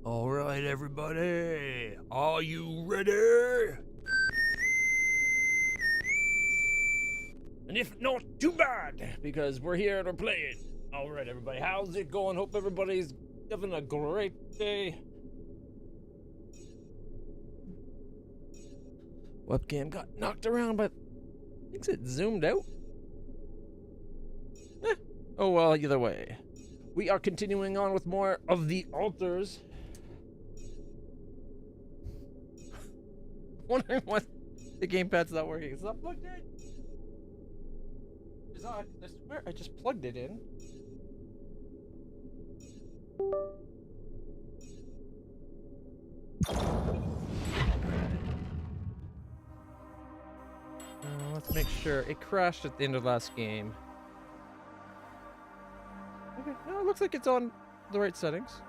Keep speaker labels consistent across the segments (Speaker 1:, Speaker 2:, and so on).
Speaker 1: All right, everybody, are you ready? And if not, too bad, because we're here to play it. All right, everybody, how's it going? Hope everybody's having a great day. Webcam got knocked around, but thinks it zoomed out. Oh well, either way. We are continuing on with more of the altars. Wondering what the gamepad's not working. It's not plugged in. It's odd. I swear I just plugged it in. Let's make sure. It crashed at the end of last game. Okay, no, it looks like it's on the right settings.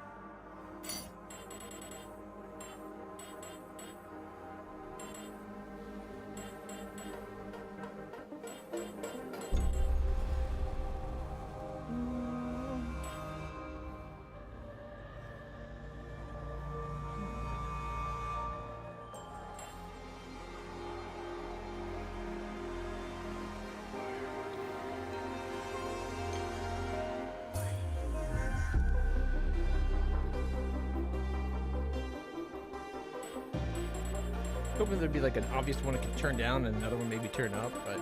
Speaker 1: Hoping there'd be like an obvious one that could turn down and another one maybe turn up, but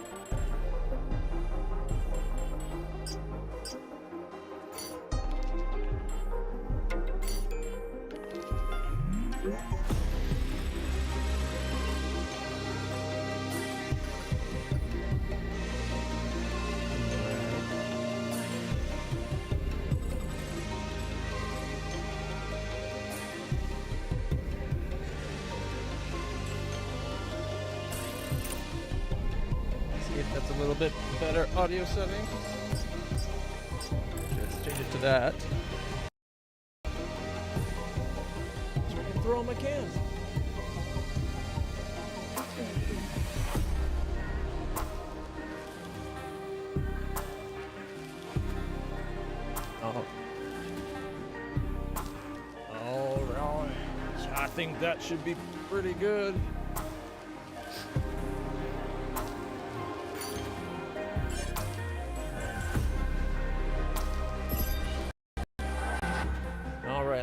Speaker 1: that's a little bit better audio setting. Let's change it to that. So I can throw all my cans. Oh. All right. I think that should be pretty good.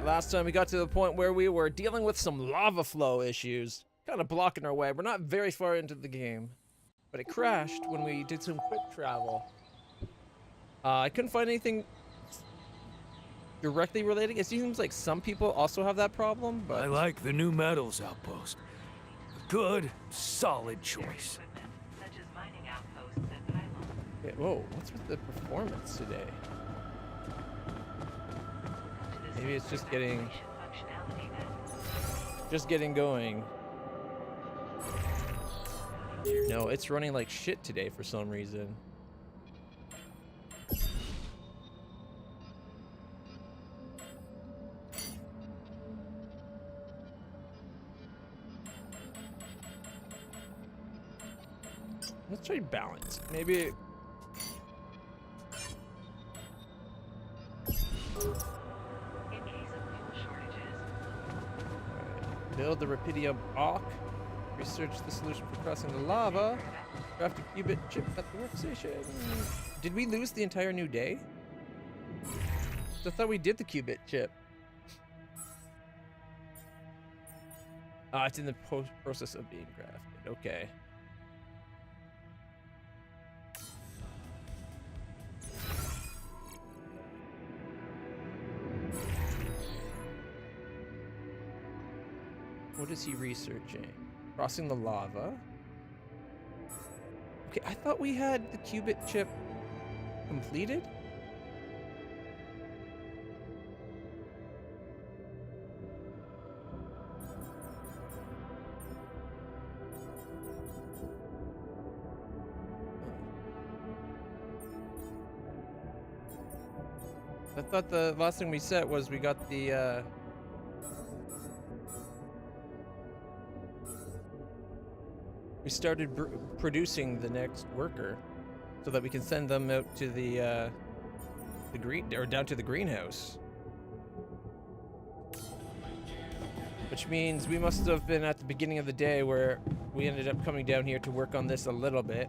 Speaker 1: Last time we got to the point where we were dealing with some lava flow issues, kind of blocking our way. We're not very far into the game, but it crashed when we did some quick travel. I couldn't find anything directly related. It seems like some people also have that problem, but
Speaker 2: I like the new metals outpost. A good, solid choice.
Speaker 1: Okay, whoa, what's with the performance today? Maybe it's just getting going. No, it's running like shit today for some reason. Let's try balance. Maybe. Build the Rapidium Arc. Research the solution for crossing the lava. Craft a qubit chip at the workstation. Did we lose the entire new day? I thought we did the qubit chip. Ah, it's in the process of being crafted. Okay. What is he researching? Crossing the lava. Okay, I thought we had the qubit chip completed. I thought the last thing we said was we got the we started producing the next worker so that we can send them out to the green, or down to the greenhouse. Which means we must have been at the beginning of the day where we ended up coming down here to work on this a little bit.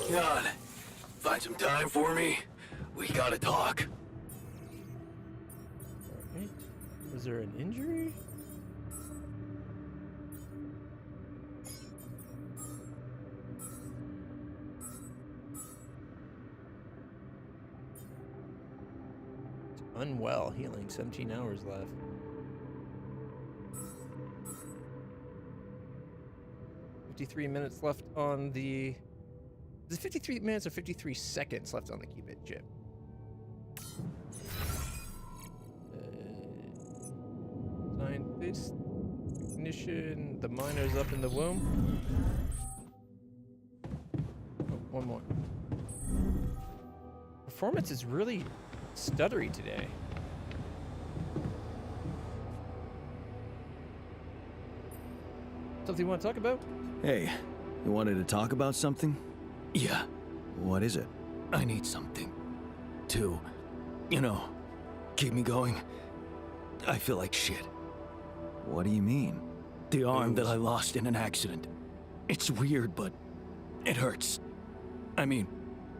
Speaker 2: God, find some time for me. We gotta talk.
Speaker 1: Alright. Was there an injury? Unwell, healing, 17 hours left. $53 left on the... Is it 53 minutes or 53 seconds left on the Cupid chip? Scientist, ignition, the miner's up in the womb. Oh, one more. Performance is really stuttery today. Something you want to talk about?
Speaker 3: Hey, you wanted to talk about something?
Speaker 2: Yeah,
Speaker 3: What is it?
Speaker 2: I need something to, you know, keep me going. I feel like shit.
Speaker 3: What do you mean?
Speaker 2: The arm that I lost in an accident. It's weird, but it hurts. I mean,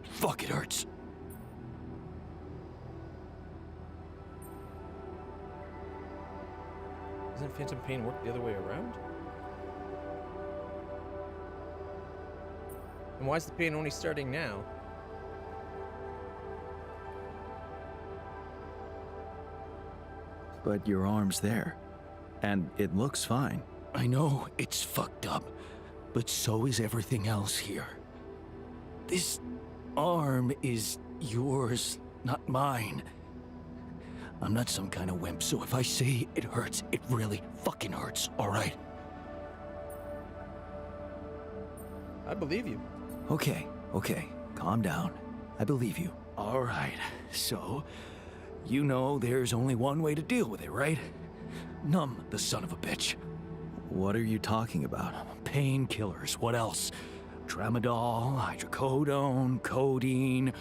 Speaker 2: fuck, it hurts.
Speaker 1: Doesn't phantom pain work the other way around? And why is the pain only starting now?
Speaker 3: But your arm's there. And it looks fine.
Speaker 2: I know it's fucked up, but so is everything else here. This arm is yours, not mine. I'm not some kind of wimp, so if I say it hurts, it really fucking hurts, alright?
Speaker 1: I believe you.
Speaker 3: Okay, calm down. I believe you.
Speaker 2: Alright, so, you know there's only one way to deal with it, right? Numb the son of a bitch.
Speaker 3: What are you talking about?
Speaker 2: Painkillers, what else? Tramadol, hydrocodone, codeine,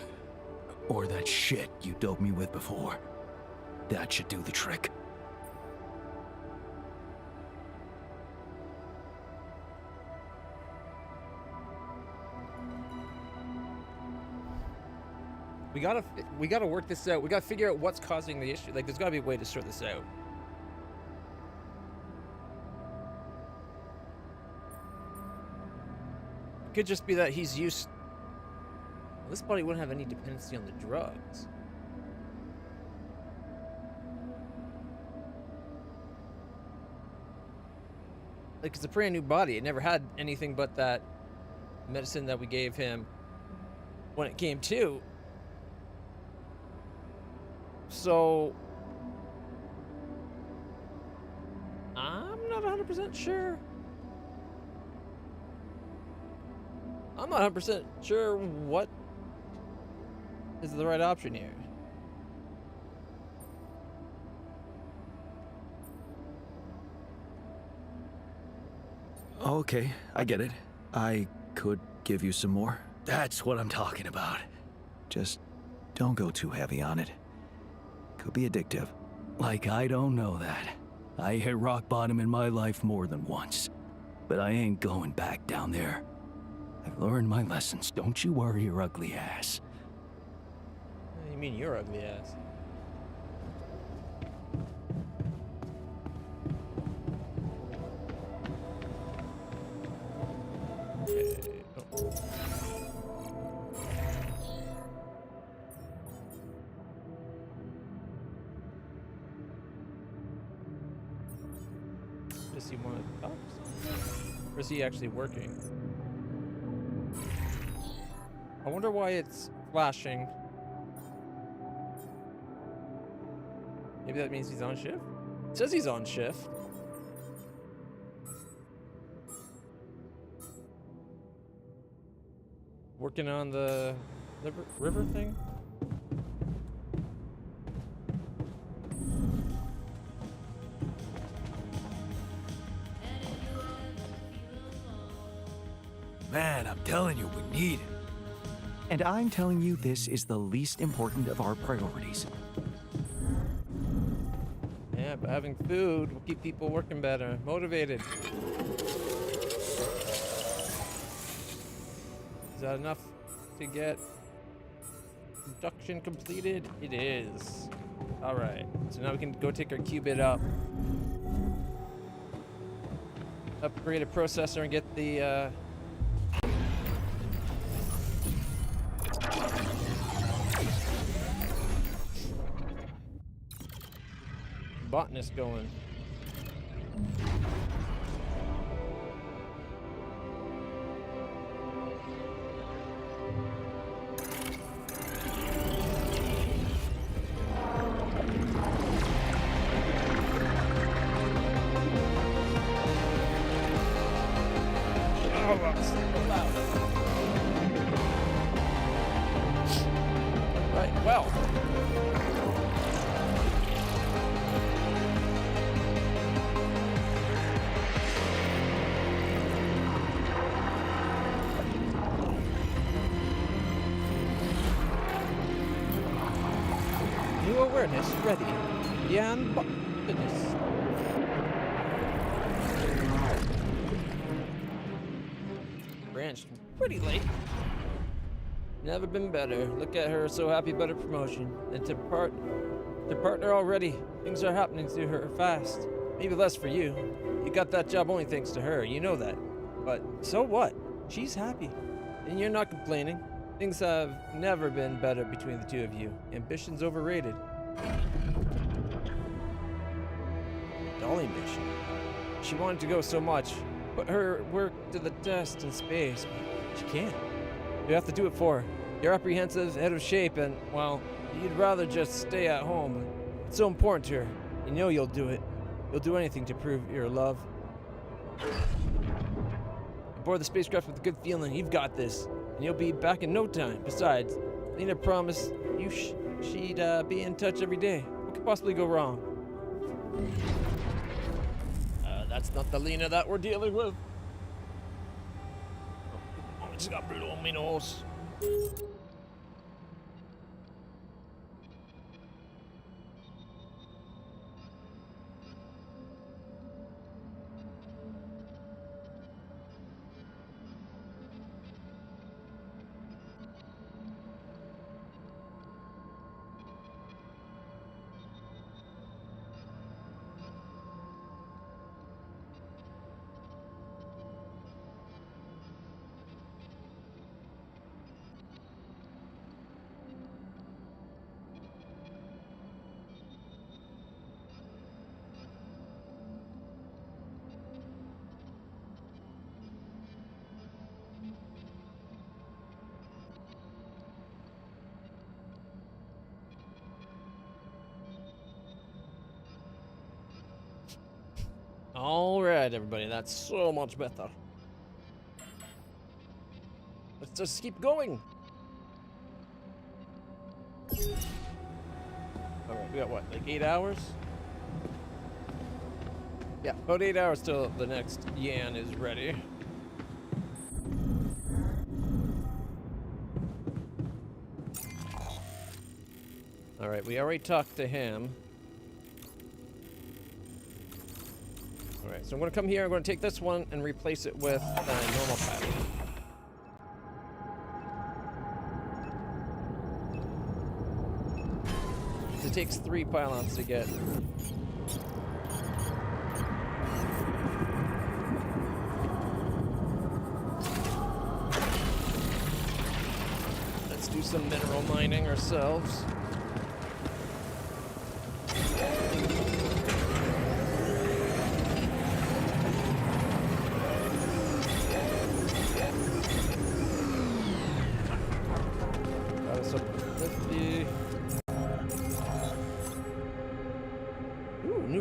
Speaker 2: or that shit you doped me with before. That should do the trick.
Speaker 1: We gotta work this out. We gotta figure out what's causing the issue. Like, there's gotta be a way to sort this out. It could just be that he's used... Well, this body wouldn't have any dependency on the drugs. Like, it's a brand new body. It never had anything but that medicine that we gave him when it came to. So, I'm not 100% sure. I'm not 100% sure what is the right option here.
Speaker 3: Okay, I get it. I could give you some more.
Speaker 2: That's what I'm talking about.
Speaker 3: Just don't go too heavy on it. Could be addictive.
Speaker 2: Like I don't know that. I hit rock bottom in my life more than once. But I ain't going back down there. I've learned my lessons. Don't you worry your ugly ass.
Speaker 1: What do you mean your ugly ass? Okay. Oh. Does he want to talk something? Or is he actually working? I wonder why it's flashing. Maybe that means he's on shift? It says he's on shift. Working on the river thing?
Speaker 3: Man, I'm telling you, we need it. And I'm telling you this is the least important of our priorities.
Speaker 1: Yeah, but having food will keep people working better, motivated. Is that enough to get production completed? It is. All right, so now we can go take our qubit up, upgrade a processor, and get the botanist going. Oh, that's so loud. Right, well. New awareness ready. Beyond goodness. Branched pretty late. Never been better. Look at her, so happy about her promotion. And to partner already. Things are happening to her fast. Maybe less for you. You got that job only thanks to her, you know that. But so what? She's happy. And you're not complaining. Things have never been better between the two of you. Ambition's overrated. Dolly mission. She wanted to go so much. Put her work to the test in space, but she can't. You have to do it for her. You're apprehensive, out of shape, and, well, you'd rather just stay at home. It's so important to her. You know you'll do it. You'll do anything to prove your love. Aboard the spacecraft with a good feeling. You've got this. And you'll be back in no time. Besides, Lena promised you she'd be in touch every day. What could possibly go wrong? That's not the Lena that we're dealing with. Oh, it's got blood on my nose. All right, everybody, that's so much better. Let's just keep going. All right, we got what, like 8 hours? Yeah, about 8 hours till the next Yan is ready. All right, we already talked to him. All right, so I'm going to come here. I'm going to take this one and replace it with a normal pilot. It takes 3 pylons to get. Let's do some mineral mining ourselves.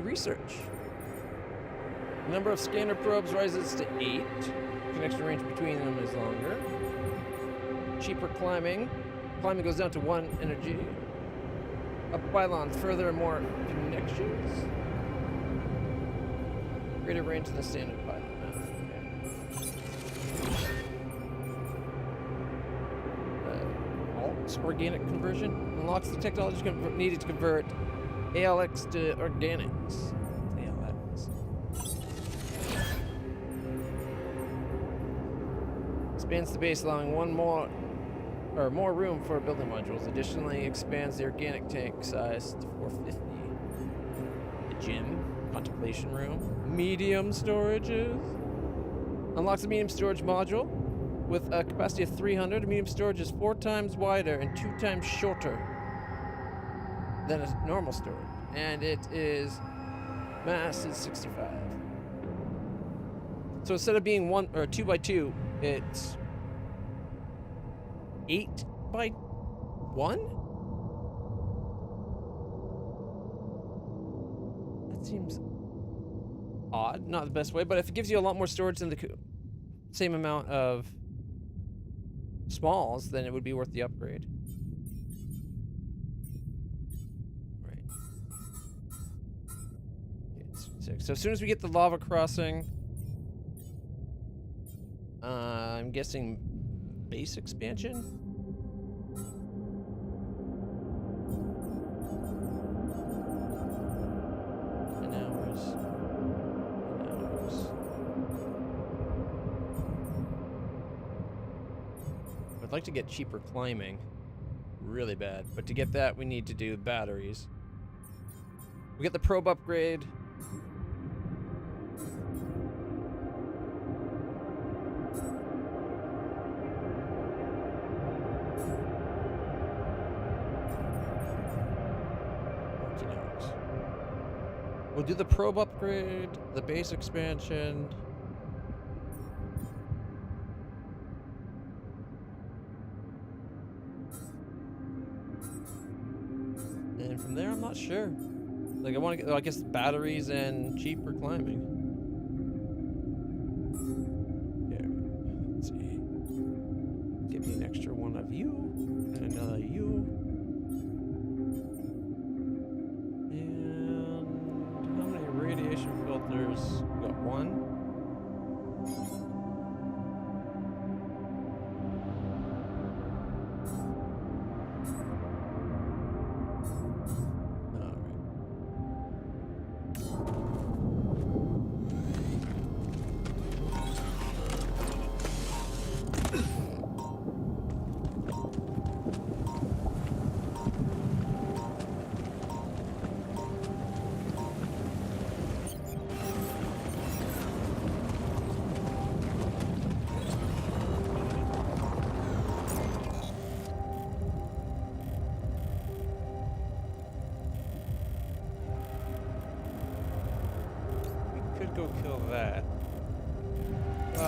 Speaker 1: Research. The number of scanner probes rises to 8. Connection range between them is longer. Cheaper climbing. Climbing goes down to 1 energy. Up pylons, further and more connections. Greater range than the standard pylon. Okay. ALX organic conversion. Unlocks the technology needed to convert ALX to organics. ALX. Expands the base, allowing more room for building modules. Additionally, expands the organic tank size to 450. The gym, contemplation room, medium storages. Unlocks a medium storage module with a capacity of 300. Medium storage is 4 times wider and 2 times shorter than a normal storage, and it is mass is 65. So instead of being 2 by 2, it's 8 by 1. That seems odd, not the best way, but if it gives you a lot more storage than the same amount of smalls, then it would be worth the upgrade. Right. Okay, so as soon as we get the lava crossing, I'm guessing base expansion. I'd like to get cheaper climbing really bad, but to get that we need to do batteries. We get the probe upgrade. We'll do the probe upgrade, the base expansion. And from there, I'm not sure. Like, I want to get, I guess, batteries and cheaper climbing. Okay, let's see. Give me an extra one of you, and another you. And how many radiation filters? We got one. Go kill that. I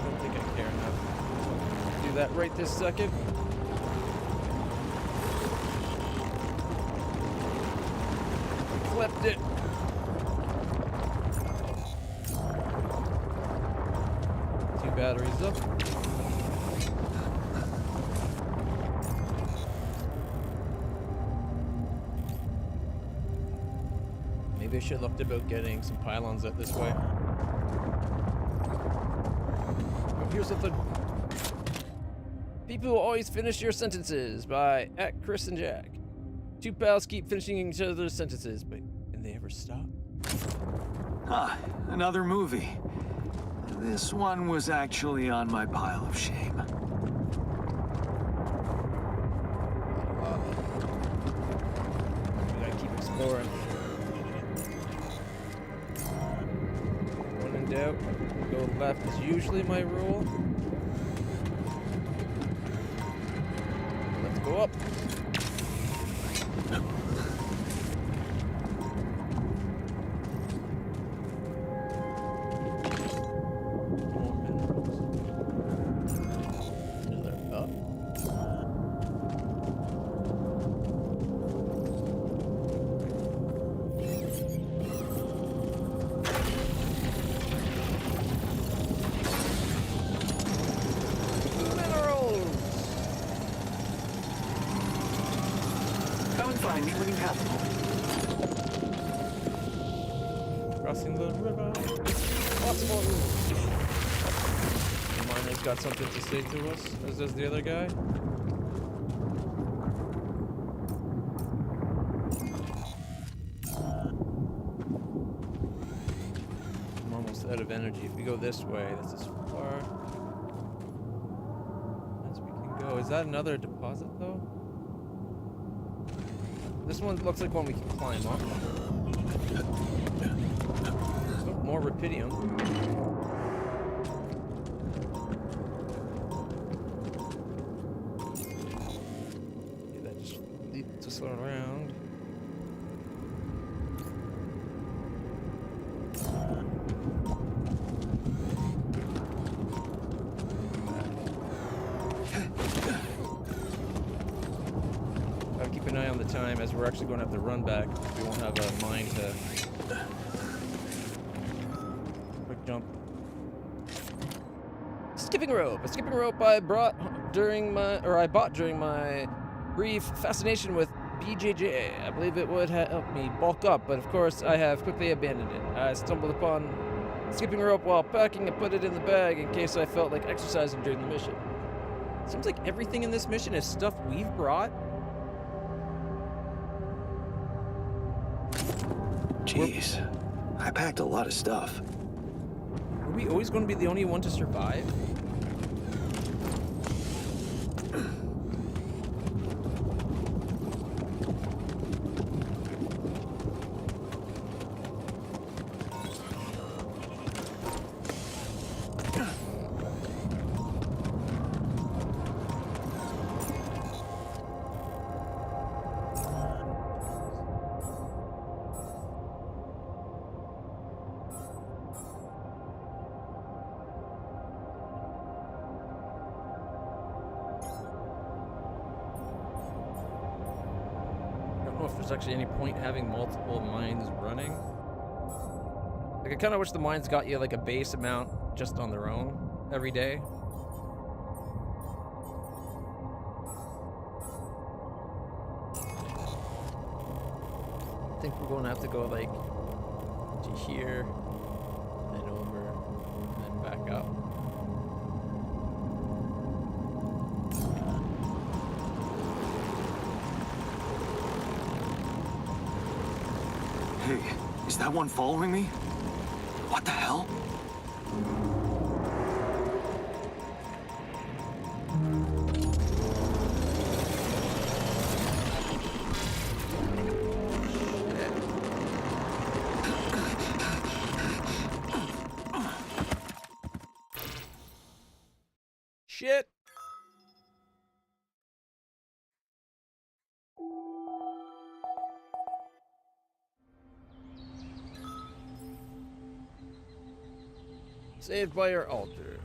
Speaker 1: don't think I care enough to do that right this second. Flipped it. Two batteries up. Maybe I should have looked about getting some pylons out this way. Oh, here's something. People will always finish your sentences by @Chris and Jack. Two pals keep finishing each other's sentences, but can they ever stop?
Speaker 2: Ah, another movie. This one was actually on my pile of shame.
Speaker 1: We gotta keep exploring. Out. Go left is usually my rule. Let's go up.
Speaker 2: Find me when you have them.
Speaker 1: Crossing the river. Lots more. The miner's got something to say to us, as does the other guy. of energy. If we go this way, this is far as we can go. Is that another deposit though? This one looks like one we can climb up. Oh, more rupidium. Okay, that just leads us around. Gotta keep an eye on the time as we're actually going to have to run back. We won't have a mine to quick jump. Skipping rope. A skipping rope I bought during my brief fascination with BJJ. I believe it would help me bulk up, but of course I have quickly abandoned it. I stumbled upon skipping rope while packing and put it in the bag in case I felt like exercising during the mission. Seems like everything in this mission is stuff we've brought.
Speaker 4: Jeez, I packed a lot of stuff.
Speaker 1: Are we always going to be the only one to survive? If there's actually any point having multiple mines running. Like, I kind of wish the mines got you like a base amount just on their own every day. I think we're going to have to go like to here, then over, and then back up.
Speaker 4: Hey, is that one following me? What the hell?
Speaker 1: Shit! Saved by your altar.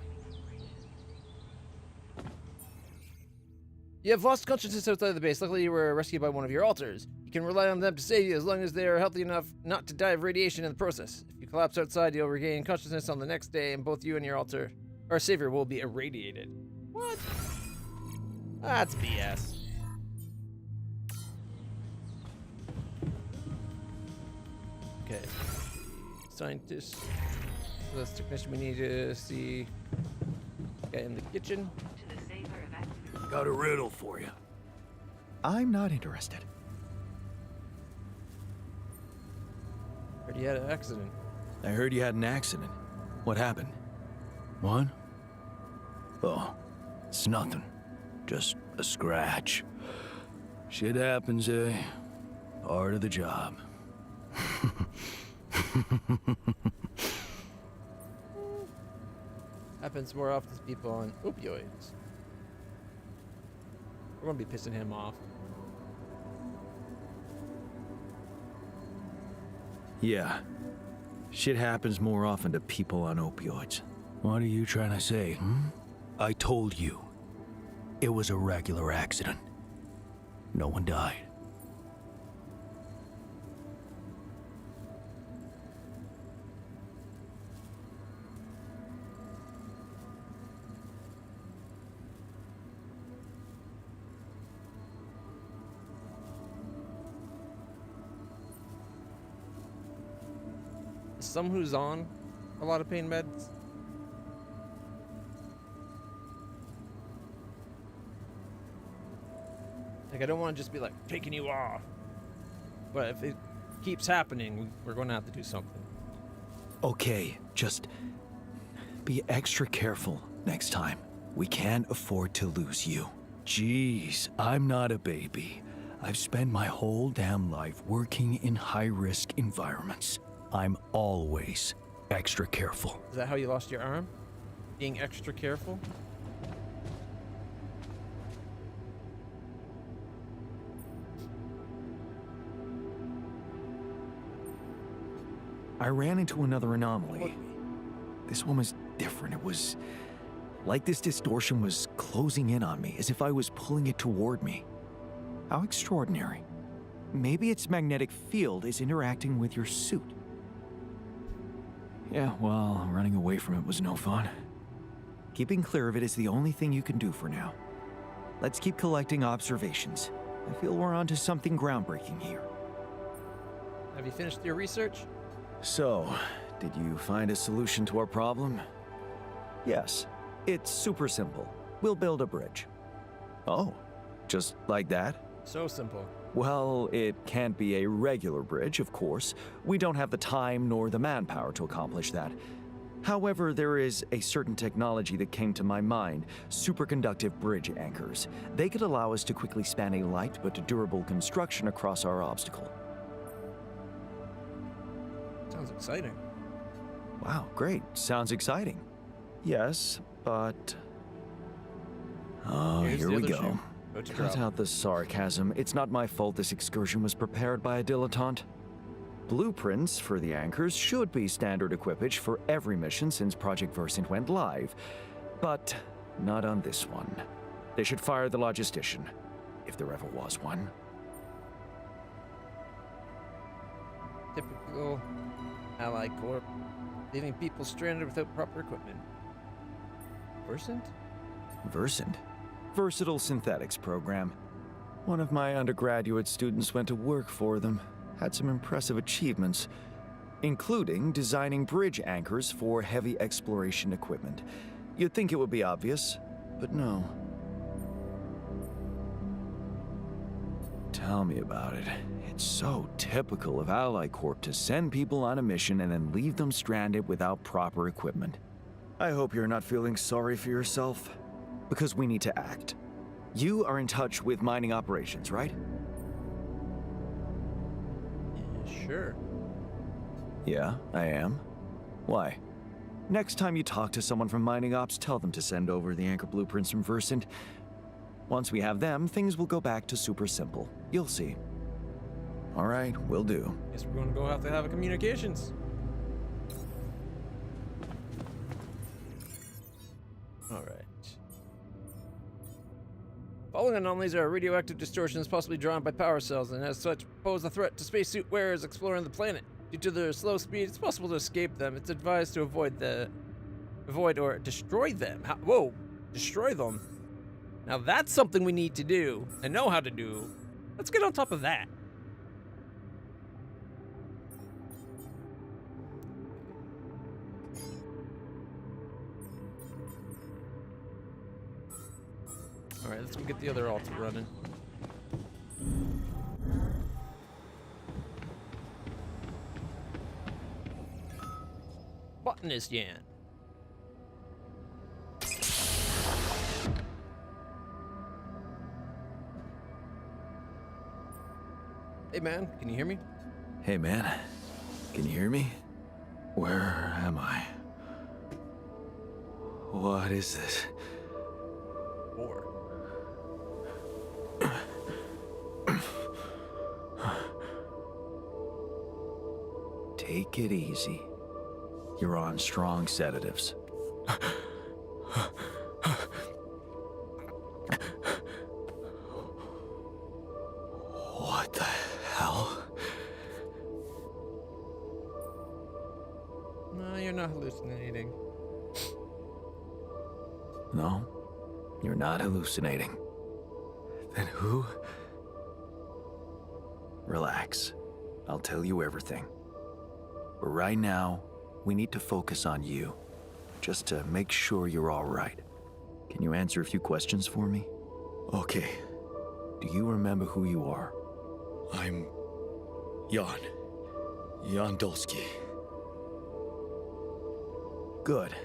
Speaker 1: You have lost consciousness outside the base. Luckily, you were rescued by one of your altars. You can rely on them to save you as long as they are healthy enough not to die of radiation in the process. If you collapse outside, you'll regain consciousness on the next day, and both you and your altar, or savior, will be irradiated. What? That's BS. Okay. Scientist. So that's technician. We need to see. Guy in the kitchen.
Speaker 2: Got a riddle for you.
Speaker 3: I'm not interested.
Speaker 1: Heard you had an accident.
Speaker 2: I heard you had an accident. What happened? What? Oh, it's nothing. Just a scratch. Shit happens, eh? Part of the job.
Speaker 1: Happens more often to people on opioids. We're gonna be pissing him off.
Speaker 2: Yeah. Shit happens more often to people on opioids. What are you trying to say, hmm? I told you. It was a regular accident. No one died.
Speaker 1: Some who's on a lot of pain meds. Like, I don't want to just be like taking you off, but if it keeps happening, we're going to have to do something.
Speaker 2: Okay,
Speaker 3: Just be extra careful next time. We can't afford to lose you.
Speaker 2: Jeez, I'm not a baby. I've spent my whole damn life working in high-risk environments. I'm always extra careful.
Speaker 1: Is that how you lost your arm? Being extra careful?
Speaker 3: I ran into another anomaly. This one was different. It was like this distortion was closing in on me, as if I was pulling it toward me. How extraordinary. Maybe its magnetic field is interacting with your suit. Yeah, well, running away from it was no fun. Keeping clear of it is the only thing you can do for now. Let's keep collecting observations. I feel we're onto something groundbreaking here.
Speaker 1: Have you finished your research?
Speaker 3: So, did you find a solution to our problem? Yes. It's super simple. We'll build a bridge. Oh, just like that?
Speaker 1: So simple.
Speaker 3: Well, it can't be a regular bridge, of course. We don't have the time nor the manpower to accomplish that. However, there is a certain technology that came to my mind, superconductive bridge anchors. They could allow us to quickly span a light but durable construction across our obstacle.
Speaker 1: Sounds exciting.
Speaker 3: Wow, great. Sounds exciting. Yes, but... Oh,
Speaker 1: Here's
Speaker 3: here
Speaker 1: the
Speaker 3: we
Speaker 1: other
Speaker 3: go.
Speaker 1: shoe. Go to
Speaker 3: Cut
Speaker 1: drop.
Speaker 3: out the sarcasm. It's not my fault this excursion was prepared by a dilettante. Blueprints for the anchors should be standard equipage for every mission since Project Versant went live, but not on this one. They should fire the logistician, if there ever was one.
Speaker 1: Typical Ally Corp. Leaving people stranded without proper equipment. Versant?
Speaker 3: Versant? Versatile Synthetics program. One of my undergraduate students went to work for them. Had some impressive achievements, including designing bridge anchors for heavy exploration equipment. You'd think it would be obvious, but no. Tell me about it. It's so typical of Ally Corp to send people on a mission and then leave them stranded without proper equipment. I hope you're not feeling sorry for yourself, because we need to act. You are in touch with mining operations, right?
Speaker 1: Yeah, sure.
Speaker 3: Yeah, I am. Why? Next time you talk to someone from mining ops, tell them to send over the anchor blueprints from Versant. Once we have them, things will go back to super simple. You'll see. All right, will do.
Speaker 1: Guess we're going to go have to have a communications. All right. Following anomalies are radioactive distortions possibly drawn by power cells, and as such pose a threat to spacesuit wearers exploring the planet. Due to their slow speed, it's possible to escape them. It's advised to avoid or destroy them. Whoa, destroy them. Now that's something we need to do and know how to do. Let's get on top of that. All right, let's go get the other altar running. Botanist Yan. Hey man, can you hear me?
Speaker 3: Hey man, can you hear me? Where am I? What is this?
Speaker 1: Or
Speaker 3: Take it easy. You're on strong sedatives. What the hell?
Speaker 1: no, you're not hallucinating.
Speaker 3: No, you're not hallucinating. Then who? Relax. I'll tell you everything. But right now, we need to focus on you, just to make sure you're all right. Can you answer a few questions for me? Okay. Do you remember who you are?
Speaker 2: I'm Jan Dulski.
Speaker 3: Good.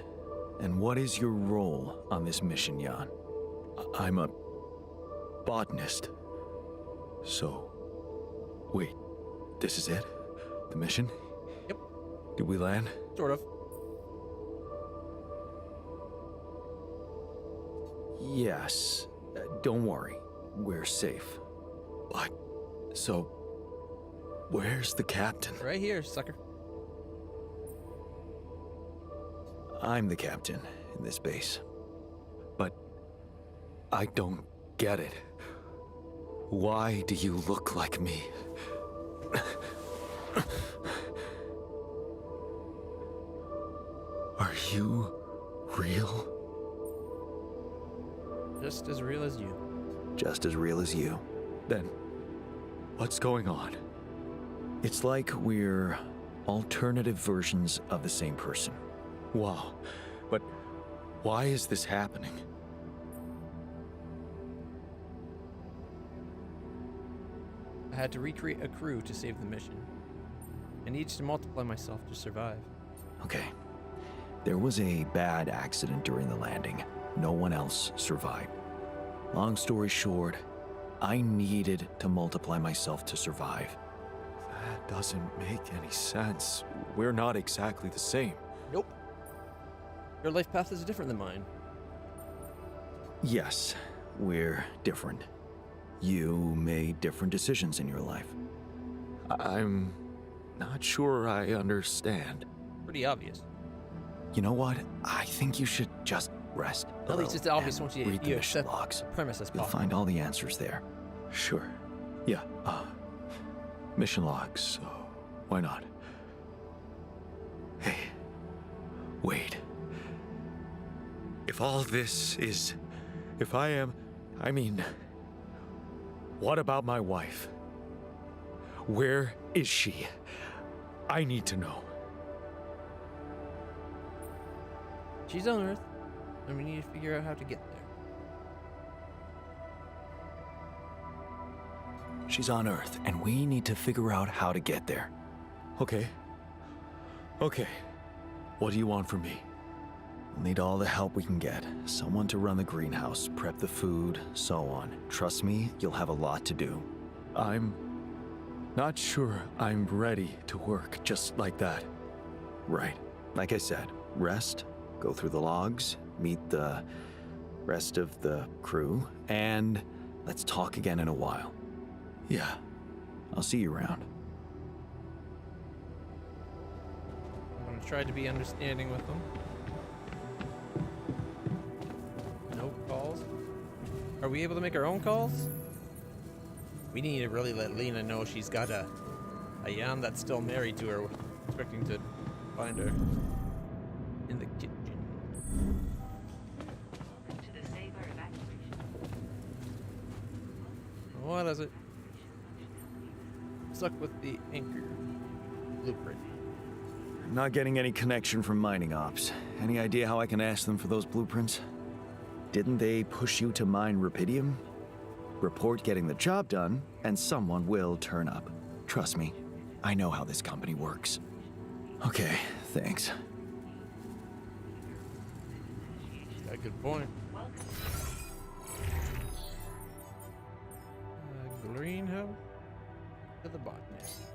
Speaker 3: And what is your role on this mission, Jan?
Speaker 2: I'm a botanist. So, wait, this is it? The mission?
Speaker 1: Yep.
Speaker 2: Did we land?
Speaker 1: Sort of.
Speaker 3: Yes. Don't worry. We're safe.
Speaker 2: But, so, where's the captain?
Speaker 1: Right here, sucker.
Speaker 3: I'm the captain in this base.
Speaker 2: But I don't get it. Why do you look like me? Are you real?
Speaker 1: Just as real as you.
Speaker 3: Just as real as you.
Speaker 2: Then, what's going on?
Speaker 3: It's like we're alternative versions of the same person.
Speaker 2: Wow, but why is this happening?
Speaker 1: I had to recreate a crew to save the mission. I needed to multiply myself to survive.
Speaker 3: Okay. There was a bad accident during the landing. No one else survived. Long story short, I needed to multiply myself to survive.
Speaker 2: That doesn't make any sense. We're not exactly the same.
Speaker 1: Nope. Your life path is different than mine.
Speaker 3: Yes, we're different. You made different decisions in your life.
Speaker 2: I'm not sure I understand.
Speaker 1: Pretty obvious.
Speaker 3: You know what? I think you should just rest.
Speaker 1: At least it's obvious once you,
Speaker 3: read the
Speaker 1: you
Speaker 3: mission
Speaker 1: accept
Speaker 3: logs.
Speaker 1: the premise as
Speaker 3: You'll
Speaker 1: possible.
Speaker 3: find all the answers there.
Speaker 2: Sure. Yeah, mission logs, so why not? Hey, wait. If all this is... If I am... I mean... What about my wife? Where is she? I need to know.
Speaker 1: She's on Earth, and we need to figure out how to get there.
Speaker 3: She's on Earth, and we need to figure out how to get there.
Speaker 2: Okay. Okay. What do you want from me?
Speaker 3: We'll need all the help we can get. Someone to run the greenhouse, prep the food, so on. Trust me, you'll have a lot to do.
Speaker 2: I'm not sure I'm ready to work just like that.
Speaker 3: Right. Like I said, rest, go through the logs, meet the rest of the crew, and let's talk again in a while.
Speaker 2: Yeah.
Speaker 3: I'll see you around.
Speaker 1: I'm gonna try to be understanding with them. No calls. Are we able to make our own calls? We need to really let Lena know she's got a Jan that's still married to her, expecting to find her in the kitchen. What is it? Stuck with the anchor blueprint.
Speaker 3: I'm not getting any connection from mining ops. Any idea how I can ask them for those blueprints? Didn't they push you to mine rupidium? Report getting the job done, and someone will turn up. Trust me, I know how this company works. Okay, thanks.
Speaker 1: Got a good point. Greenhouse to the botanist.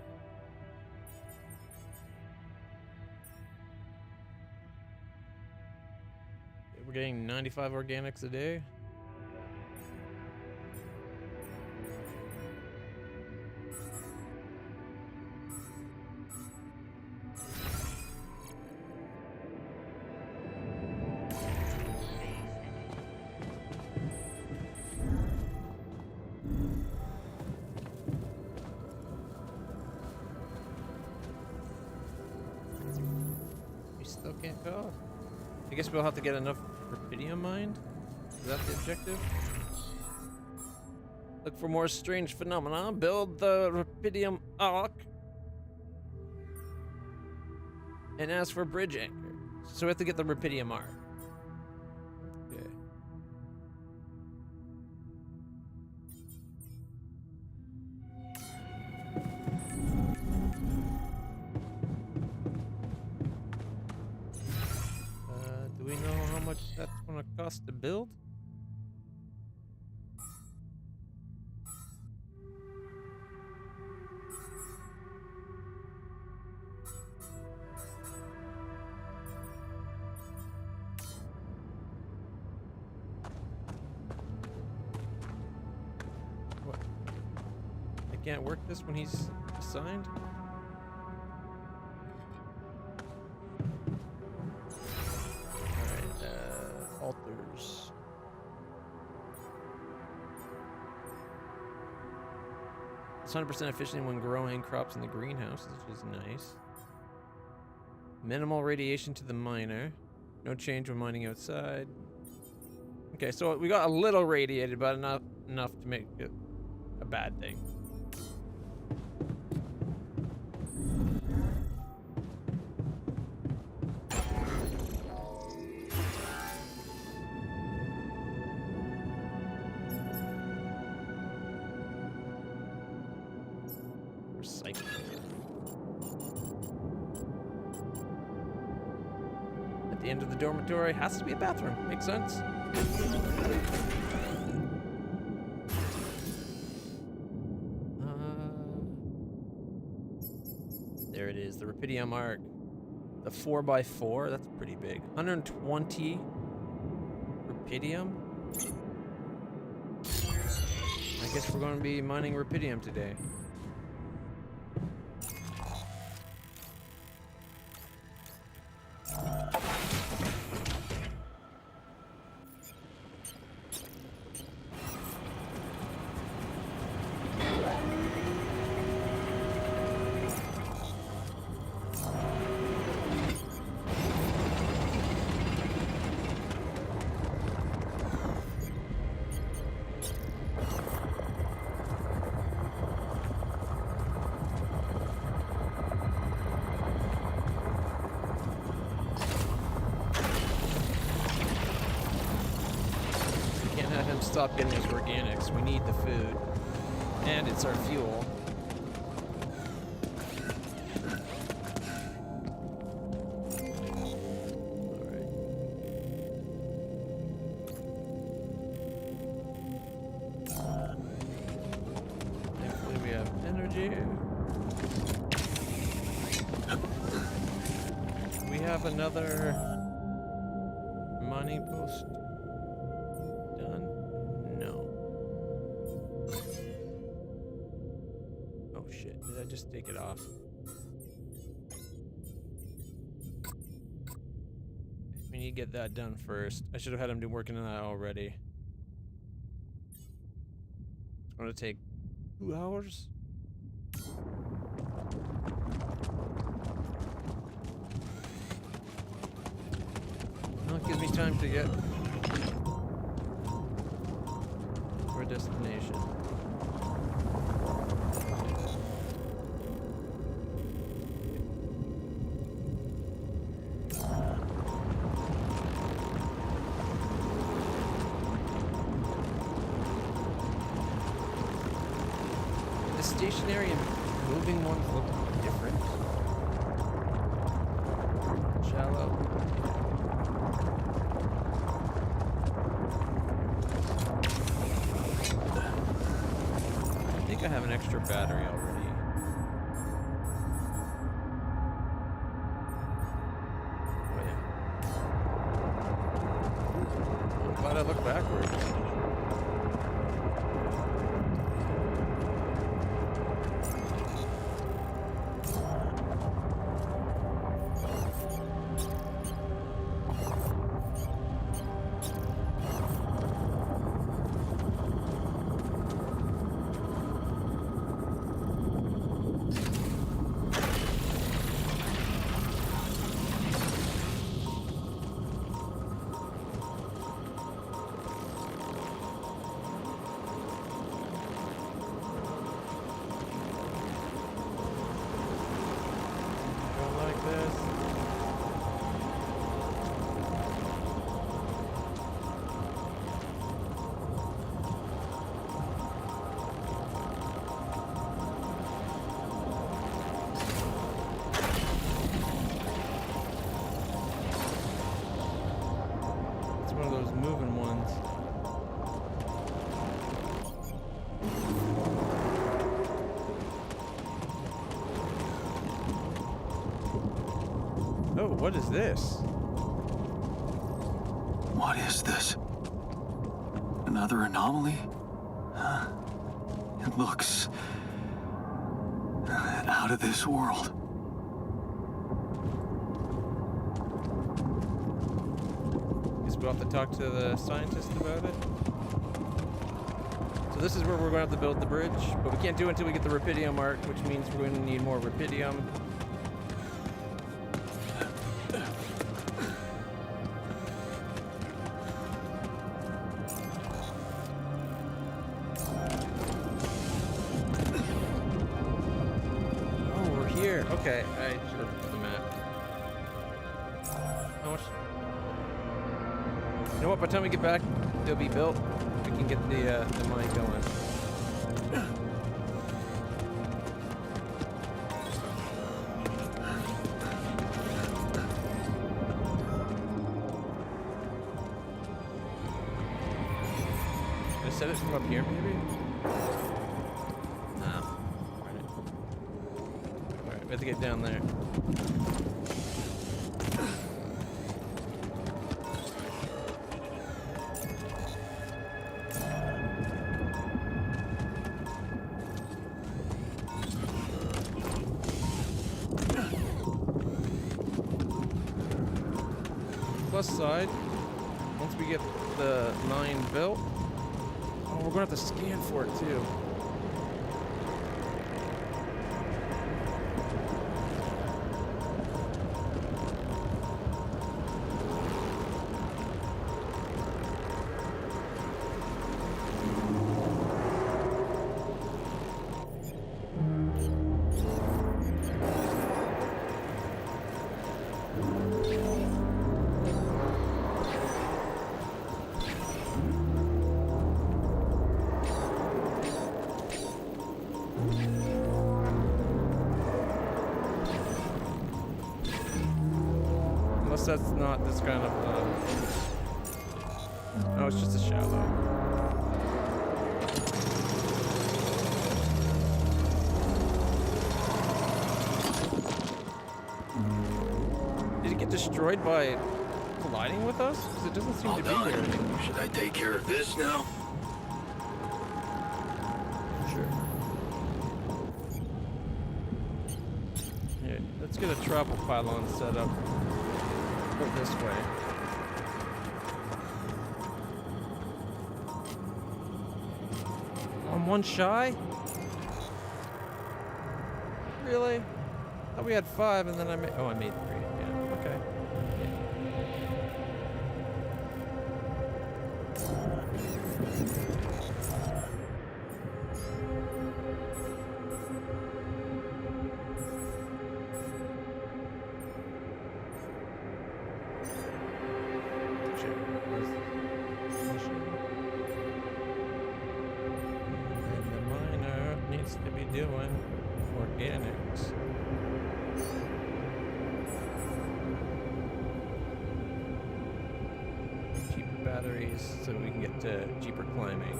Speaker 1: We're getting 95 organics a day. We still can't go. I guess we'll have to get enough rupidium mined. Is that the objective? Look for more strange phenomena. Build the rupidium arc. And ask for bridge anchor. So we have to get the rupidium arc. Okay. much that's gonna cost to build? What? I can't work this when he's assigned? Altars. It's 100% efficient when growing crops in the greenhouse, which is nice. Minimal radiation to the miner. No change when mining outside. Okay, so we got a little radiated, but enough to make it a bad thing. At the end of the dormitory has to be a bathroom. Makes sense. There it is, the Rapidium Arc. The 4x4, that's pretty big. 120 Rapidium? I guess we're going to be mining Rapidium today. Stop getting his organics. We need the food. And it's our fuel. Alright. Thankfully we have energy. We have another mining post. Just take it off. We need to get that done first. I should have had him do working on that already. It's going to take 2 hours. Well, it gives me time to get to our destination. Stationary and moving ones look different. Shallow. I think I have an extra battery already. Oh yeah. I'm glad I looked backwards. one of those moving ones. Oh, what is this?
Speaker 4: What is this? Another anomaly? Huh? It looks out of this world.
Speaker 1: Guess we'll have to talk to the scientist about it. So this is where we're going to have to build the bridge, but we can't do it until we get the rubidium arc, which means we're going to need more rubidium. Okay, I should have put the map. How much? You know what? By the time we get back, they'll be built. We can get the mine going. Can I set it from up here, maybe? We have to get down there. Plus side, once we get the mine built, oh, we're gonna have to scan for it too. That's not this kind of oh, it's just a shallow. Did it get destroyed by colliding with us? Because it doesn't seem to be here anymore.
Speaker 4: Should I take care of this now?
Speaker 1: Sure. Here, let's get a travel pylon set up. Go this way. I'm one shy? Really? Thought we had 5 and then I made... Oh, I made 3. Yeah, okay. To be doing organics. Cheaper batteries so we can get to cheaper climbing.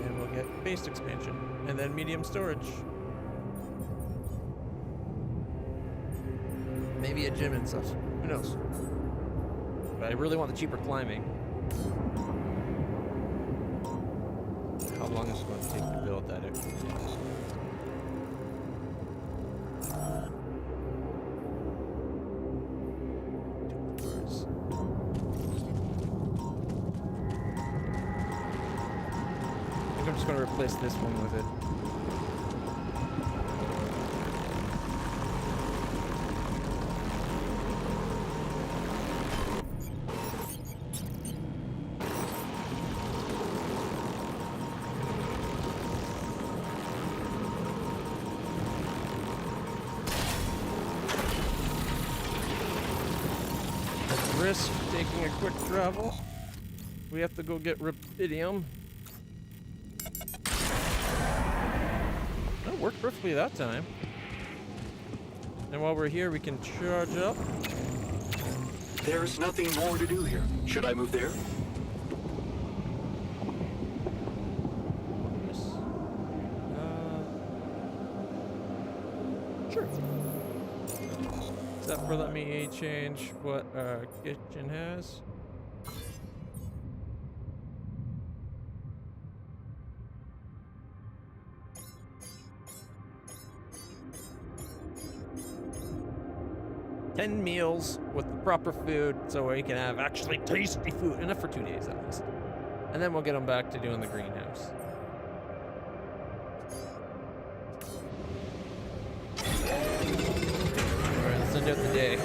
Speaker 1: And we'll get base expansion and then medium storage. Maybe a gym and stuff. Who knows? But I really want the cheaper climbing. How long is it going to take to build that? I think I'm just going to replace this one with it. Risk taking a quick travel. We have to go get rubidium. That worked perfectly that time. And while we're here, we can charge up.
Speaker 4: There's nothing more to do here. Should I move there?
Speaker 1: Sure. Except for let me change what our kitchen has. Ten meals with the proper food, so we can have actually tasty food, enough for 2 days at least. And then we'll get them back to doing the greenhouse. Alright, let's end out the day.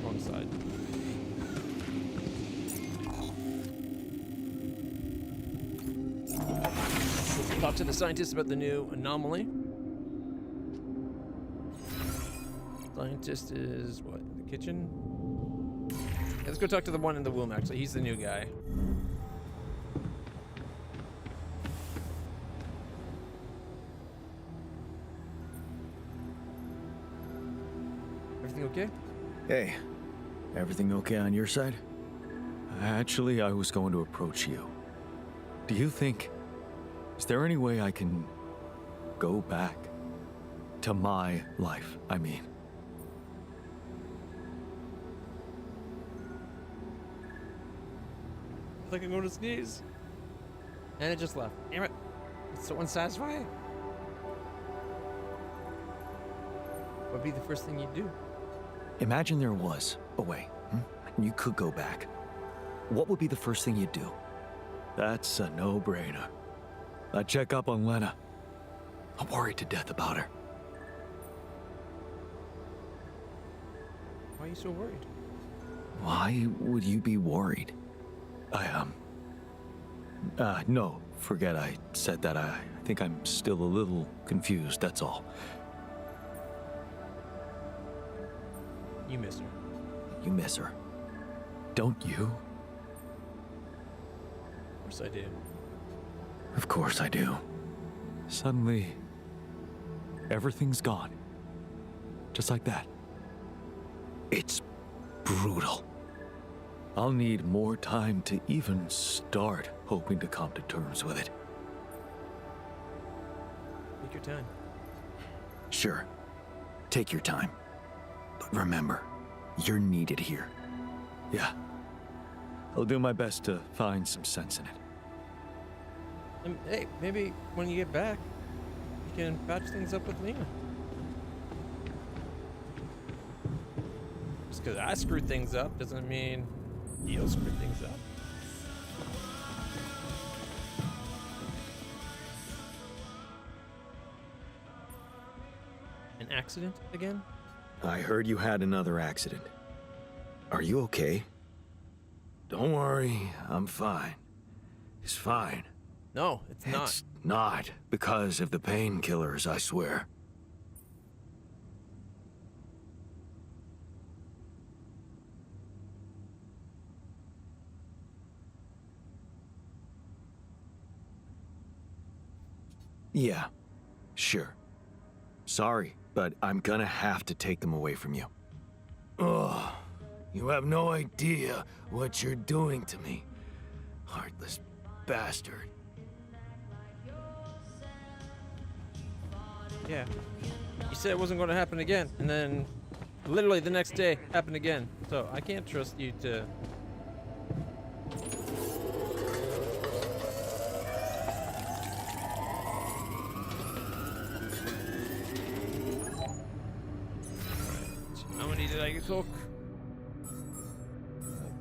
Speaker 1: Wrong side. Talk to the scientists about the new anomaly. Scientist is what? In the kitchen? Yeah, let's go talk to the one in the womb, actually. He's the new guy. Everything okay?
Speaker 2: Hey, everything okay on your side? Actually, I was going to approach you. Do you think... Is there any way I can go back to my life, I mean?
Speaker 1: I think I'm going to sneeze. And it just left. Damn it. It's so unsatisfying. What'd be the first thing you'd do?
Speaker 2: Imagine there was a way, and you could go back. What would be the first thing you'd do? That's a no-brainer. I'd check up on Lena. I'm worried to death about her.
Speaker 1: Why are you so worried?
Speaker 2: Why would you be worried? No, forget I said that. I think I'm still a little confused, that's all.
Speaker 1: You miss her.
Speaker 2: You miss her. Don't you?
Speaker 1: Of course I do.
Speaker 2: Of course I do. Suddenly, everything's gone. Just like that. It's brutal. I'll need more time to even start hoping to come to terms with it.
Speaker 1: Take your time.
Speaker 2: Sure. Take your time. But remember, you're needed here. Yeah. I'll do my best to find some sense in it.
Speaker 1: Hey, maybe when you get back, you can patch things up with Lena. Just because I screwed things up doesn't mean you'll screw things up. An accident again?
Speaker 2: I heard you had another accident. Are you okay? Don't worry, I'm fine. It's fine.
Speaker 1: No, it's not.
Speaker 2: It's not because of the painkillers, I swear. Yeah, sure. Sorry, but I'm gonna have to take them away from you. Ugh, you have no idea what you're doing to me. Heartless bastard.
Speaker 1: Yeah. You said it wasn't going to happen again, and then literally the next day happened again. So I can't trust you to... How many did I cook?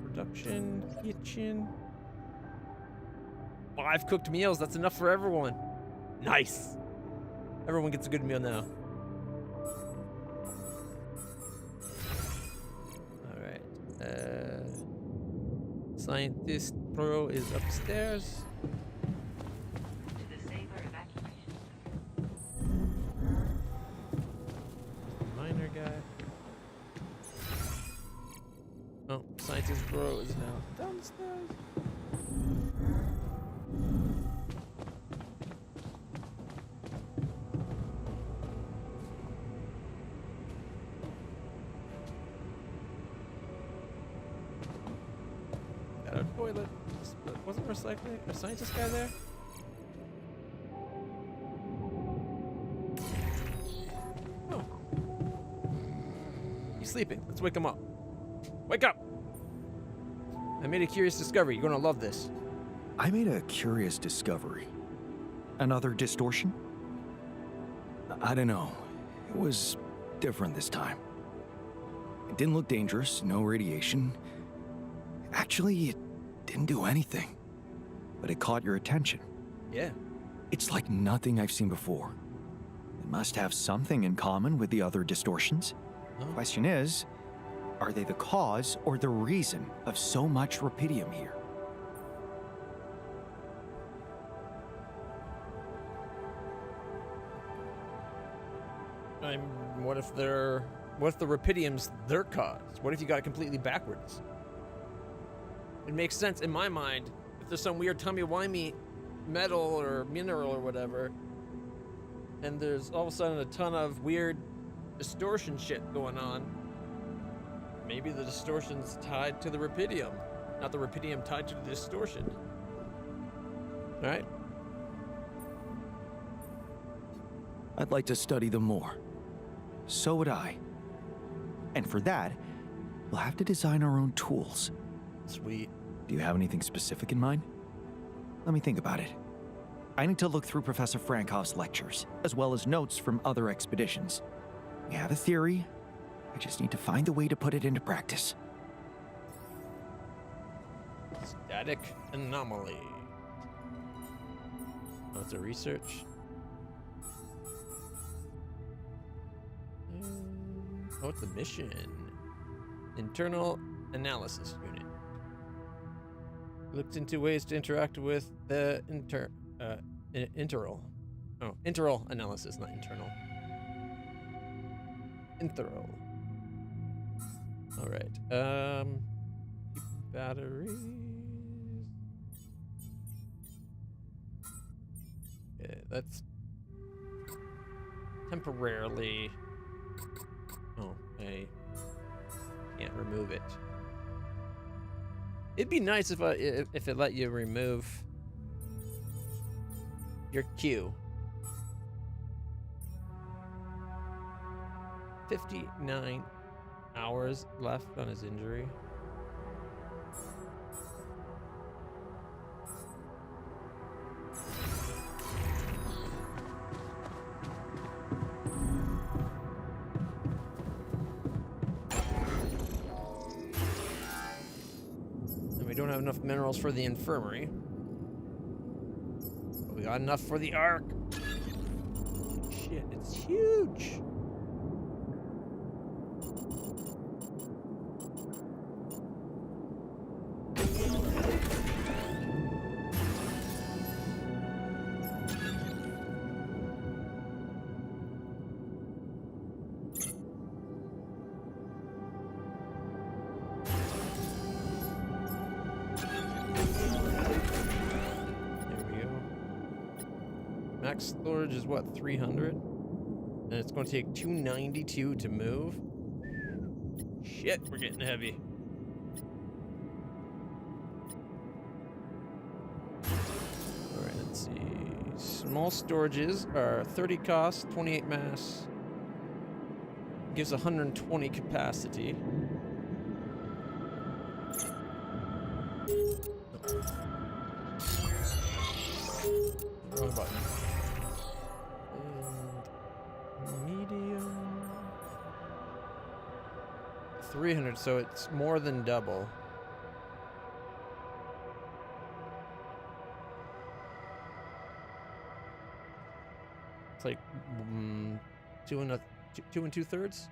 Speaker 1: Production, kitchen. 5 cooked meals, that's enough for everyone. Nice. Everyone gets a good meal now. Alright. Scientist Pro is upstairs. Miner guy. Oh, scientist bro is now downstairs. Got a toilet. Wasn't recycling a scientist guy there? Oh. He's sleeping. Let's wake him up. Wake up! I made a curious discovery. You're gonna love this.
Speaker 3: I made a curious discovery. Another distortion? I don't know. It was different this time. It didn't look dangerous, no radiation. Actually, it didn't do anything. But it caught your attention.
Speaker 1: Yeah.
Speaker 3: It's like nothing I've seen before. It must have something in common with the other distortions.
Speaker 1: Oh.
Speaker 3: Question is, are they the cause or the reason of so much rupidium here?
Speaker 1: What if the rupidium's their cause? What if you got it completely backwards? It makes sense in my mind. If there's some weird timey-wimey metal or mineral or whatever, and there's all of a sudden a ton of weird distortion shit going on, maybe the distortion's tied to the rupidium, not the rupidium tied to the distortion. All right?
Speaker 3: I'd like to study them more. So would I. And for that, we'll have to design our own tools.
Speaker 1: Sweet.
Speaker 3: Do you have anything specific in mind? Let me think about it. I need to look through Professor Frankoff's lectures, as well as notes from other expeditions. We have a theory. I just need to find a way to put it into practice.
Speaker 1: Static anomaly. Oh, it's a research. Oh, it's a mission. Internal analysis unit. Looked into ways to interact with the interal. Oh, interal analysis, not internal. Interal. All right. Batteries. Yeah, that's temporarily. Oh, I can't remove it. It'd be nice if it let you remove your Q. 59 hours left on his injury. Don't have enough minerals for the infirmary. But we got enough for the ark. Shit, it's huge. Max storage is what, 300? And it's going to take 292 to move. Shit, we're getting heavy. Alright, let's see. Small storages are 30 cost, 28 mass. Gives 120 capacity. Wrong button. And medium. 300, so it's more than double. It's like 2 2/3.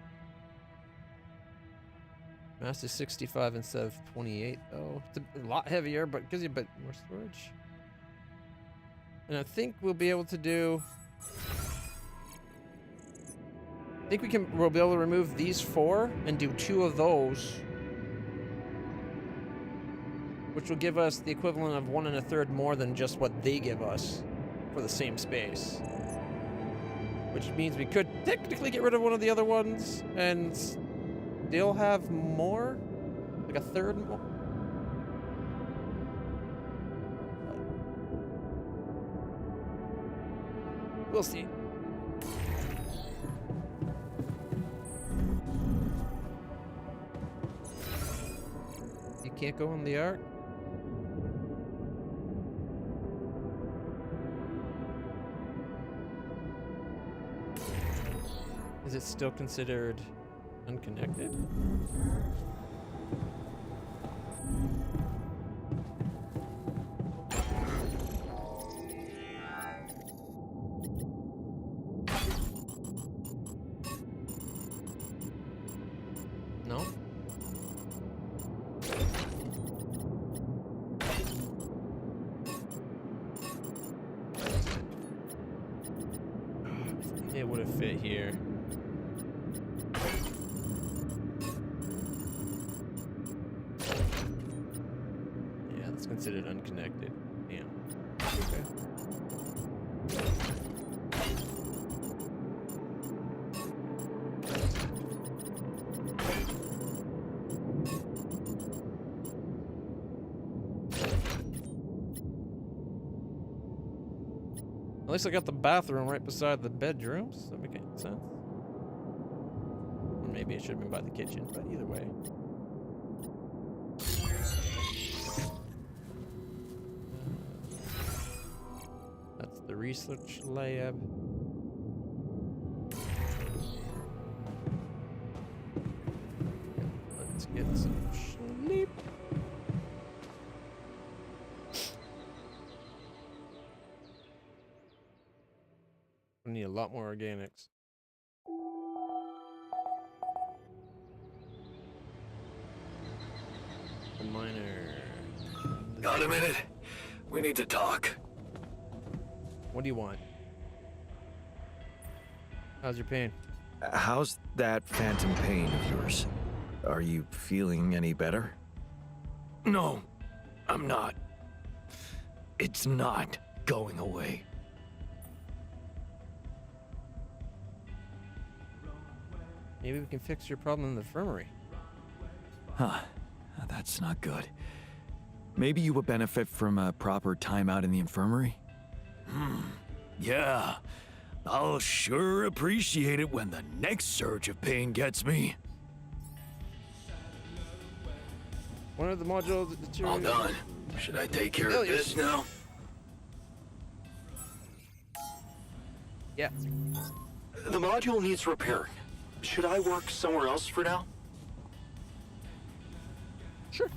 Speaker 1: Mass is 65 instead of 28 though. It's a lot heavier, but gives you a bit more storage. And I think we'll be able to do. I think we'll be able to remove these 4 and do 2 of those which will give us the equivalent of 1 1/3 more than just what they give us for the same space. Which means we could technically get rid of one of the other ones and still have more? Like a third more? We'll see. You can't go in the Ark? Is it still considered unconnected? No? It would have fit here. Yeah, that's considered unconnected. Damn. Okay. At least I got the bathroom right beside the bedrooms. Does that make any sense? Or maybe it should have been by the kitchen, but either way. That's the research lab. Let's get some sleep. I need a lot more organics. A miner.
Speaker 2: Got a minute? We need to talk.
Speaker 1: What do you want? How's your pain?
Speaker 3: How's that phantom pain of yours? Are you feeling any better?
Speaker 2: No, I'm not. It's not going away.
Speaker 1: Maybe we can fix your problem in the infirmary.
Speaker 3: Huh. That's not good. Maybe you would benefit from a proper timeout in the infirmary?
Speaker 2: Yeah. I'll sure appreciate it when the next surge of pain gets me.
Speaker 1: One of the modules
Speaker 2: All
Speaker 1: deteriorated.
Speaker 2: done. Should I take care of
Speaker 1: Failures.
Speaker 2: this now?
Speaker 1: Yeah.
Speaker 4: The module needs repairing. Should I work somewhere else for now?
Speaker 1: Sure.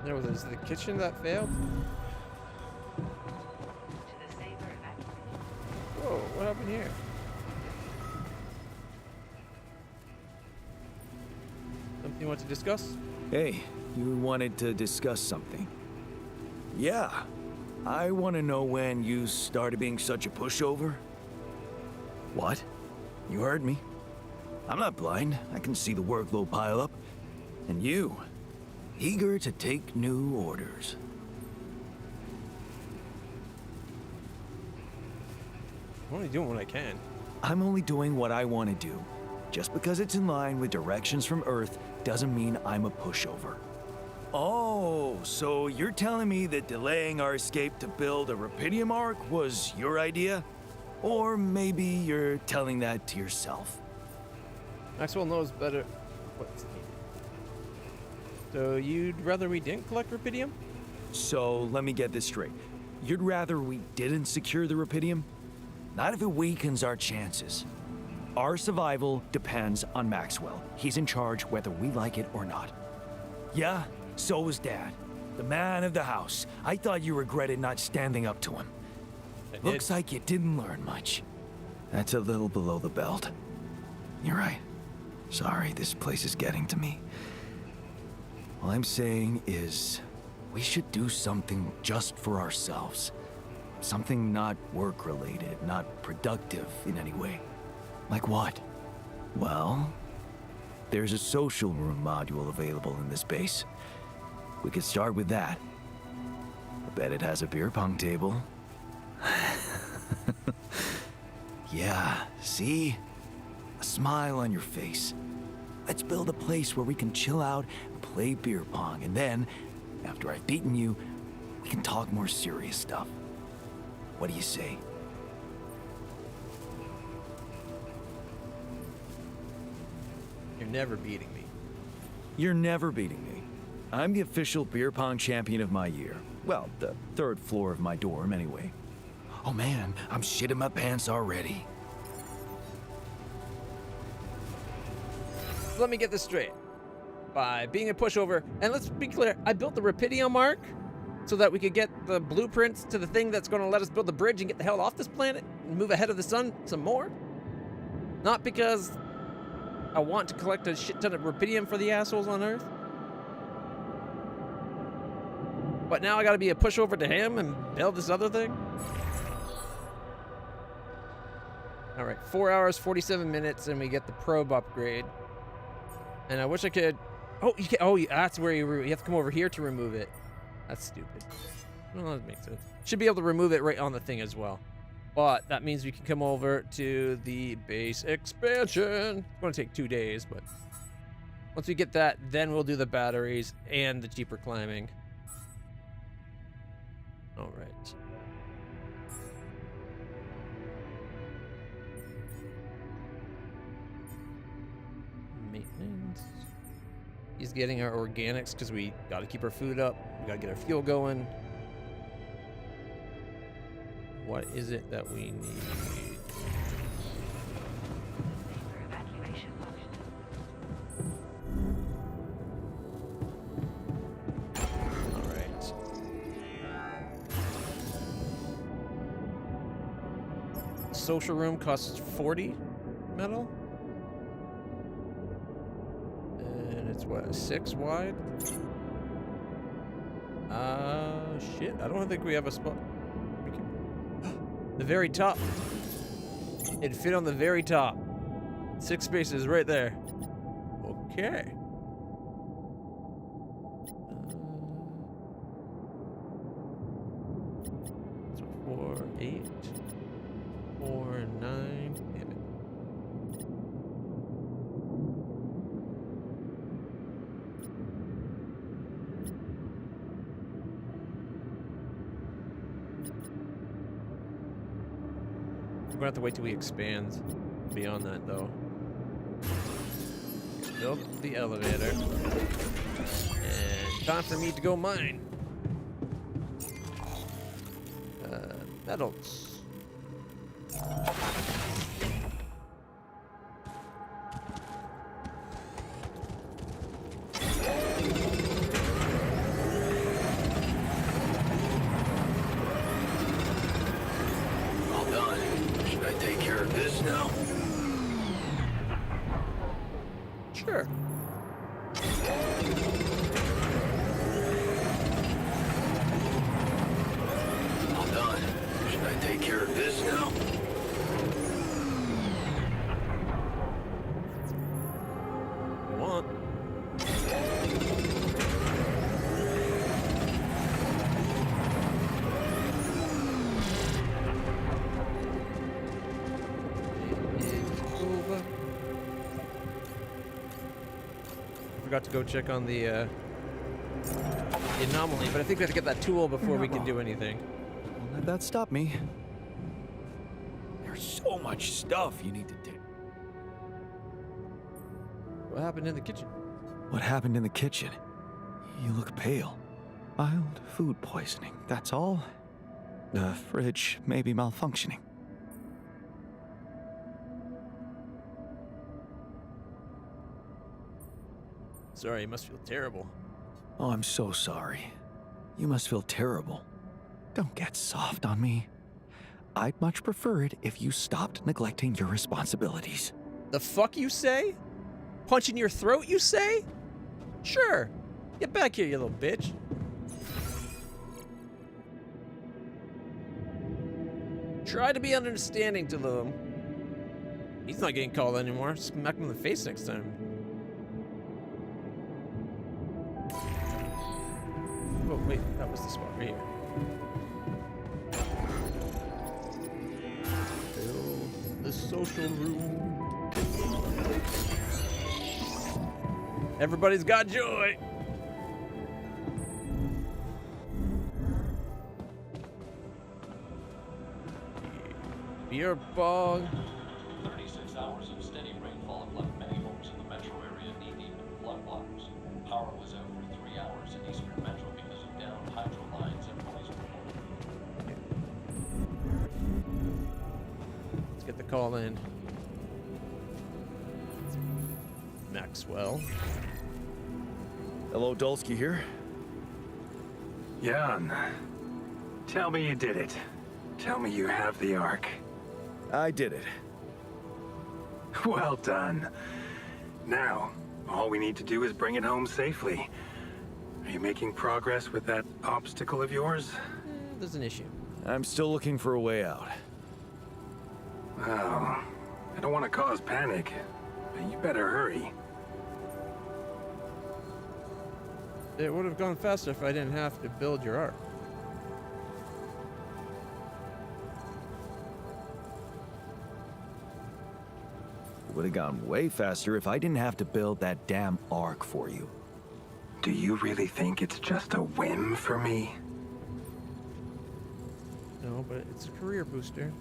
Speaker 1: There was is it the kitchen that failed? Whoa, what happened here? Something you want to discuss?
Speaker 3: Hey, you wanted to discuss something.
Speaker 2: Yeah. I want to know when you started being such a pushover.
Speaker 3: What?
Speaker 2: You heard me. I'm not blind. I can see the workload pile up. And you, eager to take new orders.
Speaker 1: I'm only doing what I can.
Speaker 3: I'm only doing what I want to do. Just because it's in line with directions from Earth doesn't mean I'm a pushover.
Speaker 2: Oh, so you're telling me that delaying our escape to build a Rapidium Ark was your idea? Or maybe you're telling that to yourself.
Speaker 1: Maxwell knows better. What's the So you'd rather we didn't collect Rapidium?
Speaker 3: So let me get this straight. You'd rather we didn't secure the Rapidium?
Speaker 2: Not if it weakens our chances.
Speaker 3: Our survival depends on Maxwell. He's in charge whether we like it or not.
Speaker 2: Yeah, so was Dad. The man of the house. I thought you regretted not standing up to him.
Speaker 1: I did.
Speaker 2: Looks like you didn't learn much.
Speaker 3: That's a little below the belt. You're right. Sorry, this place is getting to me. All I'm saying is, we should do something just for ourselves.
Speaker 2: Something not work-related, not productive in any way. Like what? Well, there's a social room module available in this base. We could start with that. I bet it has a beer pong table. Yeah, see? A smile on your face. Let's build a place where we can chill out and play beer pong, and then, after I've beaten you, we can talk more serious stuff. What do you say?
Speaker 1: You're never beating me.
Speaker 3: You're never beating me. I'm the official beer pong champion of my year. Well, the third floor of my dorm, anyway.
Speaker 2: Oh man, I'm shitting my pants already.
Speaker 1: Let me get this straight. By being a pushover, and let's be clear, I built the Rapidium mark so that we could get the blueprints to the thing that's going to let us build the bridge and get the hell off this planet and move ahead of the sun some more. Not because I want to collect a shit ton of Rapidium for the assholes on Earth. But now I gotta be a pushover to him and build this other thing? Alright, 4 hours, 47 minutes, and we get the probe upgrade. And I wish I could... Oh, you can... Oh, that's where you have to come over here to remove it. That's stupid. Well, that makes sense. Should be able to remove it right on the thing as well. But that means we can come over to the base expansion. It's going to take 2 days, but... Once we get that, then we'll do the batteries and the cheaper climbing. All right. Maintenance. He's getting our organics because we got to keep our food up. We got to get our fuel going. What is it that we need? All right. Social room costs 40 metal. And it's what, 6 wide? Shit. I don't think we have a spot. We can... The very top. It'd fit on the very top. 6 spaces right there. Okay. 4, 8, 4, 9. Damn it. We're gonna have to wait till we expand beyond that, though. Build the elevator. And time for me to go mine. Metals.
Speaker 2: All done. Should I take care of this now?
Speaker 1: Sure.
Speaker 2: All done. Should I take care of this now?
Speaker 1: You want? Forgot to go check on the anomaly, but I think we have to get that tool before we can do anything.
Speaker 3: Don't let that stop me.
Speaker 2: There's so much stuff you need to do.
Speaker 1: What happened in the kitchen?
Speaker 2: What happened in the kitchen? You look pale. Mild food poisoning, that's all. The fridge may be malfunctioning.
Speaker 1: Sorry, you must feel terrible.
Speaker 2: Oh, I'm so sorry. You must feel terrible. Don't get soft on me. I'd much prefer it if you stopped neglecting your responsibilities.
Speaker 1: The fuck you say? Punch in your throat, you say? Sure. Get back here, you little bitch. Try to be understanding to them. He's not getting called anymore. Smack him in the face next time. Oh, wait. That was the spot right here. Build the social room. Everybody's got joy. Beer bog.
Speaker 5: 36 hours of steady rainfall have left many homes in the metro area knee-deep in floodwaters. Power was out for 3 hours in eastern metro because of downed hydro lines and noise reported.
Speaker 1: Let's get the call in. Maxwell.
Speaker 3: Hello, Dulski here.
Speaker 6: Jan, tell me you did it. Tell me you have the Ark.
Speaker 3: I did it.
Speaker 6: Well done. Now, all we need to do is bring it home safely. Are you making progress with that obstacle of yours?
Speaker 1: There's an issue.
Speaker 3: I'm still looking for a way out.
Speaker 6: Oh, I don't want to cause panic, but you better hurry.
Speaker 1: It would have gone faster if I didn't have to build your ark.
Speaker 3: It would have gone way faster if I didn't have to build that damn ark for you.
Speaker 6: Do you really think it's just a whim for me?
Speaker 1: No, but it's a career booster.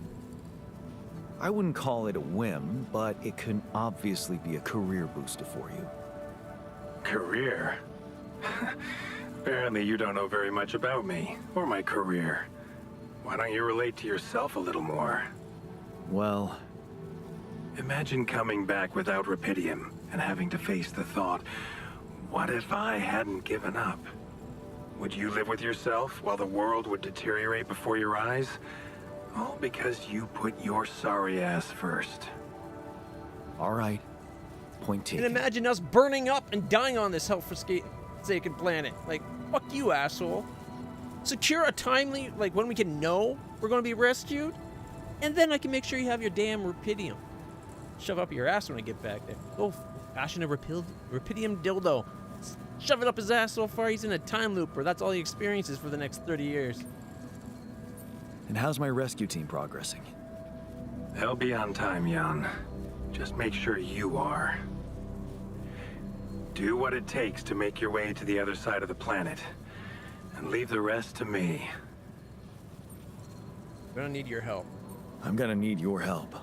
Speaker 3: I wouldn't call it a whim, but it can obviously be a career booster for you.
Speaker 6: Career? Apparently you don't know very much about me, or my career. Why don't you relate to yourself a little more?
Speaker 3: Well,
Speaker 6: Imagine coming back without Rapidium and having to face the thought, what if I hadn't given up? Would you live with yourself while the world would deteriorate before your eyes? All because you put your sorry ass first.
Speaker 3: all right. Point
Speaker 1: And
Speaker 3: taken.
Speaker 1: imagine us burning up and dying on this hell-forsaken planet. Like, fuck you, asshole. Secure a timely, like, when we can know we're going to be rescued, and then I can make sure you have your damn Rapidium. Shove up your ass when I get back there. Go fashion a Rapidium dildo. Shove it up his ass so far he's in a time loop, or that's all he experiences for the next 30 years.
Speaker 3: And how's my rescue team progressing?
Speaker 6: They'll be on time, Jan. Just make sure you are. Do what it takes to make your way to the other side of the planet. And leave the rest to me.
Speaker 1: We're gonna need your help.
Speaker 3: I'm gonna need your help.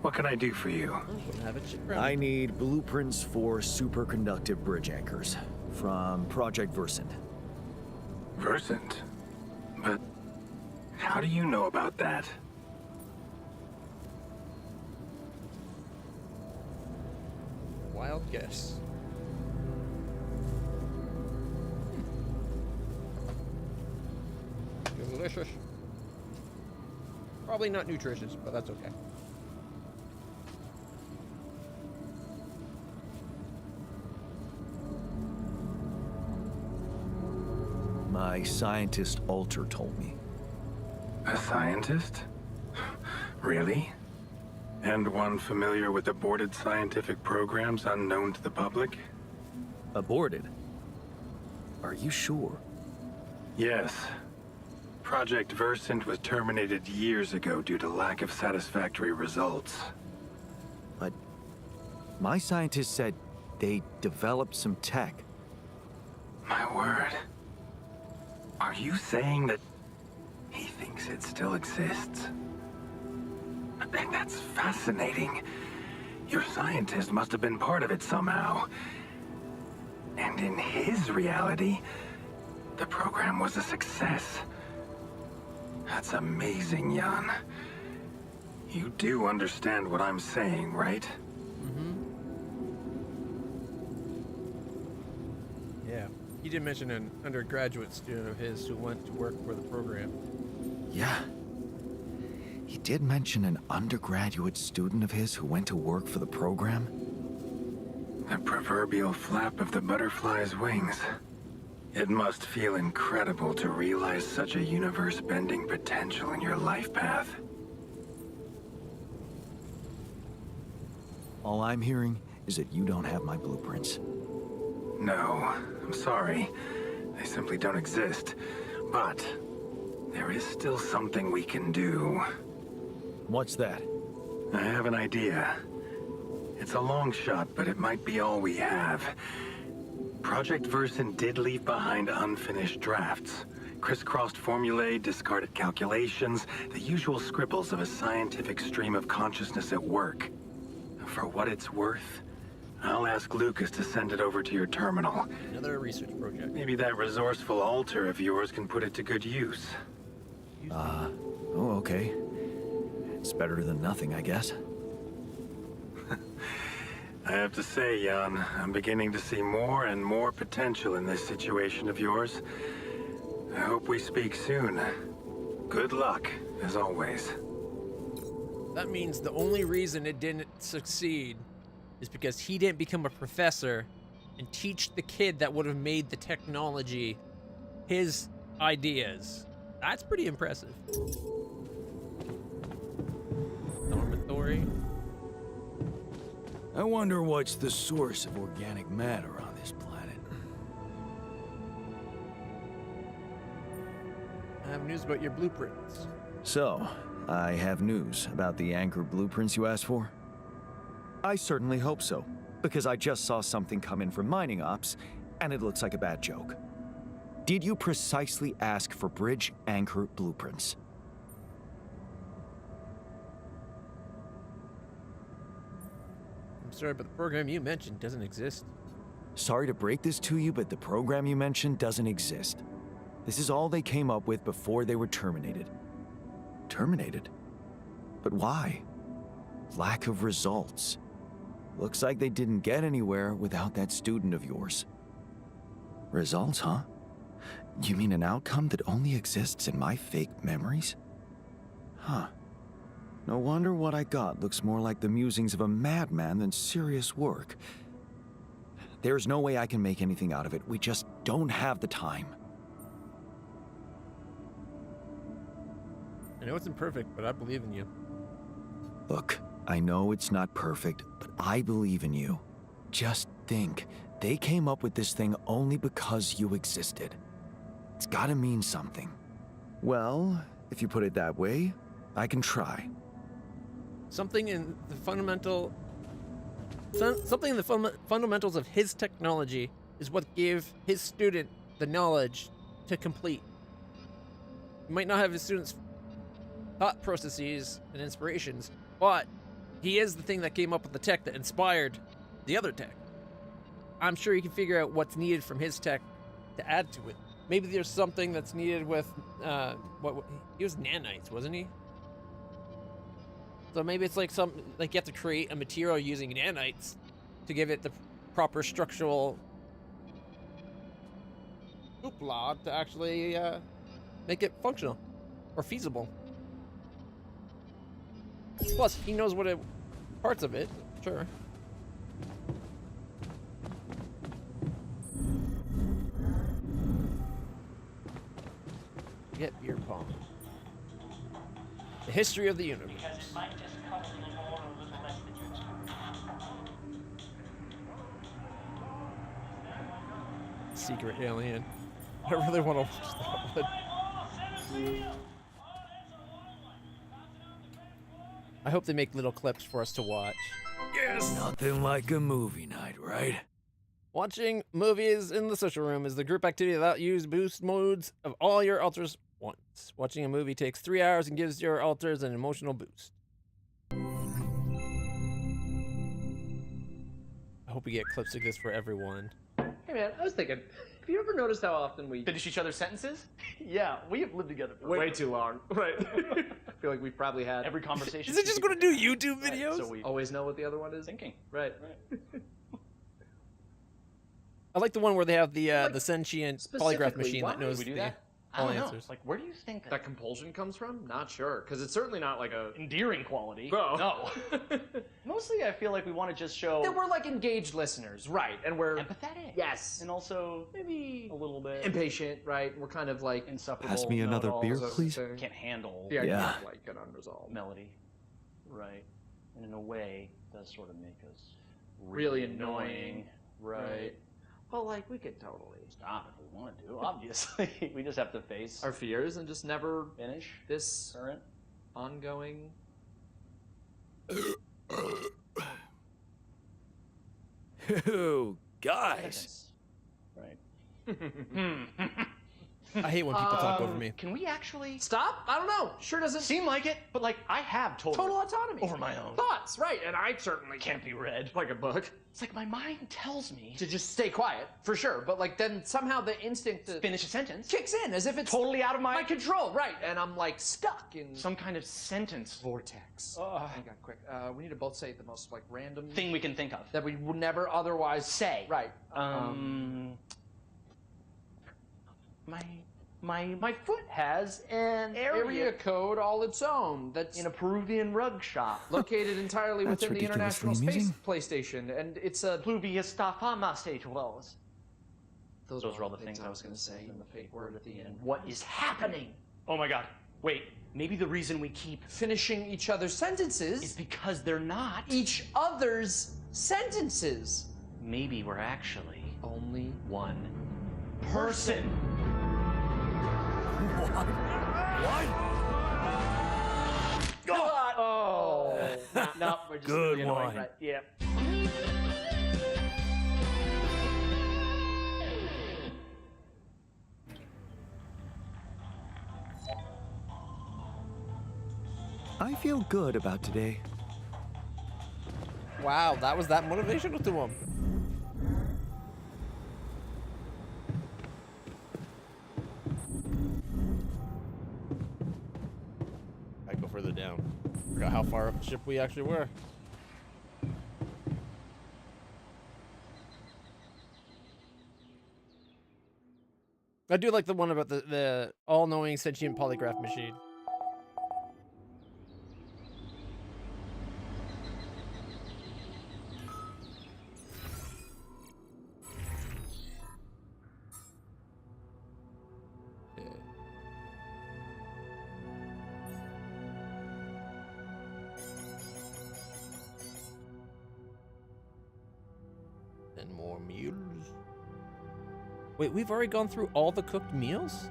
Speaker 6: What can I do for you?
Speaker 1: I'm gonna have it shit around.
Speaker 3: I need blueprints for superconductive bridge anchors from Project Versant.
Speaker 6: Versant? But how do you know about that?
Speaker 1: Wild guess. Delicious. Probably not nutritious, but that's okay.
Speaker 3: My scientist Alter told me.
Speaker 6: A scientist? Really? And one familiar with aborted scientific programs unknown to the public?
Speaker 3: Aborted? Are you sure?
Speaker 6: Yes. Project Versant was terminated years ago due to lack of satisfactory results.
Speaker 3: But my scientist said they developed some tech.
Speaker 6: My word. Are you saying that he thinks it still exists? That's fascinating. Your scientist must have been part of it somehow. And in his reality, the program was a success. That's amazing, Jan. You do understand what I'm saying, right?
Speaker 1: Yeah. He did mention an undergraduate student of his who went to work for the program.
Speaker 3: Yeah. He did mention an undergraduate student of his who went to work for the program.
Speaker 6: The proverbial flap of the butterfly's wings. It must feel incredible to realize such a universe-bending potential in your life path.
Speaker 2: All I'm hearing is that you don't have my blueprints.
Speaker 6: No, I'm sorry. They simply don't exist. But there is still something we can do.
Speaker 2: What's that?
Speaker 6: I have an idea. It's a long shot, but it might be all we have. Project Versant did leave behind unfinished drafts. Crisscrossed formulae, discarded calculations, the usual scribbles of a scientific stream of consciousness at work. For what it's worth, I'll ask Lucas to send it over to your terminal.
Speaker 1: Another research project.
Speaker 6: Maybe that resourceful alter of yours can put it to good use.
Speaker 2: Oh, okay. It's better than nothing, I guess.
Speaker 6: I have to say, Jan, I'm beginning to see more and more potential in this situation of yours. I hope we speak soon. Good luck, as always.
Speaker 1: That means the only reason it didn't succeed is because he didn't become a professor and teach the kid that would have made the technology his ideas. That's pretty impressive. Dormitory.
Speaker 2: I wonder what's the source of organic matter on this planet.
Speaker 1: I have news about your blueprints.
Speaker 3: So, I have news about the Anchor blueprints you asked for? I certainly hope so, because I just saw something come in from mining ops, and it looks like a bad joke. Did you precisely ask for bridge anchor blueprints?
Speaker 1: I'm sorry, but the program you mentioned doesn't exist.
Speaker 3: Sorry to break this to you, but the program you mentioned doesn't exist. This is all they came up with before they were terminated. Terminated? But why? Lack of results. Looks like they didn't get anywhere without that student of yours. Results, huh? You mean an outcome that only exists in my fake memories? Huh. No wonder what I got looks more like the musings of a madman than serious work. There's no way I can make anything out of it. We just don't have the time.
Speaker 1: I know it's imperfect, but I believe in you.
Speaker 3: Look, I know it's not perfect, but I believe in you. Just think, they came up with this thing only because you existed. It's gotta mean something. Well, if you put it that way, I can try.
Speaker 1: Something in the fundamentals of his technology is what gave his student the knowledge to complete. He might not have his students' thought processes and inspirations, but he is the thing that came up with the tech that inspired the other tech. I'm sure he can figure out what's needed from his tech to add to it. Maybe there's something that's needed with what he was nanites, wasn't he? So maybe it's like you have to create a material using nanites to give it the proper structural hoopla to actually make it functional or feasible. Plus, he knows parts of it, sure. Get beer pong. The history of the universe. Secret alien. I really want to watch that one. I hope they make little clips for us to watch. Yes!
Speaker 2: Nothing like a movie night, right?
Speaker 1: Watching movies in the social room is the group activity that use boost modes of all your alters once. Watching a movie takes 3 hours and gives your alters an emotional boost. I hope we get clips like this for everyone.
Speaker 7: Hey man, I was thinking, have you ever noticed how often we
Speaker 8: Finish each other's sentences?
Speaker 7: Yeah, we have lived together for
Speaker 8: Way
Speaker 7: too long. Right. I feel like we've probably had
Speaker 8: Every conversation.
Speaker 1: Is it just going to do YouTube
Speaker 7: Right,
Speaker 1: videos?
Speaker 7: so we always know what the other one is.
Speaker 8: Thinking.
Speaker 7: Right.
Speaker 1: I like the one where they have the sentient polygraph
Speaker 7: specifically,
Speaker 1: machine
Speaker 7: why
Speaker 1: that knows
Speaker 8: would we do
Speaker 1: the
Speaker 8: that? I
Speaker 1: all
Speaker 8: don't know.
Speaker 1: answers.
Speaker 8: Like, where do you think
Speaker 7: That compulsion comes from? Not sure, because it's certainly not like a
Speaker 8: endearing quality?
Speaker 7: No.
Speaker 8: No. Mostly, I feel like we want to just show
Speaker 7: that we're like engaged listeners, right? And we're
Speaker 8: empathetic.
Speaker 7: yes,
Speaker 8: And also maybe a little bit
Speaker 7: impatient, right? We're kind of like
Speaker 8: insufferable.
Speaker 3: Pass me another beer,
Speaker 8: know-it-alls.
Speaker 3: please.
Speaker 8: Can't handle
Speaker 7: yeah,
Speaker 3: Yeah.
Speaker 7: kind of like an unresolved,
Speaker 8: melody. Right. And in a way, does sort of make us
Speaker 7: really annoying,
Speaker 8: Right.
Speaker 7: Well, like we could totally
Speaker 8: Stop if we want to. Obviously, we just have to face
Speaker 7: our fears and just never
Speaker 8: finish
Speaker 7: this
Speaker 8: current.
Speaker 7: ongoing.
Speaker 2: Ew, guys.
Speaker 8: Right.
Speaker 1: I hate when people talk over
Speaker 7: Um,
Speaker 1: me.
Speaker 8: Can we actually
Speaker 7: Stop? I don't know. Sure doesn't
Speaker 8: seem like it? But like, I have
Speaker 7: total autonomy
Speaker 8: over my own.
Speaker 7: thoughts, right? And I certainly
Speaker 8: Can't be read.
Speaker 7: like a book
Speaker 8: It's like my mind tells me
Speaker 7: to just stay quiet for sure, but like then somehow the instinct to
Speaker 8: finish a sentence.
Speaker 7: kicks in as if it's
Speaker 8: Totally out of
Speaker 7: my control, right? And I'm like stuck in
Speaker 8: some kind of sentence
Speaker 7: vortex.
Speaker 8: Ugh.
Speaker 7: Oh my god, quick! We need to both say the most like random
Speaker 8: thing we can think of.
Speaker 7: that we would never otherwise
Speaker 8: Say.
Speaker 7: Right.
Speaker 8: My foot has an
Speaker 7: area code all its own. That's
Speaker 8: in a Peruvian rug shop.
Speaker 7: located entirely
Speaker 3: That's
Speaker 7: within the International
Speaker 3: ridiculously
Speaker 7: Space
Speaker 3: amusing.
Speaker 7: PlayStation, and it's a.
Speaker 8: Pluvia stafama stage wells.
Speaker 7: Those
Speaker 8: are all the things I was
Speaker 7: going to say.
Speaker 8: and
Speaker 7: And the fake word at the end.
Speaker 8: What is happening? Oh my god. Wait, maybe the reason we keep
Speaker 7: Finishing each other's sentences.
Speaker 8: is because they're not.
Speaker 7: Each other's sentences.
Speaker 8: Maybe we're actually
Speaker 7: Only
Speaker 8: one person.
Speaker 7: God. Oh.
Speaker 8: No, we're just
Speaker 2: Good
Speaker 8: really annoying,
Speaker 2: one.
Speaker 8: right? Yeah.
Speaker 3: I feel good about today.
Speaker 1: Wow, that was that motivational to him. I go further down. Forgot how far up the ship we actually were. I do like the one about the all-knowing sentient polygraph machine. And more meals. Wait, we've already gone through all the cooked meals?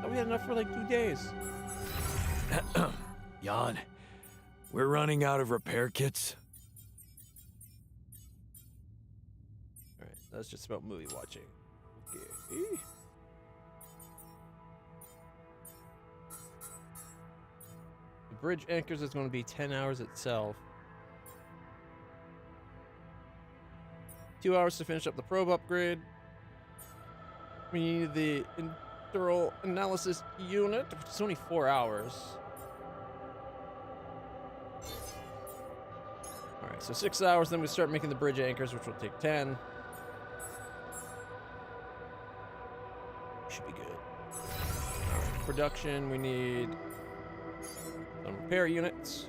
Speaker 1: Oh, we had enough for like 2 days.
Speaker 2: Jan, we're running out of repair kits.
Speaker 1: Alright, that's just about movie watching. Okay. The bridge anchors is going to be 10 hours itself. 2 hours to finish up the probe upgrade. We need the internal analysis unit, which is only 4 hours. Alright, so 6 hours, then we start making the bridge anchors, which will take 10. Should be good. Alright, production, we need some repair units.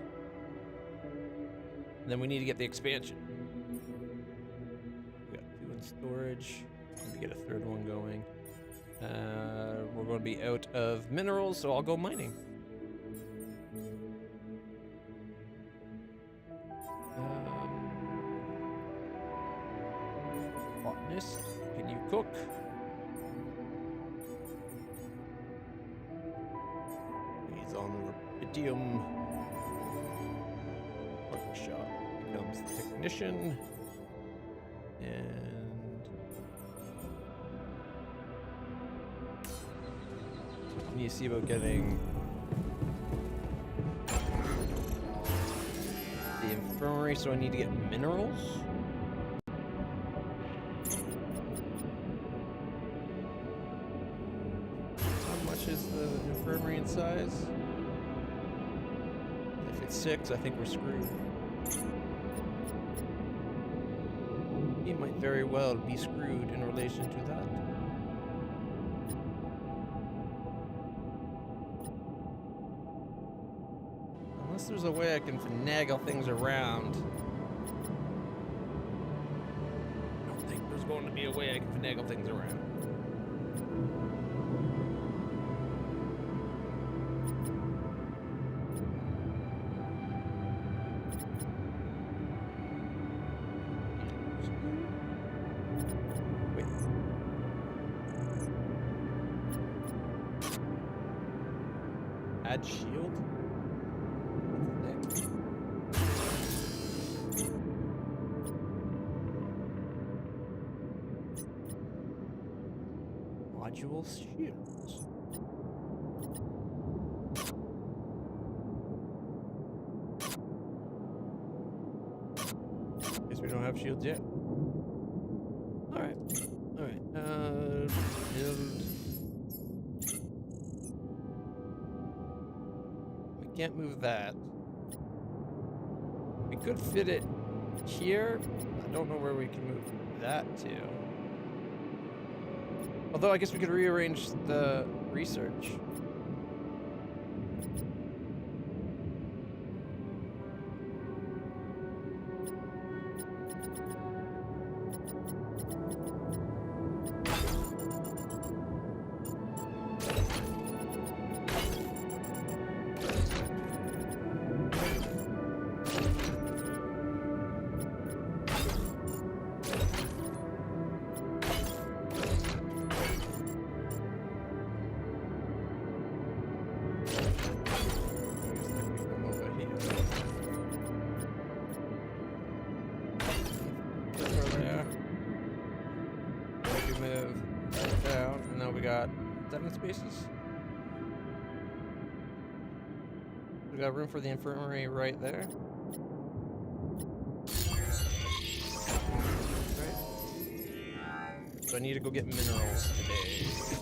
Speaker 1: And then we need to get the expansion. We got 2 in storage. Maybe get a third one going. We're going to be out of minerals, so I'll go mining. Botanist, can you cook? He's on Rubidium. Workshop becomes the technician. And we need to see about getting the infirmary, so I need to get minerals. How much is the infirmary in size? If it's 6, I think we're screwed. He might very well be screwed in relation to that. Unless there's a way I can finagle things around. I don't think there's going to be a way I can finagle things around. Wait. Add shield? Module shields. Guess we don't have shields yet. Alright. Alright. Build. We can't move that. We could fit it here. I don't know where we can move that to. Although I guess we could rearrange the research. Spaces. We got room for the infirmary right there. Right. So I need to go get minerals today.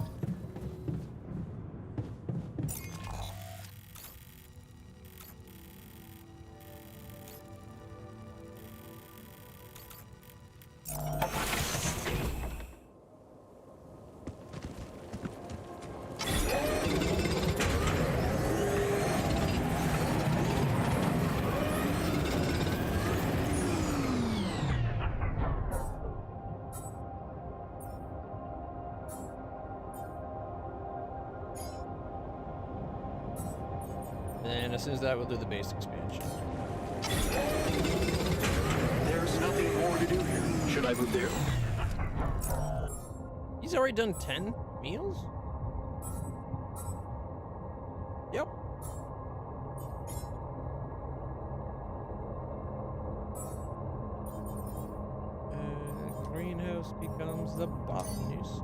Speaker 1: And as soon as that, we'll do the base expansion.
Speaker 6: There's nothing more to do here. Should I move there?
Speaker 1: He's already done 10 meals? Yep. Greenhouse becomes the botanist.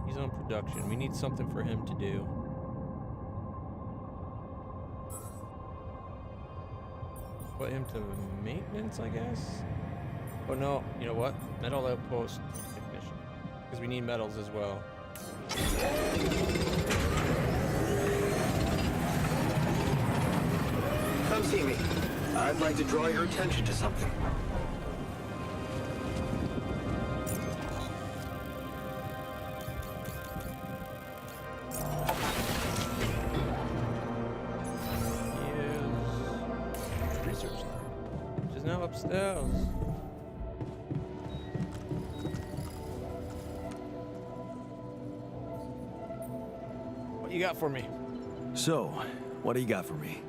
Speaker 1: He's on production. We need something for him to do. Put him to maintenance, I guess? Oh no, you know what? Metal outpost technician. Because we need metals as well.
Speaker 6: Come see me. I'd like to draw your attention to something.
Speaker 1: Upstairs. What you got for me?
Speaker 2: So, what do you got for me?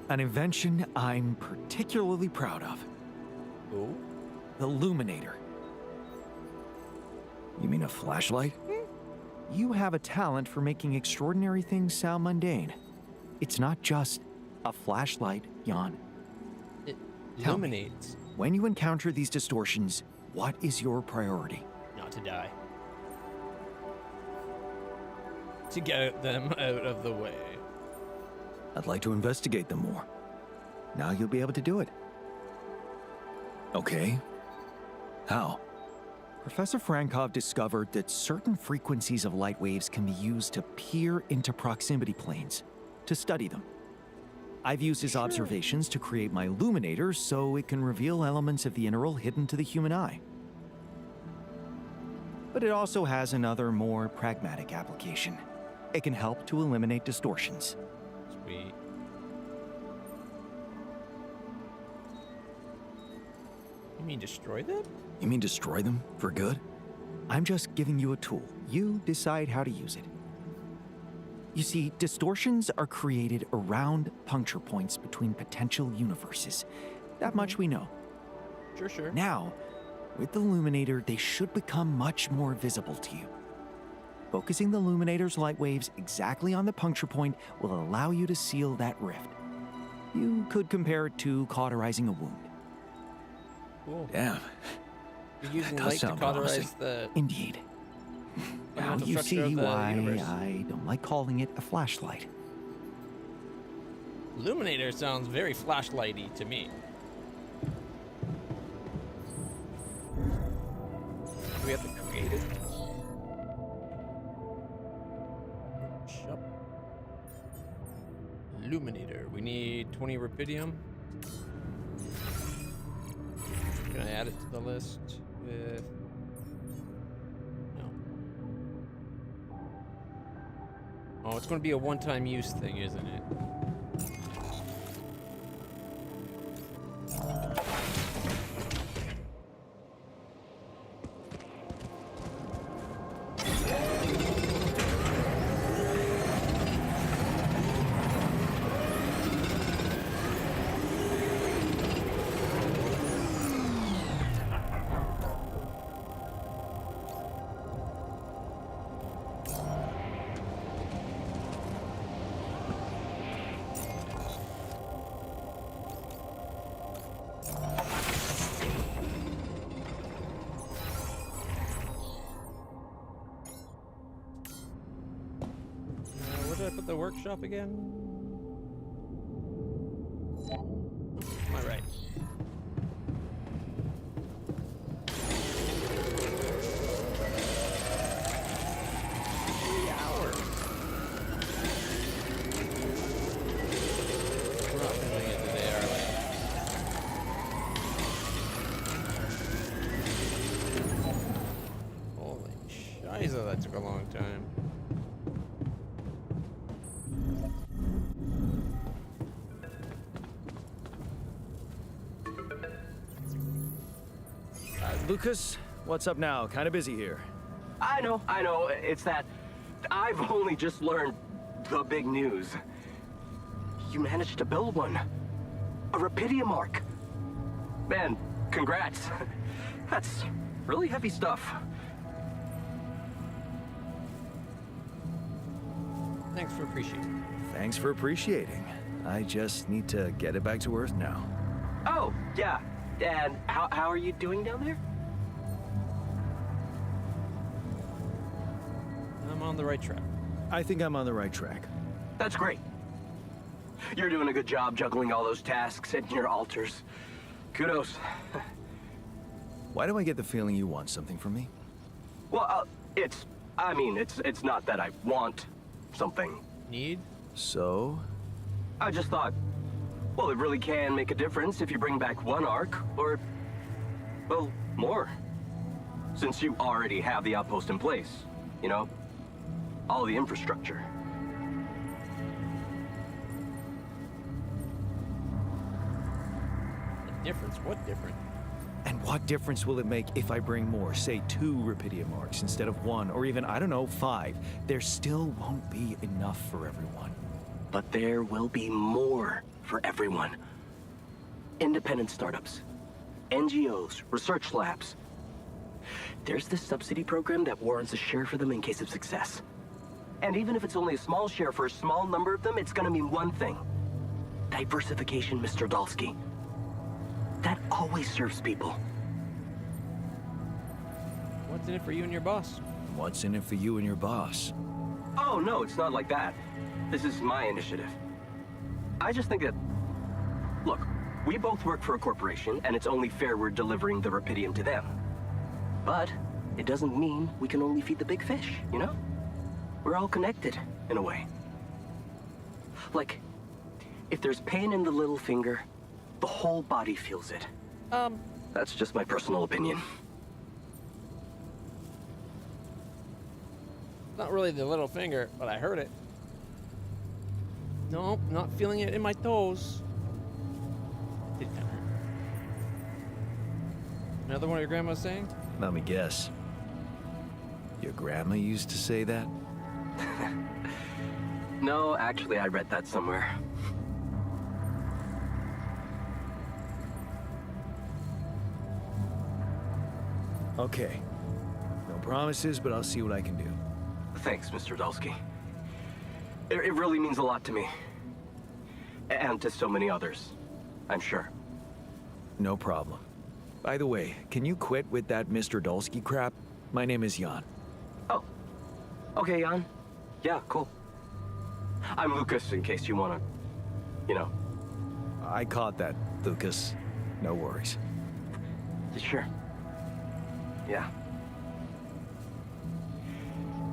Speaker 2: An invention I'm particularly proud of.
Speaker 1: Oh?
Speaker 2: The Luminator. You mean a flashlight? You have a talent for making extraordinary things sound mundane. It's not just a flashlight, Jan.
Speaker 1: Illuminates.
Speaker 2: When you encounter these distortions, what is your priority?
Speaker 1: Not to die. To get them out of the way.
Speaker 2: I'd like to investigate them more. Now you'll be able to do it. Okay. How? Professor Frankov discovered that certain frequencies of light waves can be used to peer into proximity planes, to study them. I've used his observations to create my illuminator so it can reveal elements of the integral hidden to the human eye. But it also has another, more pragmatic application. It can help to eliminate distortions.
Speaker 1: Sweet. You mean destroy them?
Speaker 2: You mean destroy them for good? I'm just giving you a tool. You decide how to use it. You see, distortions are created around puncture points between potential universes. That much we know.
Speaker 1: Sure.
Speaker 2: Now, with the Luminator, they should become much more visible to you. Focusing the Luminator's light waves exactly on the puncture point will allow you to seal that rift. You could compare it to cauterizing a wound.
Speaker 1: Cool.
Speaker 2: Damn.
Speaker 1: You're using
Speaker 2: That
Speaker 1: light
Speaker 2: does
Speaker 1: to
Speaker 2: sound
Speaker 1: cauterize
Speaker 2: promising.
Speaker 1: the
Speaker 2: Indeed. Now
Speaker 1: fundamental
Speaker 2: you
Speaker 1: structure of
Speaker 2: see
Speaker 1: the
Speaker 2: why
Speaker 1: universe.
Speaker 2: I don't like calling it a flashlight.
Speaker 1: Illuminator sounds very flashlighty to me. Do we have to create it? Shop. Illuminator. We need 20 rupidium. Can I add it to the list with... No. Oh, it's going to be a one-time use thing, isn't it? Where did I put the workshop again? Am I right? We're not finishing it today, are we? Holy shiza, that took a long time.
Speaker 3: Lucas, what's up now? Kind of busy here.
Speaker 6: I know. It's that I've only just learned the big news. You managed to build one. A Rapidium arc. Man, congrats. That's really heavy stuff.
Speaker 1: Thanks for appreciating.
Speaker 3: Thanks for appreciating. I just need to get it back to Earth now.
Speaker 6: Oh, yeah. And how are you doing down there?
Speaker 1: I'm on the right track.
Speaker 3: I think I'm on the right track.
Speaker 6: That's great. You're doing a good job juggling all those tasks and your altars. Kudos.
Speaker 3: Why do I get the feeling you want something from me?
Speaker 6: Well, it's not that I want something.
Speaker 1: Need?
Speaker 3: So?
Speaker 6: I just thought, well, it really can make a difference if you bring back one arc, or, well, more. Since you already have the outpost in place, you know? All the infrastructure.
Speaker 1: A difference? What difference?
Speaker 3: And what difference will it make if I bring more, say 2 Rapidium arcs instead of 1, or even, I don't know, 5? There still won't be enough for everyone.
Speaker 6: But there will be more for everyone. Independent startups, NGOs, research labs. There's this subsidy program that warrants a share for them in case of success. And even if it's only a small share for a small number of them, it's gonna mean one thing. Diversification, Mr. Dalsky. That always serves people.
Speaker 1: What's in it for you and your boss?
Speaker 3: What's in it for you and your boss?
Speaker 6: Oh, no, it's not like that. This is my initiative. I just think that... Look, we both work for a corporation, and it's only fair we're delivering the Rapidium to them. But it doesn't mean we can only feed the big fish, you know? We're all connected, in a way. Like, if there's pain in the little finger, the whole body feels it. That's just my personal opinion.
Speaker 1: Not really the little finger, but I heard it. Nope, not feeling it in my toes. Did kind of hurt. Another one of your grandma's saying?
Speaker 2: Let me guess. Your grandma used to say that?
Speaker 9: No, actually, I read that somewhere.
Speaker 2: Okay. No promises, but I'll see what I can do.
Speaker 9: Thanks, Mr. Dulski. It really means a lot to me. And to so many others, I'm sure.
Speaker 2: No problem. By the way, can you quit with that Mr. Dulski crap? My name is Jan.
Speaker 9: Oh. Okay, Jan. Yeah, cool. I'm Lucas, in case you wanna, you know.
Speaker 2: I caught that, Lucas. No worries.
Speaker 9: Sure. Yeah.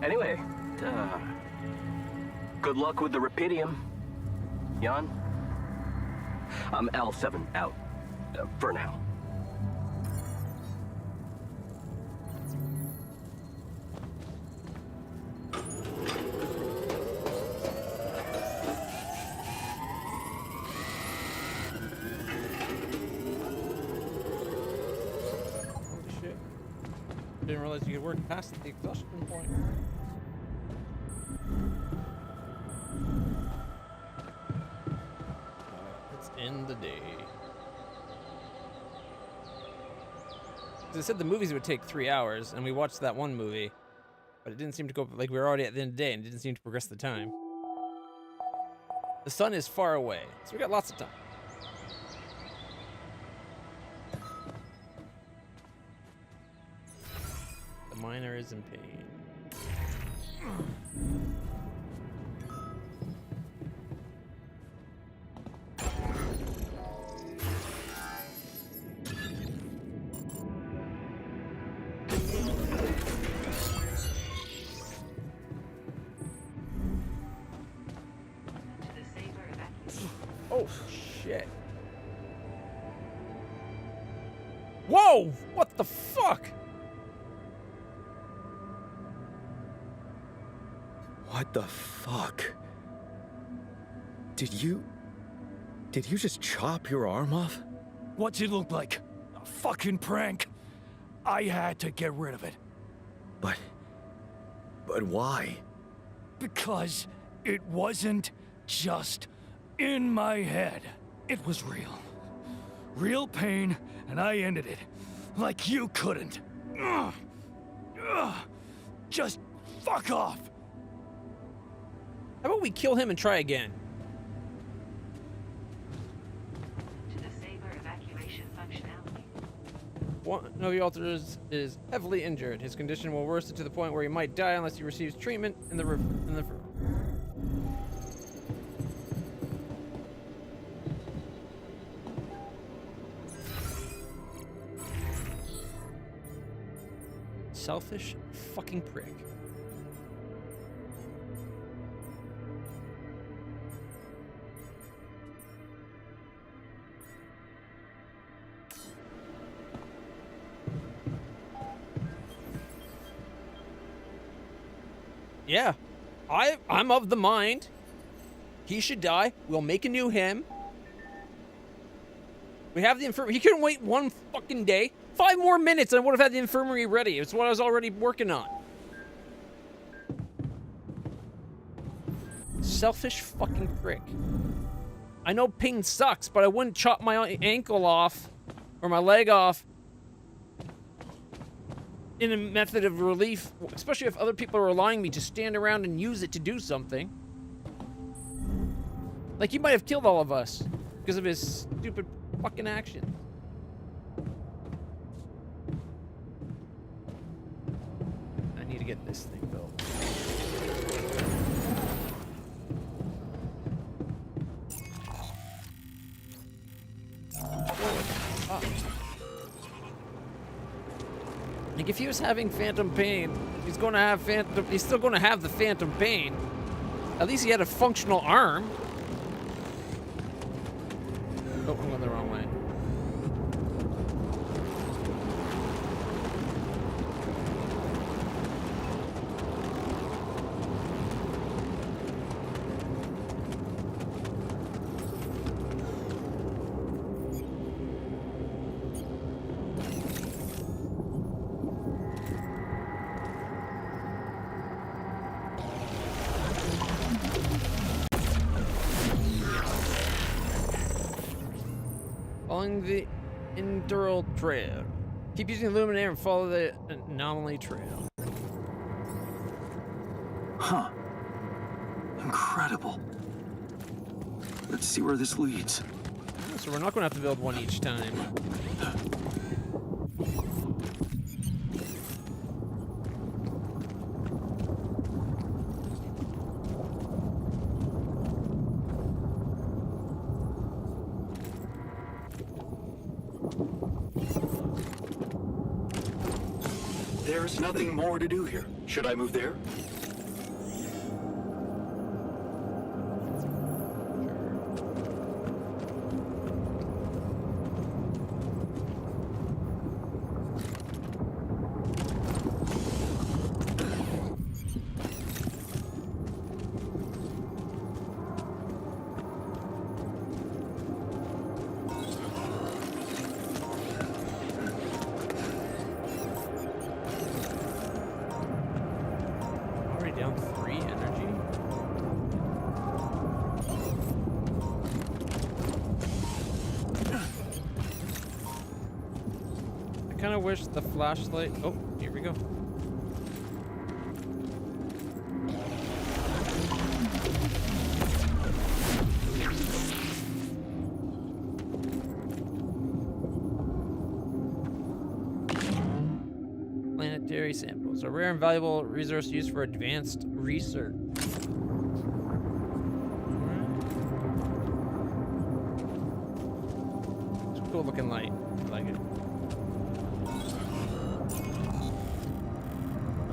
Speaker 9: Anyway, good luck with the Rapidium, Jan. I'm L7 out, for now.
Speaker 1: Holy shit. Didn't realize you could work past the exhaustion point. Let's end the day. They said the movies would take 3 hours, and we watched that one movie, but it didn't seem to go, like we were already at the end of the day, and it didn't seem to progress the time. The sun is far away, so we got lots of time. The miner is in pain. Oh, shit. Whoa! What the fuck?
Speaker 2: What the fuck? Did you just chop your arm off? What's it look like? A fucking prank. I had to get rid of it. But why? Because it wasn't just in my head. It was real. Real pain, and I ended it. Like you couldn't. Just fuck off.
Speaker 1: How about we kill him and try again?
Speaker 10: To disable evacuation functionality.
Speaker 1: One of the alters is heavily injured. His condition will worsen to the point where he might die unless he receives treatment in the selfish fucking prick. Yeah, I'm of the mind he should die. We'll make a new him. We have the infirmary. He couldn't wait one fucking day. 5 more minutes and I would have had the infirmary ready. It's what I was already working on. Selfish fucking prick. I know pain sucks, but I wouldn't chop my ankle off or my leg off in a method of relief, especially if other people are allowing me to stand around and use it to do something. Like, he might have killed all of us because of his stupid fucking actions. I need to get this thing built. Oh. Like, if he was having phantom pain, he's going to have he's still going to have the phantom pain. At least he had a functional arm. Oh, I'm going the wrong way. Following the Endural Trail. Keep using the Illuminator and follow the Anomaly Trail.
Speaker 4: Huh. Incredible. Let's see where this leads.
Speaker 1: So we're not going to have to build one each time.
Speaker 6: There's nothing more to do here. Should I move there?
Speaker 1: Down 3 energy. I kind of wish the flashlight. Oh, here we go. Planetary samples, a rare and valuable resource used for advanced research. It's a cool looking light. I like it.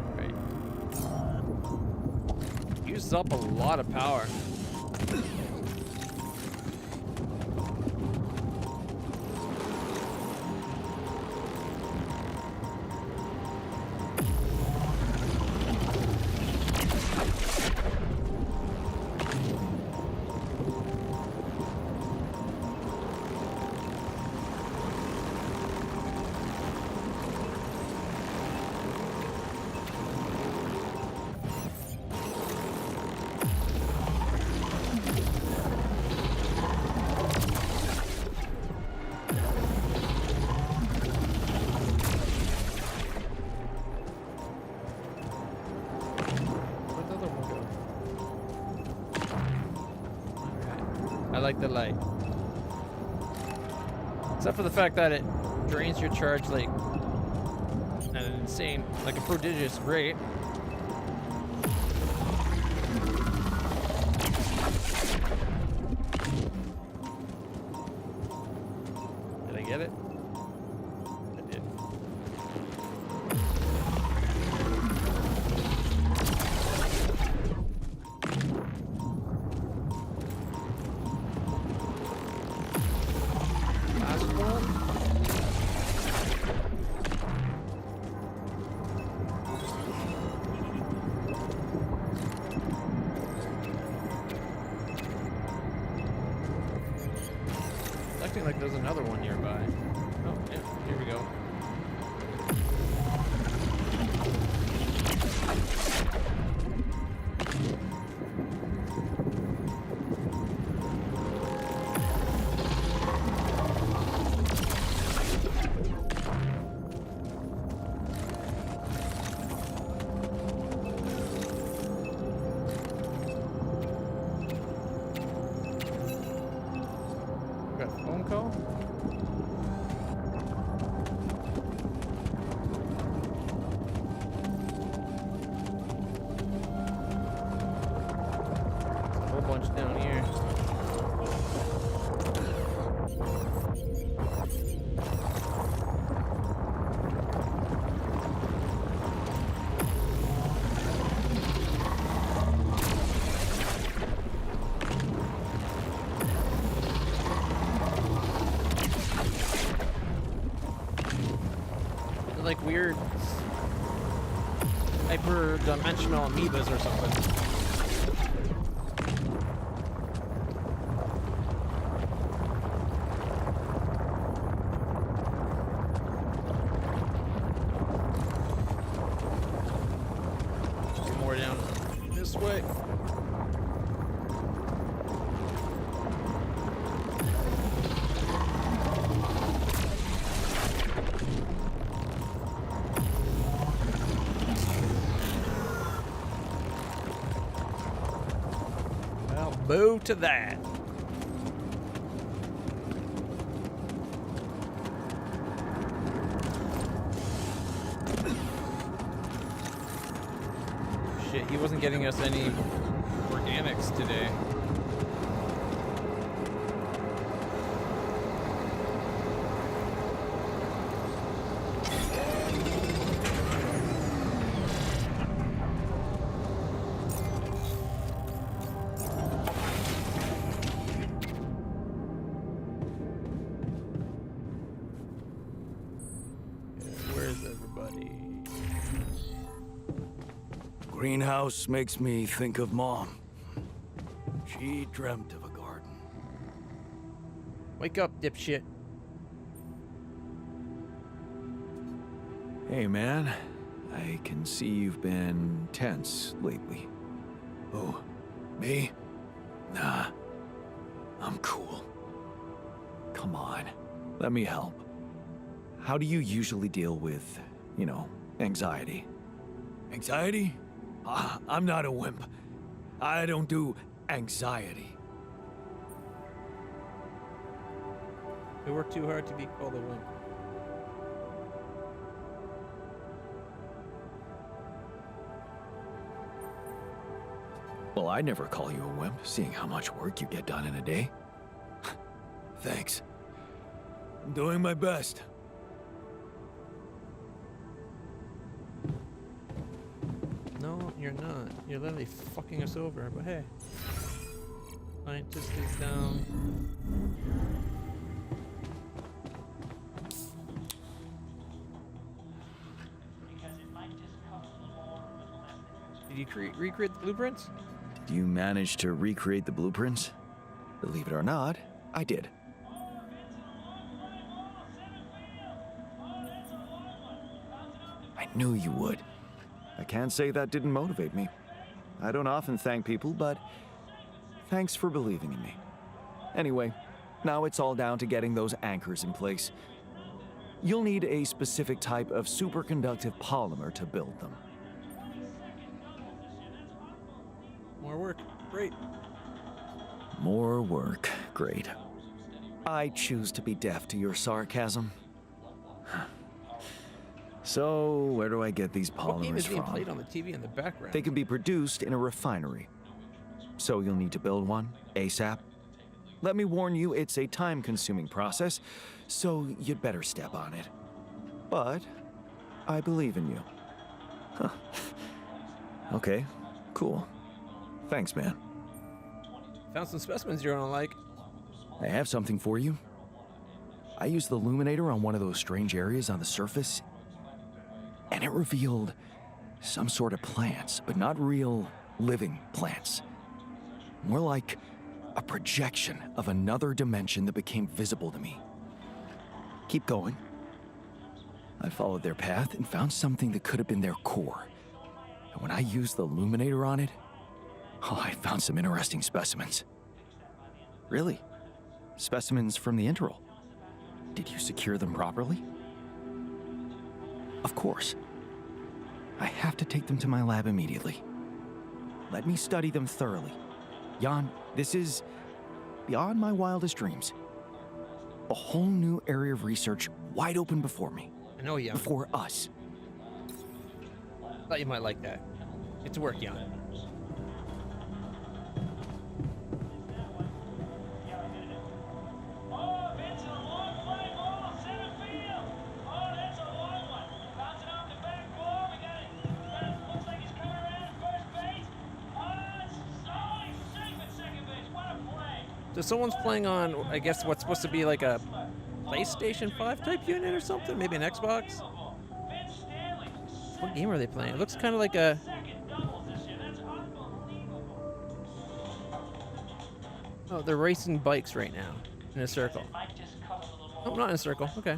Speaker 1: Alright. Uses up a lot of power. I like the light. Except for the fact that it drains your charge like at an insane, like a prodigious rate. Did I get it? I did. Acting like there's another one nearby. Oh, yeah, here we go. Got a phone call? There's a whole bunch down here. Like weird hyper-dimensional amoebas or something. More down this way. Boo to that. Shit, he wasn't getting us any organics today.
Speaker 2: Greenhouse makes me think of Mom. She dreamt of a garden.
Speaker 1: Wake up, dipshit.
Speaker 3: Hey, man. I can see you've been tense lately.
Speaker 2: Oh, me? Nah, I'm cool.
Speaker 3: Come on, let me help. How do you usually deal with, you know, anxiety?
Speaker 2: Anxiety? I'm not a wimp. I don't do anxiety.
Speaker 1: We work too hard to be called a wimp.
Speaker 3: Well, I'd never call you a wimp, seeing how much work you get done in a day.
Speaker 2: Thanks. I'm doing my best.
Speaker 1: No, you're not. You're literally fucking us over, but hey. Scientist is down. Did you recreate the blueprints?
Speaker 3: Did you manage to recreate the blueprints? Believe it or not, I did. I knew you would. I can't say that didn't motivate me. I don't often thank people, but thanks for believing in me. Anyway, now it's all down to getting those anchors in place. You'll need a specific type of superconductive polymer to build them.
Speaker 1: More work. Great.
Speaker 3: More work. Great. I choose to be deaf to your sarcasm. So, where do I get these polymers
Speaker 1: What game is being
Speaker 3: from?
Speaker 1: played on the TV in the background?
Speaker 3: They can be produced in a refinery. So you'll need to build one ASAP. Let me warn you, it's a time-consuming process, so you'd better step on it. But I believe in you. Huh. Okay, cool. Thanks, man.
Speaker 1: Found some specimens you're gonna like.
Speaker 3: I have something for you. I used the illuminator on one of those strange areas on the surface, and it revealed some sort of plants, but not real living plants. More like a projection of another dimension that became visible to me. Keep going. I followed their path and found something that could have been their core. And when I used the illuminator on it, I found some interesting specimens. Really? Specimens from the interval. Did you secure them properly? Of course. I have to take them to my lab immediately. Let me study them thoroughly. Jan, this is beyond my wildest dreams. A whole new area of research wide open before me.
Speaker 1: I know, Jan.
Speaker 3: Before us.
Speaker 1: Thought you might like that. Get to work, Jan. So someone's playing on, I guess, what's supposed to be like a PlayStation 5 type unit or something? Maybe an Xbox? What game are they playing? It looks kind of like a... Oh, they're racing bikes right now in a circle. Oh, not in a circle. Okay.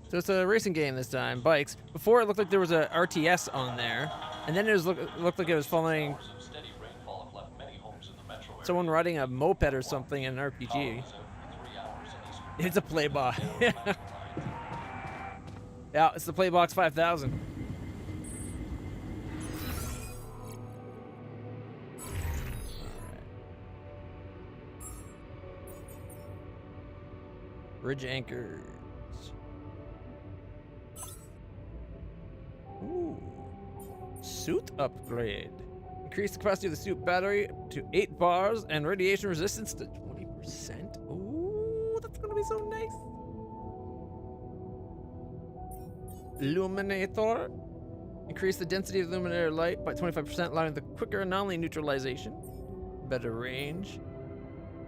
Speaker 1: So it's a racing game this time, bikes. Before it looked like there was a RTS on there, and then it was looked like it was following someone riding a moped or something in an RPG. It's a Playbox. Yeah, it's the Playbox 5000. Alright. Bridge anchors. Ooh. Suit upgrade. Increase the capacity of the suit battery to 8 bars and radiation resistance to 20%. Ooh, that's gonna be so nice. Illuminator. Increase the density of the illuminator light by 25%, allowing the quicker anomaly neutralization. Better range.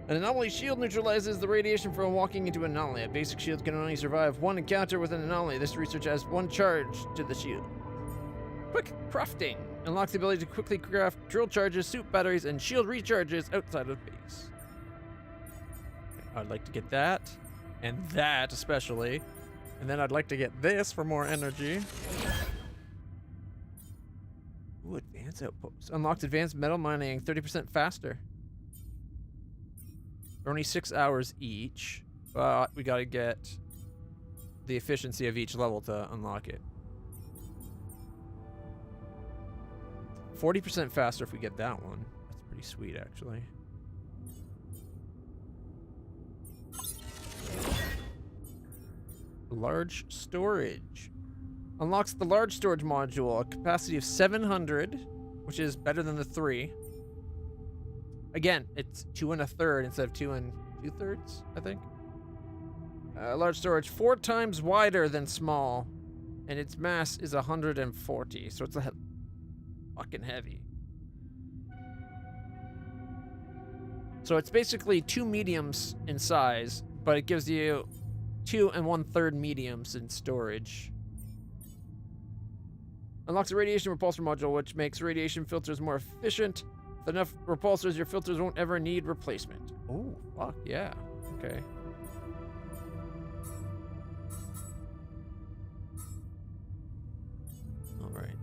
Speaker 1: An anomaly shield neutralizes the radiation from walking into an anomaly. A basic shield can only survive 1 encounter with an anomaly. This research adds 1 charge to the shield. Quick crafting. Unlocks the ability to quickly craft drill charges, suit batteries, and shield recharges outside of base. I'd like to get that. And that especially. And then I'd like to get this for more energy. Ooh, advanced outpost. Unlocks advanced metal mining 30% faster. They're only 6 hours each, but we gotta get the efficiency of each level to unlock it. 40% faster if we get that one. That's pretty sweet, actually. Large storage. Unlocks the large storage module, a capacity of 700, which is better than the 3. Again, it's 2 1/3 instead of 2 2/3, I think. Large storage, 4 times wider than small, and its mass is 140, so it's a fucking heavy. So it's basically 2 mediums in size, but it gives you 2 1/3 mediums in storage. Unlocks a radiation repulsor module, which makes radiation filters more efficient. With enough repulsors, your filters won't ever need replacement. Oh, fuck yeah. Okay. All right.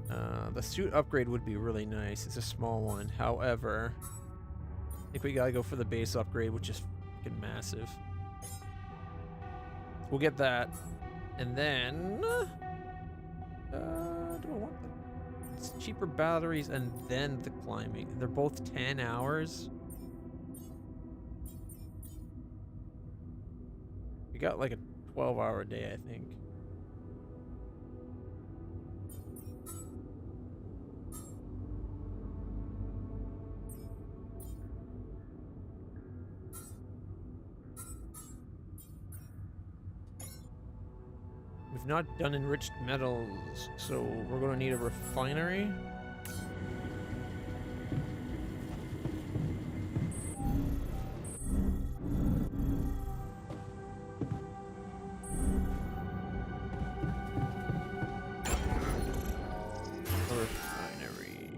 Speaker 1: The suit upgrade would be really nice. It's a small one. However, I think we gotta go for the base upgrade, which is fucking massive. We'll get that. And then... do I want the... It's cheaper batteries and then the climbing. They're both 10 hours. We got like a 12-hour day, I think. We've not done enriched metals, so we're gonna need a refinery. Refinery.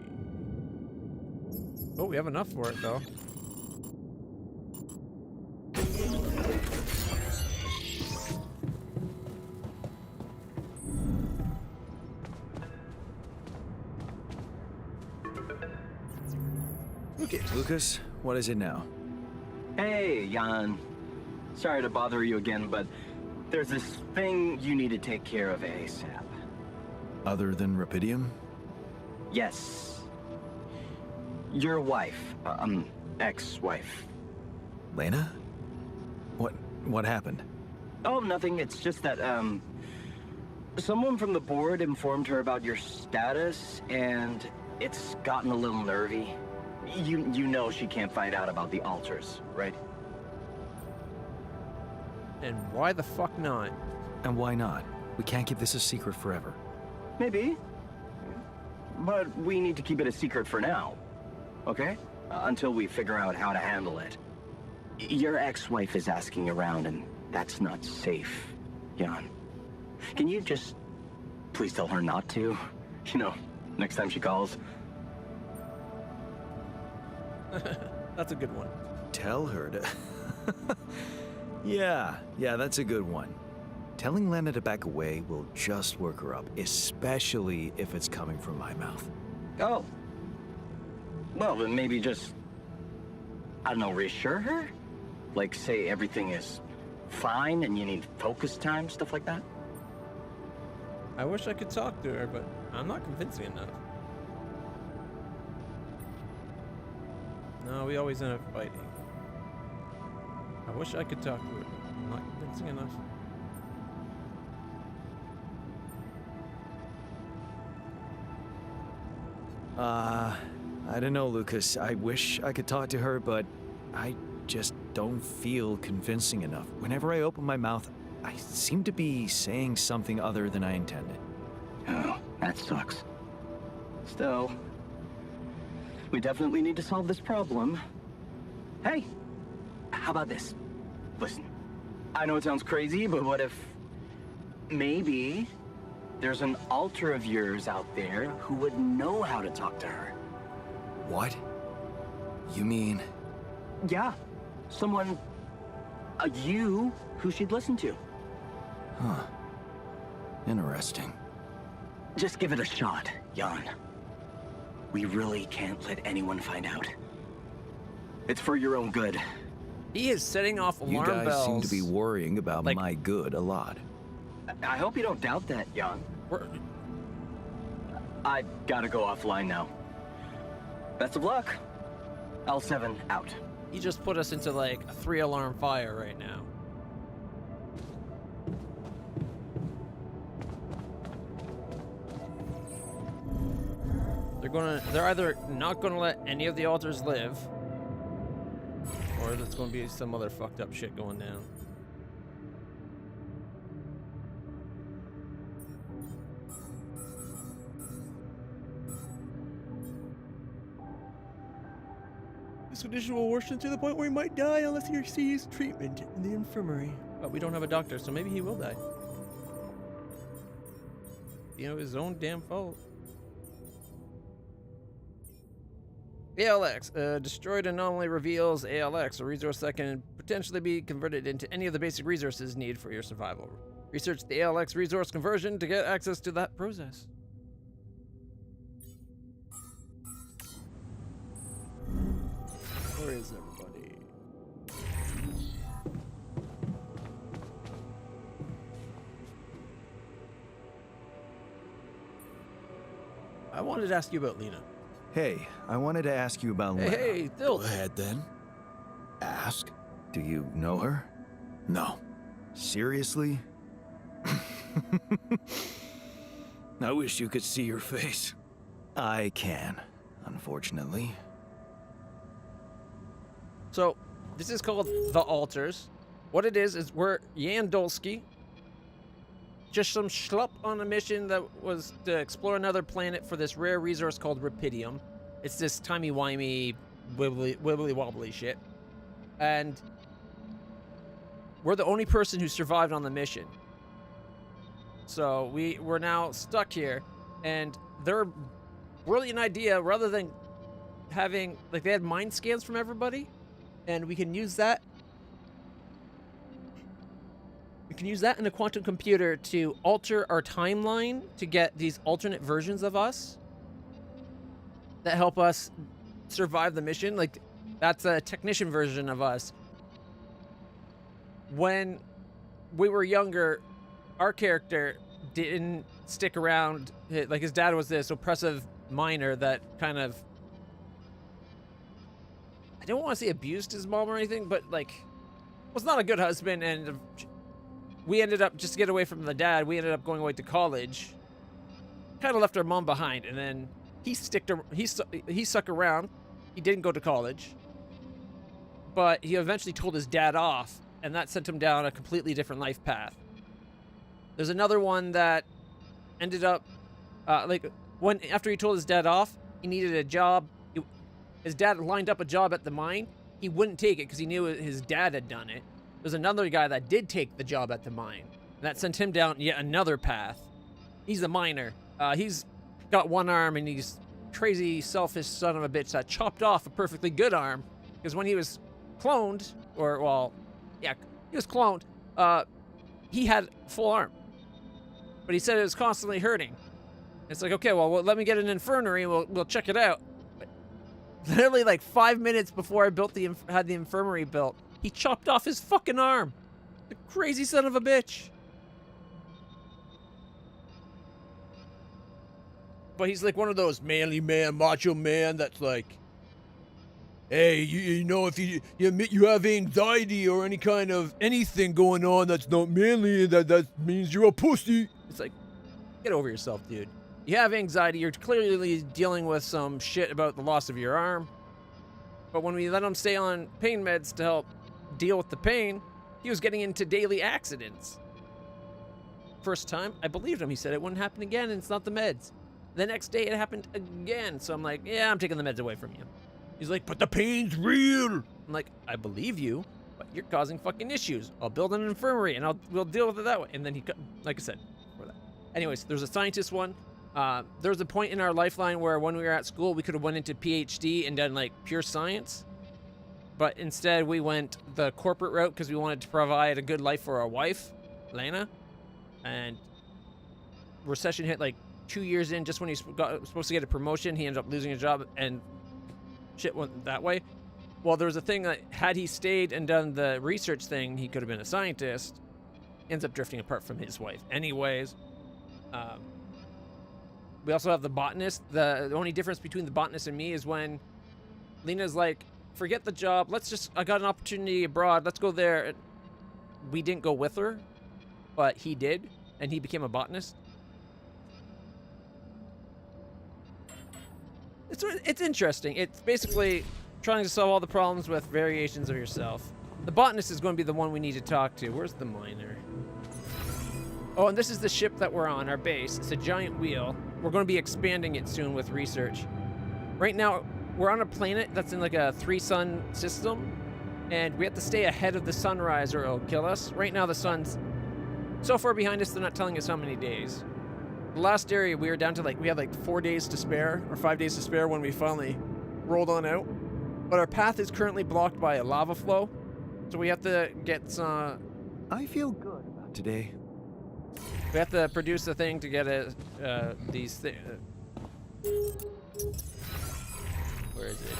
Speaker 1: Oh, we have enough for it though.
Speaker 3: Lucas, what is it now?
Speaker 9: Hey, Jan. Sorry to bother you again, but there's this thing you need to take care of ASAP.
Speaker 3: Other than Rapidium?
Speaker 9: Yes. Your wife, ex-wife.
Speaker 3: Lena? What happened?
Speaker 9: Oh, nothing. It's just that, someone from the board informed her about your status, and it's gotten a little nervy. You know she can't find out about the altars, right?
Speaker 1: And why the fuck not?
Speaker 2: And why not? We can't keep this a secret forever.
Speaker 9: Maybe. But we need to keep it a secret for now, okay? Until we figure out how to handle it. Your ex-wife is asking around, and that's not safe, Jan. Can you just please tell her not to? You know, next time she calls.
Speaker 1: That's a good one.
Speaker 3: Tell her to... Yeah, that's a good one. Telling Lena to back away will just work her up, especially if it's coming from my mouth.
Speaker 9: Oh. Well, then maybe just, I don't know, reassure her? Like, say everything is fine and you need focus time, stuff like that?
Speaker 1: I wish I could talk to her, but I'm not convincing enough. No, we always end up fighting. I wish I could talk to her, but I'm not convincing. convincing enough.
Speaker 3: I don't know, Lucas. I wish I could talk to her, but I just don't feel convincing enough. Whenever I open my mouth, I seem to be saying something other than I intended.
Speaker 9: Oh, that sucks. Still, we definitely need to solve this problem. Hey, how about this? Listen, I know it sounds crazy, but what if maybe there's an alter of yours out there who would know how to talk to her?
Speaker 2: What? You mean...
Speaker 9: Yeah, someone, you, who she'd listen to.
Speaker 2: Huh. Interesting.
Speaker 9: Just give it a shot, Jan. We really can't let anyone find out. It's for your own good.
Speaker 1: He is setting off alarm
Speaker 2: You guys
Speaker 1: bells.
Speaker 2: seem to be worrying about
Speaker 1: Like-
Speaker 2: my good a lot.
Speaker 9: I hope you don't doubt that, Jan.
Speaker 1: We're-
Speaker 9: I gotta go offline now. Best of luck. L7 out.
Speaker 1: He just put us into like a 3-alarm fire right now. They're either not gonna let any of the alters live, or there's gonna be some other fucked up shit going down. This condition will worsen to the point where he might die unless he receives treatment in the infirmary. But we don't have a doctor, so maybe he will die. You know, his own damn fault. ALX. Destroyed anomaly reveals ALX, a resource that can potentially be converted into any of the basic resources needed for your survival. Research the ALX resource conversion to get access to that process. Where is everybody? I wanted to ask you about Lena.
Speaker 3: Hey, I wanted to ask you about Lena.
Speaker 1: Hey,
Speaker 2: Go
Speaker 1: Dilt.
Speaker 2: ahead then. Ask.
Speaker 3: Do you know her?
Speaker 2: No.
Speaker 3: Seriously?
Speaker 2: I wish you could see your face.
Speaker 3: I can, unfortunately.
Speaker 1: So, this is called The Alters. What it is we're Jan Dolsky, just some schlup on a mission that was to explore another planet for this rare resource called Rapidium. It's this timey-wimey, wibbly-wobbly shit. And we're the only person who survived on the mission. So we're now stuck here, and their brilliant idea, rather than having, like, they had mind scans from everybody, and we can use that. We can use that in a quantum computer to alter our timeline to get these alternate versions of us that help us survive the mission. Like, that's a technician version of us. When we were younger, our character didn't stick around. Like, his dad was this oppressive miner that kind of, I don't want to say abused his mom or anything, but, like, was not a good husband. And we ended up, just to get away from the dad, we ended up going away to college. Kind of left our mom behind, and then he stuck around. He didn't go to college, but he eventually told his dad off, and that sent him down a completely different life path. There's another one that ended up, after he told his dad off, he needed a job. His dad lined up a job at the mine. He wouldn't take it because he knew his dad had done it. There's another guy that did take the job at the mine, and that sent him down yet another path. He's a miner. He's got one arm, and he's crazy, selfish son of a bitch that chopped off a perfectly good arm, because when he was cloned, he was cloned, he had full arm. But he said it was constantly hurting. It's like, okay, well, let me get an infirmary, and we'll check it out. But literally, like 5 minutes before I had the infirmary built, he chopped off his fucking arm. The crazy son of a bitch. But he's like one of those manly man, macho man that's like,
Speaker 11: Hey, you know, if you admit you have anxiety or any kind of anything going on that's not manly, that means you're a pussy.
Speaker 1: It's like, get over yourself, dude. You have anxiety. You're clearly dealing with some shit about the loss of your arm. But when we let him stay on pain meds to help deal with the pain, he was getting into daily accidents. First time, I believed him. He said it wouldn't happen again, and it's not the meds. The next day, it happened again. So I'm like, yeah, I'm taking the meds away from you. He's like, but the pain's real. I'm like, I believe you, but you're causing fucking issues. I'll build an infirmary, and we'll deal with it that way. And then he, like I said, for that. Anyways, there's a scientist one. There's a point in our lifeline where when we were at school, we could have went into PhD and done like pure science. But instead, we went the corporate route because we wanted to provide a good life for our wife, Lena. And recession hit like 2 years in, just when he was supposed to get a promotion. He ended up losing a job, and shit went that way. Well, there was a thing that had he stayed and done the research thing, he could have been a scientist. Ends up drifting apart from his wife. Anyways, we also have the botanist. The only difference between the botanist and me is when Lena's like, forget the job. I got an opportunity abroad. Let's go there. We didn't go with her, but he did, and he became a botanist. It's interesting. It's basically trying to solve all the problems with variations of yourself. The botanist is going to be the one we need to talk to. Where's the miner? Oh, and this is the ship that we're on, our base. It's a giant wheel. We're going to be expanding it soon with research. Right now, we're on a planet that's in like a 3-sun system, and we have to stay ahead of the sunrise or it'll kill us. Right now, the sun's so far behind us, they're not telling us how many days. The last area we were down to, like, we had like 4 days to spare, or 5 days to spare when we finally rolled on out. But our path is currently blocked by a lava flow, so we have to get some...
Speaker 3: I feel good about today.
Speaker 1: We have to produce a thing to get these things. Where is it?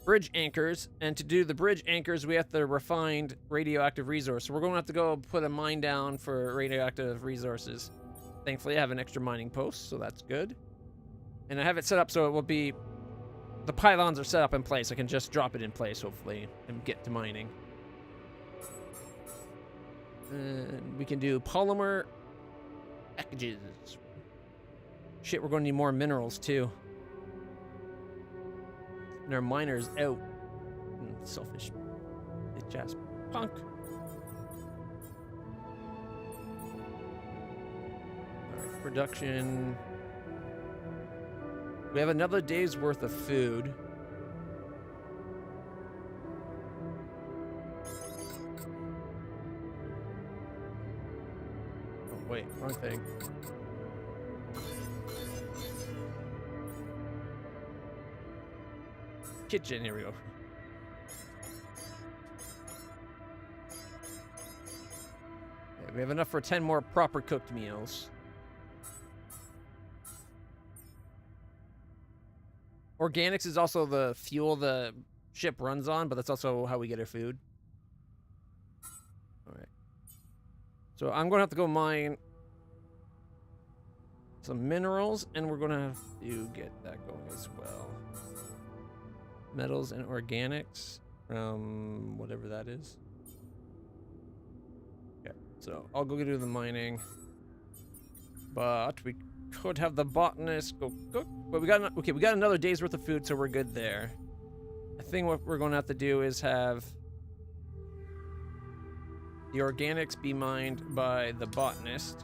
Speaker 1: Bridge anchors, and to do the bridge anchors, we have to refine radioactive resource. So we're going to have to go put a mine down for radioactive resources. Thankfully, I have an extra mining post, so that's good. And I have it set up so it will be... The pylons are set up in place. I can just drop it in place, hopefully, and get to mining. And we can do polymer packages. Shit, we're going to need more minerals, too. And our miner's out. Selfish bitch ass punk. Alright, production. We have another day's worth of food. Oh, wait, wrong thing. Kitchen, here we go. Okay, we have enough for 10 more proper cooked meals. Organics is also the fuel the ship runs on, but that's also how we get our food. Alright. So I'm going to have to go mine some minerals, and we're going to have to get that going as well. Metals and organics, whatever that is. Yeah, so I'll go do the mining. But we could have the botanist go cook. But we got another day's worth of food, so we're good there. I think what we're going to have to do is have the organics be mined by the botanist.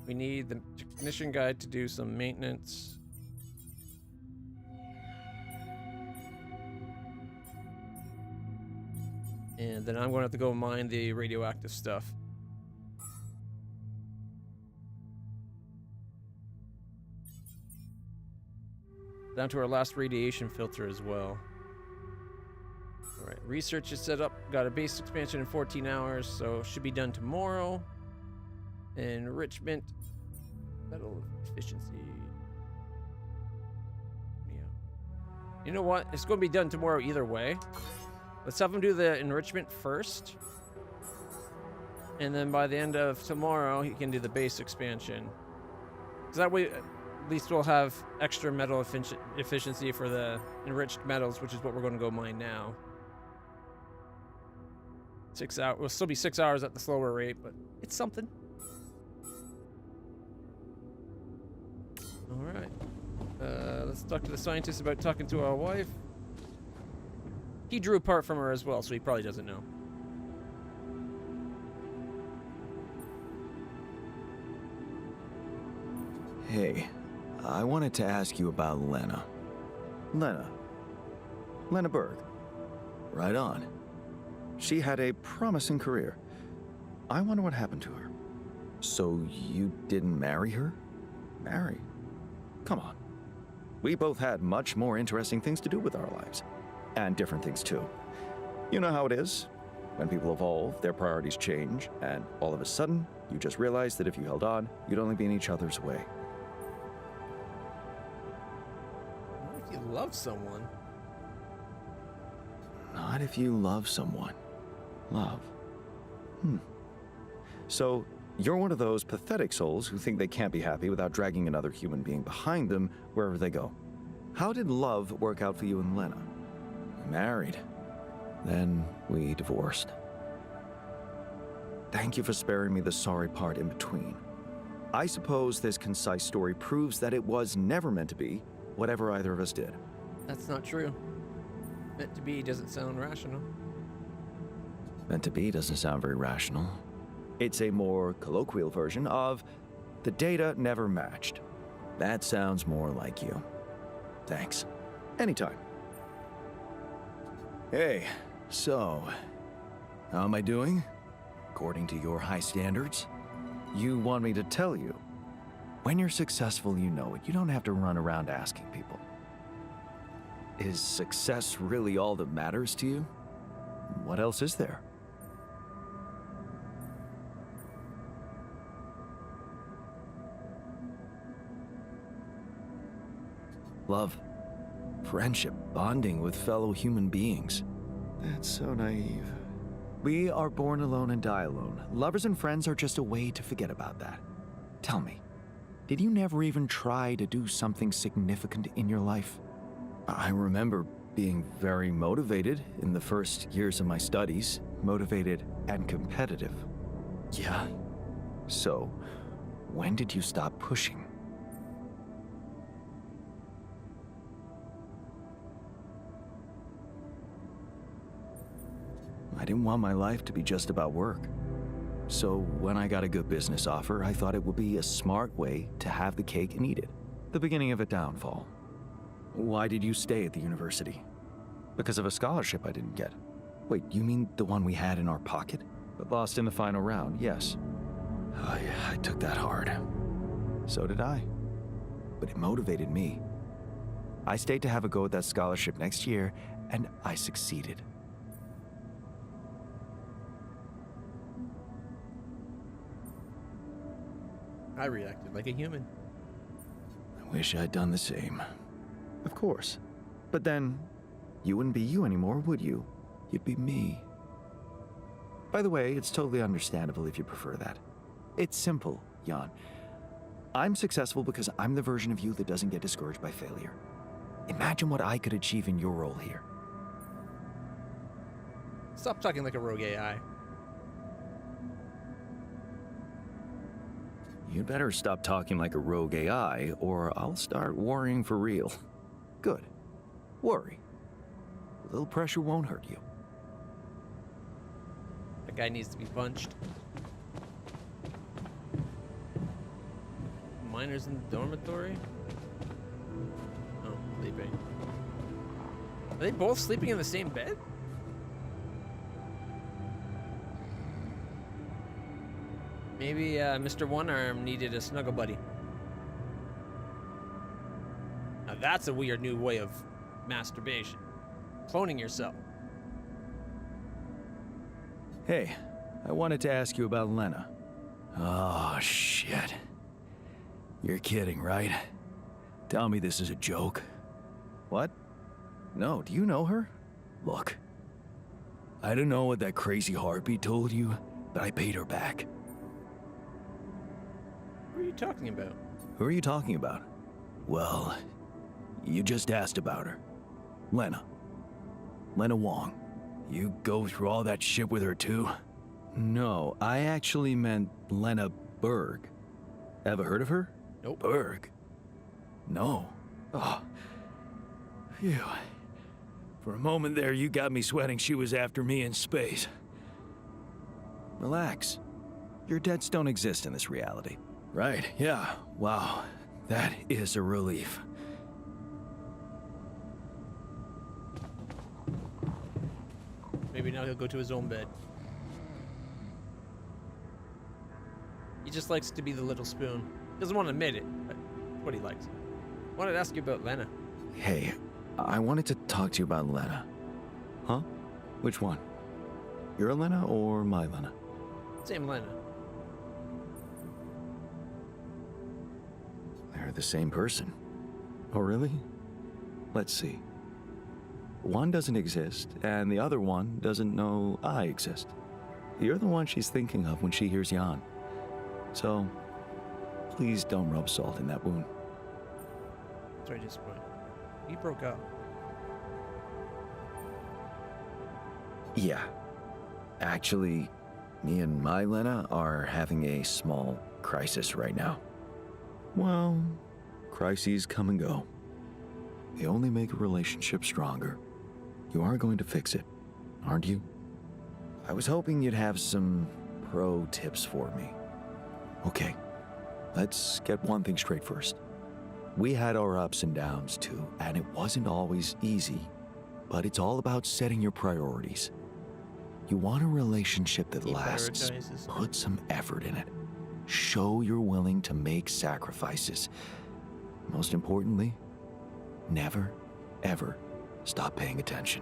Speaker 1: We need the technician guy to do some maintenance. And then I'm going to have to go mine the radioactive stuff. Down to our last radiation filter as well. Alright, research is set up. Got a base expansion in 14 hours, so should be done tomorrow. Enrichment. Metal efficiency. Yeah. You know what? It's going to be done tomorrow either way. Let's have them do the enrichment first. And then by the end of tomorrow, he can do the base expansion. Because that way, At least we'll have extra metal efficiency for the enriched metals, which is what we're going to go mine now. 6 hours. We'll still be 6 hours at the slower rate, but it's something. All right. Let's talk to the scientist about talking to our wife. He drew a part from her as well, so he probably doesn't know.
Speaker 3: Hey, I wanted to ask you about Lena. Lena Berg. Right on. She had a promising career. I wonder what happened to her. So you didn't marry her? Marry? Come on. We both had much more interesting things to do with our lives. And different things too. You know how it is. When people evolve, their priorities change, and all of a sudden, you just realize that if you held on, you'd only be in each other's way.
Speaker 1: What if you love someone?
Speaker 3: Not if you love someone. Love. So, you're one of those pathetic souls who think they can't be happy without dragging another human being behind them wherever they go. How did love work out for you and Lena? We married. Then we divorced. Thank you for sparing me the sorry part in between. I suppose this concise story proves that it was never meant to be, whatever either of us did.
Speaker 1: That's not true. Meant to be doesn't sound rational.
Speaker 3: Meant to be doesn't sound very rational. It's a more colloquial version of the data never matched. That sounds more like you. Thanks. Anytime. Hey, so, how am I doing? According to your high standards? You want me to tell you? When you're successful, you know it. You don't have to run around asking people. Is success really all that matters to you? What else is there? Love, friendship, bonding with fellow human beings. That's so naive. We are born alone and die alone. Lovers and friends are just a way to forget about that. Tell me, did you never even try to do something significant in your life? I remember being very motivated in the first years of my studies. Motivated and competitive. Yeah. So, when did you stop pushing? I didn't want my life to be just about work. So when I got a good business offer, I thought it would be a smart way to have the cake and eat it. The beginning of a downfall. Why did you stay at the university? Because of a scholarship I didn't get. Wait, you mean the one we had in our pocket? But lost in the final round, yes. Oh yeah, I took that hard. So did I. But it motivated me. I stayed to have a go at that scholarship next year, and I succeeded.
Speaker 1: I reacted like a human.
Speaker 3: I wish I'd done the same. Of course. But then, you wouldn't be you anymore, would you? You'd be me. By the way, it's totally understandable if you prefer that. It's simple, Jan. I'm successful because I'm the version of you that doesn't get discouraged by failure. Imagine what I could achieve in your role here.
Speaker 1: Stop talking like a rogue AI.
Speaker 3: You'd better stop talking like a rogue AI, or I'll start worrying for real. Good. Worry. A little pressure won't hurt you.
Speaker 1: That guy needs to be punched. Miners in the dormitory? Oh, sleeping. Are they both sleeping in the same bed? Maybe Mr. One Arm needed a snuggle buddy. Now that's a weird new way of masturbation. Cloning yourself.
Speaker 3: Hey, I wanted to ask you about Lena. Oh, shit. You're kidding, right? Tell me this is a joke. What? No, do you know her? Look. I don't know what that crazy harpy told you, but I paid her back.
Speaker 1: What are you talking about?
Speaker 3: Who are you talking about?
Speaker 2: Well, you just asked about her. Lena. Lena Wong. You go through all that shit with her too? No, I actually meant Lena Berg. Ever heard of her?
Speaker 1: Nope.
Speaker 2: Berg? No. Oh. Phew. For a moment there, you got me sweating she was after me in space. Relax. Your debts don't exist in this reality. Right, yeah. Wow. That is a relief.
Speaker 1: Maybe now he'll go to his own bed. He just likes to be the little spoon. Doesn't want to admit it, but what he likes. Wanted to ask you about Lena.
Speaker 2: Hey, I wanted to talk to you about Lena. Huh? Which one? Your Lena or my Lena?
Speaker 1: Same Lena.
Speaker 2: They're the same person. Oh, really? Let's see. One doesn't exist, and the other one doesn't know I exist. You're the one she's thinking of when she hears Jan. So, please don't rub salt in that wound.
Speaker 1: Sorry, disappointed. We broke up.
Speaker 2: Yeah. Actually, me and my Lena are having a small crisis right now. Well, crises come and go. They only make a relationship stronger. You are going to fix it, aren't you? I was hoping you'd have some pro tips for me. Okay, let's get one thing straight first. We had our ups and downs too, and it wasn't always easy, but it's all about setting your priorities. You want a relationship that lasts. Put some effort in it. Show you're willing to make sacrifices. Most importantly, never, ever stop paying attention.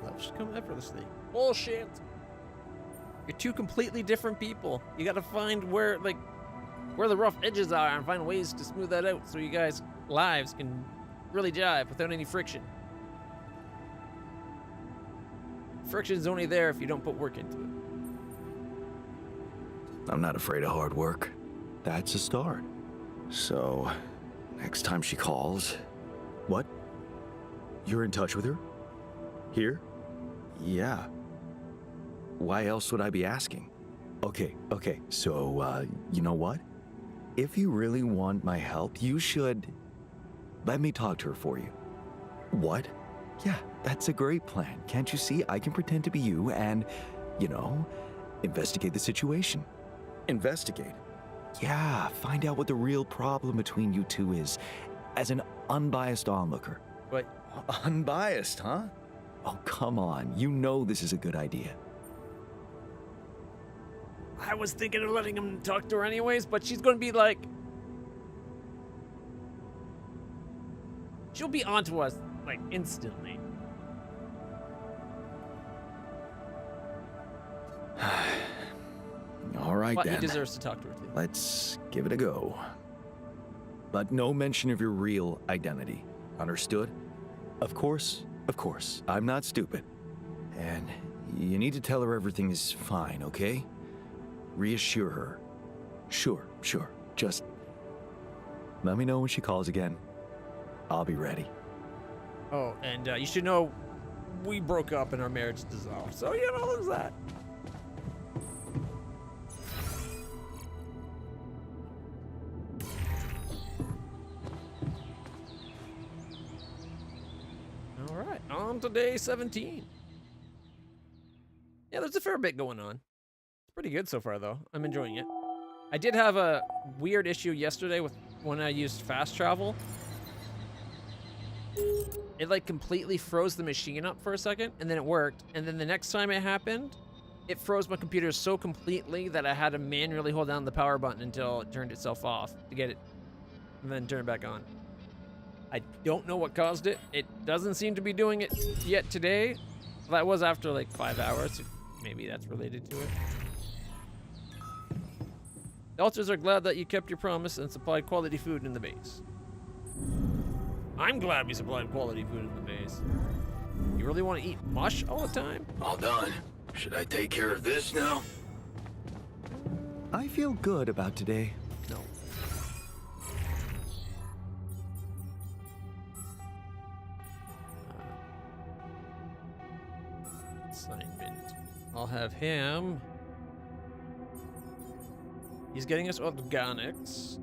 Speaker 1: Love should come effortlessly. Bullshit! You're two completely different people. You gotta find where the rough edges are and find ways to smooth that out so you guys' lives can really jive without any friction. Friction's only there if you don't put work into it.
Speaker 2: I'm not afraid of hard work. That's a start. So, next time she calls... What? You're in touch with her? Here? Yeah. Why else would I be asking? Okay, so, you know what? If you really want my help, you should... let me talk to her for you. What? Yeah, that's a great plan. Can't you see? I can pretend to be you and, investigate the situation. Investigate? Yeah, find out what the real problem between you two is, as an unbiased onlooker.
Speaker 1: What?
Speaker 2: Unbiased, huh? Oh, come on. You know this is a good idea.
Speaker 1: I was thinking of letting him talk to her anyways, but she's gonna be like... she'll be onto us, instantly.
Speaker 2: All right,
Speaker 1: but
Speaker 2: then.
Speaker 1: He deserves to talk to her, too.
Speaker 2: Let's give it a go. But no mention of your real identity. Understood? Of course. I'm not stupid. And you need to tell her everything is fine, okay? Reassure her. Sure. Just let me know when she calls again. I'll be ready.
Speaker 1: Oh, and you should know we broke up and our marriage dissolved. So, there's that. All right, on to day 17. Yeah, there's a fair bit going on. It's pretty good so far, though. I'm enjoying it. I did have a weird issue yesterday with when I used fast travel. It completely froze the machine up for a second, and then it worked. And then the next time it happened, it froze my computer so completely that I had to manually hold down the power button until it turned itself off to get it, and then turn it back on. I don't know what caused it. It doesn't seem to be doing it yet today. That was after 5 hours. So maybe that's related to it. The Alters are glad that you kept your promise and supplied quality food in the base. I'm glad we supplied quality food in the base. You really want to eat mush all the time?
Speaker 2: All done. Should I take care of this now?
Speaker 3: I feel good about today.
Speaker 1: No. Assignment. I'll have him. He's getting us organics.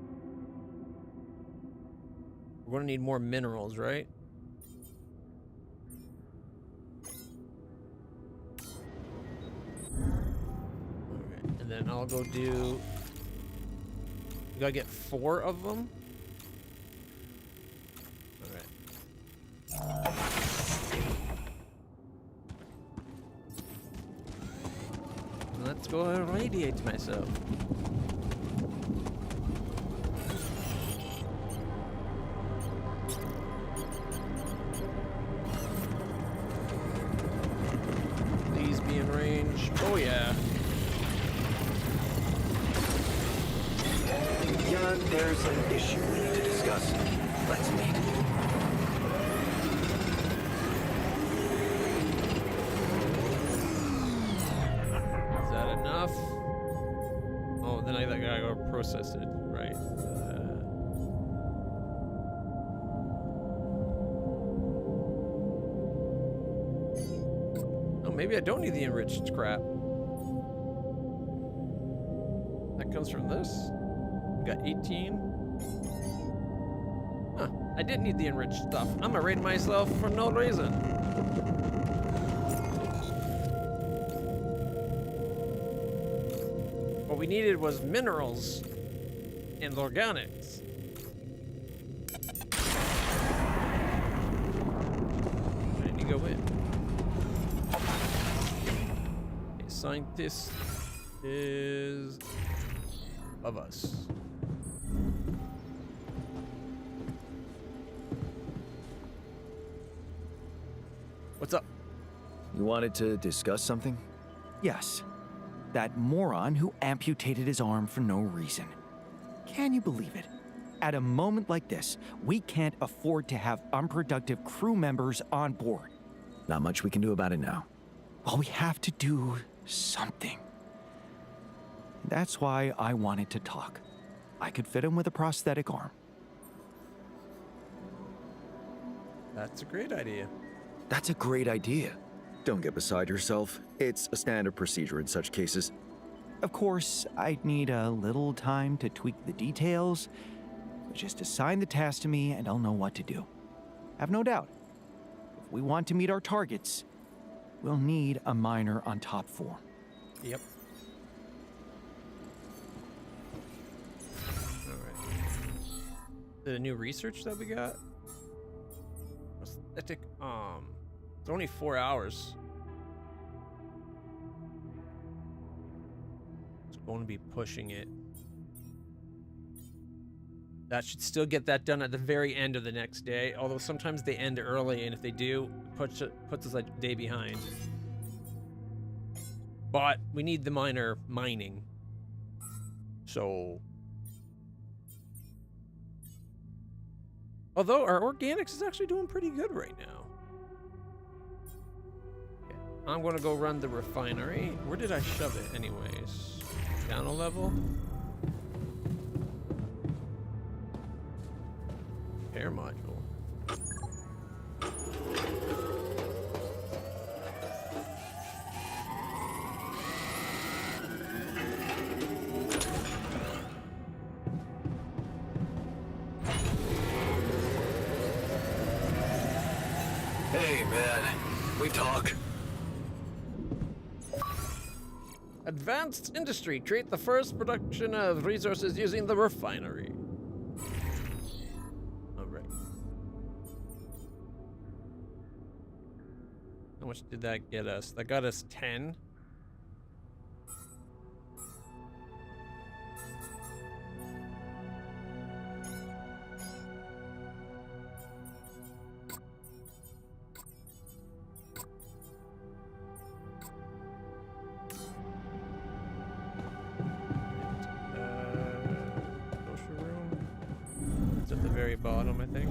Speaker 1: We're gonna need more minerals, right? Alright, and then I'll go do... We gotta get 4 of them? Alright. Let's go irradiate myself. Please be in range. Oh yeah.
Speaker 6: Jan, there's an issue we need to discuss. Let's meet.
Speaker 1: Is that enough? Oh, then I gotta go process it, right? Oh, maybe I don't need the enriched scrap. That comes from this. We got 18. Huh, I didn't need the enriched stuff. I'm gonna raid myself for no reason. What we needed was minerals and organics. I need to go in. Okay, scientist is of us. What's up?
Speaker 3: You wanted to discuss something? Yes. That moron who amputated his arm for no reason. Can you believe it? At a moment like this, we can't afford to have unproductive crew members on board. Not much we can do about it now. Well, we have to do something. That's why I wanted to talk. I could fit him with a prosthetic arm.
Speaker 1: That's a great idea.
Speaker 3: That's a great idea.
Speaker 12: Don't get beside yourself. It's a standard procedure in such cases.
Speaker 3: Of course, I'd need a little time to tweak the details, but just assign the task to me and I'll know what to do. Have no doubt. If we want to meet our targets, we'll need a miner on top form.
Speaker 1: Yep. Alright. The new research that we got? Aesthetic, it's only 4 hours. It's going to be pushing it. That should still get that done at the very end of the next day, although sometimes they end early, and if they do, it puts us a day behind. But we need the miner mining. So... Although our organics is actually doing pretty good right now. Okay, I'm gonna go run the refinery. Where did I shove it anyways? Down a level? Air module.
Speaker 6: Hey, man. We talk.
Speaker 1: Advanced industry. Create the first production of resources using the refinery. Alright. How much did that get us? That got us 10. Bottom, I think.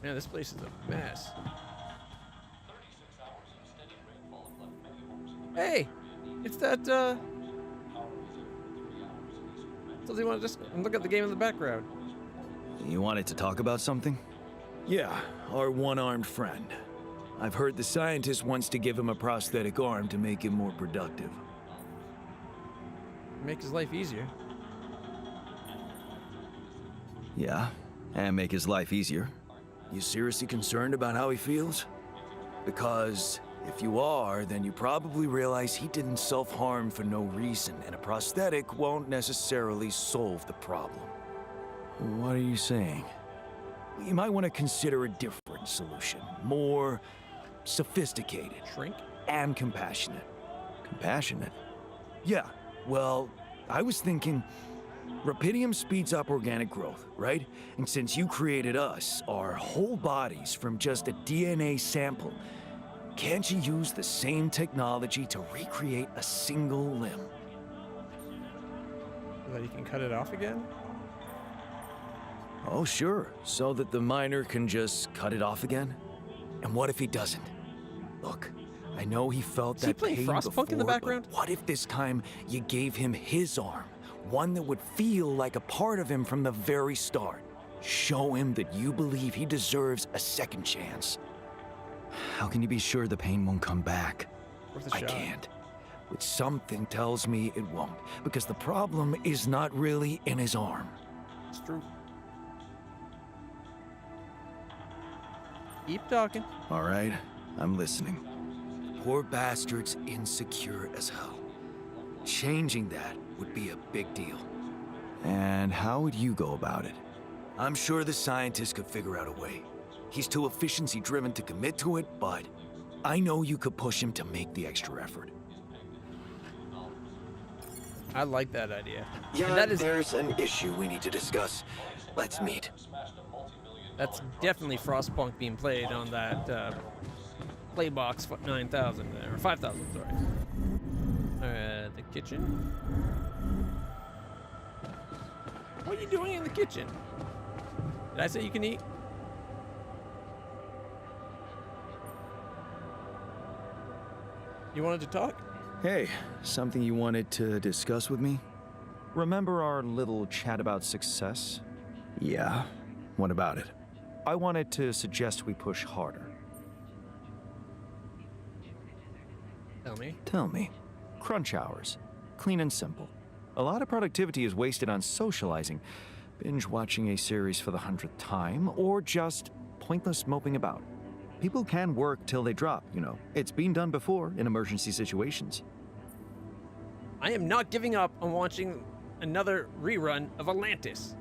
Speaker 1: Man, this place is a mess. Hey, it's that Does he want to just look at the game in the background?
Speaker 2: You wanted to talk about something? Yeah, our one-armed friend. I've heard the scientist wants to give him a prosthetic arm to make him more productive.
Speaker 1: Make his life easier.
Speaker 2: Yeah, and make his life easier. You seriously concerned about how he feels? Because if you are, then you probably realize he didn't self-harm for no reason, and a prosthetic won't necessarily solve the problem. What are you saying? You might want to consider a different solution. More sophisticated.
Speaker 1: Shrink?
Speaker 2: And compassionate. Compassionate? Yeah, well, I was thinking... Rapidium speeds up organic growth, right? And since you created us, our whole bodies from just a DNA sample, can't you use the same technology to recreate a single limb?
Speaker 1: So that you can cut it off again?
Speaker 2: Oh, sure. So that the miner can just cut it off again? And what if he doesn't? Look, I know he felt that pain before,
Speaker 1: Frostpunk in the background?
Speaker 2: but what if this time you gave him his arm? One that would feel like a part of him from the very start. Show him that you believe he deserves a second chance. How can you be sure the pain won't come back?
Speaker 1: Worth a
Speaker 2: I
Speaker 1: shot.
Speaker 2: can't. But something tells me it won't, because the problem is not really in his arm.
Speaker 1: It's true. Keep talking.
Speaker 2: All right, I'm listening. Poor bastard's insecure as hell. Changing that would be a big deal. And how would you go about it? I'm sure the scientist could figure out a way. He's too efficiency-driven to commit to it, but I know you could push him to make the extra effort.
Speaker 1: I like that idea.
Speaker 2: Yeah,
Speaker 1: And that is,
Speaker 2: there's an issue we need to discuss. Let's meet.
Speaker 1: that's definitely Frostpunk being played on that Playbox 9000 or 5000, sorry. The kitchen. What are you doing in the kitchen? Did I say you can eat? You wanted to talk?
Speaker 2: Hey, something you wanted to discuss with me?
Speaker 3: Remember our little chat about success?
Speaker 2: Yeah. What about it?
Speaker 3: I wanted to suggest we push harder.
Speaker 1: Tell me.
Speaker 3: Tell me. Crunch hours. Clean and simple. A lot of productivity is wasted on socializing, binge watching a series for the 100th time, or just pointless moping about. People can work till they drop, you know. It's been done before in emergency situations.
Speaker 1: I am not giving up on watching another rerun of Atlantis.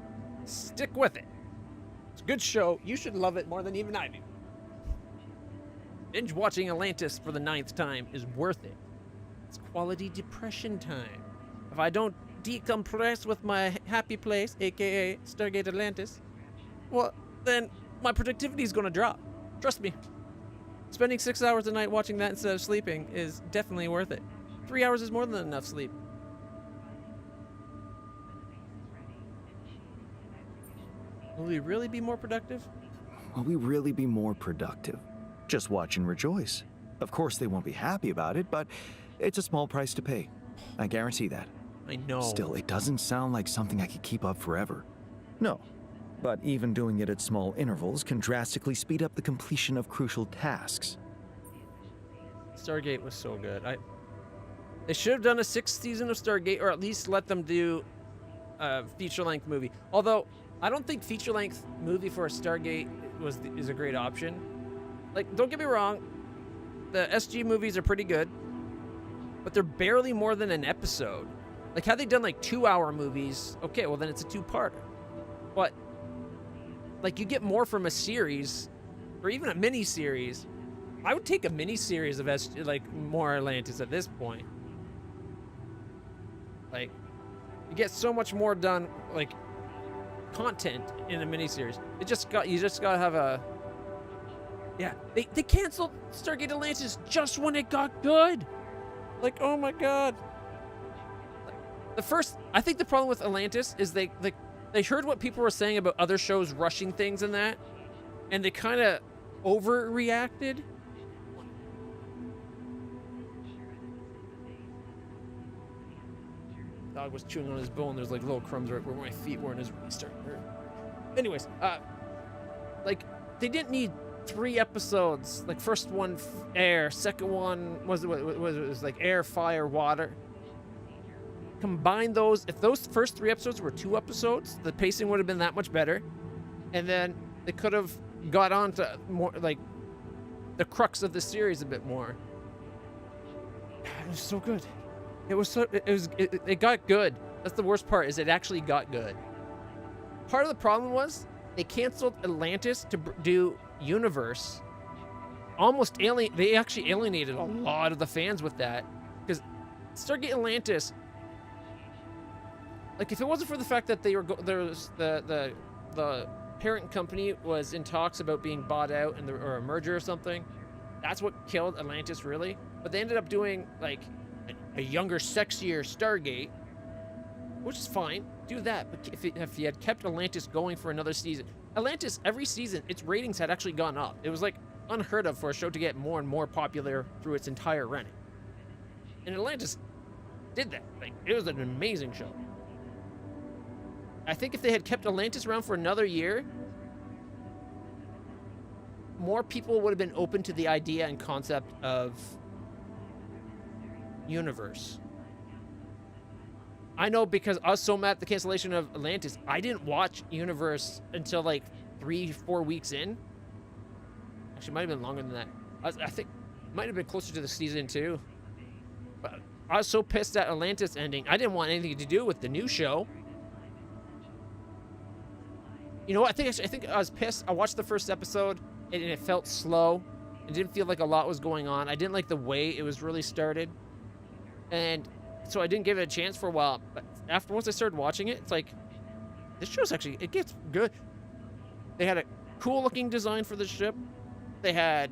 Speaker 1: Stick with it. It's a good show. You should love it more than even I do. Binge watching Atlantis for the 9th time is worth it. It's quality depression time. If I don't decompress with my happy place, aka Stargate Atlantis, well, then my productivity is going to drop. Trust me. Spending 6 hours a night watching that instead of sleeping is definitely worth it. 3 hours is more than enough sleep. Will we really be more productive?
Speaker 3: Will we really be more productive? Just watch and rejoice. Of course they won't be happy about it, but it's a small price to pay. I guarantee that.
Speaker 1: I know.
Speaker 3: Still, it doesn't sound like something I could keep up forever. No, but even doing it at small intervals can drastically speed up the completion of crucial tasks.
Speaker 1: Stargate was so good. They should have done a 6th season of Stargate, or at least let them do a feature-length movie. Although, I don't think feature-length movie for a Stargate is a great option. Like, don't get me wrong, the SG movies are pretty good, but they're barely more than an episode. Like, had they done, like, 2-hour movies, okay, well, then it's a 2-parter. But, like, you get more from a series, or even a mini-series. I would take a mini-series of, more Atlantis at this point. Like, you get so much more done, like, content in a mini-series. You just gotta have a... Yeah, they canceled Stargate Atlantis just when it got good. Like, oh my god. I think the problem with Atlantis is they heard what people were saying about other shows rushing things and that, and they kind of overreacted. dog was chewing on his bone. There's like little crumbs right where my feet were, and it's really starting to hurt. Anyways, like they didn't need 3 episodes. Like first one air, second one was like air, fire, water. Combine those. If those first 3 episodes were 2 episodes, the pacing would have been that much better, and then they could have got on to more like the crux of the series a bit more. It was so good. It got good. That's the worst part, is it actually got good. Part of the problem was they canceled Atlantis to do Universe. They actually alienated a lot of the fans with that, because Stargate Atlantis, like if it wasn't for the fact that they were the parent company was in talks about being bought out or a merger or something, that's what killed Atlantis really. But they ended up doing like a younger, sexier Stargate, which is fine. Do that. But if you had kept Atlantis going for another season, Atlantis, every season, its ratings had actually gone up. It was like unheard of for a show to get more and more popular through its entire running. And Atlantis did that. Like, it was an amazing show. I think if they had kept Atlantis around for another year, more people would have been open to the idea and concept of Universe. I know, because I was so mad at the cancellation of Atlantis, I didn't watch Universe until like 3-4 weeks in. Actually, it might have been longer than that. I think it might have been closer to the season 2. But I was so pissed at Atlantis ending, I didn't want anything to do with the new show. You know what? I think I was pissed. I watched the first episode and it felt slow. It didn't feel like a lot was going on. I didn't like the way it was really started. And so I didn't give it a chance for a while. But once I started watching it, it's like, this show's actually, it gets good. They had a cool looking design for the ship. They had,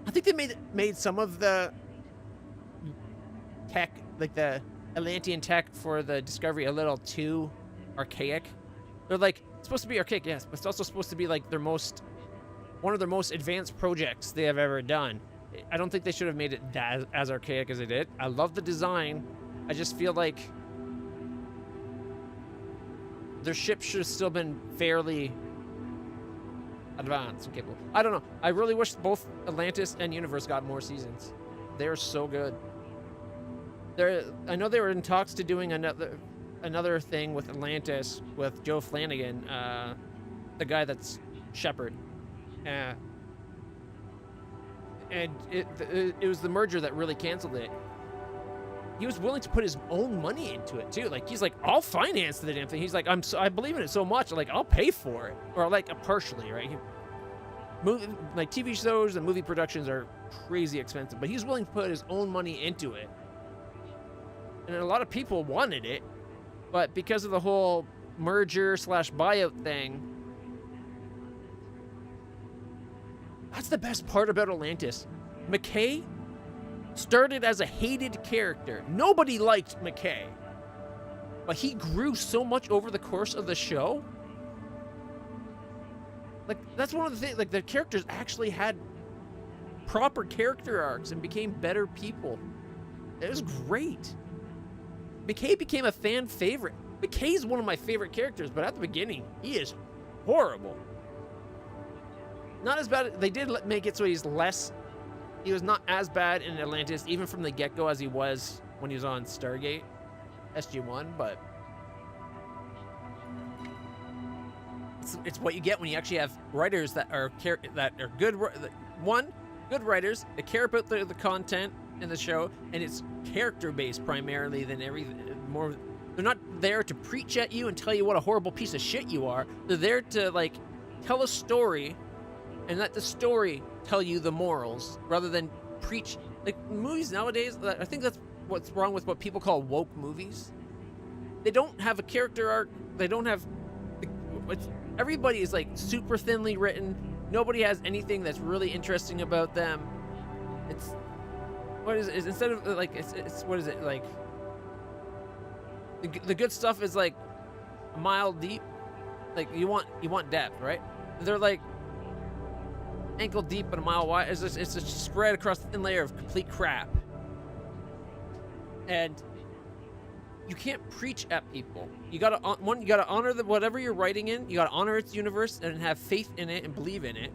Speaker 1: I think they made some of the tech, like the Atlantean tech for the Discovery, a little too archaic. They're like, it's supposed to be archaic, yes, but it's also supposed to be like one of their most advanced projects they have ever done. I don't think they should have made it as archaic as they did. I love the design. I just feel like their ship should have still been fairly advanced and capable. I don't know. I really wish both Atlantis and Universe got more seasons. They're so good. I know they were in talks to doing another thing with Atlantis with Joe Flanagan, the guy that's Shepard. And it was the merger that really canceled it. He was willing to put his own money into it too. Like, he's like, I'll finance the damn thing. He's like, I believe in it so much, like, I'll pay for it, or like partially, right? Like TV shows and movie productions are crazy expensive, but he's willing to put his own money into it. And a lot of people wanted it, but because of the whole merger/buyout thing, that's the best part about Atlantis. McKay started as a hated character. Nobody liked McKay. But he grew so much over the course of the show. Like, that's one of the things, like, the characters actually had proper character arcs and became better people. It was great. McKay became a fan favorite. McKay's one of my favorite characters, but at the beginning, he is horrible. Not as bad. They did make it so he was not as bad in Atlantis, even from the get-go, as he was when he was on Stargate SG-1, but it's what you get when you actually have writers that are good. One, good writers that care about the content in the show, and it's character-based primarily than more. They're not there to preach at you and tell you what a horrible piece of shit you are. They're there to, like, tell a story and let the story tell you the morals rather than preach. Like, movies nowadays, I think that's what's wrong with what people call woke movies. They don't have a character arc. They don't have, everybody is like super thinly written. Nobody has anything that's really interesting about them. It's, what is it? Instead of like, it's what is it like? The good stuff is like a mile deep. Like, you want depth, right? They're like ankle deep and a mile wide. It's just spread across a thin layer of complete crap. And you can't preach at people. You gotta you gotta honor whatever you're writing in. You gotta honor its universe and have faith in it and believe in it.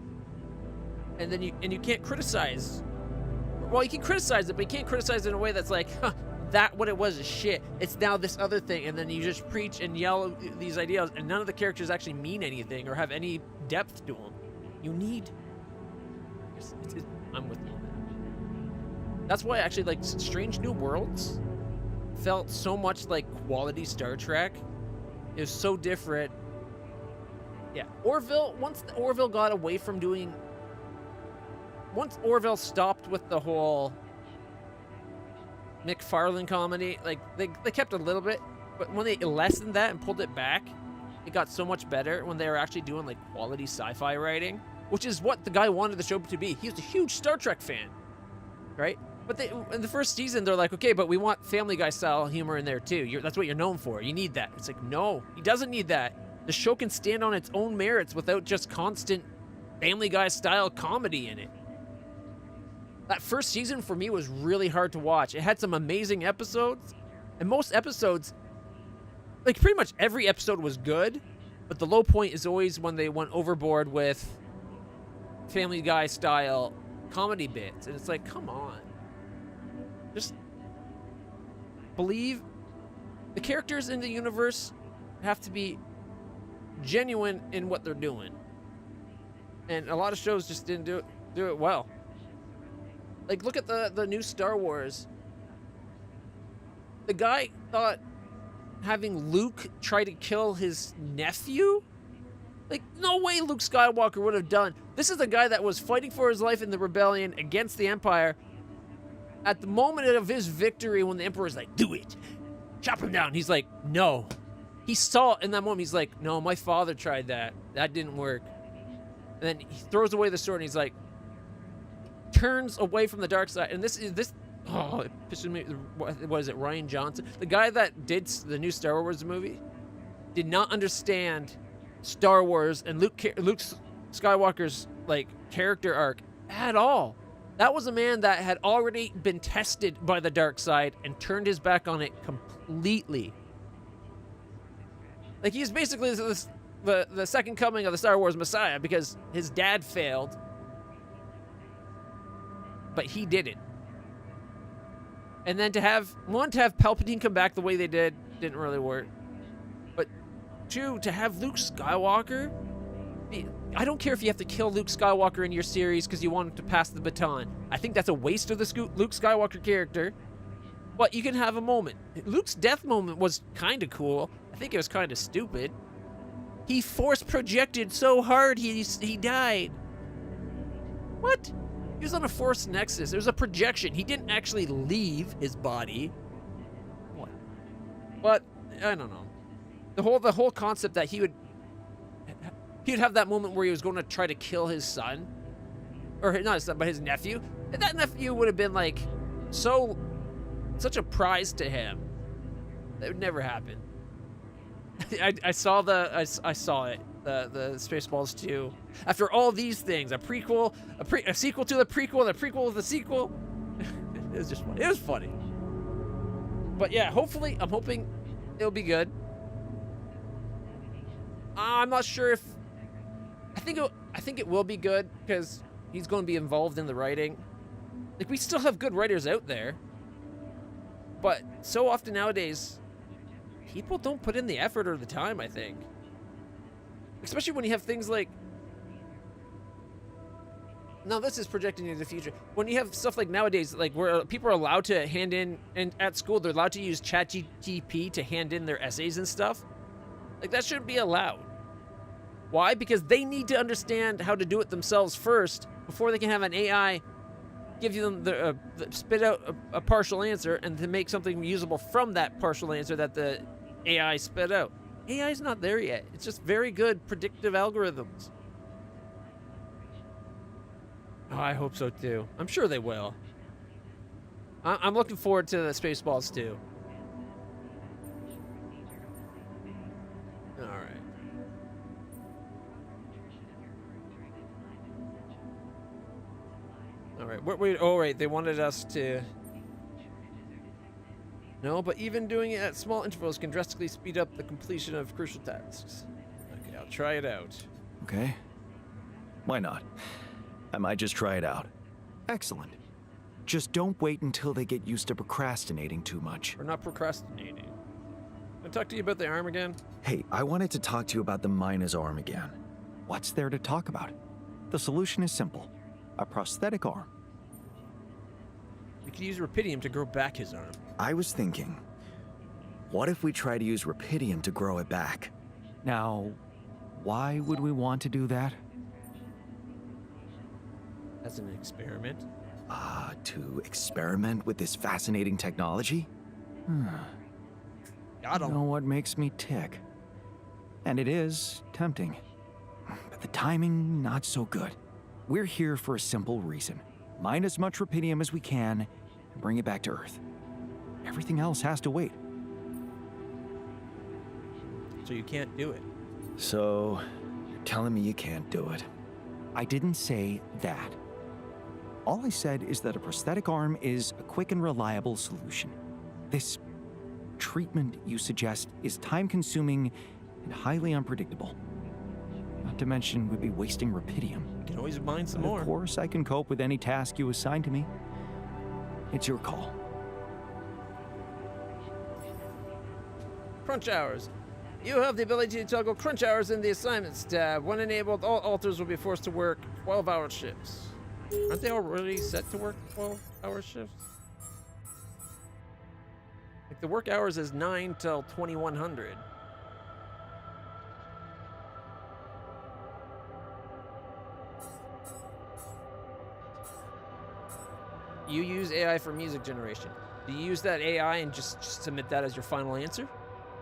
Speaker 1: And then you can't criticize. Well, you can criticize it, but you can't criticize it in a way that's like, huh, that what it was is shit. It's now this other thing, and then you just preach and yell these ideas, and none of the characters actually mean anything or have any depth to them. You need. I'm with you on that. That's why actually like Strange New Worlds felt so much like quality Star Trek. It was so different. Yeah, Orville. Once Orville got away from doing. Once Orville stopped with the whole McFarlane comedy, like they kept a little bit, but when they lessened that and pulled it back, it got so much better when they were actually doing like quality sci-fi writing, which is what the guy wanted the show to be. He was a huge Star Trek fan, right? But in the first season, they're like, okay, but we want Family Guy style humor in there too. That's what you're known for. You need that. It's like, no, he doesn't need that. The show can stand on its own merits without just constant Family Guy style comedy in it. That first season for me was really hard to watch. It had some amazing episodes, and most episodes, like pretty much every episode was good, but the low point is always when they went overboard with Family Guy style comedy bits, and it's like, come on. Just believe the characters in the universe have to be genuine in what they're doing. And a lot of shows just didn't do it well. Like, look at the new Star Wars. The guy thought having Luke try to kill his nephew? Like, no way Luke Skywalker would have done. This is the guy that was fighting for his life in the rebellion against the Empire. At the moment of his victory, when the Emperor's like, do it, chop him down, he's like, no. He saw it in that moment. He's like, no, my father tried that. That didn't work. And then he throws away the sword, and he's like, turns away from the dark side. And this, oh, it pisses me. What is it, Ryan Johnson? The guy that did the new Star Wars movie did not understand Star Wars and Luke Skywalker's, like, character arc at all. That was a man that had already been tested by the dark side and turned his back on it completely. Like, he's basically the second coming of the Star Wars Messiah because his dad failed, but he didn't. And then to have Palpatine come back the way they didn't really work. But two, to have Luke Skywalker, I don't care if you have to kill Luke Skywalker in your series because you want him to pass the baton. I think that's a waste of the Luke Skywalker character. But you can have a moment. Luke's death moment was kind of cool. I think it was kind of stupid. He force projected so hard he died. What? He was on a force nexus. There was a projection. He didn't actually leave his body. What? But I don't know. The whole concept that he'd have that moment where he was going to try to kill his son, or not his son, but his nephew. And that nephew would have been like such a prize to him. That would never happen. I saw it. The Spaceballs 2. After all these things, a sequel to the prequel, and a prequel of the sequel. It was just funny. It was funny. But yeah, hopefully, I'm hoping it'll be good. I'm not sure if. I think it will be good because he's going to be involved in the writing. Like, we still have good writers out there, but so often nowadays, people don't put in the effort or the time, I think. Especially when you have things like... Now, this is projecting into the future. When you have stuff like nowadays, like where people are allowed to hand in, and at school, they're allowed to use ChatGPT to hand in their essays and stuff. Like, that shouldn't be allowed. Why? Because they need to understand how to do it themselves first before they can have an AI give them spit out a partial answer and to make something usable from that partial answer that the AI spit out. AI's not there yet. It's just very good predictive algorithms. Oh, I hope so too. I'm sure they will. I'm looking forward to the Spaceballs too. All right. All right. Wait. Oh, right. They wanted us to. No, but even doing it at small intervals can drastically speed up the completion of crucial tasks. Okay, I'll try it out.
Speaker 3: Okay. Why not? I might just try it out. Excellent. Just don't wait until they get used to procrastinating too much.
Speaker 1: We're not procrastinating. Can I talk to you about the arm again?
Speaker 3: Hey, I wanted to talk to you about the miner's arm again. What's there to talk about? The solution is simple. A prosthetic arm.
Speaker 1: We could use Rapidium to grow back his arm.
Speaker 3: I was thinking, what if we try to use Rapidium to grow it back? Now, why would we want to do that?
Speaker 1: As an experiment.
Speaker 3: To experiment with this fascinating technology?
Speaker 1: Got him.
Speaker 3: You know what makes me tick? And it is tempting. But the timing, not so good. We're here for a simple reason. Mine as much Rapidium as we can and bring it back to Earth. Everything else has to wait.
Speaker 1: So you can't do it.
Speaker 3: So, you're telling me you can't do it? I didn't say that. All I said is that a prosthetic arm is a quick and reliable solution. This treatment you suggest is time-consuming and highly unpredictable. Not to mention we'd be wasting Rapidium.
Speaker 1: You can always mine some
Speaker 3: But
Speaker 1: more.
Speaker 3: Of course, I can cope with any task you assign to me. It's your call.
Speaker 1: Crunch hours. You have the ability to toggle crunch hours in the assignments tab. When enabled, all alters will be forced to work 12-hour shifts. Aren't they already set to work 12-hour shifts? Like the work hours is 9 till 2100. You use AI for music generation. Do you use that AI and just submit that as your final answer?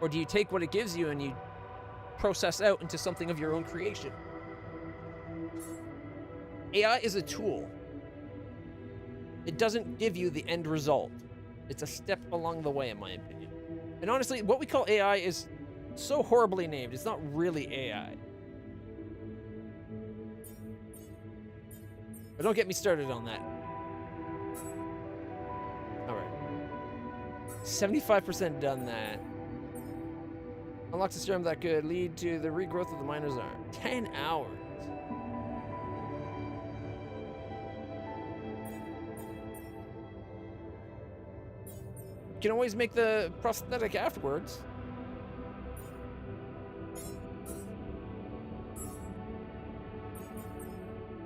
Speaker 1: Or do you take what it gives you and you process out into something of your own creation? AI is a tool. It doesn't give you the end result. It's a step along the way, in my opinion. And honestly, what we call AI is so horribly named. It's not really AI. But don't get me started on that. All right. 75% done that. Unlocks a serum that could lead to the regrowth of the miner's arm. 10 hours. You can always make the prosthetic afterwards.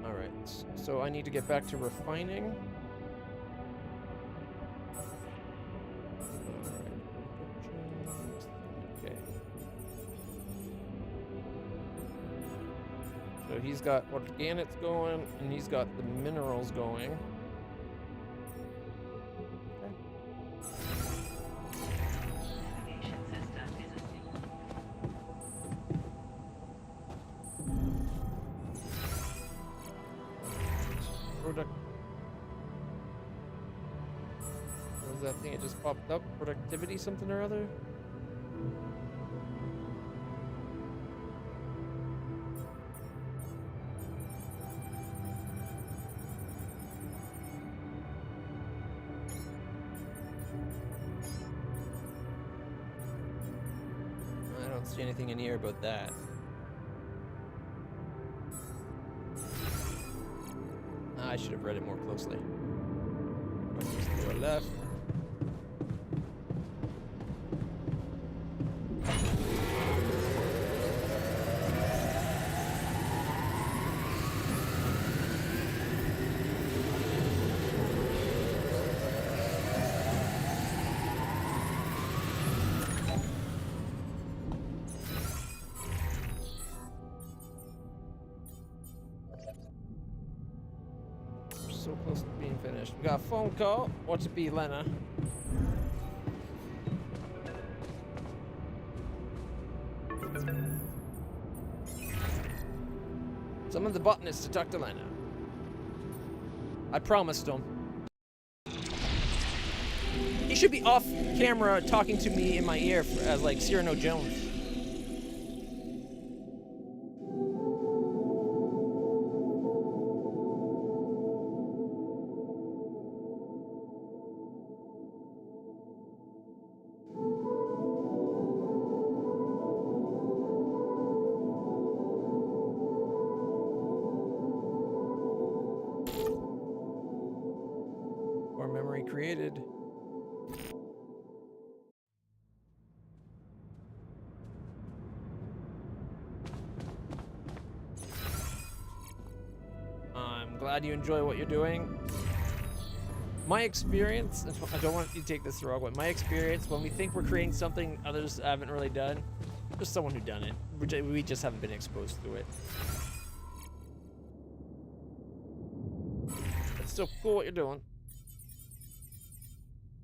Speaker 1: Alright, so I need to get back to refining. Okay. So he's got organics going, and he's got the minerals going. What was that thing? It just popped up? Productivity something or other? I don't see anything in here about that. I should have read it more closely. Just go left. So close to being finished. We got a phone call. What's it be, Lena? Summon the botanist to talk to Lena. I promised him. He should be off camera talking to me in my ear as like Cyrano Jones. created. I'm glad you enjoy what you're doing. My experience, I don't want you to take this the wrong way. My experience, when we think we're creating something others haven't really done, there's someone who done it. We just haven't been exposed to it. It's still cool what you're doing.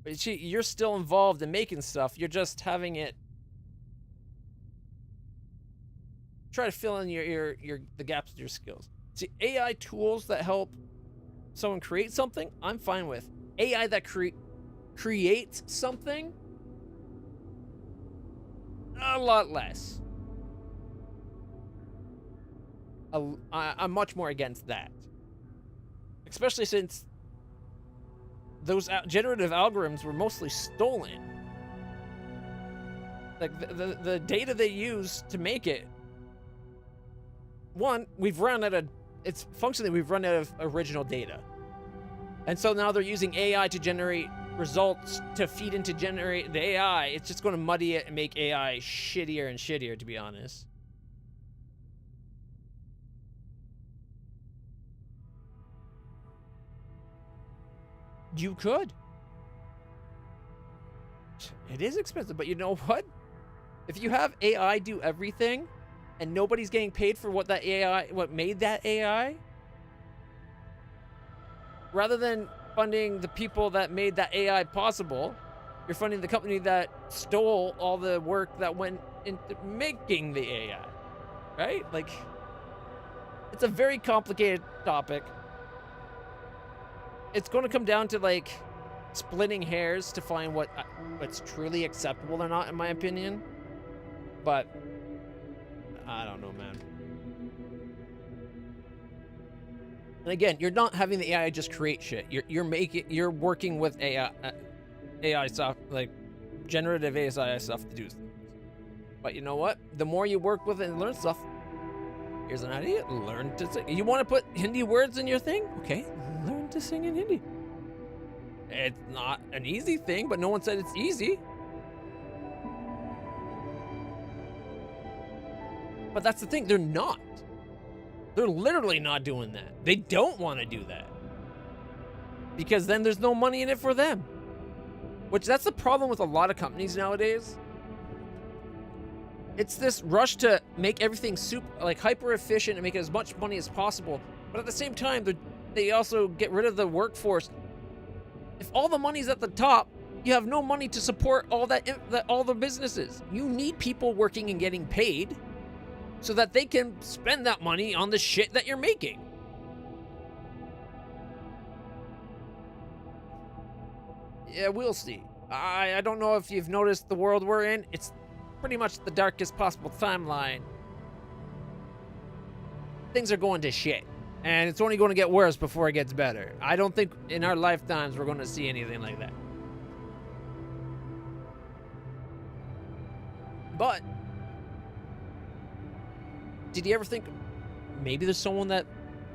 Speaker 1: But you're still involved in making stuff. You're just having it try to fill in the gaps of your skills. See, AI tools that help someone create something, I'm fine with. AI that creates something, a lot less. I'm much more against that. Especially since those generative algorithms were mostly stolen. Like, the data they use to make it, one, we've run out of original data. And so now they're using AI to generate results to feed into generate the AI. It's just going to muddy it and make AI shittier and shittier, to be honest. You could. It is expensive, but you know what? If you have AI do everything and nobody's getting paid for what made that AI, rather than funding the people that made that AI possible, you're funding the company that stole all the work that went into making the AI, right? Like, it's a very complicated topic. It's going to come down to, like, splitting hairs to find what's truly acceptable or not, in my opinion. But I don't know, man. And again, you're not having the AI just create shit. You're working with AI stuff, like generative AI stuff to do things. But you know what? The more you work with it and learn stuff, here's an idea. Learn to sing. You want to put Hindi words in your thing? Okay, learn to sing in Hindi. It's not an easy thing, but no one said it's easy. But that's the thing, they're not. They're literally not doing that. They don't want to do that. Because then there's no money in it for them. Which, that's the problem with a lot of companies nowadays. It's this rush to make everything hyper efficient and make as much money as possible. But at the same time, they also get rid of the workforce. If all the money's at the top, you have no money to support all the businesses. You need people working and getting paid so that they can spend that money on the shit that you're making. Yeah, we'll see. I don't know if you've noticed the world we're in. It's pretty much the darkest possible timeline. Things are going to shit. And it's only going to get worse before it gets better. I don't think in our lifetimes we're going to see anything like that. But did you ever think maybe there's someone that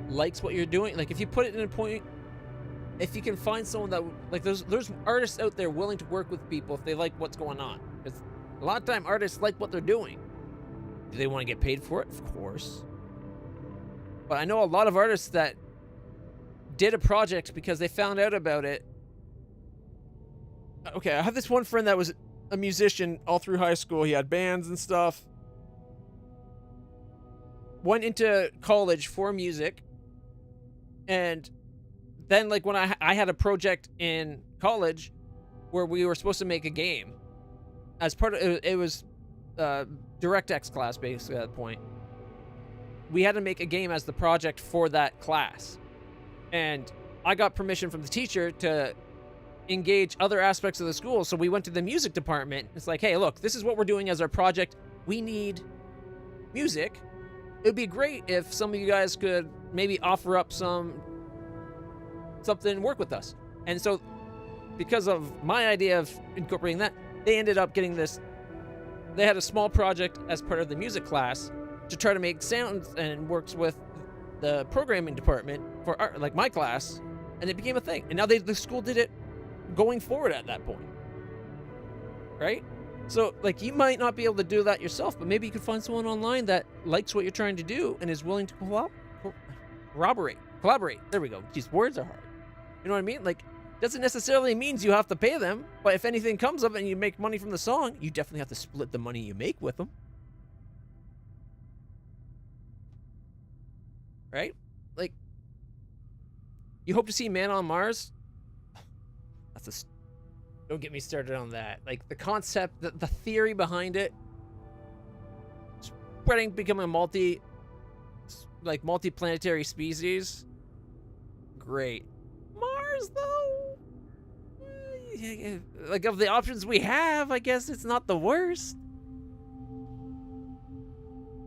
Speaker 1: likes what you're doing? Like, if you put it in a point, if you can find someone that, like, there's artists out there willing to work with people if they like what's going on. Because a lot of time artists like what they're doing. Do they want to get paid for it? Of course. But I know a lot of artists that did a project because they found out about it. Okay, I have this one friend that was a musician all through high school. He had bands and stuff. Went into college for music. And then, like, when I had a project in college where we were supposed to make a game. As part of it was DirectX class, basically, at that point. We had to make a game as the project for that class. And I got permission from the teacher to engage other aspects of the school. So we went to the music department. It's like, hey, look, this is what we're doing as our project. We need music. It would be great if some of you guys could maybe offer up something and work with us. And so because of my idea of incorporating that, they ended up getting this. They had a small project as part of the music class to try to make sounds, and works with the programming department for art, like my class, and it became a thing. And now the school did it going forward at that point, right? So, like, you might not be able to do that yourself, but maybe you could find someone online that likes what you're trying to do and is willing to collaborate. There we go. These words are hard. You know what I mean? Like, doesn't necessarily means you have to pay them, but if anything comes up and you make money from the song, you definitely have to split the money you make with them. Right? Like, you hope to see Man on Mars? Don't get me started on that. Like, the concept, the theory behind it, spreading, becoming a multi-planetary species. Great. Mars, though? Like, of the options we have, I guess it's not the worst.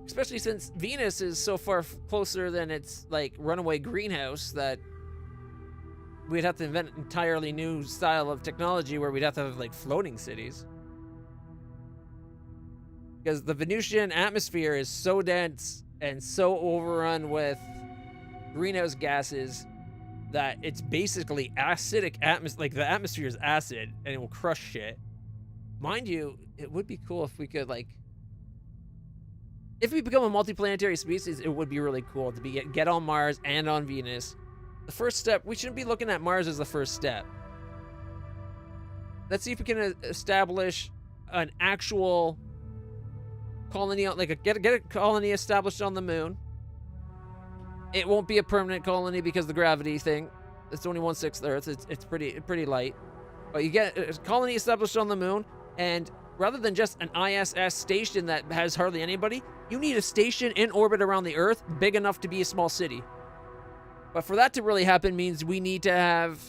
Speaker 1: Especially since Venus is so far closer than its, like, runaway greenhouse that we'd have to invent an entirely new style of technology where we'd have to have, like, floating cities. Because the Venusian atmosphere is so dense and so overrun with greenhouse gases that it's basically acidic atmosphere. Like, the atmosphere is acid and it will crush shit. Mind you, it would be cool if we could, like, if we become a multiplanetary species, it would be really cool to get on Mars and on Venus. The first step, we shouldn't be looking at Mars as the first step. Let's see if we can establish an actual colony, like get a colony established on the moon. It won't be a permanent colony because of the gravity thing. It's only 1/6 Earth. It's pretty light. But you get a colony established on the moon, and rather than just an ISS station that has hardly anybody, you need a station in orbit around the Earth big enough to be a small city. But for that to really happen means we need to have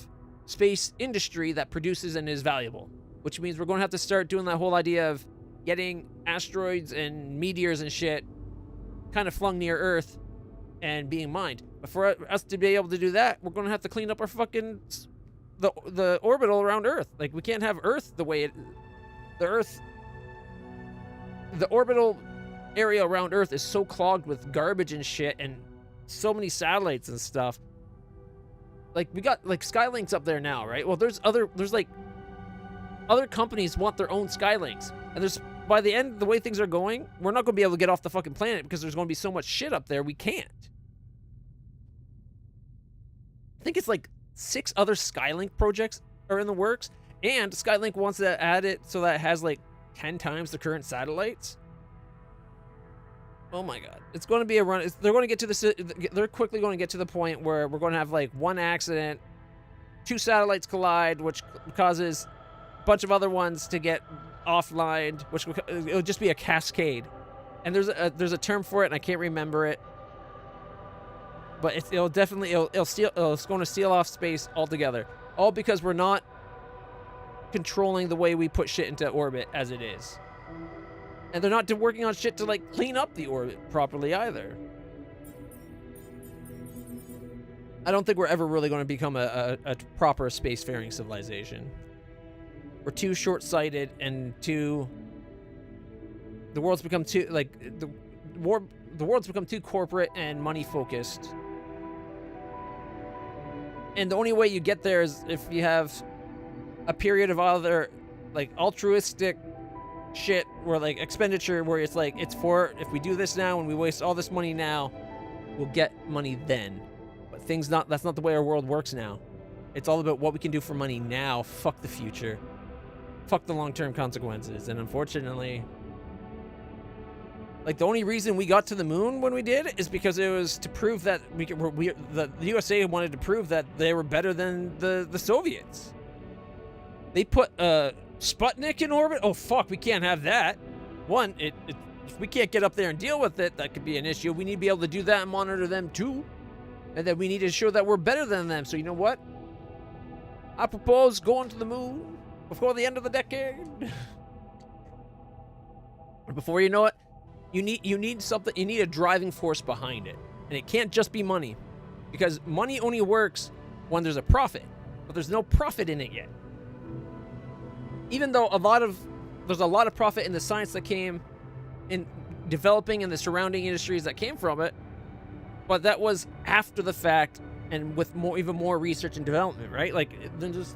Speaker 1: space industry that produces and is valuable, which means we're going to have to start doing that whole idea of getting asteroids and meteors and shit kind of flung near Earth and being mined. But for us to be able to do that, we're going to have to clean up our fucking the orbital around Earth. Like, we can't have Earth the way the orbital area around Earth is so clogged with garbage and shit and so many satellites and stuff. Like, we got, like, Skylinks up there now, right? Well, there's like other companies want their own Skylinks, and by the end, the way things are going, we're not going to be able to get off the fucking planet because there's going to be so much shit up there we can't. I think it's like 6 other Skylink projects are in the works, and Skylink wants to add it so that it has like 10 times the current satellites. Oh my god. It's going to be a run. They're quickly going to get to the point where we're going to have like one accident, 2 satellites collide, which causes a bunch of other ones to get offline, which it'll just be a cascade. And there's a term for it, and I can't remember it. But it's going to steal off space altogether. All because we're not controlling the way we put shit into orbit as it is. And they're not working on shit to, like, clean up the orbit properly either. I don't think we're ever really going to become a proper spacefaring civilization. We're too short-sighted and the world's become too, like, the world's become too corporate and money-focused. And the only way you get there is if you have a period of either, like, altruistic shit where, like, expenditure where it's like, it's for, if we do this now and we waste all this money now, we'll get money then. But that's not the way our world works now. It's all about what we can do for money now. Fuck the future. Fuck the long-term consequences. And unfortunately, like, the only reason we got to the moon when we did is because it was to prove that the USA wanted to prove that they were better than the Soviets. They put Sputnik in orbit? Oh, fuck, we can't have that. One, if we can't get up there and deal with it, that could be an issue. We need to be able to do that and monitor them too. And then we need to show that we're better than them. So you know what? I propose going to the moon before the end of the decade. Before you know it, you need something. You need a driving force behind it. And it can't just be money. Because money only works when there's a profit. But there's no profit in it yet. Even though there's a lot of profit in the science that came in developing and the surrounding industries that came from it, but that was after the fact and with even more research and development, right? Like, then just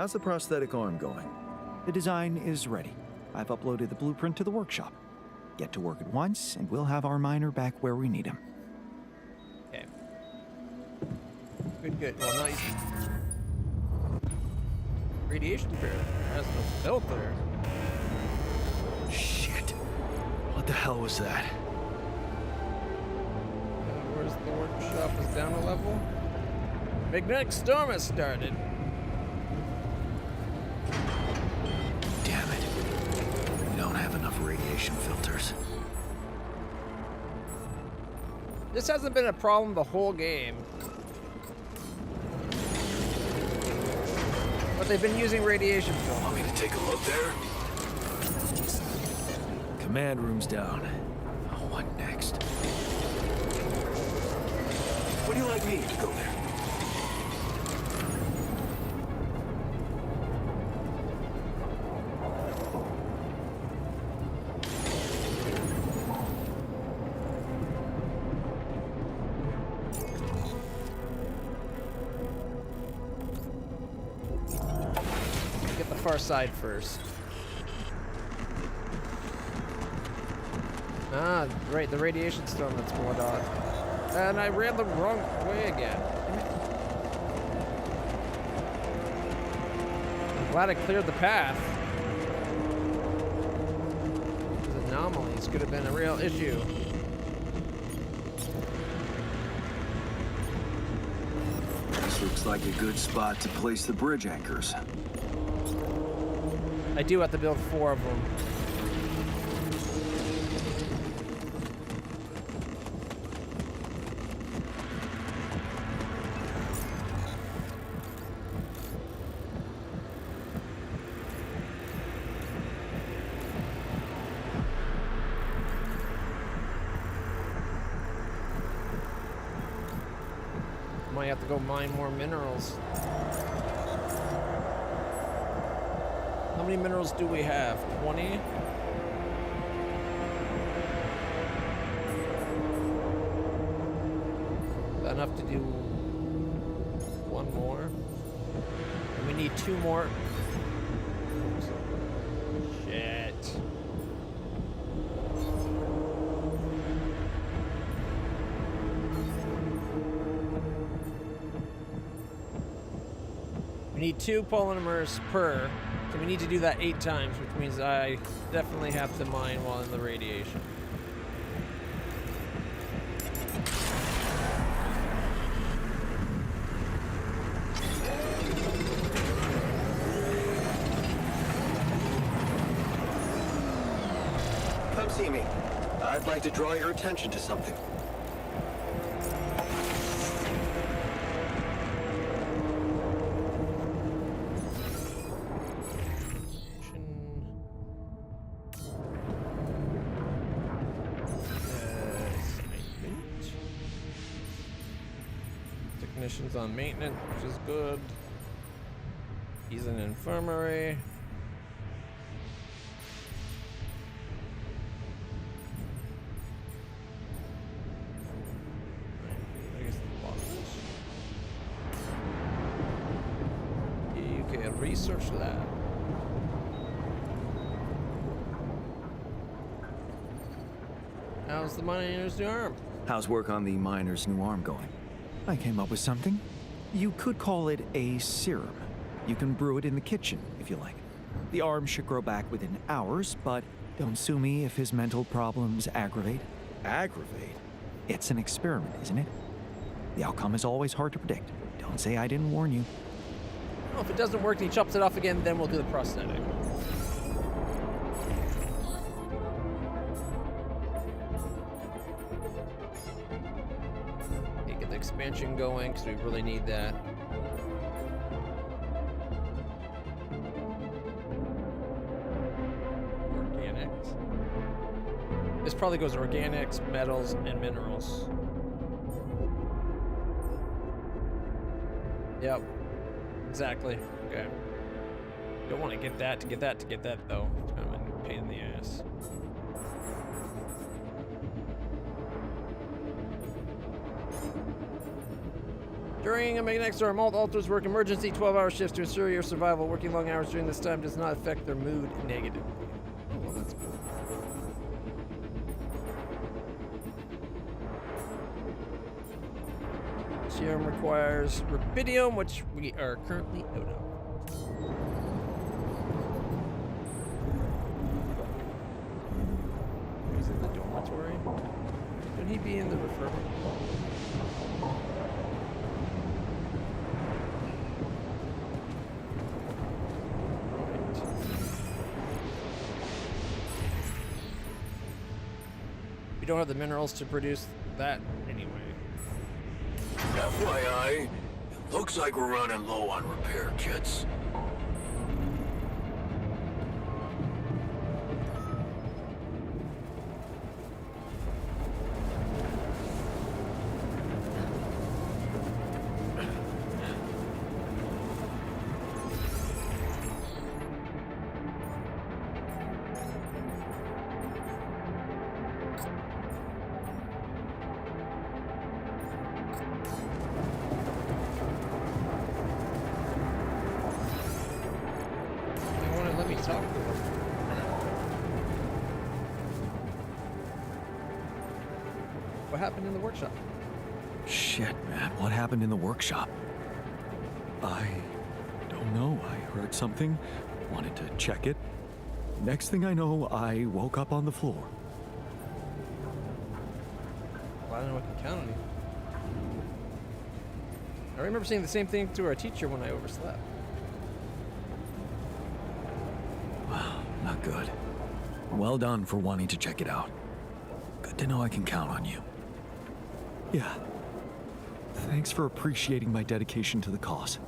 Speaker 12: How's the prosthetic arm going?
Speaker 3: The design is ready. I've uploaded the blueprint to the workshop. Get to work at once, and we'll have our miner back where we need him.
Speaker 1: Okay. Good. Well, nice. Radiation barrier has no filter.
Speaker 2: Shit. What the hell was that?
Speaker 1: Where's the workshop? Is down a level? Magnetic storm has started.
Speaker 2: Damn it. We don't have enough radiation filters.
Speaker 1: This hasn't been a problem the whole game. But they've been using radiation filters.
Speaker 2: Want me to take a look there? Command room's down. What next?
Speaker 6: Would you like me to go there?
Speaker 1: Get the far side first. Ah, right, the radiation storm that's going on. And I ran the wrong way again. I'm glad I cleared the path. These anomalies could have been a real issue.
Speaker 4: This looks like a good spot to place the bridge anchors.
Speaker 1: I do have to build 4 of them. Might have to go mine more minerals. How many minerals do we have? 20? Is that enough to do 1 more? And we need 2 more. Shit. We need 2 polymers per. So we need to do that 8 times, which means I definitely have to mine while in the radiation.
Speaker 9: Come see me. I'd like to draw your attention to something.
Speaker 1: Technicians on maintenance, which is good. He's an infirmary. I guess the lockers. You can research that. How's the miner's new arm?
Speaker 3: How's work on the miner's new arm going? I came up with something. You could call it a serum. You can brew it in the kitchen, if you like. The arm should grow back within hours, but don't sue me if his mental problems aggravate.
Speaker 12: Aggravate?
Speaker 3: It's an experiment, isn't it? The outcome is always hard to predict. Don't say I didn't warn you.
Speaker 1: Well, if it doesn't work and he chops it off again, then we'll do the prosthetic. Expansion going because we really need that. Organics. This probably goes organics, metals, and minerals. Yep. Exactly. Okay. Don't want to get that though. It's kind of a pain in the ass. During a magnetic storm, all alters work emergency 12-hour shifts to ensure your survival. Working long hours during this time does not affect their mood negatively. Oh, well, that's good. Serum requires rubidium, which we are currently out of. He's in the dormitory. Should he be in the refurbishment? We don't have the minerals to produce that anyway.
Speaker 2: FYI, looks like we're running low on repair kits.
Speaker 1: What happened in the workshop?
Speaker 3: Shit, man, what happened in the workshop? I don't know. I heard something, wanted to check it. Next thing I know, I woke up on the floor.
Speaker 1: Well, I don't know what can count on you. I remember saying the same thing to our teacher when I overslept.
Speaker 3: Wow, not good. Well done for wanting to check it out. Good to know I can count on you. Yeah. Thanks for appreciating my dedication to the cause.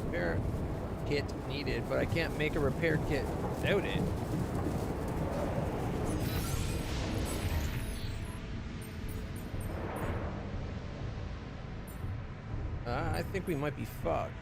Speaker 1: Repair kit needed, but I can't make a repair kit without it. I think we might be fucked.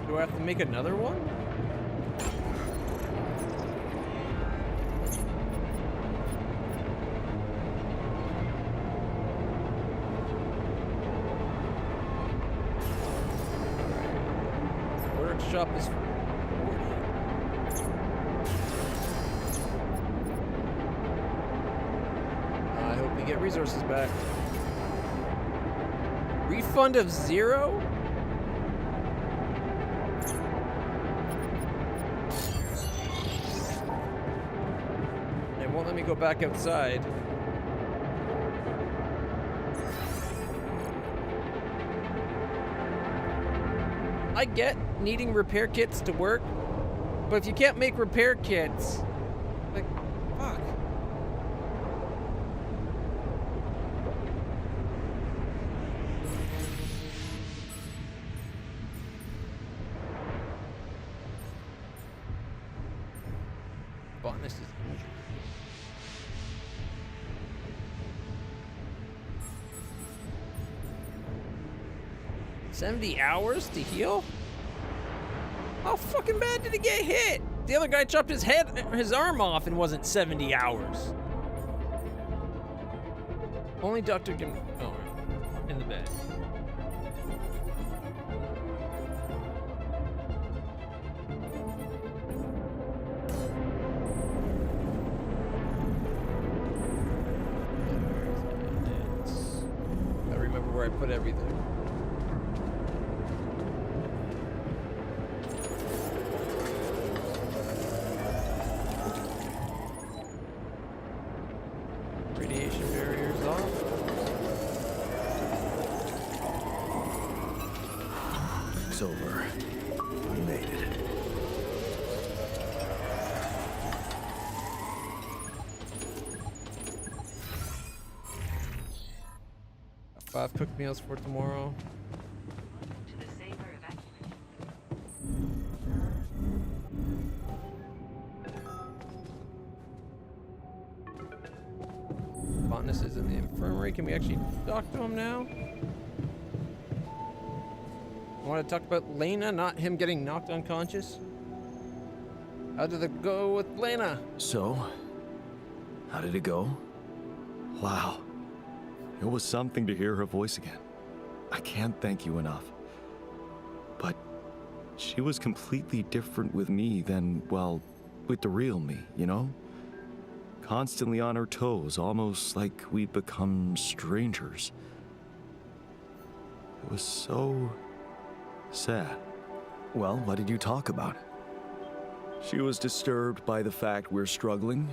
Speaker 1: Do I have to make another one? Shop is 40. I hope we get resources back. Refund of 0? It won't let me go back outside. I get needing repair kits to work, but if you can't make repair kits, like, fuck. Botanist is injured. 70 hours to heal? How fucking bad did he get hit? The other guy chopped his arm off and wasn't 70 hours. Only doctor can. Oh, in the bed. I remember where I put everything.
Speaker 3: Over. We made it.
Speaker 1: Got 5 cooked meals for tomorrow.
Speaker 10: To the saber evacuation.
Speaker 1: Hotness is in the infirmary. Can we actually talk to him now? I want to talk about Lena, not him getting knocked unconscious. How did it go with Lena?
Speaker 2: So, how did it go?
Speaker 3: Wow. It was something to hear her voice again. I can't thank you enough. But she was completely different with me than, well, with the real me, you know? Constantly on her toes, almost like we'd become strangers. It was so sad.
Speaker 2: Well, what did you talk about?
Speaker 3: She was disturbed by the fact we're struggling.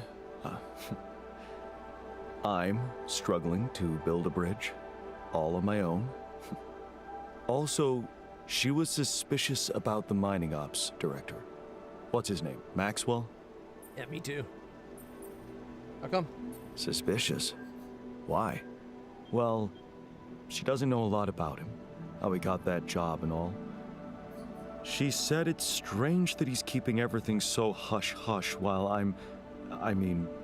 Speaker 3: I'm struggling to build a bridge, all on my own. Also, she was suspicious about the mining ops director. What's his name? Maxwell?
Speaker 1: Yeah, me too. How come?
Speaker 3: Suspicious? Why? Well, she doesn't know a lot about him, how he got that job and all. She said it's strange that he's keeping everything so hush-hush while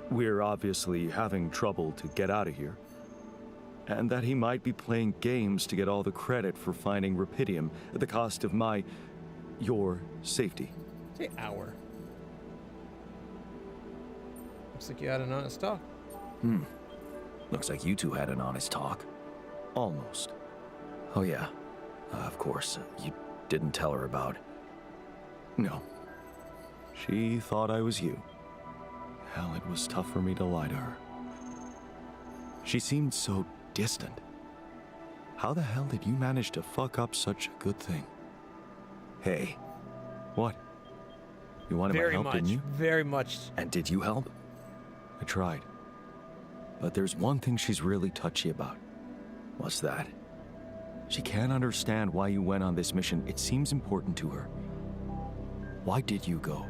Speaker 3: we're obviously having trouble to get out of here. And that he might be playing games to get all the credit for finding Rapidium at the cost of your safety.
Speaker 1: Say our. Looks like you had an honest talk.
Speaker 2: Looks like you two had an honest talk.
Speaker 3: Almost.
Speaker 2: Oh yeah, of course, you didn't tell her about...
Speaker 3: No. She thought I was you. Hell, it was tough for me to lie to her. She seemed so distant. How the hell did you manage to fuck up such a good thing?
Speaker 2: Hey.
Speaker 3: What? You wanted my help, didn't you?
Speaker 1: Very much.
Speaker 2: And did you help?
Speaker 3: I tried. But there's one thing she's really touchy about.
Speaker 2: What's that?
Speaker 3: She can't understand why you went on this mission. It seems important to her. Why did you go?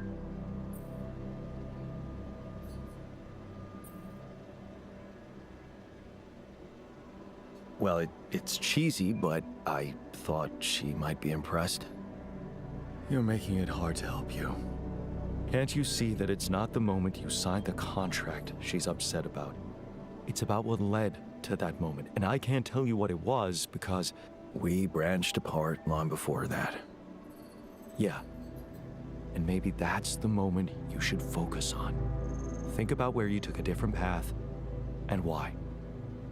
Speaker 2: Well, it's cheesy, but I thought she might be impressed.
Speaker 3: You're making it hard to help you. Can't you see that it's not the moment you signed the contract she's upset about? It's about what led to that moment, and I can't tell you what it was because
Speaker 2: we branched apart long before that.
Speaker 3: Yeah. And maybe that's the moment you should focus on. Think about where you took a different path and why.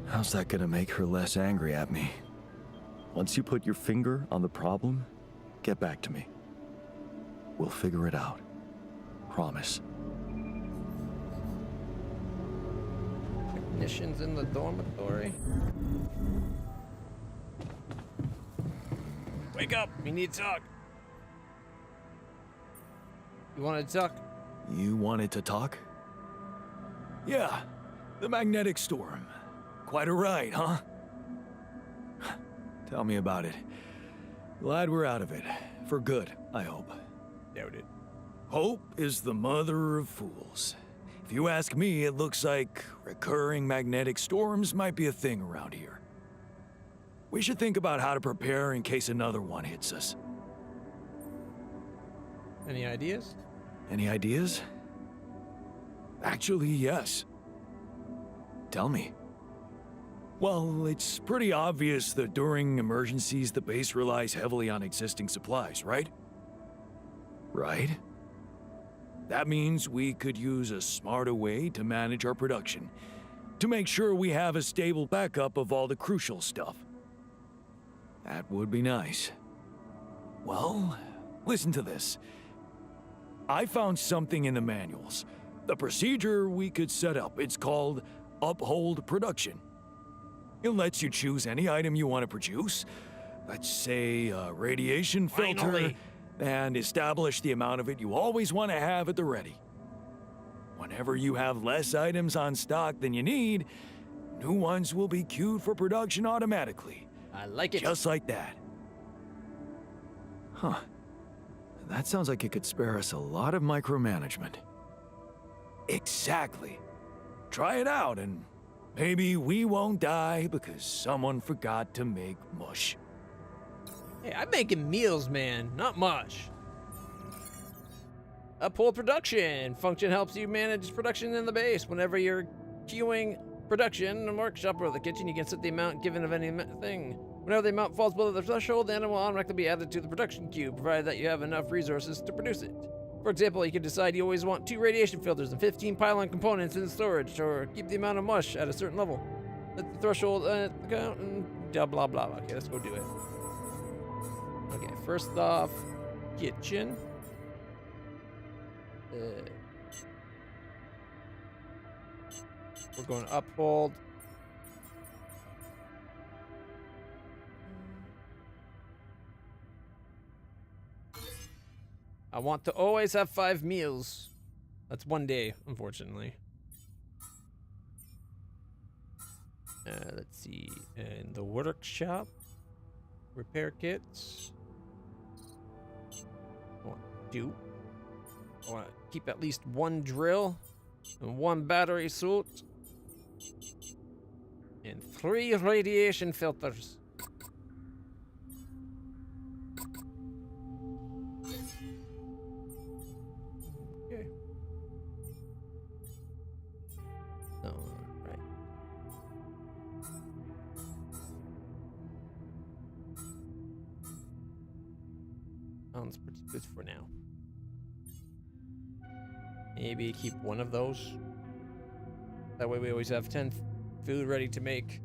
Speaker 2: How's that gonna make her less angry at me?
Speaker 3: Once you put your finger on the problem, get back to me. We'll figure it out. Promise.
Speaker 1: Technicians in the dormitory. Wake up! We need to talk. You want to talk?
Speaker 2: You wanted to talk? Yeah, the magnetic storm. Quite a ride, huh? Tell me about it. Glad we're out of it. For good, I hope.
Speaker 1: Doubt it.
Speaker 2: Hope is the mother of fools. If you ask me, it looks like recurring magnetic storms might be a thing around here. We should think about how to prepare in case another one hits us.
Speaker 1: Any ideas?
Speaker 2: Any ideas? Actually, yes. Tell me. Well, it's pretty obvious that during emergencies, the base relies heavily on existing supplies, right? Right? That means we could use a smarter way to manage our production, to make sure we have a stable backup of all the crucial stuff. That would be nice. Well, listen to this. I found something in the manuals. The procedure we could set up. It's called Uphold Production. It lets you choose any item you want to produce. Let's say a radiation filter.
Speaker 1: Finally.
Speaker 2: And establish the amount of it you always want to have at the ready. Whenever you have less items on stock than you need, new ones will be queued for production automatically.
Speaker 1: I like it.
Speaker 2: Just like that. Huh. That sounds like it could spare us a lot of micromanagement. Exactly. Try it out and maybe we won't die because someone forgot to make mush.
Speaker 1: Hey, I'm making meals, man. Not much. Uphold production. Function helps you manage production in the base. Whenever you're queuing production and workshop or the kitchen, you can set the amount given of anything. Whenever the amount falls below the threshold, the animal will automatically be added to the production queue, provided that you have enough resources to produce it. For example, you can decide you always want 2 radiation filters and 15 pylon components in storage, or keep the amount of mush at a certain level. Let the threshold count and blah blah blah. Okay, let's go do it. Okay, first off, kitchen. We're going to uphold. I want to always have 5 meals. That's 1 day, unfortunately. Let's see. In the workshop, repair kits. I want 2. I want to keep at least 1 drill and 1 battery suit and 3 radiation filters. Okay. All right. Sounds pretty good for now. Maybe keep 1 of those. That way we always have 10 food ready to make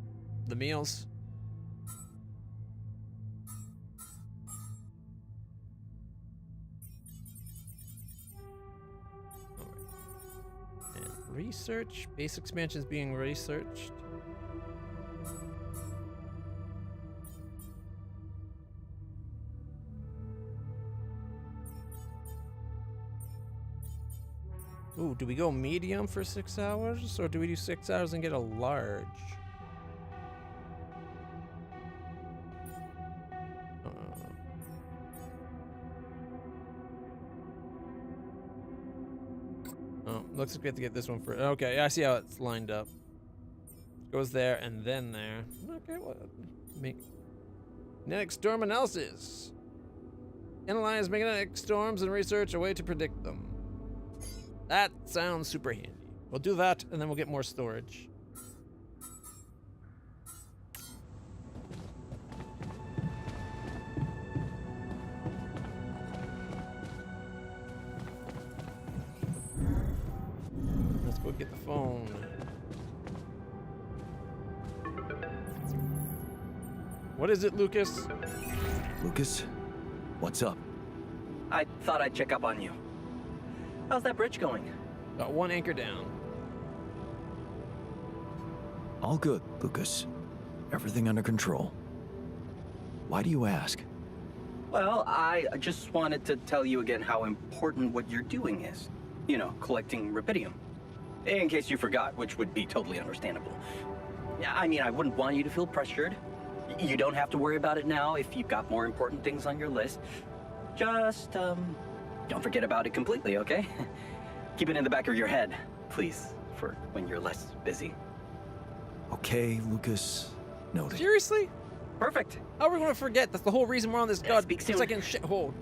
Speaker 1: the meals. All right. And research. Base expansion is being researched. Ooh, do we go medium for 6 hours? Or do we do 6 hours and get a large? Oh, looks like we have to get this one for. Okay, I see how it's lined up. Goes there and then there. Okay, well, magnetic storm analysis. Analyze magnetic storms and research a way to predict them. That sounds super handy. We'll do that, and then we'll get more storage. Let's go get the phone. What is it, Lucas?
Speaker 2: Lucas, what's up?
Speaker 9: I thought I'd check up on you. How's that bridge going?
Speaker 1: Got 1 anchor down.
Speaker 2: All good, Lucas. Everything under control. Why do you ask?
Speaker 9: Well, I just wanted to tell you again how important what you're doing is. You know, collecting rubidium. In case you forgot, which would be totally understandable. Yeah, I mean, I wouldn't want you to feel pressured. You don't have to worry about it now if you've got more important things on your list. Just, don't forget about it completely, okay? Keep it in the back of your head, please, for when you're less busy.
Speaker 2: Okay, Lucas. Noted.
Speaker 1: Seriously?
Speaker 9: Perfect.
Speaker 1: How are we going to forget? That's the whole reason we're on this
Speaker 9: Speak soon.
Speaker 1: second shithole.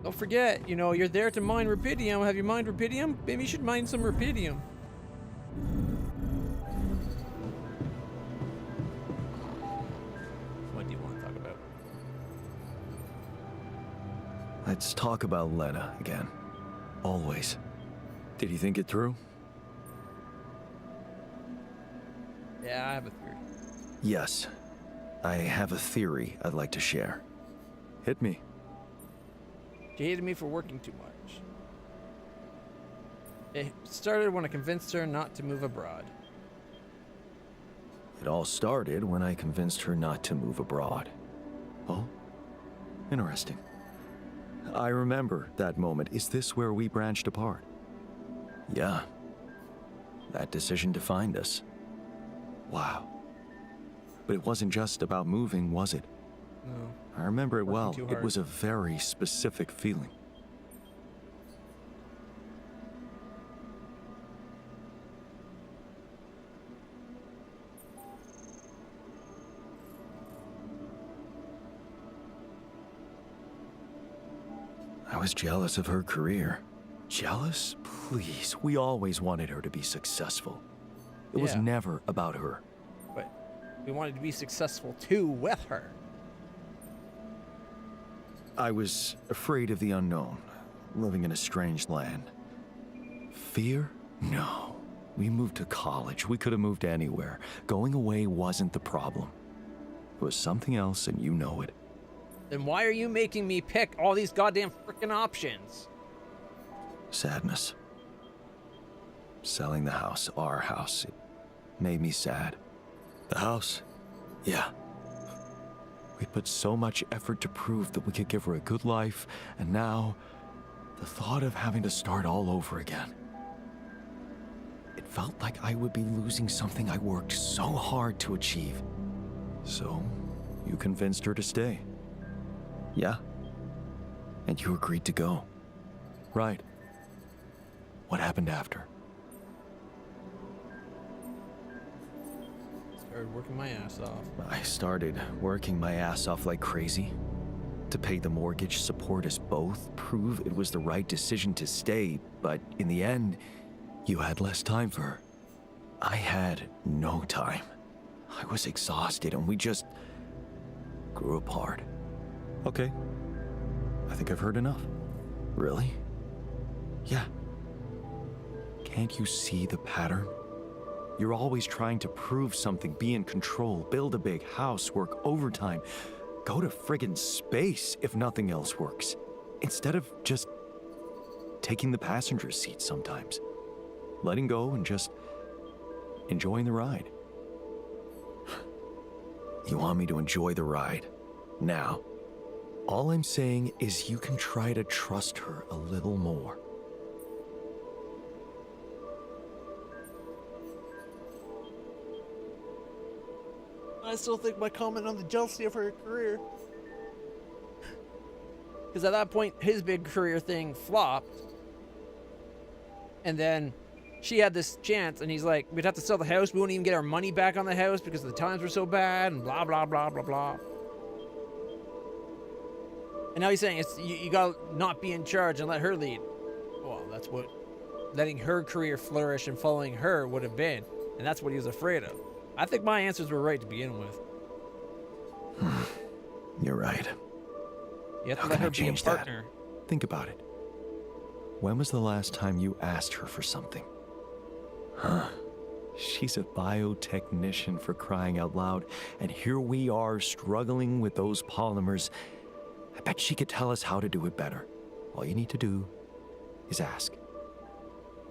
Speaker 1: Don't forget, you know, you're there to mine rubidium. Have you mined rubidium? Maybe you should mine some rubidium. What do you want to talk about?
Speaker 2: Let's talk about Lena again. Always. Did you think it through?
Speaker 1: Yeah, I have a theory.
Speaker 2: Yes. I have a theory I'd like to share. Hit me.
Speaker 1: She hated me for working too much. It started when I convinced her not to move abroad.
Speaker 2: It all started when I convinced her not to move abroad. Oh? Interesting. I remember that moment. Is this where we branched apart? Yeah. That decision defined us. Wow. But it wasn't just about moving, was it?
Speaker 1: No.
Speaker 2: I remember it well.
Speaker 1: too
Speaker 2: It
Speaker 1: hard.
Speaker 2: was a very specific feeling. I was jealous of her career. Jealous?
Speaker 3: Please, we always wanted her to be successful. It was
Speaker 1: Yeah.
Speaker 3: never about her.
Speaker 1: But we wanted to be successful too with her.
Speaker 3: I was afraid of the unknown, living in a strange land. Fear? No. We moved to college. We could have moved anywhere. Going away wasn't the problem. It was something else, and you know it.
Speaker 1: Then why are you making me pick all these goddamn freaking options?
Speaker 3: Sadness. Selling the house, our house, it made me sad. The house? Yeah. We put so much effort to prove that we could give her a good life, and now, the thought of having to start all over again. It felt like I would be losing something I worked so hard to achieve. So, you convinced her to stay. Yeah. And you agreed to go. Right. What happened after?
Speaker 1: Started working my ass off.
Speaker 3: I started working my ass off like crazy. To pay the mortgage, support us both, prove it was the right decision to stay, but in the end, you had less time for her. I had no time. I was exhausted and we just grew apart. Okay. I think I've heard enough. Really? Yeah. Can't you see the pattern? You're always trying to prove something, be in control, build a big house, work overtime, go to friggin' space if nothing else works, instead of just taking the passenger seat sometimes, letting go and just enjoying the ride. You want me to enjoy the ride now? All I'm saying is you can try to trust her a little more.
Speaker 1: I still think my comment on the jealousy of her career. Because at that point, his big career thing flopped. And then she had this chance, and he's like, we'd have to sell the house. We won't even get our money back on the house because the times were so bad, and blah, blah, blah, blah, blah. And now he's saying it's you gotta not be in charge and let her lead. Well, that's what letting her career flourish and following her would have been. And that's what he was afraid of. I think my answers were right to begin with.
Speaker 3: You're right.
Speaker 1: You have to
Speaker 3: How
Speaker 1: let
Speaker 3: can
Speaker 1: her
Speaker 3: I
Speaker 1: be a
Speaker 3: change that?
Speaker 1: partner.
Speaker 3: Think about it. When was the last time you asked her for something? Huh? She's a biotechnician, for crying out loud, and here we are struggling with those polymers. I bet she could tell us how to do it better. All you need to do is ask.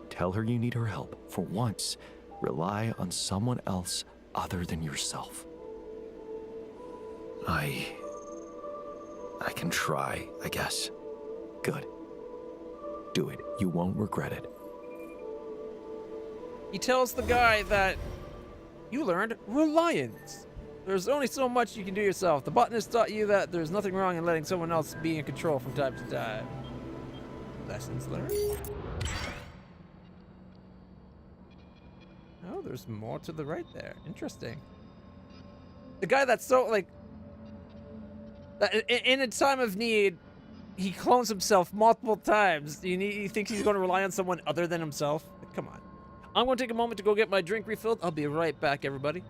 Speaker 3: Tell her you need her help. For once, rely on someone else other than yourself. I can try, I guess. Good. Do it. You won't regret it.
Speaker 1: He tells the guy that you learned reliance. There's only so much you can do yourself. The botanist taught you that there's nothing wrong in letting someone else be in control from time to time. Lessons learned. Oh, there's more to the right there. Interesting. The guy that's so, like, in a time of need, he clones himself multiple times. He thinks he's going to rely on someone other than himself. Come on. I'm going to take a moment to go get my drink refilled. I'll be right back, everybody.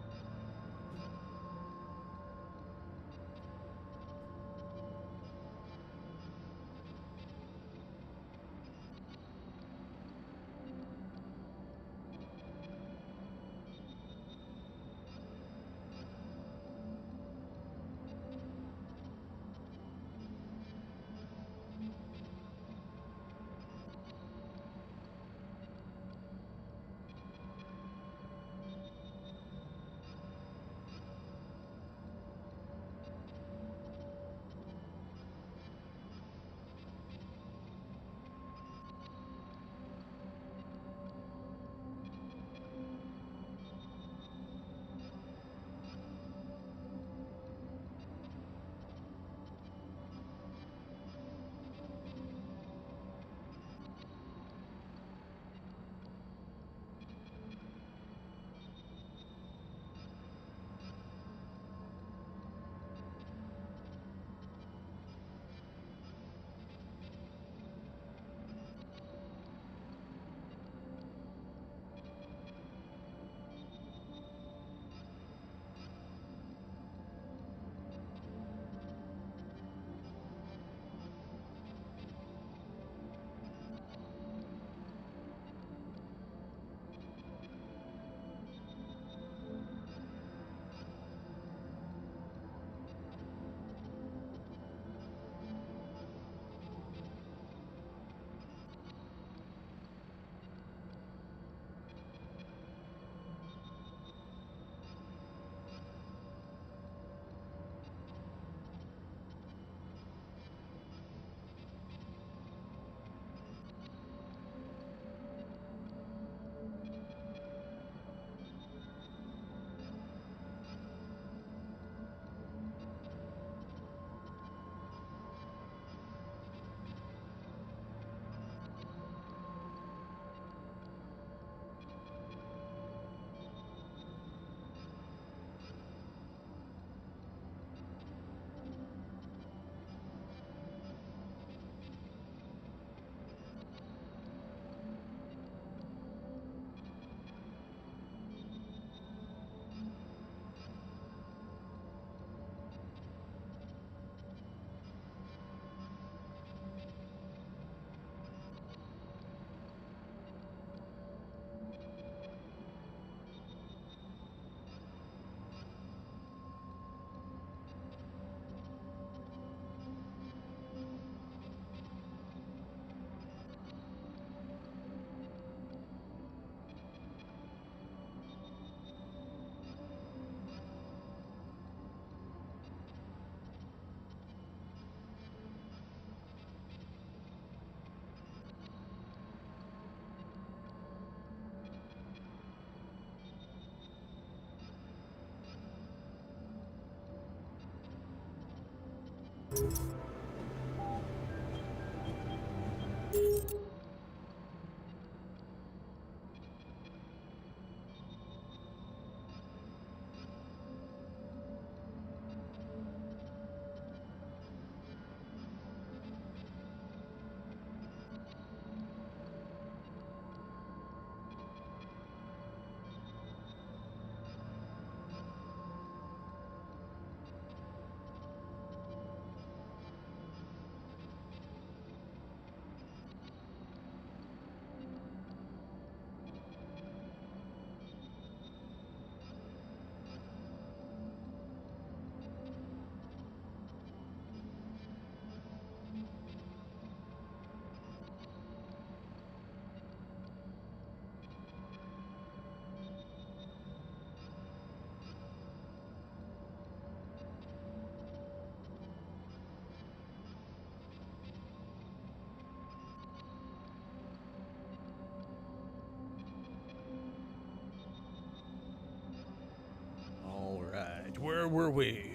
Speaker 1: All right, where were we?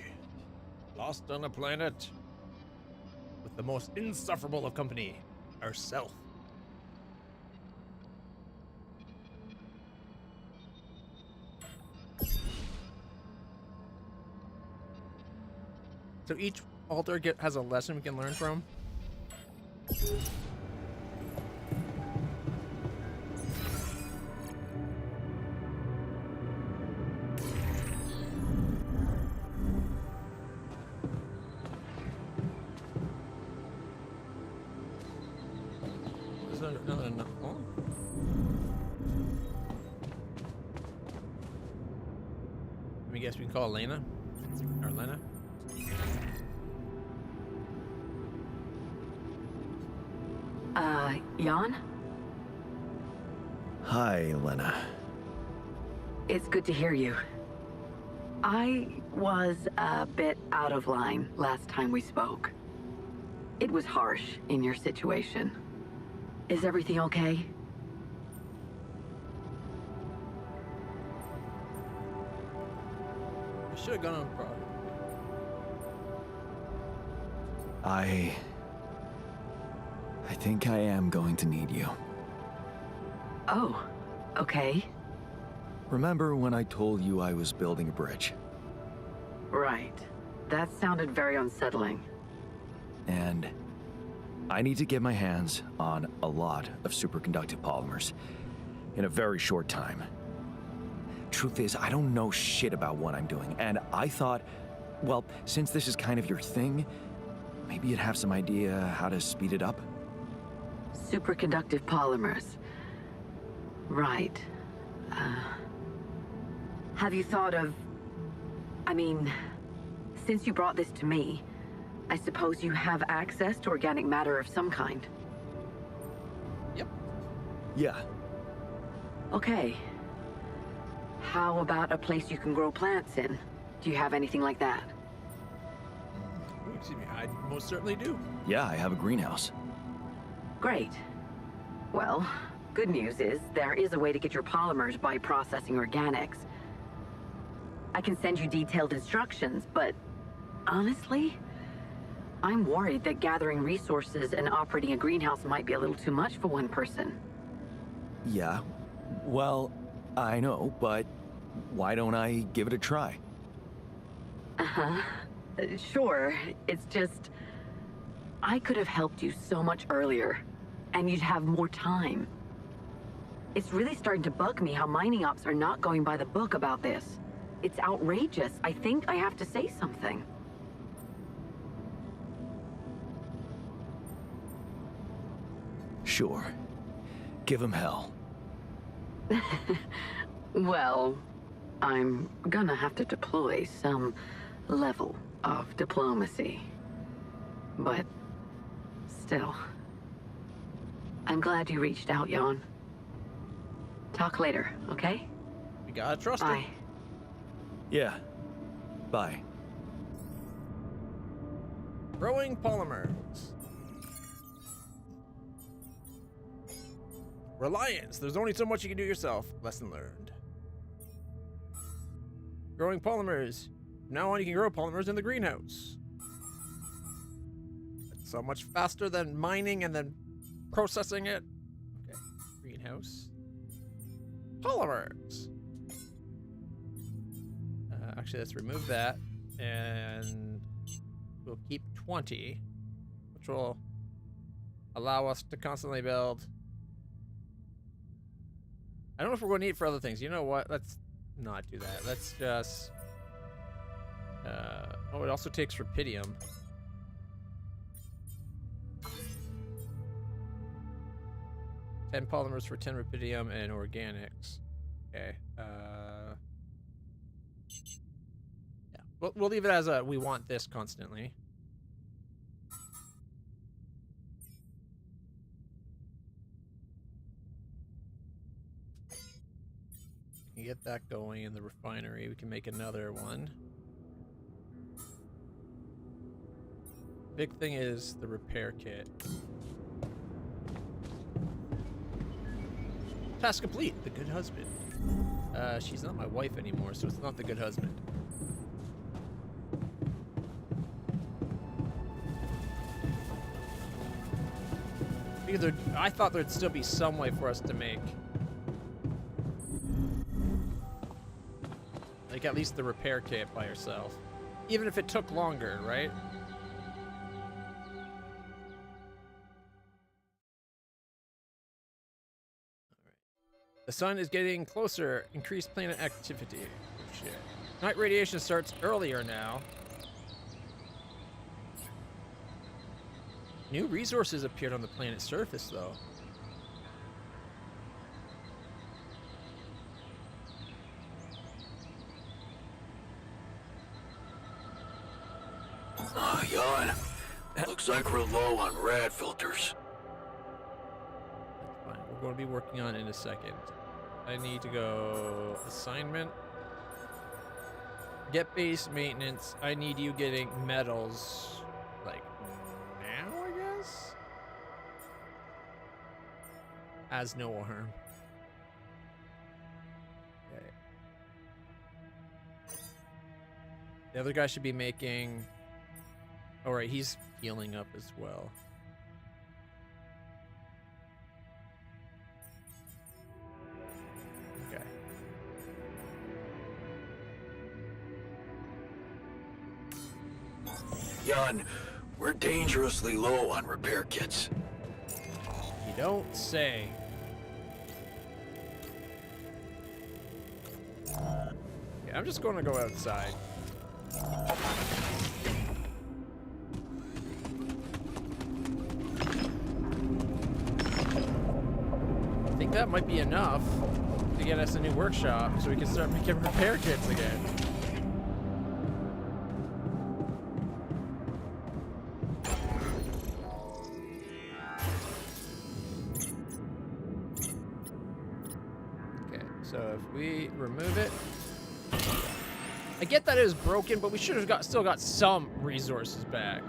Speaker 1: Lost on a planet with the most insufferable of company, ourself. So each altar has a lesson we can learn from. Is there another oh? I guess we can call Elena or Lena.
Speaker 13: Jan?
Speaker 3: Hi, Lena.
Speaker 13: It's good to hear you. I was a bit out of line last time we spoke. It was harsh in your situation. Is everything okay?
Speaker 1: We should have gone on product.
Speaker 3: I think I am going to need you.
Speaker 13: Oh, okay.
Speaker 3: Remember when I told you I was building a bridge?
Speaker 13: Right. That sounded very unsettling.
Speaker 3: And I need to get my hands on a lot of superconductive polymers in a very short time. Truth is, I don't know shit about what I'm doing, and I thought, well, since this is kind of your thing, maybe you'd have some idea how to speed it up?
Speaker 13: Superconductive polymers. Right. Have you thought of... I mean, since you brought this to me, I suppose you have access to organic matter of some kind.
Speaker 1: Yep.
Speaker 3: Yeah.
Speaker 13: Okay. How about a place you can grow plants in? Do you have anything like that?
Speaker 1: Ooh, excuse me, I most certainly do.
Speaker 3: Yeah, I have a greenhouse.
Speaker 13: Great. Well, good news is there is a way to get your polymers by processing organics. I can send you detailed instructions, but honestly, I'm worried that gathering resources and operating a greenhouse might be a little too much for one person.
Speaker 3: Yeah. Well, I know, but why don't I give it a try?
Speaker 13: Uh-huh. Sure. It's just... I could have helped you so much earlier, and you'd have more time. It's really starting to bug me how mining ops are not going by the book about this. It's outrageous. I think I have to say something.
Speaker 3: Sure. Give him hell.
Speaker 13: Well, I'm gonna have to deploy some level of diplomacy. But still, I'm glad you reached out, Jan. Talk later, okay?
Speaker 1: We gotta trust
Speaker 13: Bye.
Speaker 1: him.
Speaker 3: Yeah. Bye.
Speaker 1: Growing polymers. Reliance. There's only so much you can do yourself. Lesson learned. Growing polymers. From now on, you can grow polymers in the greenhouse. So much faster than mining and then processing it. Okay, greenhouse. Polymers. Actually, let's remove that, and we'll keep 20, which will allow us to constantly build. I don't know if we're going to need it for other things. You know what? Let's not do that. Let's just... oh, it also takes rupidium. $10 polymers for 10 rupidium and organics. Okay. Yeah, we'll leave it as a we want this constantly. We can get that going in the refinery. We can make another one. Big thing is the repair kit. Task complete. The good husband. She's not my wife anymore, so it's not the good husband. I thought there'd still be some way for us to make, like, at least the repair kit by herself, even if it took longer, right? The sun is getting closer. Increased planet activity. Shit. Night radiation starts earlier now. New resources appeared on the planet's surface, though.
Speaker 2: Jan. Looks like we're low on rad filters.
Speaker 1: That's fine. We're going to be working on it in a second. I need to go assignment. Get base maintenance. I need you getting metals, like, now, I guess? As no harm. Okay. The other guy should be making... All right, he's healing up as well. Okay.
Speaker 2: Jan, we're dangerously low on repair kits.
Speaker 1: You don't say. Okay, I'm just going to go outside. I think that might be enough to get us a new workshop so we can start making repair kits again. Okay, so if we remove it, I get that it was broken, but we should have still got some resources back.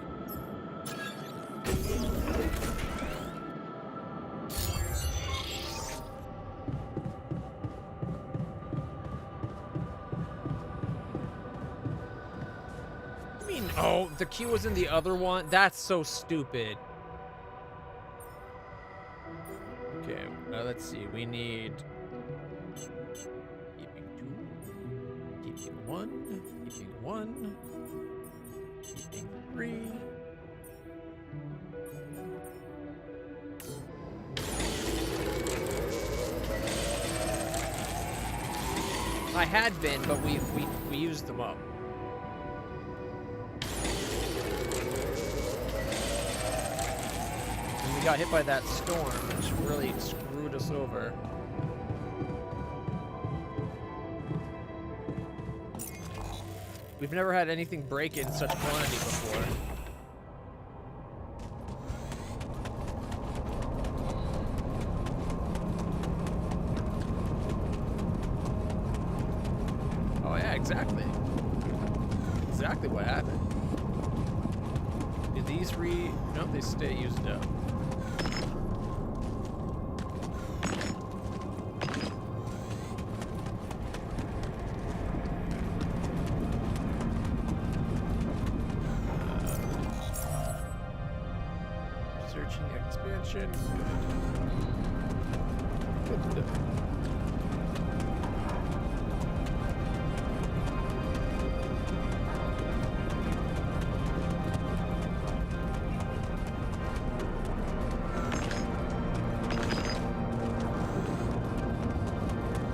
Speaker 1: Oh, the queue was in the other one? That's so stupid. Okay, let's see. We need... Keeping 2. Keeping 1. Keeping 1. Keeping 3. I had been, but we used them up. We got hit by that storm, which really screwed us over. We've never had anything break in such quantity before. Oh yeah, exactly. Exactly what happened. Did these no, they stay used up. direction.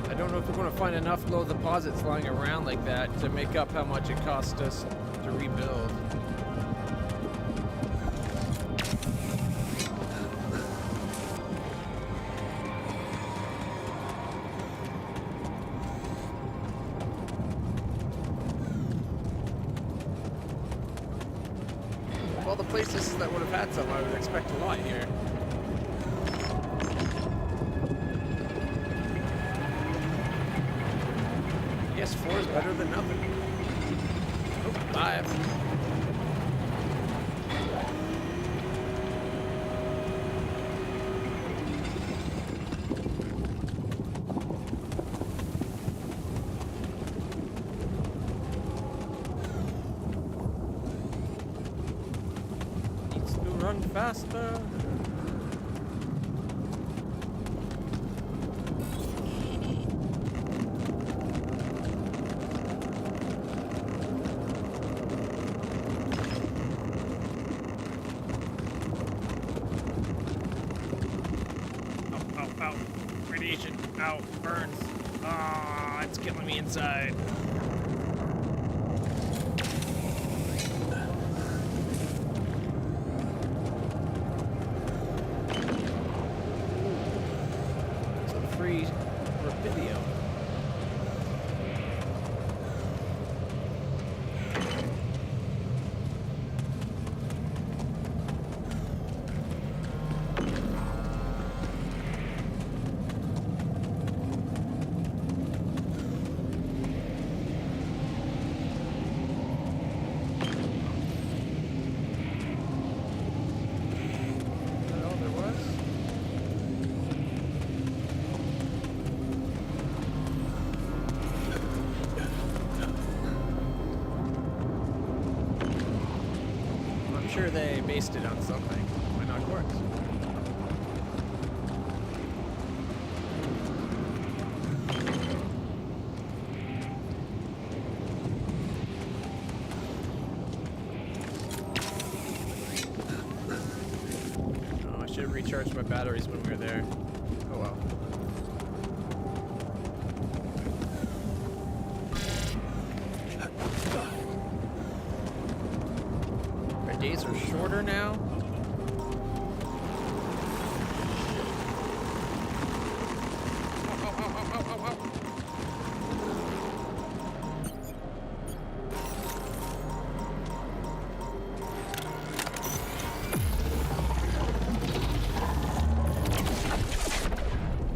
Speaker 1: I don't know if we're going to find enough low deposits lying around like that to make up how much it cost us to rebuild. Of all the places that would have had some, I would expect a lot here. Yes, 4 is better than nothing. Oh, 5. Needs to run faster. Ow. Radiation. Ow. Burns. Ah, it's killing me inside. Some free video. Sure they based it on something. Why not quartz? Oh, I should have recharged my batteries when we were there. Oh well. Days are shorter now.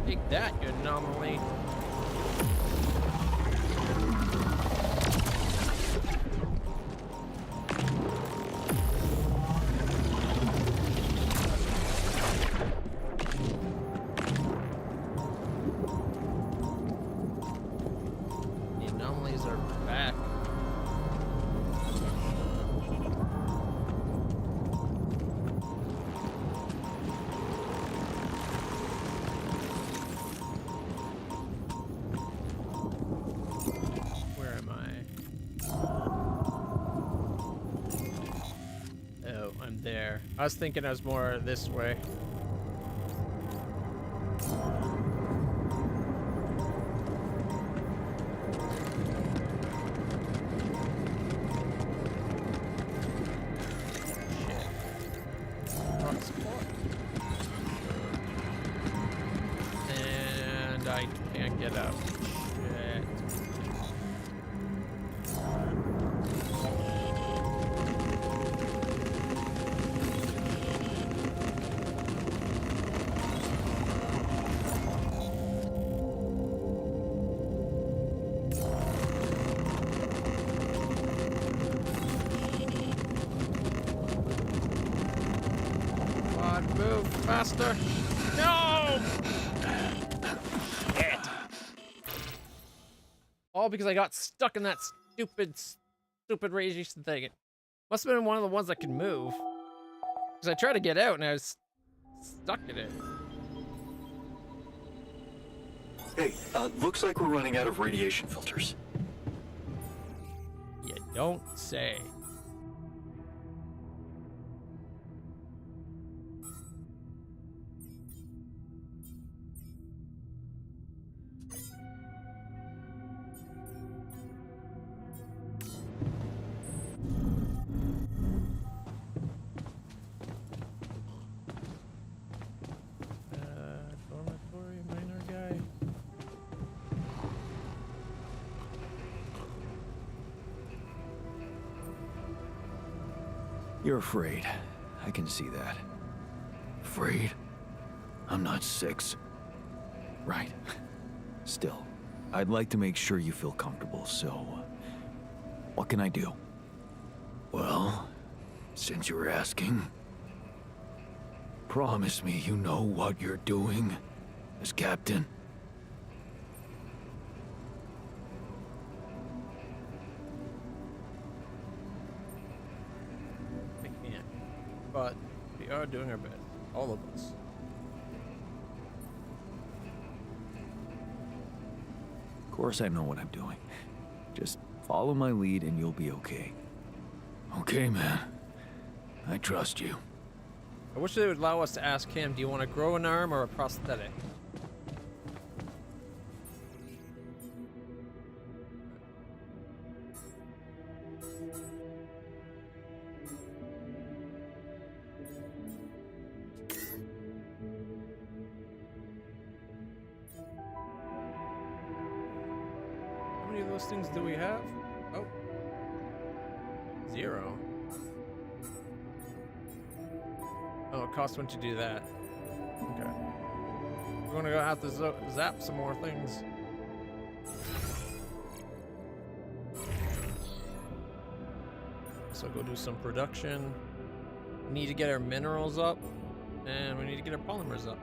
Speaker 1: Take that, you anomaly. There. I was thinking I was more this way. And I can't get up. Shit. Move faster. No! Shit. All because I got stuck in that stupid radiation thing. It must have been one of the ones that could move. Because I tried to get out and I was stuck in it.
Speaker 2: Hey, looks like we're running out of radiation filters.
Speaker 1: You don't say. Dormitory miner guy.
Speaker 2: You're afraid. I can see that. Afraid? I'm not 6. Right. Still, I'd like to make sure you feel comfortable, so... what can I do? Well, since you're asking... promise me you know what you're doing as captain.
Speaker 1: I can't. But we are doing our best. All of us.
Speaker 2: Of course I know what I'm doing. Just follow my lead and you'll be okay. Okay, man. I trust you.
Speaker 1: I wish they would allow us to ask him, do you want to grow an arm or a prosthetic? How many of those things do we have? Oh. 0. Oh, it costs one to do that. Okay. We're gonna go have to zap some more things. So go do some production. We need to get our minerals up, and we need to get our polymers up.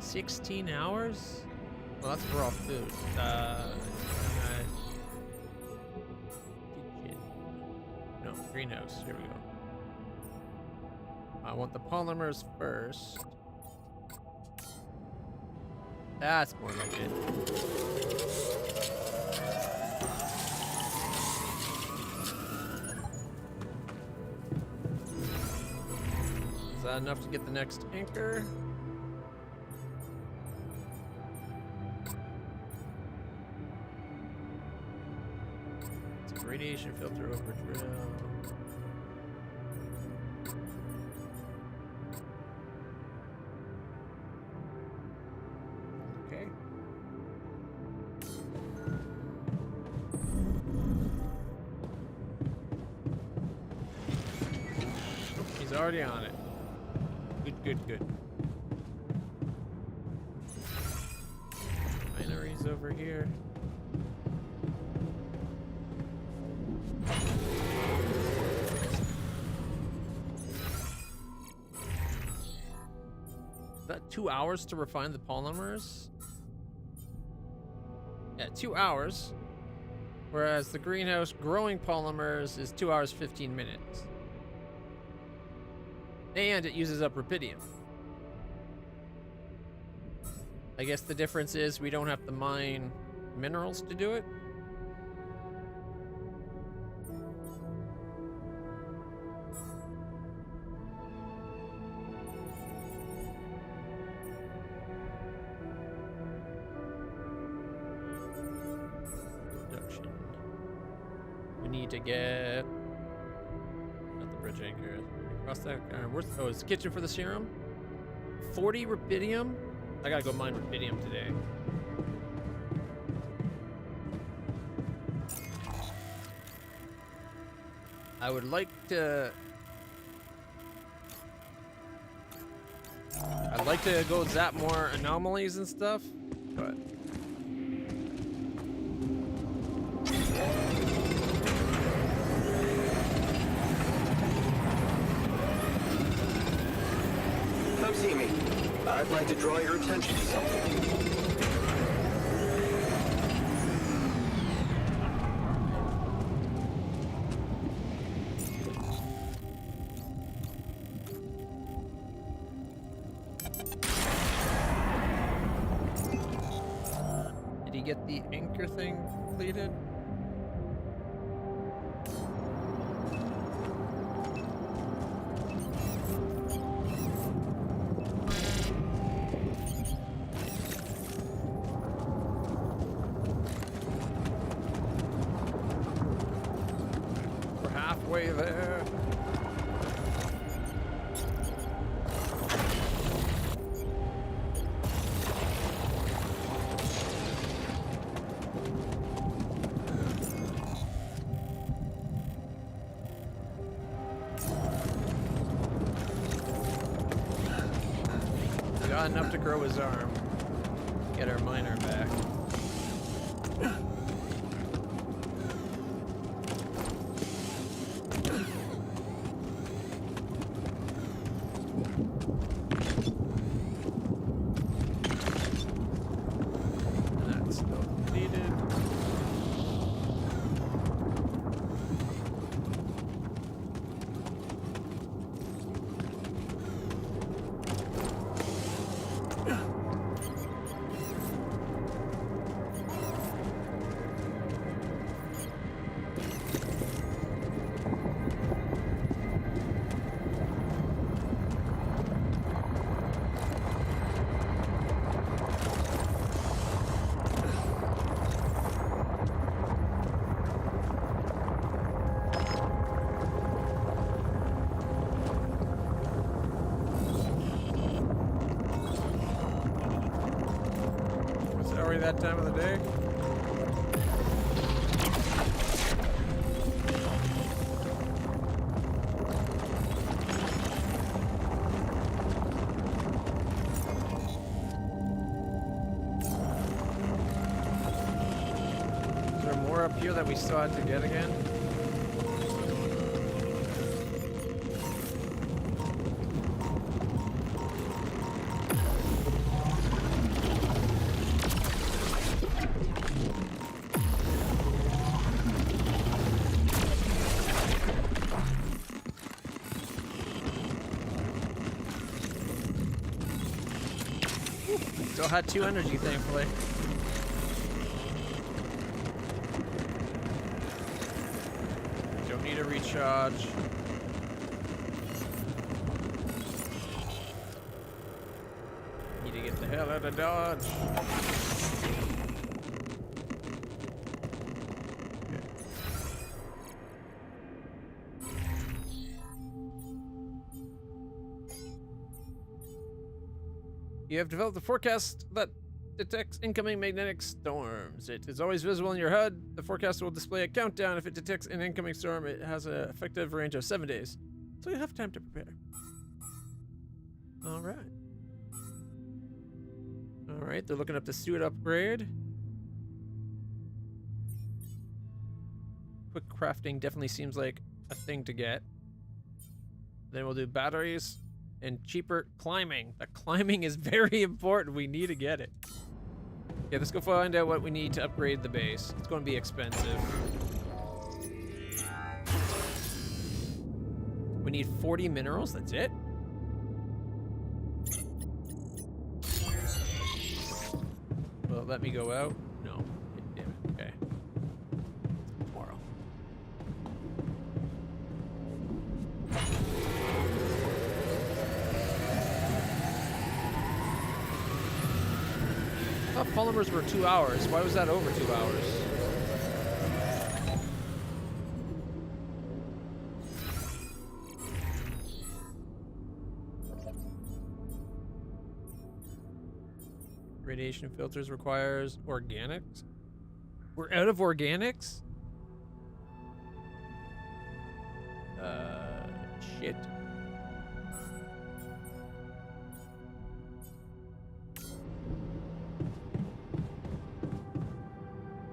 Speaker 1: $16? Well, that's raw food. No, greenhouse. Here we go. I want the polymers first. That's more like it. Is that enough to get the next anchor? Radiation filter over drill. Okay. He's already on it. Good. Binaries over here. Is that 2 hours to refine the polymers? Yeah, 2 hours. Whereas the greenhouse growing polymers is 2 hours 15 minutes. And it uses up rubidium. I guess the difference is we don't have to mine minerals to do it. To get not the bridge anchor across that oh, it's the kitchen for the serum. 40 rubidium. I gotta go mine rubidium today. I would like to I'd like to go zap more anomalies and stuff, but
Speaker 6: Come see me.
Speaker 4: I'd like to draw your attention to something.
Speaker 1: Did he get the anchor thing completed? We're halfway there. Got enough to grow his arm. Get our miner back. That's still completed. Is it already that time of the day? Is there more up here that we still have to get again? Still had 2 energy, thankfully. Don't need a recharge. Need to get the hell out of Dodge. You have developed a forecast that detects incoming magnetic storms. It is always visible in your HUD. The forecast will display a countdown. If it detects an incoming storm, it has an effective range of 7 days. So you have time to prepare. Alright. Alright, they're looking up the suit upgrade. Quick crafting definitely seems like a thing to get. Then we'll do batteries. And cheaper climbing. The climbing is very important. We need to get it. Yeah, let's go find out what we need to upgrade the base. It's going to be expensive. We need 40 minerals. That's it? Will it let me go out? No. Damn it. Okay. Tomorrow. I thought polymers were 2 hours. Why was that over 2 hours? Radiation filters requires organics? We're out of organics? Shit.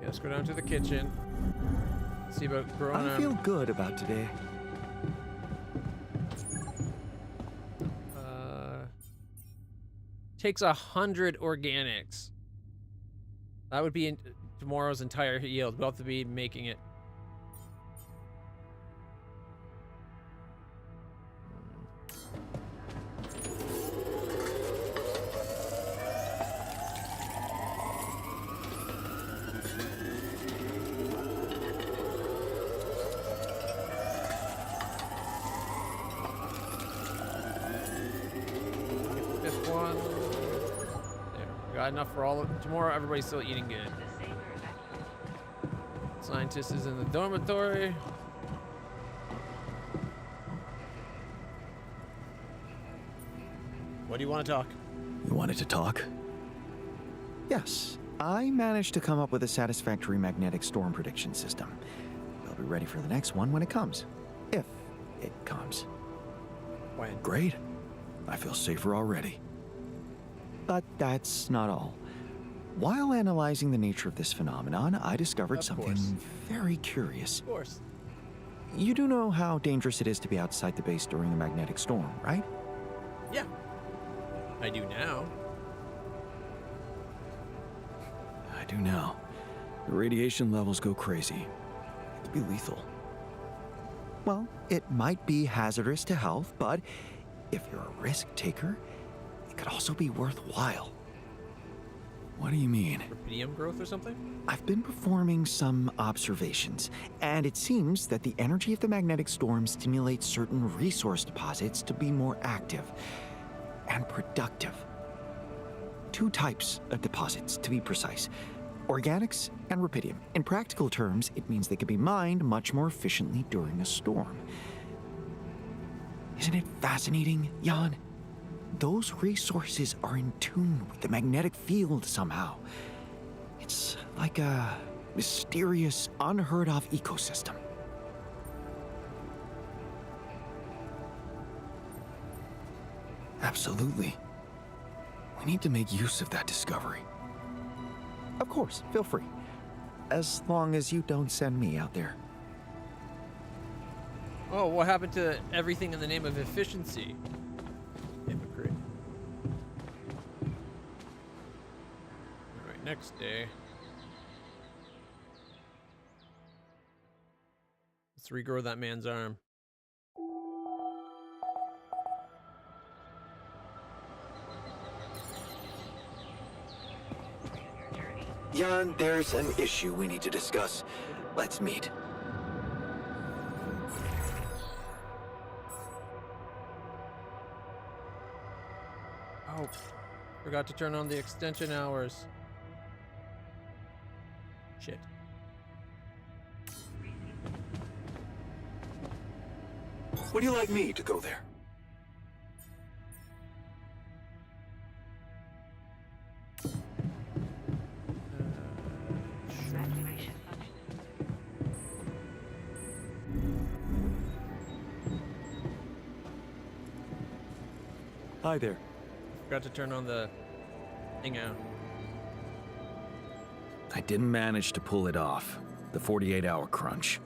Speaker 1: Let's go down to the kitchen. See about growing
Speaker 3: I feel good about today.
Speaker 1: takes 100 organics. That would be in tomorrow's entire yield. We'll have to be making it. Fifth one. There. We got enough for all of tomorrow. Everybody's still eating good. Scientist is in the dormitory. What do you want to talk?
Speaker 2: You wanted to talk?
Speaker 3: Yes, I managed to come up with a satisfactory magnetic storm prediction system. We'll be ready for the next one when it comes. If it comes.
Speaker 1: When?
Speaker 2: Great. I feel safer already.
Speaker 3: But that's not all. While analyzing the nature of this phenomenon, I discovered something very curious.
Speaker 1: Of course.
Speaker 3: You do know how dangerous it is to be outside the base during a magnetic storm, right?
Speaker 1: Yeah. I do now.
Speaker 2: I do now. The radiation levels go crazy. It could be lethal.
Speaker 3: Well, it might be hazardous to health, but if you're a risk taker, it could also be worthwhile.
Speaker 2: What do you mean?
Speaker 1: Rubidium growth or something?
Speaker 3: I've been performing some observations, and it seems that the energy of the magnetic storm stimulates certain resource deposits to be more active and productive. 2 types of deposits, to be precise. Organics and rubidium. In practical terms, it means they can be mined much more efficiently during a storm. Isn't it fascinating, Jan? Those resources are in tune with the magnetic field somehow. It's like a mysterious, unheard of ecosystem.
Speaker 2: Absolutely. We need to make use of that discovery.
Speaker 3: Of course, feel free. As long as you don't send me out there.
Speaker 1: Oh, what happened to everything in the name of efficiency? Hypocrite. Alright, next day. Let's regrow that man's arm.
Speaker 2: Jan, there's an issue we need to discuss. Let's meet.
Speaker 1: Oh, forgot to turn on the extension hours. Shit.
Speaker 2: Would you like me to go there?
Speaker 3: Hi there.
Speaker 1: Forgot to turn on the thing out.
Speaker 2: I didn't manage to pull it off. The 48-hour crunch.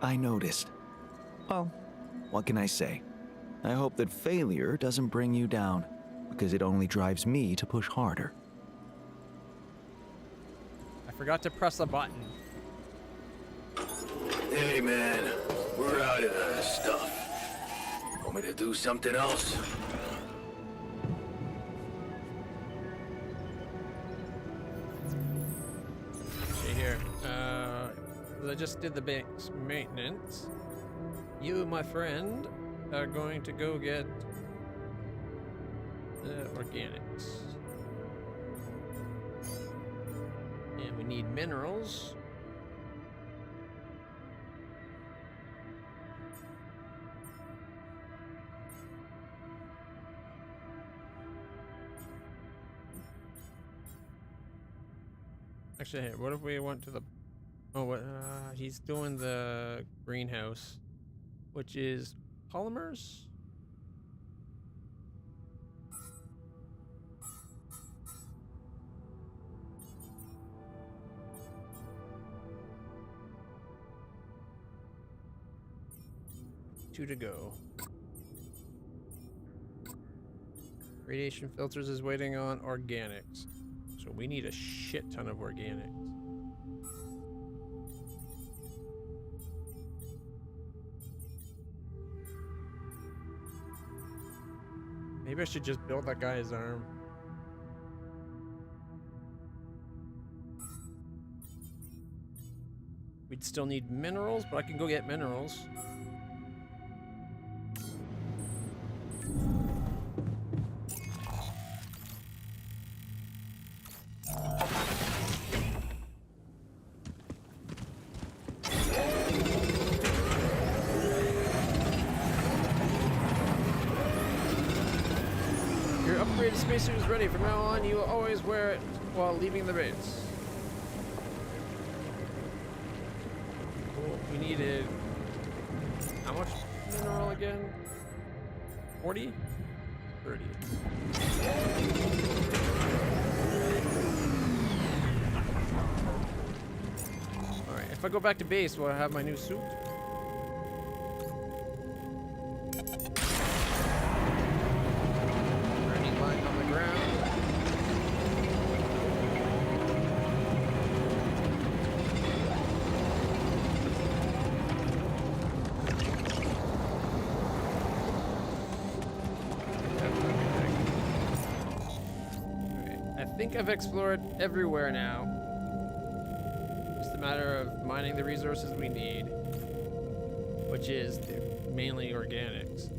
Speaker 3: I noticed. Well, what can I say? I hope that failure doesn't bring you down, because it only drives me to push harder.
Speaker 1: I forgot to press a button.
Speaker 2: Hey, man. We're out of stuff. Want me to do something else?
Speaker 1: See here. I just did the base maintenance. You, my friend, are going to go get organics. And we need minerals. Actually, here, what if we went to the... Oh, what, he's doing the greenhouse, which is polymers? Two to go. Radiation filters is waiting on organics. So we need a shit ton of organics. Maybe I should just build that guy his arm. We'd still need minerals, but I can go get minerals. Your upgraded spacesuit is ready. From now on, you will always wear it while leaving the base. Cool. We needed how much mineral again? 40? 30. Alright, if I go back to base, will I have my new suit? Already lying on the ground. I think I've explored everywhere now. Just a matter of mining the resources we need, which is mainly organics.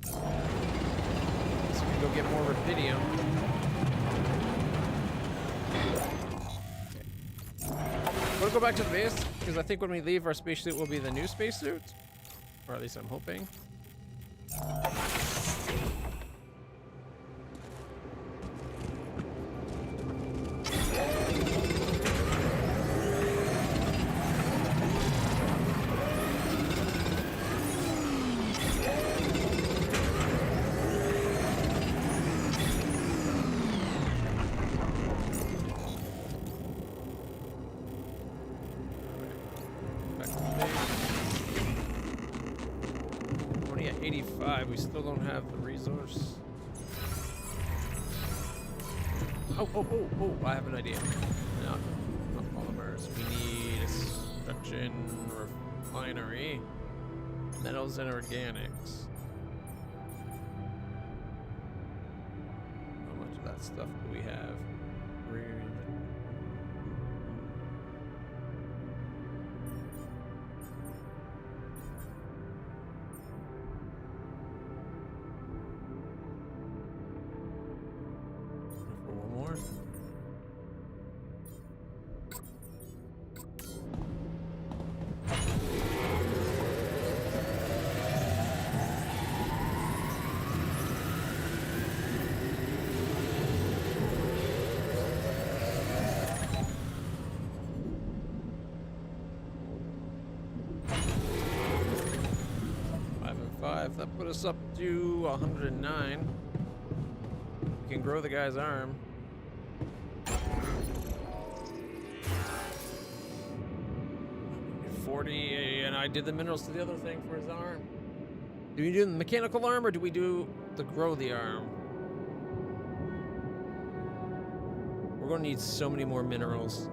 Speaker 1: So we can go get more rubidium. We'll go back to the base, because I think when we leave, our spacesuit will be the new spacesuit. Or at least I'm hoping. Back to the base. Only at 85, we still don't have the resource. Oh, I have an idea. No, not polymers. We need a construction refinery, metals and organics. How much of that stuff do we have? More. 5 and 5. That put us up to 109. We can grow the guy's arm. 40, and I did the minerals to the other thing for his arm. Do we do the mechanical arm or do we do the grow the arm? We're gonna need so many more minerals.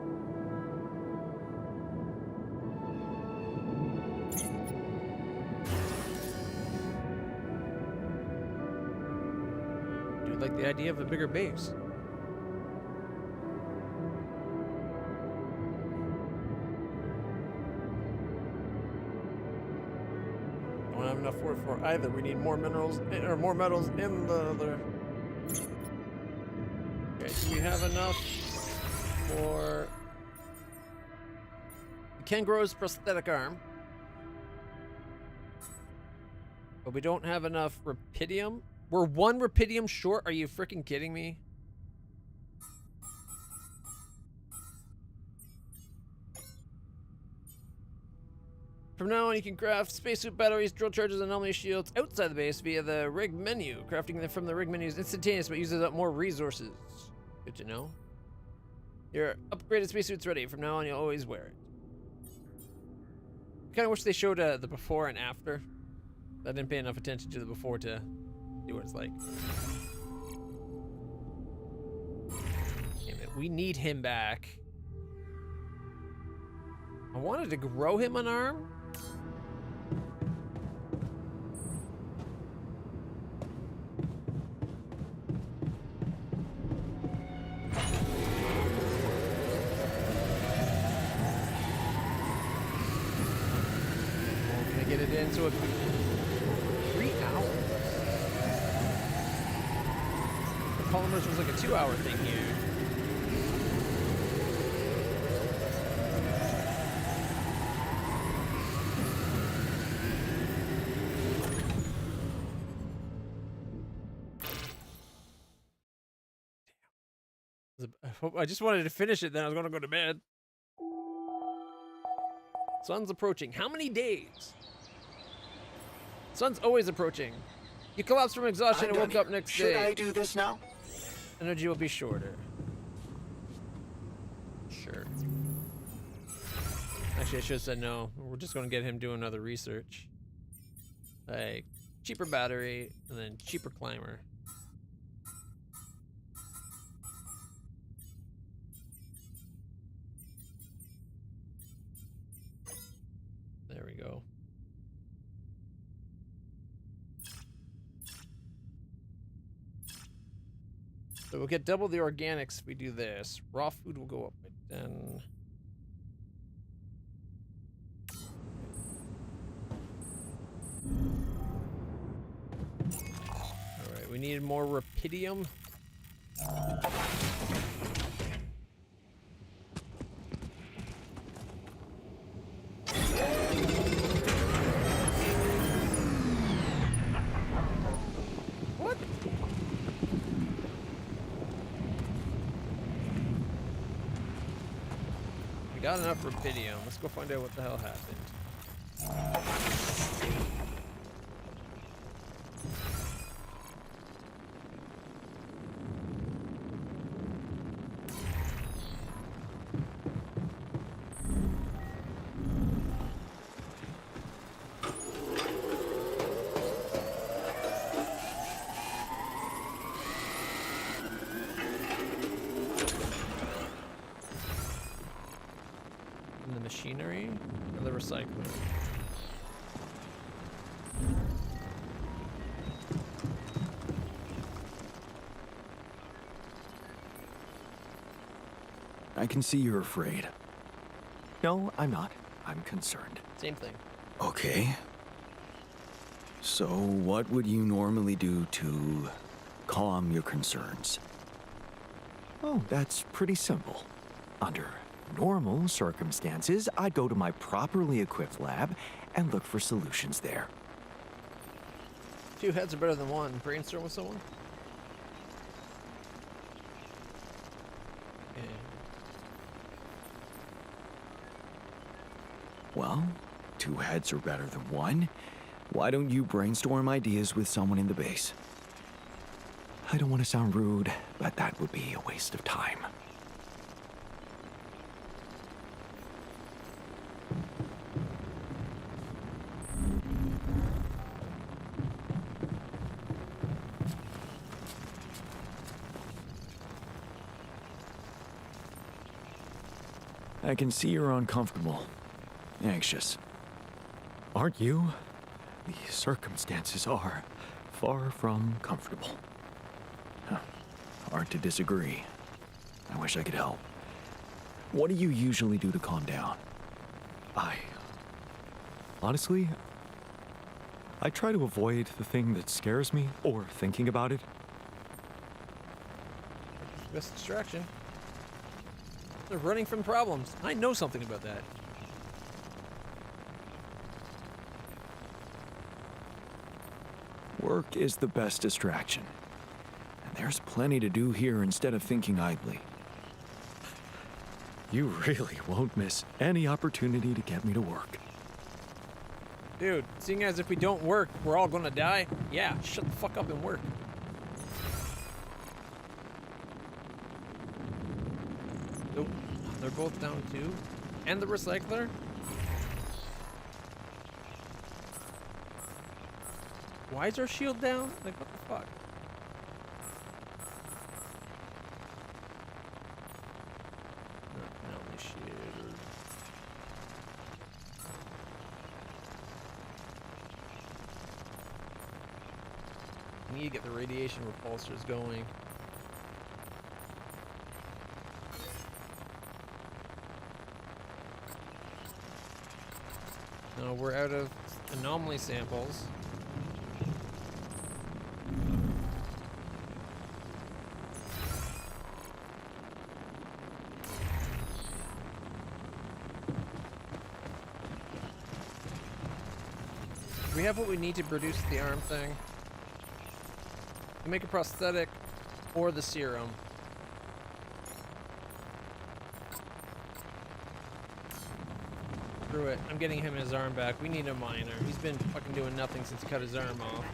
Speaker 1: Do you like the idea of a bigger base? Don't have enough wood for either. We need more minerals or more metals in the other. Okay, so we have enough for. We can grow his prosthetic arm, but we don't have enough rubidium. We're 1 rubidium short. Are you freaking kidding me? From now on, you can craft spacesuit batteries, drill charges, and anomaly shields outside the base via the rig menu. Crafting them from the rig menu is instantaneous, but uses up more resources. Good to know. Your upgraded spacesuit's ready. From now on, you'll always wear it. Kind of wish they showed the before and after. I didn't pay enough attention to the before to see what it's like. Damn it, we need him back. I wanted to grow him an arm. Can I get it into a 3 hours? The polymers was like a 2-hour thing here. I just wanted to finish it, then I was gonna go to bed. Sun's approaching. How many days? Sun's always approaching. You collapsed from exhaustion and woke up next day.
Speaker 4: Should I do this now?
Speaker 1: Energy will be shorter. Sure. Actually, I should have said no. We're just gonna get him doing another research. Like, cheaper battery, and then cheaper climber. There we go. So we'll get double the organics if we do this. Raw food will go up by 10. Alright, we need more rapidium. Got enough rapidium. Let's go find out what the hell happened. Machinery or the recycler?
Speaker 2: I can see you're afraid. No, I'm not. I'm concerned.
Speaker 1: Same thing.
Speaker 2: Okay. So, what would you normally do to calm your concerns? Oh, that's pretty simple. Under normal circumstances, I'd go to my properly equipped lab and look for solutions there.
Speaker 1: 2 heads are better than one. Brainstorm with someone? Okay.
Speaker 2: Well, 2 heads are better than one. Why don't you brainstorm ideas with someone in the base? I don't want to sound rude, but that would be a waste of time. I can see you're uncomfortable, anxious. Aren't you? The circumstances are far from comfortable. Hard to disagree. I wish I could help. What do you usually do to calm down? Honestly, I try to avoid the thing that scares me or thinking about it.
Speaker 1: Best distraction. They're running from problems. I know something about that.
Speaker 2: Work is the best distraction. And there's plenty to do here instead of thinking idly. You really won't miss any opportunity to get me to work.
Speaker 1: Dude, seeing as if we don't work, we're all gonna die? Yeah, shut the fuck up and work. Nope. They're both down too. And the recycler? Why is our shield down? Like, what the fuck? No, my shield. I need to get the radiation repulsors going. No, we're out of anomaly samples. We have what we need to produce the arm thing. To make a prosthetic or the serum. Screw it. I'm getting him his arm back. We need a miner. He's been fucking doing nothing since he cut his arm off.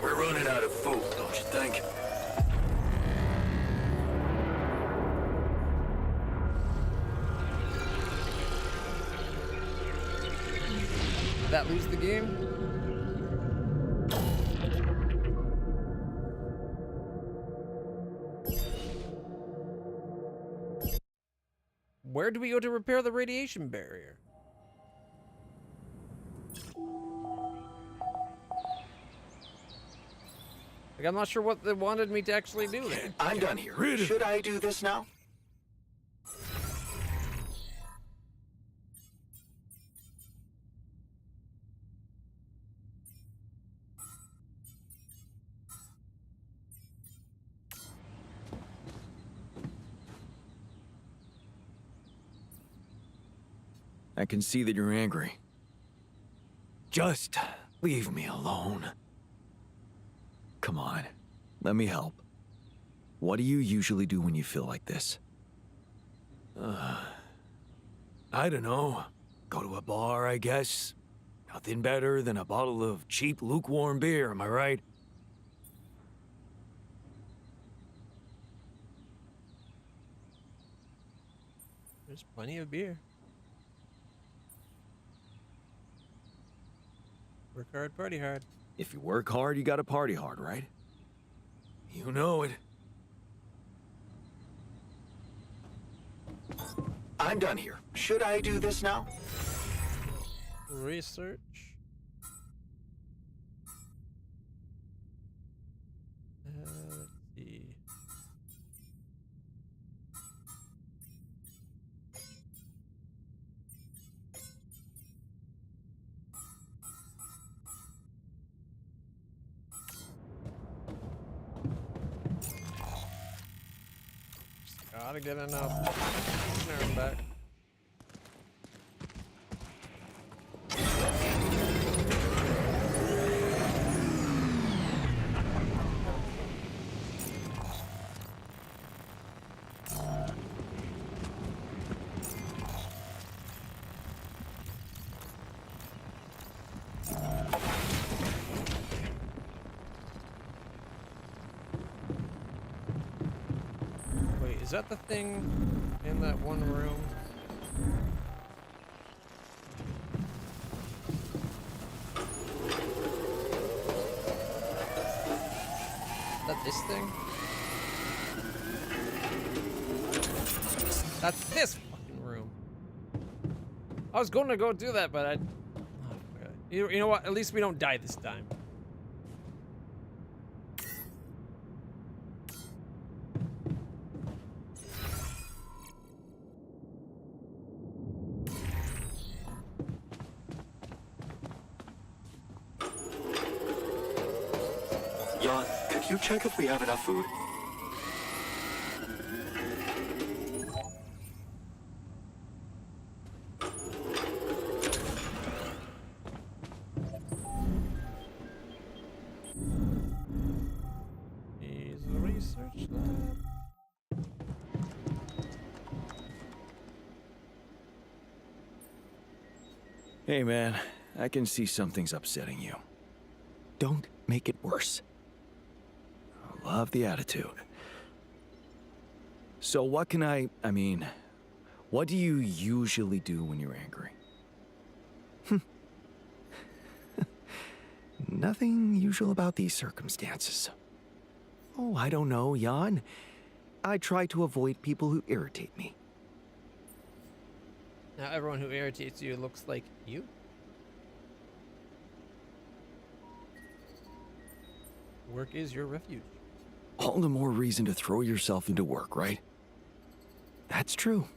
Speaker 6: We're running out of food, don't you think?
Speaker 1: Did that lose the game? Where do we go to repair the radiation barrier? Like, I'm not sure what they wanted me to actually do there.
Speaker 6: I'm done here. Should I do this now?
Speaker 2: I can see that you're angry. Just leave me alone. Come on, let me help. What do you usually do when you feel like this? I don't know. Go to a bar, I guess. Nothing better than a bottle of cheap, lukewarm beer, am I right?
Speaker 1: There's plenty of beer. Work hard, party hard.
Speaker 2: If you work hard, you gotta party hard, right? You know it.
Speaker 6: I'm done here. Should I do this now?
Speaker 1: Research. Let's see. Just gotta get enough nerve back. Wait, is that the thing in that one room? Is that this thing? That's this fucking room. I was going to go do that, but I... Oh, okay. You know what? At least we don't die this time.
Speaker 6: Jan, could you check if we have enough food?
Speaker 1: Here's the research lab.
Speaker 2: Hey man, I can see something's upsetting you. Don't make it worse. I love the attitude. So what can I mean, what do you usually do when you're angry? Nothing usual about these circumstances. Oh, I don't know, Jan. I try to avoid people who irritate me.
Speaker 1: Now everyone who irritates you looks like you? Work is your refuge.
Speaker 2: All the more reason to throw yourself into work, right? That's true.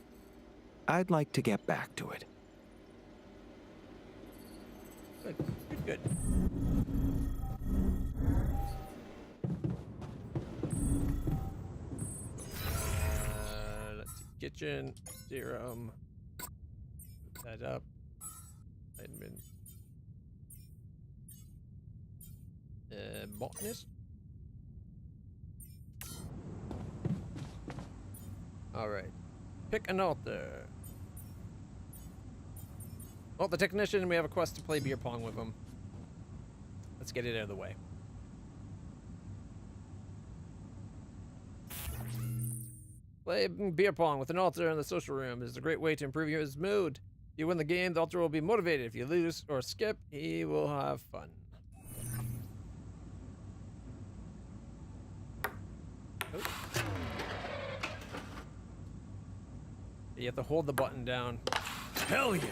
Speaker 2: I'd like to get back to it.
Speaker 1: Good, good, good. Let's see. Kitchen, serum. Put that up. Admin. Botanist. Alright. Pick an altar. Oh, the technician, we have a quest to play beer pong with him. Let's get it out of the way. Play beer pong with an altar in the social room is a great way to improve his mood. If you win the game, the altar will be motivated. If you lose or skip, he will have fun. Oops. You have to hold the button down.
Speaker 2: Hell yeah!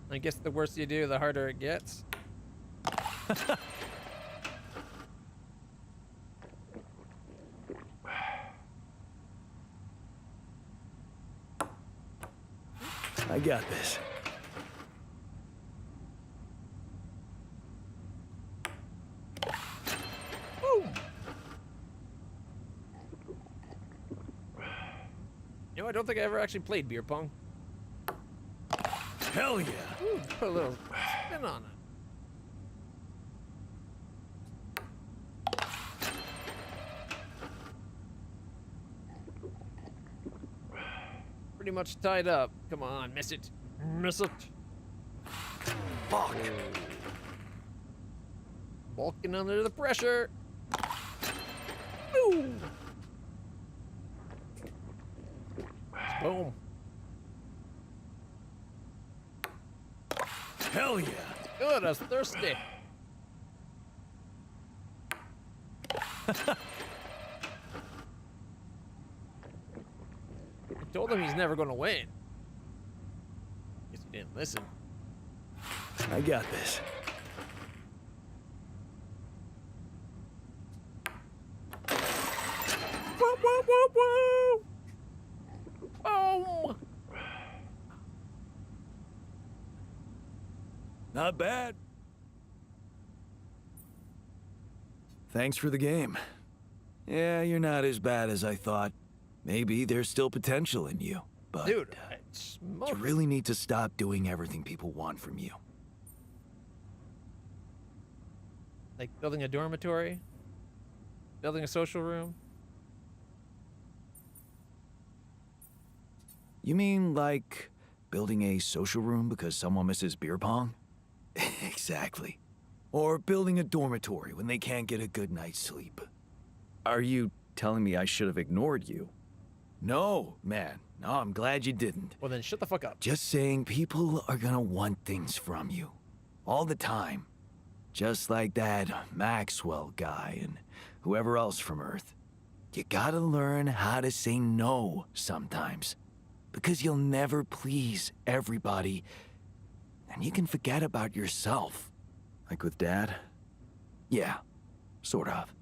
Speaker 1: I guess the worse you do, the harder it gets.
Speaker 2: I got this.
Speaker 1: Woo! You know, I don't think I ever actually played beer pong.
Speaker 2: Hell yeah!
Speaker 1: Ooh, put a little spin on it. Pretty much tied up. Come on, miss it. Miss it.
Speaker 2: Fuck!
Speaker 1: Balking under the pressure. Ooh. Boom.
Speaker 2: Hell yeah!
Speaker 1: Good, I was thirsty. I told him he's never gonna win. Guess he didn't listen.
Speaker 2: I got this.
Speaker 1: Woo, woo, woo, woo! Oh!
Speaker 2: Not bad. Thanks for the game. Yeah, you're not as bad as I thought. Maybe there's still potential in you, but
Speaker 1: Dude,
Speaker 2: you really need to stop doing everything people want from you.
Speaker 1: Like building a dormitory? Building a social room?
Speaker 2: You mean like building a social room because someone misses beer pong? Exactly. Or building a dormitory when they can't get a good night's sleep.
Speaker 3: Are you telling me I should have ignored you?
Speaker 2: No, man. No, I'm glad you didn't.
Speaker 1: Well then shut the fuck up.
Speaker 2: Just saying people are gonna want things from you. All the time. Just like that Maxwell guy and whoever else from Earth. You gotta learn how to say no sometimes. Because you'll never please everybody. And you can forget about yourself.
Speaker 3: Like with Dad?
Speaker 2: Yeah, sort of.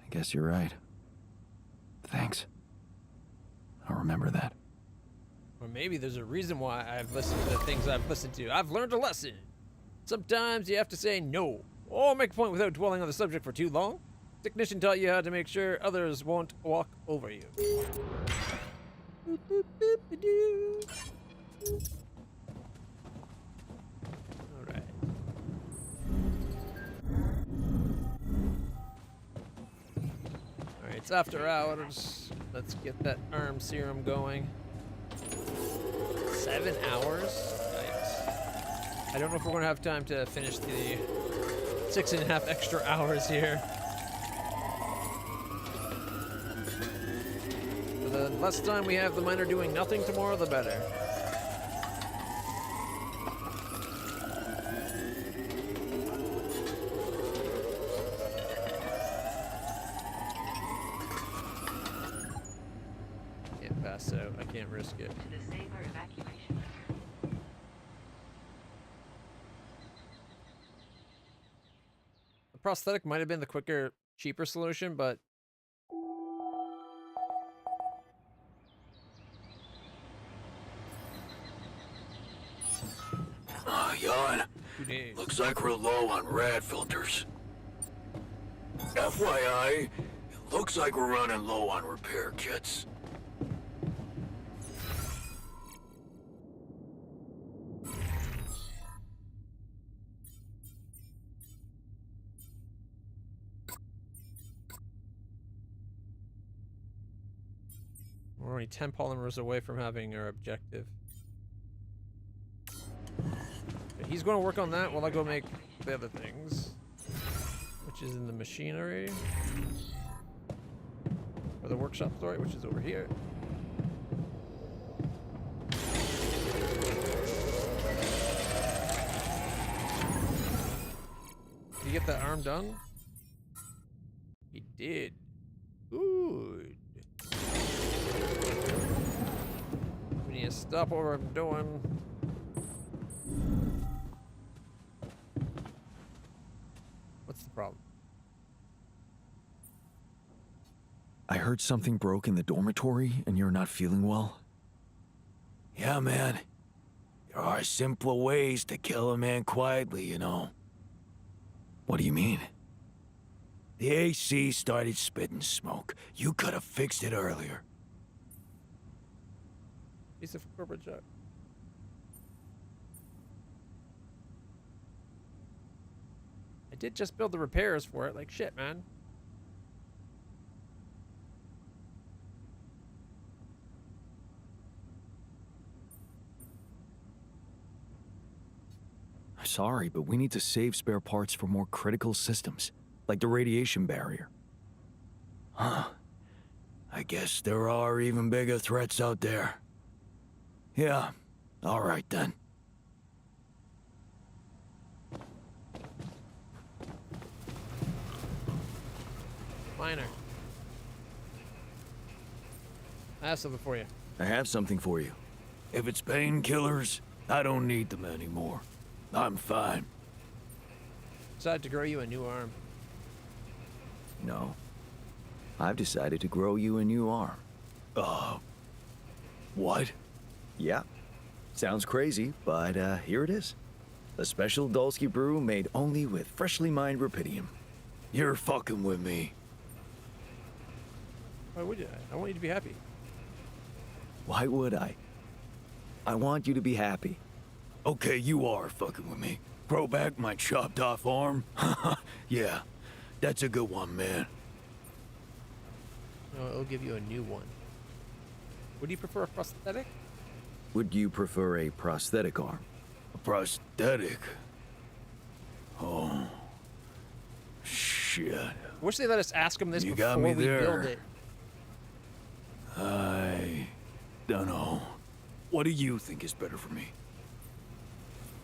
Speaker 3: I guess you're right.
Speaker 2: Thanks. I'll remember that.
Speaker 1: Or maybe there's a reason why I've listened to the things I've listened to. I've learned a lesson. Sometimes you have to say no, or make a point without dwelling on the subject for too long. Technician taught you how to make sure others won't walk over you. Alright. Alright, it's after hours. Let's get that arm serum going. 7 hours? Yikes. I don't know if we're gonna have time to finish the 6.5 extra hours here. The less time we have the miner doing nothing tomorrow, the better. lights out. I can't risk it.
Speaker 10: To the saber evacuation.
Speaker 1: The prosthetic might have been the quicker, cheaper solution, but
Speaker 6: Jan,
Speaker 1: Two days.
Speaker 6: looks like we're low on rad filters. FYI, it looks like we're running low on repair kits.
Speaker 1: We're only 10 polymers away from having our objective. Okay, he's going to work on that while I go make the other things, which is in the machinery. Or the workshop, sorry, which is over here. Did you get that arm done? He did. Good. We need to stop what I'm doing. What's the problem?
Speaker 2: I heard something broke in the dormitory and you're not feeling well.
Speaker 6: Yeah, man. There are simpler ways to kill a man quietly, you know.
Speaker 2: What do you mean?
Speaker 6: The AC started spitting smoke. You could have fixed it earlier.
Speaker 1: Piece of corporate joke. I did just build the repairs for it, like shit, man.
Speaker 2: I'm sorry, but we need to save spare parts for more critical systems, like the radiation barrier.
Speaker 6: Huh. I guess there are even bigger threats out there. Yeah, all right then.
Speaker 1: Minor. I have something for you.
Speaker 2: I have something for you.
Speaker 6: If it's painkillers, I don't need them anymore. I'm fine.
Speaker 1: Decided to grow you a new arm.
Speaker 2: No. I've decided to grow you a new arm.
Speaker 6: What?
Speaker 2: Yeah. Sounds crazy, but here it is. A special Dulski brew made only with freshly mined rupidium.
Speaker 6: You're fucking with me.
Speaker 1: Why would you? I want you to be happy.
Speaker 2: Why would I? I want you to be happy.
Speaker 6: Okay, you are fucking with me. Grow back my chopped off arm? Yeah, that's a good one, man.
Speaker 1: No, it'll give you a new one. Would you prefer a prosthetic?
Speaker 2: Would you prefer a prosthetic arm?
Speaker 6: A prosthetic? Oh. Shit.
Speaker 1: I wish they let us ask him this
Speaker 6: You
Speaker 1: before
Speaker 6: got me
Speaker 1: we
Speaker 6: there.
Speaker 1: build it.
Speaker 6: I don't know. What do you think is better for me?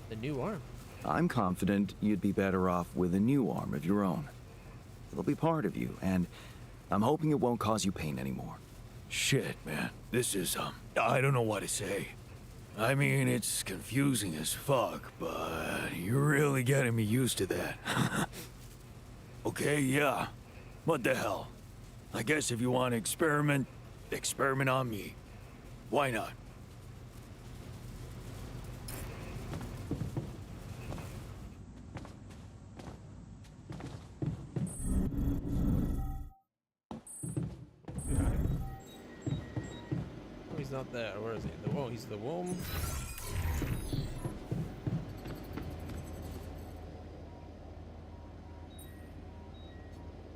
Speaker 1: The new arm.
Speaker 2: I'm confident you'd be better off with a new arm of your own. It'll be part of you, and I'm hoping it won't cause you pain anymore.
Speaker 6: Shit, man. This is, I don't know what to say. I mean, it's confusing as fuck, but you're really getting me used to that. Okay, yeah. What the hell? I guess if you want to experiment on me. Why not?
Speaker 1: Oh, he's not there. Where is he? Oh, he's the womb.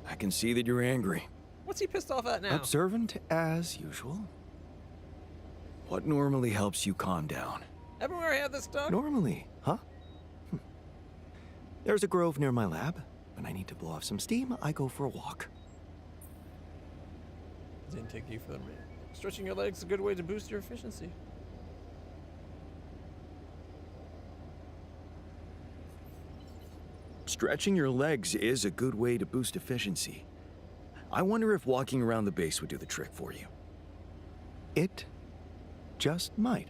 Speaker 2: I can see that you're angry.
Speaker 1: What's he pissed off at now?
Speaker 2: Observant as usual. What normally helps you calm down?
Speaker 1: Everywhere I had this dog.
Speaker 2: Normally, huh? There's a grove near my lab. When I need to blow off some steam, I go for a walk.
Speaker 1: Didn't take you for the man. Stretching your legs is a good way to boost your efficiency.
Speaker 2: Stretching your legs is a good way to boost efficiency. I wonder if walking around the base would do the trick for you. It Just might.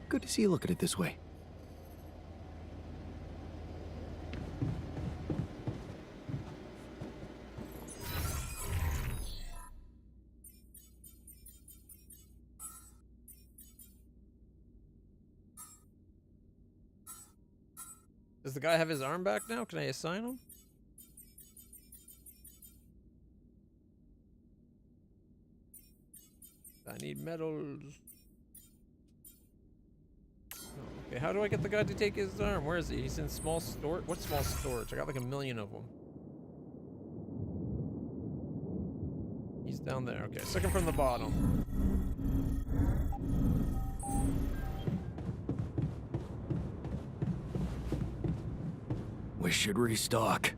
Speaker 2: Good to see you look at it this way.
Speaker 1: Does the guy have his arm back now? Can I assign him? I need metals. Oh, okay, how do I get the guy to take his arm? Where is he? He's in small storage. What small storage? I got like 1,000,000 of them. He's down there. Okay, second from the bottom.
Speaker 2: We should restock.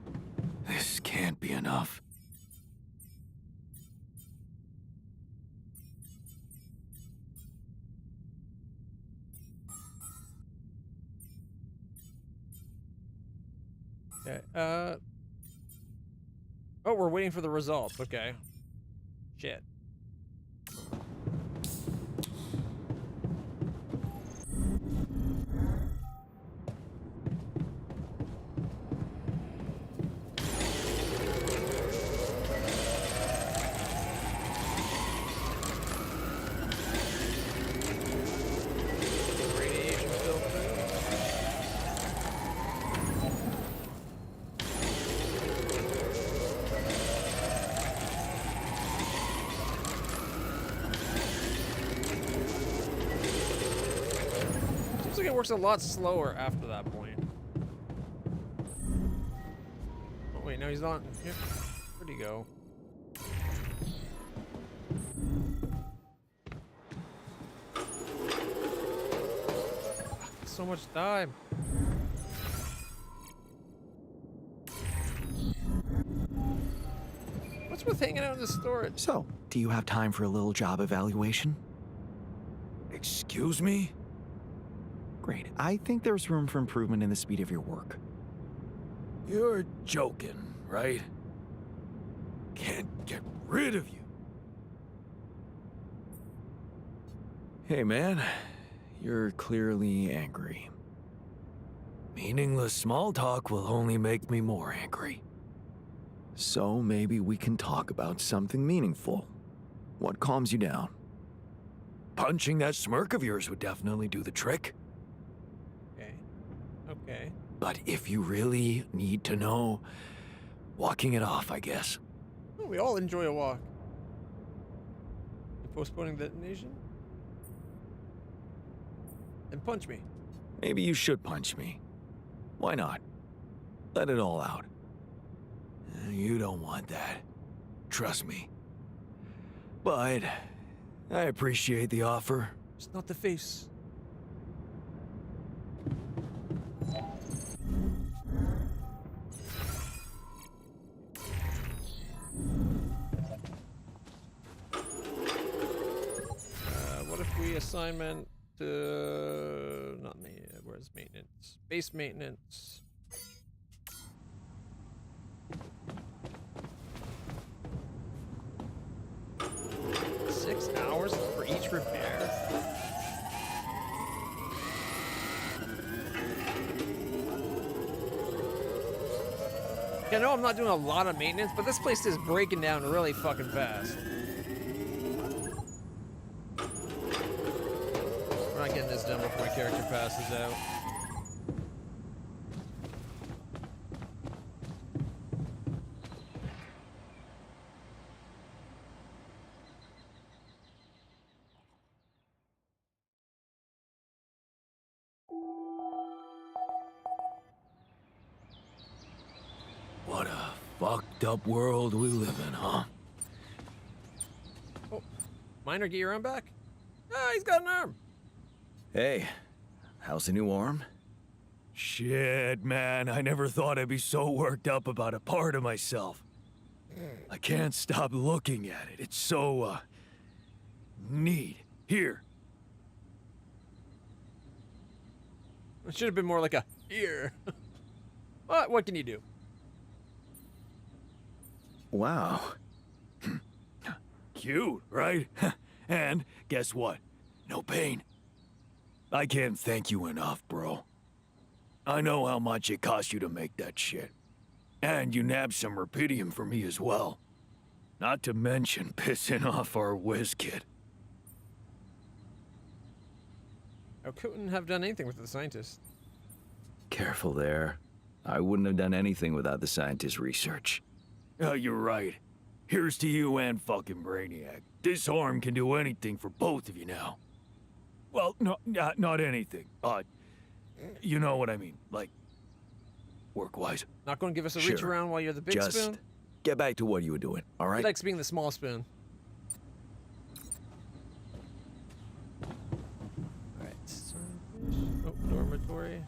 Speaker 2: This can't be enough.
Speaker 1: Okay, oh, we're waiting for the results. Okay. Shit. Radiation filter. Seems like it works a lot slower after that point. Oh wait, no, he's not. Here. Where'd he go? So much time. What's with hanging out in the storage?
Speaker 2: So, do you have time for a little job evaluation?
Speaker 12: Excuse me?
Speaker 2: Great. I think there's room for improvement in the speed of your work.
Speaker 12: You're joking, right? Can't get rid of you.
Speaker 2: Hey, man. You're clearly angry.
Speaker 12: Meaningless small talk will only make me more angry.
Speaker 2: So maybe we can talk about something meaningful. What calms you down?
Speaker 12: Punching that smirk of yours would definitely do the trick.
Speaker 1: Okay. Okay.
Speaker 12: But if you really need to know, walking it off, I guess.
Speaker 1: Oh, we all enjoy a walk. You postponing detonation? And punch me.
Speaker 2: Maybe you should punch me. Why not? Let it all out.
Speaker 12: You don't want that. Trust me. But I appreciate the offer.
Speaker 1: It's not the face. What if we assignment to not me? Where's maintenance? Base maintenance. $6 for each repair. I know I'm not doing a lot of maintenance, but this place is breaking down really fucking fast. We're not getting this done before my character passes out.
Speaker 12: What a fucked up world we live in, huh?
Speaker 1: Oh, Miner, get your arm back? Ah, he's got an arm.
Speaker 2: Hey, how's the new arm?
Speaker 12: Shit, man, I never thought I'd be so worked up about a part of myself. I can't stop looking at it. It's so, neat. Here.
Speaker 1: It should have been more like a here. What can you do?
Speaker 2: Wow.
Speaker 12: Cute, right? And guess what? No pain. I can't thank you enough, bro. I know how much it cost you to make that shit. And you nabbed some rupidium for me as well. Not to mention pissing off our whiz kid.
Speaker 1: I couldn't have done anything with the scientist.
Speaker 2: Careful there. I wouldn't have done anything without the scientist's research.
Speaker 12: Oh, you're right. Here's to you and fucking Brainiac. This arm can do anything for both of you now. Well, no, not anything. You know what I mean. Like, work-wise.
Speaker 1: Not going to give us a reach
Speaker 2: Sure.
Speaker 1: around while you're the big
Speaker 2: Just
Speaker 1: spoon?
Speaker 2: get back to what you were doing, all
Speaker 1: He
Speaker 2: right?
Speaker 1: likes being the small spoon. Alright, oh, dormitory.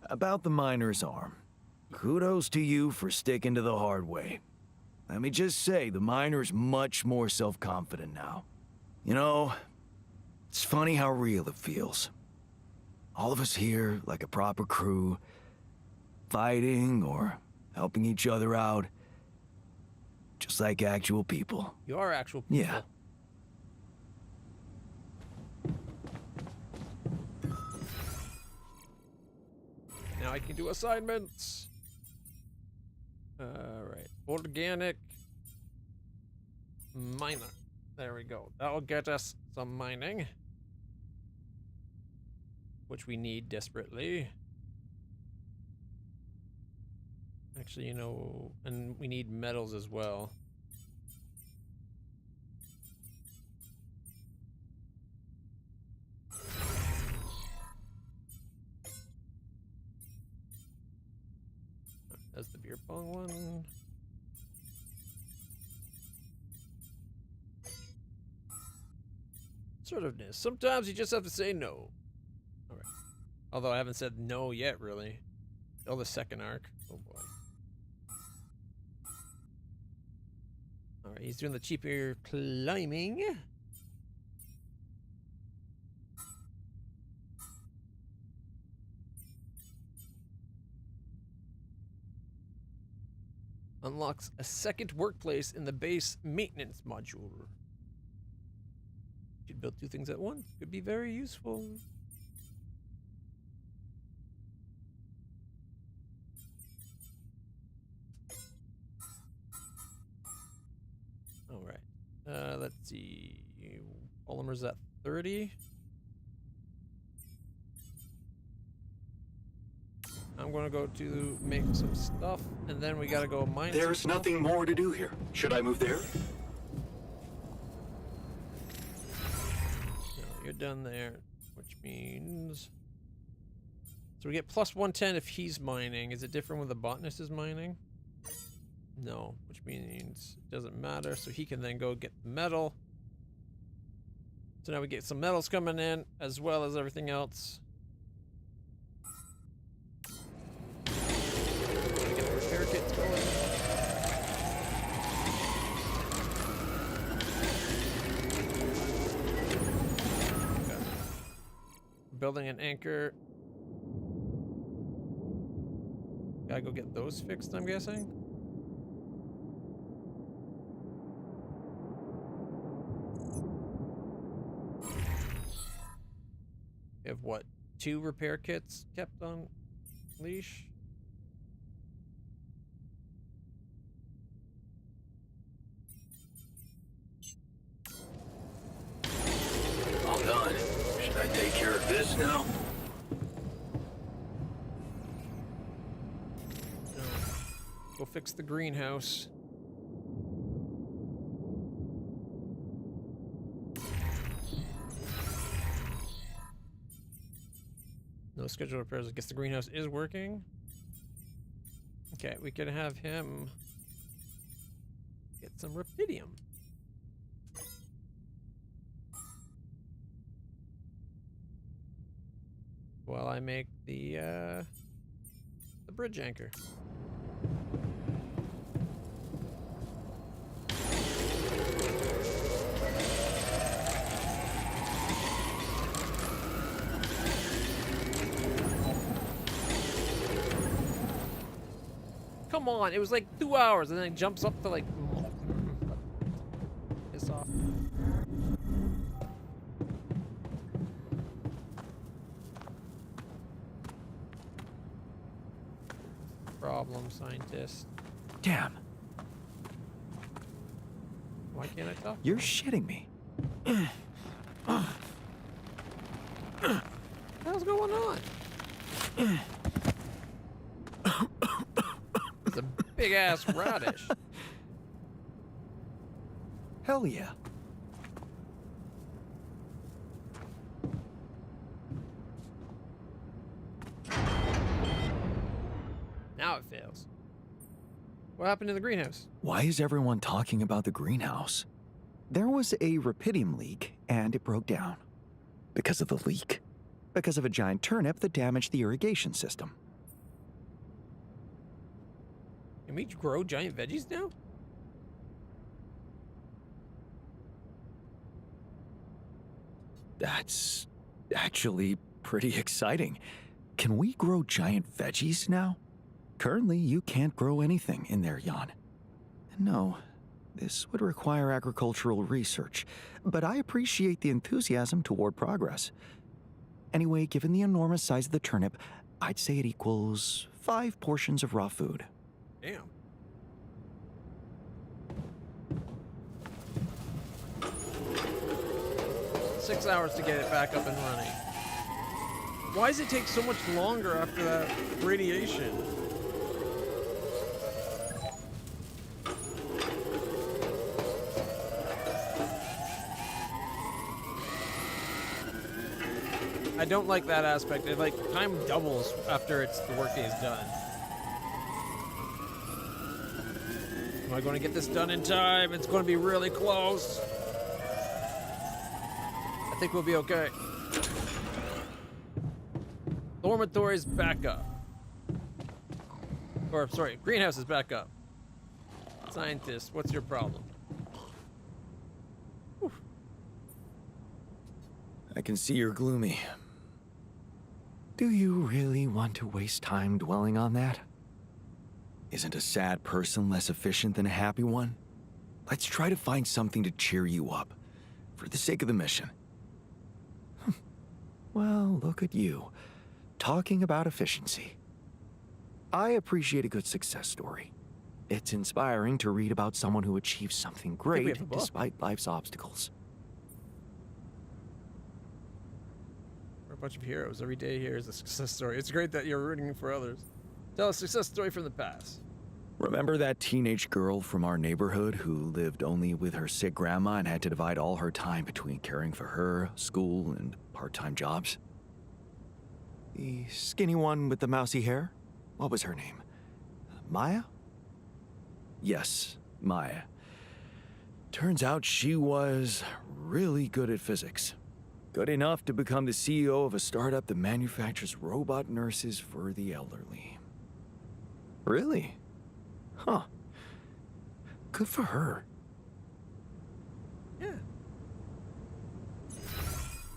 Speaker 2: About the miner's arm. Kudos to you for sticking to the hard way. Let me just say, the miner's much more self-confident now. You know, it's funny how real it feels. All of us here, like a proper crew, fighting or helping each other out. Just like actual people.
Speaker 1: You are actual people.
Speaker 2: Yeah.
Speaker 1: Now I can do assignments. Alright. Organic miner. There we go. That'll get us some mining. Which we need desperately. Actually, you know, and we need metals as well. That's the beer pong one. Assertiveness. Sometimes you just have to say no. Alright. Although I haven't said no yet, really. Oh, the second arc. Oh boy. Alright, he's doing the cheaper climbing. Unlocks a second workplace in the base maintenance module. Should build two things at once. Could be very useful. All right. Let's see. Polymer's at 30. I'm gonna go to make some stuff, and then we gotta go mine.
Speaker 4: There's nothing more to do here. Should I move there?
Speaker 1: No, you're done there, which means... So we get plus 110 if he's mining. Is it different when the botanist is mining? No, which means it doesn't matter, so he can then go get the metal. So now we get some metals coming in, as well as everything else. Get the repair kits going. Okay. Building an anchor. Gotta go get those fixed, I'm guessing. We have what? 2 repair kits kept on leash?
Speaker 6: All done. Should I take care of this now?
Speaker 1: No. Go fix the greenhouse. No scheduled repairs. I guess the greenhouse is working. Okay, we can have him get some rupidium. While I make the bridge anchor. come on, it was like 2 hours, and then it jumps up to like... Piss off. Problem, scientist.
Speaker 3: Damn.
Speaker 1: Why can't I talk?
Speaker 3: You're shitting me.
Speaker 1: What the hell's going on? It's a big ass radish.
Speaker 3: Hell yeah.
Speaker 1: Now it fails. What happened to the greenhouse?
Speaker 3: Why is everyone talking about the greenhouse? There was a rubidium leak, and it broke down. Because of the leak. Because of a giant turnip that damaged the irrigation system.
Speaker 1: Can we grow giant veggies now?
Speaker 3: That's actually pretty exciting. Can we grow giant veggies now? Currently, you can't grow anything in there, Jan. No, this would require agricultural research, but I appreciate the enthusiasm toward progress. Anyway, given the enormous size of the turnip, I'd say it equals 5 portions of raw food.
Speaker 1: Damn. Six hours to get it back up and running. Why does it take so much longer after that radiation? I don't like that aspect. It like time doubles after the workday is done. Am I going to get this done in time? It's going to be really close. I think we'll be okay. Dormitory's back up. Or, sorry, greenhouse is back up. Scientist, what's your problem? Whew.
Speaker 3: I can see you're gloomy. Do you really want to waste time dwelling on that? Isn't a sad person less efficient than a happy one? Let's try to find something to cheer you up, for the sake of the mission. Well, look at you, talking about efficiency. I appreciate a good success story. It's inspiring to read about someone who achieves something great despite life's obstacles.
Speaker 1: We're a bunch of heroes. Every day here is a success story. It's great that you're rooting for others. Tell a success story from the past.
Speaker 3: Remember that teenage girl from our neighborhood who lived only with her sick grandma and had to divide all her time between caring for her, school, and part-time jobs? The skinny one with the mousy hair? What was her name? Maya? Yes, Maya. Turns out she was really good at physics. Good enough to become the CEO of a startup that manufactures robot nurses for the elderly. Really? Huh. Good for her.
Speaker 1: Yeah.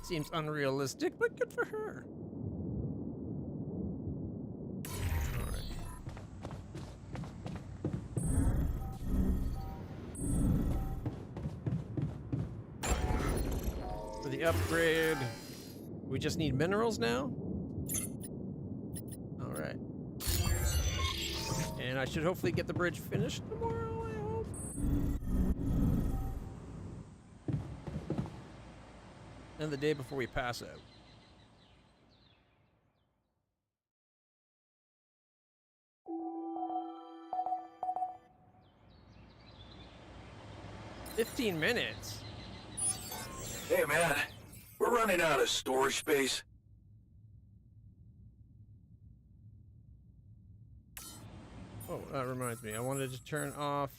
Speaker 1: Seems unrealistic, but good for her. For the upgrade, we just need minerals now? Alright. And I should hopefully get the bridge finished tomorrow, I hope. And the day before we pass out. "15 minutes?
Speaker 6: Hey, man. We're running out of storage space.
Speaker 1: Oh, that reminds me. I wanted to turn off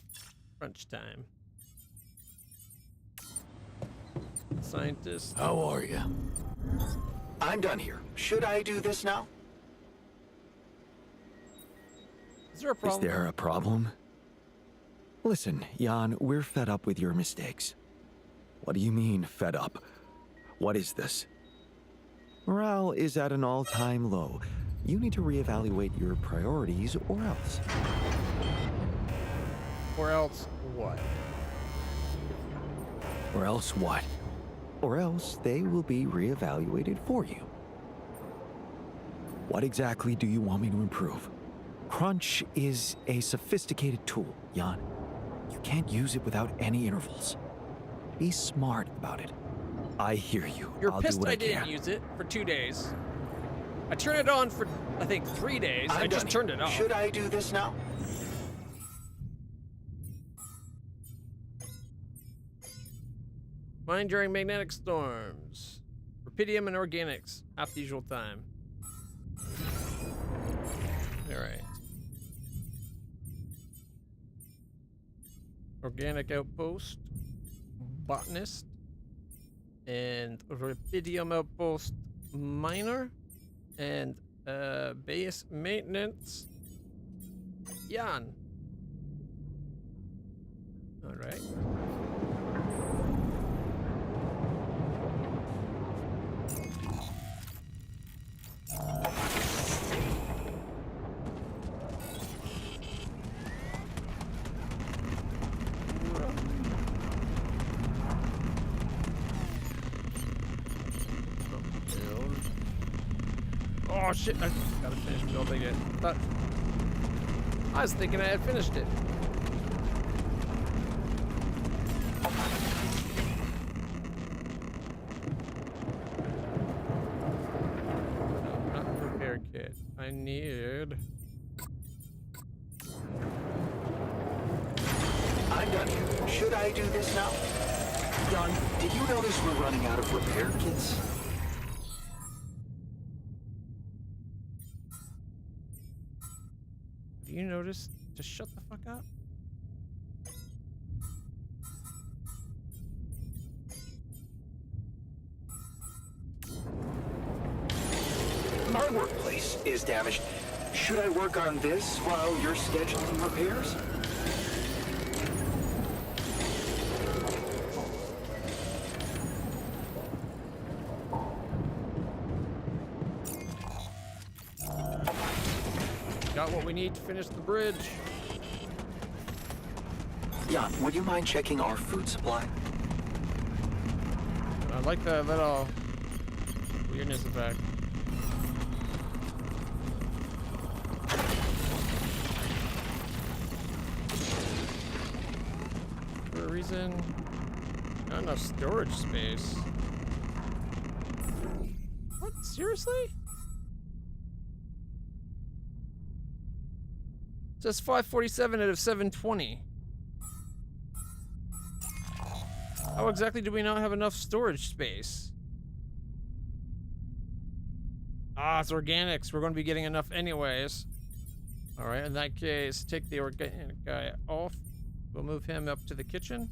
Speaker 1: crunch time. Scientist.
Speaker 2: How are you? I'm done here. Should I do this now?
Speaker 1: Is there a problem?
Speaker 3: Is there a problem? Listen, Jan, we're fed up with your mistakes. What do you mean, fed up? What is this? Morale is at an all-time low. You need to reevaluate your priorities or else.
Speaker 1: Or else what?
Speaker 2: Or else what?
Speaker 3: Or else they will be reevaluated for you. What exactly do you want me to improve? Crunch is a sophisticated tool, Jan. You can't use it without any intervals. Be smart about it. I hear you.
Speaker 1: You're
Speaker 3: I'll do
Speaker 1: pissed
Speaker 3: what
Speaker 1: I didn't
Speaker 3: can.
Speaker 1: use it for 2 days. I turned it on for, I think, 3 days. I just turned it off.
Speaker 9: Should I do this now?
Speaker 1: Mine during magnetic storms. Rubidium and organics. Half the usual time. Alright. Organic outpost. Botanist. And rubidium outpost miner. And base maintenance. Jan. Alright. Oh shit, I gotta finish building it. I was thinking I had finished it. No, not repair kit. I need...
Speaker 9: I'm done here. Should I do this now? Jan, did you notice we're running out of repair kits?
Speaker 1: Have you noticed? Just shut the fuck up.
Speaker 9: Our workplace is damaged. Should I work on this while you're scheduling repairs?
Speaker 1: Got what we need to finish the bridge.
Speaker 9: Jan, would you mind checking our food supply?
Speaker 1: I like that little weirdness effect. For a reason, not enough storage space. What? Seriously? It says 547 out of 720. How exactly do we not have enough storage space? Ah, it's organics. We're going to be getting enough anyways. Alright, in that case, take the organic guy off. We'll move him up to the kitchen.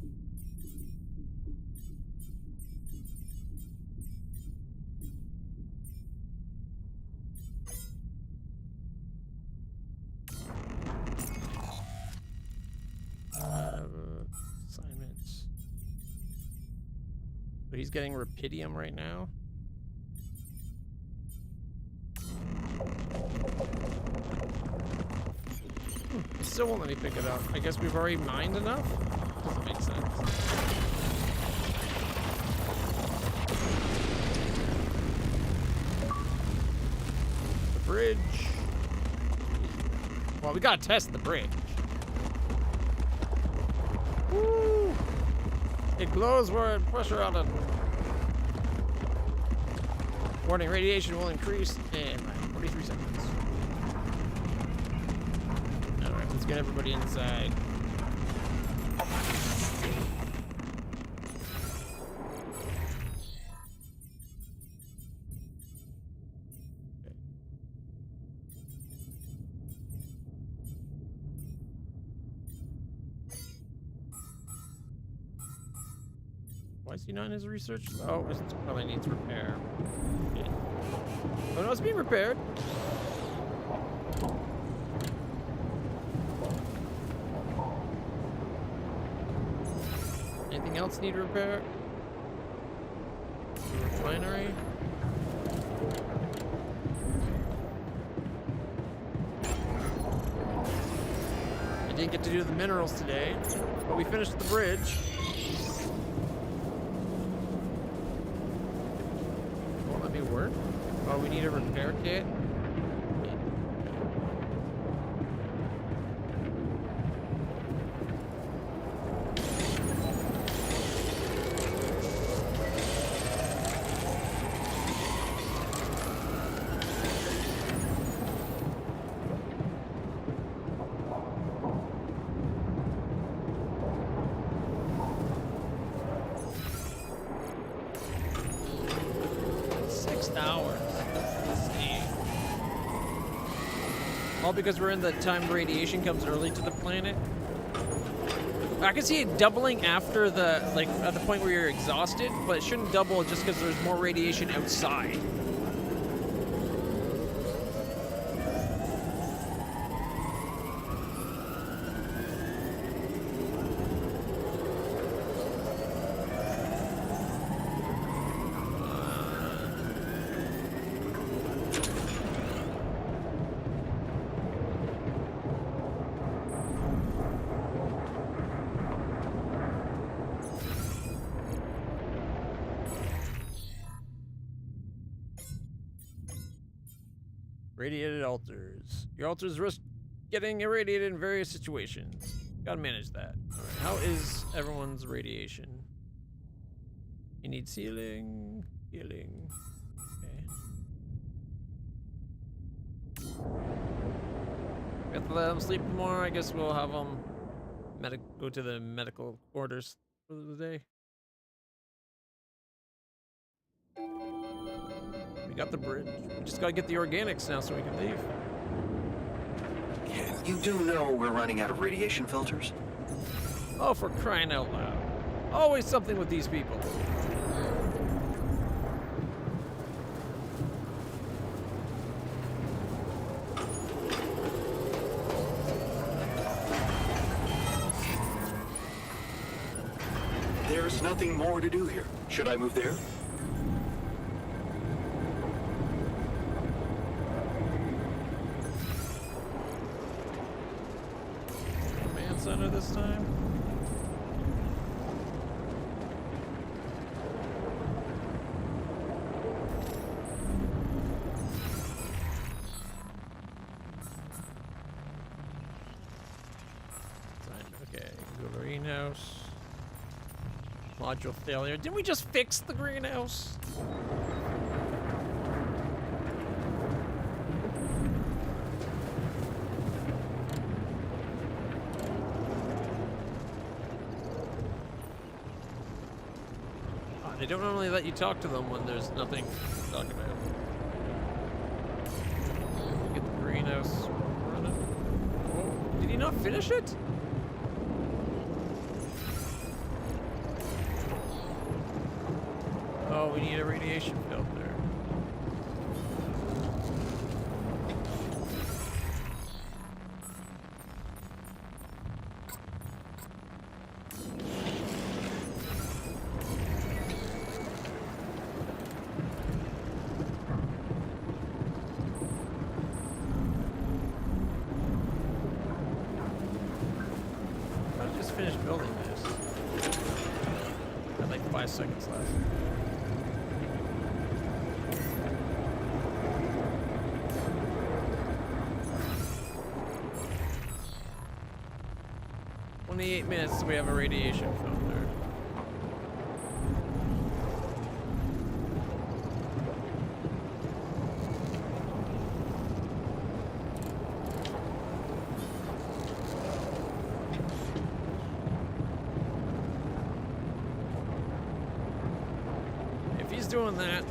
Speaker 1: Assignments. So he's getting rubidium right now. It still won't let me pick it up. I guess we've already mined enough? Doesn't make sense. The bridge. Well, we gotta test the bridge. Woo! It glows where pressure on it. Warning, radiation will increase in 43 seconds. Alright, let's get everybody inside. Why is he not in his research? Oh, it probably needs repair. Yeah. Oh no, it's being repaired. Anything else need repair? The refinery. I didn't get to do the minerals today, but we finished the bridge. Won't let me work? Oh, we need a repair kit? All because we're in the time radiation comes early to the planet. I can see it doubling after the, like, at the point where you're exhausted, but it shouldn't double just because there's more radiation outside. Radiated altars. Your altars risk getting irradiated in various situations. Gotta manage that. Alright, how is everyone's radiation? He needs healing. Healing. Okay. We have to let him sleep more. I guess we'll have him go to the medical quarters for the day. We got the bridge. We just gotta get the organics now so we can leave.
Speaker 4: You do know we're running out of radiation filters?
Speaker 1: Oh, for crying out loud. Always something with these people.
Speaker 4: There's nothing more to do here. Should I move there?
Speaker 1: Center this time. Okay, go to greenhouse. Module failure. Didn't we just fix the greenhouse? They don't normally let you talk to them when there's nothing to talk about. Get the greenhouse running. Oh, did he not finish it? Oh, we need a radiation filter. Finish building this. Got like 5 seconds left. "28 minutes till we have a radiation filter." Doing that.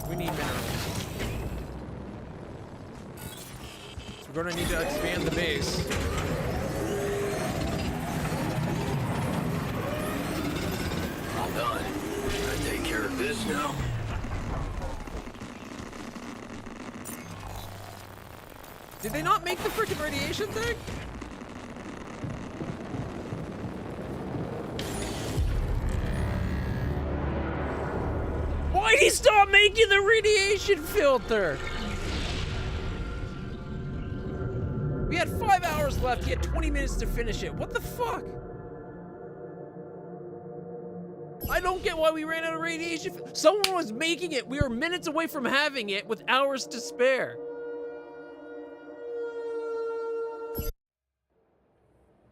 Speaker 1: We need minerals. So we're gonna need to expand the base.
Speaker 4: All done. Gotta take care of this now.
Speaker 1: Did they not make the freaking radiation thing? Why'd he stop making the radiation filter? had 5 hours left. He had 20 minutes to finish it. What the fuck? I don't get why we ran out of radiation. Someone was making it. We were minutes away from having it with hours to spare.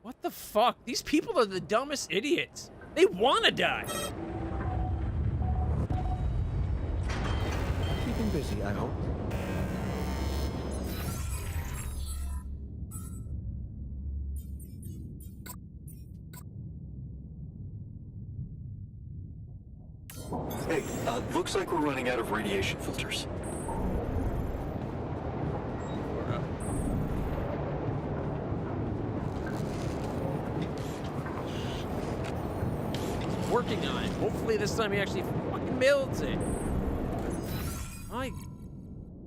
Speaker 1: What the fuck? These people are the dumbest idiots. They want to die.
Speaker 3: Keeping busy, I hope.
Speaker 4: Hey, looks like we're running out of radiation filters.
Speaker 1: Working on it. Hopefully this time he actually fucking builds it. My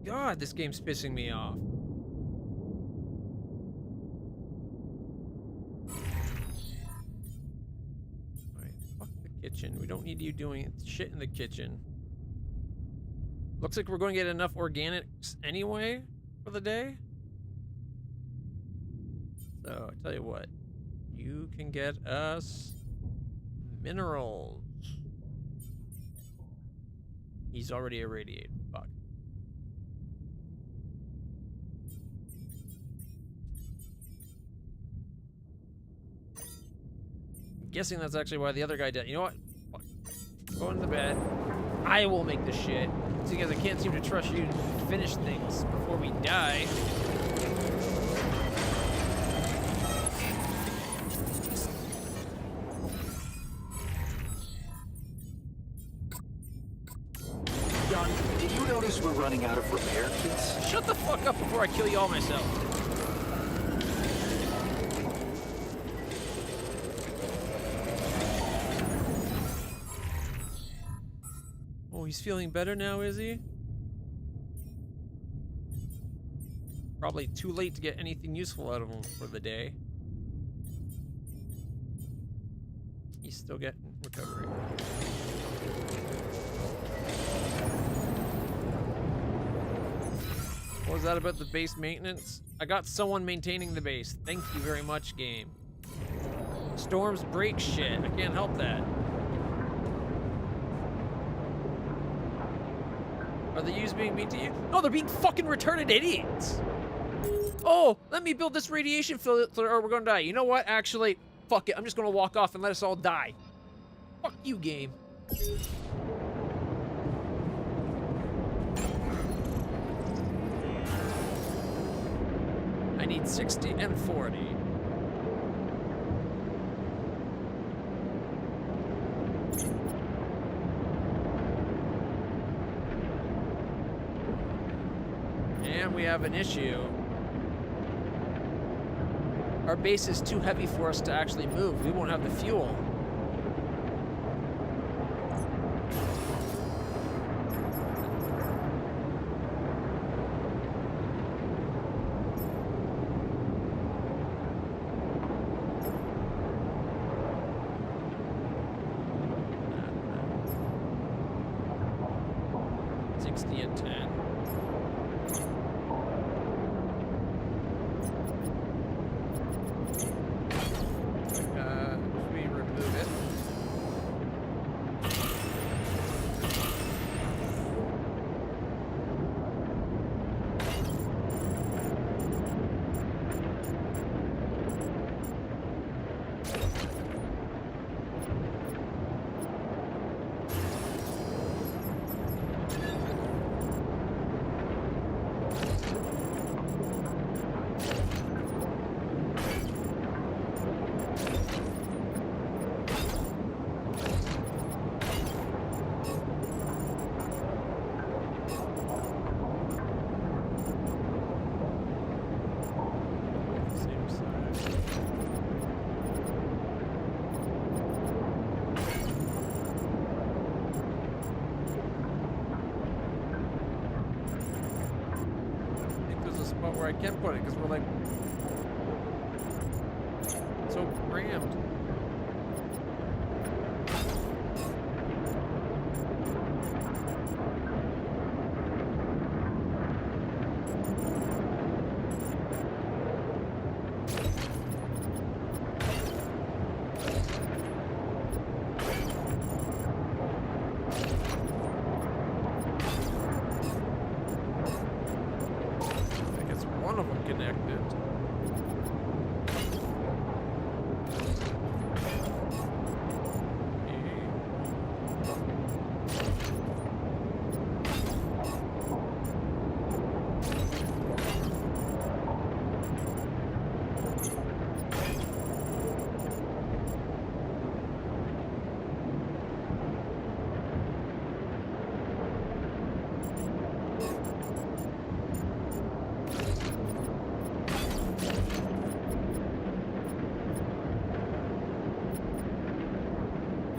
Speaker 1: God, this game's pissing me off. Alright, fuck the kitchen. We don't need you doing shit in the kitchen. Looks like we're going to get enough organics anyway for the day. So, I tell you what. You can get us minerals. He's already irradiated. Fuck. I'm guessing that's actually why the other guy did. You know what? Fuck. Go into bed. I will make the shit. Seeing as I can't seem to trust you to finish things before we die.
Speaker 4: Did you notice we're running out of repair kits?
Speaker 1: Shut the fuck up before I kill you all myself. Oh, he's feeling better now, is he? Probably too late to get anything useful out of him for the day. He's still getting recovery. What was that about the base maintenance? I got someone maintaining the base. Thank you very much, game. Storms break shit. I can't help that. Are the U's being mean to you? No, they're being fucking retarded idiots. Oh, let me build this radiation filter or we're gonna die. You know what? Actually, fuck it. I'm just gonna walk off and let us all die. Fuck you, game. I need 60 and 40. And we have an issue. Our base is too heavy for us to actually move. We won't have the fuel. Where I can't put it because we're like so crammed.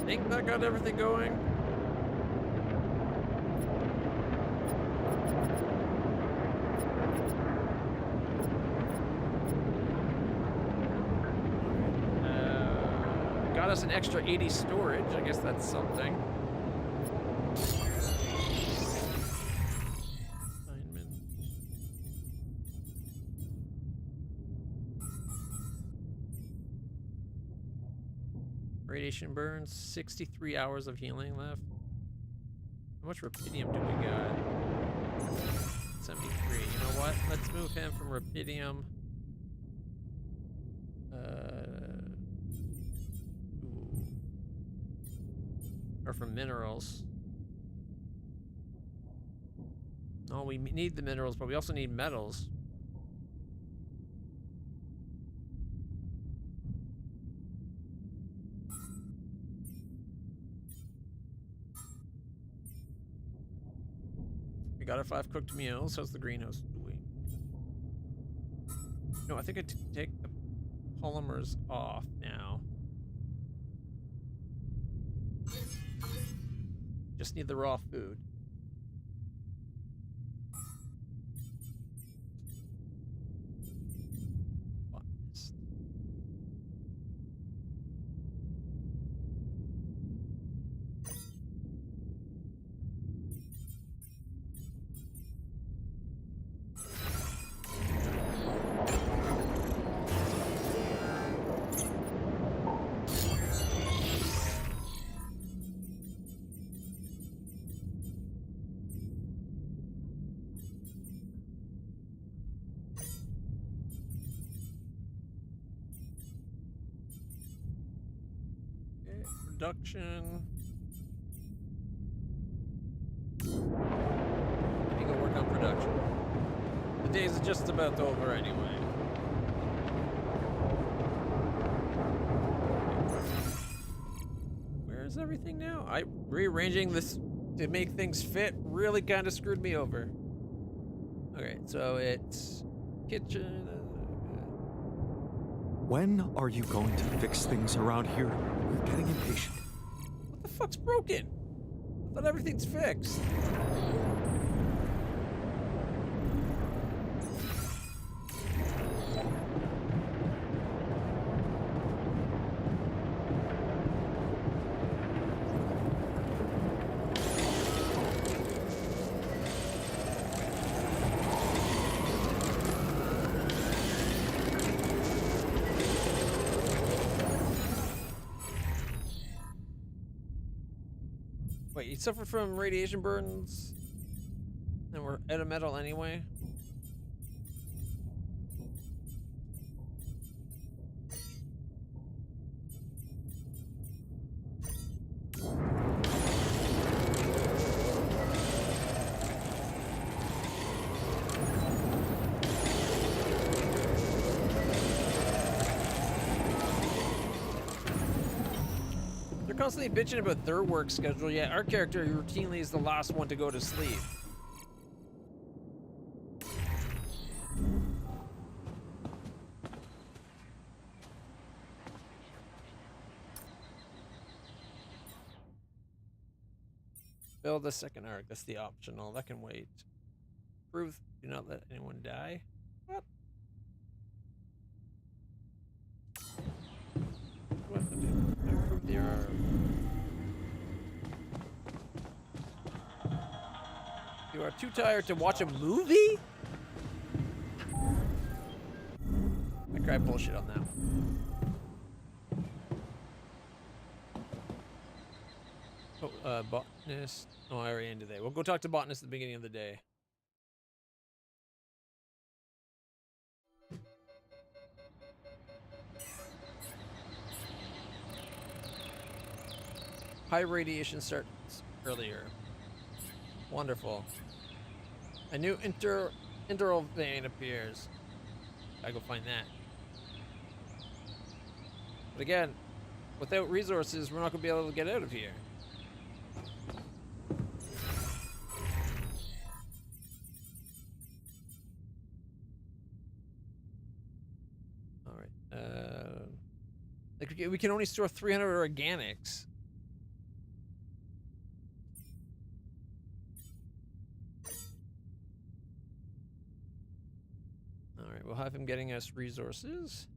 Speaker 1: think that got everything going. Got us an extra 80 storage. I guess that's something. Radiation burns, 63 hours of healing left. How much rubidium do we got? 73. You know what? Let's move him from rubidium. Or from minerals. No, we need the minerals, but we also need metals. We got our 5 cooked meals. How's the greenhouse doing? No, I think I take the polymers off now. Just need the raw food. Production. Let me go work on production. The days are just about over anyway. Where is everything now? Rearranging this to make things fit really kind of screwed me over. Okay, so it's kitchen.
Speaker 3: When are you going to fix things around here? We're getting impatient.
Speaker 1: What the fuck's broken? I thought everything's fixed. Wait, you suffered from radiation burns? And we're out of metal anyway? Constantly bitching about their work schedule, yet our character routinely is the last one to go to sleep. Build a second arc, that's the optional, that can wait. Prove, do not let anyone die. What? What to do? Improve the arm. You are too tired to watch a movie? I cried bullshit on that one. Oh, botanist. Oh, I already ended there. We'll go talk to botanist at the beginning of the day. High radiation starts earlier. Wonderful. A new interval vein appears. Gotta go find that. But again, without resources, we're not gonna be able to get out of here. All right. Like we can only store 300 organics. Alright, we'll have him getting us resources.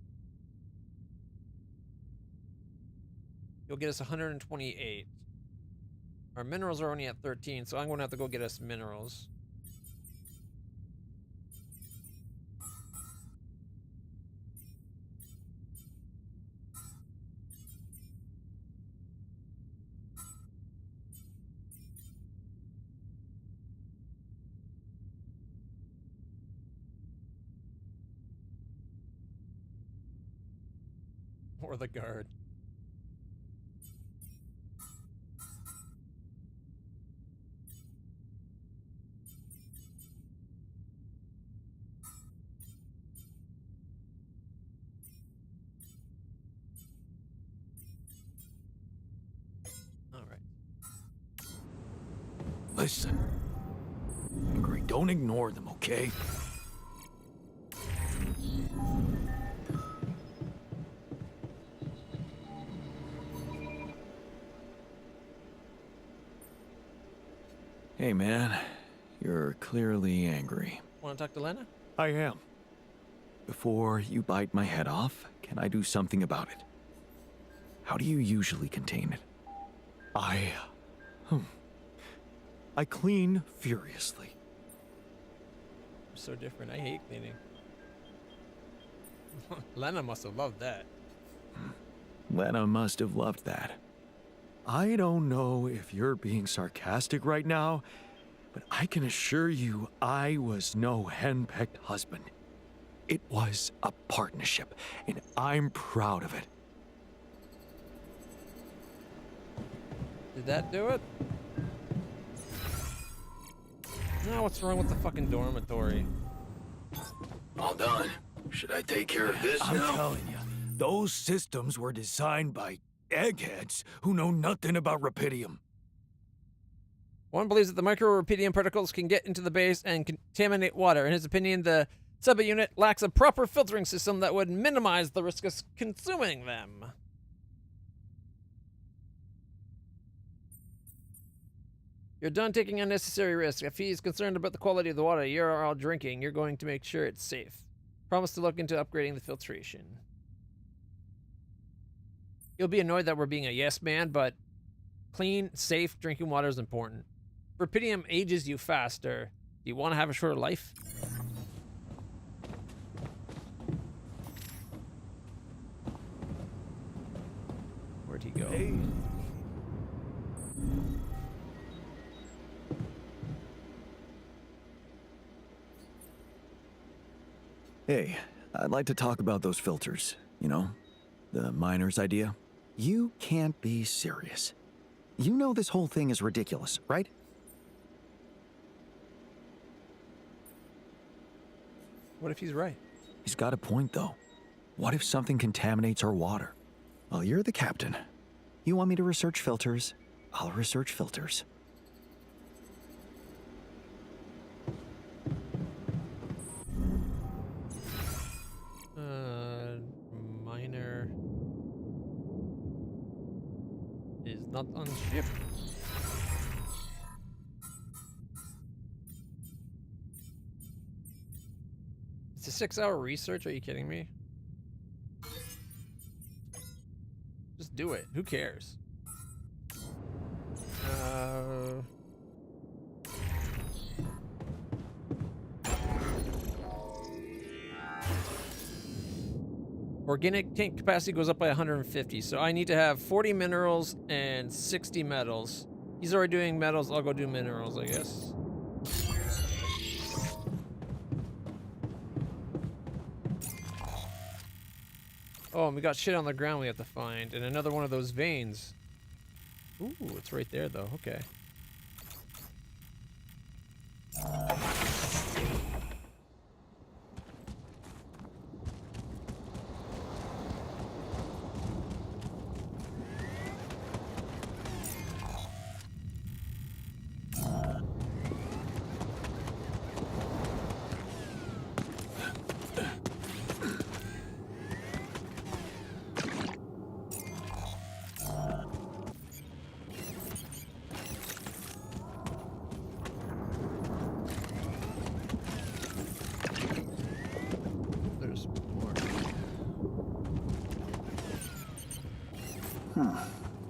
Speaker 1: He'll get us 128. Our minerals are only at 13, so I'm going to have to go get us minerals. Or the guard. All right.
Speaker 12: Listen. Angry, don't ignore them, okay?
Speaker 3: Hey, man. You're clearly angry.
Speaker 1: Want to talk to Lena?
Speaker 12: I am.
Speaker 3: Before you bite my head off, can I do something about it? How do you usually contain it?
Speaker 12: I clean furiously.
Speaker 1: So different. I hate cleaning. Lena must have loved that.
Speaker 3: Lena must have loved that.
Speaker 12: I don't know if you're being sarcastic right now, but I can assure you I was no henpecked husband. It was a partnership, and I'm proud of it.
Speaker 1: Did that do it? No, what's wrong with the fucking dormitory?
Speaker 6: All done. Should I take care of this
Speaker 12: I'm
Speaker 6: now?
Speaker 12: telling you, those systems were designed by eggheads who know nothing about Rapidium.
Speaker 1: One believes that the micro-rupidium particles can get into the base and contaminate water. In his opinion, the subunit lacks a proper filtering system that would minimize the risk of consuming them. You're done taking unnecessary risks. If he's concerned about the quality of the water you're all drinking, you're going to make sure it's safe. Promise to look into upgrading the filtration. You'll be annoyed that we're being a yes man, but clean, safe drinking water is important. Rupidium ages you faster. Do you want to have a shorter life? Where'd he go?
Speaker 12: Hey.
Speaker 3: Hey, I'd like to talk about those filters, you know? The miner's idea. You can't be serious. You know this whole thing is ridiculous, right?
Speaker 1: What if he's right?
Speaker 3: He's got a point, though. What if something contaminates our water? Well, you're the captain. You want me to research filters? I'll research filters.
Speaker 1: Miner is not on ship. It's a 6-hour research? Are you kidding me? Just do it. Who cares? Organic tank capacity goes up by 150, so I need to have 40 minerals and 60 metals. He's already doing metals, I'll go do minerals, I guess. Oh, and we got shit on the ground we have to find, and another one of those veins. Ooh, it's right there though, okay.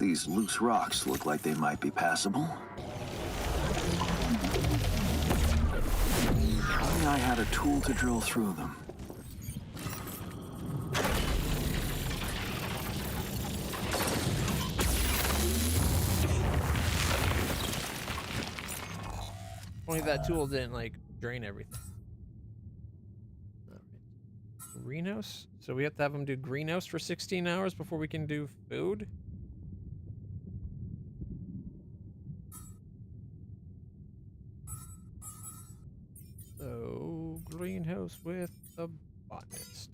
Speaker 4: These loose rocks look like they might be passable. If only I had a tool to drill through them.
Speaker 1: Only that tool didn't like drain everything. Greenhouse? So we have to have him do greenhouse for 16 hours before we can do food? So, greenhouse with the botanist.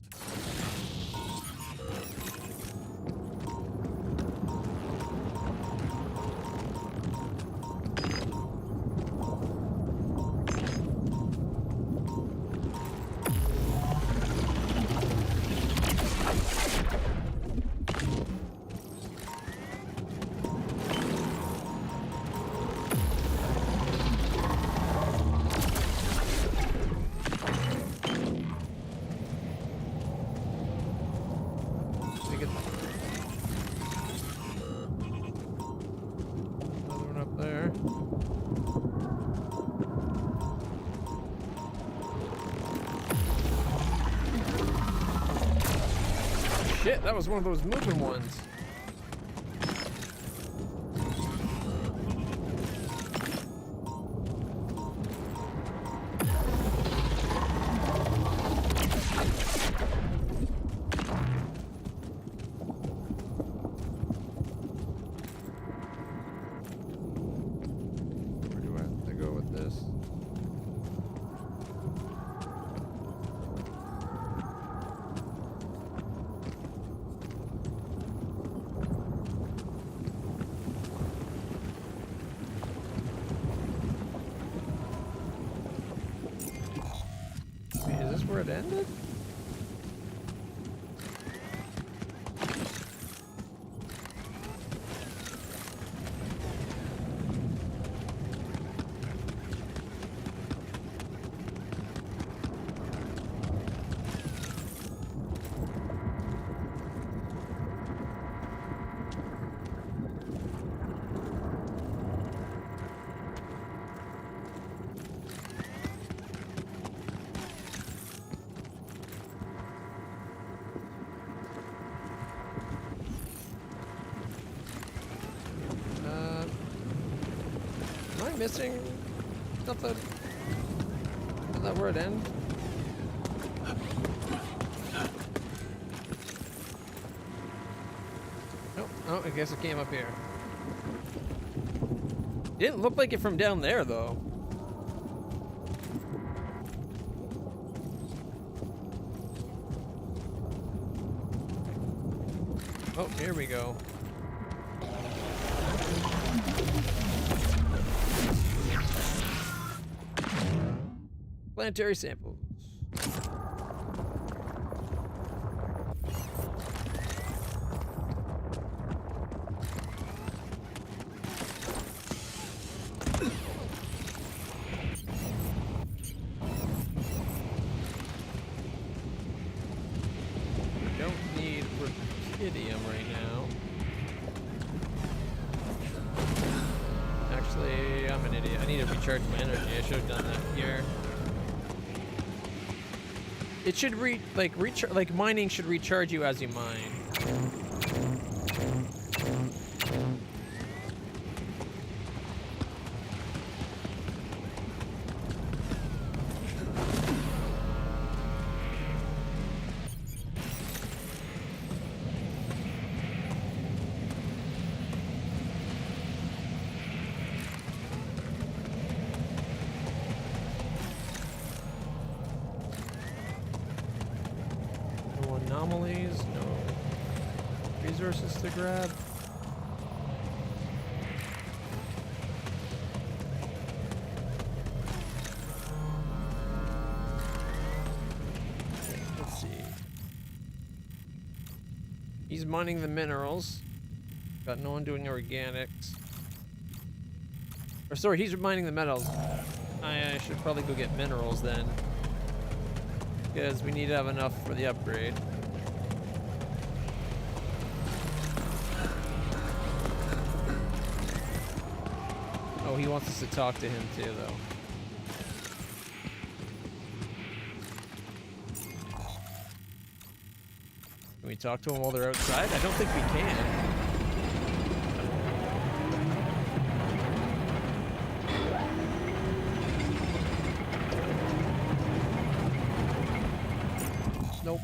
Speaker 1: Shit, that was one of those moving ones. Where do I have to go with this? Where it ended? Missing something? Is that where it ends? Nope. Oh, I guess it came up here. Didn't look like it from down there, though. Oh, here we go. Planetary samples. Don't need rubidium right now. Actually, I'm an idiot. I need to recharge my energy. I should have done that here. It should like mining should recharge you as you mine. Anomalies, no resources to grab. Let's see. He's mining the minerals. Got no one doing organics. Or sorry, he's mining the metals. I should probably go get minerals then. Because we need to have enough for the upgrade. Oh, he wants us to talk to him too, though. Can we talk to him while they're outside? I don't think we can. Nope.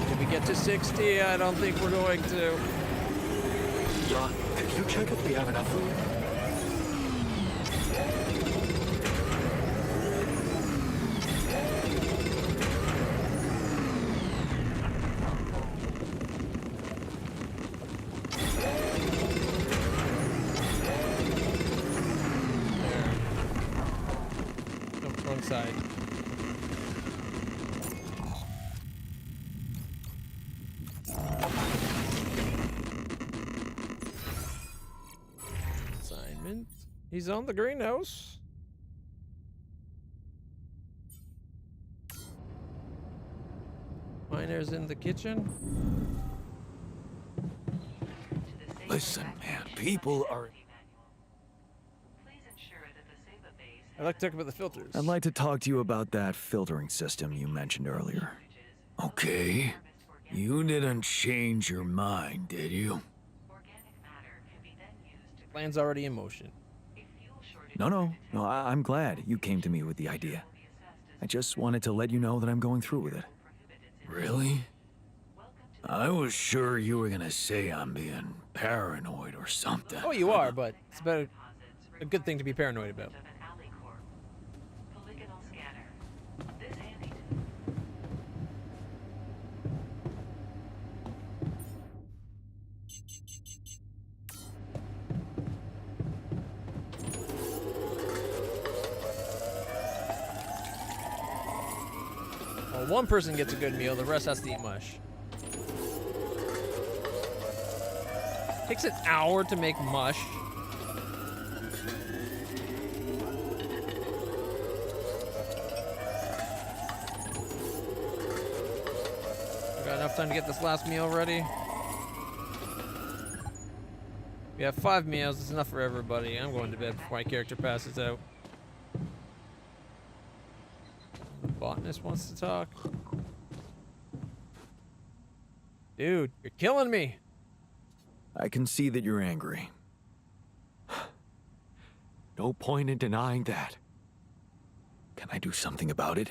Speaker 1: Did we get to 60? I don't think we're going to.
Speaker 2: Yeah, can you check if we have enough food?
Speaker 1: Side. Assignment. He's on the greenhouse. Miner's in the kitchen.
Speaker 12: Listen, man, people are...
Speaker 1: I'd like to talk about the filters.
Speaker 3: I'd like to talk to you about that filtering system you mentioned earlier.
Speaker 12: Okay. You didn't change your mind, did you?
Speaker 1: Plan's already in motion.
Speaker 3: No, I'm glad you came to me with the idea. I just wanted to let you know that I'm going through with it.
Speaker 12: Really? I was sure you were gonna say I'm being paranoid or something.
Speaker 1: Oh, you are, but it's about a good thing to be paranoid about. Well, one person gets a good meal, the rest has to eat mush. Takes an hour to make mush. We got enough time to get this last meal ready. We have 5 meals, it's enough for everybody. I'm going to bed before my character passes out. The botanist wants to talk. Dude, you're killing me.
Speaker 3: I can see that you're angry.
Speaker 12: No point in denying that.
Speaker 3: Can I do something about it?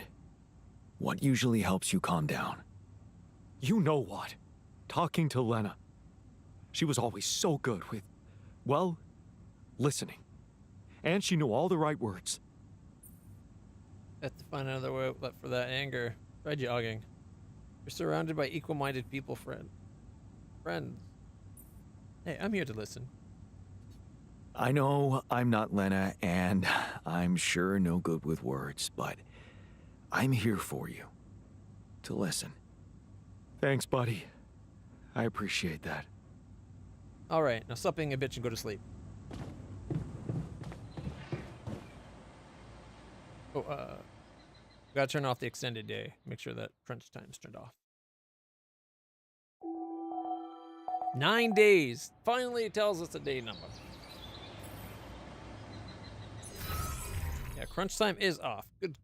Speaker 3: What usually helps you calm down?
Speaker 12: You know what? Talking to Lena. She was always so good with, well, listening. And she knew all the right words.
Speaker 1: Have to find another way outlet for that anger. Try jogging. You're surrounded by equal-minded people, friends. Hey, I'm here to listen.
Speaker 3: I know I'm not Lena, and I'm sure no good with words, but I'm here for you. To listen.
Speaker 12: Thanks, buddy. I appreciate that.
Speaker 1: Alright, now stop being a bitch and go to sleep. Oh, gotta turn off the extended day. Make sure that crunch time's turned off. 9 days. Finally, it tells us a day number. Yeah, crunch time is off. Good.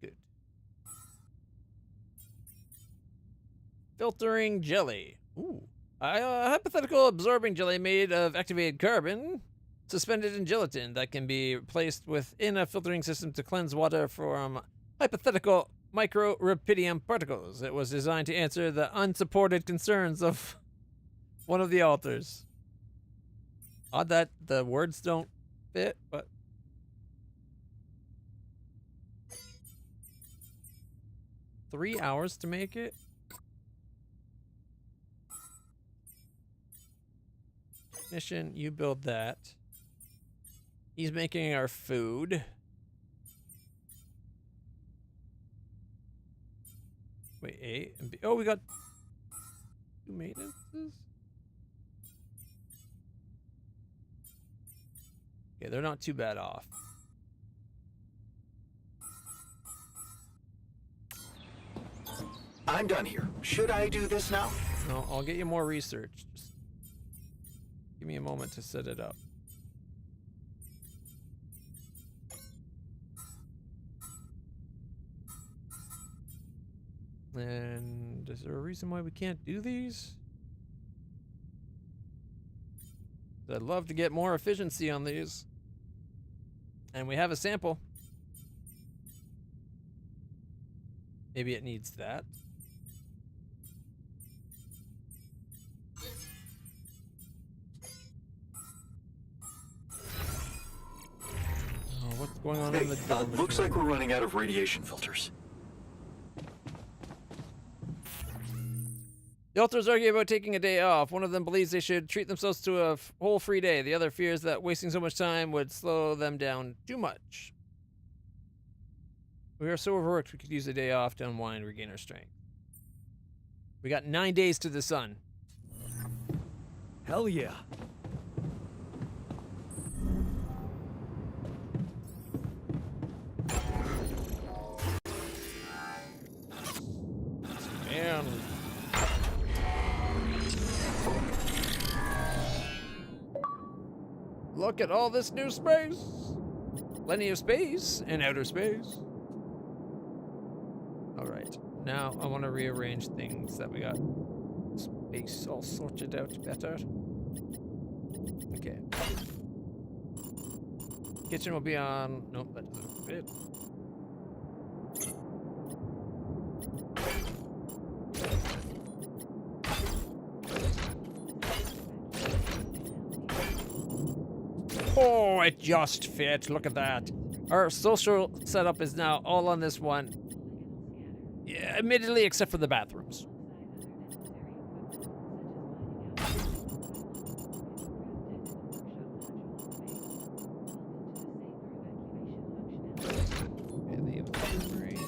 Speaker 1: Filtering jelly. Ooh. A hypothetical absorbing jelly made of activated carbon, suspended in gelatin that can be placed within a filtering system to cleanse water from hypothetical microrapidium particles. It was designed to answer the unsupported concerns of one of the authors. Odd that the words don't fit, but... $3 hours to make it? Mission, you build that. He's making our food. Wait, A and B. Oh, we got 2 maintenances? Okay, they're not too bad off.
Speaker 2: I'm done here. Should I do this now?
Speaker 1: No, I'll get you more research. Just give me a moment to set it up. And is there a reason why we can't do these? I'd love to get more efficiency on these. And we have a sample. Maybe it needs that. Oh, what's going on in the dormitory?
Speaker 2: Looks like we're running out of radiation filters.
Speaker 1: The Alters argue about taking a day off. One of them believes they should treat themselves to a whole free day. The other fears that wasting so much time would slow them down too much. We are so overworked we could use a day off to unwind and regain our strength. We got 9 days to the sun.
Speaker 12: Hell yeah.
Speaker 1: Man. Look at all this new space. Plenty of space in outer space. All right, now I want to rearrange things that we got space all sorted out better. Okay. Kitchen will be on. Nope, that doesn't fit. Oh, it just fit. Look at that. Our social setup is now all on this one. Yeah, admittedly, except for the bathrooms. And the infirmary.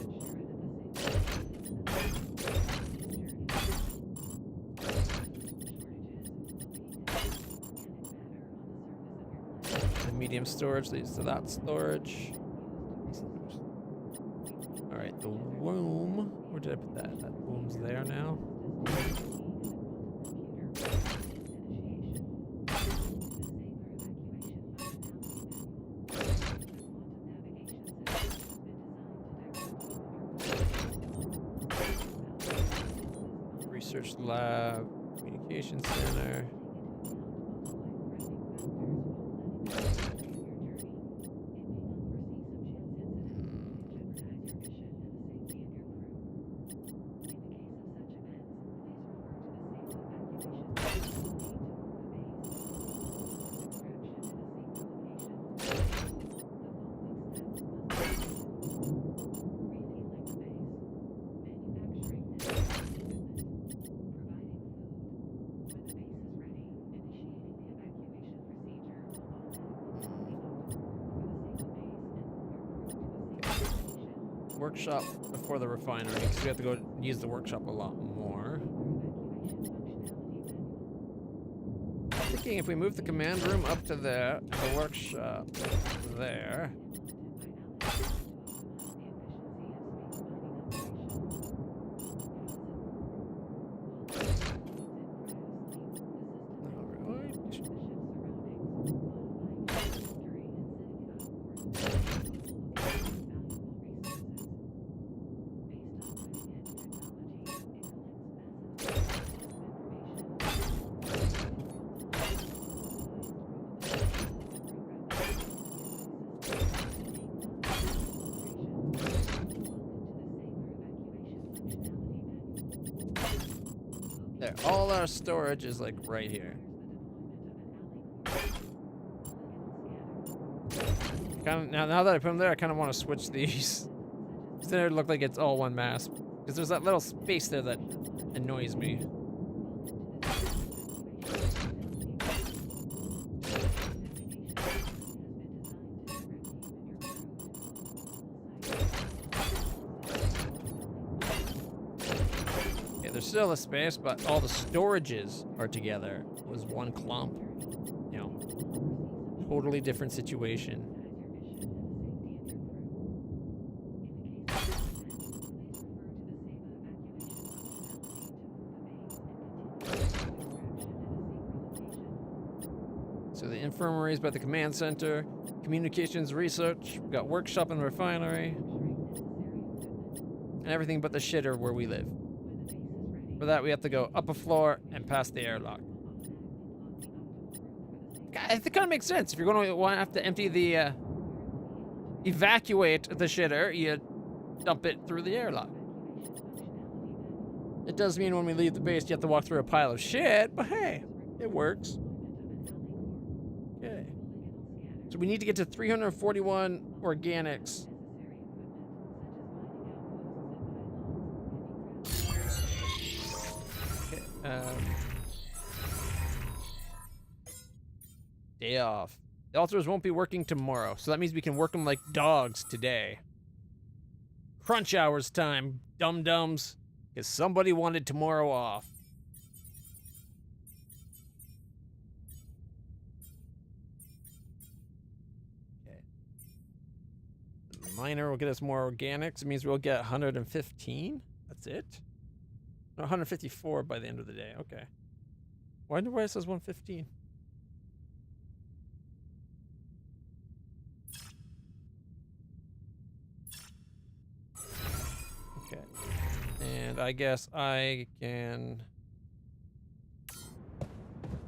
Speaker 1: The medium storage leads to that storage. Alright, the womb. Where did I put that? That womb's there now. Research lab, communication center. Workshop before the refinery, because we have to go use the workshop a lot more. Thinking if we move the command room up to there, the workshop there. There, all our storage is like right here. Now that I put them there, I kind of want to switch these. Then it would look like it's all one mass. Because there's that little space there that annoys me. There's still a space, but all the storages are together. It was one clump. You know, Totally different situation. So the infirmary is by the command center, communications research, we got workshop and refinery, and everything but the shitter where we live. For that, we have to go up a floor and past the airlock. It kind of makes sense. If you're going to have to empty the, evacuate the shitter, you dump it through the airlock. It does mean when we leave the base, you have to walk through a pile of shit, but hey, it works. Okay. So we need to get to 341 organics. Day off. The altars won't be working tomorrow, so that means we can work them like dogs today. Crunch hours time, dum-dums, because somebody wanted tomorrow off. Okay. The miner will get us more organics. It means we'll get 115. That's it? No, 154 by the end of the day. Okay. Why it says 115? Okay. And I guess I can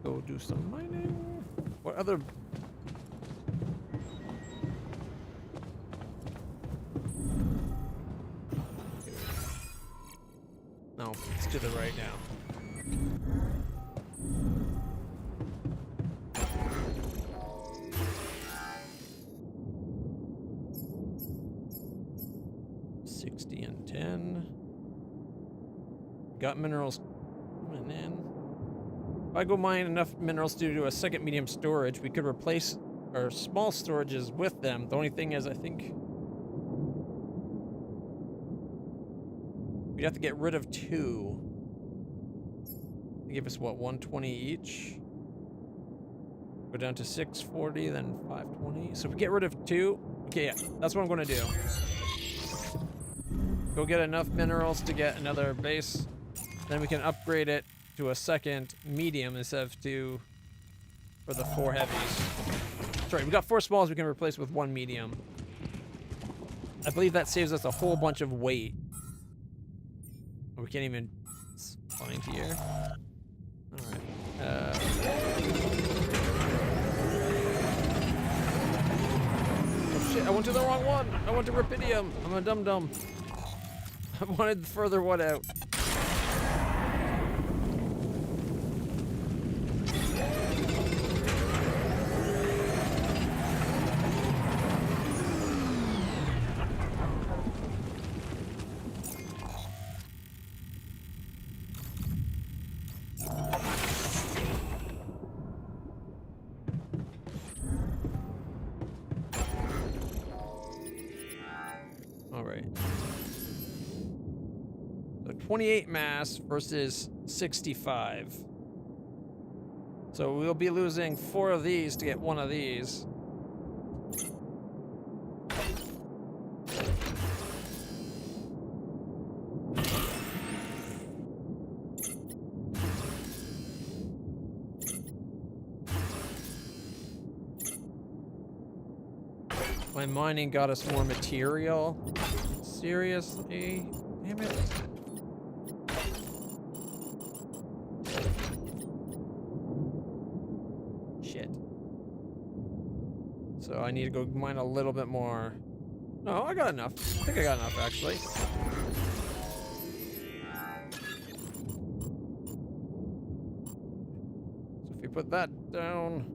Speaker 1: go do some mining. What other... No, it's to the right now. 60 and 10. Got minerals coming in. If I go mine enough minerals to do a second medium storage, we could replace our small storages with them. The only thing is, I think we'd have to get rid of 2. They give us, what, 120 each? Go down to 640, then 520. So if we get rid of 2, okay, yeah, that's what I'm going to do. Go get enough minerals to get another base. Then we can upgrade it to a second medium instead of 2 for the 4 heavies. Sorry, we got 4 smalls we can replace with 1 medium. I believe that saves us a whole bunch of weight. We can't even find here. Alright. Oh shit, I went to the wrong one! I went to Rapidium! I'm a dum-dum. I wanted the further one out. All right. So 28 mass versus 65. So we'll be losing 4 of these to get 1 of these. My mining got us more material. Seriously? Damn it. Shit. So I need to go mine a little bit more. No, I got enough. I think I got enough, actually. So if we put that down...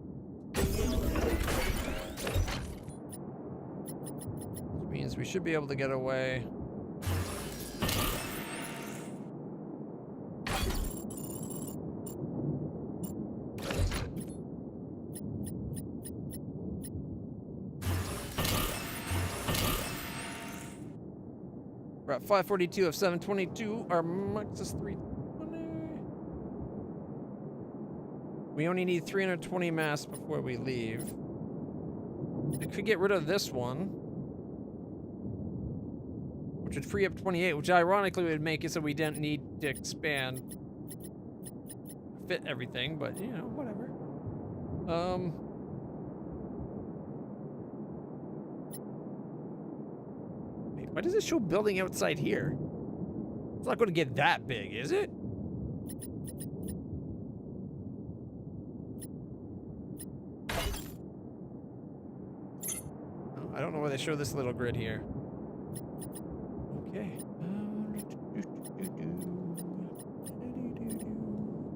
Speaker 1: means we should be able to get away. We're at 542 of 722. Our max is 320. We only need 320 mass before we leave. I could get rid of this one, which would free up 28, which ironically would make it so we didn't need to expand, fit everything, but you know, whatever. Wait, why does it show building outside here? It's not going to get that big, is it? Oh, I don't know why they show this little grid here. Okay.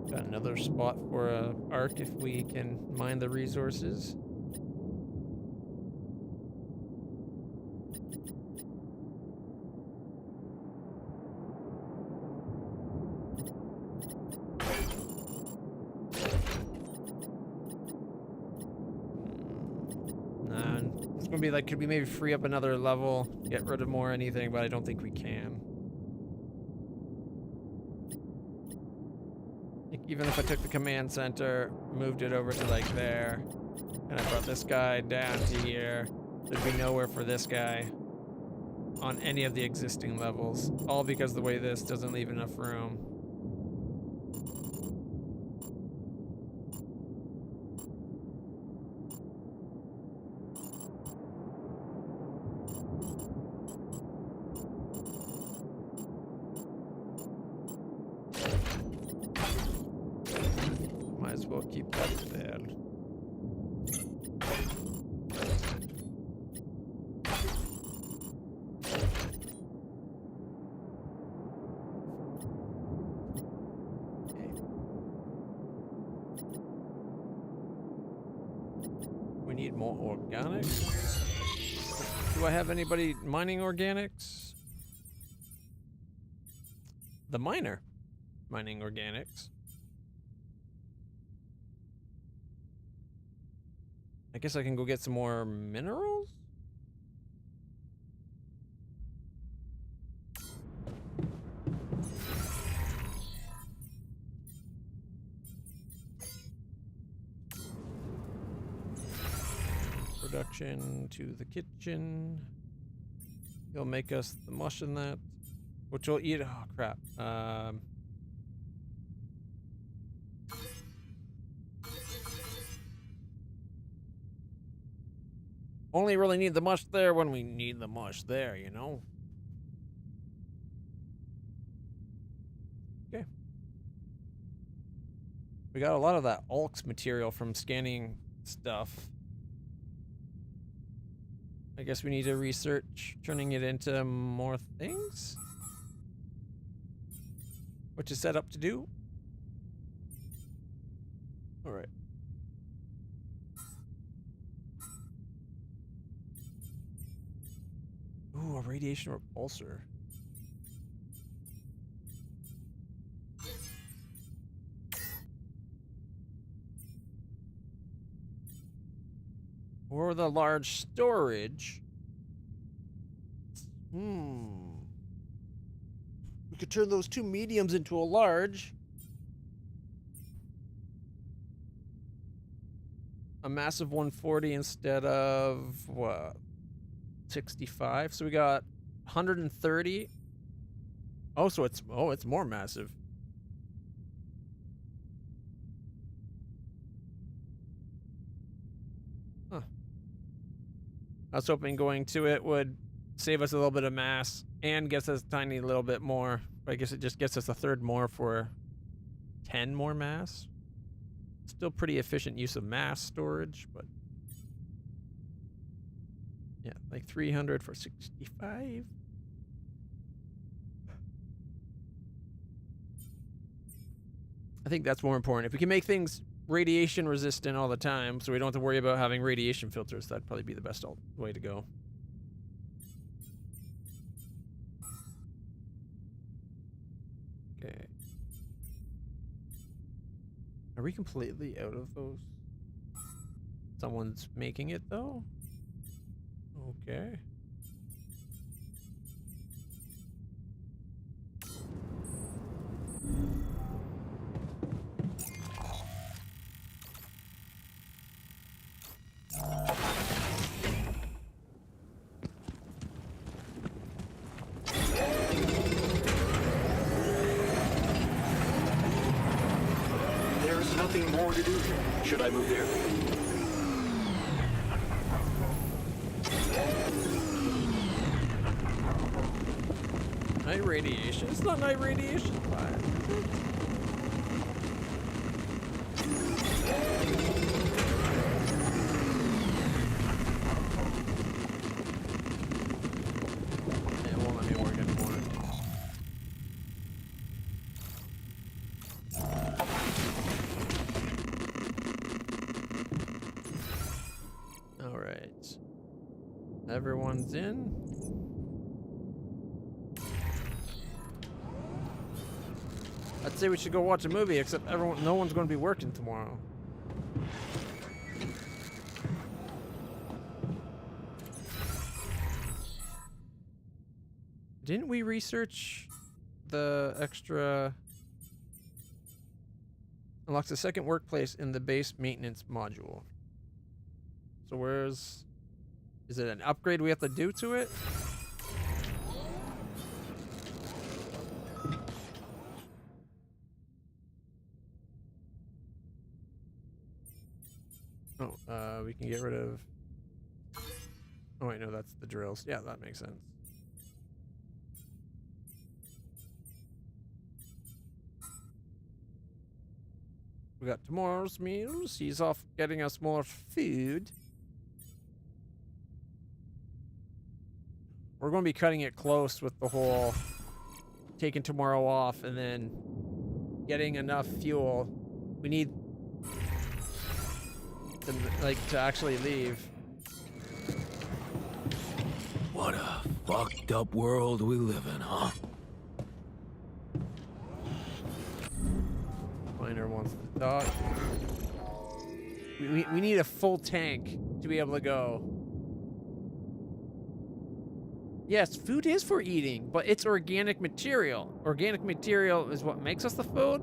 Speaker 1: Got another spot for a arc if we can mine the resources. Nah, it's gonna be like, could we maybe free up another level, get rid of more anything, but I don't think we can. Even if I took the command center, moved it over to like there, and I brought this guy down to here, there'd be nowhere for this guy on any of the existing levels, all because the way this doesn't leave enough room. Might as well keep that there. We need more organics. Do I have anybody mining organics? The miner mining organics. I guess I can go get some more minerals? Production to the kitchen. He'll make us the mush in that, which we'll eat. Oh crap. Only really need the mush there when we need the mush there, you know? Okay. We got a lot of that ALKS material from scanning stuff. I guess we need to research turning it into more things? Which is set up to do. All right. Ooh, a radiation repulsor. Or the large storage. We could turn those two mediums into a large. A massive 140 instead of what? 65. So we got 130. Oh, so it's more massive. Huh. I was hoping going to it would save us a little bit of mass and gets us a tiny little bit more. I guess it just gets us a third more for 10 more mass. Still pretty efficient use of mass storage, but yeah, like 300 for 65. I think that's more important. If we can make things radiation resistant all the time, so we don't have to worry about having radiation filters, that'd probably be the best way to go. Okay. Are we completely out of those? Someone's making it though? Okay.
Speaker 6: more to do here. Should I move there?
Speaker 1: Night radiation? It's not night radiation. Fine. It won't let me work anymore. Alright. Everyone's in. I'd say we should go watch a movie, except no one's going to be working tomorrow. Didn't we research the extra... Unlocks a second workplace in the base maintenance module. So where's... Is it an upgrade we have to do to it? Oh, we can get rid of... Oh wait, no, that's the drills. Yeah, that makes sense. We got tomorrow's meals. He's off getting us more food. We're going to be cutting it close with the whole taking tomorrow off and then getting enough fuel. We need to actually leave.
Speaker 2: What a fucked up world we live in, huh?
Speaker 1: Miner wants to talk. We need a full tank to be able to go. Yes, food is for eating, but it's organic material. Organic material is what makes us the food.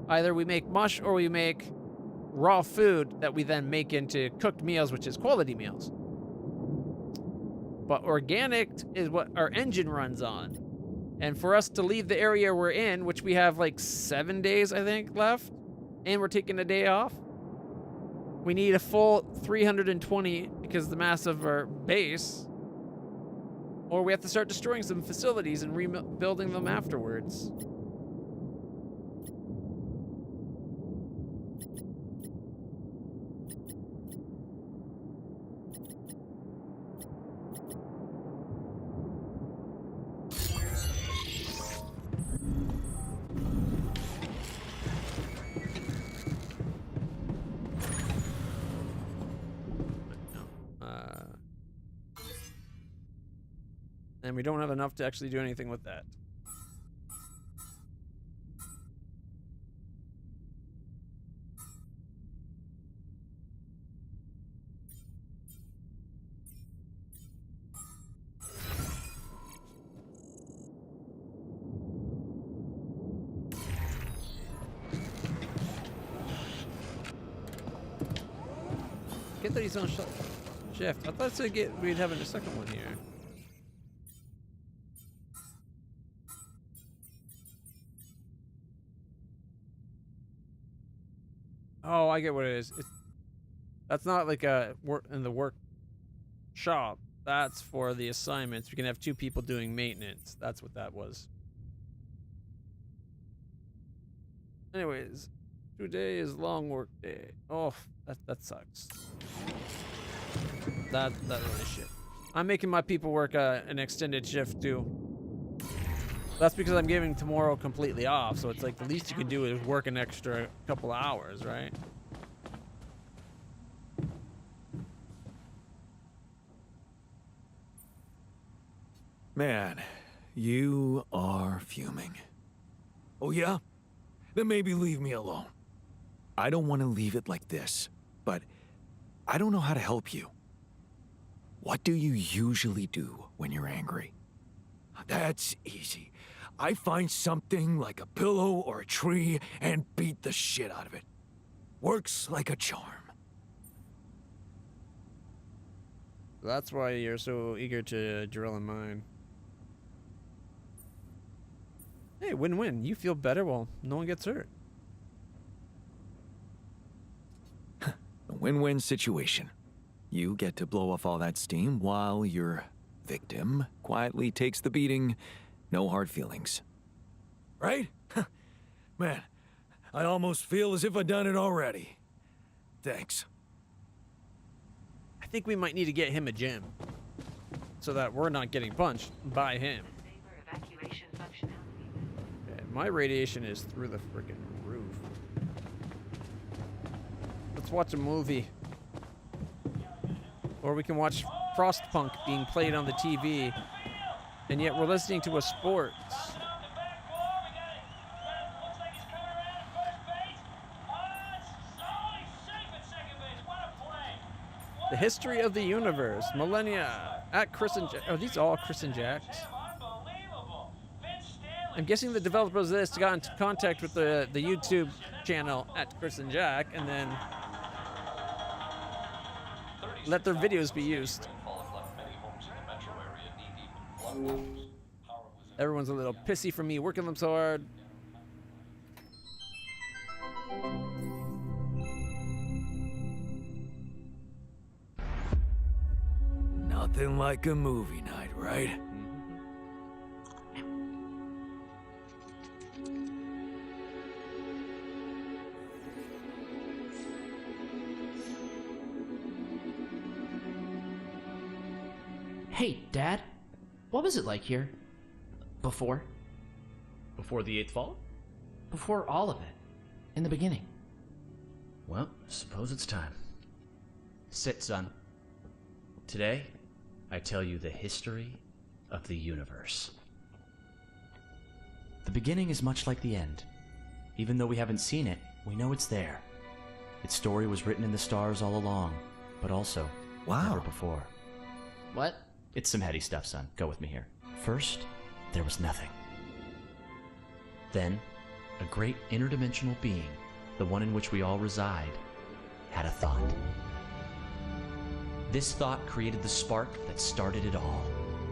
Speaker 1: Either we make mush or we make raw food that we then make into cooked meals, which is quality meals. But organic is what our engine runs on. And for us to leave the area we're in, which we have like 7 days, I think, left, and we're taking a day off, we need a full 320 because of the mass of our base. Or we have to start destroying some facilities and rebuilding them afterwards. And we don't have enough to actually do anything with that. Get that he's on shift. I thought we'd have a second one here. Oh, I get what it is. That's not like a work in the workshop. That's for the assignments. We can have 2 people doing maintenance. That's what that was. Anyways, today is long work day. Oh, that sucks. That really shit. I'm making my people work an extended shift too. That's because I'm giving tomorrow completely off, so it's like the least you can do is work an extra couple hours, right?
Speaker 12: Man, you are fuming. Oh yeah? Then maybe leave me alone.
Speaker 3: I don't want to leave it like this, but I don't know how to help you. What do you usually do when you're angry?
Speaker 12: That's easy. I find something like a pillow or a tree and beat the shit out of it. Works like a charm.
Speaker 1: That's why you're so eager to drill in mine. Hey, win-win. You feel better while no one gets hurt.
Speaker 3: Win-win situation. You get to blow off all that steam while your victim quietly takes the beating. No hard feelings.
Speaker 12: Right? Man, I almost feel as if I'd done it already. Thanks.
Speaker 1: I think we might need to get him a gym so that we're not getting punched by him. Okay, my radiation is through the freaking roof. Let's watch a movie. Or we can watch Frostpunk being played on the TV, and yet we're listening to a sports. The history of the universe, millennia, at Chris and Jack. Are these all Chris and Jacks? I'm guessing the developers of this got into contact with the YouTube channel at Chris and Jack, and then let their videos be used. Everyone's a little pissy for me working them so hard.
Speaker 12: Nothing like a movie night, right?
Speaker 14: Hey, Dad. What was it like here? Before?
Speaker 15: Before the 8th fall?
Speaker 14: Before all of it. In the beginning.
Speaker 15: Well, suppose it's time. Sit, son. Today, I tell you the history of the universe. The beginning is much like the end. Even though we haven't seen it, we know it's there. Its story was written in the stars all along, but also never before.
Speaker 14: What?
Speaker 15: It's some heady stuff, son. Go with me here. First, there was nothing. Then, a great interdimensional being, the one in which we all reside, had a thought. This thought created the spark that started it all.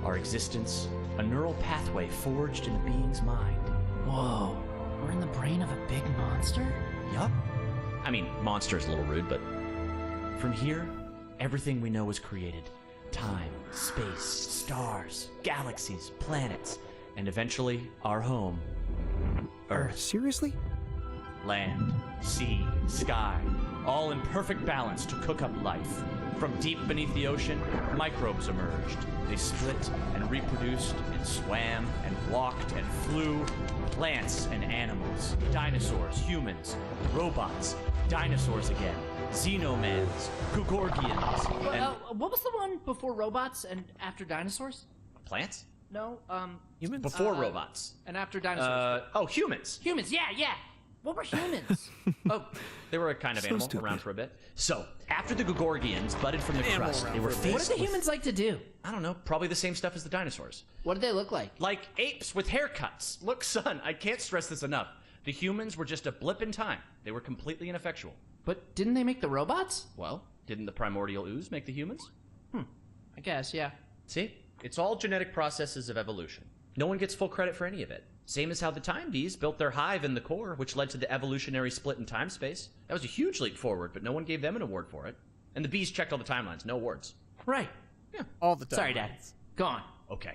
Speaker 15: Our existence, a neural pathway forged in a being's mind.
Speaker 14: Whoa, we're in the brain of a big monster?
Speaker 15: Yup. I mean, monster is a little rude, but from here, everything we know was created. Time, space, stars, galaxies, planets, and eventually our home, Earth.
Speaker 3: Seriously?
Speaker 15: Land, sea, sky, all in perfect balance to cook up life. From deep beneath the ocean, microbes emerged. They split and reproduced and swam and walked and flew. Plants and animals, dinosaurs, humans, robots, dinosaurs again, xenomans, Gugorgians, and...
Speaker 14: what was the one before robots and after dinosaurs?
Speaker 15: Plants?
Speaker 14: No,
Speaker 15: humans? Before robots.
Speaker 14: And after dinosaurs.
Speaker 15: Humans.
Speaker 14: Humans, yeah. What were humans?
Speaker 15: Oh, they were a kind of animal around for a bit. So, after the Gugorgians budded from the crust, they were faced
Speaker 14: What did the humans like to do?
Speaker 15: I don't know, probably the same stuff as the dinosaurs.
Speaker 14: What did they look like?
Speaker 15: Like apes with haircuts. Look, son, I can't stress this enough. The humans were just a blip in time. They were completely ineffectual.
Speaker 14: But didn't they make the robots?
Speaker 15: Well, didn't the primordial ooze make the humans?
Speaker 14: I guess, yeah.
Speaker 15: See? It's all genetic processes of evolution. No one gets full credit for any of it. Same as how the time bees built their hive in the core, which led to the evolutionary split in time-space. That was a huge leap forward, but no one gave them an award for it. And the bees checked all the timelines, no awards.
Speaker 14: Right.
Speaker 15: Yeah.
Speaker 1: All the time.
Speaker 14: Sorry, Dad. Go on.
Speaker 15: Okay.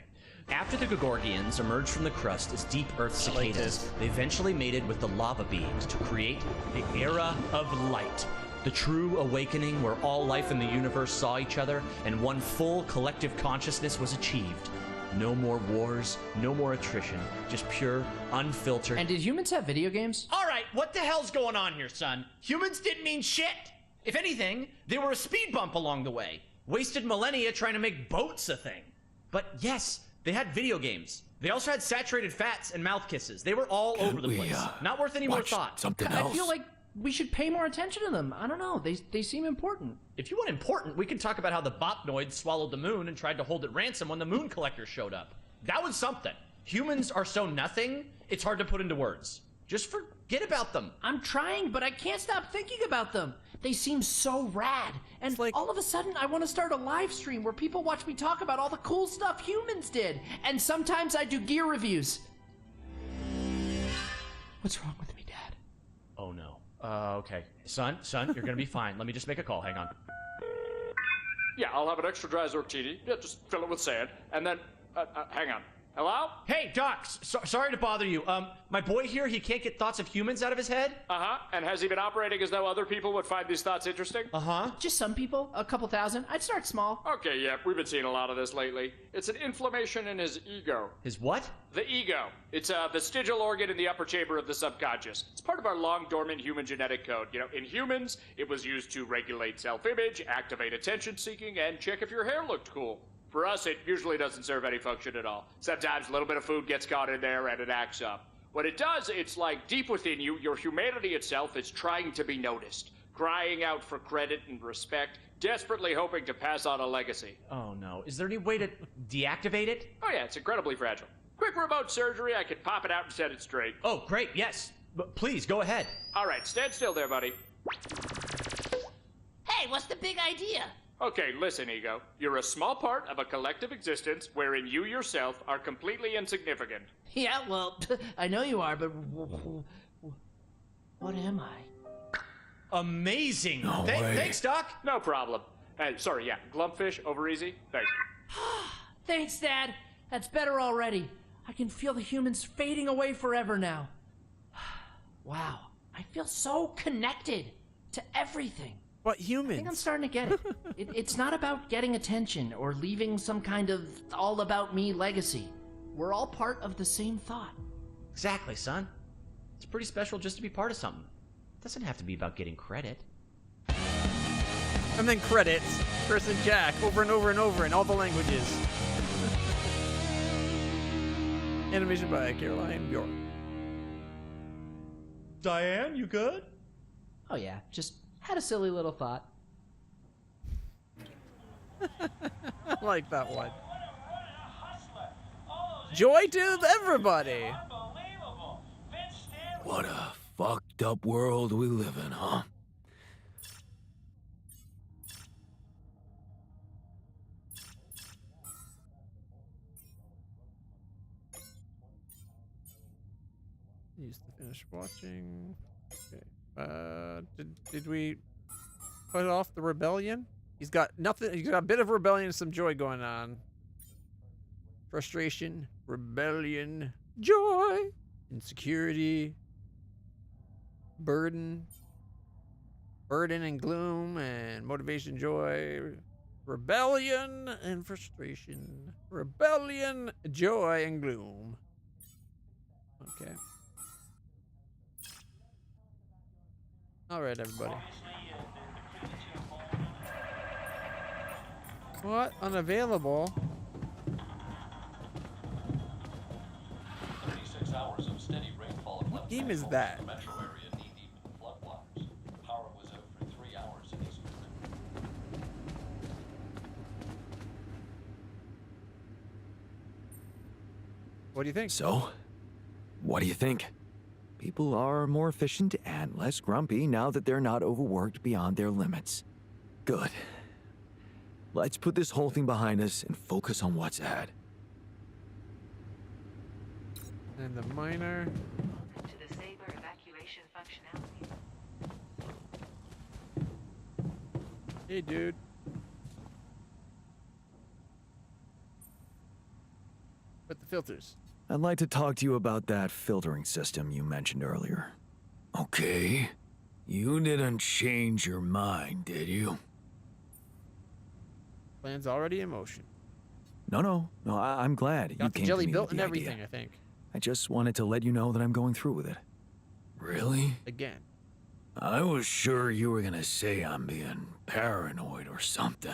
Speaker 15: After the Gugorgians emerged from the crust as deep Earth cicadas, they eventually mated with the lava beings to create the Era of Light. The true awakening where all life in the universe saw each other and one full collective consciousness was achieved. No more wars, no more attrition, just pure, unfiltered...
Speaker 14: And did humans have video games?
Speaker 15: All right, what the hell's going on here, son? Humans didn't mean shit! If anything, they were a speed bump along the way. Wasted millennia trying to make boats a thing. But yes, they had video games. They also had saturated fats and mouth kisses. They were all over the place. Not worth any more thought.
Speaker 12: Something else.
Speaker 14: I feel like we should pay more attention to them. I don't know. They seem important.
Speaker 15: If you want important, we can talk about how the Bopnoids swallowed the moon and tried to hold it ransom when the moon collectors showed up. That was something. Humans are so nothing, it's hard to put into words. Just forget about them.
Speaker 14: I'm trying, but I can't stop thinking about them. They seem so rad. And all of a sudden, I want to start a live stream where people watch me talk about all the cool stuff humans did. And sometimes I do gear reviews. What's wrong with me, Dad?
Speaker 15: Oh no. Okay. Son, you're gonna be fine. Let me just make a call. Hang on.
Speaker 5: Yeah, I'll have an extra dry Zortini. Yeah, just fill it with sand. And then, hang on. Hello?
Speaker 15: Hey, Doc. Sorry to bother you. My boy here, he can't get thoughts of humans out of his head.
Speaker 5: Uh-huh. And has he been operating as though other people would find these thoughts interesting?
Speaker 15: Uh-huh.
Speaker 14: Just some people, a couple thousand. I'd start small.
Speaker 5: Okay, yeah, we've been seeing a lot of this lately. It's an inflammation in his ego.
Speaker 15: His what?
Speaker 5: The ego. It's a vestigial organ in the upper chamber of the subconscious. It's part of our long-dormant human genetic code. You know, in humans, it was used to regulate self-image, activate attention-seeking, and check if your hair looked cool. For us, it usually doesn't serve any function at all. Sometimes a little bit of food gets caught in there and it acts up. What it does, it's like deep within you, your humanity itself is trying to be noticed, crying out for credit and respect, desperately hoping to pass on a legacy.
Speaker 15: Oh, no. Is there any way to deactivate it?
Speaker 5: Oh, yeah, it's incredibly fragile. Quick remote surgery, I could pop it out and set it straight.
Speaker 15: Oh, great, yes. But please, go ahead.
Speaker 5: All right, stand still there, buddy.
Speaker 14: Hey, what's the big idea?
Speaker 5: Okay, listen, Ego. You're a small part of a collective existence wherein you yourself are completely insignificant.
Speaker 14: Yeah, well, I know you are, but what am I?
Speaker 15: Amazing.
Speaker 12: No way.
Speaker 15: Thanks, Doc.
Speaker 5: No problem. Sorry, yeah, Glumpfish, over easy. Thanks.
Speaker 14: Thanks, Dad. That's better already. I can feel the humans fading away forever now. Wow, I feel so connected to everything.
Speaker 1: But
Speaker 14: I
Speaker 1: humans.
Speaker 14: think I'm starting to get it. It's not about getting attention or leaving some kind of all-about-me legacy. We're all part of the same thought.
Speaker 15: Exactly, son. It's pretty special just to be part of something. It doesn't have to be about getting credit.
Speaker 1: And then credits. Chris and Jack over and over and over in all the languages. Animation by Caroline Bjork.
Speaker 15: Diane, you good?
Speaker 14: Oh yeah, just had a silly little thought.
Speaker 1: I like that one. Joy to everybody.
Speaker 12: What a fucked up world we live in, huh?
Speaker 1: Used to finish watching. Okay. Did we put off the rebellion? He's got nothing. He's got a bit of rebellion and some joy going on. Frustration, rebellion, joy, insecurity, burden and gloom, and motivation, joy, rebellion and frustration, rebellion, joy, and gloom. Okay. All right, everybody. What? Unavailable?
Speaker 5: 36 hours of steady rainfall.
Speaker 1: What game is that?
Speaker 5: Metro area knee-deep in floodwaters. Power was out for 3 hours in Eastern.
Speaker 1: What do you think?
Speaker 3: So, what do you think? People are more efficient and less grumpy now that they're not overworked beyond their limits. Good. Let's put this whole thing behind us and focus on what's ahead.
Speaker 1: And the miner.
Speaker 10: To the Saber evacuation functionality.
Speaker 1: Hey, dude. Put the filters.
Speaker 3: I'd like to talk to you about that filtering system you mentioned earlier.
Speaker 12: Okay. You didn't change your mind, did you?
Speaker 1: Plan's already in motion.
Speaker 3: No, I'm glad you
Speaker 1: Got the
Speaker 3: came
Speaker 1: jelly
Speaker 3: to me
Speaker 1: built
Speaker 3: with
Speaker 1: and
Speaker 3: the
Speaker 1: everything,
Speaker 3: idea.
Speaker 1: I think.
Speaker 3: I just wanted to let you know that I'm going through with it.
Speaker 12: Really?
Speaker 1: Again.
Speaker 12: I was sure you were gonna say I'm being paranoid or something.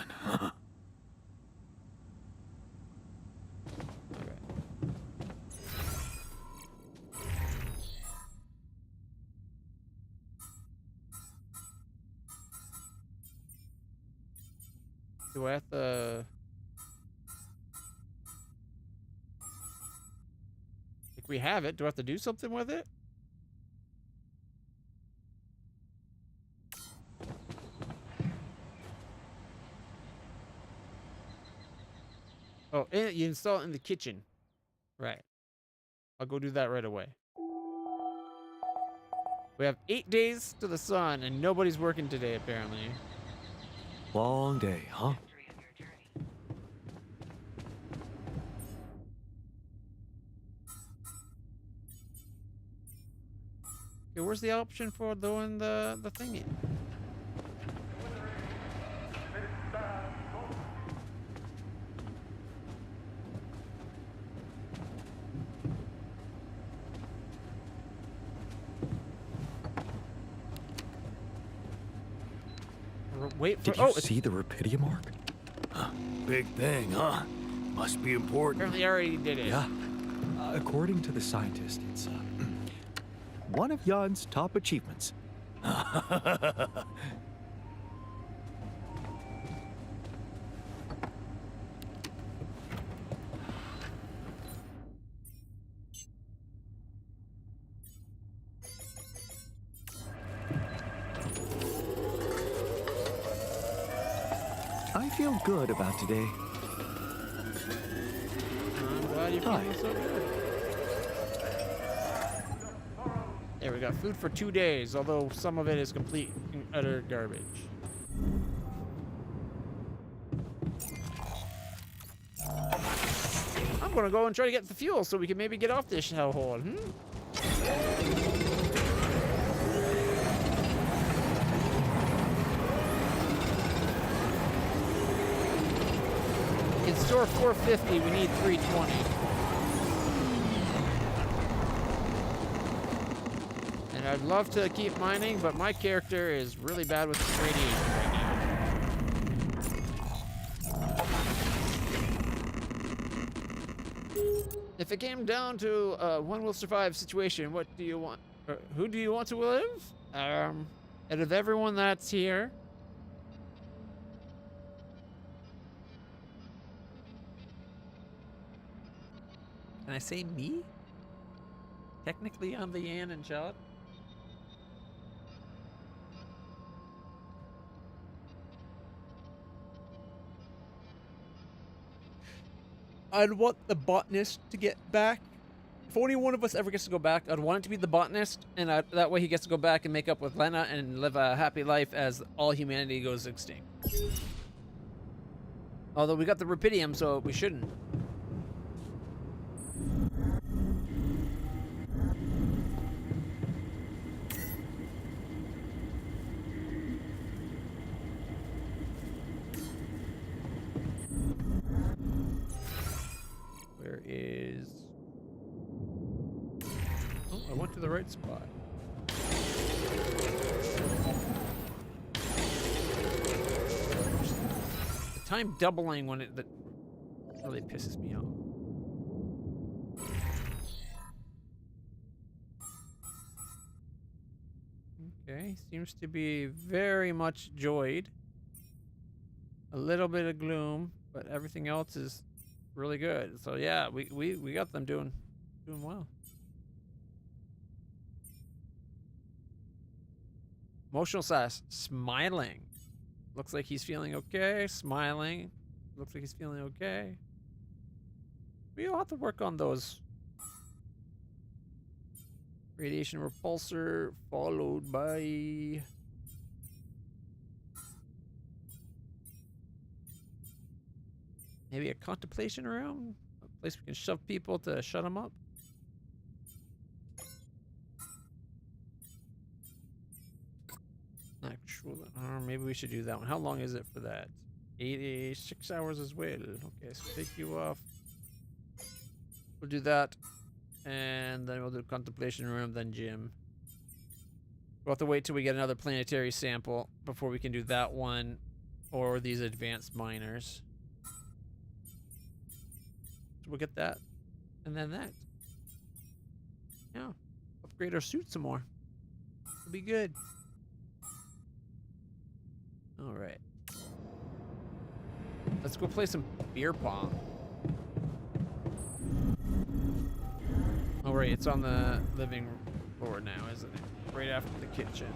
Speaker 1: Do I have to... If we have it, do I have to do something with it? Oh, and you install it in the kitchen. Right. I'll go do that right away. We have 8 days to the sun, and nobody's working today, apparently.
Speaker 3: Long day, huh?
Speaker 1: Okay, where's the option for doing the thingy? Wait for.
Speaker 3: Did you see the Rapidia mark?
Speaker 12: Big thing, huh? Must be important.
Speaker 1: Apparently, I already did it.
Speaker 3: Yeah. According to the scientist, it's one of Jan's top achievements. I feel good about today.
Speaker 1: I'm glad you're feeling so good. There, we got food for 2 days, although some of it is complete and utter garbage. I'm gonna go and try to get the fuel so we can maybe get off this hellhole. In store 450, we need 320. And I'd love to keep mining, but my character is really bad with radiation right now. If it came down to a one will survive situation, what do you want? Who do you want to live? Out of everyone that's here. Can I say me? Technically, I'm the Yan and Shot. I'd want the botanist to get back. If only one of us ever gets to go back, I'd want it to be the botanist, and that way he gets to go back and make up with Lena and live a happy life as all humanity goes extinct. Although we got the Rapidium, so we shouldn't. Where is... Oh, I went to the right spot. The time doubling when that really pisses me off. Okay, seems to be very much joyed. A little bit of gloom, but everything else is really good. So yeah, we got them doing well. Emotional status, smiling. Looks like he's feeling okay. Smiling. Looks like he's feeling okay. We'll have to work on those. Radiation repulsor followed by... maybe a contemplation room? A place we can shove people to shut them up? Actual, or maybe we should do that one. How long is it for that? 86 hours as well. Okay, so take you off. We'll do that. And then we'll do contemplation room, then gym. We'll have to wait till we get another planetary sample before we can do that one or these advanced miners. So we'll get that. And then that. Yeah. Upgrade our suit some more. It'll be good. Alright. Let's go play some beer pong. Oh right, it's on the living floor now, isn't it? Right after the kitchen.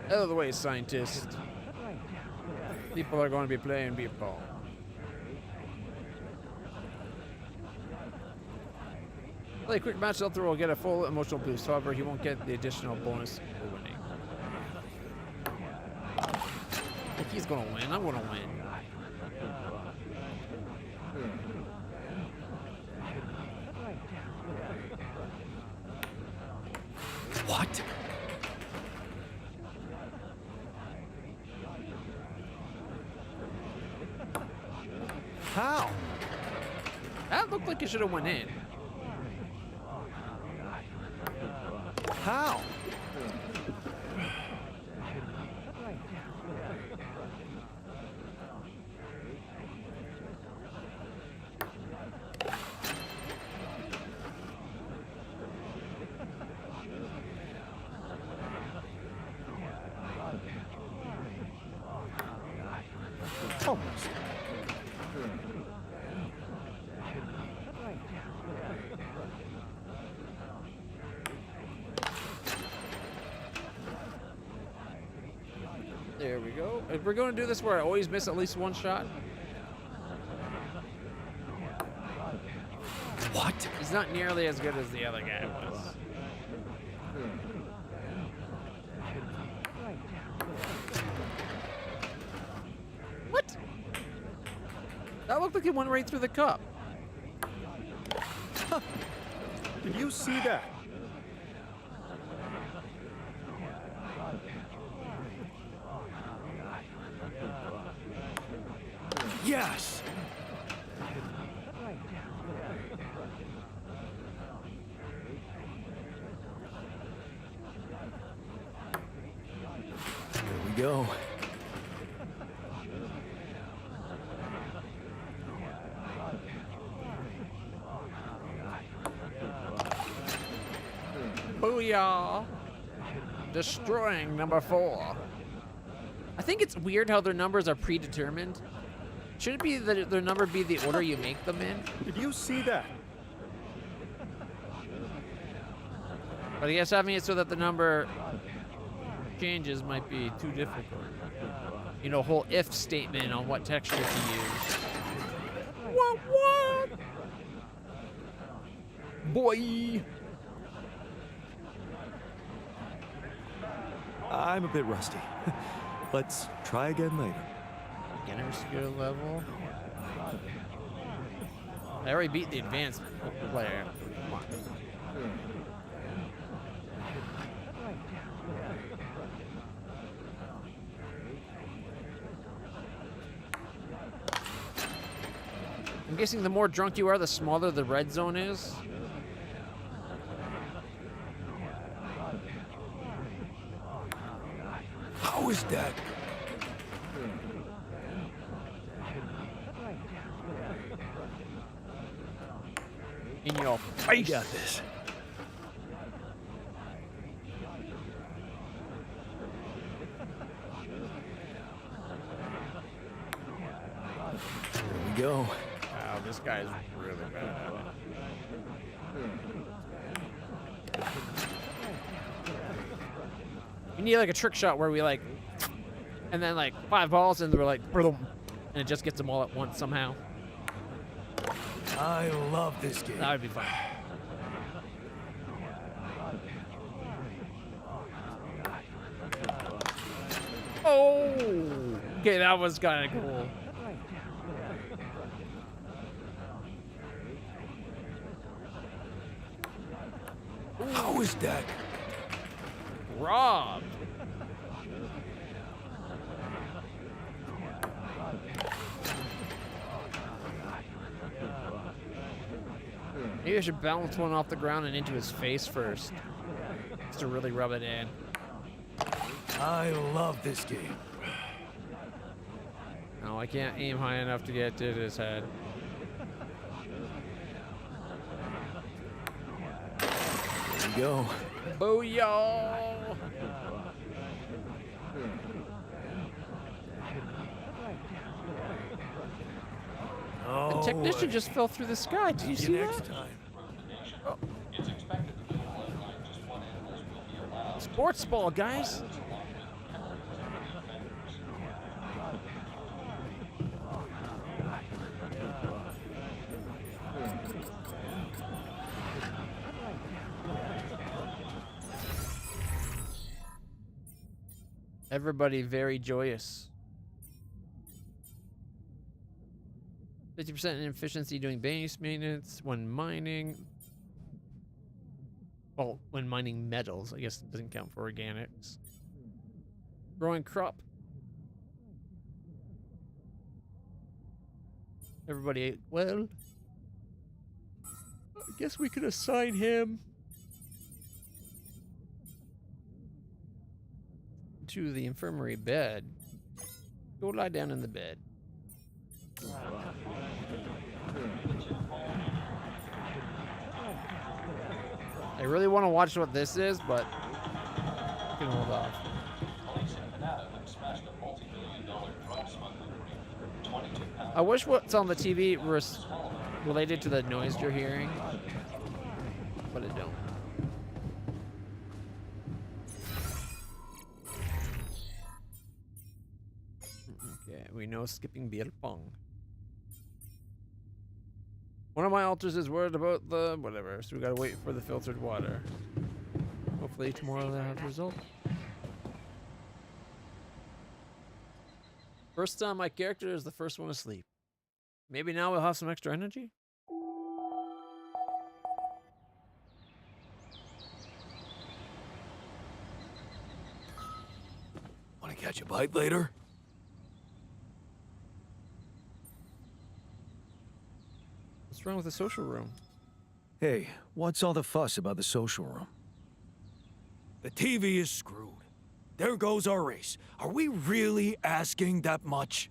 Speaker 1: Out of the way, scientist. People are going to be playing beer pong. Play a quick match, Arthur will get a full emotional boost. However, he won't get the additional bonus for winning. I think he's gonna win. I'm gonna win.
Speaker 2: What?
Speaker 1: How? That looked like it should have went in.
Speaker 2: How? Almost.
Speaker 1: There we go. If we're going to do this where I always miss at least one shot.
Speaker 2: What?
Speaker 1: He's not nearly as good as the other guy was. What? That looked like it went right through the cup.
Speaker 2: Did you see that? Yes! Here we go.
Speaker 1: Booyah! Destroying number 4. I think it's weird how their numbers are predetermined. Should it be that their number be the order you make them in?
Speaker 2: Did you see that?
Speaker 1: But I guess having it so that the number changes might be too difficult. You know, whole if statement on what texture to use. What? Boy!
Speaker 3: I'm a bit rusty. Let's try again later.
Speaker 1: Beginner skill level. I already beat the advanced player. Come on. I'm guessing the more drunk you are, the smaller the red zone is.
Speaker 2: How is that?
Speaker 1: In your face.
Speaker 2: I got this. Here we go.
Speaker 1: Wow, this guy's really bad at it. We need like a trick shot where we like, and then like 5 balls, and we're like, and it just gets them all at once somehow.
Speaker 12: I love this game.
Speaker 1: That would be fun. Oh! Okay, that was kind of cool.
Speaker 12: How is that?
Speaker 1: Robbed. Maybe I should bounce one off the ground and into his face first, just to really rub it in.
Speaker 12: I love this game.
Speaker 1: No, I can't aim high enough to get to his head.
Speaker 2: Here we go.
Speaker 1: Booyah! The technician just fell through the sky. Did you see that? Oh. Sports ball, guys. Everybody very joyous. 50% in efficiency doing base maintenance when mining. Well, when mining metals, I guess it doesn't count for organics. Growing crop. Everybody, well, I guess we could assign him to the infirmary bed. Go lie down in the bed. I really want to watch what this is, but I can hold off.
Speaker 5: Police in Nevada have smashed a multi-million-dollar drug smuggling ring. 22 pounds.
Speaker 1: I wish what's on the TV was related to the noise you're hearing, but it don't. Okay, we know skipping beer pong. One of my alters is worried about the whatever, so we gotta wait for the filtered water. Hopefully tomorrow they'll have a result. First time my character is the first one asleep. Maybe now we'll have some extra energy?
Speaker 12: Want to catch a bite later?
Speaker 1: What's wrong with the social room?
Speaker 2: Hey, what's all the fuss about the social room?
Speaker 12: The TV is screwed. There goes our race. Are we really asking that much?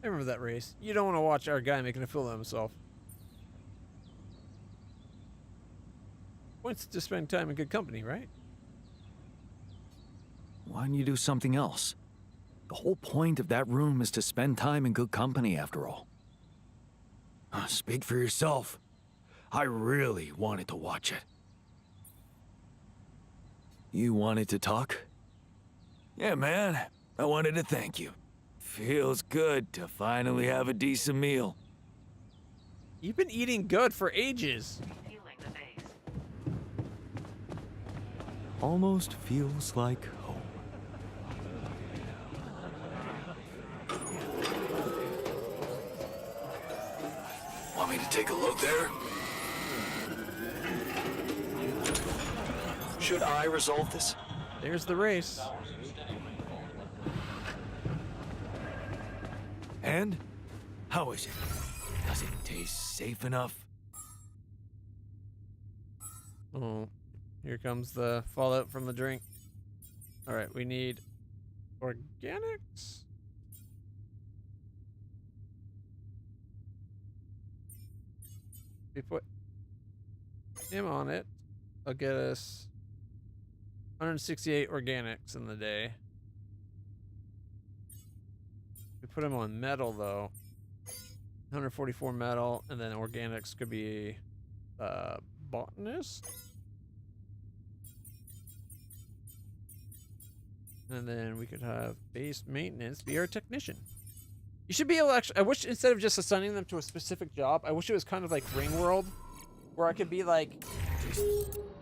Speaker 1: I remember that race. You don't want to watch our guy making a fool of himself. Points to spend time in good company, right?
Speaker 2: Why don't you do something else? The whole point of that room is to spend time in good company, after all.
Speaker 12: Speak for yourself. I really wanted to watch it.
Speaker 2: You wanted to talk?
Speaker 12: Yeah, man. I wanted to thank you. Feels good to finally have a decent meal.
Speaker 1: You've been eating good for ages.
Speaker 10: Feeling the base.
Speaker 3: Almost feels like home.
Speaker 12: Want me to take a look there?
Speaker 2: Should I resolve this?
Speaker 1: There's the race.
Speaker 12: And? How is it? Does it taste safe enough?
Speaker 1: Oh, here comes the fallout from the drink. Alright, we need organics? We put him on it. I'll get us 168 organics in the day. We put him on metal though. 144 metal, and then organics could be botanist. And then we could have base maintenance be our technician. You should be able to actually, I wish instead of just assigning them to a specific job, I wish it was kind of like Ring World, where I could be like,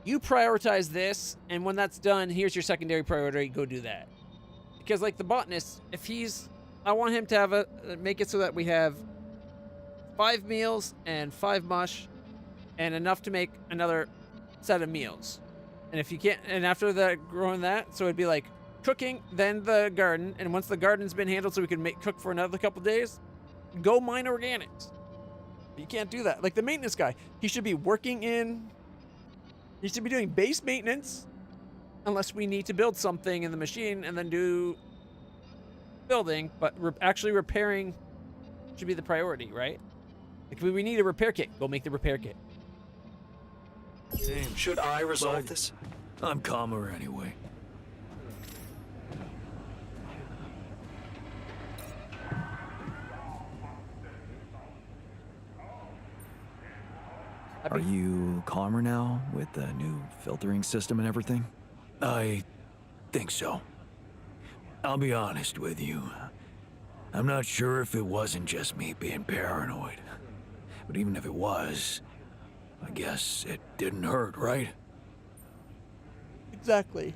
Speaker 1: you prioritize this, and when that's done, here's your secondary priority, go do that. Because like the botanist, if he's, I want him to have make it so that we have 5 meals and 5 mush and enough to make another set of meals. And if you can't, and after that, growing that, so it'd be like cooking, then the garden, and once the garden's been handled so we can cook for another couple days, go mine organics. But you can't do that. Like the maintenance guy, he should be working in, he should be doing base maintenance unless we need to build something in the machine and then do building, but actually repairing should be the priority, right? Like if we need a repair kit, go make the repair kit.
Speaker 12: Same.
Speaker 2: Should I resolve this?
Speaker 12: I'm calmer anyway.
Speaker 2: Are you calmer now with the new filtering system and everything?
Speaker 12: I think so. I'll be honest with you. I'm not sure if it wasn't just me being paranoid. But even if it was, I guess it didn't hurt, right?
Speaker 1: Exactly.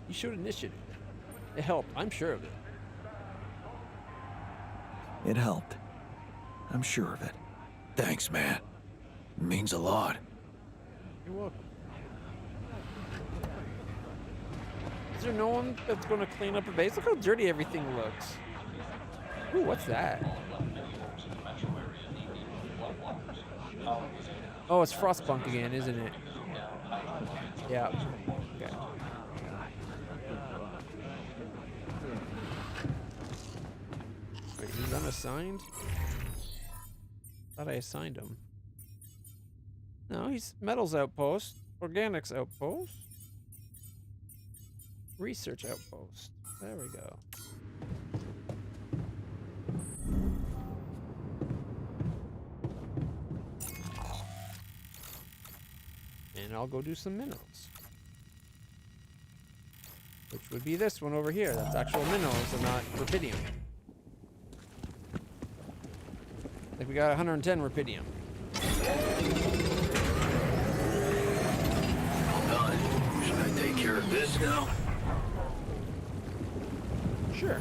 Speaker 1: You showed initiative. It helped. I'm sure of it.
Speaker 12: It helped. I'm sure of it. Thanks, man. It means a lot.
Speaker 1: You're welcome. Is there no one that's going to clean up the base? Look how dirty everything looks. Ooh, what's that? Oh, it's Frostpunk again, isn't it? Yeah. Okay. Wait, he's unassigned? Thought I assigned him. No, he's Metals Outpost, Organics Outpost, Research Outpost. There we go. And I'll go do some minerals. Which would be this one over here. That's actual minerals and not rubidium. I think we got 110 rubidium.
Speaker 12: All done. Should I take care of this now?
Speaker 1: Sure.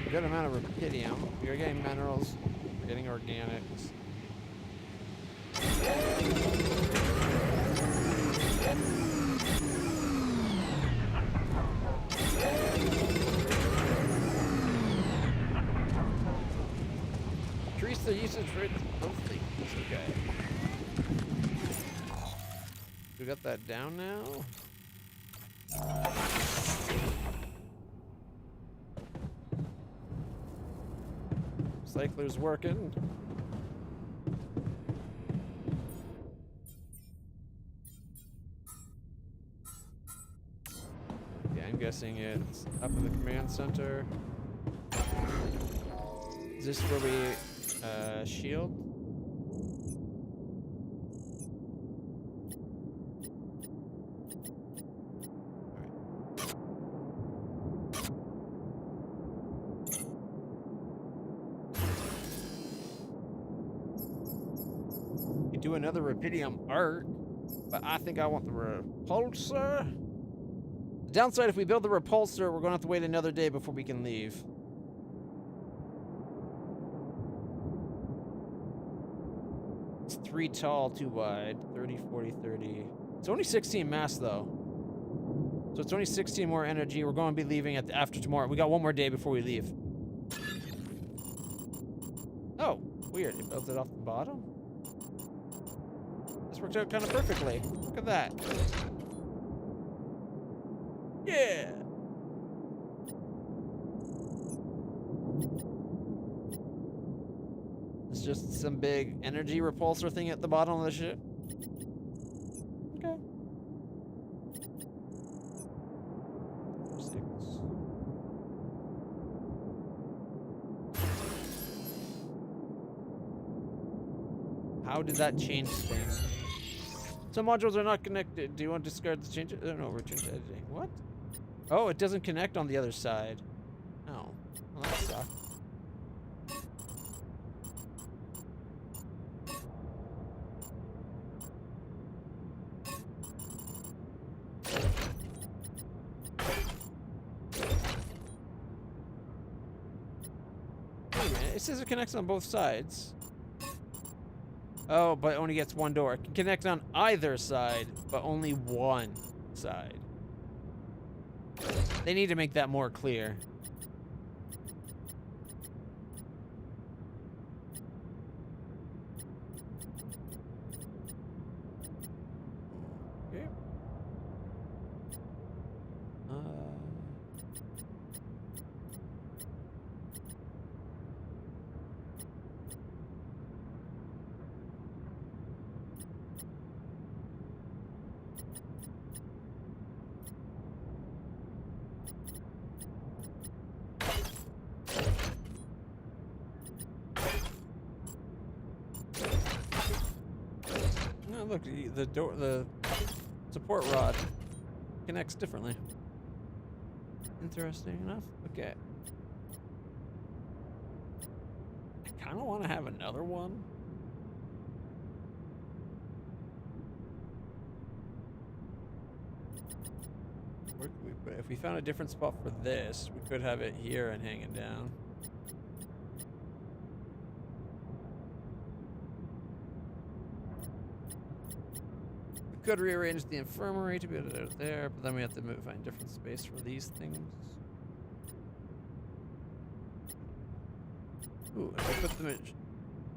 Speaker 1: Good amount of rubidium. You're getting minerals. We're getting organics. Increase the usage rate of things. Okay. We got that down now. Cycler's working. Yeah, I'm guessing it's up in the command center. Is this where we shield? Do another rubidium art, but I think I want the repulsor. The downside, if we build the repulsor, we're gonna have to wait another day before we can leave. It's 3 tall, 2 wide, 30, 40, 30. It's only 16 mass though. So it's only 16 more energy. We're going to be leaving after tomorrow. We got one more day before we leave. Oh, weird. It builds it off the bottom. This worked out kind of perfectly. Look at that. Yeah. It's just some big energy repulsor thing at the bottom of the ship. Okay. 6. How did that change things? Some modules are not connected. Do you want to discard the changes? No, return to editing. What? Oh, it doesn't connect on the other side. Oh. Well, that sucks. Wait a minute, it says it connects on both sides. Oh, but it only gets one door. It can connect on either side, but only one side. They need to make that more clear. Okay. No, look, the support rod connects differently. Interesting enough. Okay. I kind of want to have another one. Where could we put it? If we found a different spot for this, we could have it here and hanging down. We could rearrange the infirmary to be able to do it there, but then we have to find different space for these things. Ooh, if I put them in...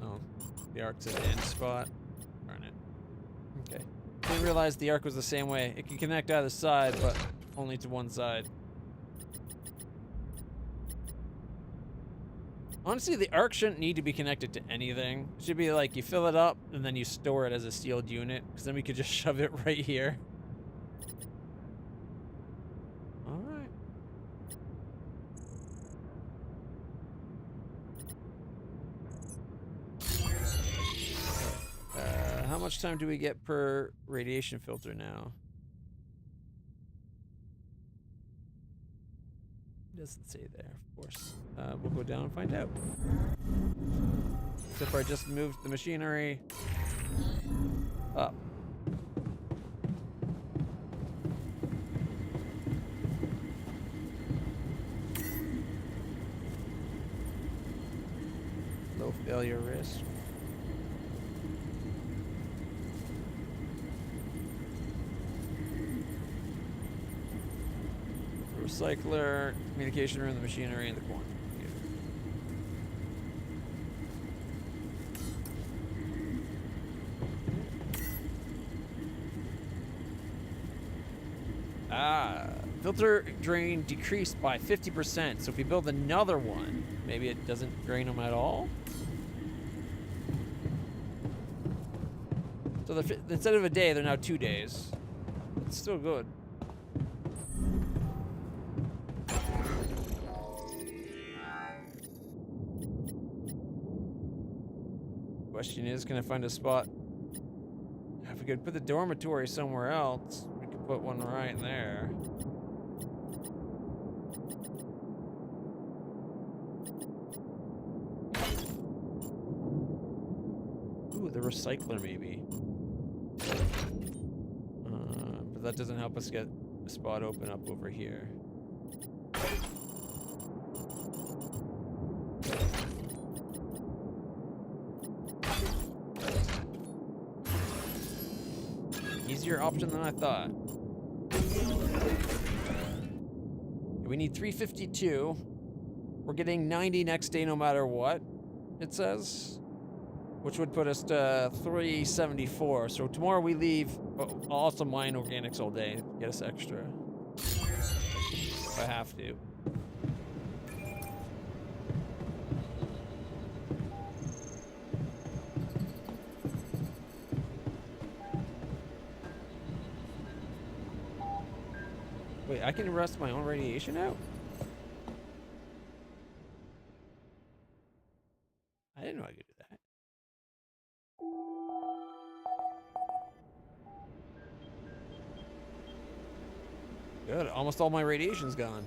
Speaker 1: Oh, the arc's at the end spot. Darn it. Okay. Didn't realize the arc was the same way. It can connect either side, but only to one side. Honestly, the arc shouldn't need to be connected to anything. It should be like you fill it up and then you store it as a sealed unit, because then we could just shove it right here. Alright. How much time do we get per radiation filter now? It doesn't say there, of course. We'll go down and find out. Except for I just moved the machinery up. Low failure risk. Recycler, communication room, the machinery, and the corner. Filter drain decreased by 50%. So if we build another one, maybe it doesn't drain them at all. So instead of a day, they're now 2 days. It's still good. Question is, can I find a spot? If we could put the dormitory somewhere else, we could put one right there. Ooh, the recycler maybe. But that doesn't help us get a spot open up over here. Easier option than I thought. We need 352. We're getting 90 next day no matter what, it says. Which would put us to 374. So tomorrow we leave, but I'll also mine organics all day. Get us extra. If I have to. Wait, I can rust my own radiation out? I didn't know I could do that. Good, almost all my radiation's gone.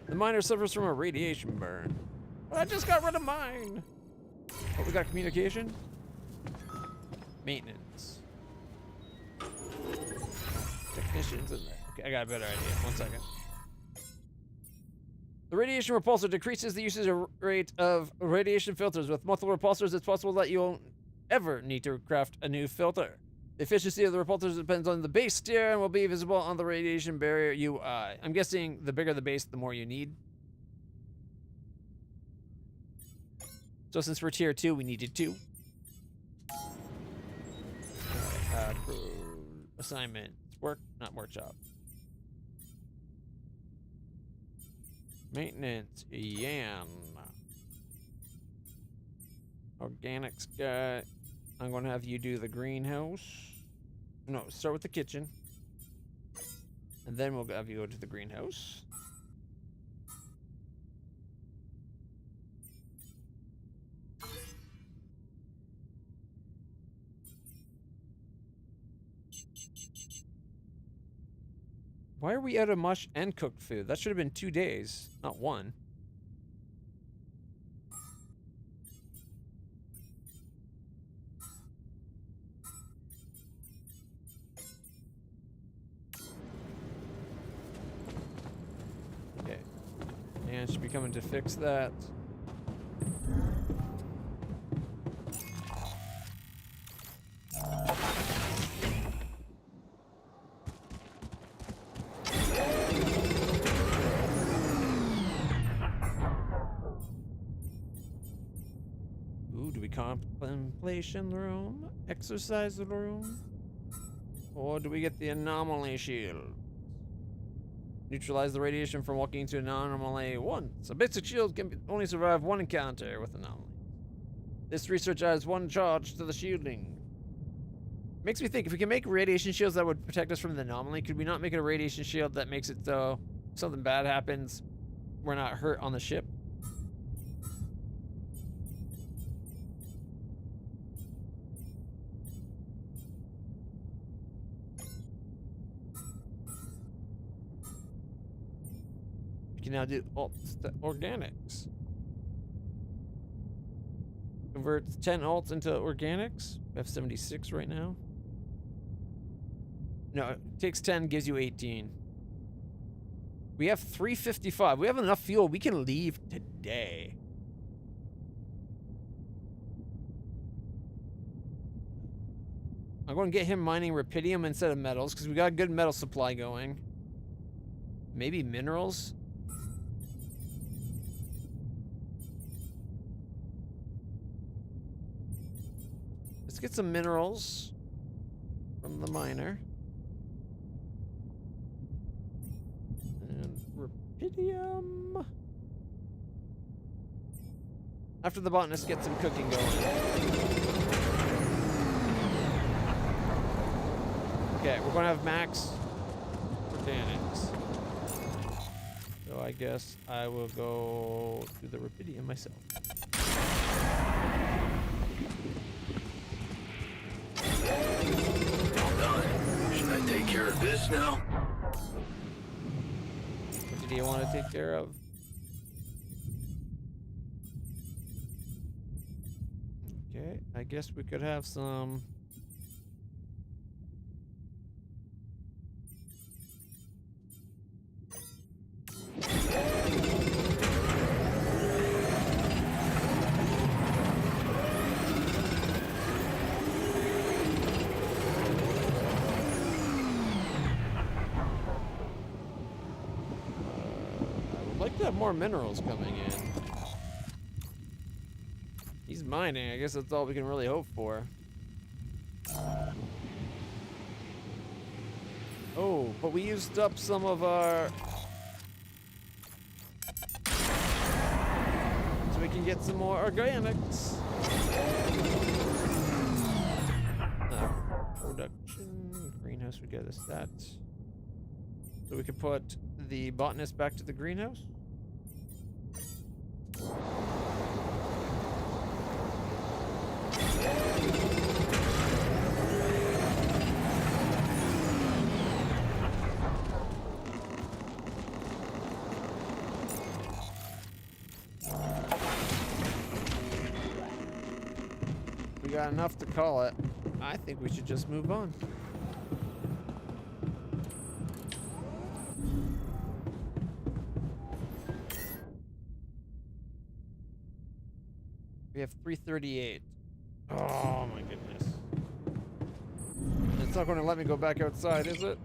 Speaker 1: The miner suffers from a radiation burn. But I just got rid of mine. Oh, we got communication? Maintenance. Technicians in there. Okay, I got a better idea. 1 second. The radiation repulsor decreases the usage rate of radiation filters. With multiple repulsors, it's possible that you won't ever need to craft a new filter. The efficiency of the repulsors depends on the base tier and will be visible on the radiation barrier UI. I'm guessing the bigger the base, the more you need. So since we're tier 2, we needed 2. Assignment. Work, not workshop. Maintenance. Yan. Organics guy. I'm going to have you do the greenhouse. No, start with the kitchen. And then we'll have you go to the greenhouse. Why are we out of mush and cooked food? That should have been 2 days, not 1. Okay. And should be coming to fix that. Contemplation room? Exercise room? Or do we get the anomaly shield? Neutralize the radiation from walking into an anomaly once. A basic shield can only survive 1 encounter with anomaly. This research adds 1 charge to the shielding. Makes me think, if we can make radiation shields that would protect us from the anomaly, could we not make it a radiation shield that makes it so if something bad happens, we're not hurt on the ship? Can now do alts to organics. Converts 10 alts into organics. We have 76 right now. No, it takes 10, gives you 18. We have 355. We have enough fuel. We can leave today. I'm going to get him mining rubidium instead of metals because we got a good metal supply going. Maybe minerals. Let's get some minerals from the miner. And rubidium. After the botanist gets some cooking going. Okay, we're gonna have max organics. So I guess I will go do the rubidium myself.
Speaker 6: Should I take care of this now?
Speaker 1: What do you want to take care of? Okay, I guess we could have some. More minerals coming in. He's mining. I guess that's all we can really hope for. Oh, but we used up some of our... So we can get some more organics. Production. Greenhouse, we get us that. So we could put the botanist back to the greenhouse. got enough to call it. I think we should just move on. We have 338. Oh my goodness. It's not going to let me go back outside, is it?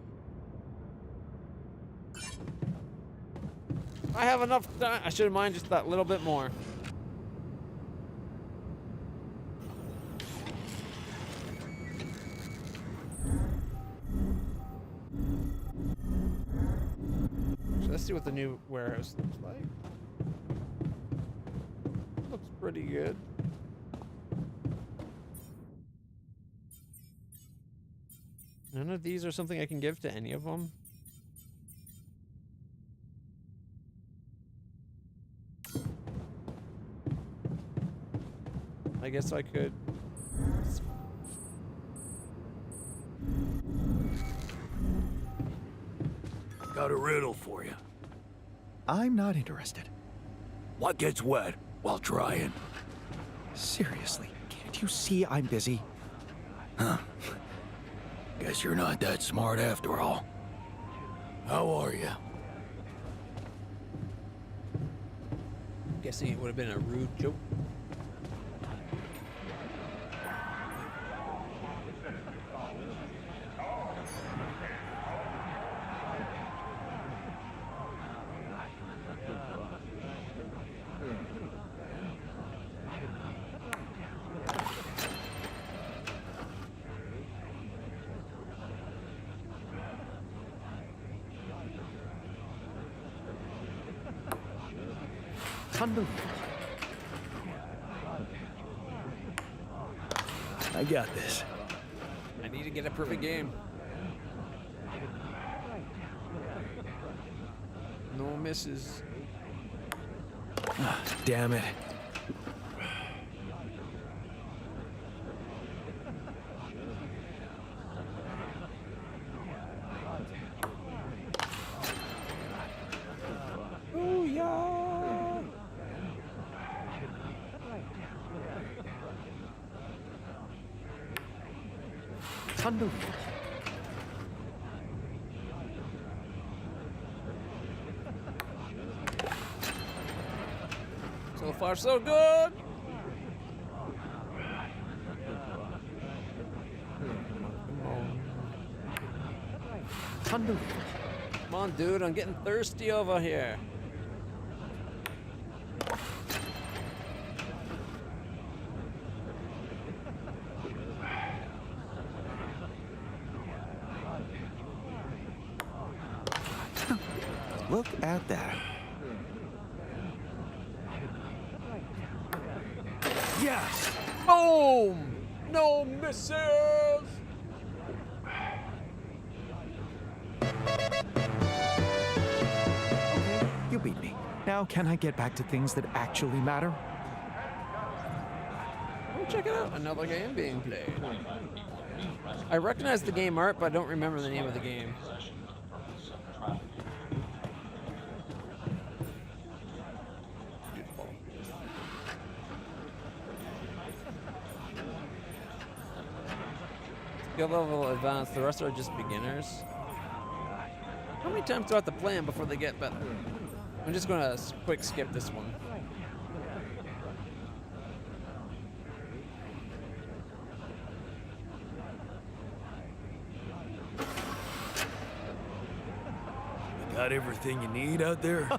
Speaker 1: I have enough time. I should have mined just that little bit more. So let's see what the new warehouse looks like. Looks pretty good. None of these are something I can give to any of them. I guess I could.
Speaker 12: Got a riddle for you.
Speaker 3: I'm not interested.
Speaker 12: What gets wet while drying?
Speaker 3: Seriously, can't you see I'm busy?
Speaker 12: Huh. Guess you're not that smart after all. How are you?
Speaker 1: Guessing it would have been a rude joke.
Speaker 3: Unbelievable.
Speaker 12: I got this.
Speaker 1: I need to get a perfect game. No misses.
Speaker 12: Ah, damn it.
Speaker 1: Oh yeah.
Speaker 3: Unbelievable.
Speaker 1: So far, so good.
Speaker 3: Unbelievable.
Speaker 1: Come on, dude. I'm getting thirsty over here.
Speaker 3: Look at that.
Speaker 1: Yes! Boom! No misses!
Speaker 3: You beat me. Now can I get back to things that actually matter?
Speaker 1: Oh, check it out. Another game being played. I recognize the game art, but I don't remember the name of the game. Skill level advanced, the rest are just beginners. How many times do I have to play them before they get better? I'm just gonna quick skip this one.
Speaker 12: You got everything you need out there?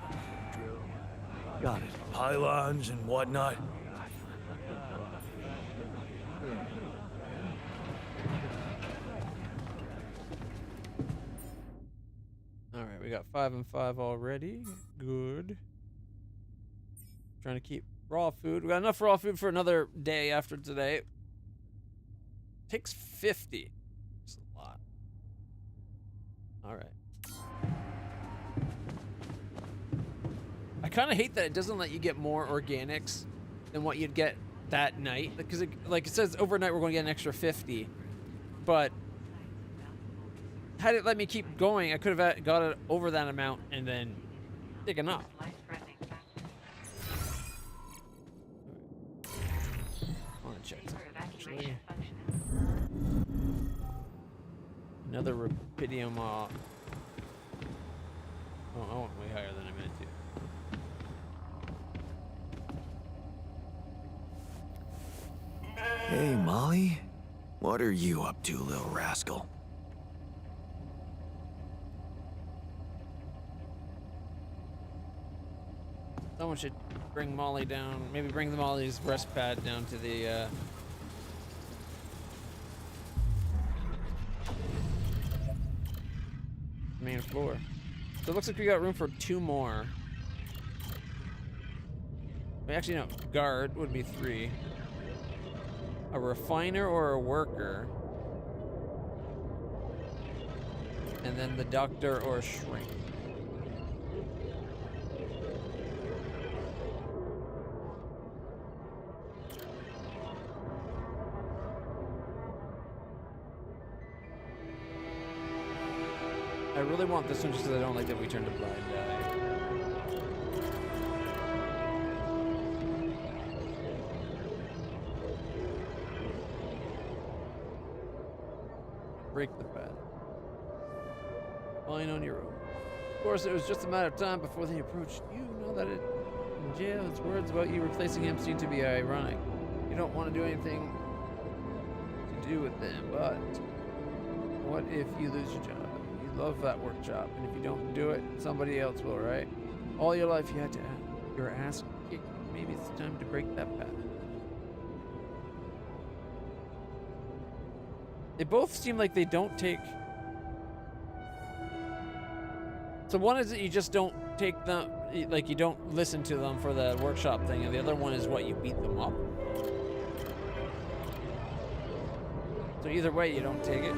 Speaker 3: Got it.
Speaker 12: Pylons and whatnot?
Speaker 1: Alright, we got 5 and 5 already. Good. Trying to keep raw food. We got enough raw food for another day after today. Takes 50. That's a lot. Alright. I kind of hate that it doesn't let you get more organics than what you'd get that night. Because it says overnight we're going to get an extra 50. But had it let me keep going, I could have got it over that amount and then taken off. I want to check something, actually. actually. Another rubidium. Oh, I went way higher than I meant to.
Speaker 2: Hey, Molly. What are you up to, little rascal?
Speaker 1: Someone should bring Molly down. Maybe bring Molly's rest pad down to the main floor. So it looks like we got room for 2 more. Actually, no. Guard would be 3. A refiner or a worker. And then the doctor or a shrink. I really want this one just because I don't like that we turned a blind eye. Break the pad. Fine on your own. Of course, it was just a matter of time before they approached you. Know that it in jail, his words about you replacing him seem to be ironic. You don't want to do anything to do with them, but what if you lose your job? You love that workshop, and if you don't do it, somebody else will, right? All your life you had to your ass kicked. Maybe it's time to break that pattern. They both seem like they don't take... So one is that you just don't take them, like you don't listen to them for the workshop thing, and the other one is what, you beat them up? So either way, you don't take it.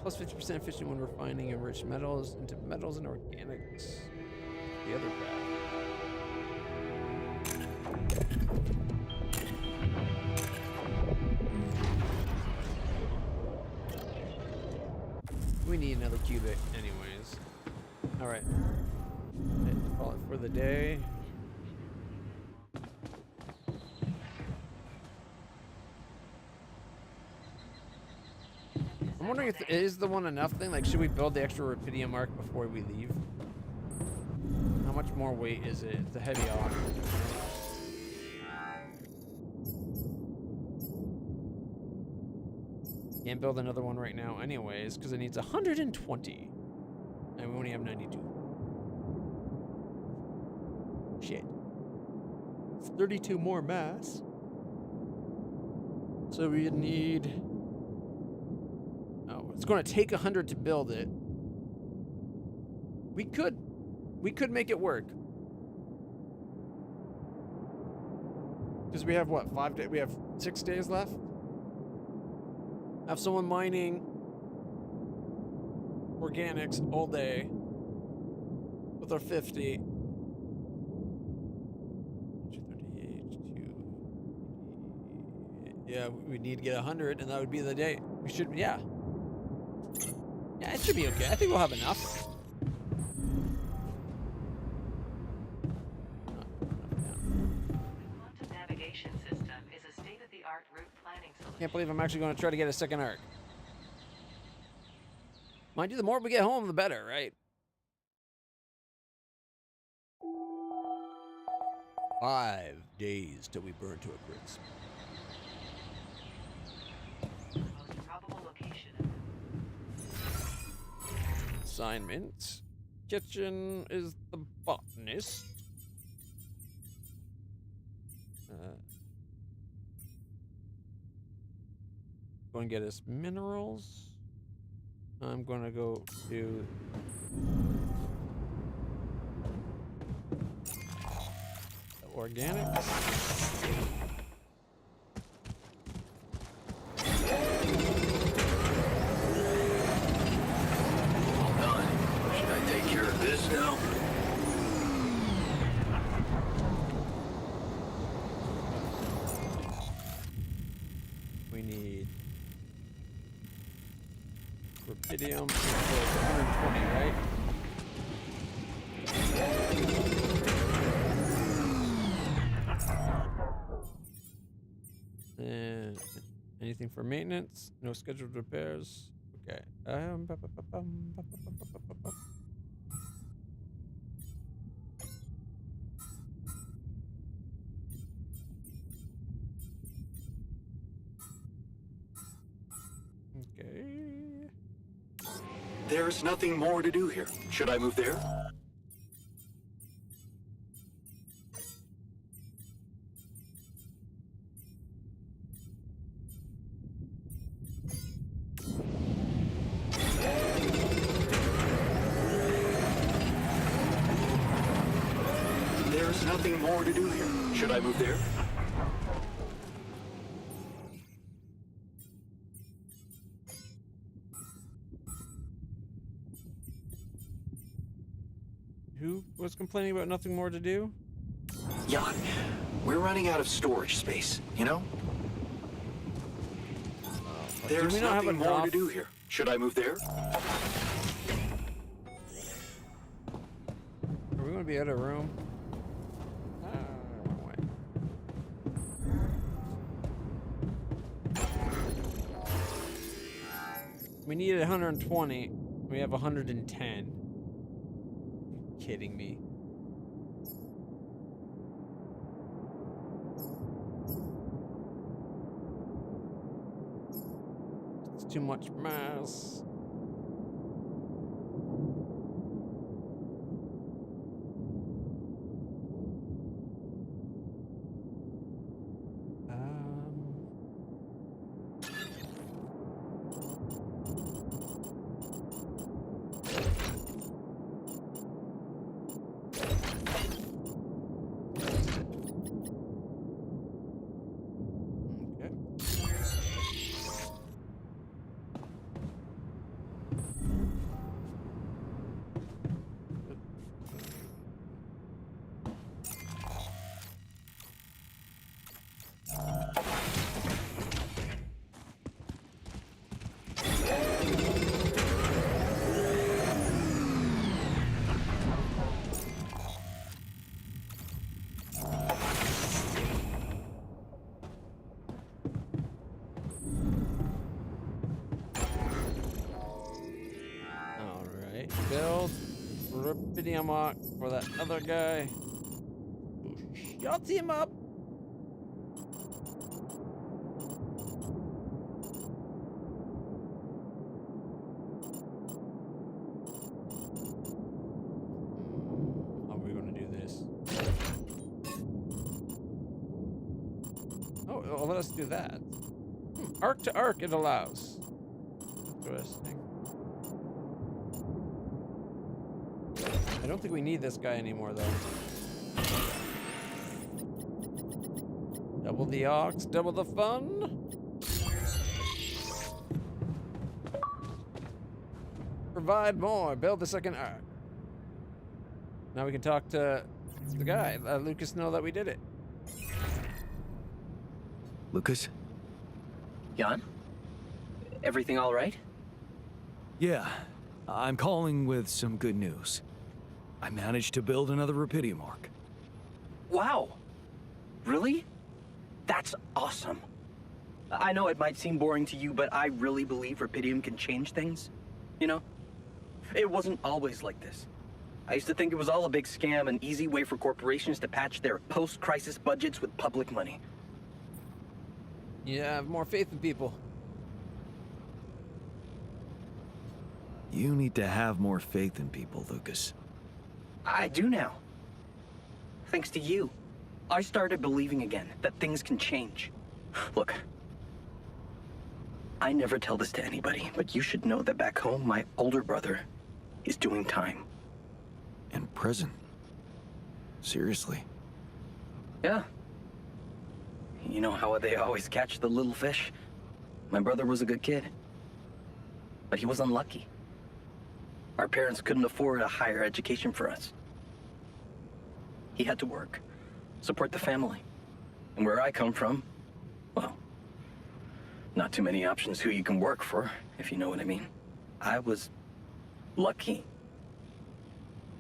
Speaker 1: Plus 50% efficient when refining enriched metals into metals and organics. The other path. We need another qubit anyways. Alright. Call it for the day. I'm wondering if is the one enough thing? Like, should we build the extra rubidium arc before we leave? How much more weight is it? It's a heavy arc. Can't build another one right now anyways, because it needs 120. And we only have 92. Shit. It's 32 more mass. So we need... It's going to take 100 to build it. We could make it work. Because we have what, 5 days? We have 6 days left. Have someone mining organics all day with our 50. 238, 2. Yeah, we need to get 100, and that would be the day. We should, yeah. Yeah, it should be okay. I think we'll have enough.
Speaker 10: The navigation system is a state-of-the-art route planning solution.
Speaker 1: Can't believe I'm actually going to try to get a second arc. Mind you, the more we get home, the better, right? 5 days till we burn to a crisp.
Speaker 10: Most probable location.
Speaker 1: Assignment. Kitchen is the botanist. Go and get us minerals. I'm gonna go to organics.
Speaker 2: This now?
Speaker 1: We need Rubidium equals 120, right? And anything for maintenance? No scheduled repairs. Okay. Okay.
Speaker 4: There's nothing more to do here. Should I move there? There's nothing more to do here. Should I move there?
Speaker 1: Who was complaining about nothing more to do?
Speaker 4: Jan, we're running out of storage space, you know? There's nothing more to do here. Should I move there?
Speaker 1: Are we going to be out of room? We needed 120. We have 110. Kidding me. It's too much mass. Build rubidium arc for that other guy. Shut him up. How are we going to do this? Oh, well, let us do that. Arc to arc it allows. Interesting. I don't think we need this guy anymore, though. Double the ox, double the fun. Provide more. Build the second arc. Now we can talk to the guy. Let Lucas know that we did it.
Speaker 2: Lucas?
Speaker 9: Jan? Everything all right?
Speaker 2: Yeah. I'm calling with some good news. I managed to build another rubidium arc.
Speaker 9: Wow! Really? That's awesome. I know it might seem boring to you, but I really believe rubidium can change things. You know? It wasn't always like this. I used to think it was all a big scam, an easy way for corporations to patch their post-crisis budgets with public money.
Speaker 1: Yeah, have more faith in people.
Speaker 2: You need to have more faith in people, Lucas.
Speaker 9: I do now. Thanks to you. I started believing again that things can change. Look, I never tell this to anybody, but you should know that back home, my older brother is doing time.
Speaker 2: In prison? Seriously?
Speaker 9: Yeah. You know how they always catch the little fish? My brother was a good kid, but he was unlucky. Our parents couldn't afford a higher education for us. He had to work, support the family. And where I come from, well, not too many options who you can work for, if you know what I mean. I was lucky.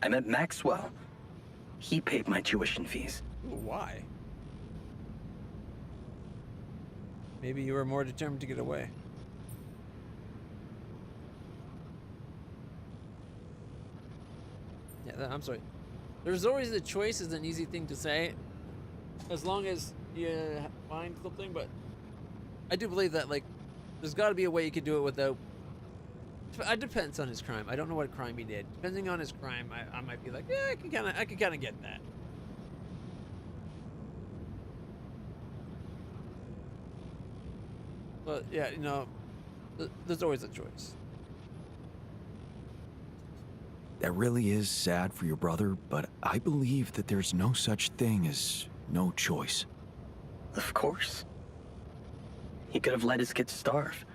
Speaker 9: I met Maxwell. He paid my tuition fees.
Speaker 1: Ooh, why? Maybe you were more determined to get away. Yeah, I'm sorry. There's always a choice is an easy thing to say, as long as you find something, but I do believe that, like, there's got to be a way you could do it without... It depends on his crime. I don't know what crime he did. Depending on his crime, I might be like, yeah, I can kind of get that. But yeah, you know, there's always a choice.
Speaker 3: That really is sad for your brother, but I believe that there's no such thing as no choice.
Speaker 9: Of course. He could have let his kids starve.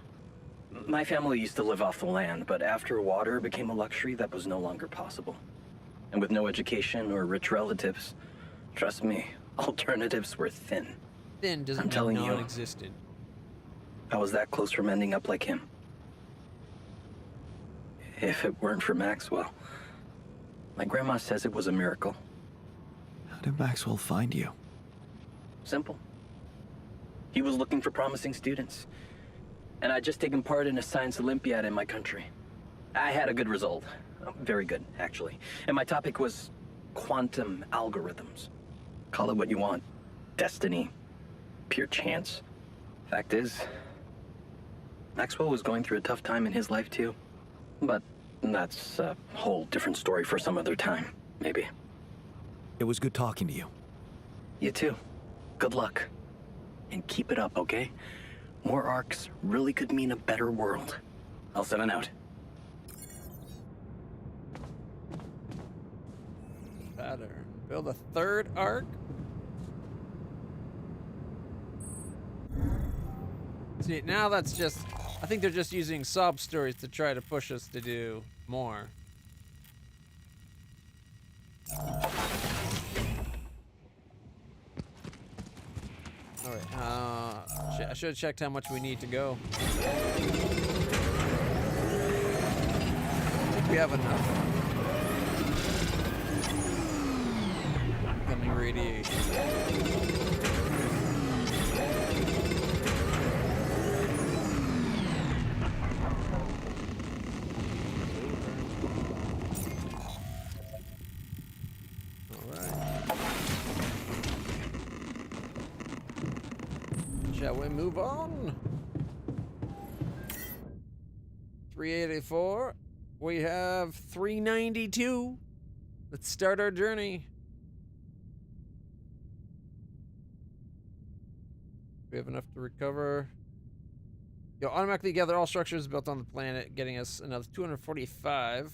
Speaker 9: My family used to live off the land, but after water became a luxury, that was no longer possible. And with no education or rich relatives, trust me, alternatives were thin.
Speaker 1: Thin doesn't
Speaker 9: I'm telling
Speaker 1: mean
Speaker 9: you,
Speaker 1: non-existent.
Speaker 9: I was that close from ending up like him. If it weren't for Maxwell, my grandma says it was a miracle.
Speaker 3: How did Maxwell find you?
Speaker 9: Simple. He was looking for promising students. And I'd just taken part in a science Olympiad in my country. I had a good result. Very good, actually. And my topic was quantum algorithms. Call it what you want. Destiny. Pure chance. Fact is, Maxwell was going through a tough time in his life too. But that's a whole different story for some other time, maybe.
Speaker 3: It was good talking to you.
Speaker 9: You too. Good luck. And keep it up, okay? More arcs really could mean a better world. I'll send it out.
Speaker 1: Better. Build a third arc? See, now that's just... I think they're just using sob stories to try to push us to do more. Alright, I should have checked how much we need to go. I think we have enough. Incoming radiation. Shall we move on? 384. We have 392. Let's start our journey. We have enough to recover. You'll automatically gather all structures built on the planet, getting us another 245.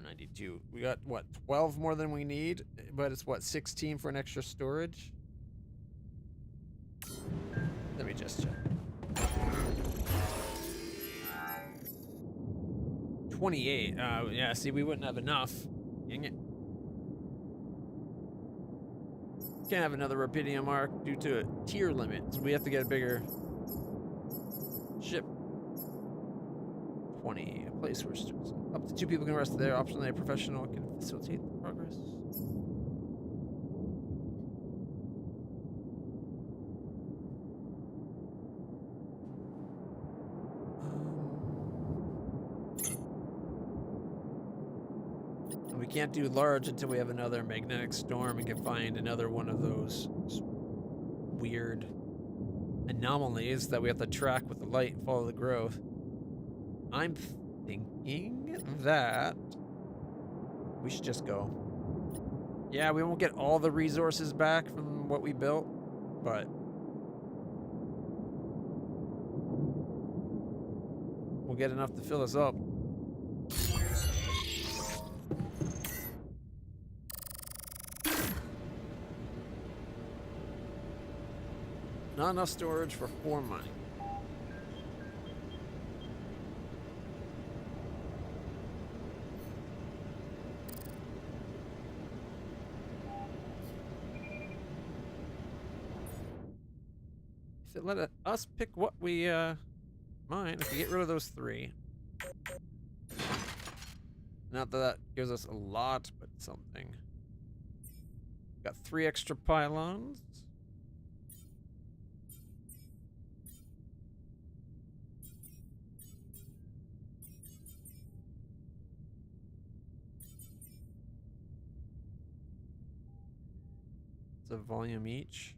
Speaker 1: 92. We got, what, 12 more than we need? But it's, what, 16 for an extra storage? Let me just check. 28. Yeah, see, we wouldn't have enough. Dang it. Can't have another Rapidium arc due to a tier limit, so we have to get a bigger ship. 20. A place where up to 2 people can rest there. Optionally, a professional can facilitate the progress. We can't do large until we have another magnetic storm and can find another one of those weird anomalies that we have to track with the light and follow the growth. I'm thinking that we should just go. Yeah, we won't get all the resources back from what we built, but we'll get enough to fill us up. Not enough storage for 4 money. it let us pick what we mine if we get rid of those 3. Not that that gives us a lot, but something. Got 3 extra pylons. It's a volume each.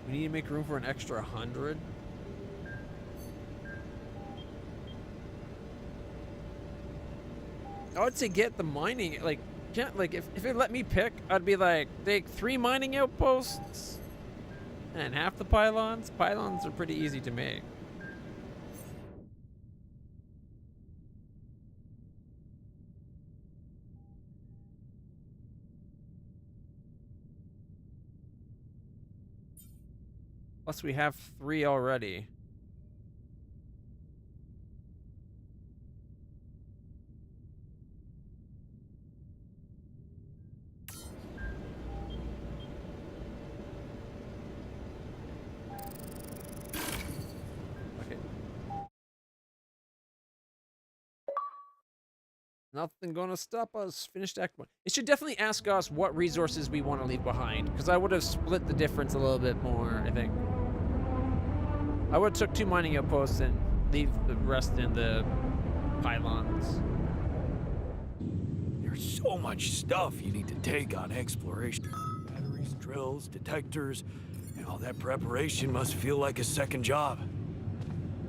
Speaker 1: We need to make room for an extra 100. I would say get the mining, like, can't, like, if it let me pick, I'd be like, take 3 mining outposts and half the pylons. Pylons are pretty easy to make. Plus we have 3 already. Okay. Nothing gonna stop us. Finished Act 1. It should definitely ask us what resources we want to leave behind, because I would have split the difference a little bit more, I think. I would have took 2 mining outposts and leave the rest in the pylons.
Speaker 12: There's so much stuff you need to take on exploration. Batteries, drills, detectors, and all that preparation must feel like a second job.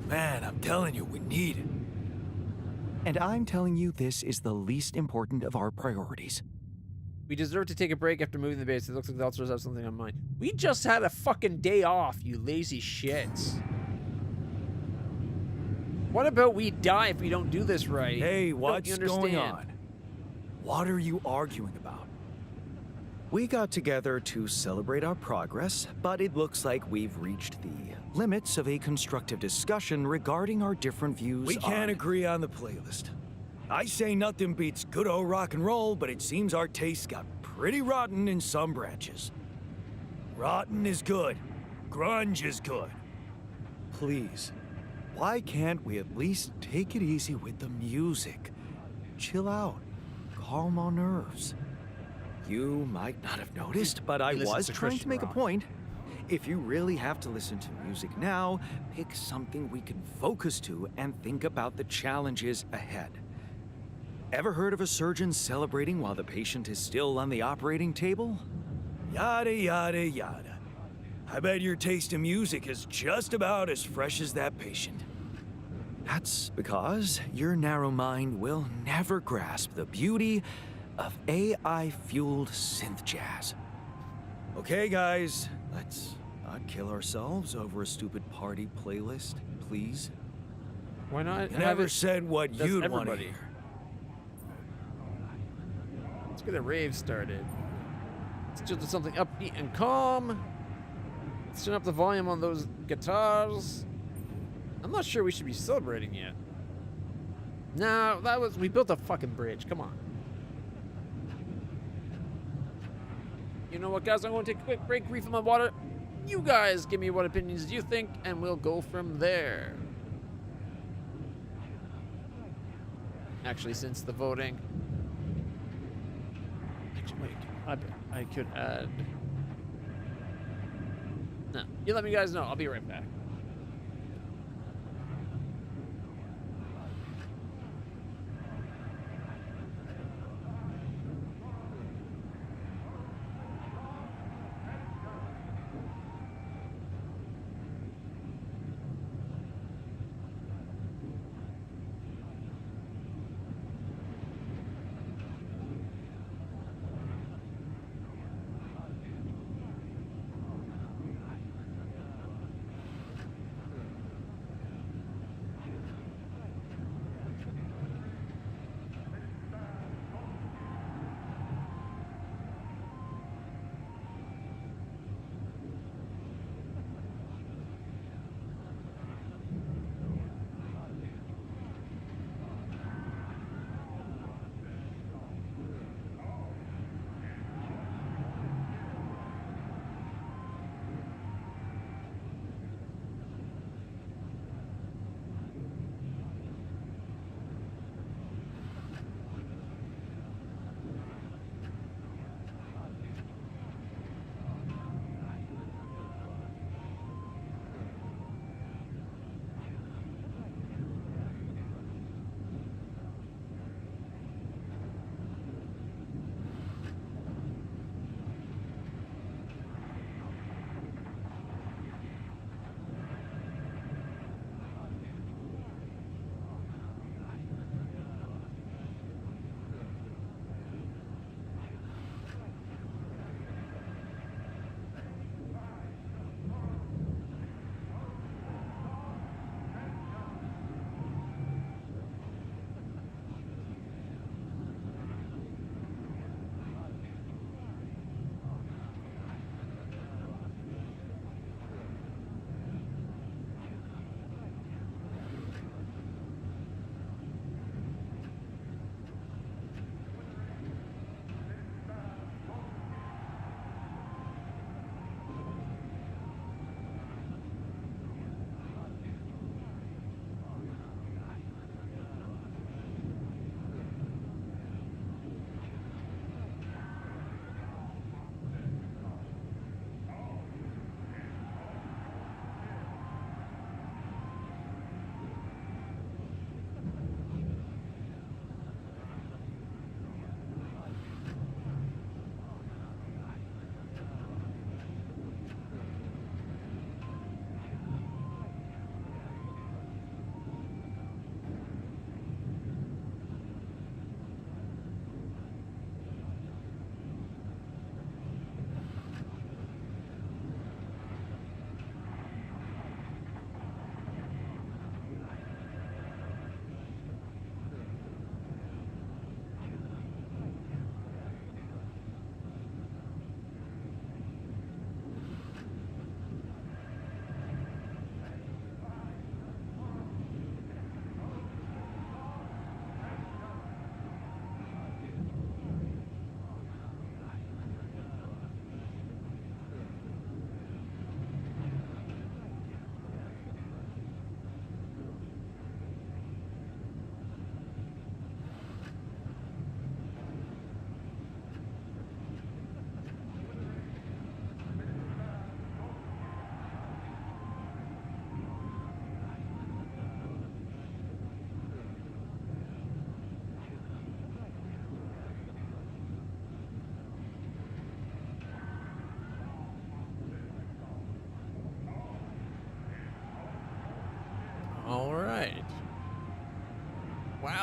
Speaker 12: Man, I'm telling you, we need it.
Speaker 3: And I'm telling you, this is the least important of our priorities.
Speaker 1: We deserve to take a break after moving the base. It looks like the Ultras have something on mind. We just had a fucking day off, you lazy shits. What about we die if we don't do this right?
Speaker 12: Hey, what's going on? What are you arguing about?
Speaker 3: We got together to celebrate our progress, but it looks like we've reached the limits of a constructive discussion regarding our different views.
Speaker 12: We can't agree on the playlist. I say nothing beats good old rock and roll, but it seems our tastes got pretty rotten in some branches. Rotten is good. Grunge is good.
Speaker 3: Please, why can't we at least take it easy with the music? Chill out. Calm our nerves. You might not have noticed, but I was trying to make a point. If you really have to listen to music now, pick something we can focus to and think about the challenges ahead. Ever heard of a surgeon celebrating while the patient is still on the operating table?
Speaker 12: Yada, yada, yada. I bet your taste in music is just about as fresh as that patient.
Speaker 3: That's because your narrow mind will never grasp the beauty of AI-fueled synth jazz.
Speaker 12: Okay, guys, let's not kill ourselves over a stupid party playlist, please.
Speaker 1: Why not?
Speaker 12: You never said what you'd want to hear.
Speaker 1: Let's get a rave started. Let's do something upbeat and calm. Let's turn up the volume on those guitars. I'm not sure we should be celebrating yet. No, we built a fucking bridge. Come on. You know what, guys? I'm going to take a quick break, refill my water. You guys give me what opinions you think, and we'll go from there. Actually, since the voting... Actually, wait. I could add... No, you let me guys know. I'll be right back.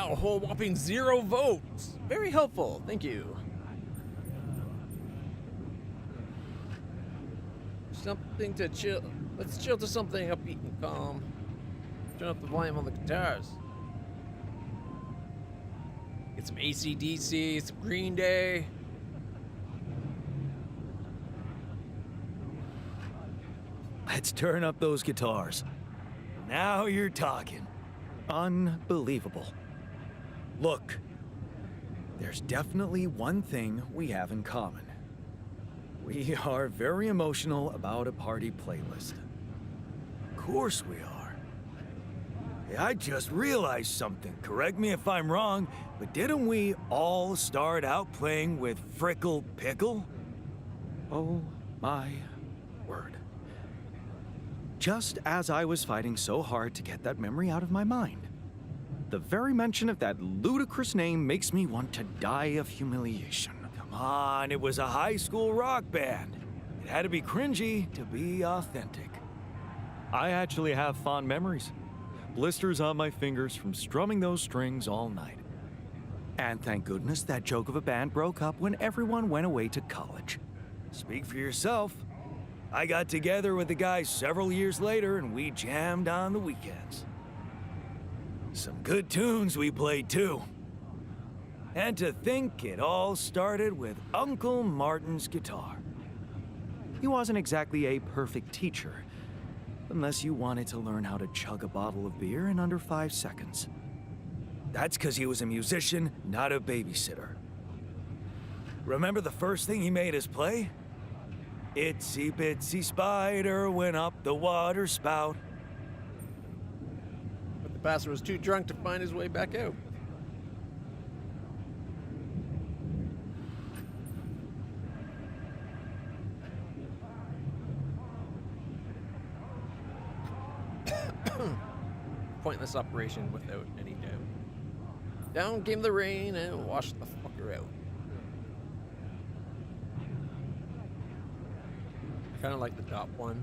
Speaker 1: Wow, a whole whopping 0 votes. Very helpful, thank you. Something to chill. Let's chill to something upbeat and calm. Turn up the volume on the guitars. Get some AC/DC, some Green Day.
Speaker 12: Let's turn up those guitars. Now you're talking.
Speaker 3: Unbelievable. Look, there's definitely one thing we have in common. We are very emotional about a party playlist.
Speaker 12: Of course we are. Hey, I just realized something. Correct me if I'm wrong, but didn't we all start out playing with Frickle Pickle?
Speaker 3: Oh my word. Just as I was fighting so hard to get that memory out of my mind, the very mention of that ludicrous name makes me want to die of humiliation.
Speaker 12: Come on, it was a high school rock band. It had to be cringy to be authentic.
Speaker 3: I actually have fond memories. Blisters on my fingers from strumming those strings all night. And thank goodness that joke of a band broke up when everyone went away to college.
Speaker 12: Speak for yourself. I got together with the guys several years later and we jammed on the weekends. Some good tunes we played too. And to think it all started with Uncle Martin's guitar.
Speaker 3: He wasn't exactly a perfect teacher, unless you wanted to learn how to chug a bottle of beer in under 5 seconds.
Speaker 12: That's because he was a musician, not a babysitter. Remember the first thing he made us play? Itsy bitsy spider went up the water spout.
Speaker 1: But the pastor was too drunk to find his way back out. Pointless operation without any doubt. Down came the rain and washed the fucker out. I kind of like the top one.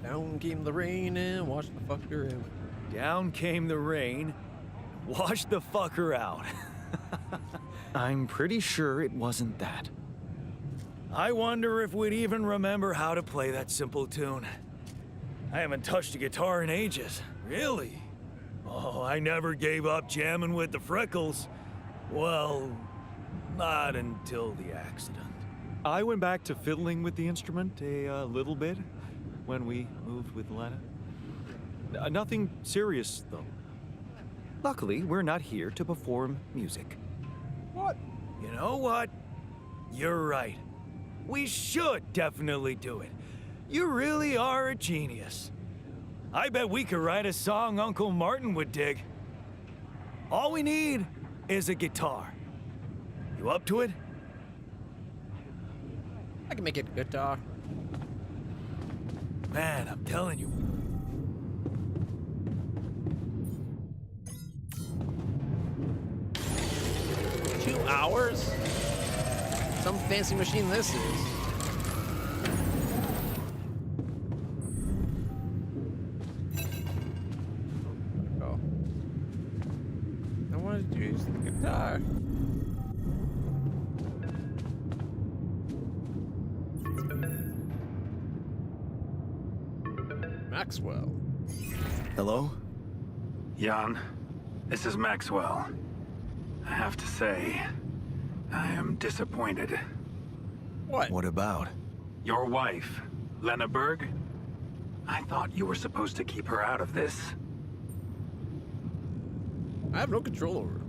Speaker 1: Down came the rain and washed the fucker out.
Speaker 12: Down came the rain, washed the fucker out.
Speaker 3: I'm pretty sure it wasn't that.
Speaker 12: I wonder if we'd even remember how to play that simple tune. I haven't touched a guitar in ages. Really? Oh, I never gave up jamming with the Freckles. Well, not until the accident.
Speaker 3: I went back to fiddling with the instrument a little bit when we moved with Lena. Nothing serious, though. Luckily, we're not here to perform music.
Speaker 12: What? You know what? You're right. We should definitely do it. You really are a genius. I bet we could write a song Uncle Martin would dig. All we need is a guitar. You up to it?
Speaker 1: I can make it a guitar.
Speaker 12: Man, I'm telling you.
Speaker 1: Two hours? Some fancy machine this is. Oh. I wanted to use the guitar. Maxwell.
Speaker 6: Hello? Jan, this is Maxwell. I have to say, I am disappointed.
Speaker 1: What?
Speaker 12: What about?
Speaker 6: Your wife, Lena Berg? I thought you were supposed to keep her out of this.
Speaker 1: I have no control over her.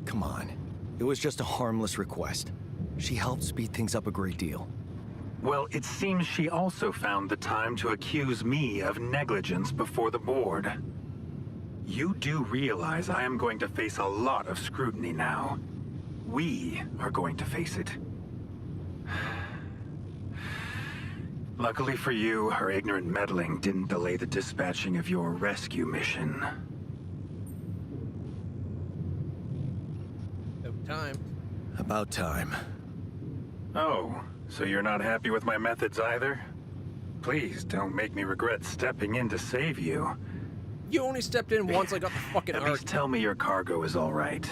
Speaker 3: Come on. It was just a harmless request. She helped speed things up a great deal.
Speaker 6: Well, it seems she also found the time to accuse me of negligence before the board. You do realize I am going to face a lot of scrutiny now. We are going to face it. Luckily for you, her ignorant meddling didn't delay the dispatching of your rescue mission.
Speaker 1: Time.
Speaker 2: About time.
Speaker 6: Oh, so you're not happy with my methods either? Please don't make me regret stepping in to save you.
Speaker 1: You only stepped in once I got the fucking
Speaker 6: At
Speaker 1: arc.
Speaker 6: least tell me your cargo is all right.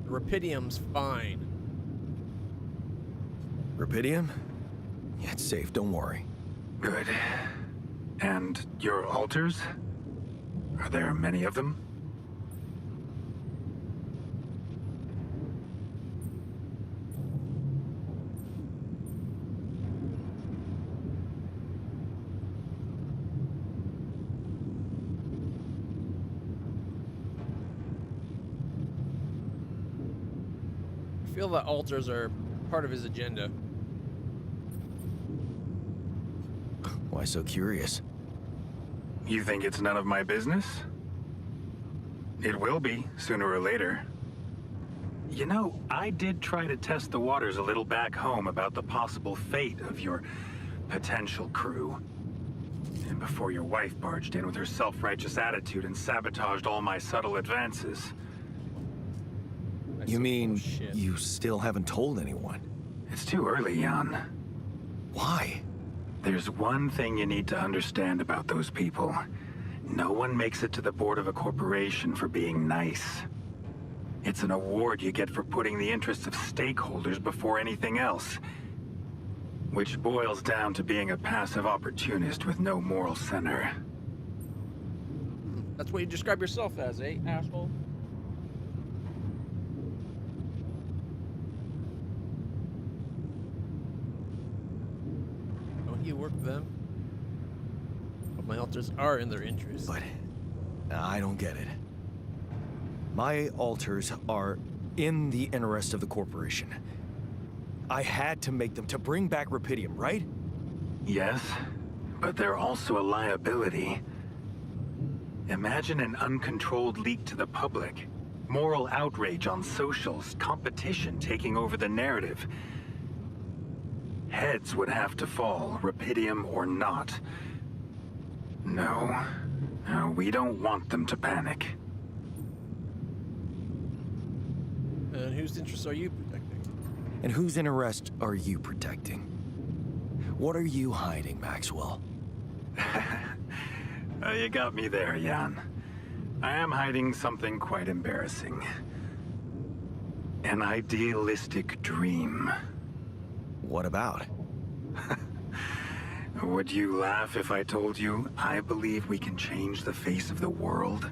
Speaker 1: The Rapidium's fine.
Speaker 2: Rapidium? Yeah, it's safe, don't worry.
Speaker 6: Good. And your altars? Are there many of them?
Speaker 1: I feel that altars are part of his agenda.
Speaker 2: Why so curious?
Speaker 6: You think it's none of my business? It will be, sooner or later. You know, I did try to test the waters a little back home about the possible fate of your potential crew. And before your wife barged in with her self-righteous attitude and sabotaged all my subtle advances.
Speaker 2: You mean you still haven't told anyone?
Speaker 6: It's too early, Jan.
Speaker 2: Why?
Speaker 6: There's one thing you need to understand about those people. No one makes it to the board of a corporation for being nice. It's an award you get for putting the interests of stakeholders before anything else. Which boils down to being a passive opportunist with no moral center.
Speaker 1: That's what you describe yourself as, eh, asshole? Don't you work for them? But my altars are in their interest.
Speaker 2: But I don't get it. My altars are in the interest of the corporation. I had to make them to bring back Rapidium, right?
Speaker 6: Yes, but they're also a liability. Imagine an uncontrolled leak to the public. Moral outrage on socials, competition taking over the narrative. Heads would have to fall, Rapidium or not. No, we don't want them to panic.
Speaker 1: And whose interests are you protecting?
Speaker 2: And whose interest are you protecting? What are you hiding, Maxwell?
Speaker 6: You got me there, Jan. I am hiding something quite embarrassing. An idealistic dream.
Speaker 2: What about?
Speaker 6: Would you laugh if I told you I believe we can change the face of the world?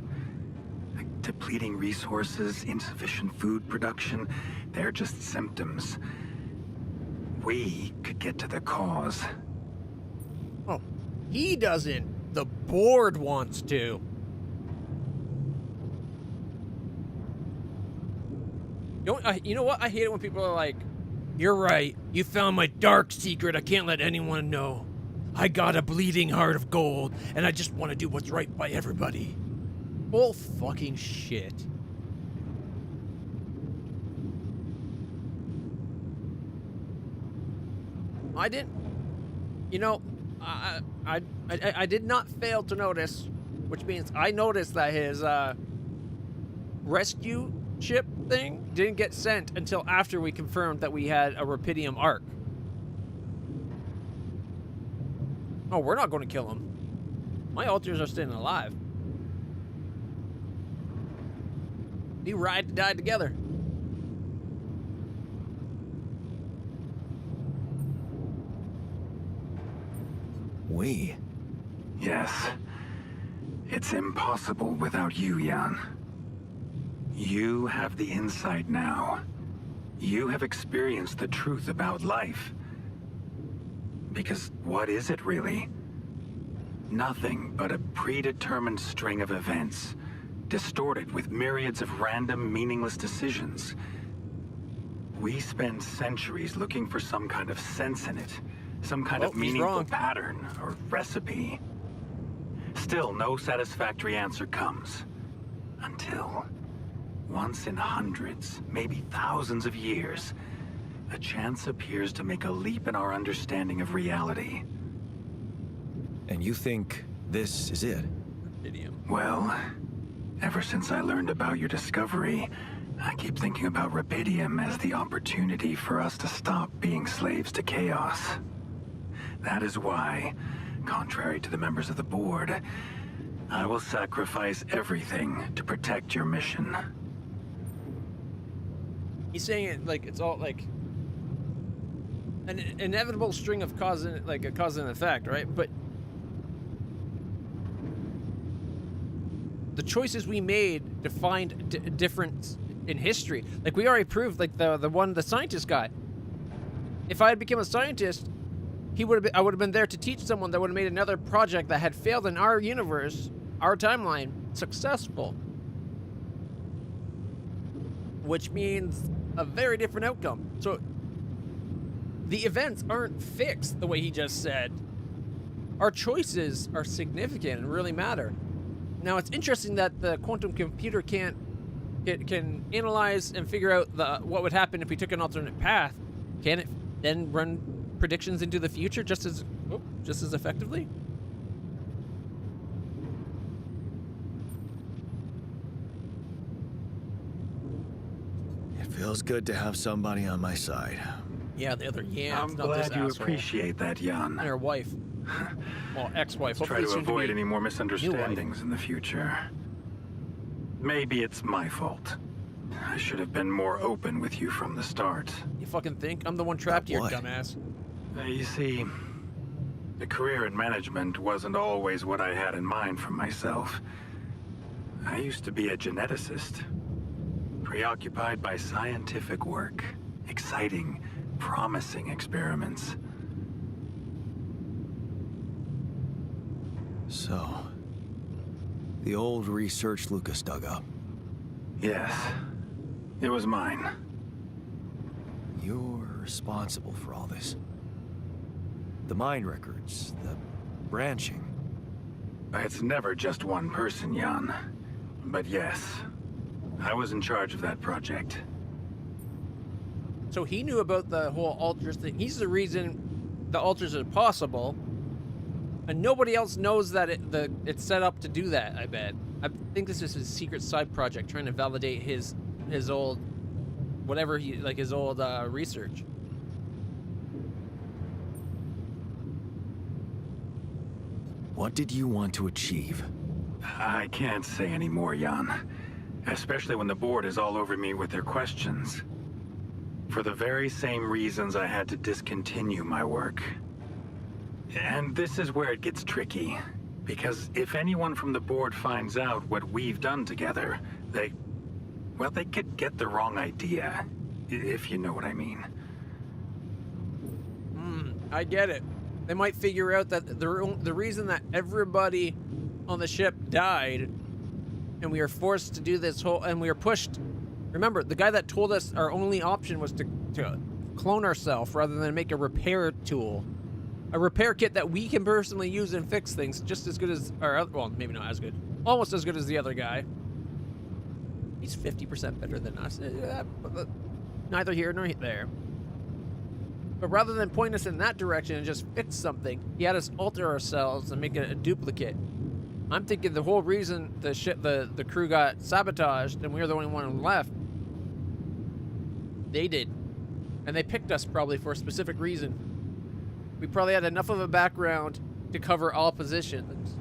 Speaker 6: Depleting resources, insufficient food production, they're just symptoms. We could get to the cause.
Speaker 1: Oh, he doesn't. The board wants to. You know what? I hate it when people are like, "You're right. You found my dark secret. I can't let anyone know. I got a bleeding heart of gold, and I just want to do what's right by everybody." Bull fucking shit. I didn't. You know, I did not fail to notice, which means I noticed that his rescue ship thing didn't get sent until after we confirmed that we had a Rapidium arc. Oh, we're not going to kill him. My altars are staying alive. We ride to die together.
Speaker 2: We?
Speaker 6: Yes. It's impossible without you, Jan. You have the insight now. You have experienced the truth about life. Because what is it really? Nothing but a predetermined string of events, distorted with myriads of random, meaningless decisions. We spend centuries looking for some kind of sense in it, some kind of meaningful pattern or recipe. Still, no satisfactory answer comes. Until, once in hundreds, maybe thousands of years, a chance appears to make a leap in our understanding of reality.
Speaker 3: And you think this is it?
Speaker 6: Well, ever since I learned about your discovery, I keep thinking about Rapidium as the opportunity for us to stop being slaves to chaos. That is why, contrary to the members of the board, I will sacrifice everything to protect your mission.
Speaker 1: He's saying it like it's all like an inevitable string of cause and like a cause and effect, right? But the choices we made defined difference in history. Like we already proved, like the scientist guy. If I had become a scientist, I would have been there to teach someone that would have made another project that had failed in our universe, our timeline, successful. Which means a very different outcome. So the events aren't fixed the way he just said. Our choices are significant and really matter. Now it's interesting that the quantum computer can analyze and figure out what would happen if we took an alternate path. Can it then run predictions into the future just as effectively?
Speaker 12: It feels good to have somebody on my side.
Speaker 1: Yeah, the other
Speaker 6: I'm glad you appreciate that, Jan.
Speaker 1: And her wife. Well, ex-wife.
Speaker 6: Try to avoid any more misunderstandings in the future. Maybe it's my fault. I should have been more open with you from the start.
Speaker 1: You fucking think I'm the one trapped here, dumbass?
Speaker 6: You see, the career in management wasn't always what I had in mind for myself. I used to be a geneticist, preoccupied by scientific work, exciting, promising experiments.
Speaker 12: So, the old research Lucas dug up.
Speaker 6: Yes, it was mine.
Speaker 12: You're responsible for all this. The mine records, the branching.
Speaker 6: It's never just one person, Jan. But yes, I was in charge of that project.
Speaker 1: So he knew about the whole alters thing. He's the reason the alters are possible. And nobody else knows that it's set up to do that, I bet. I think this is his secret side project, trying to validate his old, whatever his old research.
Speaker 12: What did you want to achieve?
Speaker 6: I can't say any more, Jan. Especially when the board is all over me with their questions. For the very same reasons I had to discontinue my work. And this is where it gets tricky. Because if anyone from the board finds out what we've done together, they could get the wrong idea. If you know what I mean.
Speaker 1: I get it. They might figure out that the reason that everybody on the ship died, and we were forced to do this and we were pushed. Remember, the guy that told us our only option was to clone ourselves rather than make a repair tool. A repair kit that we can personally use and fix things just as good as well, maybe not as good. Almost as good as the other guy. He's 50% better than us. Neither here nor there. But rather than point us in that direction and just fix something, he had us alter ourselves and make it a duplicate. I'm thinking the whole reason the crew got sabotaged and we were the only one left, they did. And they picked us probably for a specific reason. We probably had enough of a background to cover all positions.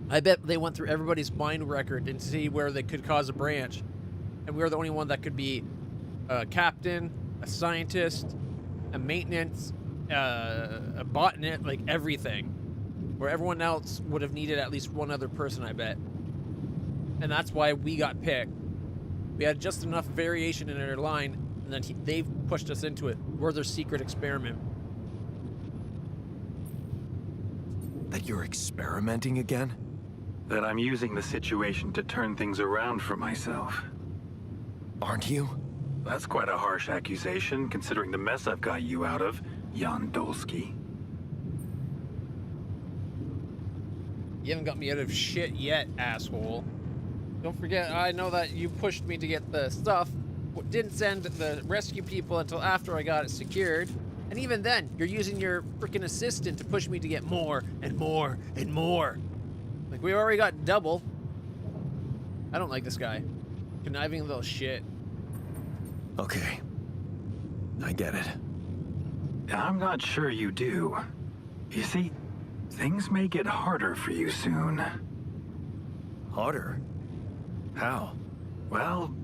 Speaker 1: I bet they went through everybody's mind record and see where they could cause a branch. And we were the only one that could be a captain, a scientist, a maintenance, a botanist, like everything. Where everyone else would have needed at least one other person, I bet. And that's why we got picked. We had just enough variation in our line, and then they've pushed us into it. We're their secret experiment.
Speaker 12: That you're experimenting again?
Speaker 6: That I'm using the situation to turn things around for myself.
Speaker 12: Aren't you?
Speaker 6: That's quite a harsh accusation, considering the mess I've got you out of, Jan Dolsky.
Speaker 1: You haven't got me out of shit yet, asshole. Don't forget, I know that you pushed me to get the stuff, didn't send the rescue people until after I got it secured. And even then, you're using your freaking assistant to push me to get more and more and more. Like, we already got double. I don't like this guy. Conniving little shit.
Speaker 2: Okay. I get it.
Speaker 6: I'm not sure you do. You see, things may get harder for you soon.
Speaker 2: Harder? How?
Speaker 6: Well,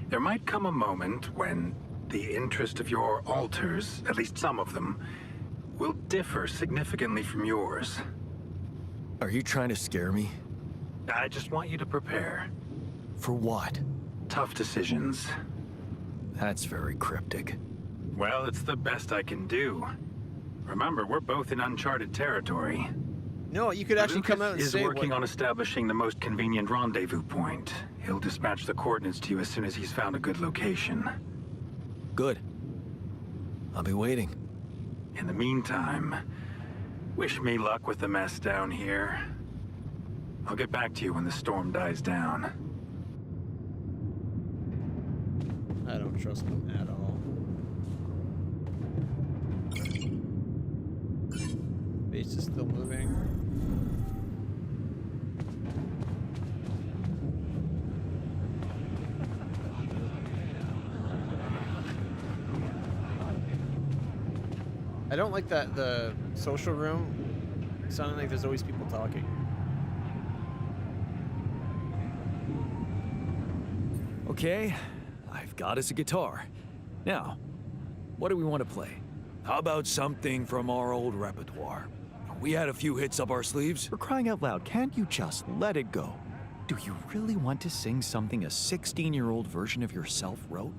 Speaker 6: there might come a moment when the interest of your alters, at least some of them, will differ significantly from yours.
Speaker 2: Are you trying to scare me?
Speaker 6: I just want you to prepare.
Speaker 2: For what?
Speaker 6: Tough decisions.
Speaker 2: That's very cryptic.
Speaker 6: Well, it's the best I can do. Remember, we're both in uncharted territory.
Speaker 1: No, you could actually come out and
Speaker 6: is
Speaker 1: say
Speaker 6: working on establishing the most convenient rendezvous point. He'll dispatch the coordinates to you as soon as he's found a good location.
Speaker 2: Good. I'll be waiting.
Speaker 6: In the meantime, wish me luck with the mess down here. I'll get back to you when the storm dies down.
Speaker 1: I don't trust him at all. Base is still moving. I don't like that the social room sounding like there's always people talking.
Speaker 2: Okay, I've got us a guitar. Now, what do we want to play? How about something from our old repertoire? We had a few hits up our sleeves.
Speaker 3: For crying out loud, can't you just let it go? Do you really want to sing something a 16-year-old version of yourself wrote?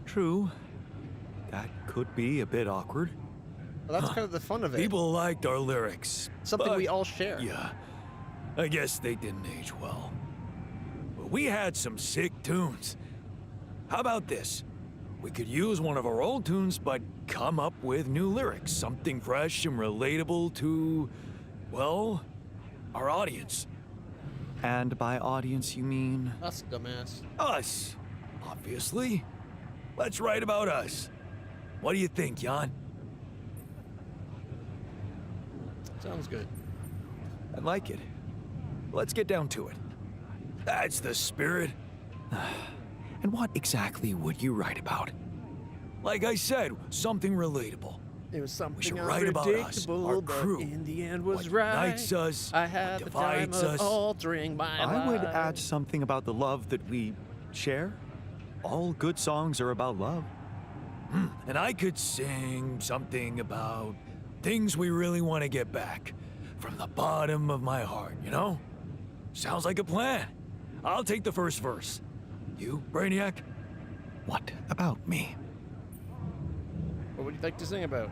Speaker 2: True. That could be a bit awkward.
Speaker 1: Well, that's kind of the fun of it.
Speaker 2: People liked our lyrics.
Speaker 1: Something we all share.
Speaker 2: Yeah, I guess they didn't age well. But we had some sick tunes. How about this? We could use one of our old tunes, but come up with new lyrics. Something fresh and relatable to, well, our audience.
Speaker 3: And by audience, you mean?
Speaker 1: Us, dumbass.
Speaker 2: Us, obviously. Let's write about us. What do you think, Jan?
Speaker 1: Sounds good.
Speaker 2: I like it. Let's get down to it. That's the spirit.
Speaker 3: And what exactly would you write about?
Speaker 2: Like I said, something relatable.
Speaker 1: It was something
Speaker 2: we should write about us, our crew.
Speaker 1: But in the end was
Speaker 2: what
Speaker 1: right.
Speaker 2: Unites us,
Speaker 1: I had the time
Speaker 2: divides
Speaker 1: of
Speaker 2: us.
Speaker 1: altering my life.
Speaker 3: I would add something about the love that we share. All good songs are about love.
Speaker 2: And I could sing something about things we really want to get back. From the bottom of my heart, you know? Sounds like a plan. I'll take the first verse. You, Brainiac?
Speaker 3: What about me?
Speaker 1: What would you like to sing about?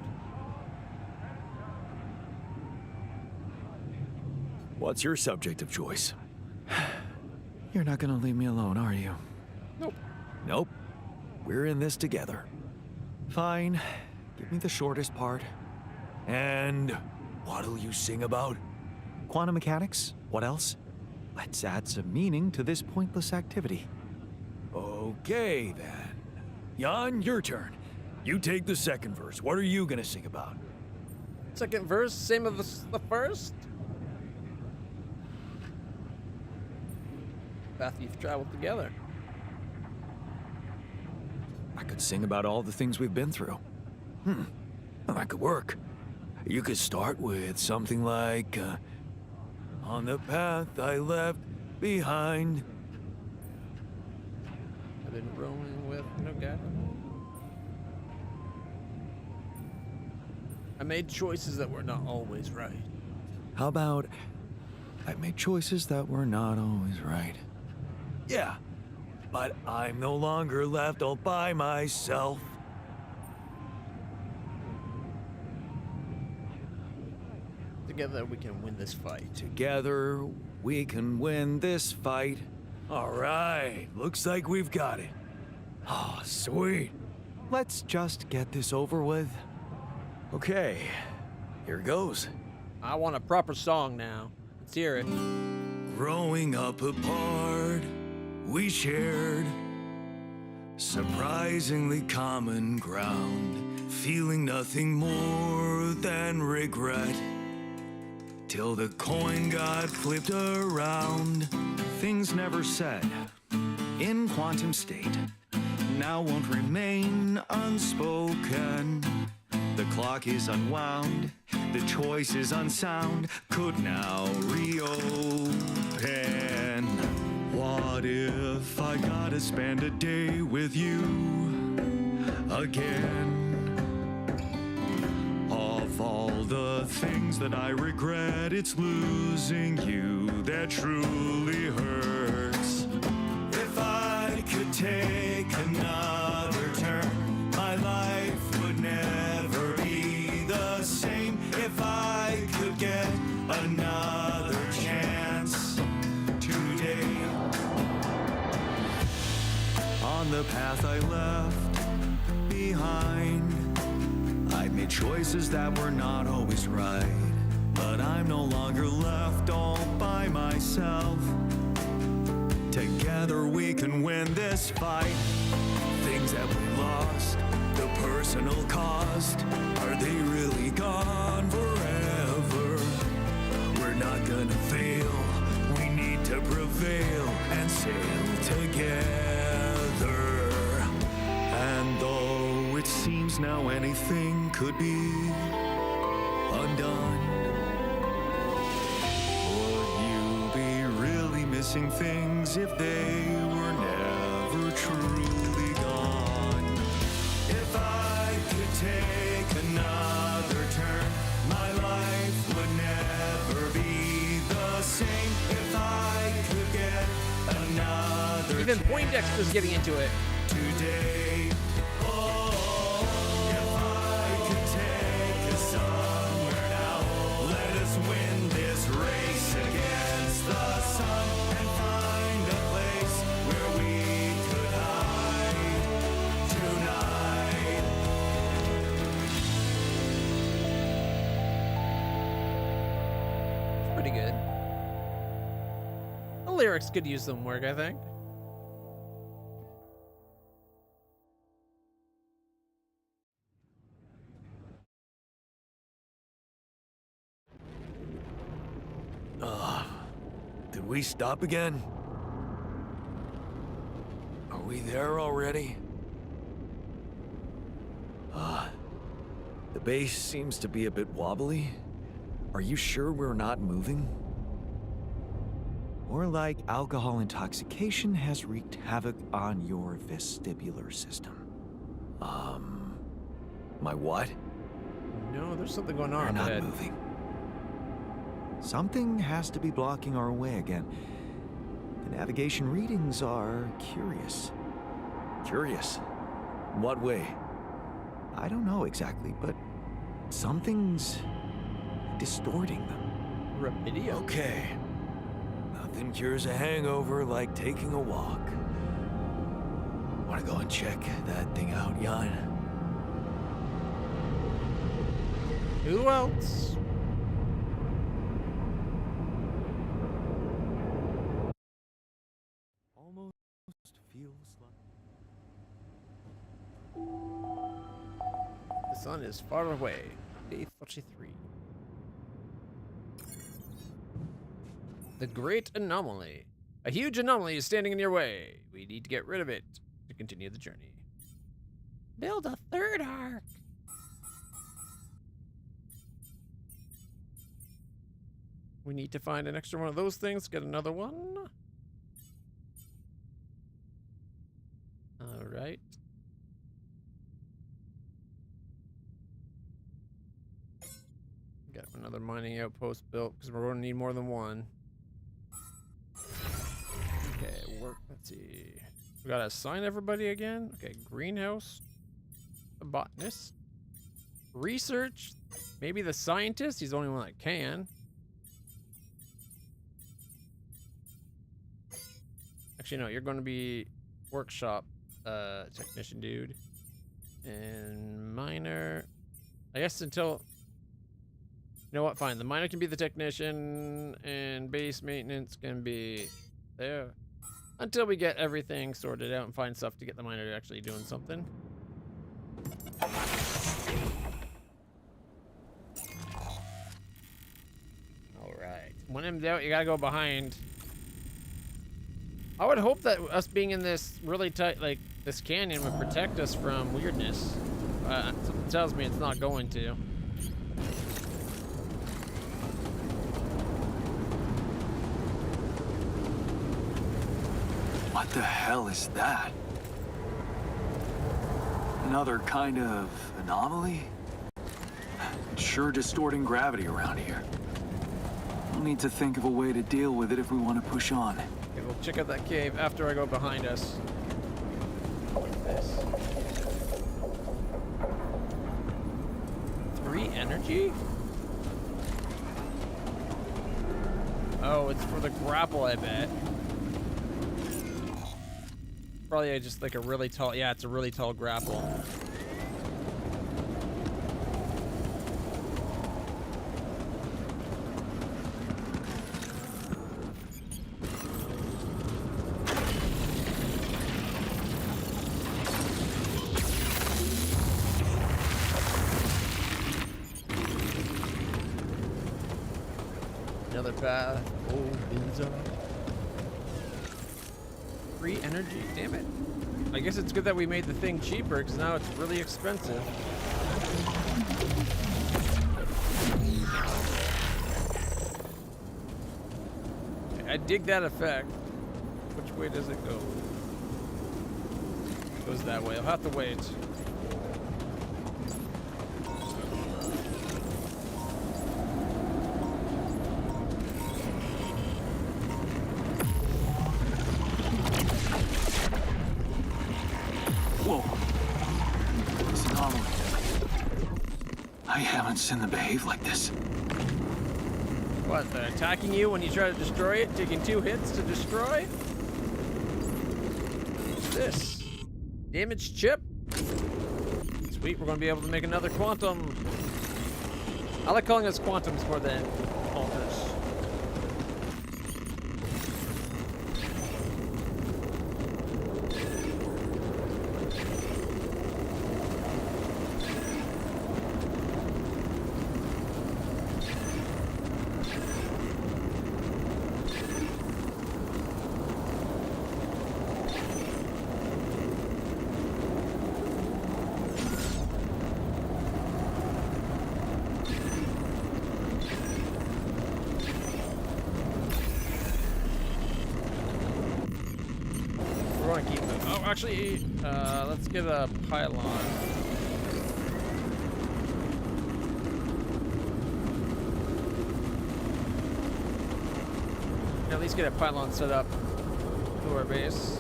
Speaker 2: What's your subject of choice?
Speaker 3: You're not gonna leave me alone, are you?
Speaker 1: Nope.
Speaker 2: Nope. We're in this together.
Speaker 3: Fine. Give me the shortest part.
Speaker 2: And what'll you sing about?
Speaker 3: Quantum mechanics? What else? Let's add some meaning to this pointless activity.
Speaker 2: Okay, then. Jan, your turn. You take the second verse. What are you gonna sing about?
Speaker 1: Second verse, same as the first? Path you've traveled together.
Speaker 2: I could sing about all the things we've been through. Well, that could work. You could start with something like, on the path I left behind.
Speaker 1: I've been roaming with no guide. I made choices that were not always right.
Speaker 2: How about, I made choices that were not always right. Yeah, but I'm no longer left all by myself.
Speaker 1: Together we can win this fight.
Speaker 2: Together we can win this fight. All right, looks like we've got it. Oh, sweet.
Speaker 3: Let's just get this over with.
Speaker 2: Okay, here goes.
Speaker 1: I want a proper song now. Let's hear it.
Speaker 2: Growing up apart, we shared
Speaker 12: Surprisingly common ground, feeling nothing more than regret. Till the coin got flipped around.
Speaker 3: Things never said in quantum state now won't remain unspoken. The clock is unwound, the choice is unsound, could now reopen.
Speaker 12: What if I gotta spend a day with you again? Of all the things that I regret, it's losing you that truly hurts. If I could take another turn, my life would never be the same. If I could get another chance today. On the path I left behind, I've made choices that were not always right, but I'm no longer left all by myself. Together we can win this fight. Things that we lost, the personal cost, are they really gone forever? We're not gonna fail, we need to prevail and sail together. And though it seems now anything could be undone, would you be really missing things if they were never truly gone? If I could take another turn, my life would never be the same. If I could get another
Speaker 1: Even Poindexter's getting into it.
Speaker 12: today. Oh, if I could take us somewhere now, let us win this race against the sun and find a place where we could hide tonight.
Speaker 1: Pretty good. The lyrics could use some work, I think.
Speaker 12: Did we stop again? Are we there already?
Speaker 3: The base seems to be a bit wobbly. Are you sure we're not moving? Or like alcohol intoxication has wreaked havoc on your vestibular system. My what?
Speaker 1: No, there's something going on.
Speaker 3: We're
Speaker 1: up
Speaker 3: not
Speaker 1: ahead.
Speaker 3: moving. Something has to be blocking our way again. The navigation readings are curious. Curious? In what way? I don't know exactly, but something's distorting them.
Speaker 1: Rapidio.
Speaker 12: Okay. Nothing cures a hangover like taking a walk. Wanna go and check that thing out, Jan?
Speaker 1: Who else?
Speaker 3: Almost feels like...
Speaker 1: The sun is far away. Day 33. The Great Anomaly. A huge anomaly is standing in your way. We need to get rid of it to continue the journey. Build a third arc. We need to find an extra one of those things, get another one. All right. Got another mining outpost built because we're going to need more than one. Okay, work. Let's see. We got to assign everybody again. Okay, greenhouse. A botanist. Research. Maybe the scientist. He's the only one that can. Actually, no, you're going to be workshop technician, dude. And miner. I guess until... You know what? Fine. The miner can be the technician, and base maintenance can be there. Until we get everything sorted out and find stuff to get the miner actually doing something. Alright. When in doubt, you gotta go behind. I would hope that us being in this really tight, like, this canyon would protect us from weirdness. Something tells me it's not going to.
Speaker 4: What the hell is that? Another kind of anomaly? It's sure distorting gravity around here. We'll need to think of a way to deal with it if we want to push on.
Speaker 1: Okay, we'll check out that cave after I go behind us. What's this? 3 energy? Oh, it's for the grapple, I bet. Probably just like a really tall, yeah, it's a really tall grapple. Another path. Opens up. Free energy, damn it. I guess it's good that we made the thing cheaper because now it's really expensive. I dig that effect. Which way does it go? It goes that way. I'll have to wait.
Speaker 4: I haven't seen them behave like this.
Speaker 1: What, they're attacking you when you try to destroy it? Taking 2 hits to destroy? What's this? Damaged chip? Sweet, we're gonna be able to make another quantum. I like calling us quantums more than alters. Actually, let's get a pylon. At least get a pylon set up to our base.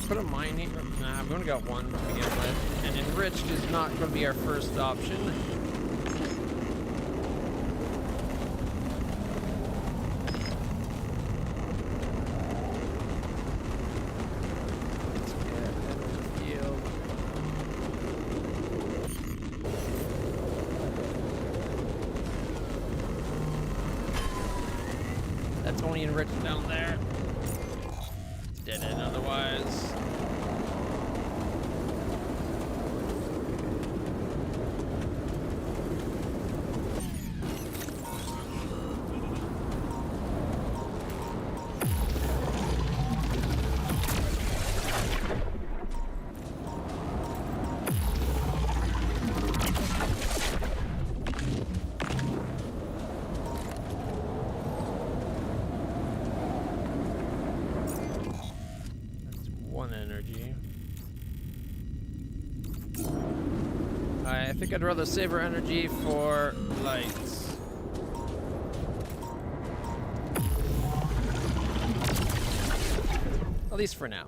Speaker 1: Put a mining. Nah, I've only got one to begin with. And enriched is not going to be our first option. Let's get energy field. That's only enriched down there. Dead end otherwise. Energy. I think I'd rather save our energy for lights. At least for now.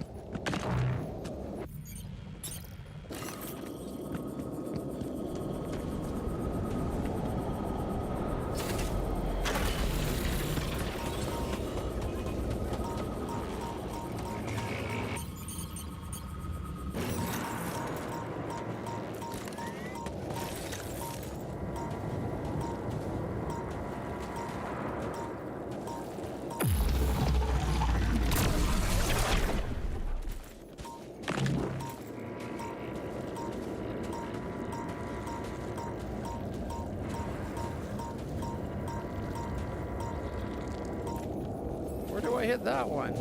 Speaker 1: Where do I hit that one?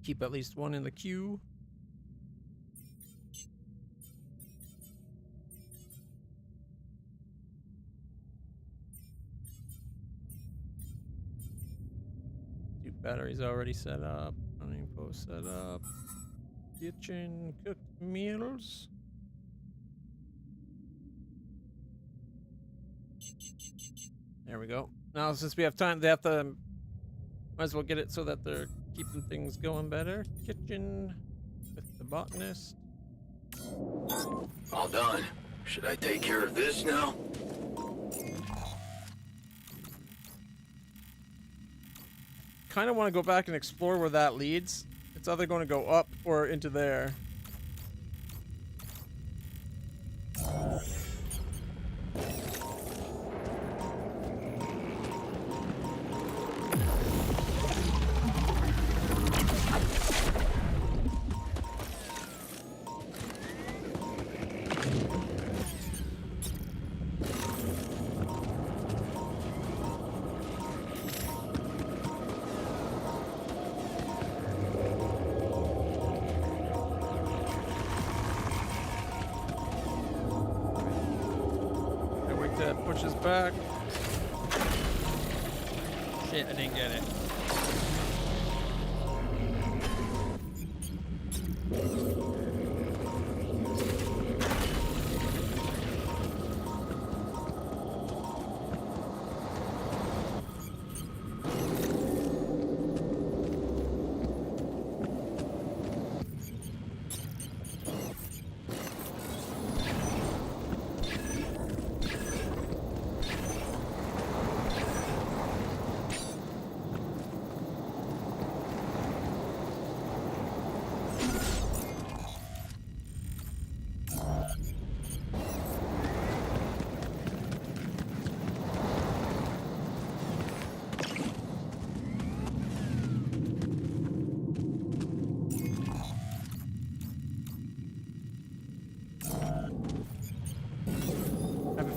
Speaker 1: Keep at least one in the queue. Batteries already set up. Running post set up. Kitchen cooked meals. There we go. Now since we have time, they have to. Might as well get it so that they're keeping things going better. Kitchen with the botanist.
Speaker 2: All done. Should I take care of this now?
Speaker 1: Kind of want to go back and explore where that leads. It's either going to go up or into there. Pushes back. Shit, I didn't get it.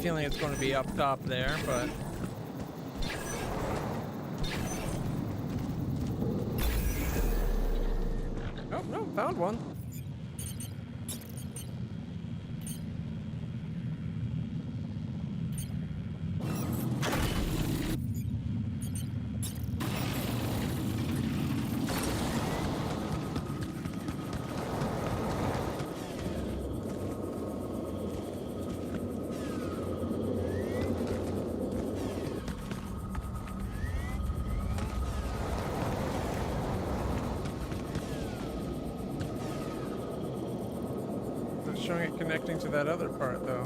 Speaker 1: Feeling it's going to be up top there, but oh no, found one. Showing it connecting to that other part though.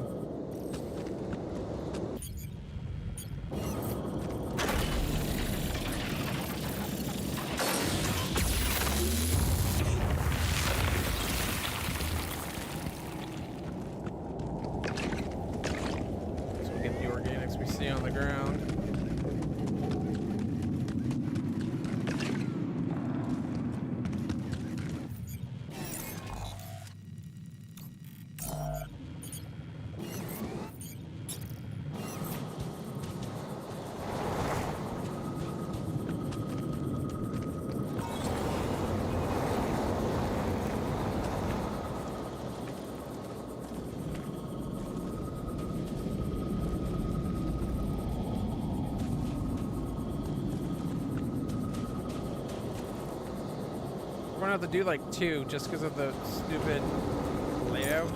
Speaker 1: So we get the organics we see on the ground. have to do like 2 just because of the stupid layout.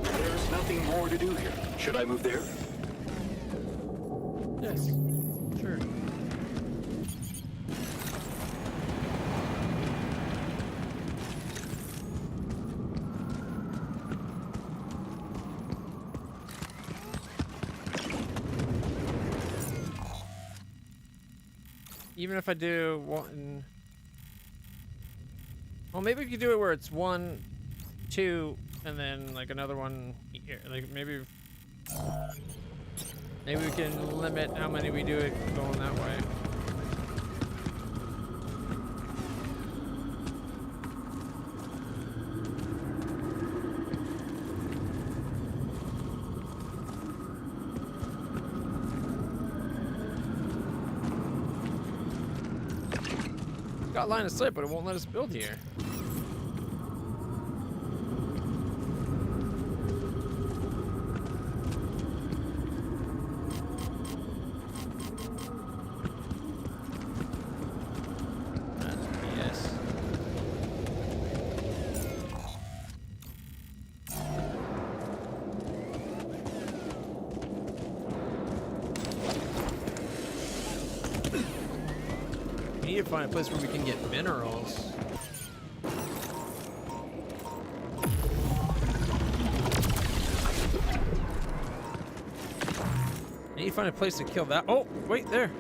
Speaker 6: There's nothing more to do here. Should I move there?
Speaker 1: Yes, sure. Even if I do one, well, maybe we could do it where it's 1, 2, and then like another one here. Like maybe we can limit how many we do it going that way. Got line of sight, but it won't let us build here. Yes. We need to find a place where we can get minerals. I need to find a place to kill that. Oh, wait, there.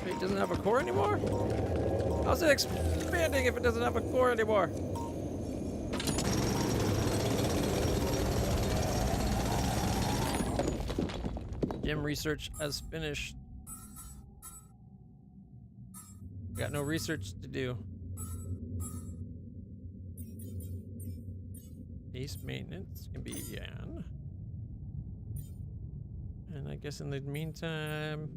Speaker 1: It doesn't have a core anymore? How's it expanding if it doesn't have a core anymore? Gym research as finished. Got no research to do. Base maintenance can be Yan. And I guess in the meantime,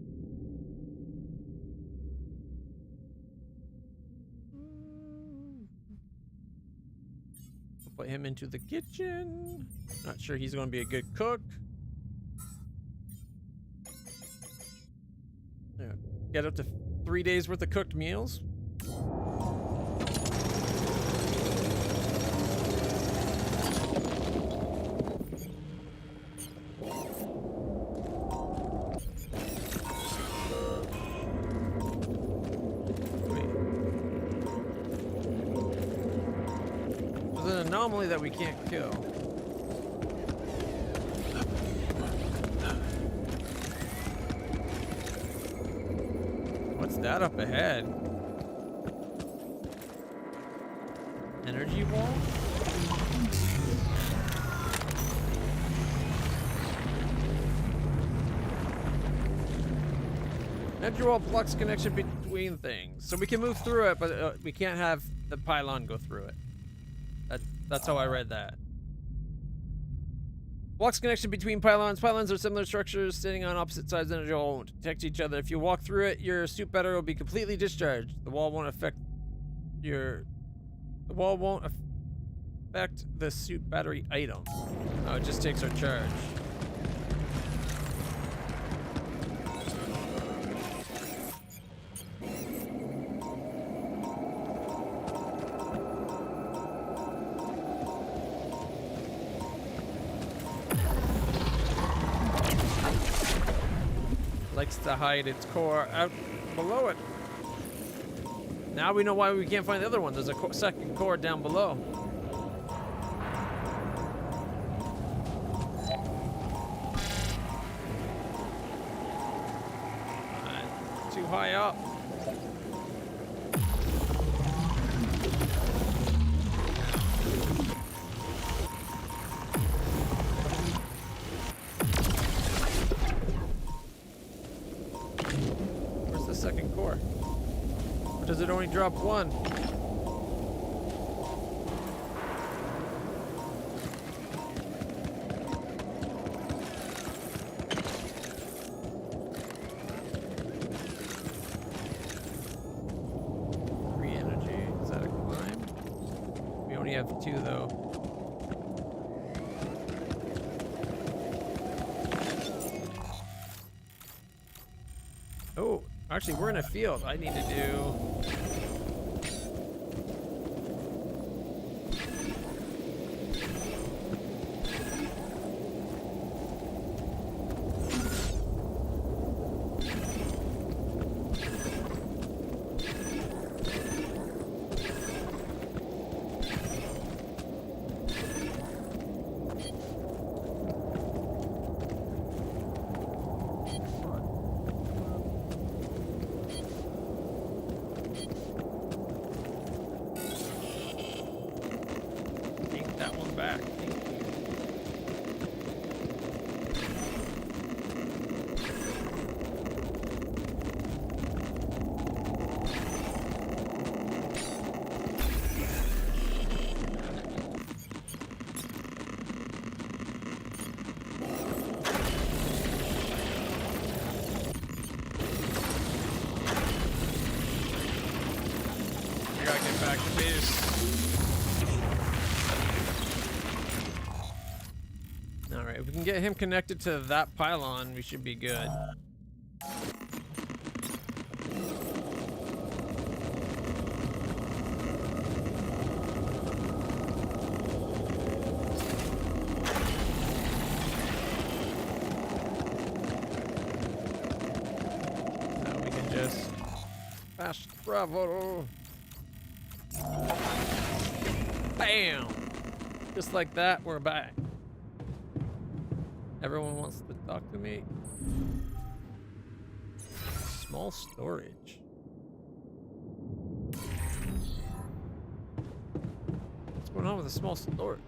Speaker 1: put him into the kitchen. Not sure he's going to be a good cook. Yeah. Get up to 3 days worth of cooked meals. There's an anomaly that we can't kill. What's that up ahead? Energy wall? Energy wall blocks connection between things. So we can move through it, but we can't have the pylon go through it. That's how I read that. Blocks connection between pylons. Pylons are similar structures standing on opposite sides of the energy wall, won't detect each other. If you walk through it, your suit battery will be completely discharged. The wall won't affect the suit battery item. Oh, it just takes our charge. Likes to hide its core out below it. Now we know why we can't find the other one. There's a second core down below. too high up. Where's the second core? Or does it only drop one? Have two though. Oh, actually we're in a field. I need to do back. I gotta get back to base. Alright, if we can get him connected to that pylon, we should be good. Now we can just fast travel. Bam! Just like that, we're back. Everyone wants to talk to me. Small storage. What's going on with the small storage?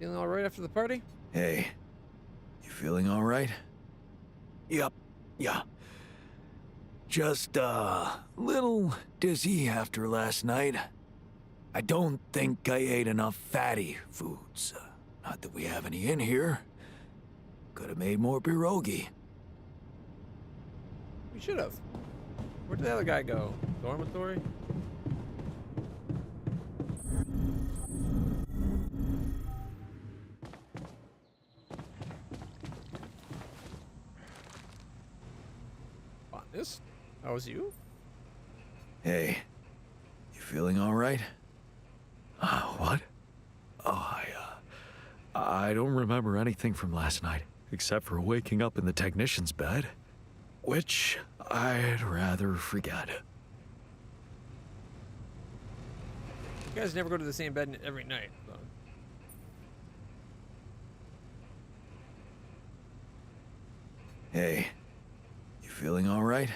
Speaker 1: Feeling all right after the party?
Speaker 2: Hey, you feeling all right? Yep, yeah. Just a little dizzy after last night. I don't think I ate enough fatty foods. Not that we have any in here. Could have made more pierogi.
Speaker 1: We should have. Where did the other guy go? Dormitory? Botanist? That was you?
Speaker 2: Hey, you feeling all right? What? Oh, I don't remember anything from last night, except for waking up in the technician's bed, which I'd rather forget.
Speaker 1: You guys never go to the same bed every night, so.
Speaker 2: Hey, you feeling all right?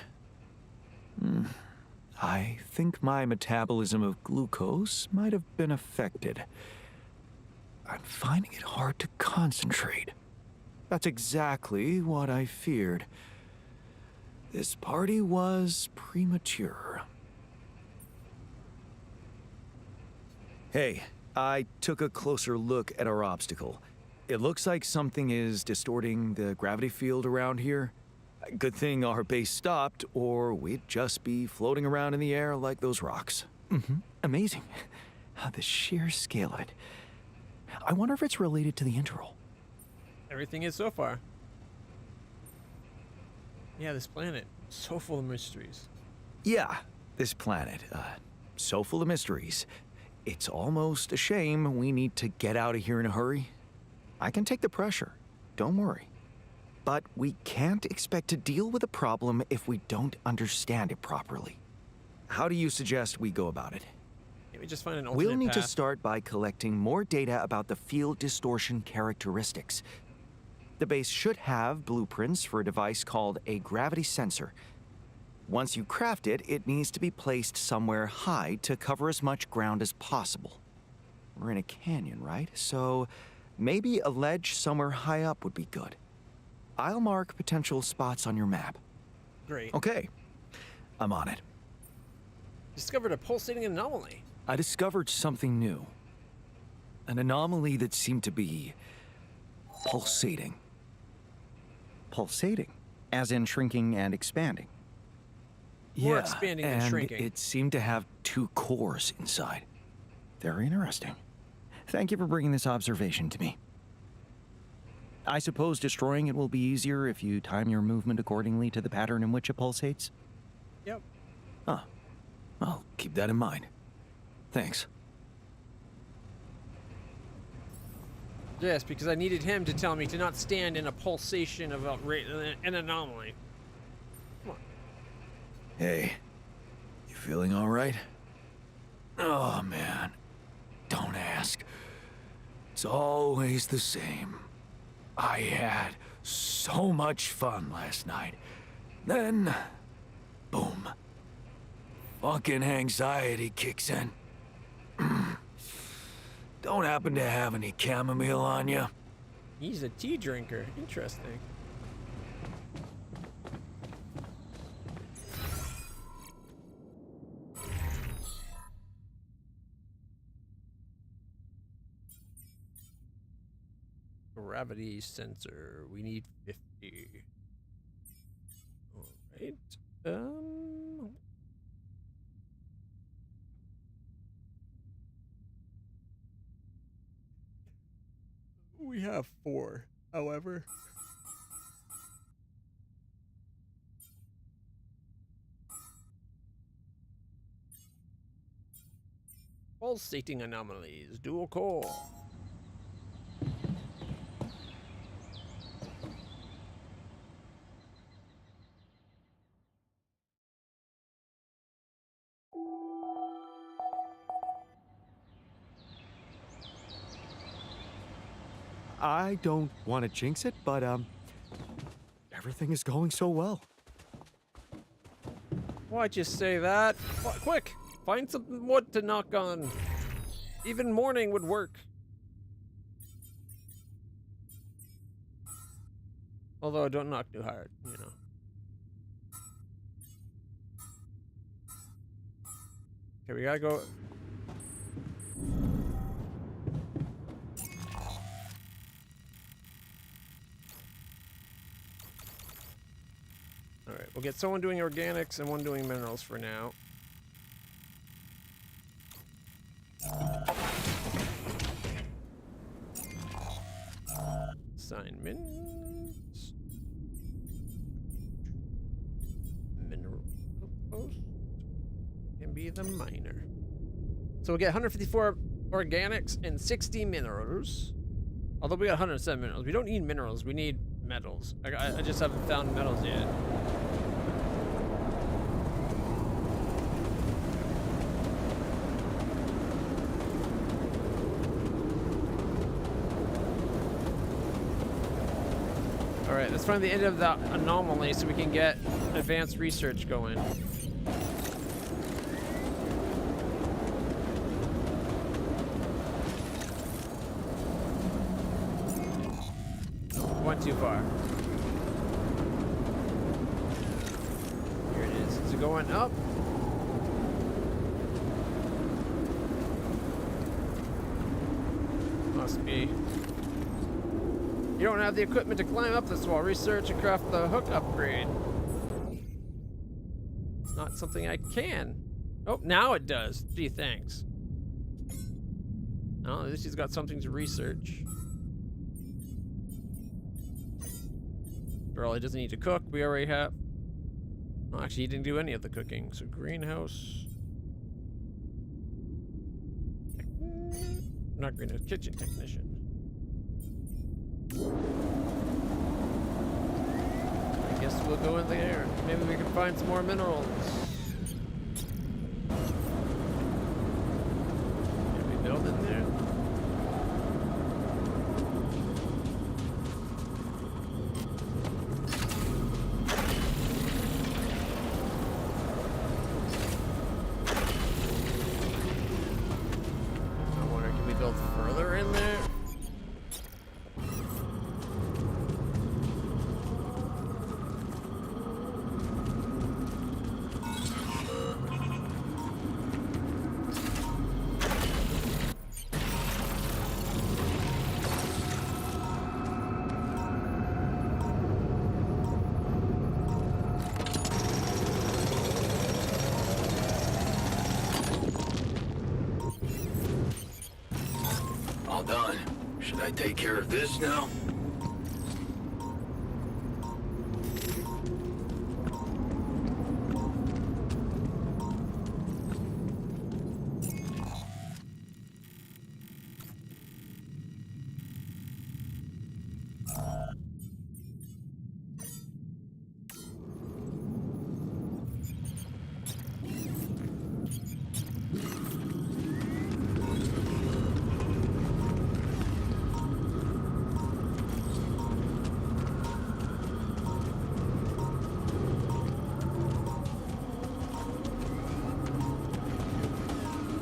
Speaker 2: I think my metabolism of glucose might have been affected. I'm finding it hard to concentrate. That's exactly what I feared. This party was premature. Hey, I took a closer look at our obstacle. It looks like something is distorting the gravity field around here. Good thing our base stopped, or we'd just be floating around in the air like those rocks. Amazing. The sheer scale of it. I wonder if it's related to the interval.
Speaker 1: Everything is so far. Yeah, this planet, so full of mysteries.
Speaker 2: Yeah, this planet, so full of mysteries. It's almost a shame we need to get out of here in a hurry. I can take the pressure, don't worry. But we can't expect to deal with a problem if we don't understand it properly. How do you suggest we go about it?
Speaker 1: me just find an alternate
Speaker 3: We'll need to
Speaker 1: path.
Speaker 3: start by collecting more data about the field distortion characteristics. The base should have blueprints for a device called a gravity sensor. Once you craft it, it needs to be placed somewhere high to cover as much ground as possible. We're in a canyon, right? So maybe a ledge somewhere high up would be good. I'll mark potential spots on your map.
Speaker 1: Great.
Speaker 3: Okay, I'm on it.
Speaker 1: Discovered a pulsating anomaly.
Speaker 3: I discovered something new. An anomaly that seemed to be pulsating. Pulsating, as in shrinking and expanding.
Speaker 1: More
Speaker 3: Yeah,
Speaker 1: expanding than
Speaker 3: and
Speaker 1: shrinking.
Speaker 3: it seemed to have 2 cores inside. Very interesting. Thank you for bringing this observation to me. I suppose destroying it will be easier if you time your movement accordingly to the pattern in which it pulsates?
Speaker 1: Yep.
Speaker 3: Huh. I'll keep that in mind. Thanks.
Speaker 1: Yes, because I needed him to tell me to not stand in a pulsation of an anomaly. Come on.
Speaker 2: Hey, you feeling all right? Oh, man. Don't ask. It's always the same. I had so much fun last night. Then, boom. Fucking anxiety kicks in. Don't happen to have any chamomile on you?
Speaker 1: He's a tea drinker. Interesting. Gravity sensor. We need 50. All right. We have 4, however. Pulsating anomalies, dual core.
Speaker 3: I don't want to jinx it, but, everything is going so well.
Speaker 1: Why'd you say that? Quick! Find some wood to knock on. Even morning would work. Although, don't knock too hard, you know. Okay, we gotta go. Alright, we'll get someone doing organics and one doing minerals for now. Assignments. Mineral post can be the miner. So we'll get 154 organics and 60 minerals. Although we got 107 minerals. We don't need minerals, we need metals. I just haven't found metals yet. Alright, let's find the end of the anomaly so we can get advanced research going. Went too far. Here it is. Is it going up? Must be. You don't have the equipment to climb up this wall. Research and craft the hook upgrade. It's not something I can. Oh, now it does. Gee, thanks. Oh, at least he's got something to research. After all, he doesn't need to cook. We already have. Well, actually, he didn't do any of the cooking. So, greenhouse. Not greenhouse, kitchen technician. I guess we'll go in there. Maybe we can find some more minerals. down in there. I wonder, can we build further in there?
Speaker 6: All done. Should I take care of this now?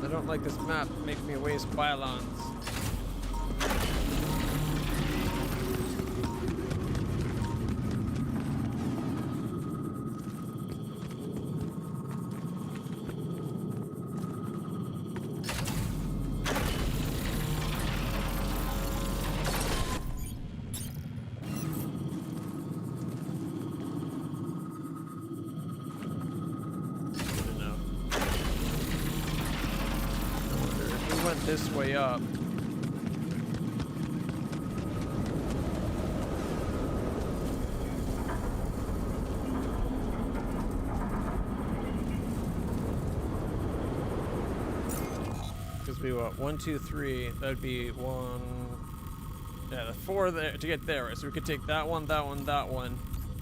Speaker 1: I don't like this map making me waste pylons. This way up. Because we want 1, 2, 3. That'd be 1. Yeah, the 4 there to get there. Right? So we could take that one, that one, that one.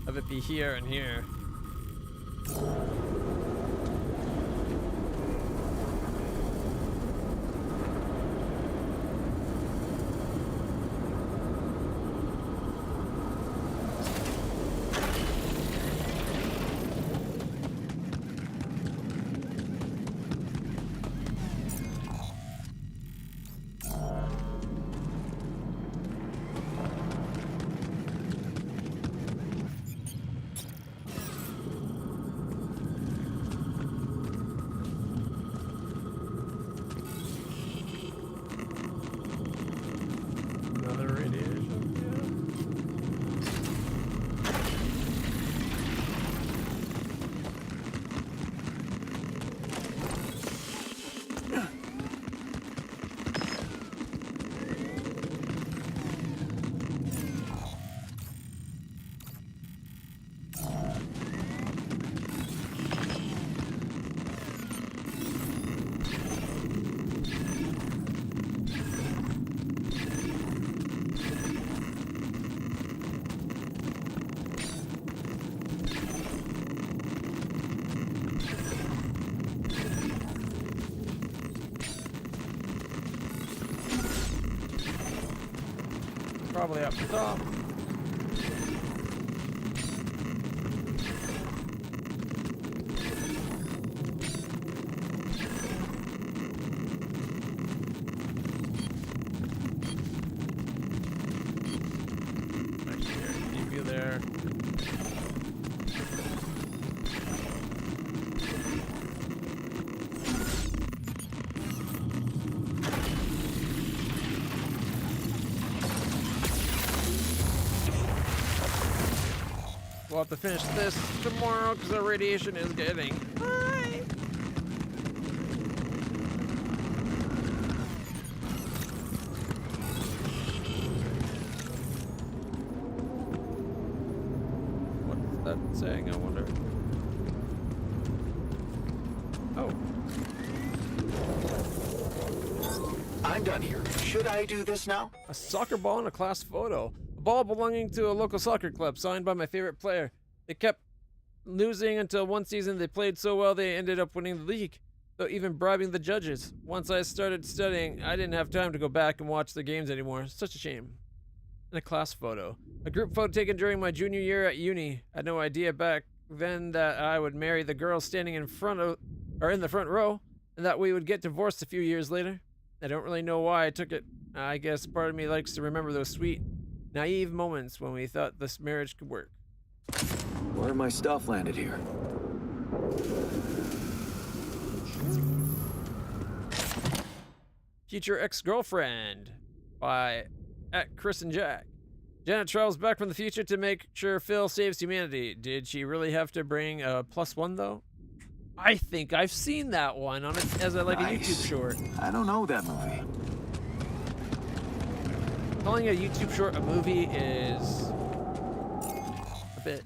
Speaker 1: Have it be here and here. Probably up the top. Back here, keep you there. We'll have to finish this tomorrow because our radiation is getting high. What's that saying, I wonder? Oh.
Speaker 6: I'm done here. Should I do this now?
Speaker 1: A soccer ball and a class photo. A ball belonging to a local soccer club, signed by my favorite player. They kept losing until one season they played so well they ended up winning the league. So even bribing the judges. Once I started studying, I didn't have time to go back and watch the games anymore. Such a shame. And a class photo. A group photo taken during my junior year at uni. I had no idea back then that I would marry the girl standing in front of, or in the front row, and that we would get divorced a few years later. I don't really know why I took it. I guess part of me likes to remember those sweet, naive moments when we thought this marriage could work.
Speaker 4: Where my stuff landed here?
Speaker 1: Future Ex-Girlfriend by @Chris and Jack. Janet travels back from the future to make sure Phil saves humanity. Did she really have to bring a +1 though? I think I've seen that one on it as a YouTube short.
Speaker 4: I don't know that movie.
Speaker 1: Calling a YouTube short a movie is a bit,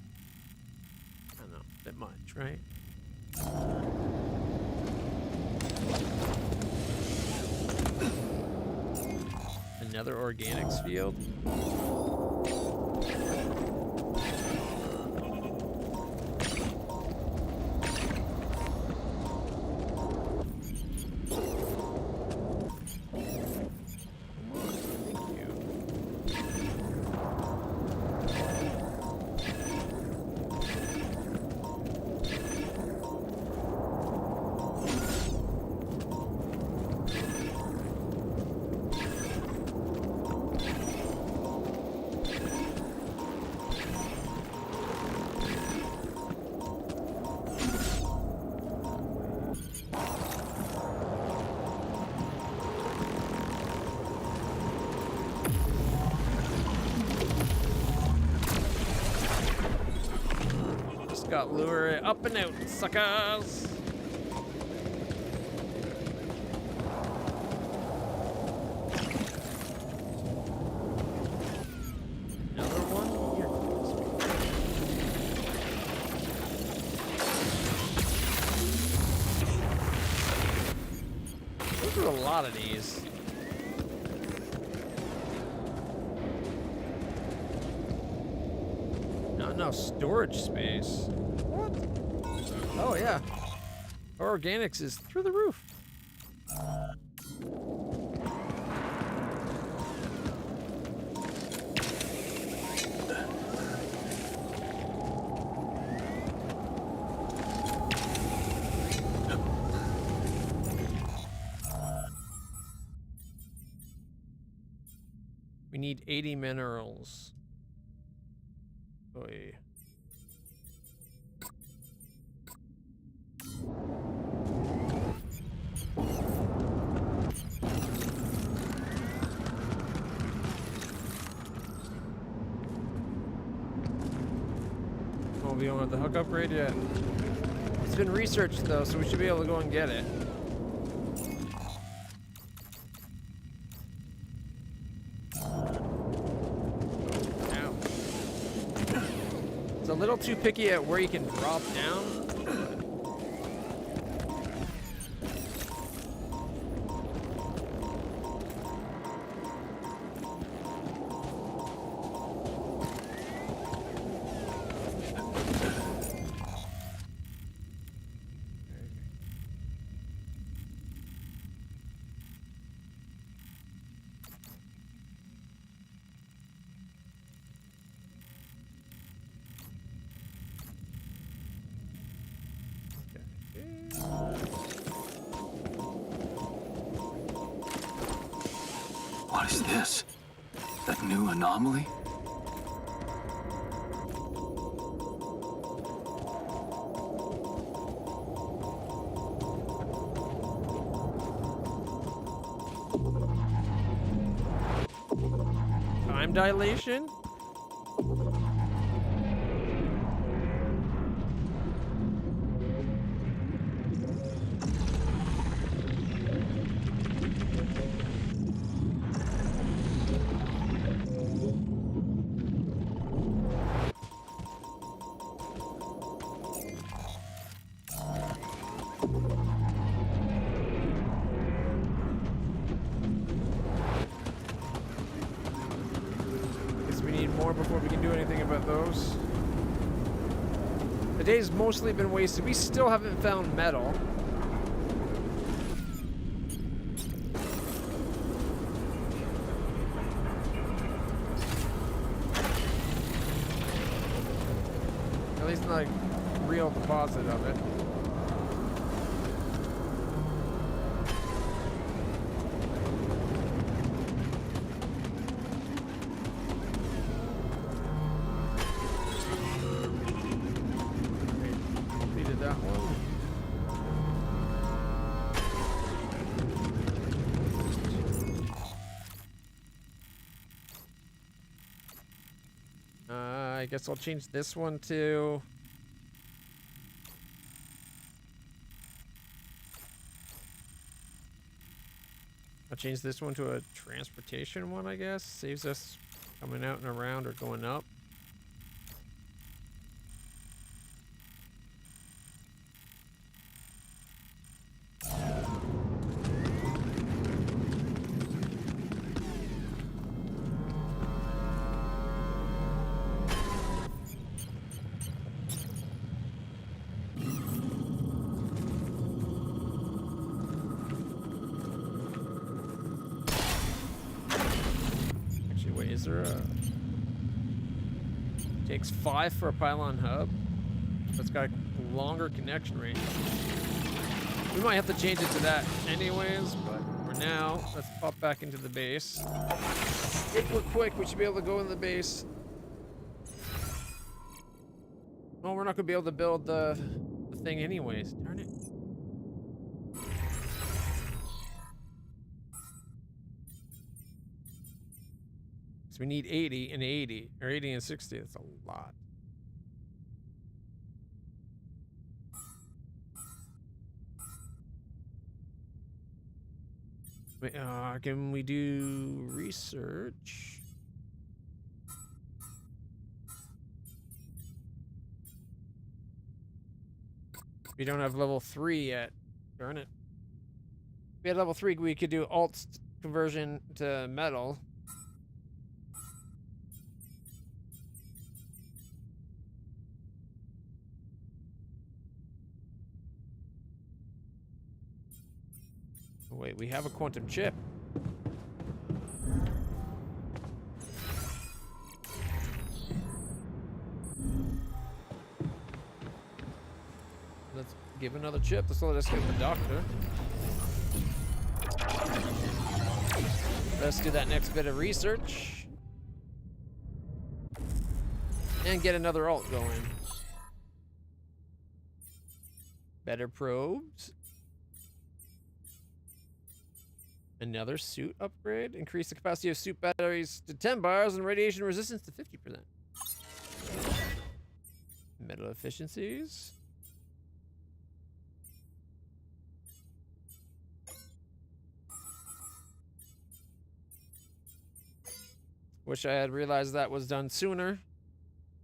Speaker 1: I don't know, a bit much, right? Another organics field. Got lure up and out, suckers. Another one here. Those are a lot of these. Not enough storage space. What? Oh yeah. Our organics is through the roof. We need 80 minerals. Oy. Oh, we don't have the hook upgrade yet. It's been researched though, so we should be able to go and get it. It's a little too picky at where you can drop down.
Speaker 4: What is this? That new anomaly?
Speaker 1: Time dilation? Before we can do anything about those. The day's mostly been wasted. We still haven't found metal. At least like real deposit of it. Completed that one. I guess I'll change this one to a transportation one, I guess. Saves us coming out and around or going up. Is there a... Takes 5 for a pylon hub. But it's got a longer connection range. We might have to change it to that anyways, but for now, let's pop back into the base. If we're quick, we should be able to go in the base. Well, we're not going to be able to build the thing anyways. Darn it. So we need 80 and 80, or 80 and 60. That's a lot. Wait, can we do research? We don't have level 3 yet. Darn it. If we had level 3, we could do alt conversion to metal. Wait, we have a quantum chip. Let's give another chip. Let's let us get the doctor. Let's do that next bit of research. And get another alt going. Better probes. Another suit upgrade. Increase the capacity of suit batteries to 10 bars and radiation resistance to 50%. Metal efficiencies. Wish I had realized that was done sooner.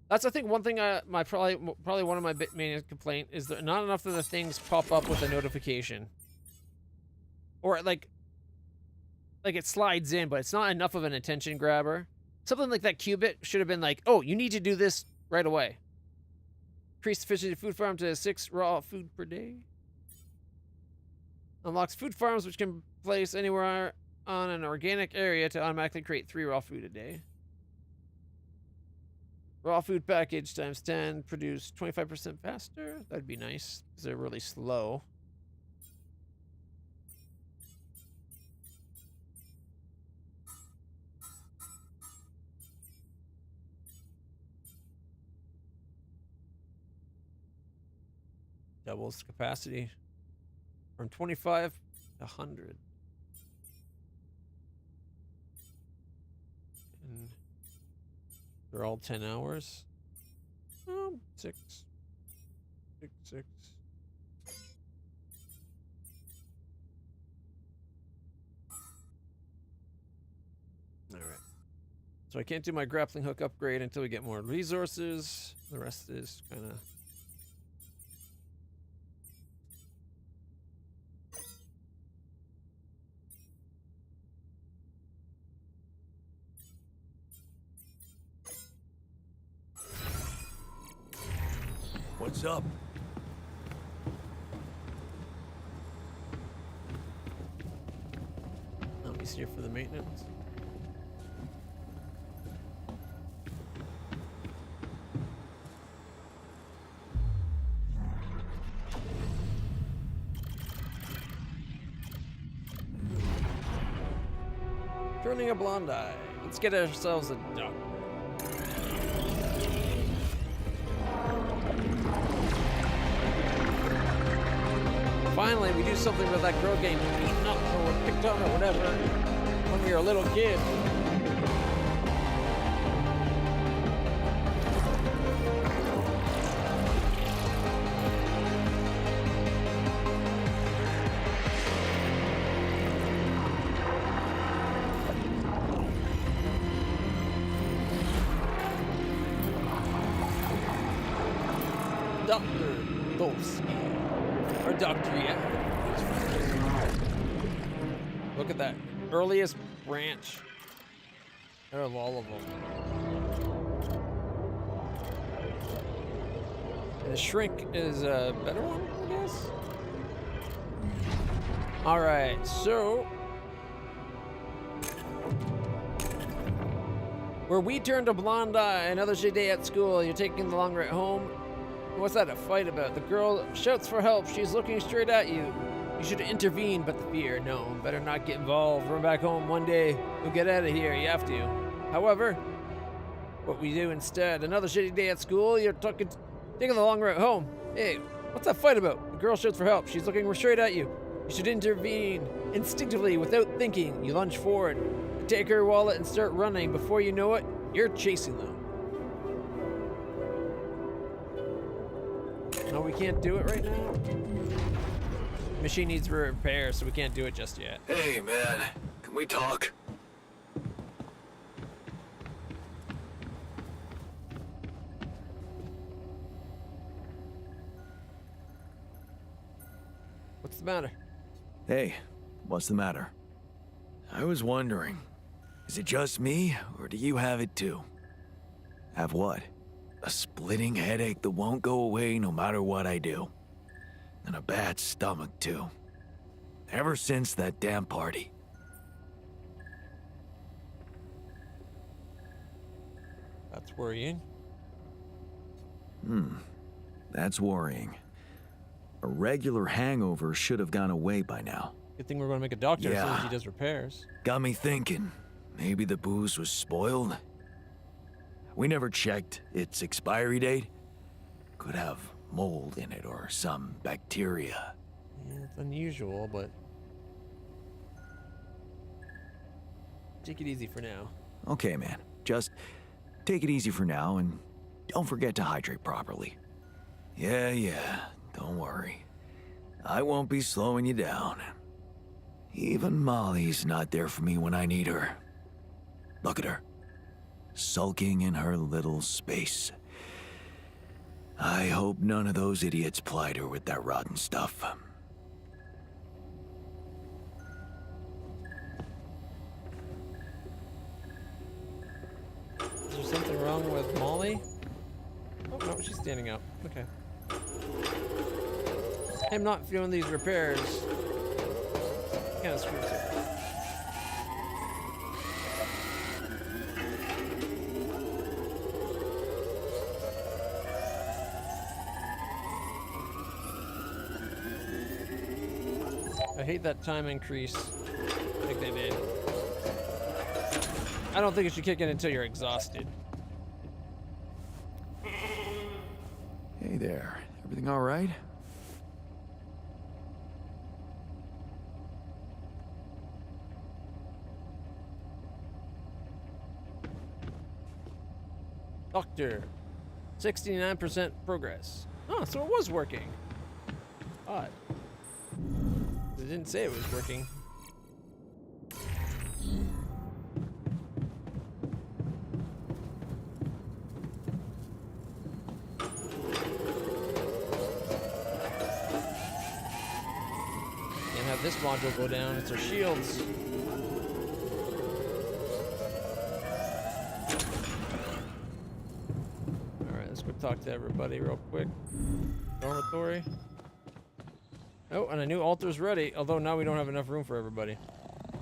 Speaker 1: That's, I think, one thing. Probably one of my main complaint is that not enough of the things pop up with a notification, or like it slides in, but it's not enough of an attention grabber. Something like that qubit should have been like, oh, you need to do this right away. Increase efficiency of food farm to 6 raw food per day. Unlocks food farms which can place anywhere on an organic area to automatically create 3 raw food a day. Raw food package times 10, produce 25% faster. That'd be nice, because they're really slow. Doubles capacity from 25 to 100. And they're all 10 hours. 6. All right. So I can't do my grappling hook upgrade until we get more resources. The rest is kind of...
Speaker 12: What's up?
Speaker 1: He's here for the maintenance. pruning a blonde eye. Let's get ourselves a duck. Finally, we do something with that girl getting beaten up or picked on or whatever when we were a little kid. Dr. Dolsky. Or Dr. Yeah. Look at that. Earliest branch out of all of them. And the shrink is a better one, I guess? Alright, so where we turned a blonde eye, another shitty day at school, you're taking the long ride home. What's that a fight about? The girl shouts for help. She's looking straight at you. You should intervene, but the fear, no, better not get involved. Run back home one day. You'll get out of here. You have to. However, what we do instead, another shitty day at school, you're taking the long route home. Hey, what's that fight about? The girl shouts for help. She's looking straight at you. You should intervene. Instinctively, without thinking, you lunge forward. You take her wallet and start running. Before you know it, you're chasing them. No, we can't do it right now. Machine needs repair, so we can't do it just yet.
Speaker 12: Hey, man. Can we talk?
Speaker 1: What's the matter?
Speaker 3: Hey, what's the matter?
Speaker 12: I was wondering, is it just me, or do you have it too?
Speaker 3: Have what?
Speaker 12: A splitting headache that won't go away no matter what I do. And a bad stomach, too. Ever since that damn party.
Speaker 1: That's worrying.
Speaker 3: That's worrying. A regular hangover should have gone away by now.
Speaker 1: Good thing we're going to make a doctor as soon as
Speaker 12: Yeah.
Speaker 1: he does repairs.
Speaker 12: Got me thinking, maybe the booze was spoiled? We never checked its expiry date. Could have mold in it or some bacteria.
Speaker 1: Yeah, it's unusual, but take it easy for now.
Speaker 3: Okay, man. Just take it easy for now and don't forget to hydrate properly.
Speaker 12: Yeah, don't worry. I won't be slowing you down. Even Molly's not there for me when I need her. Look at her. Sulking in her little space. I hope none of those idiots plied her with that rotten stuff.
Speaker 1: Is there something wrong with Molly? Oh, no, she's standing up. Okay. I'm not feeling these repairs. Kind of screws it. I hate that time increase like they did. I don't think it should kick in until you're exhausted.
Speaker 3: Hey there. Everything all right?
Speaker 1: Doctor, 69% progress. Oh, so it was working. Odd. It didn't say it was working. Can't have this module go down. It's our shields. Alright, let's go talk to everybody real quick. Dormitory. Oh, and a new altar's ready, although now we don't have enough room for everybody.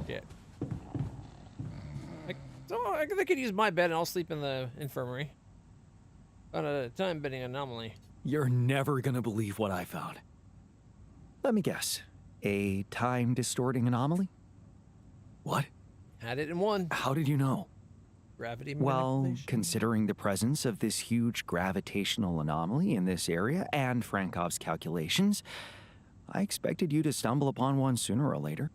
Speaker 1: Yet. They could use my bed and I'll sleep in the infirmary. On a time-bending anomaly.
Speaker 3: You're never gonna believe what I found. Let me guess. A time-distorting anomaly?
Speaker 12: What?
Speaker 1: Had it in one.
Speaker 2: How did you know?
Speaker 1: Gravity
Speaker 2: Well,
Speaker 1: manipulation.
Speaker 2: considering the presence of this huge gravitational anomaly in this area and Frankov's calculations, I expected you to stumble upon one sooner or later.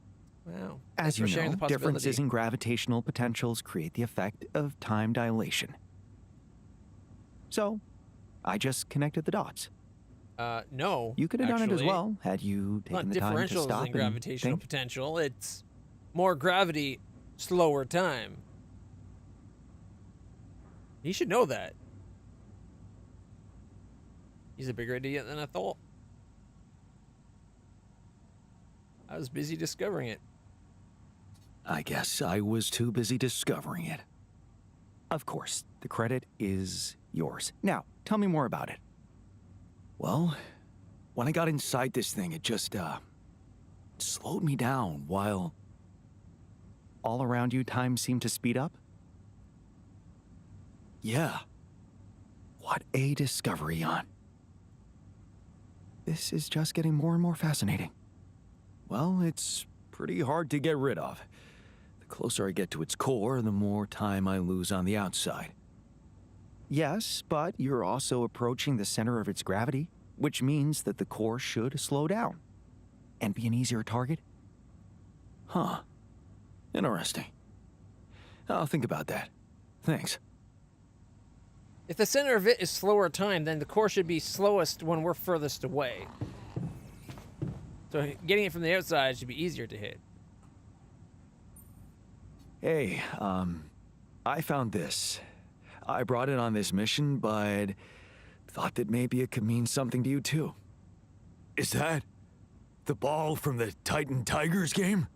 Speaker 1: Wow.
Speaker 2: As
Speaker 1: Thanks
Speaker 2: you
Speaker 1: for sharing
Speaker 2: know,
Speaker 1: the possibility.
Speaker 2: differences in gravitational potentials create the effect of time dilation. So, I just connected the dots.
Speaker 1: No.
Speaker 2: You could have done it as
Speaker 1: actually.
Speaker 2: well had you taken
Speaker 1: Not
Speaker 2: the time to
Speaker 1: differentials
Speaker 2: stop
Speaker 1: in
Speaker 2: and
Speaker 1: gravitational
Speaker 2: think.
Speaker 1: potential. It's more gravity, slower time. He should know that. He's a bigger idiot than I thought. I was busy discovering it.
Speaker 2: I guess I was too busy discovering it. Of course, the credit is yours. Now, tell me more about it. Well, when I got inside this thing, it just, slowed me down while all around you time seemed to speed up. Yeah. What a discovery, Jan. This is just getting more and more fascinating. Well, it's pretty hard to get rid of. The closer I get to its core, the more time I lose on the outside. Yes, but you're also approaching the center of its gravity, which means that the core should slow down and be an easier target. Huh. Interesting. I'll think about that. Thanks.
Speaker 1: If the center of it is slower time, then the core should be slowest when we're furthest away. So getting it from the outside should be easier to hit.
Speaker 2: Hey, I found this. I brought it on this mission, but thought that maybe it could mean something to you too.
Speaker 12: Is that the ball from the Titan Tigers game?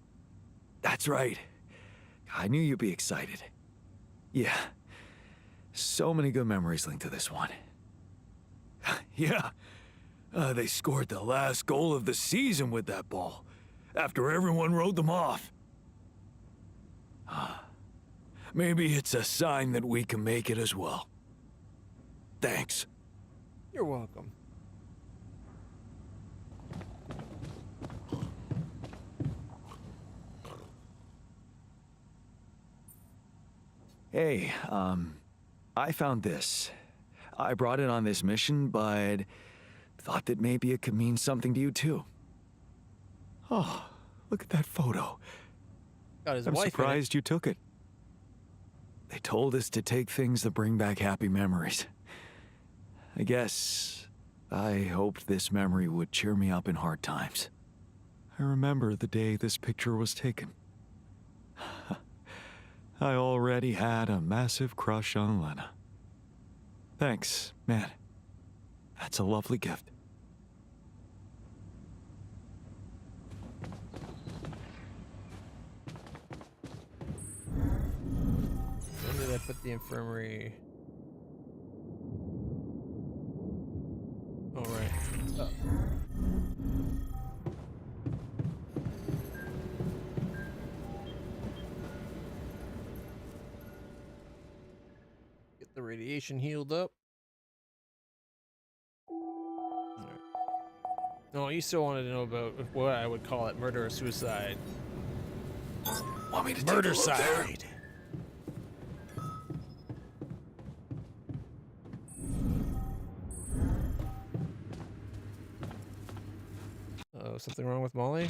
Speaker 2: That's right. I knew you'd be excited. Yeah. So many good memories linked to this one.
Speaker 12: Yeah. They scored the last goal of the season with that ball, after everyone wrote them off. Maybe it's a sign that we can make it as well. Thanks.
Speaker 1: You're welcome.
Speaker 2: Hey, I found this. I brought it on this mission, but thought that maybe it could mean something to you too. Oh, look at that photo.
Speaker 1: Got his
Speaker 2: I'm
Speaker 1: wife in it.
Speaker 2: surprised you took it. They told us to take things that bring back happy memories. I guess I hoped this memory would cheer me up in hard times. I remember the day this picture was taken. I already had a massive crush on Lena. Thanks, man. That's a lovely gift.
Speaker 1: When did I put the infirmary? All right. Oh. Get the radiation healed up. All right. No, you still wanted to know about what I would call it, murder or suicide.
Speaker 12: Want me to
Speaker 1: Murder
Speaker 12: take a look there?
Speaker 1: side. Oh, something wrong with Molly?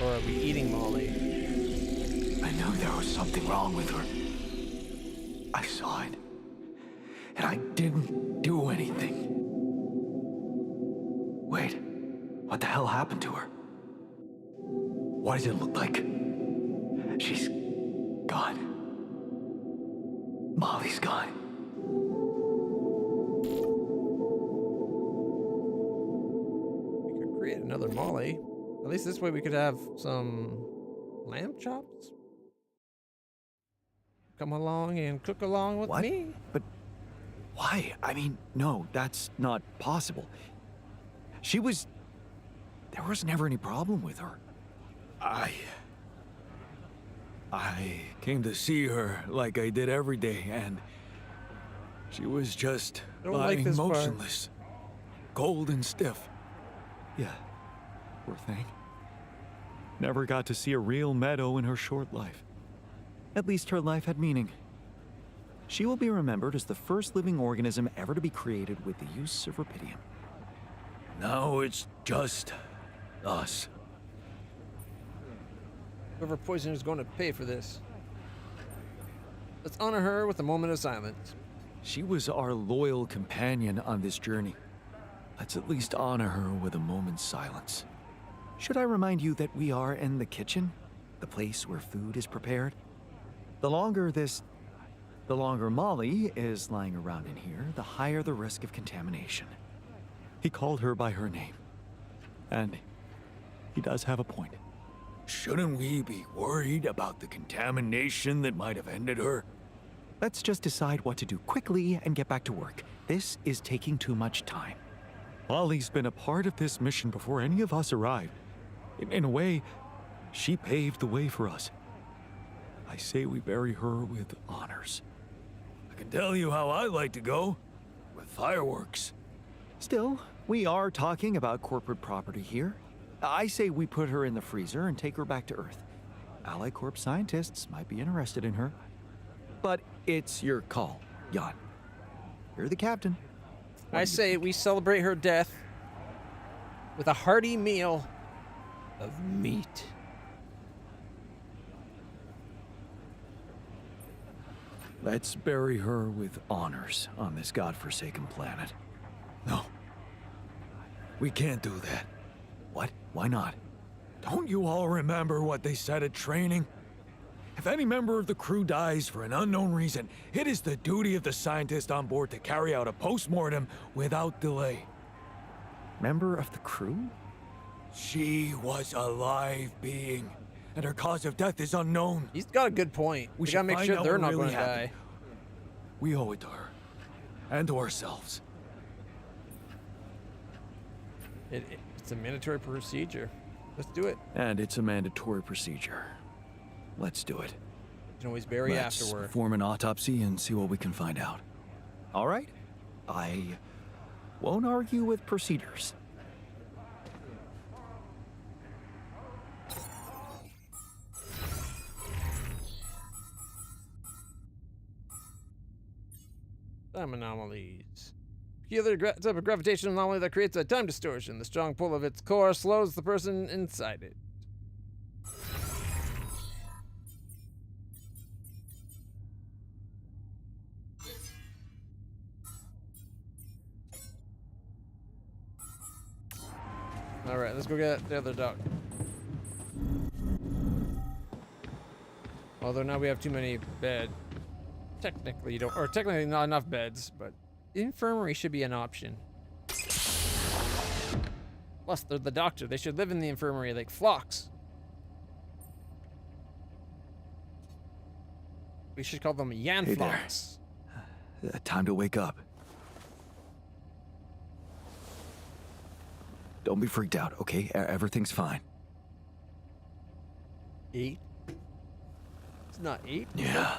Speaker 1: Or are we eating Molly?
Speaker 2: I knew there was something wrong with her. I saw it. And I didn't do anything. Wait, what the hell happened to her? What does it look like? She's gone. Molly's gone.
Speaker 1: We could create another Molly. At least this way we could have some lamb chops. Come along and cook along with
Speaker 2: What?
Speaker 1: me.
Speaker 2: But why? I mean, no, that's not possible. There was never any problem with her.
Speaker 12: I came to see her like I did every day, and she was just
Speaker 1: I don't like
Speaker 12: lying
Speaker 1: this part.
Speaker 12: motionless, cold and stiff.
Speaker 2: Yeah, poor thing. Never got to see a real meadow in her short life.
Speaker 3: At least her life had meaning. She will be remembered as the first living organism ever to be created with the use of rubidium.
Speaker 12: Now it's just us.
Speaker 1: Whoever poisoned is going to pay for this. Let's honor her with a moment of silence.
Speaker 3: She was our loyal companion on this journey. Let's at least honor her with a moment's silence. Should I remind you that we are in the kitchen? The place where food is prepared? The longer Molly is lying around in here, the higher the risk of contamination. He called her by her name. And he does have a point.
Speaker 12: Shouldn't we be worried about the contamination that might have ended her?
Speaker 3: Let's just decide what to do quickly and get back to work. This is taking too much time. Molly's been a part of this mission before any of us arrived. In a way, she paved the way for us. I say we bury her with honors.
Speaker 12: I can tell you how I like to go. With fireworks.
Speaker 3: Still, we are talking about corporate property here. I say we put her in the freezer and take her back to Earth. Ally Corp scientists might be interested in her. But it's your call, Jan. You're the captain.
Speaker 1: I say we celebrate her death with a hearty meal of meat.
Speaker 3: Let's bury her with honors on this godforsaken planet.
Speaker 12: No. We can't do that.
Speaker 3: What? Why not?
Speaker 12: Don't you all remember what they said at training? If any member of the crew dies for an unknown reason, it is the duty of the scientist on board to carry out a post-mortem without delay.
Speaker 3: Member of the crew?
Speaker 12: She was a live being, and her cause of death is unknown.
Speaker 1: He's got a good point. We gotta make sure they're not going to die.
Speaker 12: We owe it to her, and to ourselves.
Speaker 1: It's a mandatory procedure. Let's do it.
Speaker 3: And it's a mandatory procedure. Let's do it.
Speaker 1: You can always bury afterward.
Speaker 3: Let's perform an autopsy and see what we can find out. All right? I won't argue with procedures.
Speaker 1: Time anomalies. Peculiar type of gravitational anomaly that creates a time distortion. The strong pull of its core slows the person inside it. Alright, let's go get the other dog. Although now we have too many beds. Technically, you don't, or technically not enough beds, but infirmary should be an option. Plus, they're the doctor. They should live in the infirmary like flocks. We should call them Yan flocks.
Speaker 3: Time to wake up. Don't be freaked out, okay? Everything's fine.
Speaker 1: 8? It's not 8?
Speaker 3: Yeah,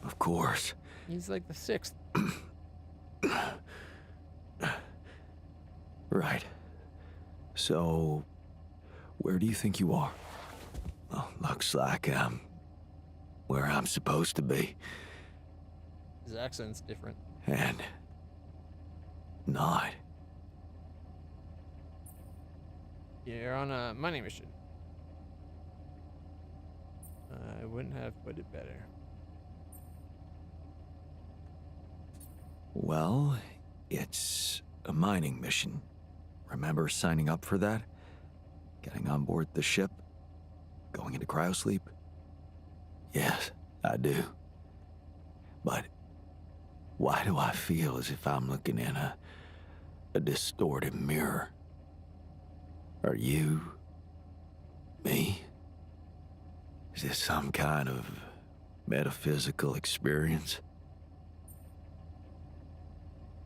Speaker 3: of course.
Speaker 1: He's like the 6th.
Speaker 3: Right. So, where do you think you are? Well, looks like I'm where I'm supposed to be.
Speaker 1: His accent's different.
Speaker 3: And not.
Speaker 1: You're on a mining mission. I wouldn't have put it better.
Speaker 3: Well, it's a mining mission. Remember signing up for that? Getting on board the ship? Going into cryosleep? Yes, I do. But why do I feel as if I'm looking in a distorted mirror? Are you? Me? Is this some kind of metaphysical experience?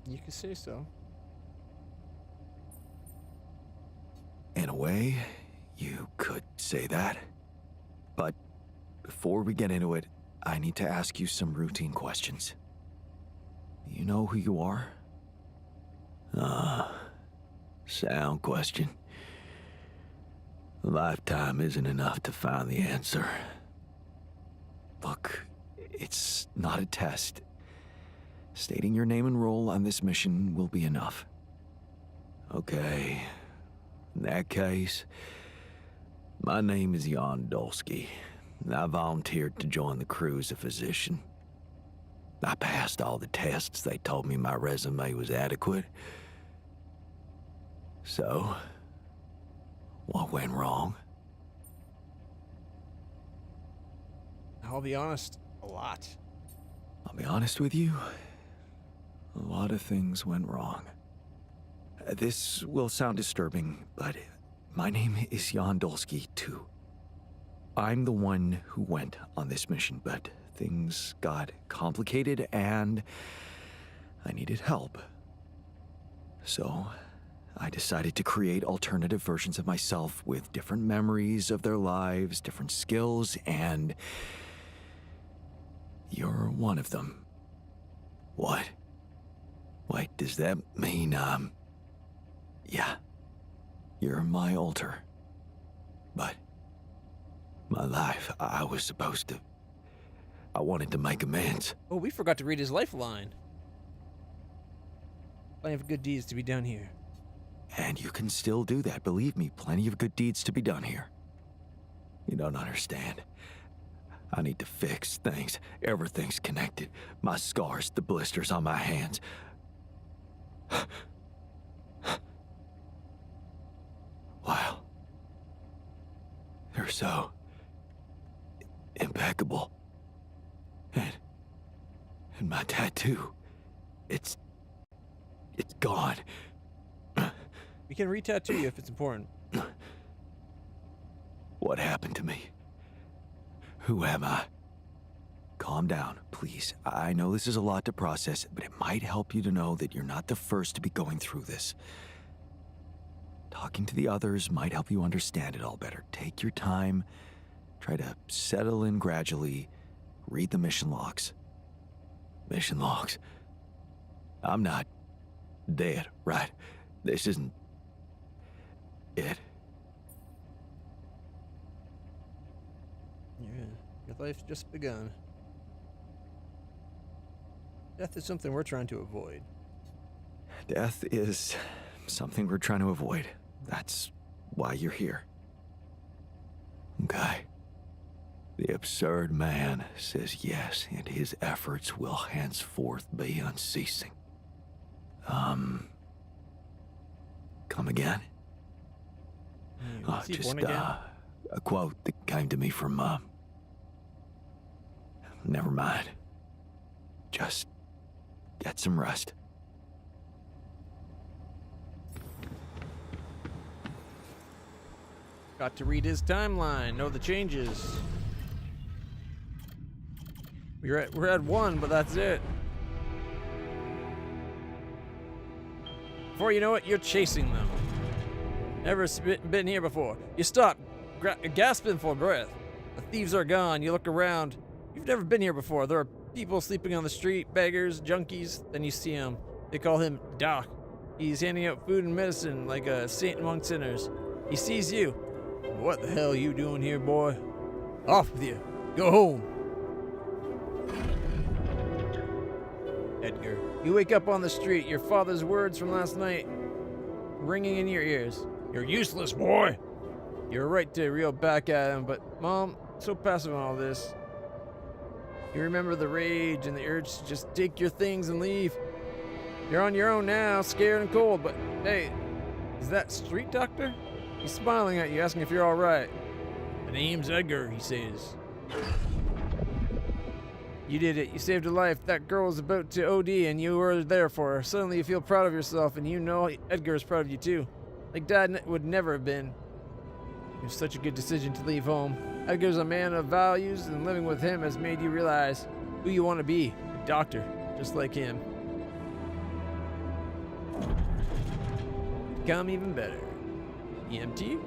Speaker 1: You could say so.
Speaker 3: In a way, you could say that. But before we get into it, I need to ask you some routine questions. You know who you are? Sound question. A lifetime isn't enough to find the answer. Look, it's not a test. Stating your name and role on this mission will be enough. Okay. In that case, my name is Jan Dolsky, and I volunteered to join the crew as a physician. I passed all the tests. They told me my resume was adequate. So, what went wrong?
Speaker 1: I'll be honest, a lot.
Speaker 3: I'll be honest with you, a lot of things went wrong. This will sound disturbing, but my name is Jan Dolsky, too. I'm the one who went on this mission, but things got complicated and I needed help. So, I decided to create alternative versions of myself with different memories of their lives, different skills, and you're one of them. What? Wait, does that mean, yeah. You're my alter. But my life, I was supposed to... I wanted to make amends.
Speaker 1: Oh, we forgot to read his lifeline. Plenty of good deeds to be done here.
Speaker 3: And you can still do that, believe me, plenty of good deeds to be done here. You don't understand. I need to fix things. Everything's connected. My scars, the blisters on my hands. Wow. They're so... impeccable. And my tattoo, it's gone.
Speaker 1: We can re-tattoo you if it's important.
Speaker 3: What happened to me? Who am I? Calm down, please. I know this is a lot to process, but it might help you to know that you're not the first to be going through this. Talking to the others might help you understand it all better. Take your time. Try to settle in gradually. Read the mission logs. Mission logs? I'm not dead, right? This isn't it.
Speaker 1: Yeah, your life's just begun. Death is something we're trying to avoid.
Speaker 3: Death is something we're trying to avoid. That's why you're here. Okay. The absurd man says yes, and his efforts will henceforth be unceasing. Come again? Just a quote that came to me from, never mind. Just get some rest.
Speaker 1: Got to read his timeline, know the changes. We're at 1, but that's it. Before you know it, you're chasing them. Never been here before. You stop, gasping for breath. The thieves are gone. You look around. You've never been here before. There are people sleeping on the street, beggars, junkies. Then you see him. They call him Doc. He's handing out food and medicine like a saint among sinners. He sees you. What the hell are you doing here, boy? Off with you. Go home. Edgar, you wake up on the street, your father's words from last night ringing in your ears. You're useless, boy. You're right to reel back at him, but Mom, so passive on all this. You remember the rage and the urge to just take your things and leave. You're on your own now, scared and cold, but hey, is that street doctor? He's smiling at you, asking if you're all right. The name's Edgar, he says. You did it. You saved a life. That girl was about to OD and you were there for her. Suddenly you feel proud of yourself and you know Edgar is proud of you too. Like Dad would never have been. It was such a good decision to leave home. Edgar's a man of values and living with him has made you realize who you want to be. A doctor, just like him. Become even better. EMT?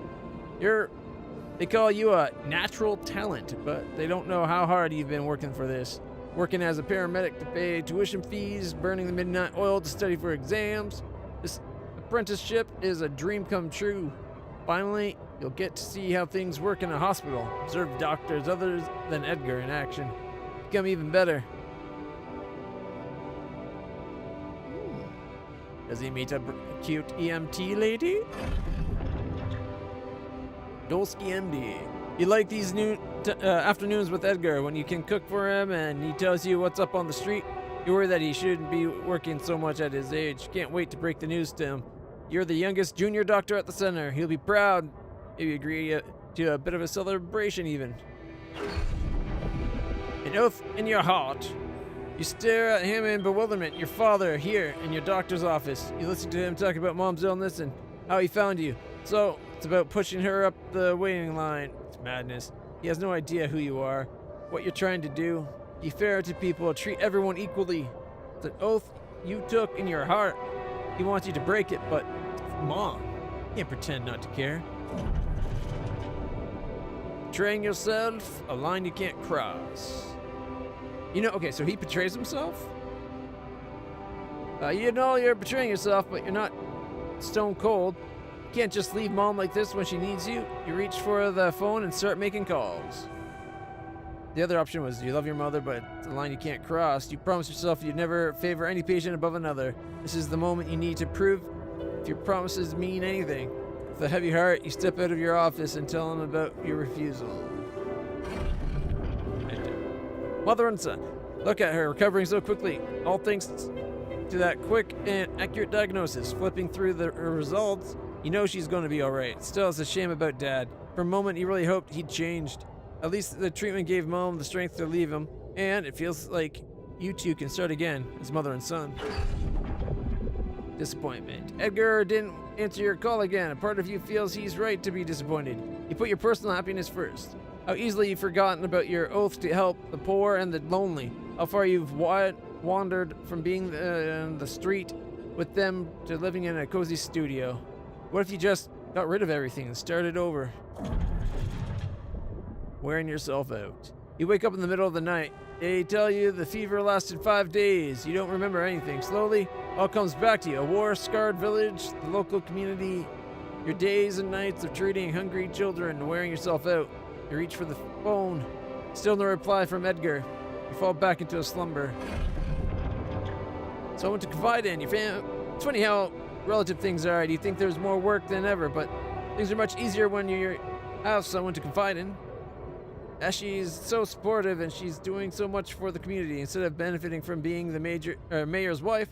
Speaker 1: They call you a natural talent, but they don't know how hard you've been working for this. Working as a paramedic to pay tuition fees, burning the midnight oil to study for exams. This apprenticeship is a dream come true. Finally, you'll get to see how things work in a hospital. Observe doctors other than Edgar in action. Become even better. Does he meet a cute EMT lady? Dolsky MD. You like these afternoons with Edgar when you can cook for him and he tells you what's up on the street? You worry that he shouldn't be working so much at his age. Can't wait to break the news to him. You're the youngest junior doctor at the center. He'll be proud. Maybe agree to a bit of a celebration even. An oath in your heart. You stare at him in bewilderment. Your father here in your doctor's office. You listen to him talk about Mom's illness and how he found you. So, it's about pushing her up the waiting line. It's madness. He has no idea who you are, what you're trying to do. Be fair to people, treat everyone equally. It's an oath you took in your heart. He wants you to break it, but Mom, you can't pretend not to care. Betraying yourself, a line you can't cross. You know, okay, so he betrays himself? You know you're betraying yourself, but you're not stone cold. You can't just leave Mom like this when she needs you. You reach for the phone and start making calls. The other option was you love your mother, but it's a line you can't cross. You promise yourself you'd never favor any patient above another. This is the moment you need to prove if your promises mean anything. With a heavy heart, you step out of your office and tell him about your refusal. Mother and son. Look at her, recovering so quickly. All thanks to that quick and accurate diagnosis. Flipping through her results, you know she's going to be alright. Still, it's a shame about Dad. For a moment, he really hoped he'd changed. At least the treatment gave Mom the strength to leave him, and it feels like you two can start again as mother and son. Disappointment. Edgar didn't answer your call again. A part of you feels he's right to be disappointed. You put your personal happiness first. How easily you've forgotten about your oath to help the poor and the lonely. How far you've wandered from being in the street with them to living in a cozy studio. What if you just got rid of everything and started over? Wearing yourself out. You wake up in the middle of the night. They tell you the fever lasted 5 days. You don't remember anything. Slowly, all comes back to you. A war-scarred village, the local community, your days and nights of treating hungry children and wearing yourself out. You reach for the phone. Still no reply from Edgar. You fall back into a slumber. Someone to confide in. It's funny how relative things are. You think there's more work than ever, but things are much easier when you have someone to confide in. As she's so supportive and she's doing so much for the community, instead of benefiting from being the mayor's wife,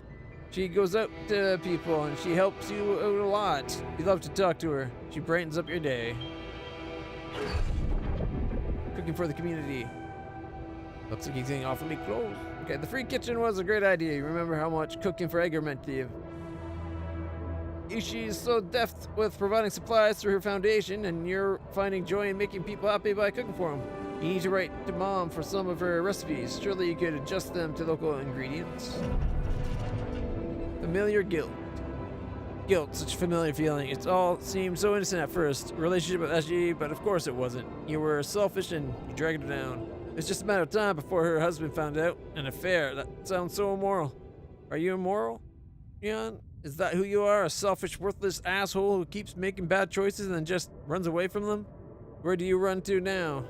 Speaker 1: she goes out to people and she helps you out a lot. You love to talk to her. She brightens up your day. Cooking for the community. Looks like he's getting awfully close. Okay, the free kitchen was a great idea. You remember how much cooking for Edgar meant to you. She's so deft with providing supplies through her foundation, and you're finding joy in making people happy by cooking for them. You need to write to Mom for some of her recipes. Surely you could adjust them to local ingredients. Familiar guilt. Guilt, such a familiar feeling. It all seemed so innocent at first. A relationship with SG, but of course it wasn't. You were selfish and you dragged her down. It's just a matter of time before her husband found out. An affair. That sounds so immoral. Are you immoral, Jan? Is that who you are? A selfish, worthless asshole who keeps making bad choices and then just runs away from them? Where do you run to now?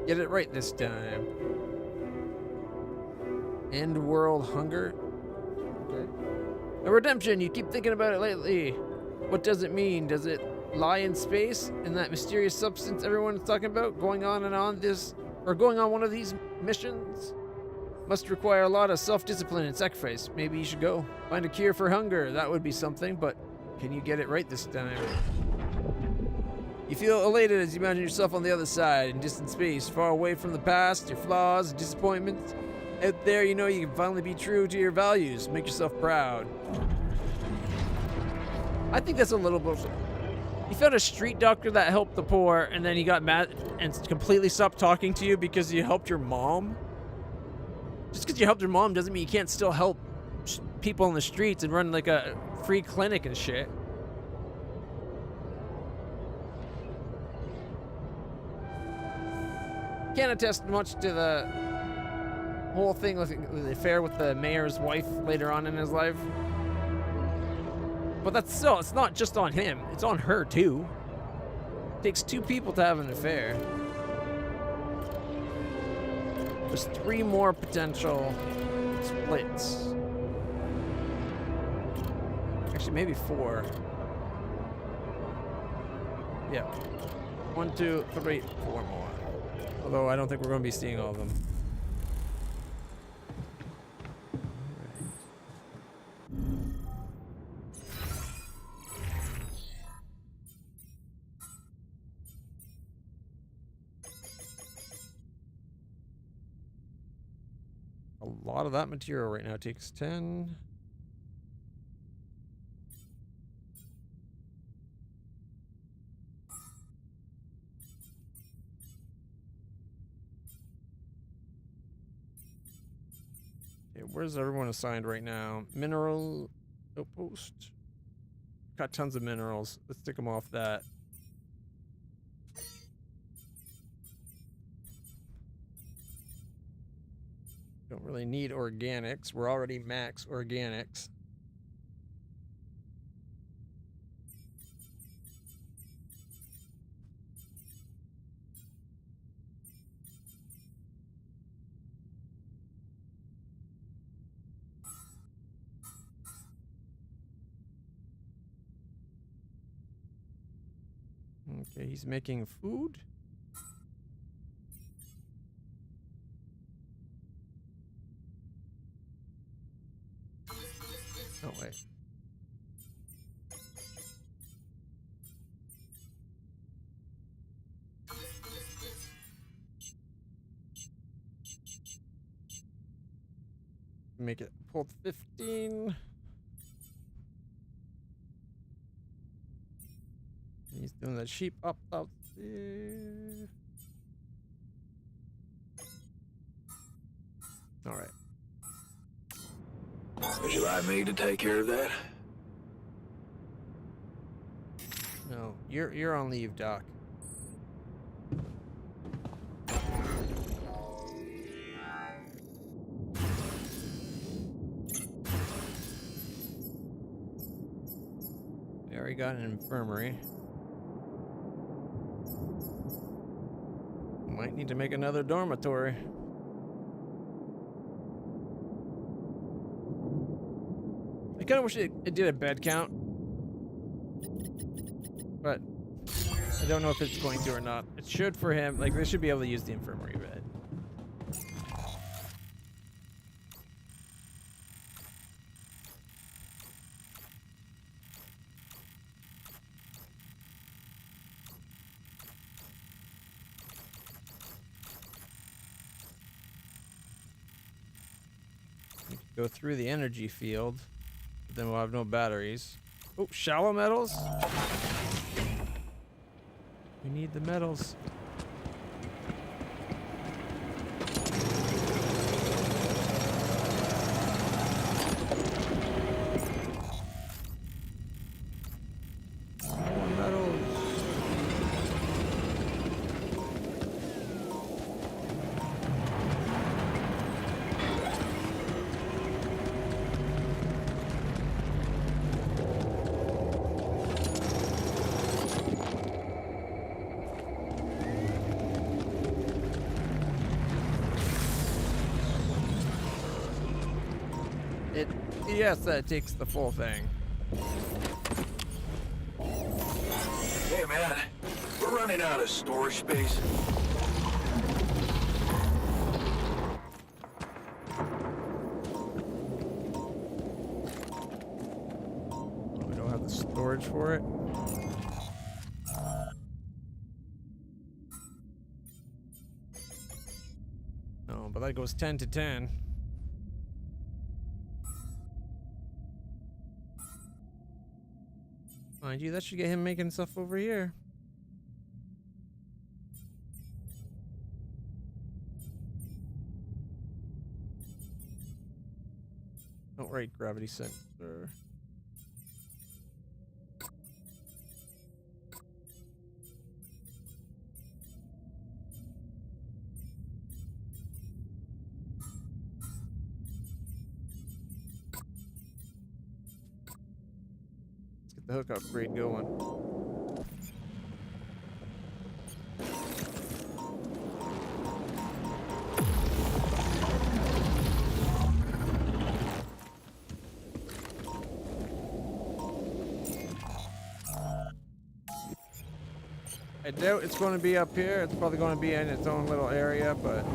Speaker 1: Get it right this time. End world hunger? Okay. A redemption, you keep thinking about it lately. What does it mean? Does it lie in space? In that mysterious substance everyone's talking about? Going on one of these missions? Must require a lot of self-discipline and sacrifice. Maybe you should go. Find a cure for hunger. That would be something, but can you get it right this time? You feel elated as you imagine yourself on the other side, in distant space, far away from the past, your flaws, disappointments. Out there, you know you can finally be true to your values. Make yourself proud. I think that's a little bullshit. You found a street doctor that helped the poor, and then he got mad and completely stopped talking to you because you helped your mom? Just because you helped your mom doesn't mean you can't still help people in the streets and run like a free clinic and shit. Can't attest much to the whole thing with the affair with the mayor's wife later on in his life. But that's still, it's not just on him. It's on her, too. It takes 2 people to have an affair. There's 3 more potential splits. Actually, maybe 4. Yeah. 1, 2, 3, 4 more. Although I don't think we're going to be seeing all of them. A lot of that material right now takes 10. Okay, where's everyone assigned right now? Mineral outpost. Got tons of minerals. Let's take them off that. Don't really need organics. We're already max organics. Okay, he's making food. Oh, wait. Make it pull 15. He's doing the sheep up there. All right.
Speaker 6: Would you like me to take care of that?
Speaker 1: No, you're on leave, Doc. We already got an infirmary. Might need to make another dormitory. I kind of wish it did a bed count, but I don't know if it's going to or not. It should for him. Like, they should be able to use the infirmary bed. We can go through the energy field, but then we'll have no batteries. Oh, shallow metals? We need the metals. More metals. Yes, that takes the full thing.
Speaker 6: Hey man, we're running out of storage space.
Speaker 1: We don't have the storage for it. No, but that goes 10 to 10. Mind you, that should get him making stuff over here. Oh, right, gravity sensor. Get the hook upgrade going. I doubt it's going to be up here. It's probably going to be in its own little area, but...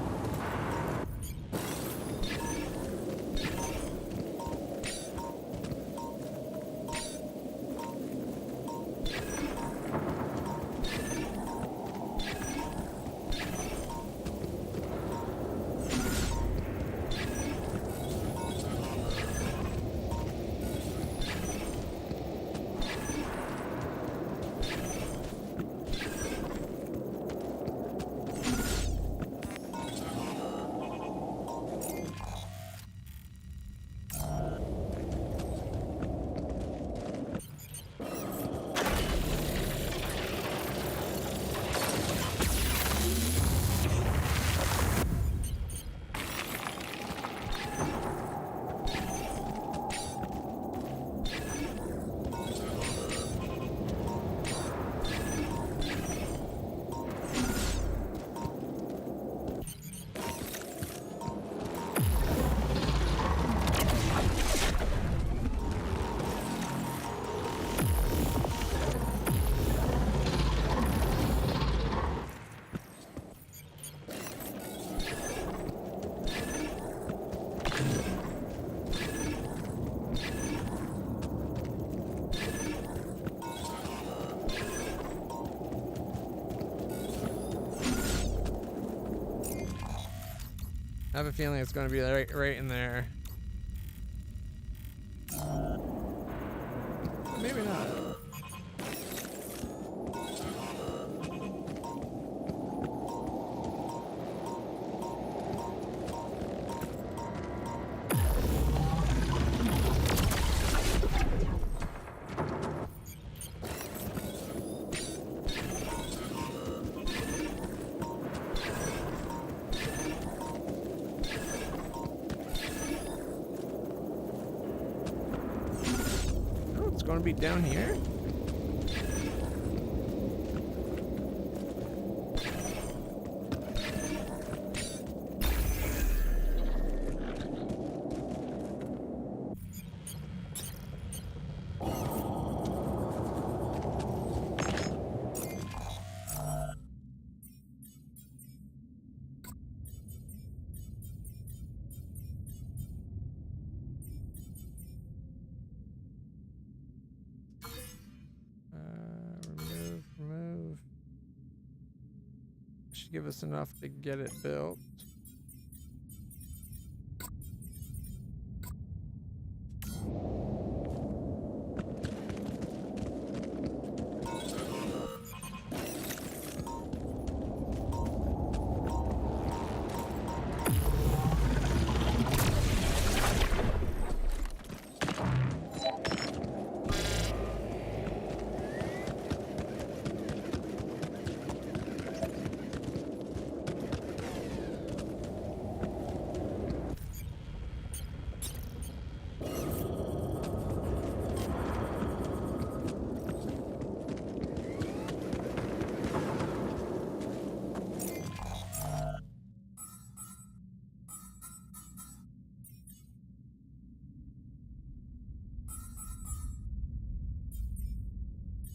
Speaker 1: I have a feeling it's going to be right in there. Maybe not. Going to be down here? Remove. Should give us enough to get it built.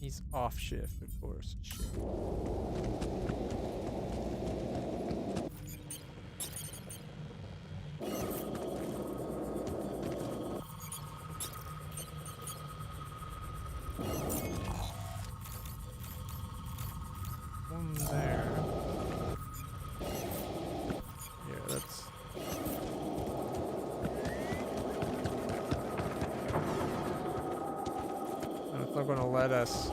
Speaker 1: He's off shift, of course. Shit. One there. Yeah, that's... It's not going to let us.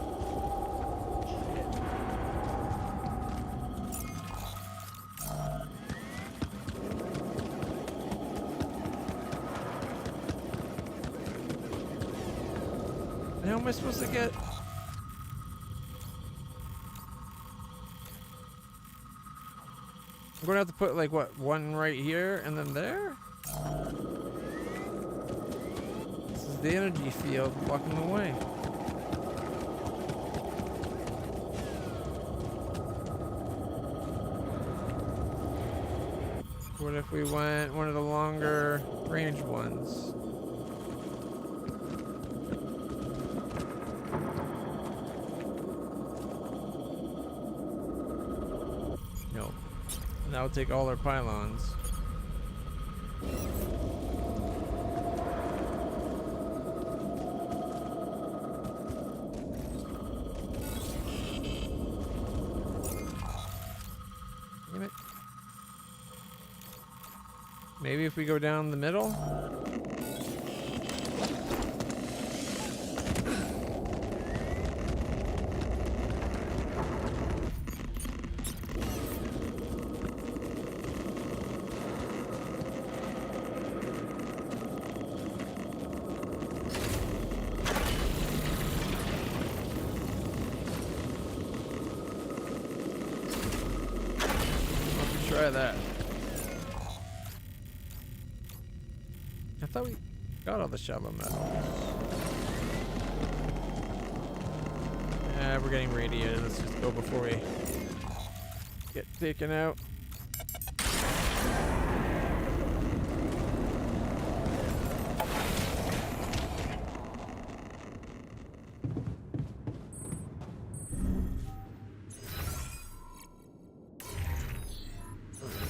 Speaker 1: How am I supposed to get? I'm going to have to put like what, one right here and then there? This is the energy field blocking the way. What if we went one of the longer range ones? No. That would take all our pylons. Damn it. Maybe if we go down the middle? Let's try that. I thought we got all the shallow metal. We're getting radiated. Let's just go before we get taken out.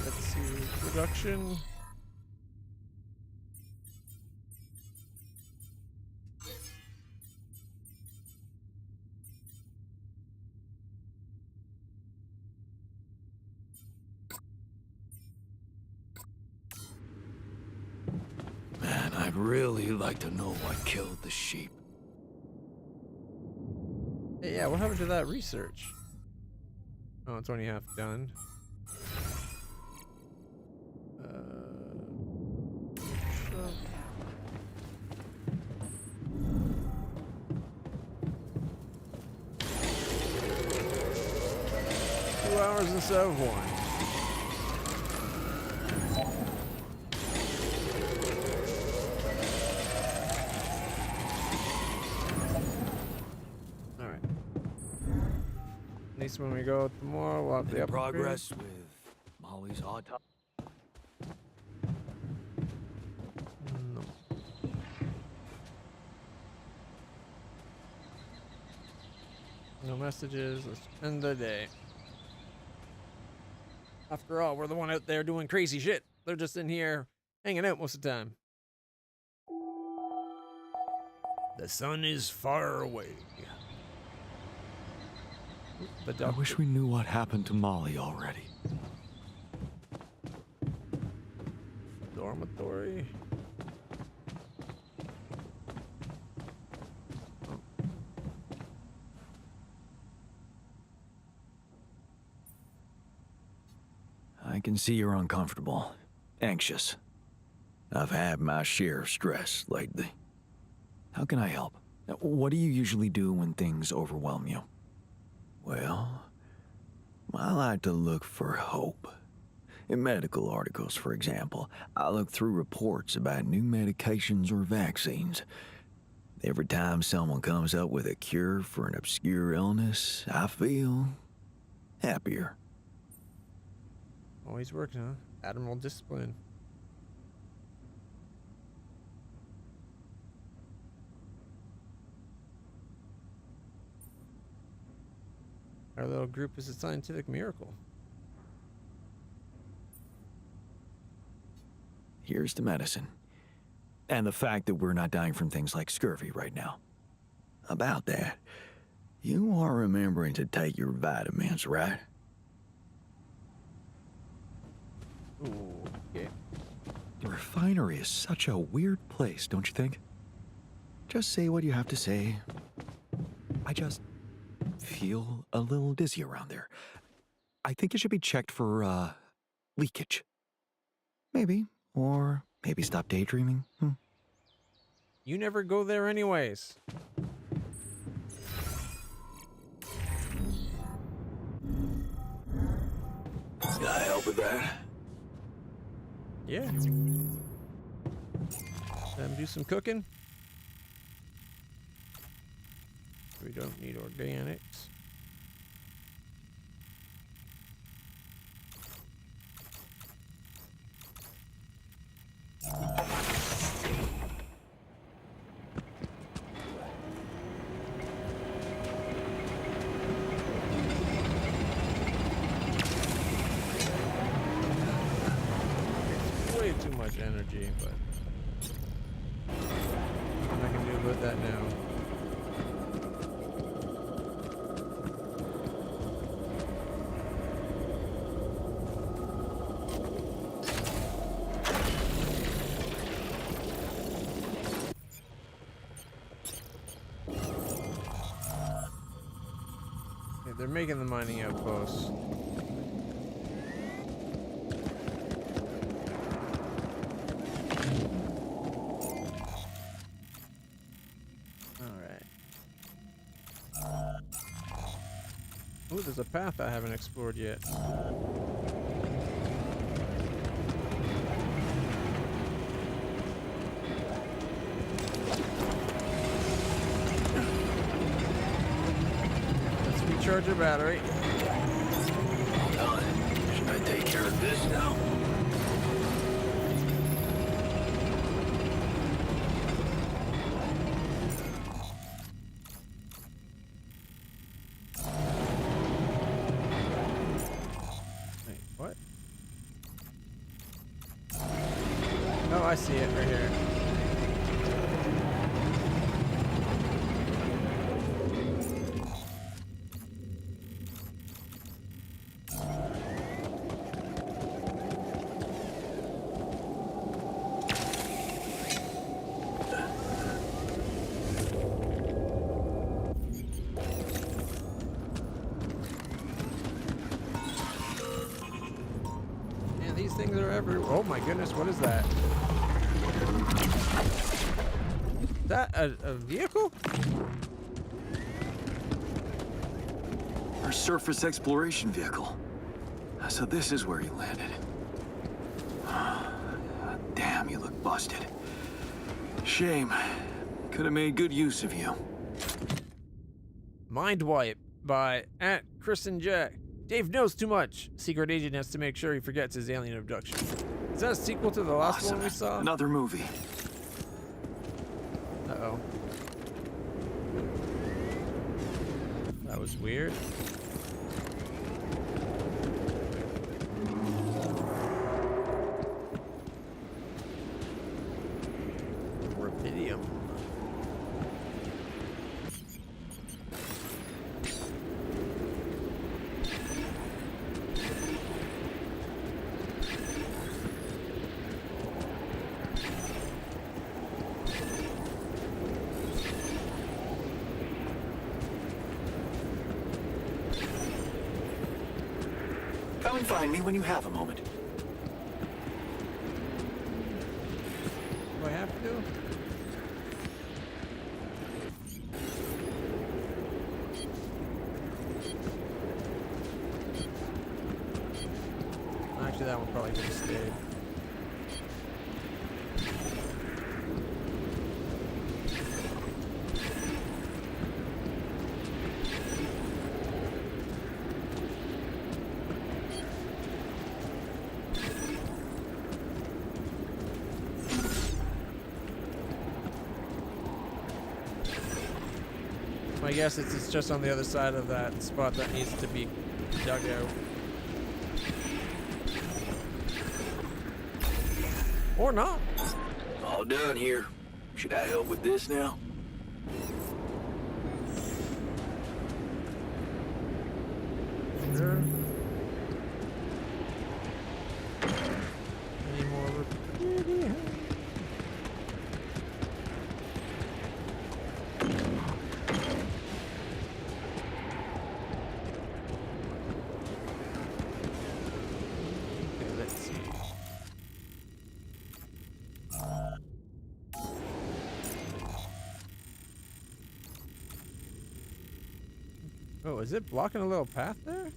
Speaker 1: Let's see. Production.
Speaker 2: Man, I'd really like to know what killed the sheep.
Speaker 1: Hey, yeah, what happened to that research? Oh, it's only half done. Sure. 2 hours instead of 1. At least when we go tomorrow, we'll have the
Speaker 2: Any
Speaker 1: upgrade.
Speaker 2: progress with Molly's autopsy?
Speaker 1: No. No messages. Let's end the day. After all, we're the one out there doing crazy shit. They're just in here hanging out most of the time.
Speaker 11: The sun is far away.
Speaker 3: I wish we knew what happened to Molly already.
Speaker 1: Dormitory.
Speaker 2: I can see you're uncomfortable, anxious. I've had my share of stress lately. How can I help? What do you usually do when things overwhelm you? Well, I like to look for hope. In medical articles, for example, I look through reports about new medications or vaccines. Every time someone comes up with a cure for an obscure illness, I feel happier.
Speaker 1: Always working, huh? Admiral discipline. Our little group is a scientific miracle.
Speaker 2: Here's the medicine. And the fact that we're not dying from things like scurvy right now. About that, you are remembering to take your vitamins, right?
Speaker 1: Ooh, yeah.
Speaker 2: The refinery is such a weird place, don't you think? Just say what you have to say. I just feel a little dizzy around there. I think it should be checked for, leakage. Maybe. Or maybe stop daydreaming.
Speaker 1: You never go there anyways.
Speaker 2: Can I help with that?
Speaker 1: Yeah. Do some cooking. We don't need organics. Way too much energy, but what I can do about that now. Okay, they're making the mining outposts. Oh, there's a path I haven't explored yet. Let's recharge your battery.
Speaker 2: Should I take care of this now?
Speaker 1: Oh, I see it right here. Man, these things are everywhere. Oh my goodness, what is that? Is that a vehicle?
Speaker 4: Our surface exploration vehicle. So this is where he landed. Damn, you look busted. Shame. Could have made good use of you.
Speaker 1: Mind Wipe by Chris and Jack. Dave knows too much. Secret agent has to make sure he forgets his alien abduction. Is that a sequel to the last one we saw?
Speaker 4: Another movie.
Speaker 1: Uh-oh. That was weird. Rubidium.
Speaker 2: Come and find me when you have a moment.
Speaker 1: Do I have to? Actually, that one probably could have stayed. I guess it's just on the other side of that spot that needs to be dug out. Or not.
Speaker 2: All done here. Should I help with this now?
Speaker 1: Sure. Any more rubidium? Oh, is it blocking a little path there?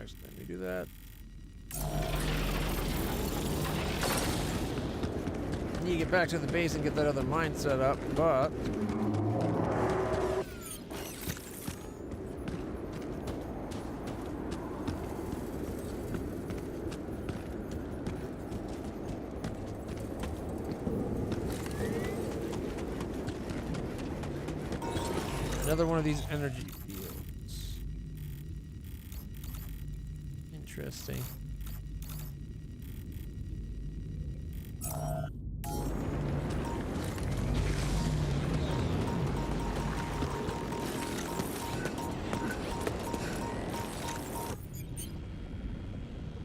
Speaker 1: Actually, let me do that. I need to get back to the base and get that other mine set up, but another one of these energy fields. Interesting.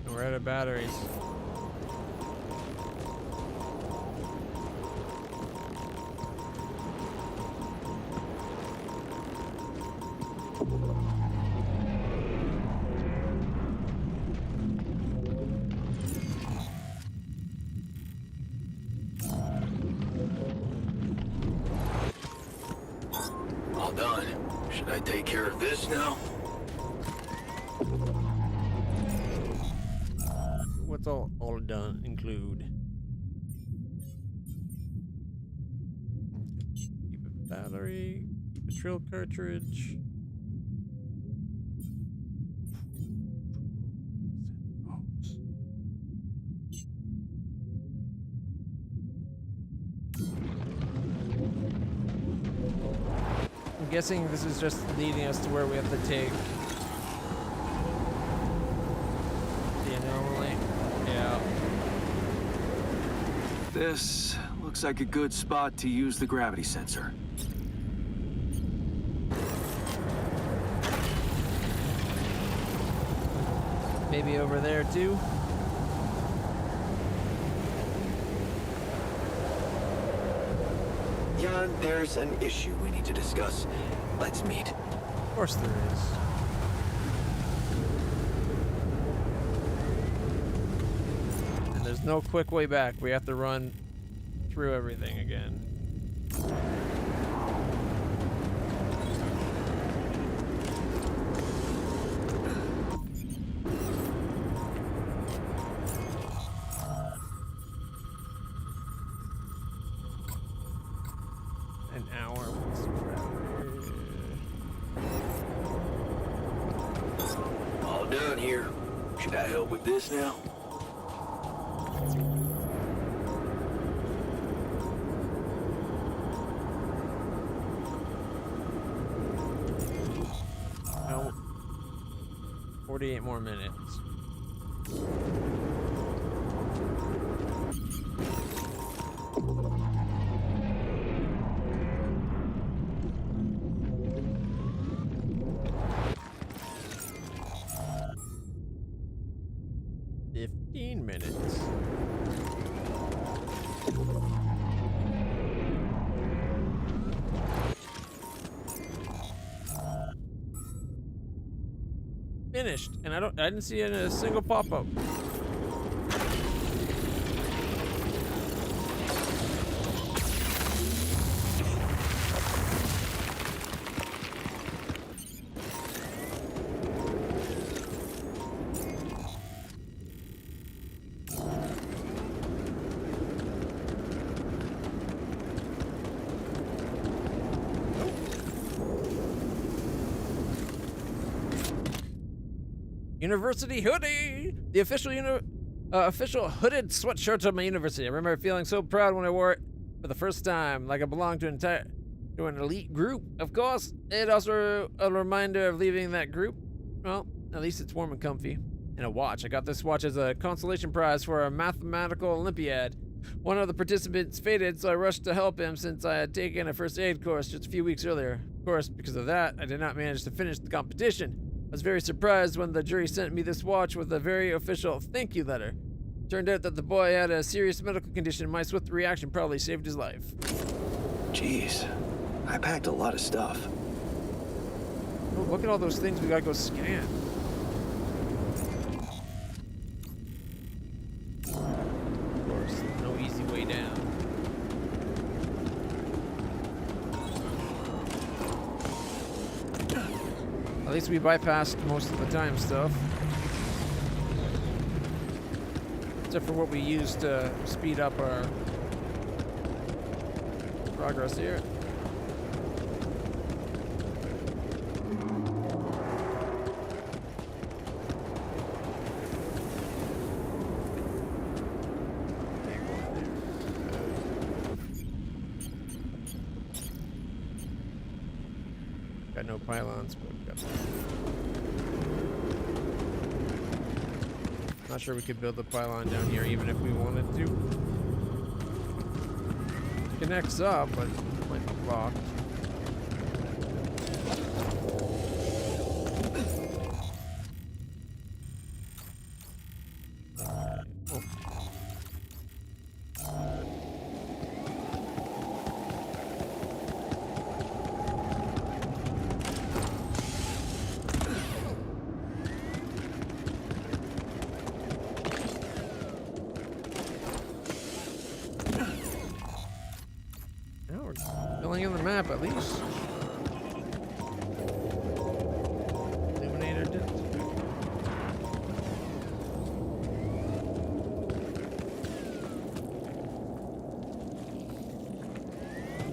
Speaker 1: We're out of batteries.
Speaker 6: All done. Should I take care of this now?
Speaker 1: What's all done include? Keep a battery, keep a drill cartridge. I'm guessing this is just leading us to where we have to take the anomaly. Yeah.
Speaker 4: This looks like a good spot to use the gravity sensor.
Speaker 1: Maybe over there too.
Speaker 2: Jan, there's an issue we need to discuss. Let's meet.
Speaker 1: Of course there is. And there's no quick way back. We have to run through everything again. An hour.
Speaker 6: All done here. Should I help with this now?
Speaker 1: No. 48 more minutes. Minutes. Finished, and I didn't see a single pop-up. University hoodie! The official official hooded sweatshirt of my university. I remember feeling so proud when I wore it for the first time, like I belonged to an elite group. Of course, it also a reminder of leaving that group. Well, at least it's warm and comfy. And a watch. I got this watch as a consolation prize for a mathematical Olympiad. One of the participants faded, so I rushed to help him since I had taken a first aid course just a few weeks earlier. Of course, because of that, I did not manage to finish the competition. I was very surprised when the jury sent me this watch with a very official thank you letter. Turned out that the boy had a serious medical condition. My swift reaction probably saved his life.
Speaker 4: Jeez, I packed a lot of stuff.
Speaker 1: Oh, look at all those things we gotta go scan. Of course, no easy way down. At least we bypassed most of the time stuff. Except for what we use to speed up our progress here. Got no pylons, but we got. Not sure we could build a pylon down here even if we wanted to. Connects up, but it might be blocked. Filling in the map at least. Illuminator did.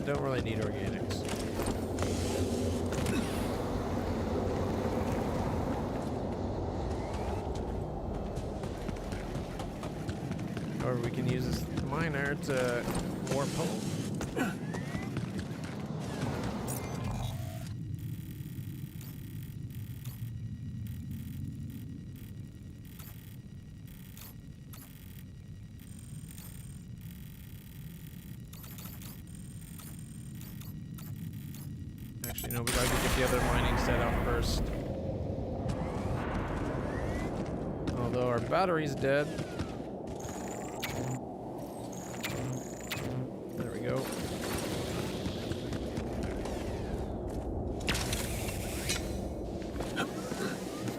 Speaker 1: Don't really need organics. Or we can use this miner to warp home. Actually, no, we gotta get the other mining set up first. Although our battery's dead. There we go.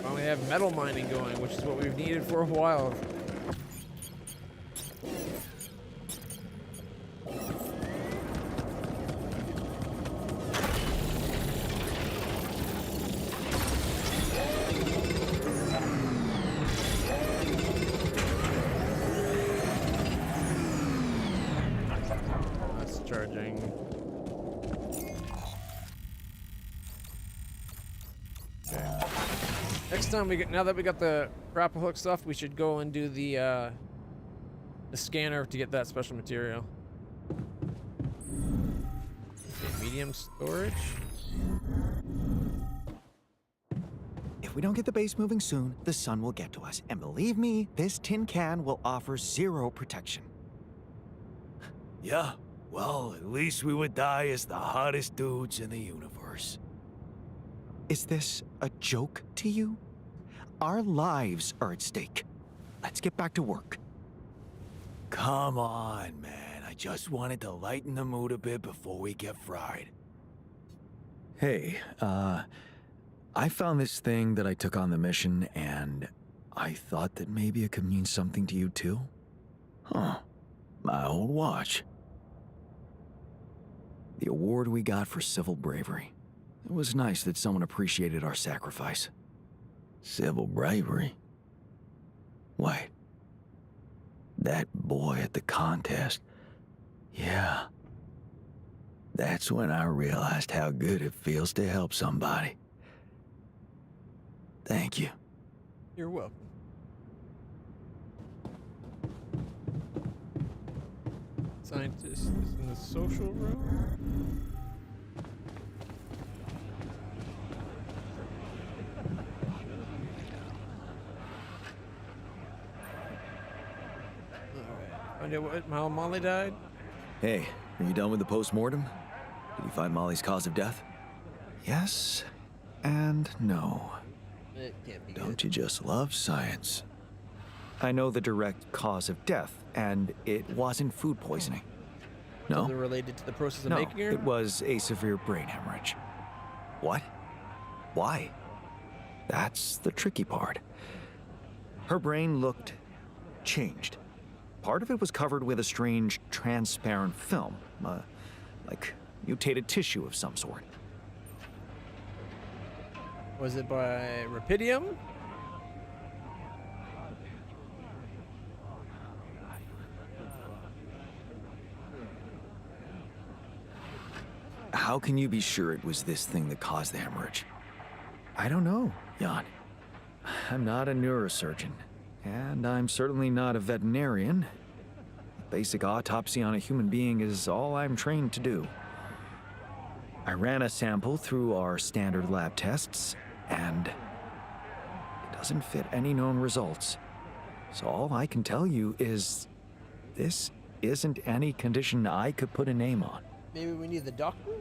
Speaker 1: Finally have metal mining going, which is what we've needed for a while. Charging. Okay. Next time now that we got the grapple hook stuff, we should go and do the scanner to get that special material. Okay, medium storage.
Speaker 3: If we don't get the base moving soon, the sun will get to us. And believe me, this tin can will offer 0 protection.
Speaker 12: Yeah. Well, at least we would die as the hottest dudes in the universe.
Speaker 3: Is this a joke to you? Our lives are at stake. Let's get back to work.
Speaker 12: Come on, man. I just wanted to lighten the mood a bit before we get fried.
Speaker 3: Hey, I found this thing that I took on the mission, and I thought that maybe it could mean something to you too. Huh. My old watch. The award we got for civil bravery. It was nice that someone appreciated our sacrifice.
Speaker 2: Civil bravery? Wait. That boy at the contest. Yeah. That's when I realized how good it feels to help somebody. Thank you.
Speaker 1: You're welcome. Scientist is in the social room. Alright. How Molly died?
Speaker 3: Hey, are you done with the post-mortem? Did you find Molly's cause of death? Yes and no.
Speaker 1: It can't be
Speaker 3: Don't
Speaker 1: good.
Speaker 3: you just love science? I know the direct cause of death, and it wasn't food poisoning. No?
Speaker 1: Something related to the process of
Speaker 3: No,
Speaker 1: making her?
Speaker 3: it was a severe brain hemorrhage. What? Why? That's the tricky part. Her brain looked changed. Part of it was covered with a strange, transparent film, like mutated tissue of some sort.
Speaker 1: Was it by Rapidium?
Speaker 3: How can you be sure it was this thing that caused the hemorrhage? I don't know, Jan. I'm not a neurosurgeon, and I'm certainly not a veterinarian. Basic autopsy on a human being is all I'm trained to do. I ran a sample through our standard lab tests, and it doesn't fit any known results. So all I can tell you is this isn't any condition I could put a name on.
Speaker 1: Maybe we need the doctor?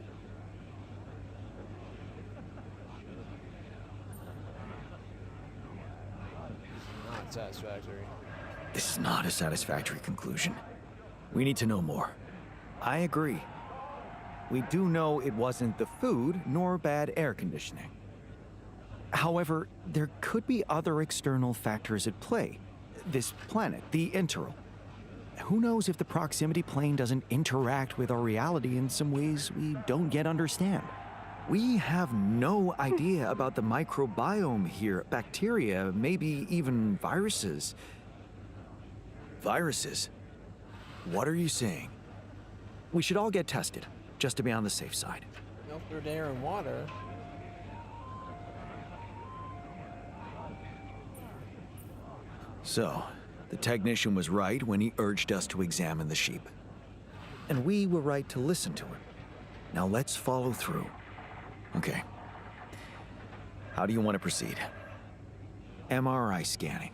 Speaker 1: Not satisfactory.
Speaker 3: This is not a satisfactory conclusion. We need to know more. I agree. We do know it wasn't the food nor bad air conditioning. However, there could be other external factors at play. This planet, the Interral. Who knows if the proximity plane doesn't interact with our reality in some ways we don't yet understand? We have no idea about the microbiome here, bacteria, maybe even viruses. Viruses? What are you saying? We should all get tested, just to be on the safe side.
Speaker 1: Filtered air and water.
Speaker 3: So, the technician was right when he urged us to examine the sheep. And we were right to listen to him. Now let's follow through. Okay. How do you want to proceed? MRI scanning.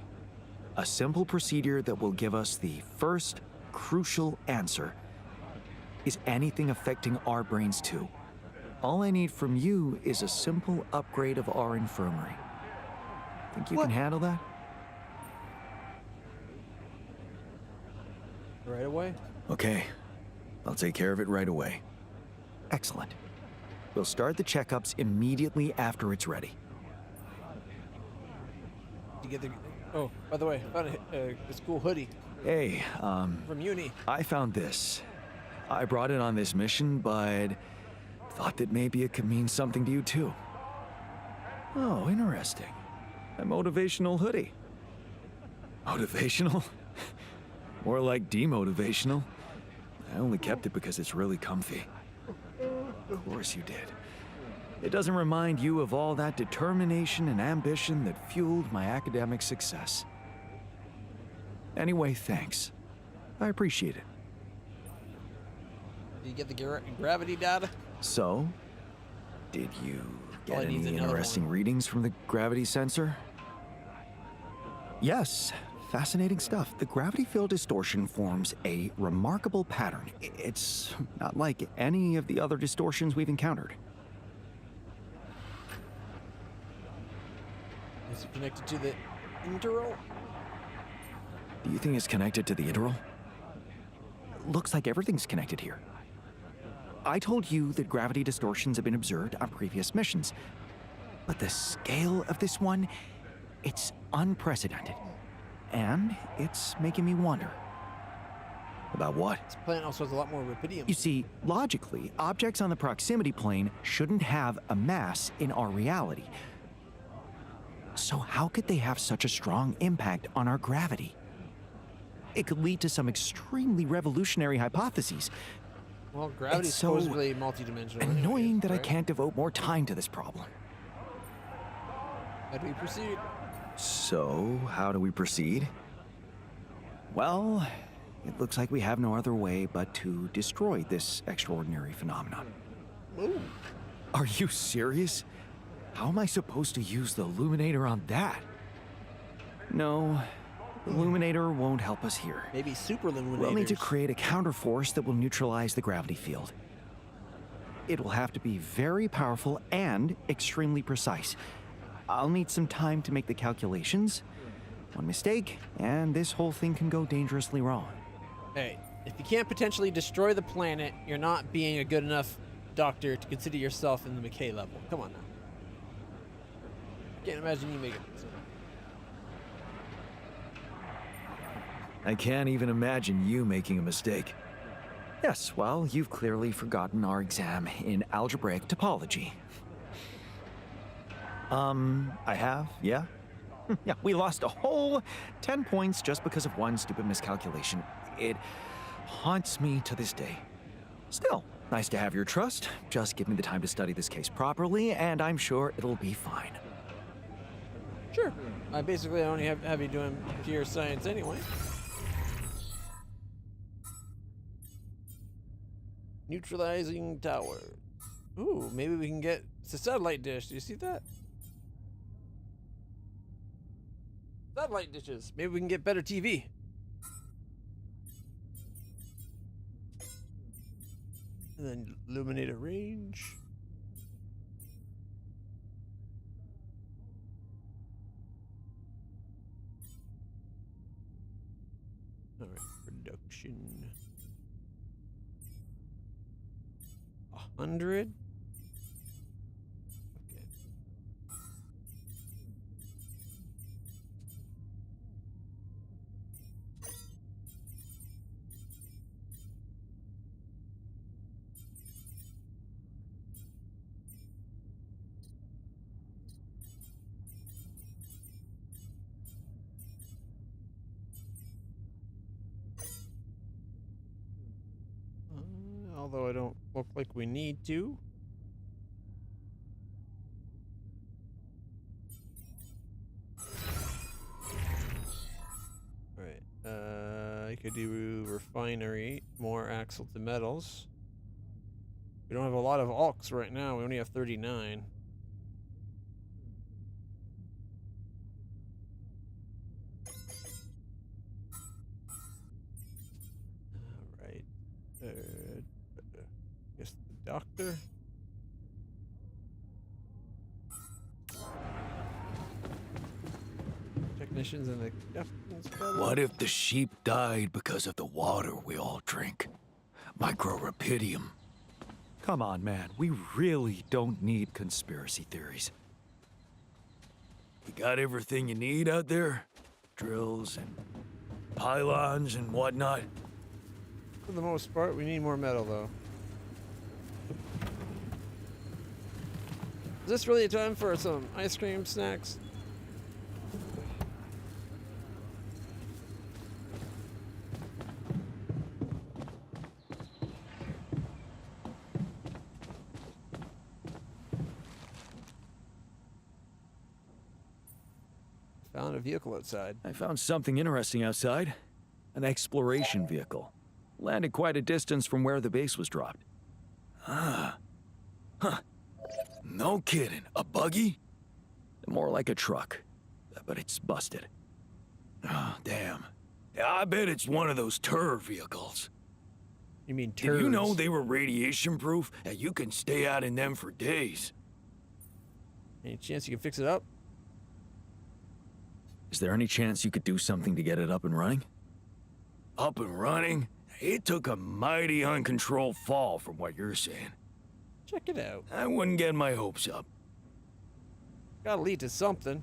Speaker 3: A simple procedure that will give us the first crucial answer. Is anything affecting our brains too? All I need from you is a simple upgrade of our infirmary. Think you can handle that?
Speaker 1: Right away?
Speaker 3: Okay. I'll take care of it right away. Excellent. We'll start the checkups immediately after it's ready.
Speaker 1: You get the... Oh, by the way, I found this cool hoodie.
Speaker 3: Hey,
Speaker 1: from uni.
Speaker 3: I found this. I brought it on this mission, but thought that maybe it could mean something to you too. Oh, interesting. A motivational hoodie. Motivational? More like demotivational. I only kept it because it's really comfy. Of course you did. It doesn't remind you of all that determination and ambition that fueled my academic success. Anyway, thanks. I appreciate it.
Speaker 1: Did you get the gravity data?
Speaker 3: So, did you get any interesting readings from the gravity sensor? Yes, fascinating stuff. The gravity field distortion forms a remarkable pattern. It's not like any of the other distortions we've encountered.
Speaker 1: Is it connected to the Interral?
Speaker 3: Do you think it's connected to the Interral? Looks like everything's connected here. I told you that gravity distortions have been observed on previous missions, but the scale of this one, it's unprecedented. And it's making me wonder. About what?
Speaker 1: This planet also has a lot more rubidium.
Speaker 3: You see, logically, objects on the proximity plane shouldn't have a mass in our reality. So how could they have such a strong impact on our gravity? It could lead to some extremely revolutionary hypotheses.
Speaker 1: Well, gravity's
Speaker 3: so
Speaker 1: supposedly multidimensional.
Speaker 3: Annoying
Speaker 1: anyways,
Speaker 3: that
Speaker 1: right?
Speaker 3: I can't devote more time to this problem.
Speaker 1: How do we proceed?
Speaker 3: So, how do we proceed? Well, it looks like we have no other way but to destroy this extraordinary phenomenon.
Speaker 1: Ooh.
Speaker 3: Are you serious? How am I supposed to use the illuminator on that? No, the illuminator won't help us here.
Speaker 1: Maybe super illuminators.
Speaker 3: We'll need to create a counterforce that will neutralize the gravity field. It will have to be very powerful and extremely precise. I'll need some time to make the calculations. One mistake, and this whole thing can go dangerously wrong.
Speaker 1: Hey, if you can't potentially destroy the planet, you're not being a good enough doctor to consider yourself in the McKay level. Come on now. I can't imagine you making it.
Speaker 3: I can't even imagine you making a mistake. Yes, well, you've clearly forgotten our exam in algebraic topology. I have, yeah? Yeah, we lost a whole 10 points just because of one stupid miscalculation. It haunts me to this day. Still, Nice to have your trust. Just give me the time to study this case properly, and I'm sure it'll be fine.
Speaker 1: Sure. I basically only have you doing pure science anyway. Neutralizing tower. Ooh, maybe we can get... It's a satellite dish. Do you see that? Satellite dishes. Maybe we can get better TV. And then illuminator range. Alright, production. 100. Okay. Although I don't look like we need to. Alright, I could do refinery, more axle to metals. We don't have a lot of alks right now, we only have 39. Alright, guess the doctor. Technicians and the captain's brother.
Speaker 12: What if the sheep died because of the water we all drink? Microrapidium.
Speaker 3: Come on, man. We really don't need conspiracy theories.
Speaker 12: You got everything you need out there? Drills and pylons and whatnot?
Speaker 1: For the most part, we need more metal, though. Is this really a time for some ice cream snacks? Found a vehicle outside.
Speaker 3: I found something interesting outside. An exploration vehicle. Landed quite a distance from where the base was dropped.
Speaker 12: Ah. Huh. No kidding. A buggy?
Speaker 3: More like a truck. But it's busted.
Speaker 12: Oh, damn. Yeah, I bet it's one of those turd vehicles.
Speaker 1: You mean turds?
Speaker 12: Did you know they were radiation proof and you can stay out in them for days?
Speaker 1: Any chance you can fix it up?
Speaker 3: Is there any chance you could do something to get it up and running?
Speaker 12: Up and running? It took a mighty uncontrolled fall from what you're saying.
Speaker 1: Check it out.
Speaker 12: I wouldn't get my hopes up.
Speaker 1: Gotta lead to something.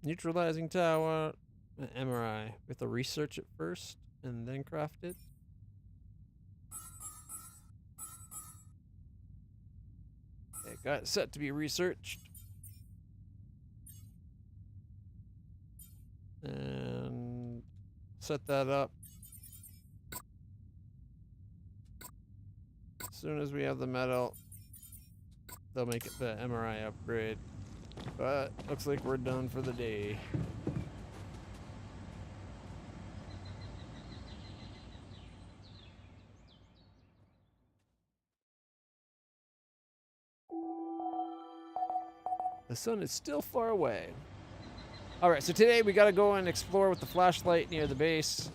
Speaker 1: Neutralizing tower, MRI. We have to research it first and then craft it. Okay, got it set to be researched. And set that up. As soon as we have the metal, they'll make it the MRI upgrade. But looks like we're done for the day. The sun is still far away. Alright, so today we gotta go and explore with the flashlight near the base.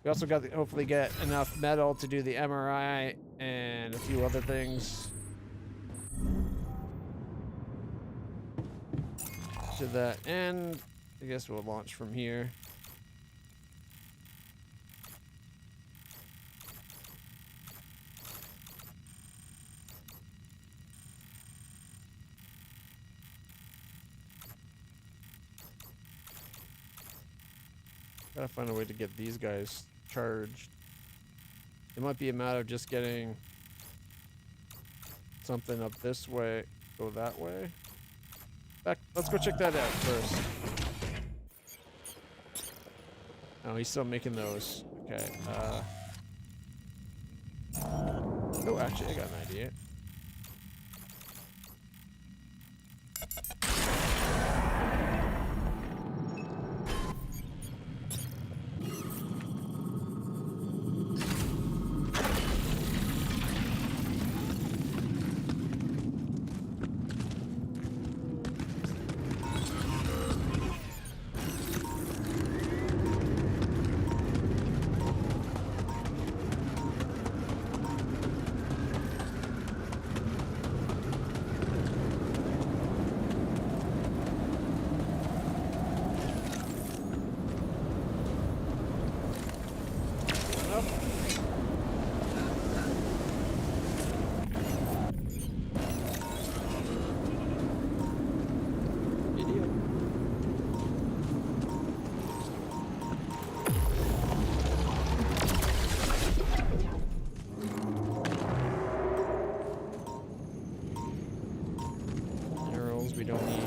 Speaker 1: We also got to hopefully get enough metal to do the MRI and a few other things. To that end, I guess we'll launch from here. Gotta find a way to get these guys charged. It might be a matter of just getting something up this way, go that way. Back, let's go check that out first. Oh, he's still making those. Okay. Oh, actually, I got an idea. We don't need.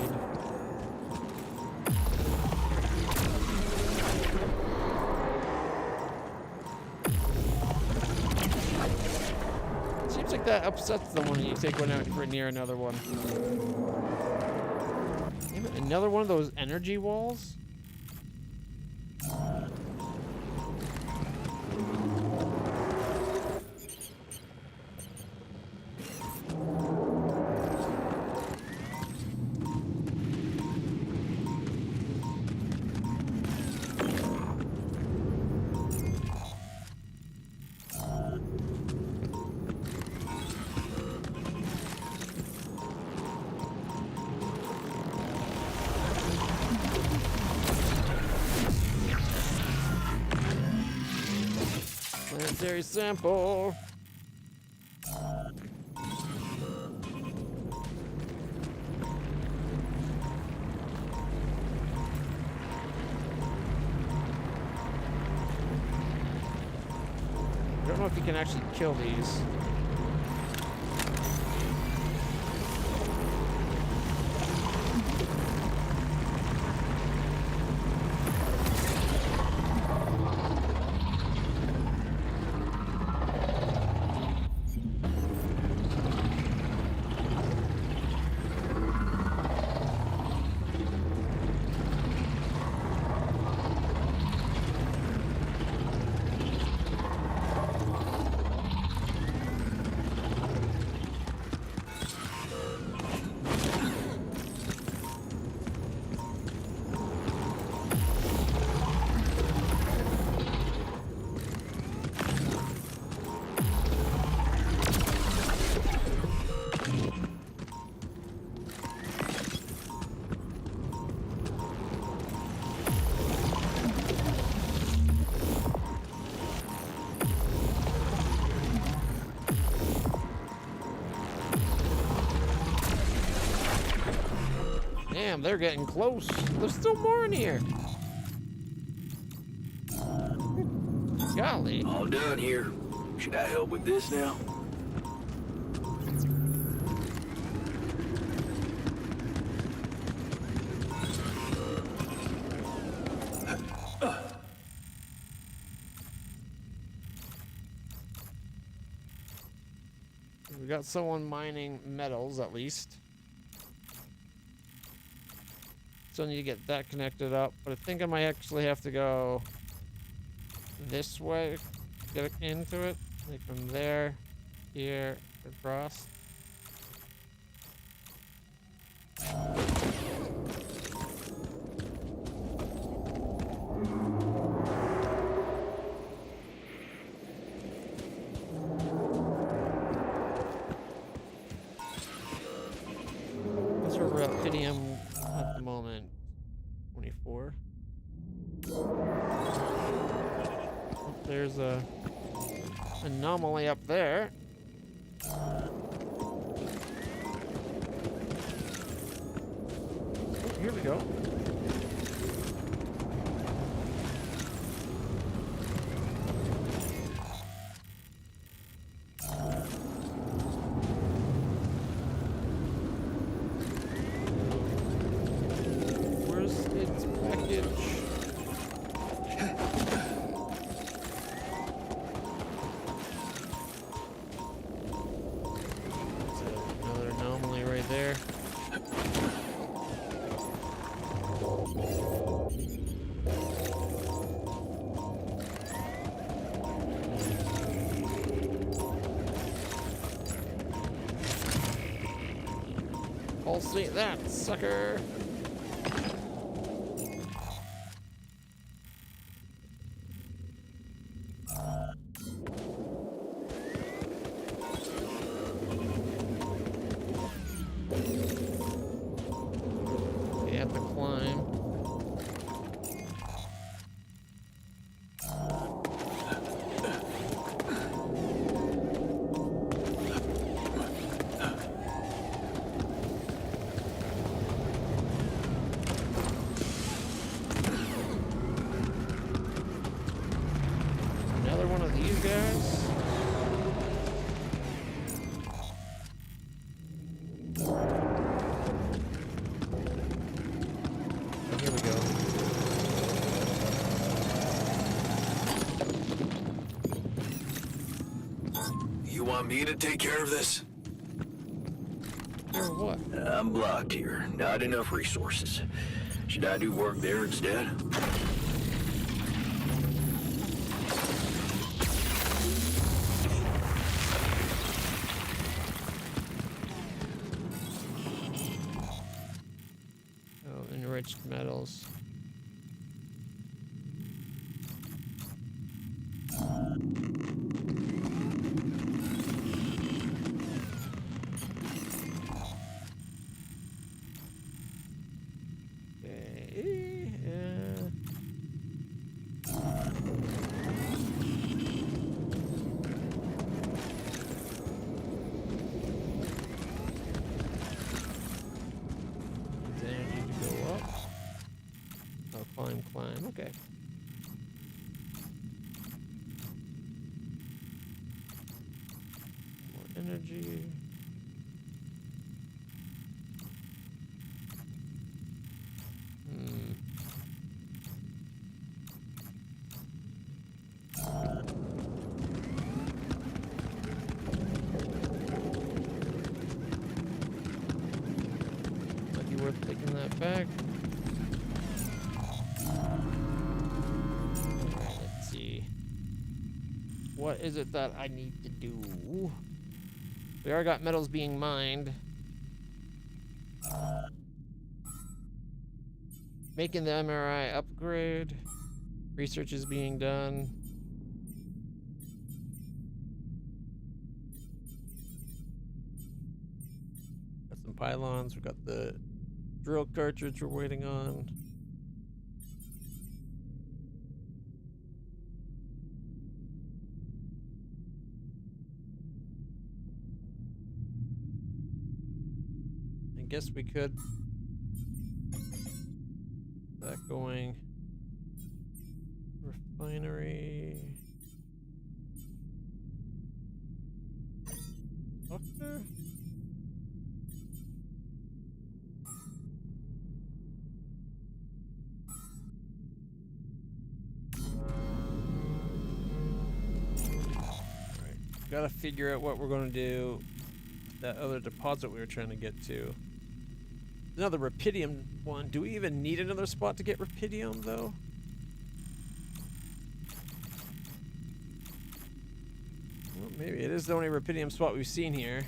Speaker 1: Seems like that upsets the one you take one out for near another one. Another one of those energy walls? Planetary sample. I don't know if you can actually kill these. Damn, they're getting close. There's still more in here. Golly.
Speaker 6: All done here. Should I help with this now?
Speaker 1: We got someone mining metals, at least. So I need to get that connected up, but I think I might actually have to go this way to get into it. Like from there, here, across. What's our raphidium at the moment? 24. There's a anomaly up there. Oh, here we go. Where's its package? Pulsate that, sucker! We have to climb. Another one of these guys. Oh, here we go.
Speaker 12: You want me to take care of this?
Speaker 1: Or what?
Speaker 2: I'm blocked here. Not enough resources. Should I do work there instead?
Speaker 1: Oh, enriched metals. Okay, energy to go up. Oh, climb. Okay. More energy. Might be worth taking that back. Alright, let's see. What is it that I need to do? We already got metals being mined. Making the MRI upgrade. Research is being done. Got some pylons. We got the drill cartridge we're waiting on. I guess we could get that going. Refinery. Doctor? Alright, gotta figure out what we're gonna do. That other deposit we were trying to get to. Another rupidium one. Do we even need another spot to get rupidium though? Well, maybe it is the only rupidium spot we've seen here.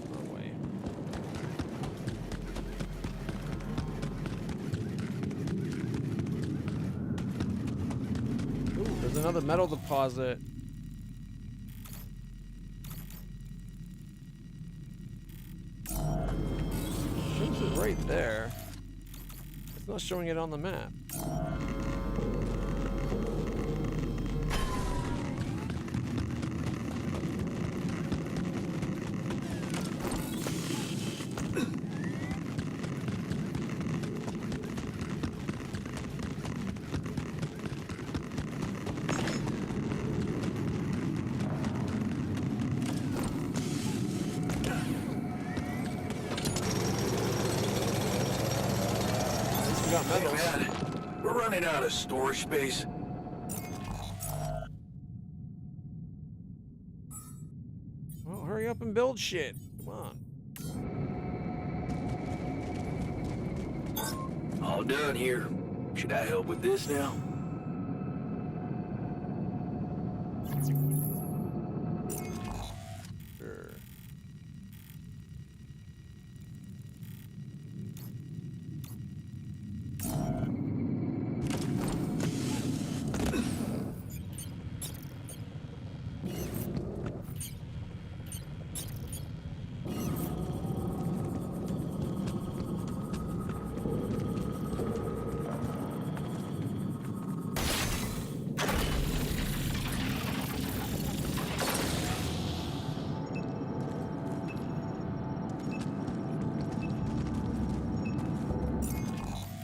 Speaker 1: Wrong way. Ooh, there's another metal deposit. Right there. It's not showing it on the map.
Speaker 2: Hey man, we're running out of storage space.
Speaker 1: Well, hurry up and build shit. Come on.
Speaker 6: All done here. Should I help with this now?
Speaker 1: Sure.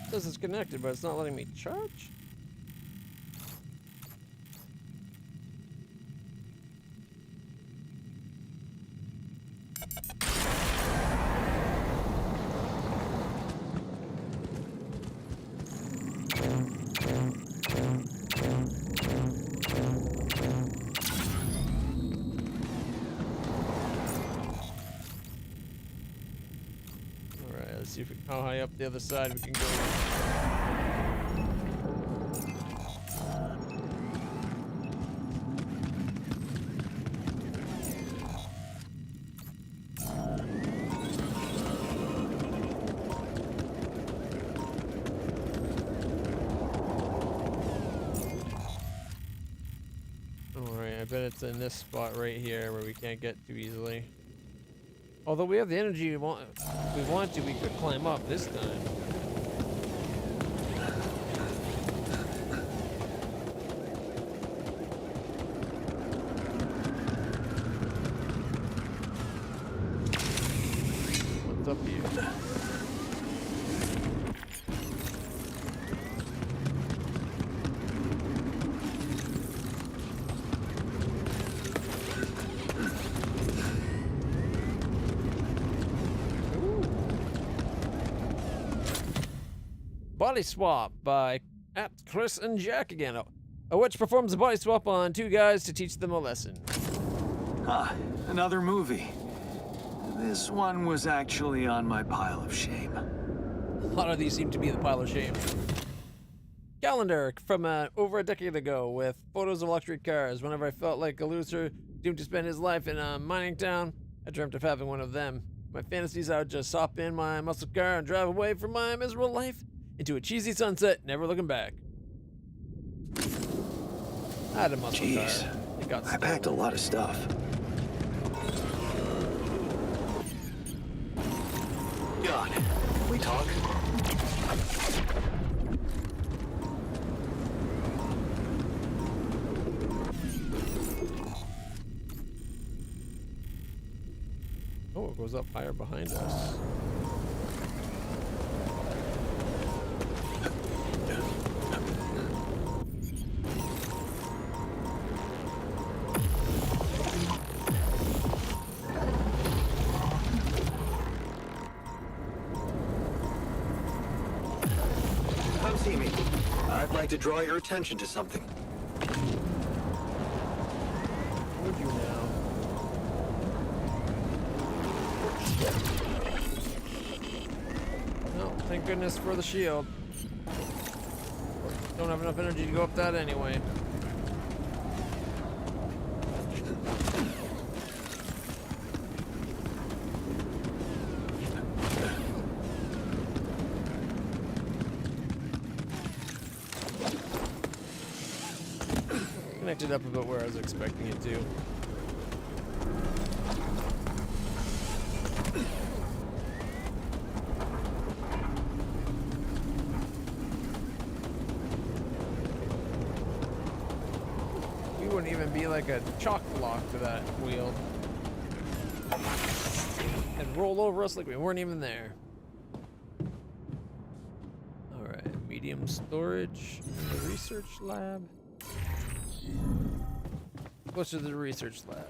Speaker 1: It says it's connected, but it's not letting me charge. Alright, let's see if how high up the other side we can go. Alright, I bet it's in this spot right here where we can't get too easily. Although we have the energy we want to, we could climb up this time. What's up here? Body swap by Chris and Jack again. A witch performs a body swap on two guys to teach them a lesson.
Speaker 4: Ah, another movie. This one was actually on my pile of shame.
Speaker 1: A lot of these seem to be the pile of shame. Calendar from over a decade ago with photos of luxury cars. Whenever I felt like a loser doomed to spend his life in a mining town, I dreamt of having one of them. My fantasies, I would just hop in my muscle car and drive away from my miserable life into a cheesy sunset, never looking back. I had a muscle car. It got
Speaker 6: I packed a lot of stuff. God, can we talk?
Speaker 1: Oh, it goes up higher behind us.
Speaker 6: Come see me. I'd like to draw your attention to something.
Speaker 1: Would you now? No, thank goodness for the shield. Don't have enough energy to go up that anyway. Connected up about where I was expecting it to. We wouldn't even be like a chalk block to that wheel. And roll over us like we weren't even there. Alright, medium storage in the research lab. Close to the research lab.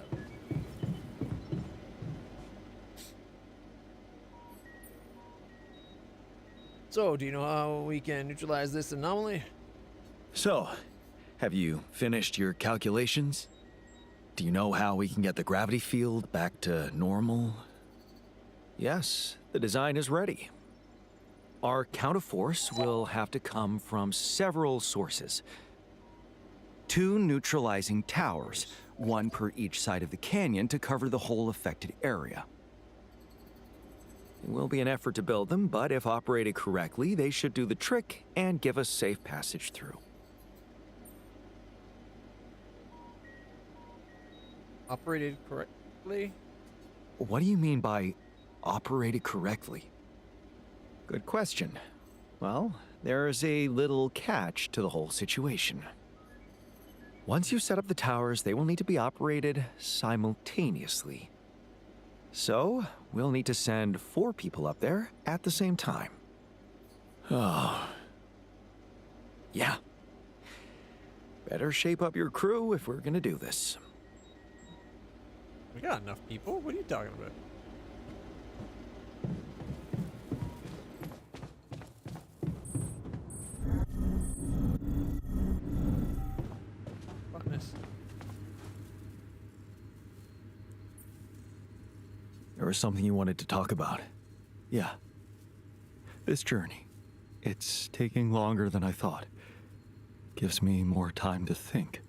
Speaker 1: So, do you know how we can neutralize this anomaly?
Speaker 3: So, have you finished your calculations? Do you know how we can get the gravity field back to normal? Yes, the design is ready. our counter force will have to come from several sources. 2 neutralizing towers, 1 per each side of the canyon to cover the whole affected area. It will be an effort to build them, but if operated correctly, they should do the trick and give us safe passage through.
Speaker 1: Operated correctly?
Speaker 3: What do you mean by operated correctly? Good question. Well, there's a little catch to the whole situation. Once you set up the towers, they will need to be operated simultaneously. So, we'll need to send 4 people up there at the same time. Oh. Yeah. Better shape up your crew if we're gonna do this.
Speaker 1: We got enough people. What are you talking about? Fuckness.
Speaker 3: There was something you wanted to talk about. Yeah. This journey. It's taking longer than I thought. Gives me more time to think.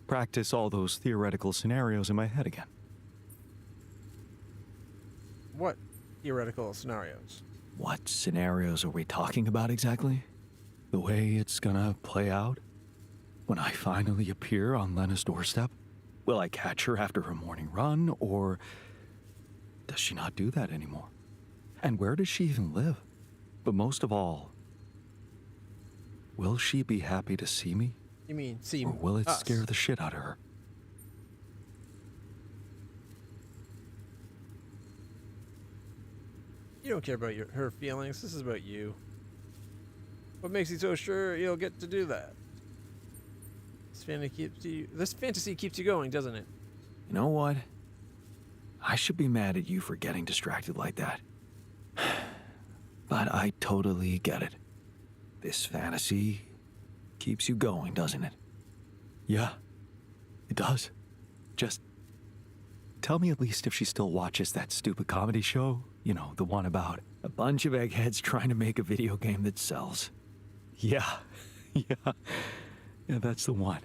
Speaker 3: Practice all those theoretical scenarios in my head again.
Speaker 1: What theoretical scenarios?
Speaker 3: What scenarios are we talking about exactly? The way it's gonna play out? When I finally appear on Lena's doorstep? Will I catch her after her morning run, or does she not do that anymore? And where does she even live? But most of all, will she be happy to see me?
Speaker 1: You mean see
Speaker 3: Or will it
Speaker 1: us?
Speaker 3: scare the shit out of her?
Speaker 1: You don't care about her feelings. This is about you. What makes you so sure you'll get to do that? This fantasy keeps you going, doesn't it?
Speaker 3: You know what? I should be mad at you for getting distracted like that. But I totally get it. This fantasy keeps you going, doesn't it? Yeah, it does. Just tell me at least if she still watches that stupid comedy show. You know, the one about a bunch of eggheads trying to make a video game that sells. Yeah, yeah, that's the one.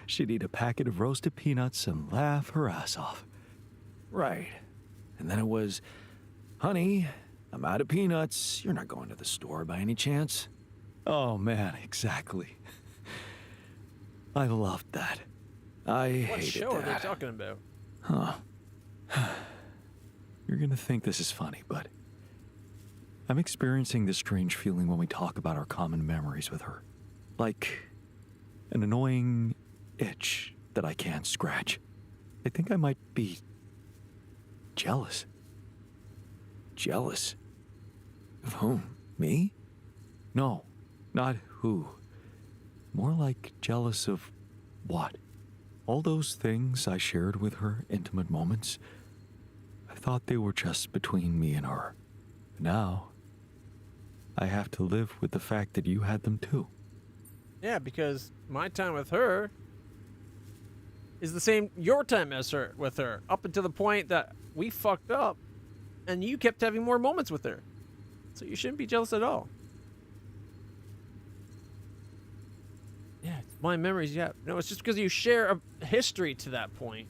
Speaker 3: She'd eat a packet of roasted peanuts and laugh her ass off. Right. And then it was, honey, I'm out of peanuts. You're not going to the store by any chance? Oh, man, exactly. I loved that. I hated that.
Speaker 1: What show are they talking about?
Speaker 3: Huh. You're gonna think this is funny, but I'm experiencing this strange feeling when we talk about our common memories with her. Like an annoying itch that I can't scratch. I think I might be jealous. Jealous? Of whom? Me? No, not who. More like jealous of what? All those things I shared with her, intimate moments, I thought they were just between me and her. But now, I have to live with the fact that you had them too.
Speaker 1: Yeah, because my time with her is the same your time as her with her, up until the point that we fucked up and you kept having more moments with her. So you shouldn't be jealous at all. Yeah, it's my memories, yeah. No, it's just because you share a history to that point.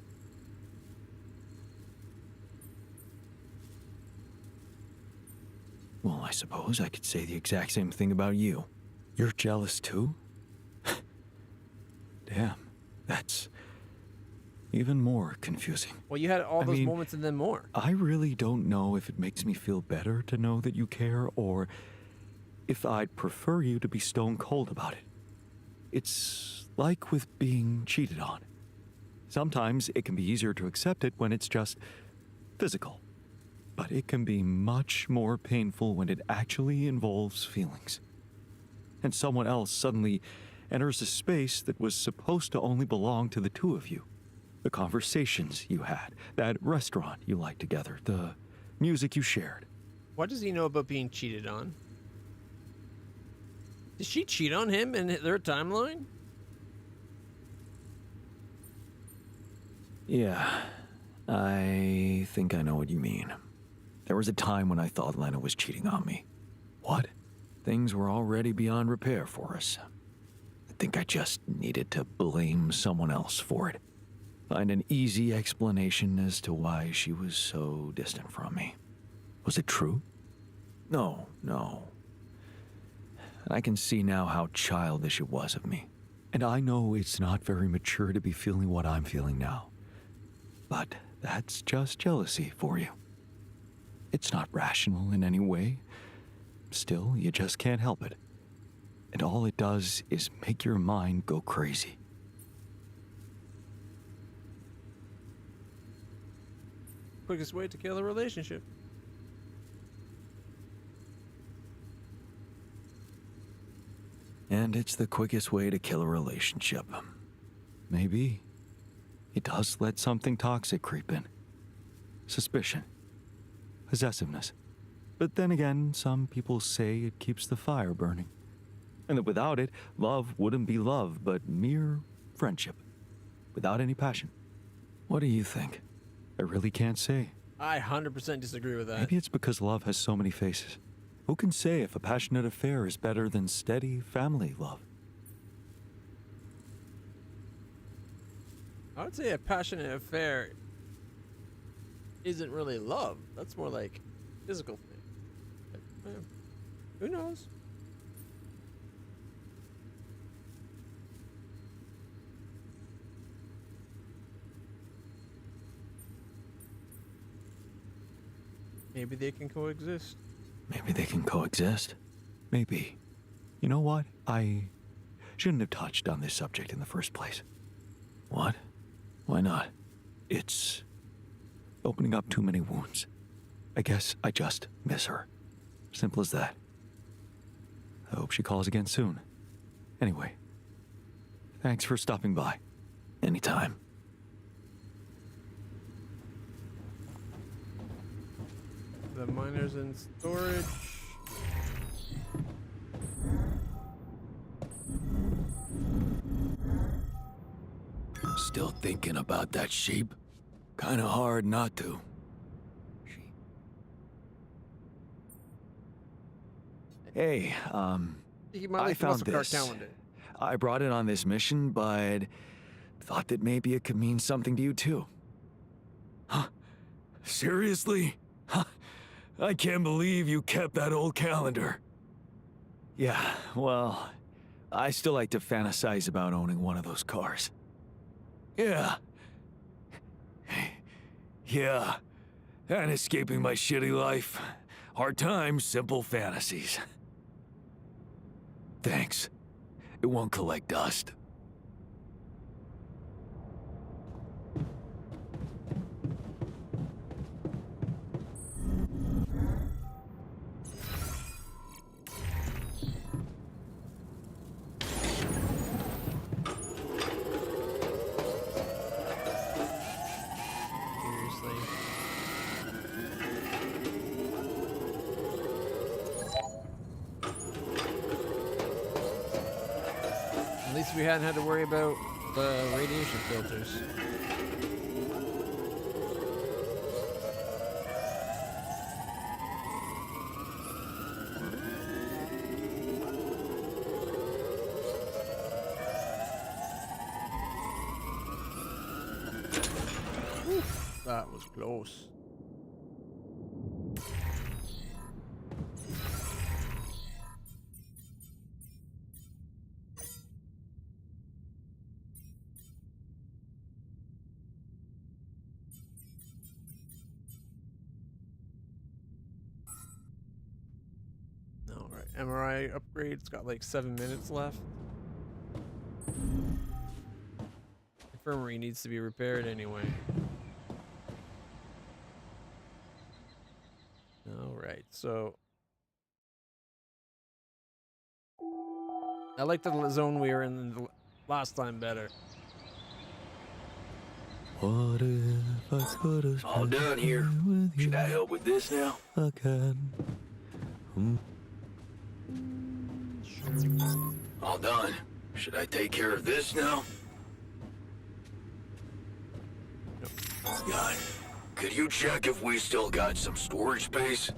Speaker 3: Well, I suppose I could say the exact same thing about you. You're jealous too? Damn, that's even more confusing.
Speaker 1: Well, you had all those moments and then more.
Speaker 3: I really don't know if it makes me feel better to know that you care, or if I'd prefer you to be stone cold about it. It's like with being cheated on. Sometimes it can be easier to accept it when it's just physical. But it can be much more painful when it actually involves feelings. And someone else suddenly enters a space that was supposed to only belong to the two of you. The conversations you had, that restaurant you liked together, the music you shared.
Speaker 1: What does he know about being cheated on? Did she cheat on him in their timeline?
Speaker 3: Yeah, I think I know what you mean. There was a time when I thought Lena was cheating on me.
Speaker 2: What? Things were already beyond repair for us. I think I just needed to blame someone else for it. Find an easy explanation as to why she was so distant from me. Was it true? No. I can see now how childish it was of me. And I know it's not very mature to be feeling what I'm feeling now. But that's just jealousy for you. It's not rational in any way. Still, you just can't help it. And all it does is make your mind go crazy.
Speaker 1: Quickest way to kill a relationship.
Speaker 2: And it's the quickest way to kill a relationship. Maybe it does let something toxic creep in. Suspicion. Possessiveness. But then again, some people say it keeps the fire burning. And that without it, love wouldn't be love, but mere friendship. Without any passion. What do you think? I really can't say.
Speaker 1: I 100% disagree with that.
Speaker 2: Maybe it's because love has so many faces. Who can say if a passionate affair is better than steady family love?
Speaker 1: I would say a passionate affair isn't really love. That's more like physical thing. Like, who knows? Maybe they can coexist.
Speaker 2: Maybe they can coexist. Maybe. You know what? I shouldn't have touched on this subject in the first place. What? Why not? It's opening up too many wounds. I guess I just miss her. Simple as that. I hope she calls again soon. Anyway, thanks for stopping by. Anytime.
Speaker 1: The miner's in storage.
Speaker 2: Still thinking about that sheep? Kinda hard not to. Hey, I found this. I brought it on this mission, but thought that maybe it could mean something to you too.
Speaker 12: Huh? Seriously? Huh? I can't believe you kept that old calendar.
Speaker 2: Yeah, well, I still like to fantasize about owning one of those cars.
Speaker 12: Yeah. Yeah. And escaping my shitty life. Hard times, simple fantasies.
Speaker 2: Thanks. It won't collect dust.
Speaker 1: At least we hadn't had to worry about the radiation filters. That was close. Alright, MRI upgrade. It's got like 7 minutes left. Infirmary needs to be repaired anyway. Alright, so I like the zone we were in the last time better.
Speaker 2: What if I could have
Speaker 6: All done here. Should I help with this now?
Speaker 2: again?
Speaker 6: All done. Should I take care of this now? God, could you check if we still got some storage space?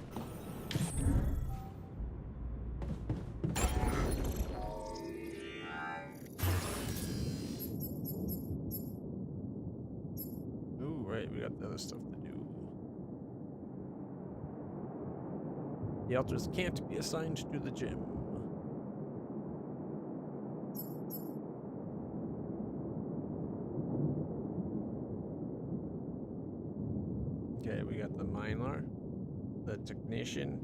Speaker 1: other stuff to do. The elders can't be assigned to the gym. Okay, we got the miner, the technician,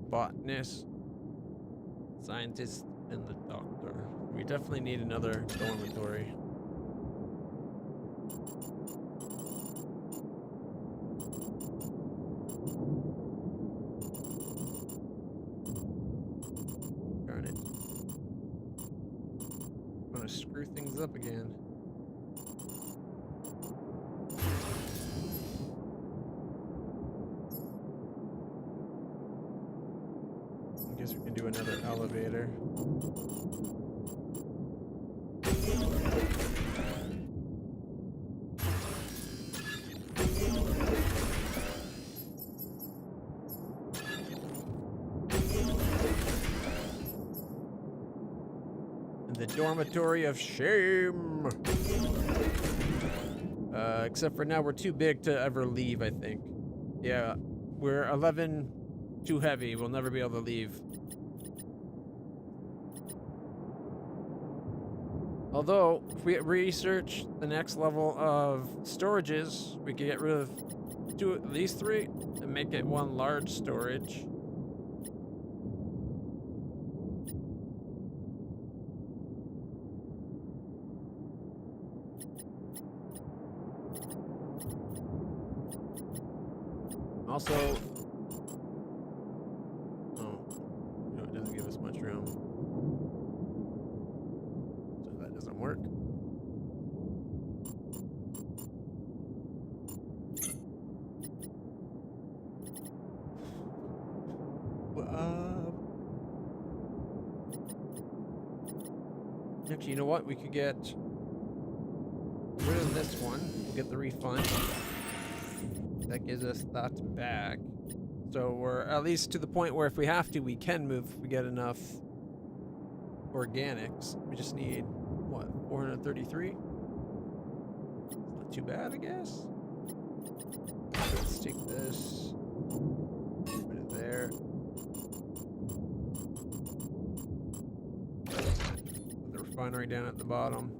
Speaker 1: botanist, scientist, and the doctor. We definitely need another dormitory. Darn it. I'm gonna screw things up again. I guess we can do another elevator. And the dormitory of shame. Except for now, we're too big to ever leave, I think. Yeah, we're 11 too heavy. We'll never be able to leave. Although, if we research the next level of storages, we could get rid of at least 3 and make it one large storage. Also, oh, no, it doesn't give us much room. So that doesn't work. Actually, you know what? We could get rid of this one. We'll get the refund. That gives us that back. So we're at least to the point where if we have to, we can move if we get enough organics. We just need, what, 433? Not too bad, I guess. Let's take this. Put it there. Put the refinery down at the bottom.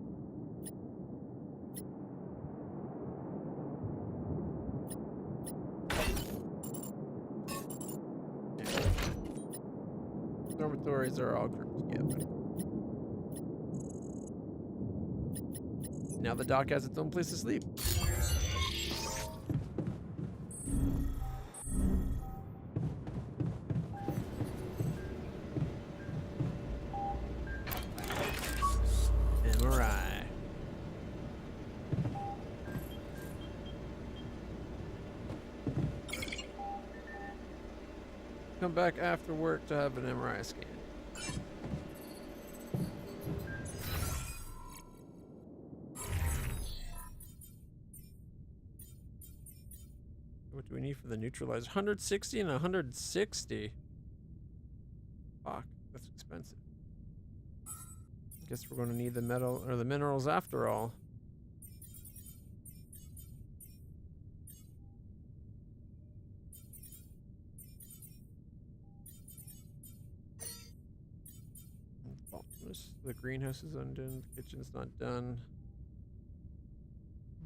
Speaker 1: Dormitories are all grouped together. Now the dock has its own place to sleep. MRI. Come back after work to have an MRI scan. What do we need for the neutralizer? 160 and 160. Fuck, that's expensive. Guess we're going to need the metal or the minerals after all. The greenhouse is undone. The kitchen's not done.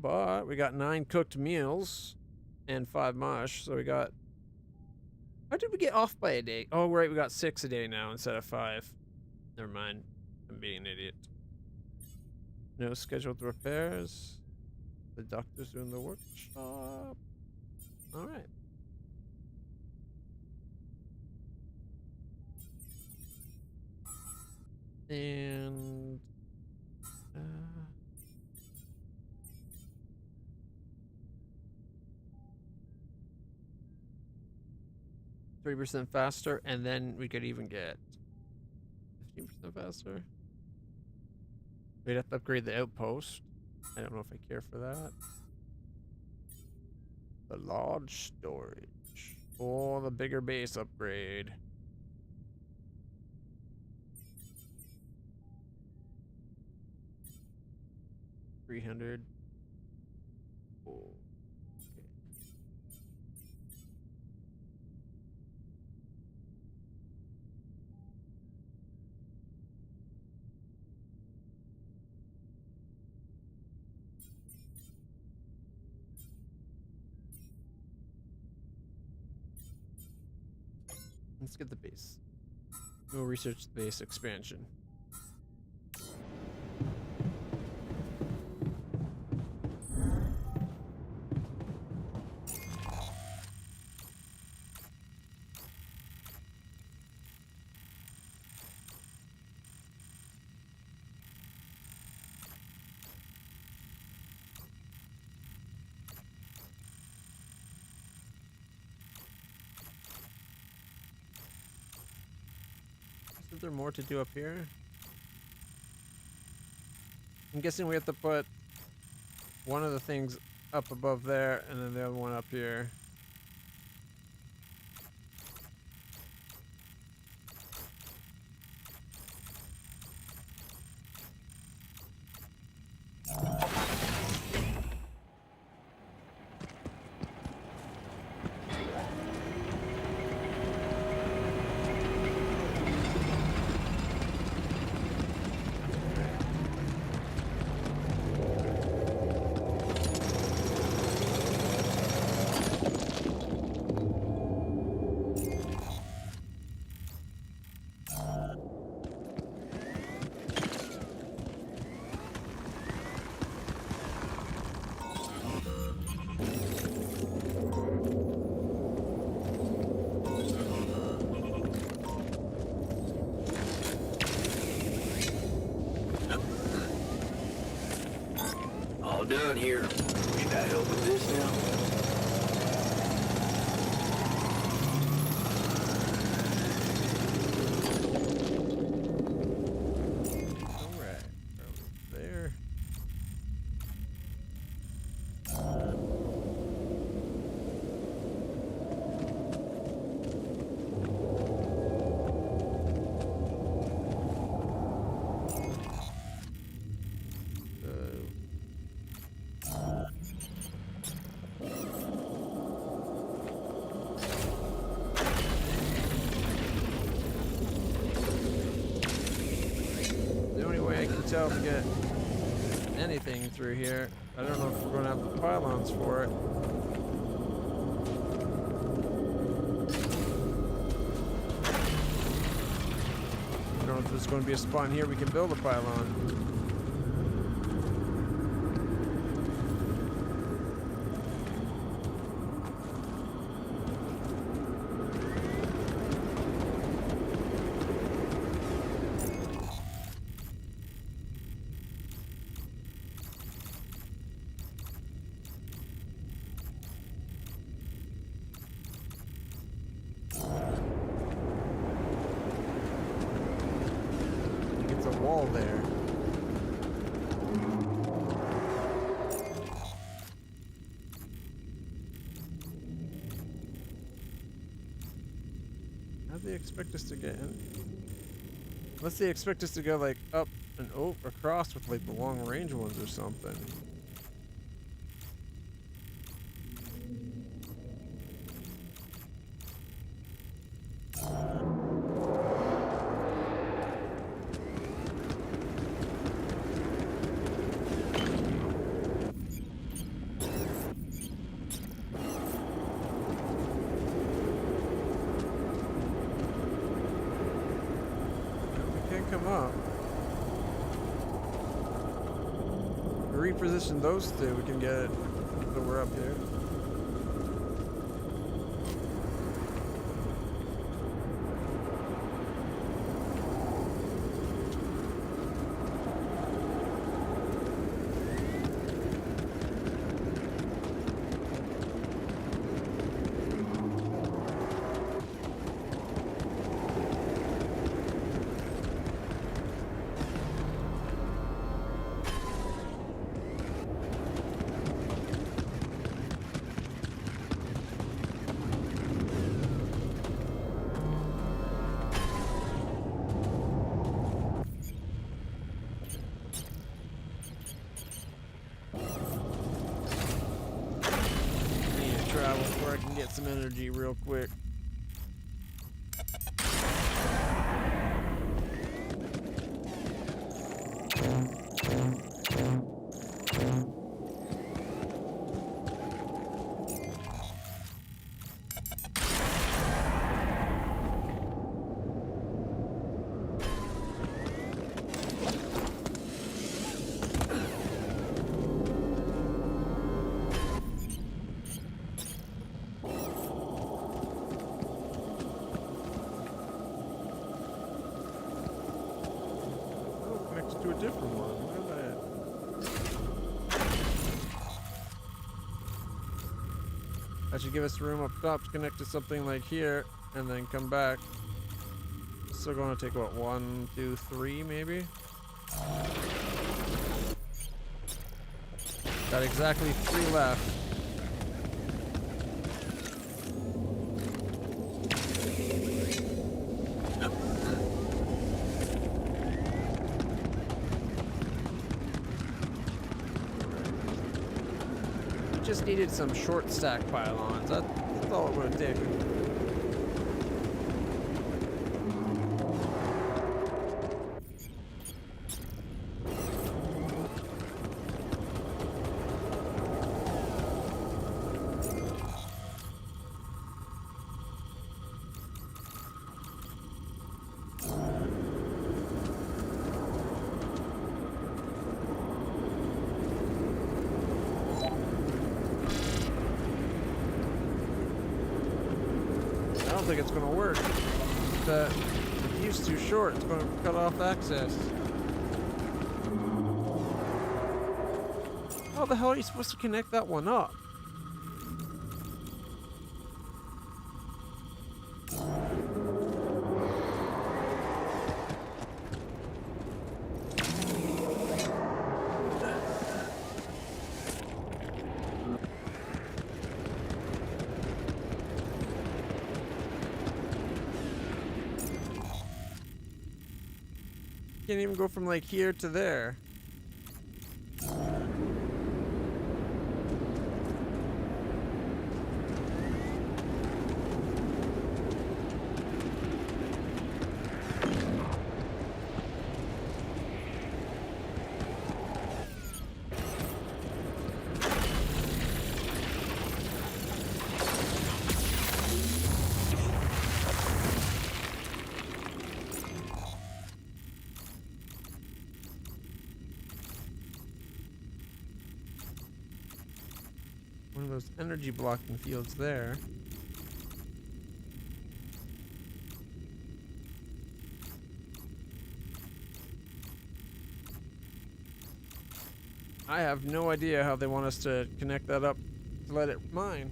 Speaker 1: But we got 9 cooked meals and 5 mush. So we got... How did we get off by a day? Oh, right. We got 6 a day now instead of 5. Never mind. I'm being an idiot. No scheduled repairs. The doctor's doing the workshop. Alright. And 30% faster, and then we could even get 15% faster. We'd have to upgrade the outpost. I don't know if I care for that. The large storage. Or the bigger base upgrade. $300. Oh, okay. Let's get the base. We'll research the base expansion. Is there more to do up here? I'm guessing we have to put one of the things up above there and then the other one up here.
Speaker 6: All done here. Should I help with this now?
Speaker 1: Tell to get anything through here. I don't know if we're going to have the pylons for it. I don't know if there's going to be a spot in here we can build a pylon. Wall there. How do they expect us to get in? Unless they expect us to go like up and across with like the long range ones or something. Come up. Reposition those two, we can get it so we're up here. Where I can get some energy real quick. to a different one. Where that should give us room up top to connect to something like here, and then come back. Still going to take what, 1, 2, 3 maybe? Got exactly 3 left. Just needed some short stack pylons. That's all it would have taken. I don't think it's going to work. The view's too short. It's going to cut off access. How the hell are you supposed to connect that one up? Can't even go from like here to there. One of those energy blocking fields there. I have no idea how they want us to connect that up to let it mine.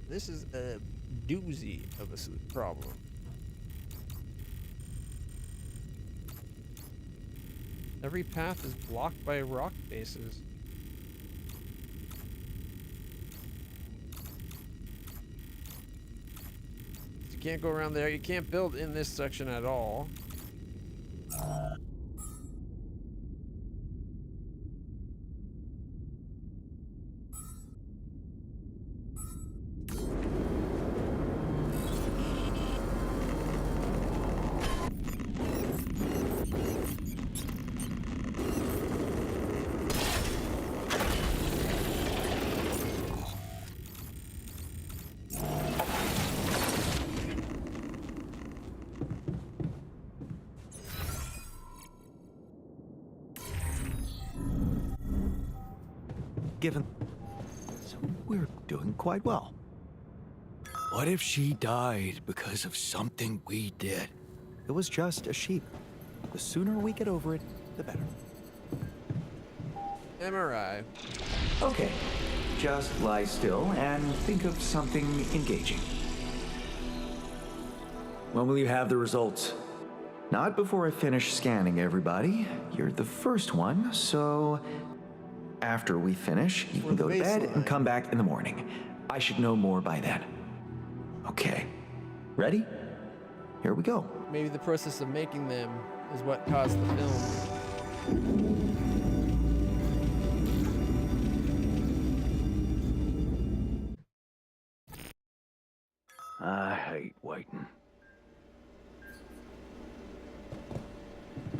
Speaker 1: This is a doozy of a problem. Every path is blocked by rock faces. You can't go around there. You can't build in this section at all.
Speaker 2: Given, so we're doing quite well.
Speaker 12: What if she died because of something we did?
Speaker 3: It was just a sheep. The sooner we get over it, the better.
Speaker 1: MRI.
Speaker 2: Okay, just lie still and think of something engaging.
Speaker 3: When will you have the results? Not before I finish scanning everybody. You're the first one, so After we finish, you can go to bed and come back in the morning. I should know more by then. Okay. Ready? Here we go.
Speaker 1: Maybe the process of making them is what caused the film.
Speaker 2: I hate waiting.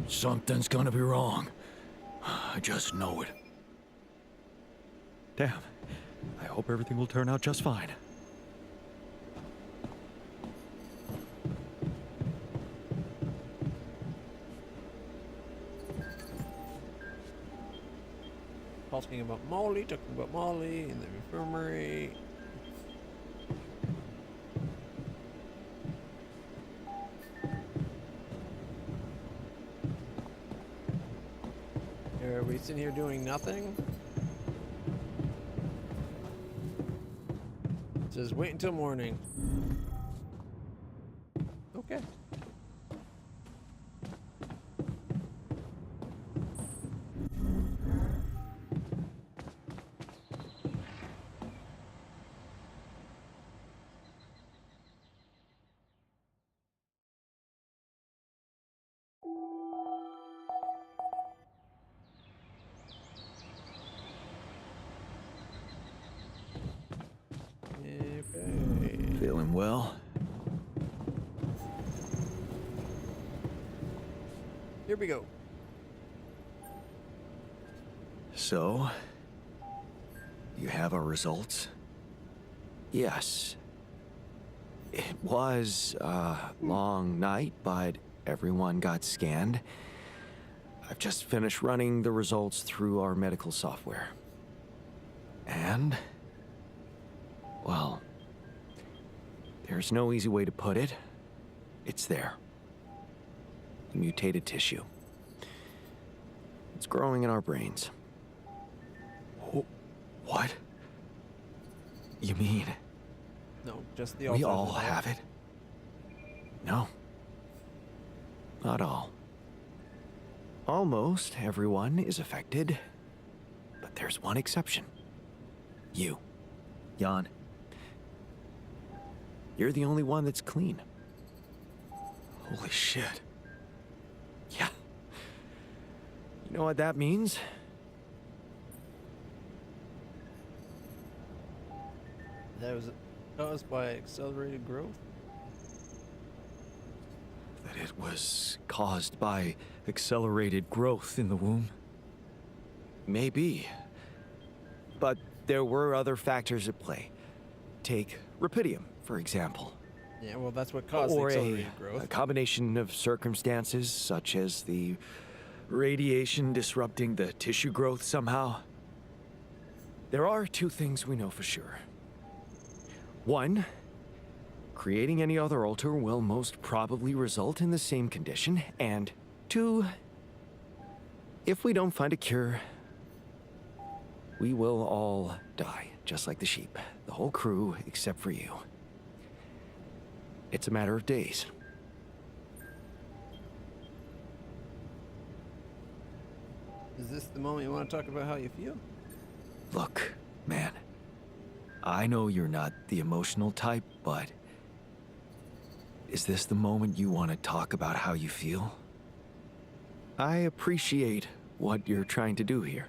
Speaker 2: Something's gonna be wrong. I just know it.
Speaker 3: Damn. I hope everything will turn out just fine.
Speaker 1: Talking about Molly in the infirmary. Are we sitting here doing nothing? It says wait until morning. Okay.
Speaker 2: Feeling well?
Speaker 1: Here we go.
Speaker 3: So, you have our results? Yes. It was a long night, but everyone got scanned. I've just finished running the results through our medical software. And, well, there's no easy way to put it. It's there. Mutated tissue. It's growing in our brains. What? You mean...
Speaker 1: No, just the
Speaker 3: we all have it? No. Not all. Almost everyone is affected, but there's one exception. You, Jan. You're the only one that's clean. Holy shit. Yeah. You know what that means?
Speaker 1: That was caused by accelerated growth?
Speaker 3: That it was caused by accelerated growth in the womb? Maybe. But there were other factors at play. Take rapidium, for example.
Speaker 1: Yeah, well, that's what caused the accelerated growth.
Speaker 3: A combination of circumstances, such as the radiation disrupting the tissue growth somehow. There are two things we know for sure. One, creating any other altar will most probably result in the same condition. And two, if we don't find a cure, we will all die, just like the sheep. The whole crew, except for you. It's a matter of days.
Speaker 1: Is this the moment you want to talk about how you feel?
Speaker 3: Look, man. I know you're not the emotional type, but... is this the moment you want to talk about how you feel? I appreciate what you're trying to do here.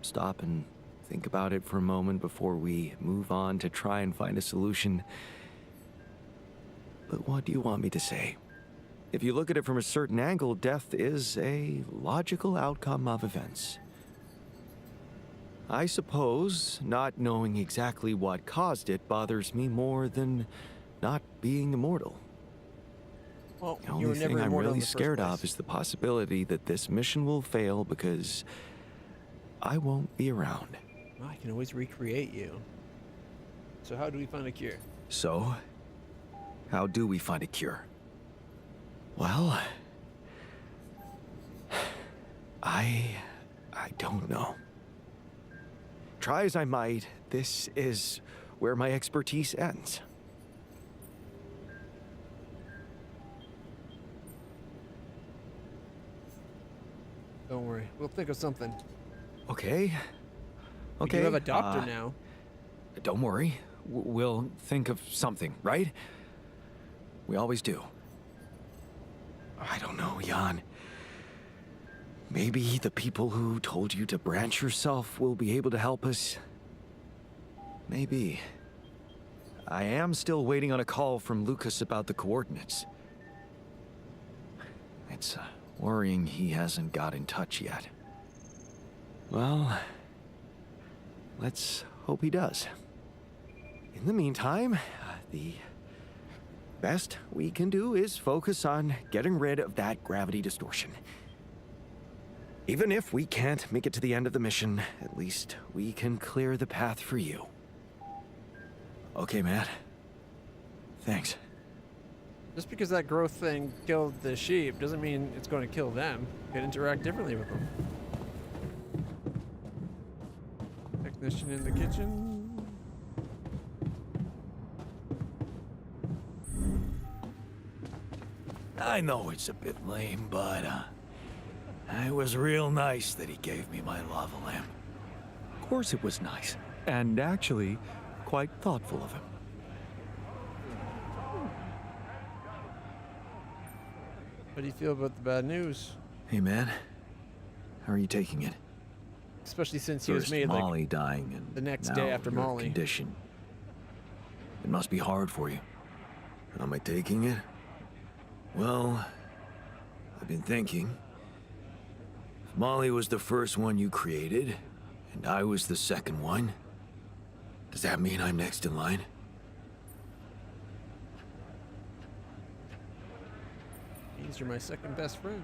Speaker 3: Stop and think about it for a moment before we move on to try and find a solution. But what do you want me to say? If you look at it from a certain angle, death is a logical outcome of events. I suppose not knowing exactly what caused it bothers me more than not being immortal.
Speaker 1: Well,
Speaker 3: the only thing I'm really scared of is the possibility that this mission will fail because I won't be around.
Speaker 1: Well, I can always recreate you. So how do we find a cure?
Speaker 3: So, how do we find a cure? Well, I don't know. Try as I might, this is where my expertise ends.
Speaker 1: Don't worry, we'll think of something.
Speaker 2: Okay. Okay.
Speaker 1: You have a doctor now.
Speaker 2: Don't worry. We'll think of something, right? We always do. I don't know, Jan. Maybe the people who told you to branch yourself will be able to help us. Maybe. I am still waiting on a call from Lucas about the coordinates. It's worrying he hasn't got in touch yet. Well, let's hope he does. In the meantime, the best we can do is focus on getting rid of that gravity distortion. Even if we can't make it to the end of the mission, at least we can clear the path for you. Okay, Matt. Thanks.
Speaker 1: Just because that growth thing killed the sheep doesn't mean it's going to kill them. You can interact differently with them. Technician in the kitchen.
Speaker 12: I know it's a bit lame, but it was real nice that he gave me my lava lamp.
Speaker 2: Of course it was nice, and actually quite thoughtful of him.
Speaker 1: How do you feel about the bad news?
Speaker 2: Hey, man. How are you taking it?
Speaker 1: Especially since he was
Speaker 2: First
Speaker 1: made
Speaker 2: Molly dying, and
Speaker 1: the next
Speaker 2: now
Speaker 1: day after
Speaker 2: your
Speaker 1: Molly.
Speaker 2: Condition. It must be hard for you. How am I taking it? Well, I've been thinking. If Molly was the first one you created, and I was the second one, does that mean I'm next in line?
Speaker 1: Means you're my second best friend.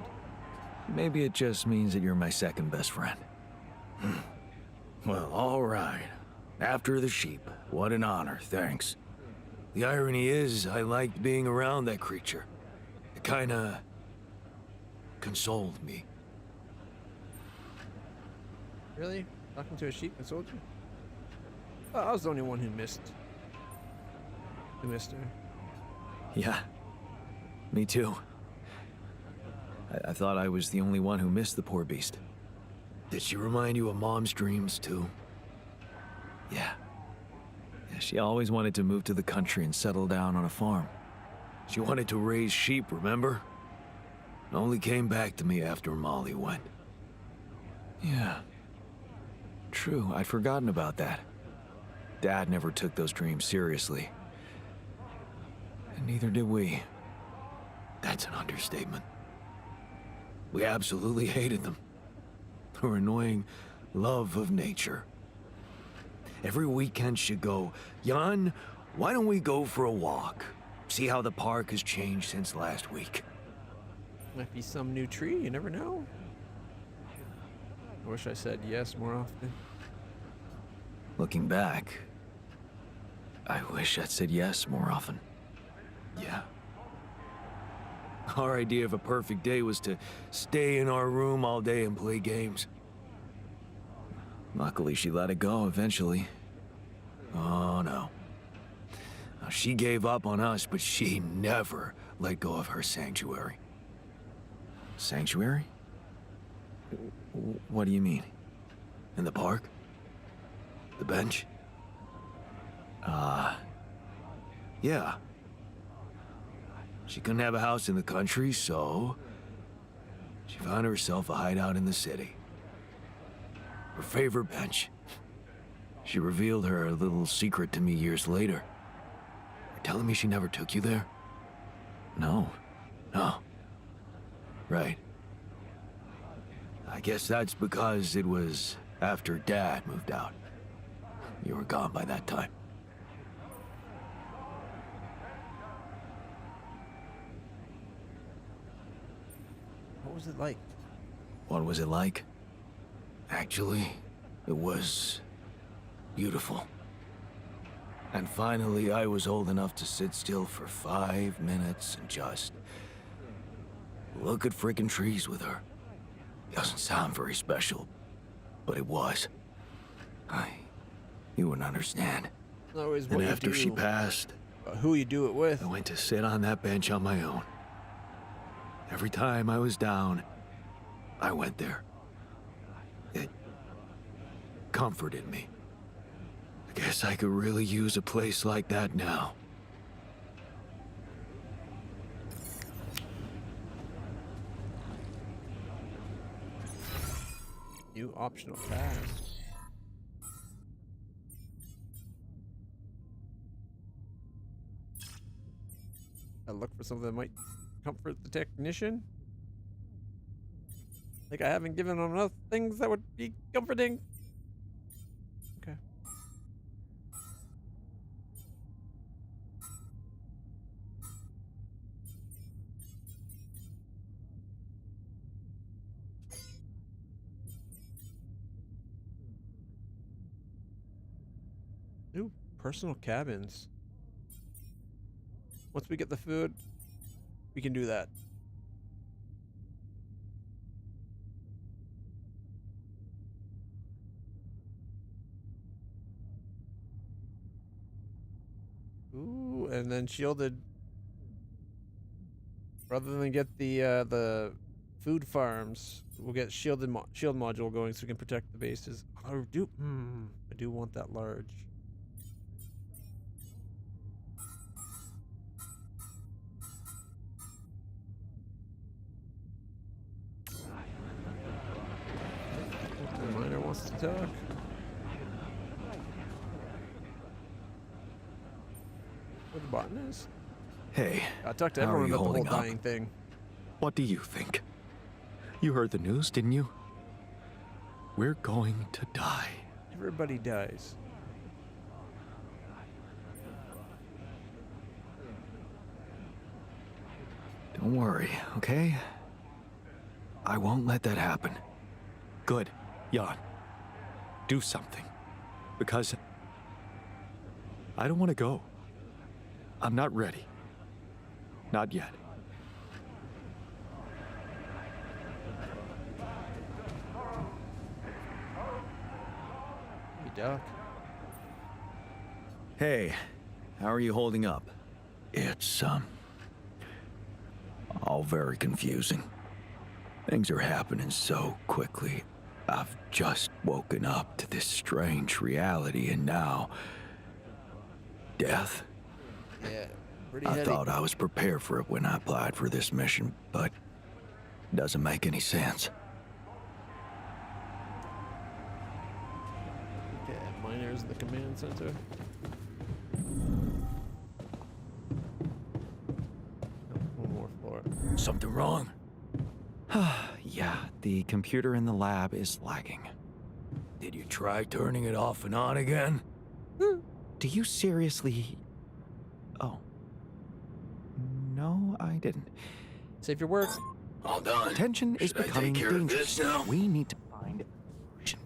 Speaker 2: Maybe it just means that you're my second best friend. Well, all right. After the sheep. What an honor, thanks. The irony is, I liked being around that creature. It kinda consoled me.
Speaker 1: Really? Talking to a sheep consoled you? Oh, I was the only one who missed her.
Speaker 2: Yeah, me too. I thought I was the only one who missed the poor beast. Did she remind you of Mom's dreams too? Yeah. She always wanted to move to the country and settle down on a farm. She wanted to raise sheep, remember? It only came back to me after Molly went. Yeah. True, I'd forgotten about that. Dad never took those dreams seriously. And neither did we. That's an understatement. We absolutely hated them. Her annoying love of nature. Every weekend she'd go, Jan, why don't we go for a walk? See how the park has changed since last week.
Speaker 1: Might be some new tree, you never know. I wish I said yes more often.
Speaker 2: Looking back, I wish I'd said yes more often. Yeah. Our idea of a perfect day was to stay in our room all day and play games. Luckily, she let it go eventually. Oh, no. Now, she gave up on us, but she never let go of her sanctuary. Sanctuary? What do you mean? In the park? The bench? Yeah. She couldn't have a house in the country, so she found herself a hideout in the city. Her favorite bench. She revealed her little secret to me years later. You're telling me she never took you there? No. No. Right. I guess that's because it was after Dad moved out. You were gone by that time.
Speaker 1: What was it like?
Speaker 2: What was it like? Actually, it was beautiful. And finally, I was old enough to sit still for 5 minutes and just look at freaking trees with her. Doesn't sound very special, but it was. You wouldn't understand.
Speaker 1: Always
Speaker 2: And after she passed,
Speaker 1: who you do it with.
Speaker 2: I went to sit on that bench on my own. Every time I was down, I went there.
Speaker 12: comforted me. I guess I could really use a place like that now.
Speaker 1: New optional task. I look for something that might comfort the technician. Like I haven't given him enough things that would be comforting. Okay. Ooh, personal cabins. Once we get the food, we can do that. Ooh, and then shielded. Rather than get the food farms, we'll get shield module going so we can protect the bases. I do want that large. The miner wants to talk. Where the button is?
Speaker 2: Hey,
Speaker 1: I talked to
Speaker 2: how are
Speaker 1: everyone
Speaker 2: you
Speaker 1: about the whole
Speaker 2: holding up?
Speaker 1: dying thing.
Speaker 2: What do you think? You heard the news, didn't you? We're going to die.
Speaker 1: Everybody dies.
Speaker 2: Don't worry, okay? I won't let that happen. Good. Jan, do something. Because I don't want to go. I'm not ready. Not yet.
Speaker 1: Hey, Doc.
Speaker 2: Hey, how are you holding up? It's, all very confusing. Things are happening so quickly. I've just woken up to this strange reality, and now... death?
Speaker 1: Yeah, pretty
Speaker 2: I
Speaker 1: heady.
Speaker 2: thought I was prepared for it when I applied for this mission, but it doesn't make any sense.
Speaker 1: Okay, miners in the command center. One more floor.
Speaker 2: Something wrong? Yeah, the computer in the lab is lagging.
Speaker 12: Did you try turning it off and on again?
Speaker 2: Do you seriously... Oh. No, I didn't.
Speaker 1: Save your words.
Speaker 12: All done.
Speaker 2: Tension is
Speaker 12: Should I
Speaker 2: becoming
Speaker 12: take care of
Speaker 2: dangerous.
Speaker 12: this now?
Speaker 2: We need to find a solution.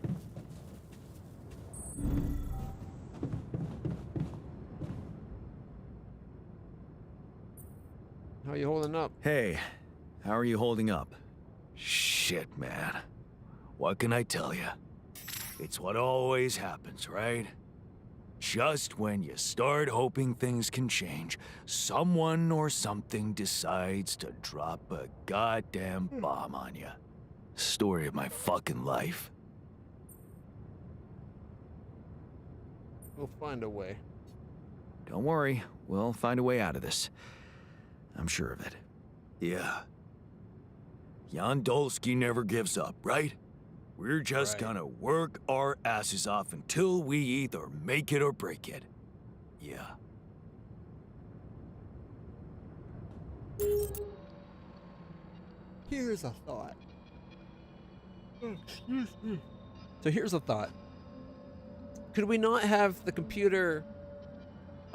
Speaker 1: How are you holding up?
Speaker 2: Hey, how are you holding up?
Speaker 12: Shit, man. What can I tell you? It's what always happens, right? Just when you start hoping things can change, someone or something decides to drop a goddamn bomb on you. Story of my fucking life.
Speaker 1: We'll find a way.
Speaker 2: Don't worry, we'll find a way out of this. I'm sure of it.
Speaker 12: Yeah. Jan Dolsky never gives up, right? We're just gonna work our asses off until we either make it or break it. Yeah.
Speaker 1: Here's a thought. So here's a thought. Could we not have the computer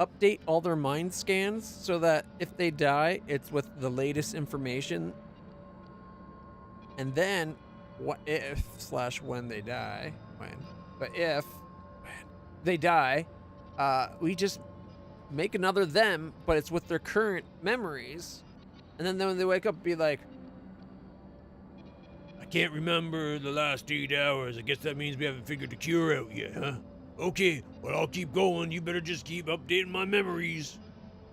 Speaker 1: update all their mind scans so that if they die, it's with the latest information? And then, what if / when they die, but if they die, we just make another them, but it's with their current memories. And then when they wake up, be like,
Speaker 11: I can't remember the last 8 hours. I guess that means we haven't figured the cure out yet, huh? Okay, well, I'll keep going. You better just keep updating my memories.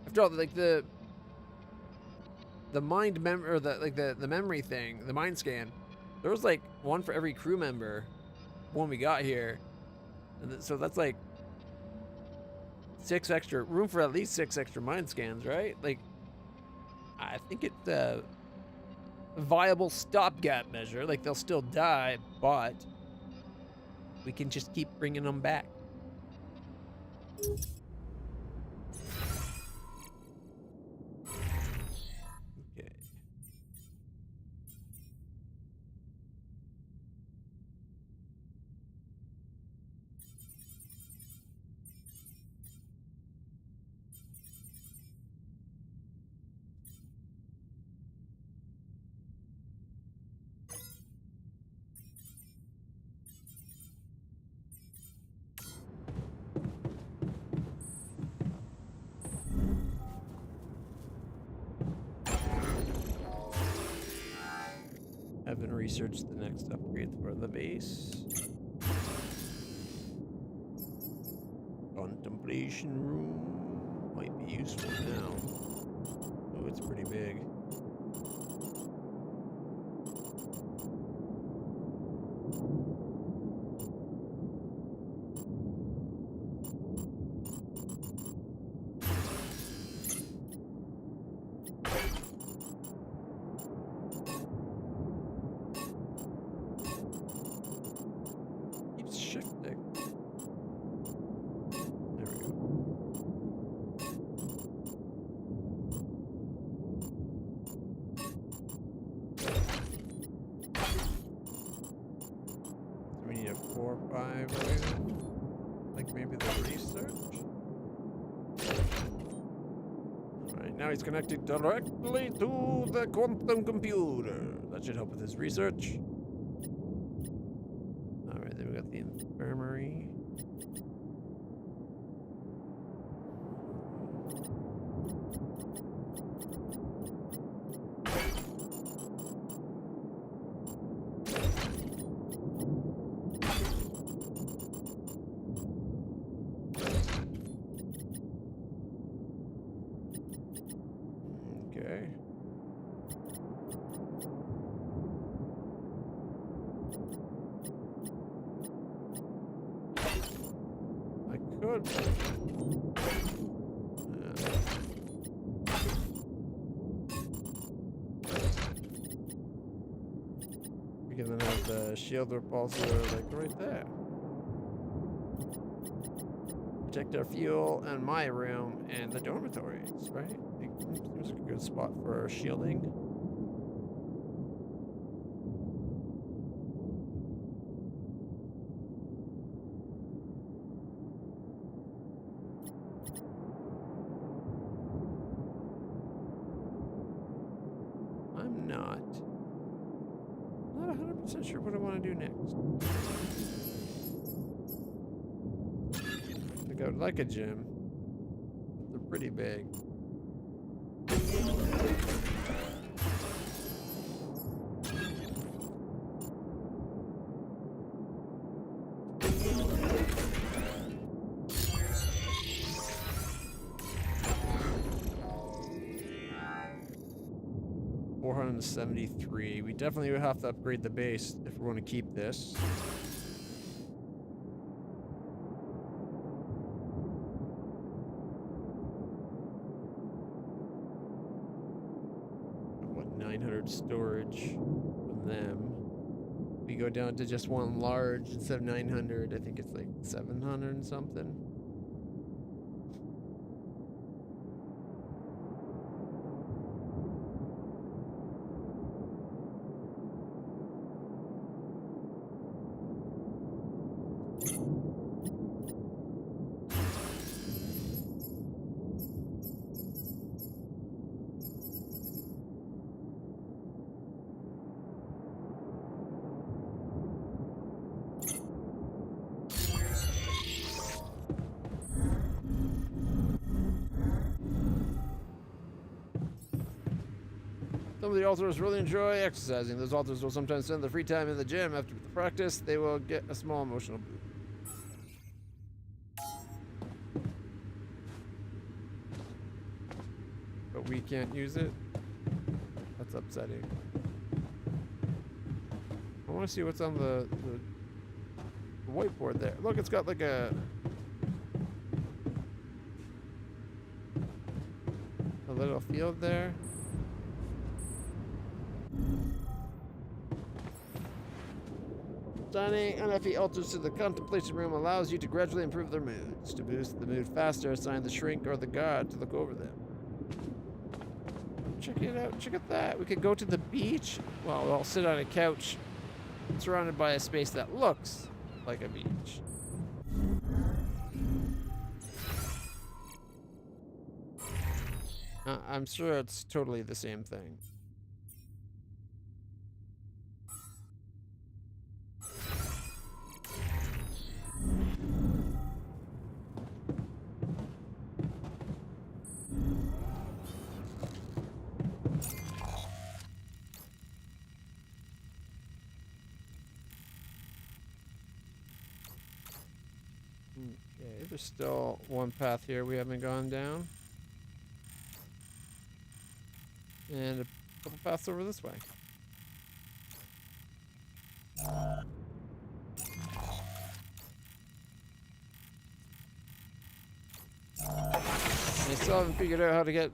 Speaker 1: After all, like the mind or the memory thing, the mind scan, there was like one for every crew member when we got here, And so that's like 6 extra room for at least 6 extra mind scans, right? Like, I think it's a viable stopgap measure. Like, they'll still die, but we can just keep bringing them back. Okay. Haven't researched the next upgrade for the base. Contemplation room might be useful now. Oh, it's pretty big. Keeps shifting. There we go. So we need a 4 or 5 room. Like maybe the research. Alright, now he's connected directly to the quantum computer. That should help with his research. Alright, then we got the infirmary. Okay. I could. We can then have the shield repulsor like right there. Protect our fuel and my room and the dormitories, right? It seems like a good spot for shielding. I'm not 100% sure what I want to do next. I think I would like a gym. They're pretty big. $473. We definitely would have to upgrade the base if we want to keep this. What, 900 storage from them. We go down to just one large instead of 900. I think it's like 700 and something. Some of the alters really enjoy exercising. Those alters will sometimes spend their free time in the gym. After the practice, they will get a small emotional boost. But we can't use it? That's upsetting. I want to see what's on the whiteboard there. Look, it's got like a little field there. Assigning NFE altars to the contemplation room allows you to gradually improve their moods. To boost the mood faster, assign the shrink or the god to look over them. Check it out. Check out that. We could go to the beach. Well, we'll sit on a couch surrounded by a space that looks like a beach. I'm sure it's totally the same thing. Okay, there's still one path here we haven't gone down. And a couple paths over this way. I still haven't figured out how to get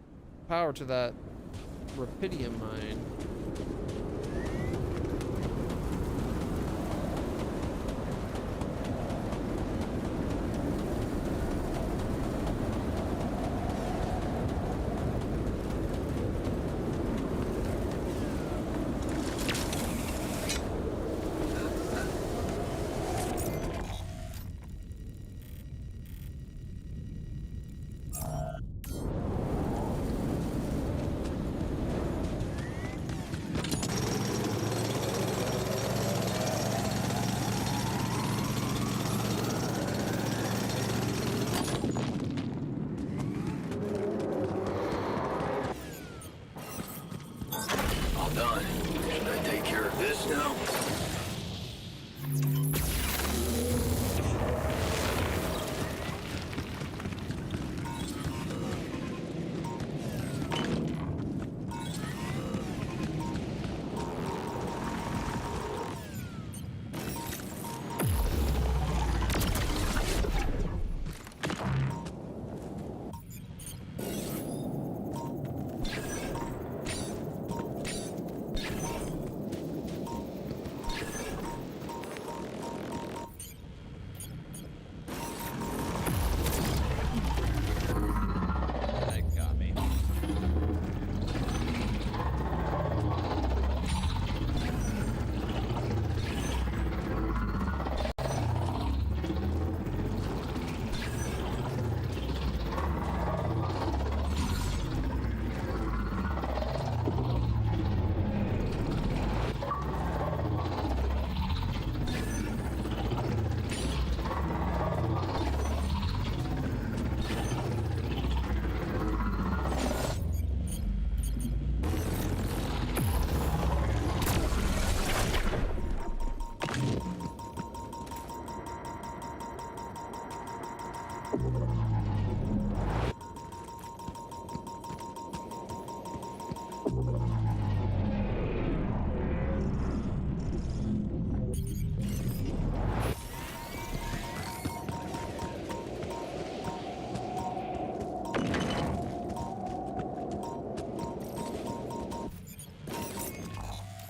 Speaker 1: power to that rubidium mine.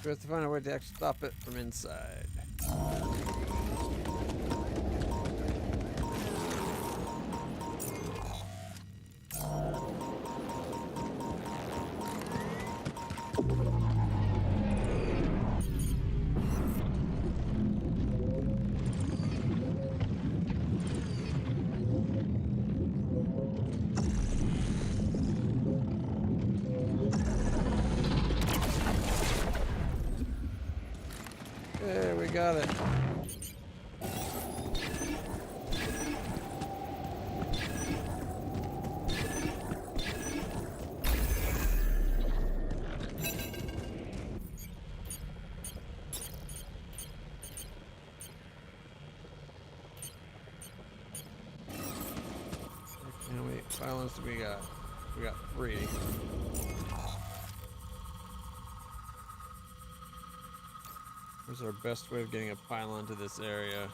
Speaker 1: We have to find a way to actually stop it from inside. There, we got it. How many violence do we got? We got 3. Where's our best way of getting a pylon to this area?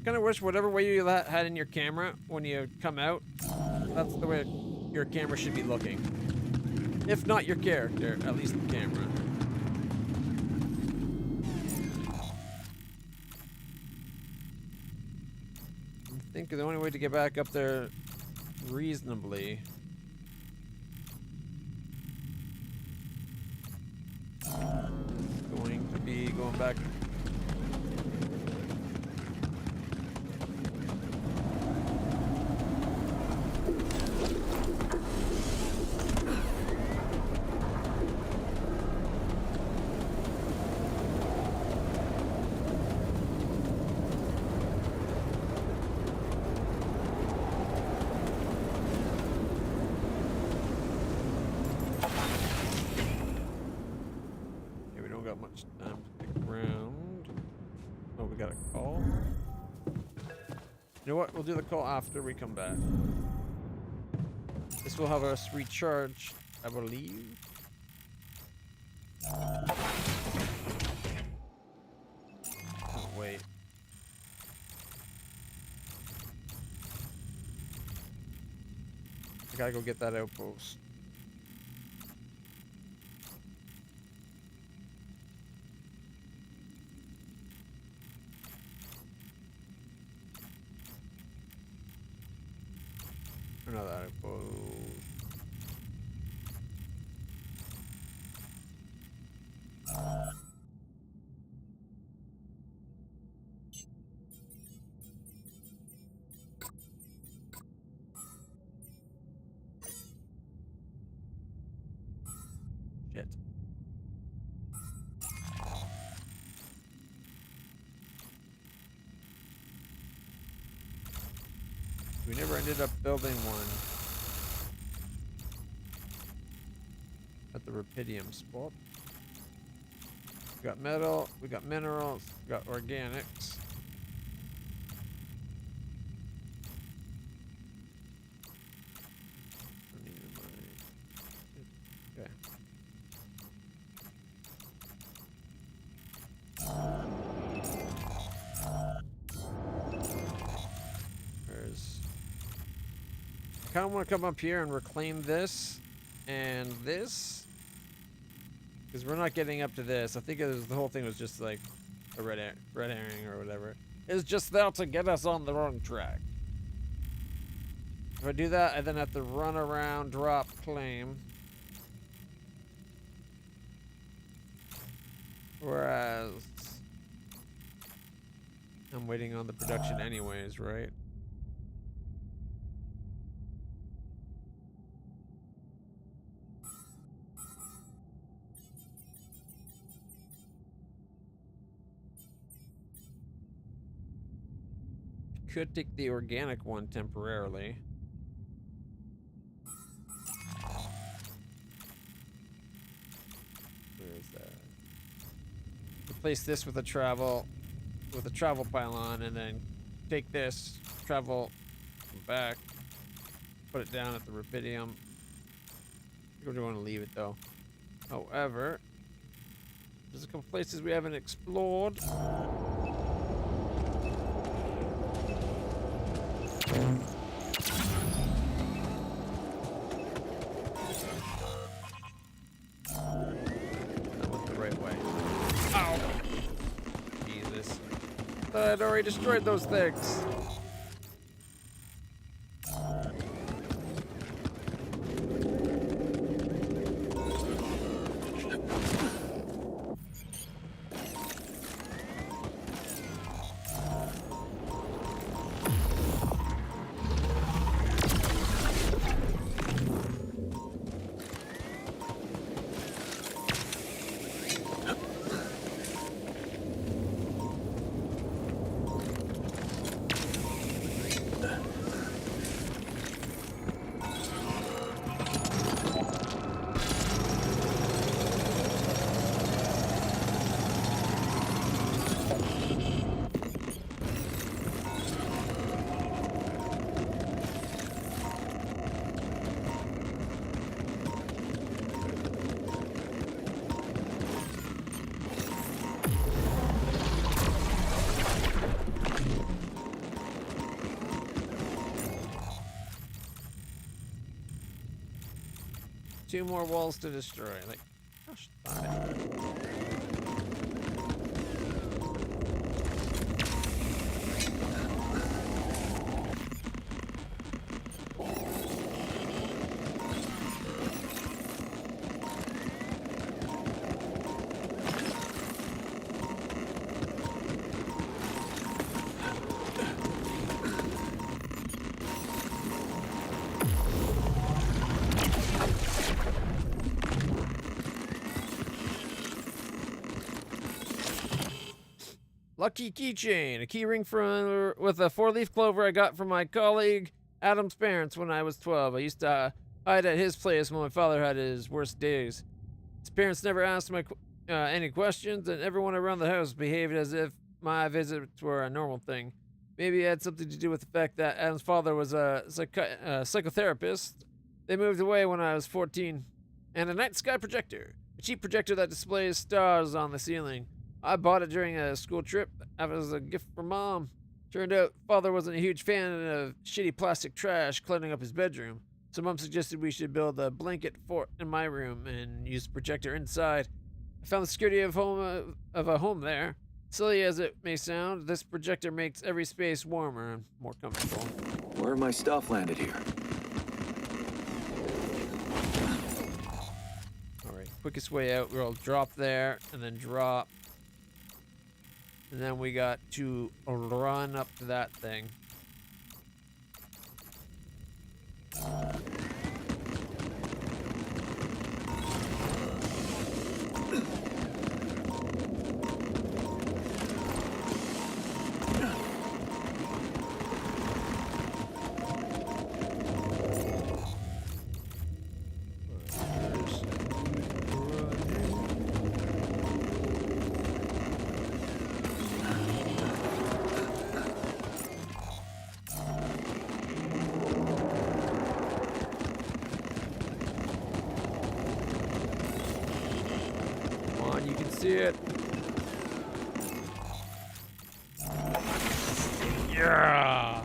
Speaker 1: kind of wish whatever way you had in your camera when you come out, that's the way your camera should be looking. If not your character, at least the camera. I think the only way to get back up there reasonably going to be going back. You know what? We'll do the call after we come back. This will have us recharge, I believe. Oh, wait. I gotta go get that outpost. Another outpost. Shit. We never ended up building one at the rubidium spot. We got metal, we got minerals, we got organics. Okay. I kind of want to come up here and reclaim this and this, because we're not getting up to this. I think it was, the whole thing was just like a red herring or whatever. It's just there to get us on the wrong track. If I do that, I then have to run around, drop, claim. Whereas I'm waiting on the production anyways, right? Could take the organic one temporarily. Where is that? Replace this with a travel pylon, and then take this, travel back, put it down at the rubidium. I don't want to leave it though. However, there's a couple places we haven't explored. That went the right way. Ow! Jesus. I thought I'd already destroyed those things. 2 more walls to destroy. Like, gosh, darn it. Lucky keychain, a key ring with a 4-leaf clover I got from my colleague Adam's parents when I was 12. I used to hide at his place when my father had his worst days. His parents never asked any questions, and everyone around the house behaved as if my visits were a normal thing. Maybe it had something to do with the fact that Adam's father was a psychotherapist. They moved away when I was 14. And a night sky projector, a cheap projector that displays stars on the ceiling. I bought it during a school trip as a gift from Mom. Turned out Father wasn't a huge fan of shitty plastic trash cluttering up his bedroom, so Mom suggested we should build a blanket fort in my room and use the projector inside. I found the security of a home there. Silly as it may sound, this projector makes every space warmer and more comfortable.
Speaker 4: Where my stuff landed here?
Speaker 1: Alright, quickest way out, we'll drop there and then drop. And then we got to run up to that thing. See it. Yeah.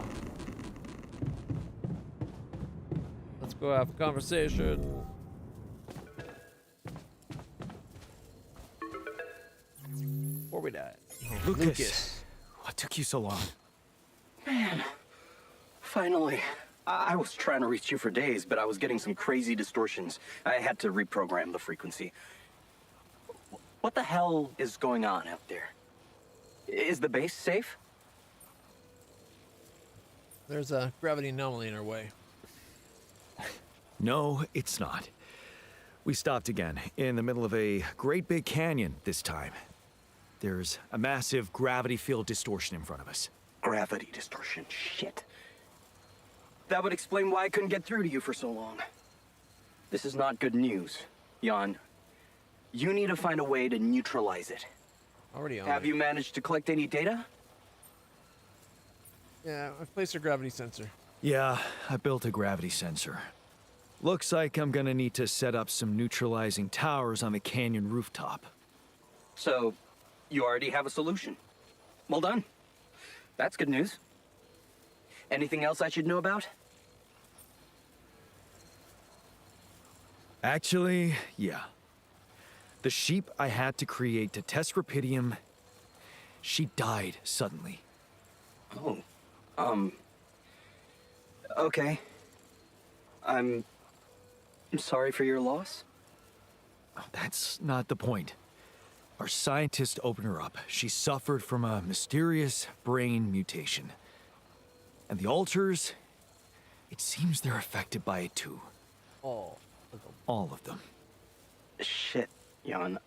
Speaker 1: Let's go have a conversation. Before we die.
Speaker 2: Lucas, what took you so long?
Speaker 9: Man, finally. I was trying to reach you for days, but I was getting some crazy distortions. I had to reprogram the frequency. What the hell is going on out there? Is the base safe?
Speaker 1: There's a gravity anomaly in our way.
Speaker 3: No, it's not. We stopped again, in the middle of a great big canyon this time. There's a massive gravity field distortion in front of us.
Speaker 9: Gravity distortion, shit. That would explain why I couldn't get through to you for so long. This is not good news, Jan. You need to find a way to neutralize it.
Speaker 1: Already on
Speaker 9: Have
Speaker 1: it.
Speaker 9: you managed to collect any data?
Speaker 1: Yeah, I've placed a gravity sensor.
Speaker 3: Yeah, I built a gravity sensor. Looks like I'm gonna need to set up some neutralizing towers on the canyon rooftop.
Speaker 9: So, you already have a solution. Well done. That's good news. Anything else I should know about?
Speaker 3: Actually, yeah. The sheep I had to create to test Rapidium, she died suddenly.
Speaker 9: Oh, okay. I'm sorry for your loss.
Speaker 3: That's not the point. Our scientists opened her up. She suffered from a mysterious brain mutation. And the altars, it seems they're affected by it too.
Speaker 1: All of them.
Speaker 3: All of them.
Speaker 9: Shit, Jan.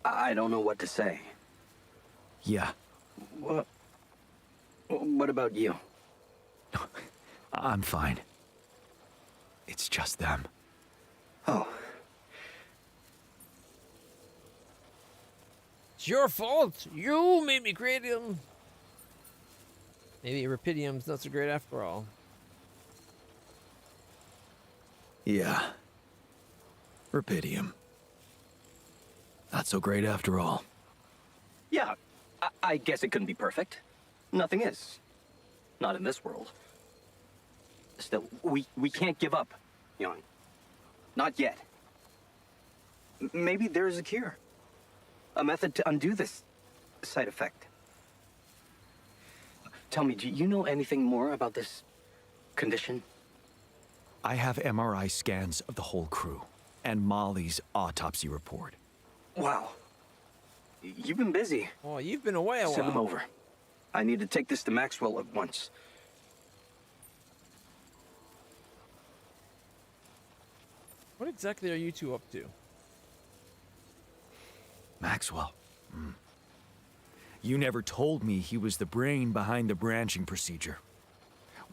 Speaker 9: I don't know what to say.
Speaker 3: Yeah.
Speaker 9: What about you?
Speaker 3: I'm fine. It's just them.
Speaker 9: Oh.
Speaker 1: It's your fault. You made me create him. Maybe Rapidium's not so great after all.
Speaker 3: Yeah. Rapidium. Not so great after all.
Speaker 9: Yeah, I guess it couldn't be perfect. Nothing is. Not in this world. Still, we can't give up, Jan. Not yet. Maybe there is a cure. A method to undo this side effect. Tell me, do you know anything more about this condition?
Speaker 3: I have MRI scans of the whole crew and Molly's autopsy report.
Speaker 9: Wow. You've been busy.
Speaker 1: Oh, you've been away a while.
Speaker 9: Send them over. I need to take this to Maxwell at once.
Speaker 1: What exactly are you two up to?
Speaker 3: Maxwell. You never told me he was the brain behind the branching procedure.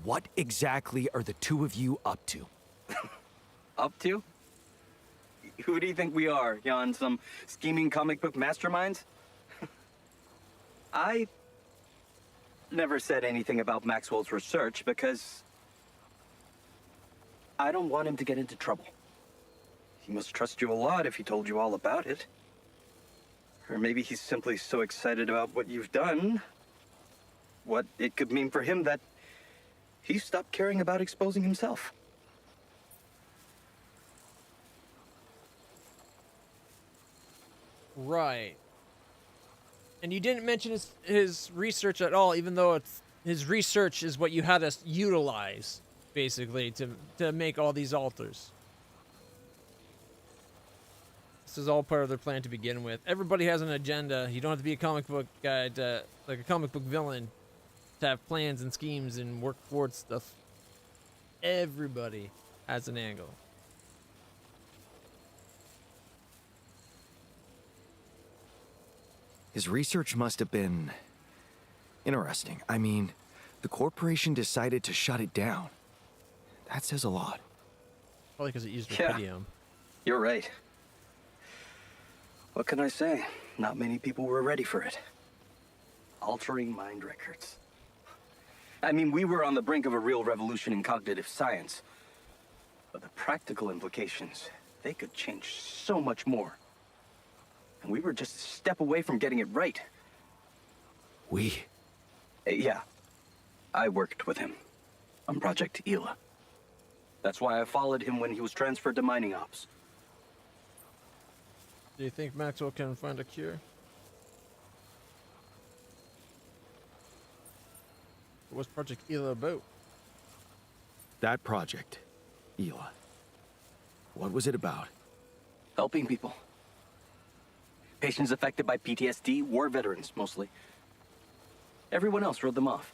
Speaker 3: What exactly are the two of you up to?
Speaker 9: Up to? Who do you think we are, Jan? Some scheming comic book masterminds? I never said anything about Maxwell's research because I don't want him to get into trouble. He must trust you a lot if he told you all about it. Or maybe he's simply so excited about what you've done, what it could mean for him, that he stopped caring about exposing himself.
Speaker 1: Right. And you didn't mention his research at all, even though his research is what you had us utilize, basically, to make all these altars. This is all part of their plan to begin with. Everybody has an agenda. You don't have to be a comic book guy, like a comic book villain, to have plans and schemes and work towards stuff. Everybody has an angle.
Speaker 3: His research must have been interesting. I mean, the corporation decided to shut it down. That says a lot.
Speaker 1: Probably because it used rubidium.
Speaker 9: You're right. What can I say? Not many people were ready for it. Altering mind records. I mean, we were on the brink of a real revolution in cognitive science. But the practical implications, they could change so much more. And we were just a step away from getting it right.
Speaker 3: We?
Speaker 9: Yeah. I worked with him on Project Ela. That's why I followed him when he was transferred to mining ops.
Speaker 1: Do you think Maxwell can find a cure? What's Project Ela about?
Speaker 3: That project, Ela. What was it about?
Speaker 9: Helping people. Patients affected by PTSD, war veterans, mostly. Everyone else wrote them off.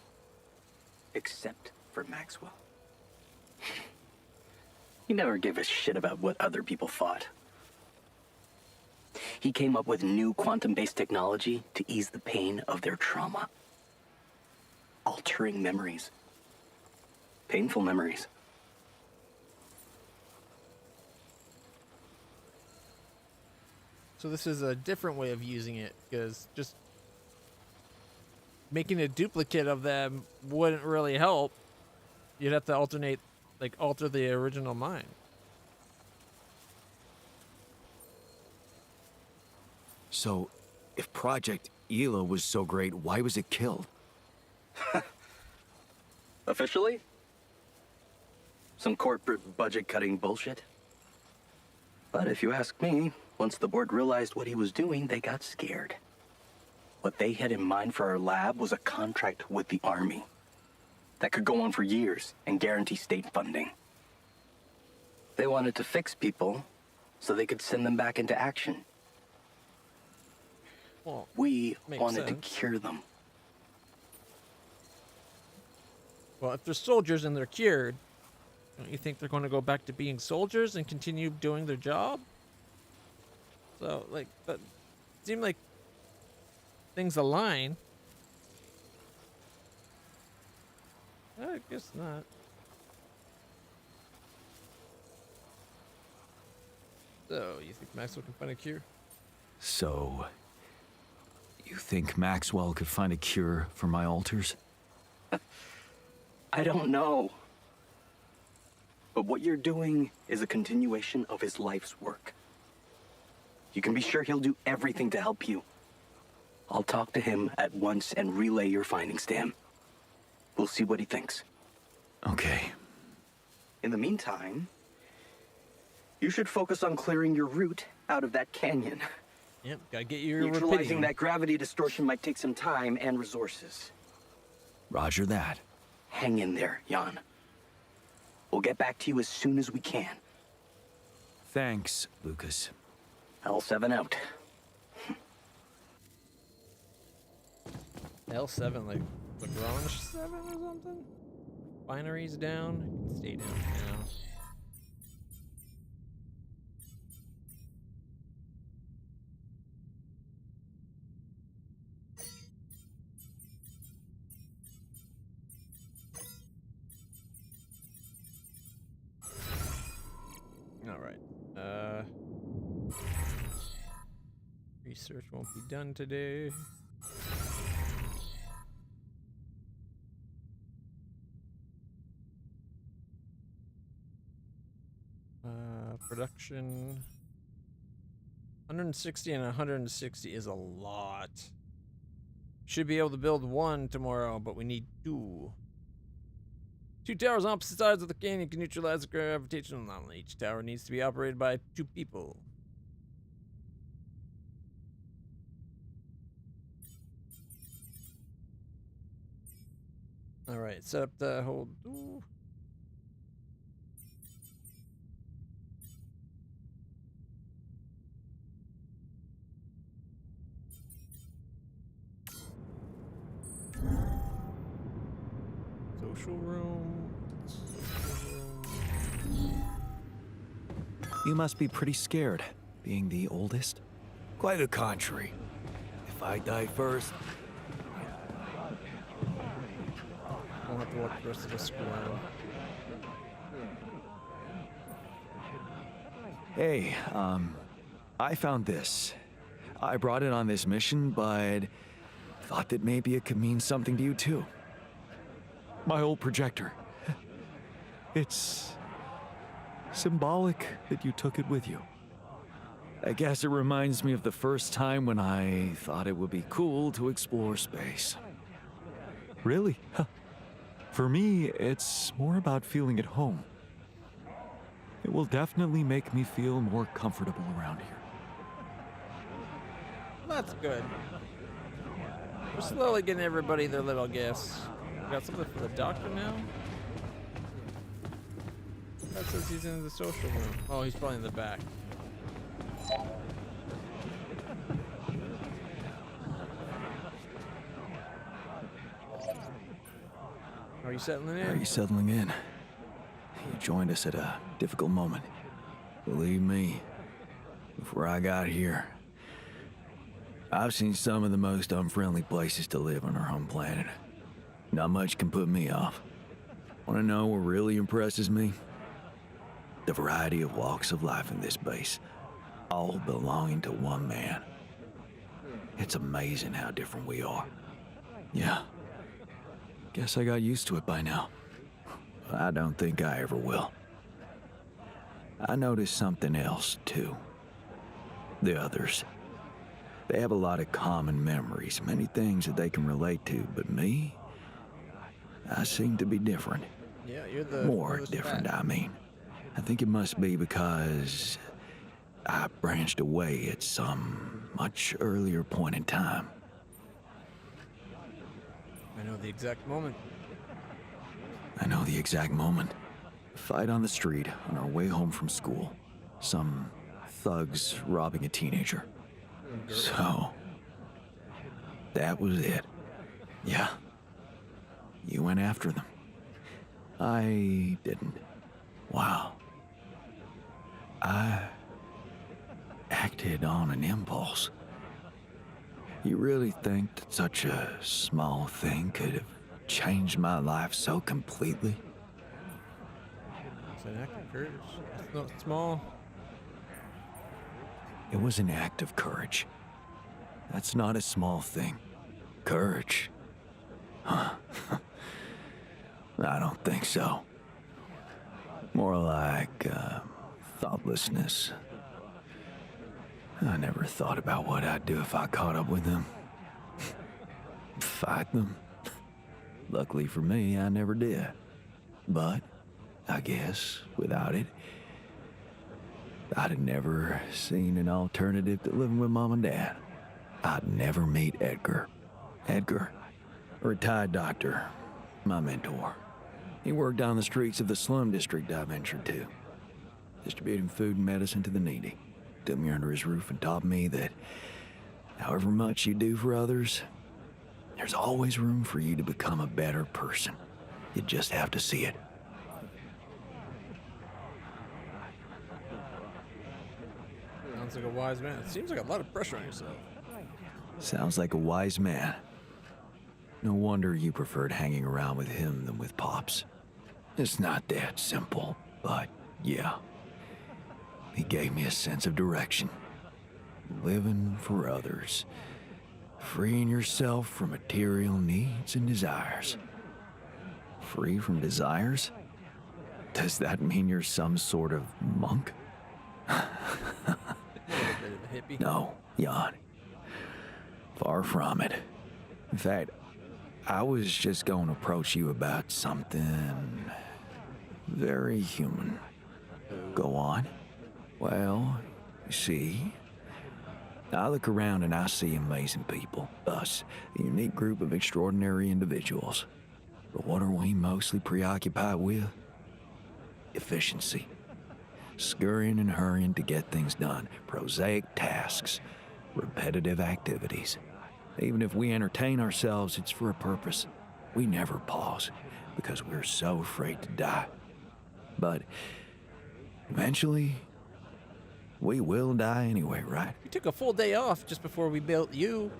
Speaker 9: Except for Maxwell. He never gave a shit about what other people thought. He came up with new quantum-based technology to ease the pain of their trauma. Altering memories. Painful memories.
Speaker 1: So this is a different way of using it, because just making a duplicate of them wouldn't really help. You'd have to alter the original mind.
Speaker 3: So, if Project Ela was so great, why was it killed?
Speaker 9: Officially? Some corporate budget-cutting bullshit. But if you ask me, once the board realized what he was doing, they got scared. What they had in mind for our lab was a contract with the Army that could go on for years and guarantee state funding. They wanted to fix people so they could send them back into action.
Speaker 1: Well,
Speaker 9: we
Speaker 1: makes
Speaker 9: wanted
Speaker 1: sense.
Speaker 9: to cure them.
Speaker 1: Well, if they're soldiers and they're cured, don't you think they're going to go back to being soldiers and continue doing their job? So, that seemed like things align. I guess not. So, you think Maxwell can find a cure?
Speaker 3: So, you think Maxwell could find a cure for my alters?
Speaker 9: I don't know. But what you're doing is a continuation of his life's work. You can be sure he'll do everything to help you. I'll talk to him at once and relay your findings to him. We'll see what he thinks.
Speaker 3: Okay.
Speaker 9: In the meantime, You should focus on clearing your route out of that canyon.
Speaker 1: Yep, gotta get your
Speaker 9: Neutralizing
Speaker 1: rapidity.
Speaker 9: that gravity distortion might take some time and resources.
Speaker 2: Roger that.
Speaker 9: Hang in there, Jan. We'll get back to you as soon as we can.
Speaker 2: Thanks, Lucas.
Speaker 9: L7 out.
Speaker 1: L7, like Lagrange 7 or something? Binaries down? Stay down now. Alright. Research won't be done today. Production 160 and 160 is a lot. Should be able to build one tomorrow, but we need two. Two towers on opposite sides of the canyon can neutralize the gravitational anomaly. Each tower needs to be operated by 2 people. Alright, set up the whole... Ooh. Social room.
Speaker 2: You must be pretty scared, being the oldest.
Speaker 12: Quite the contrary. If I die first,
Speaker 1: I'll have to walk the rest of the square.
Speaker 2: Hey, I found this. I brought it on this mission, but thought that maybe it could mean something to you too. My old projector. It's symbolic that you took it with you. I guess it reminds me of the first time when I thought it would be cool to explore space. Really? For me, it's more about feeling at home. It will definitely make me feel more comfortable around here.
Speaker 1: That's good. We're slowly getting everybody their little gifts. We got something for the doctor now? That says he's in the social room. Oh, he's probably in the back. Are you settling in?
Speaker 2: Are you settling in? You joined us at a difficult moment. Believe me, before I got here, I've seen some of the most unfriendly places to live on our home planet. Not much can put me off. Want to know what really impresses me? The variety of walks of life in this base, all belonging to one man. It's amazing how different we are. Yeah. Guess I got used to it by now. I don't think I ever will. I noticed something else, too. The others. They have a lot of common memories, many things that they can relate to, but me? I seem to be different.
Speaker 1: Yeah, you're the
Speaker 2: more different, I mean. I think it must be because I branched away at some much earlier point in time.
Speaker 1: I know the exact moment.
Speaker 2: I know the exact moment. A fight on the street on our way home from school. Some thugs robbing a teenager. So, that was it. Yeah. You went after them. I didn't. Wow. I acted on an impulse. You really think that such a small thing could have changed my life so completely?
Speaker 1: It's an act of courage. It's not small.
Speaker 2: It was an act of courage. That's not a small thing. Courage. Huh. I don't think so. More like, thoughtlessness. I never thought about what I'd do if I caught up with them. Fight them. Luckily for me, I never did. But, I guess, without it, I'd have never seen an alternative to living with Mom and Dad. I'd never meet Edgar. Edgar, a retired doctor, my mentor. He worked on the streets of the slum district I ventured to, distributing food and medicine to the needy. Took me under his roof and taught me that however much you do for others, there's always room for you to become a better person. You just have to see it.
Speaker 1: Sounds like a wise man. It seems like a lot of pressure on yourself.
Speaker 2: Sounds like a wise man. No wonder you preferred hanging around with him than with Pops. It's not that simple, but yeah. He gave me a sense of direction. Living for others. Freeing yourself from material needs and desires. Free from desires? Does that mean you're some sort of monk? No, Jan. Far from it. In fact, I was just going to approach you about something very human. Go on. Well, you see, I look around and I see amazing people. Us, a unique group of extraordinary individuals. But what are we mostly preoccupied with? Efficiency. Scurrying and hurrying to get things done. Prosaic tasks. Repetitive activities. Even if we entertain ourselves, it's for a purpose. We never pause because we're so afraid to die. But eventually, we will die anyway, right?
Speaker 1: We took a full day off just before we built you.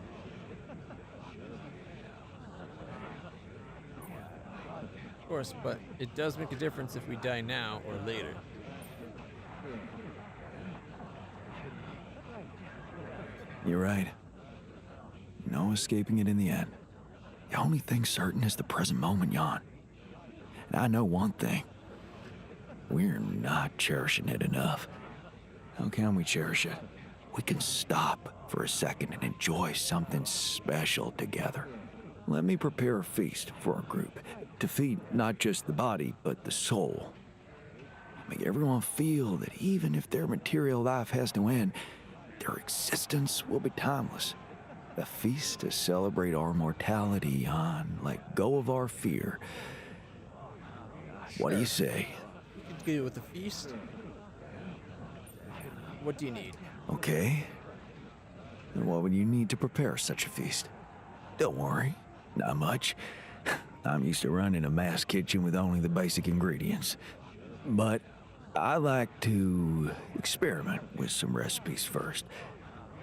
Speaker 1: Of course, but it does make a difference if we die now or later.
Speaker 2: You're right. No escaping it in the end. The only thing certain is the present moment, Jan. And I know one thing. We're not cherishing it enough. How can we cherish it? We can stop for a second and enjoy something special together. Let me prepare a feast for our group to feed not just the body, but the soul. Make everyone feel that even if their material life has to end, their existence will be timeless. A feast to celebrate our mortality, Jan. Let go of our fear. What do you say?
Speaker 1: We could do it with a feast. What do you need?
Speaker 2: Okay. And what would you need to prepare such a feast? Don't worry, not much. I'm used to running a mass kitchen with only the basic ingredients. But I like to experiment with some recipes first.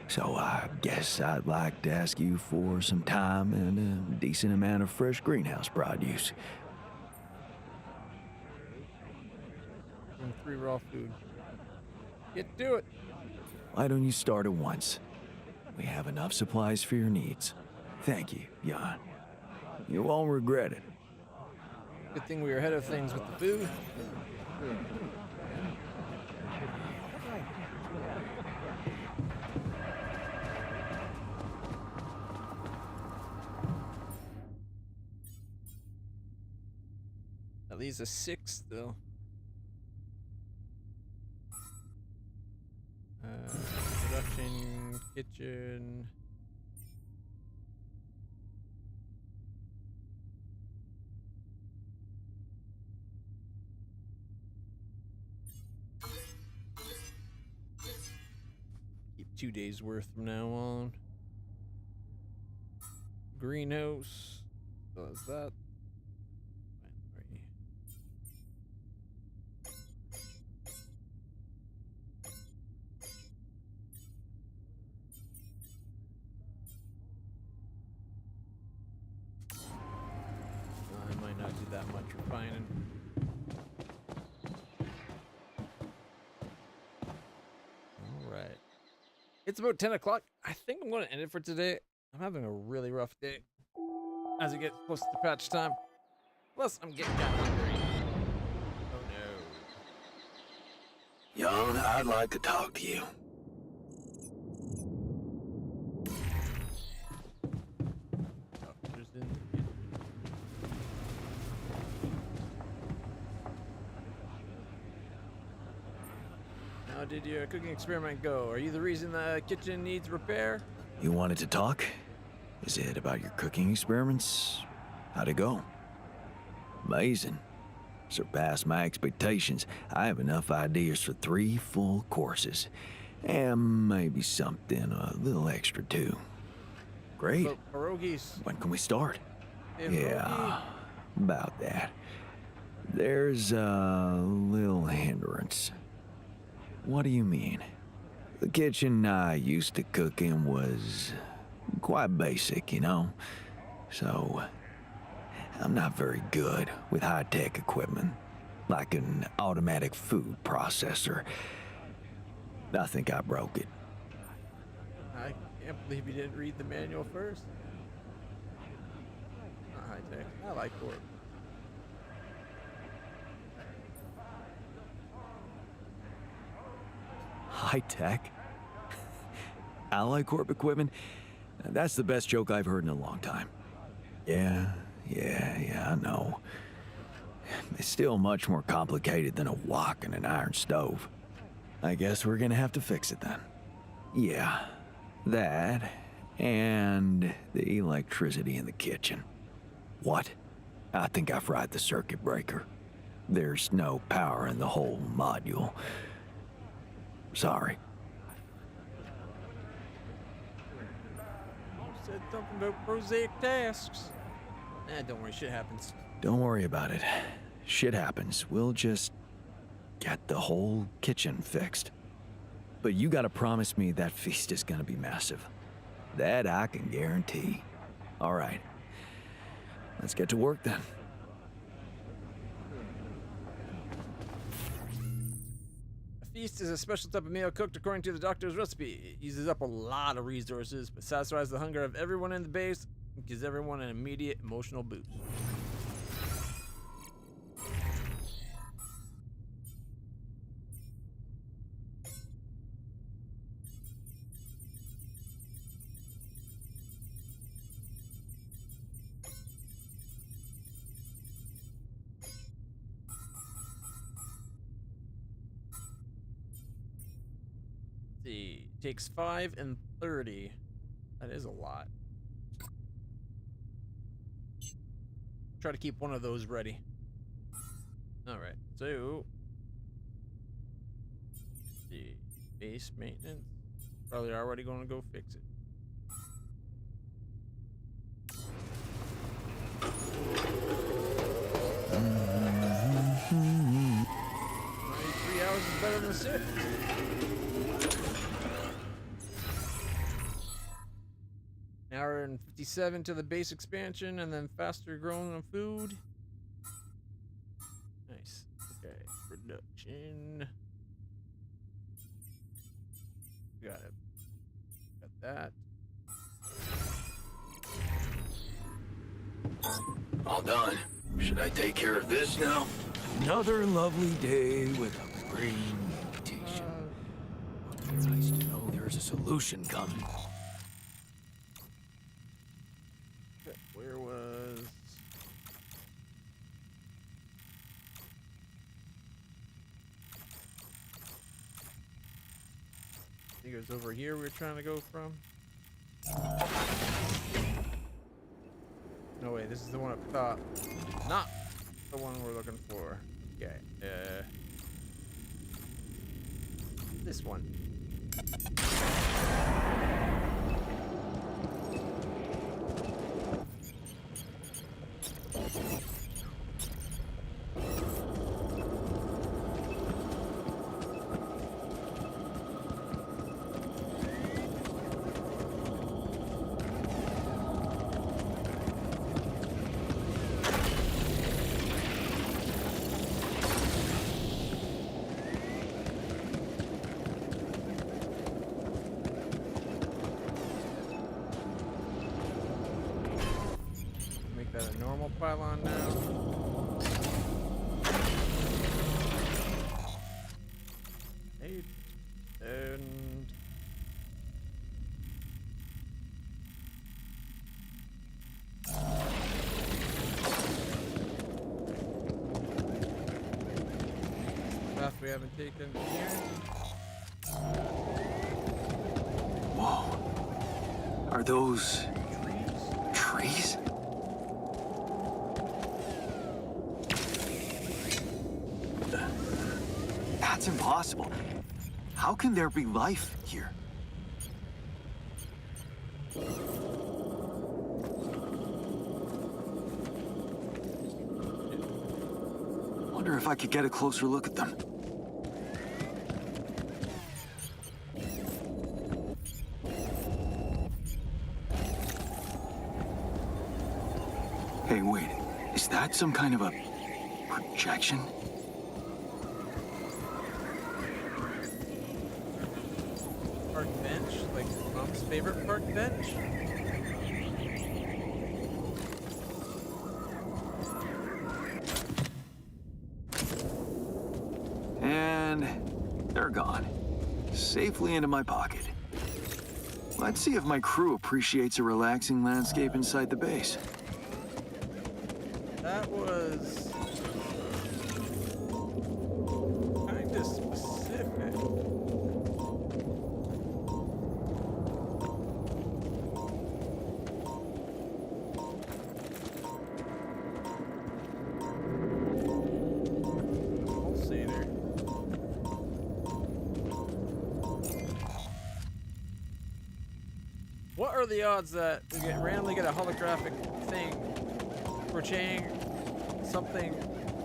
Speaker 2: So I guess I'd like to ask you for some time and a decent amount of fresh greenhouse produce.
Speaker 1: And 3 raw food. Get to it.
Speaker 2: Why don't you start at once? We have enough supplies for your needs. Thank you, Jan. You won't regret it.
Speaker 1: Good thing we were ahead of things with the food. That leaves us 6 though. Production, kitchen. Keep 2 days worth from now on. Greenhouse. Does that. I might not do that much refining. Alright. It's about 10 o'clock. I think I'm going to end it for today. I'm having a really rough day as it gets close to patch time. Plus, I'm getting kind of hungry. Oh no.
Speaker 2: Jan, I'd like to talk to you.
Speaker 1: How did your cooking experiment go? Are you the reason the kitchen needs repair?
Speaker 2: You wanted to talk? Is it about your cooking experiments? How'd it go? Amazing. Surpassed my expectations. I have enough ideas for 3 full courses. And maybe something a little extra too. Great.
Speaker 1: Pierogies.
Speaker 2: When can we start?
Speaker 1: Pierogi.
Speaker 2: Yeah, about that. There's a little hindrance. What do you mean? The kitchen I used to cook in was quite basic, you know? So, I'm not very good with high-tech equipment, like an automatic food processor. I think I broke it.
Speaker 1: I can't believe you didn't read the manual first. Not high tech. I like Corp.
Speaker 2: High-tech? Ally Corp equipment? That's the best joke I've heard in a long time. Yeah, I know. It's still much more complicated than a wok and an iron stove. I guess we're gonna have to fix it then. Yeah, that and the electricity in the kitchen. What? I think I fried the circuit breaker. There's no power in the whole module. Sorry.
Speaker 1: You said something about prosaic tasks. Don't worry, shit happens.
Speaker 2: Don't worry about it. Shit happens. We'll just get the whole kitchen fixed. But you gotta promise me that feast is gonna be massive. That I can guarantee. All right. Let's get to work then.
Speaker 1: A feast is a special type of meal cooked according to the doctor's recipe. It uses up a lot of resources, but satisfies the hunger of everyone in the base and gives everyone an immediate emotional boost. See, takes 5 and 30. That is a lot. Try to keep one of those ready. Alright, so the base maintenance. Probably already gonna go fix it. Mm-hmm. 3 hours is better than 6. An hour and 57 to the base expansion, and then faster growing on food. Nice. Okay, production. Got it. Got that.
Speaker 2: All done. Should I take care of this now? Another lovely day with a green mutation. It's nice to know there's a solution coming.
Speaker 1: Where was... I think it was over here we were trying to go from. No way, this is the one up top. Not the one we're looking for. Okay, this one. That a normal pylon now. Hey, and path we haven't taken here.
Speaker 4: Whoa. Are those trees? That's impossible. How can there be life here? Wonder if I could get a closer look at them. Hey, wait. Is that some kind of a projection?
Speaker 1: Park bench? Like Mom's favorite park bench?
Speaker 4: And they're gone. Safely into my pocket. Let's see if my crew appreciates a relaxing landscape inside the base.
Speaker 1: That was kind of specific. Pulsator. What are the odds that we randomly get a holographic thing portraying something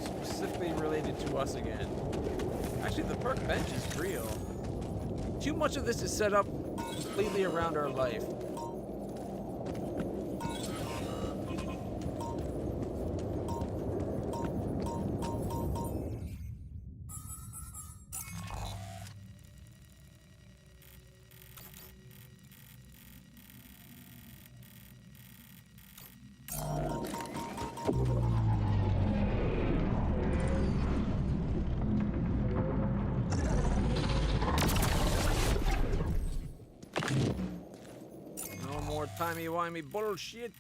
Speaker 1: specifically related to us again? Actually, the park bench is real. Too much of this is set up completely around our life. No more timey-wimey bullshit.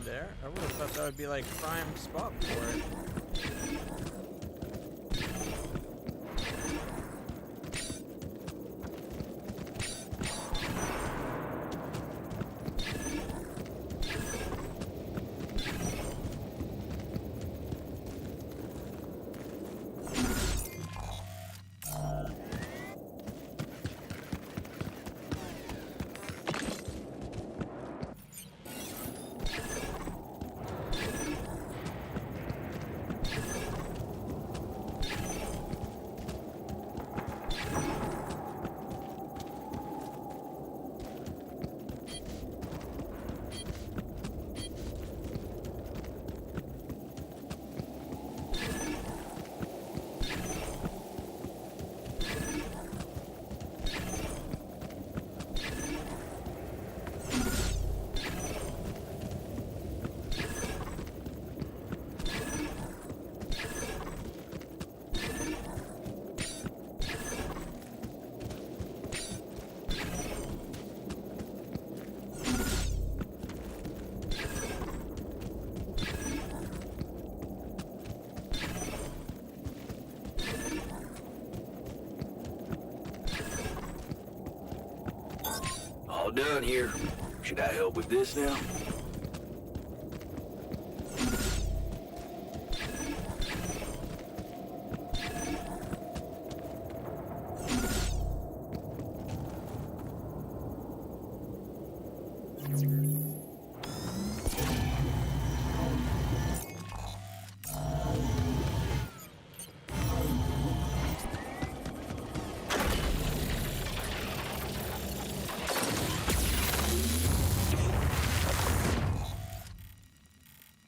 Speaker 1: There. I would have thought that would be like prime spot for it.
Speaker 6: All done here. Should I help with this now?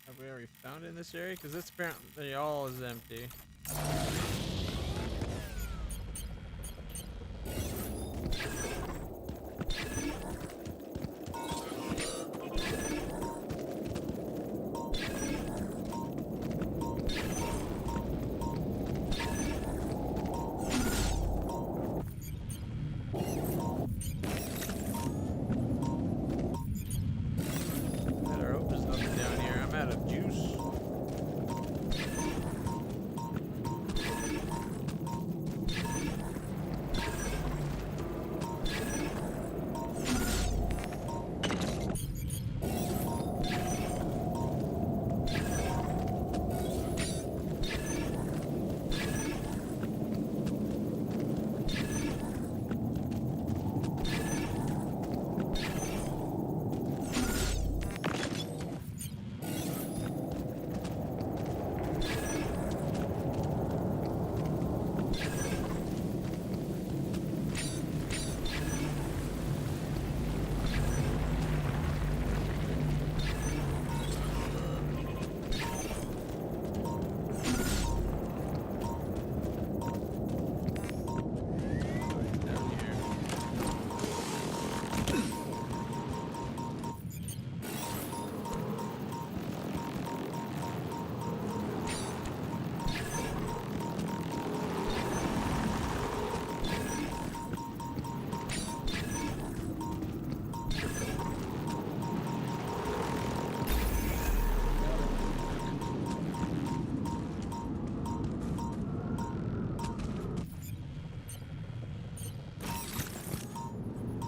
Speaker 1: Have we already found it in this area? Because this apparently all is empty. Better hope there's nothing down here. I'm out of juice.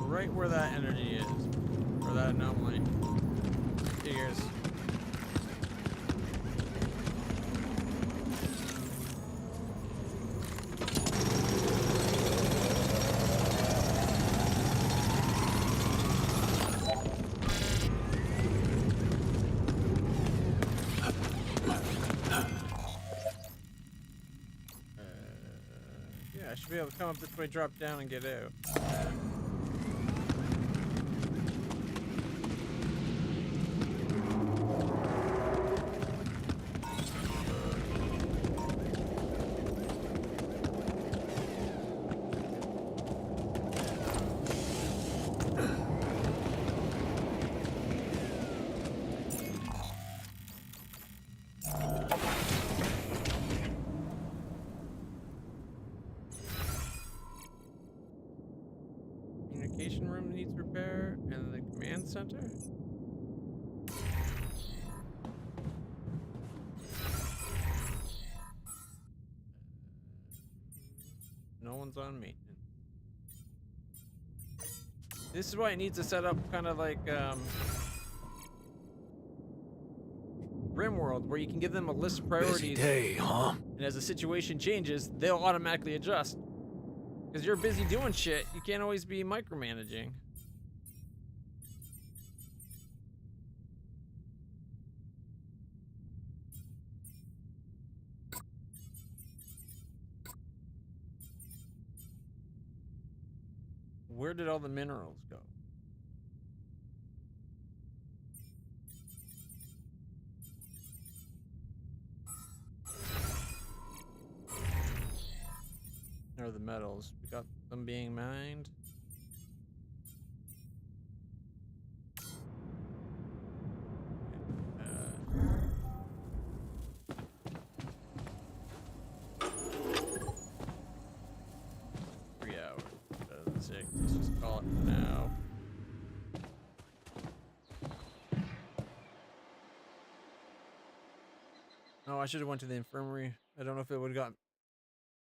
Speaker 1: Right where that energy is, or that anomaly. Figures. Yeah, I should be able to come up this way, drop down, and get out. Communication room needs repair, and the command center. No one's on maintenance. This is why it needs to set up kind of like RimWorld, where you can give them a list of priorities.
Speaker 12: Busy day, huh?
Speaker 1: And as the situation changes, they'll automatically adjust. Because you're busy doing shit, you can't always be micromanaging. Where did all the minerals go? Or the metals. We got them being mined. Let's just call it for now. Oh, I should have went to the infirmary. I don't know if it would have gotten...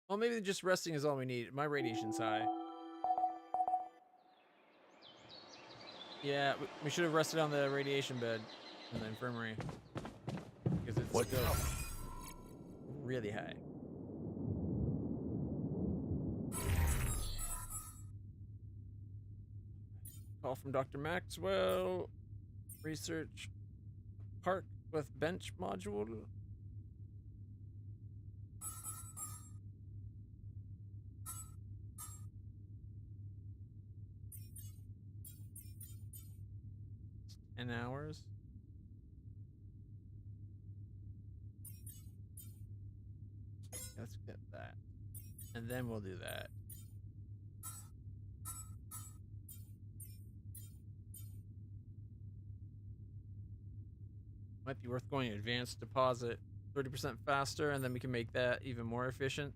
Speaker 1: Well, maybe just resting is all we need. My radiation's high. Yeah, we should have rested on the radiation bed in the infirmary. Because it's
Speaker 12: What?
Speaker 1: still really high. Call from Dr. Maxwell. Research park with bench module. And hours. Let's get that. And then we'll do that. Might be worth going advanced deposit 30% faster, and then we can make that even more efficient.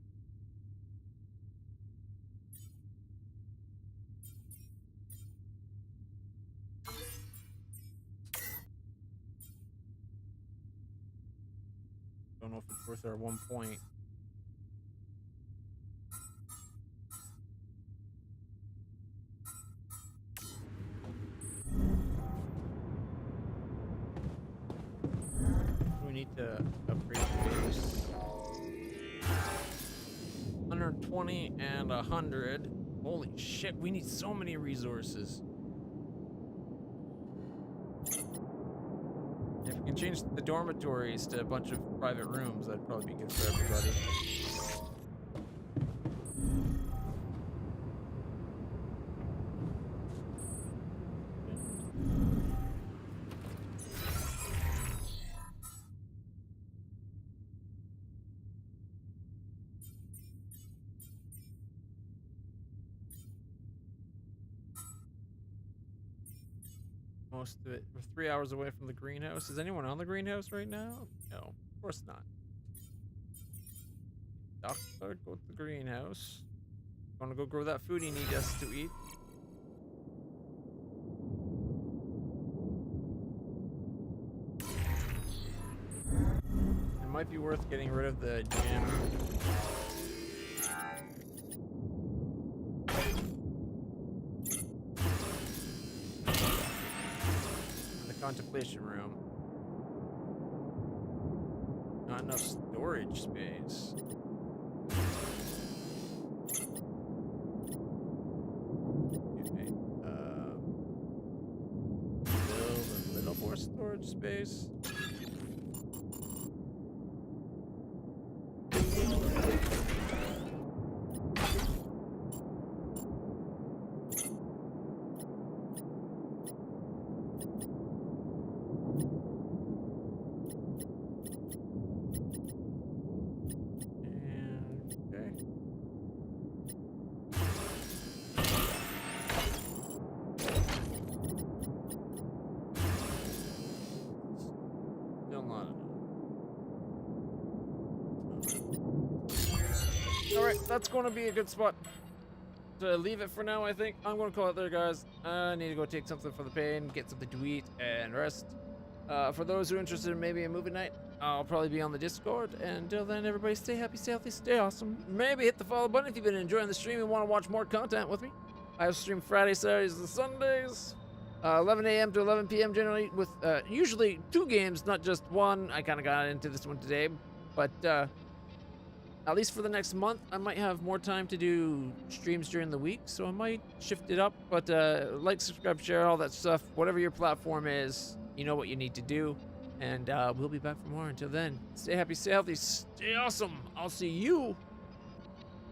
Speaker 1: Don't know if it's worth our 1 point. We need to upgrade the base. 120 and 100. Holy shit, we need so many resources. If we can change the dormitories to a bunch of private rooms, that'd probably be good for everybody. Most of it. We're 3 hours away from the greenhouse. Is anyone on the greenhouse right now? No, of course not. Doctor, go to the greenhouse. Wanna go grow that food you need us to eat? It might be worth getting rid of the gym. Contemplation room. Not enough storage space. Okay. Build a little more storage space. Alright, that's going to be a good spot to leave it for now, I think. I'm going to call it there, guys. I need to go take something for the pain, get something to eat, and rest. For those who are interested in maybe a movie night, I'll probably be on the Discord. And until then, everybody stay happy, stay healthy, stay awesome. Maybe hit the follow button if you've been enjoying the stream and want to watch more content with me. I stream Fridays, Saturdays, and Sundays. 11 a.m. to 11 p.m. generally with usually 2 games, not just 1. I kind of got into this one today, but at least for the next month, I might have more time to do streams during the week, so I might shift it up. But like, subscribe, share, all that stuff. Whatever your platform is, you know what you need to do. And we'll be back for more. Until then, stay happy, stay healthy, stay awesome. I'll see you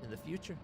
Speaker 1: in the future.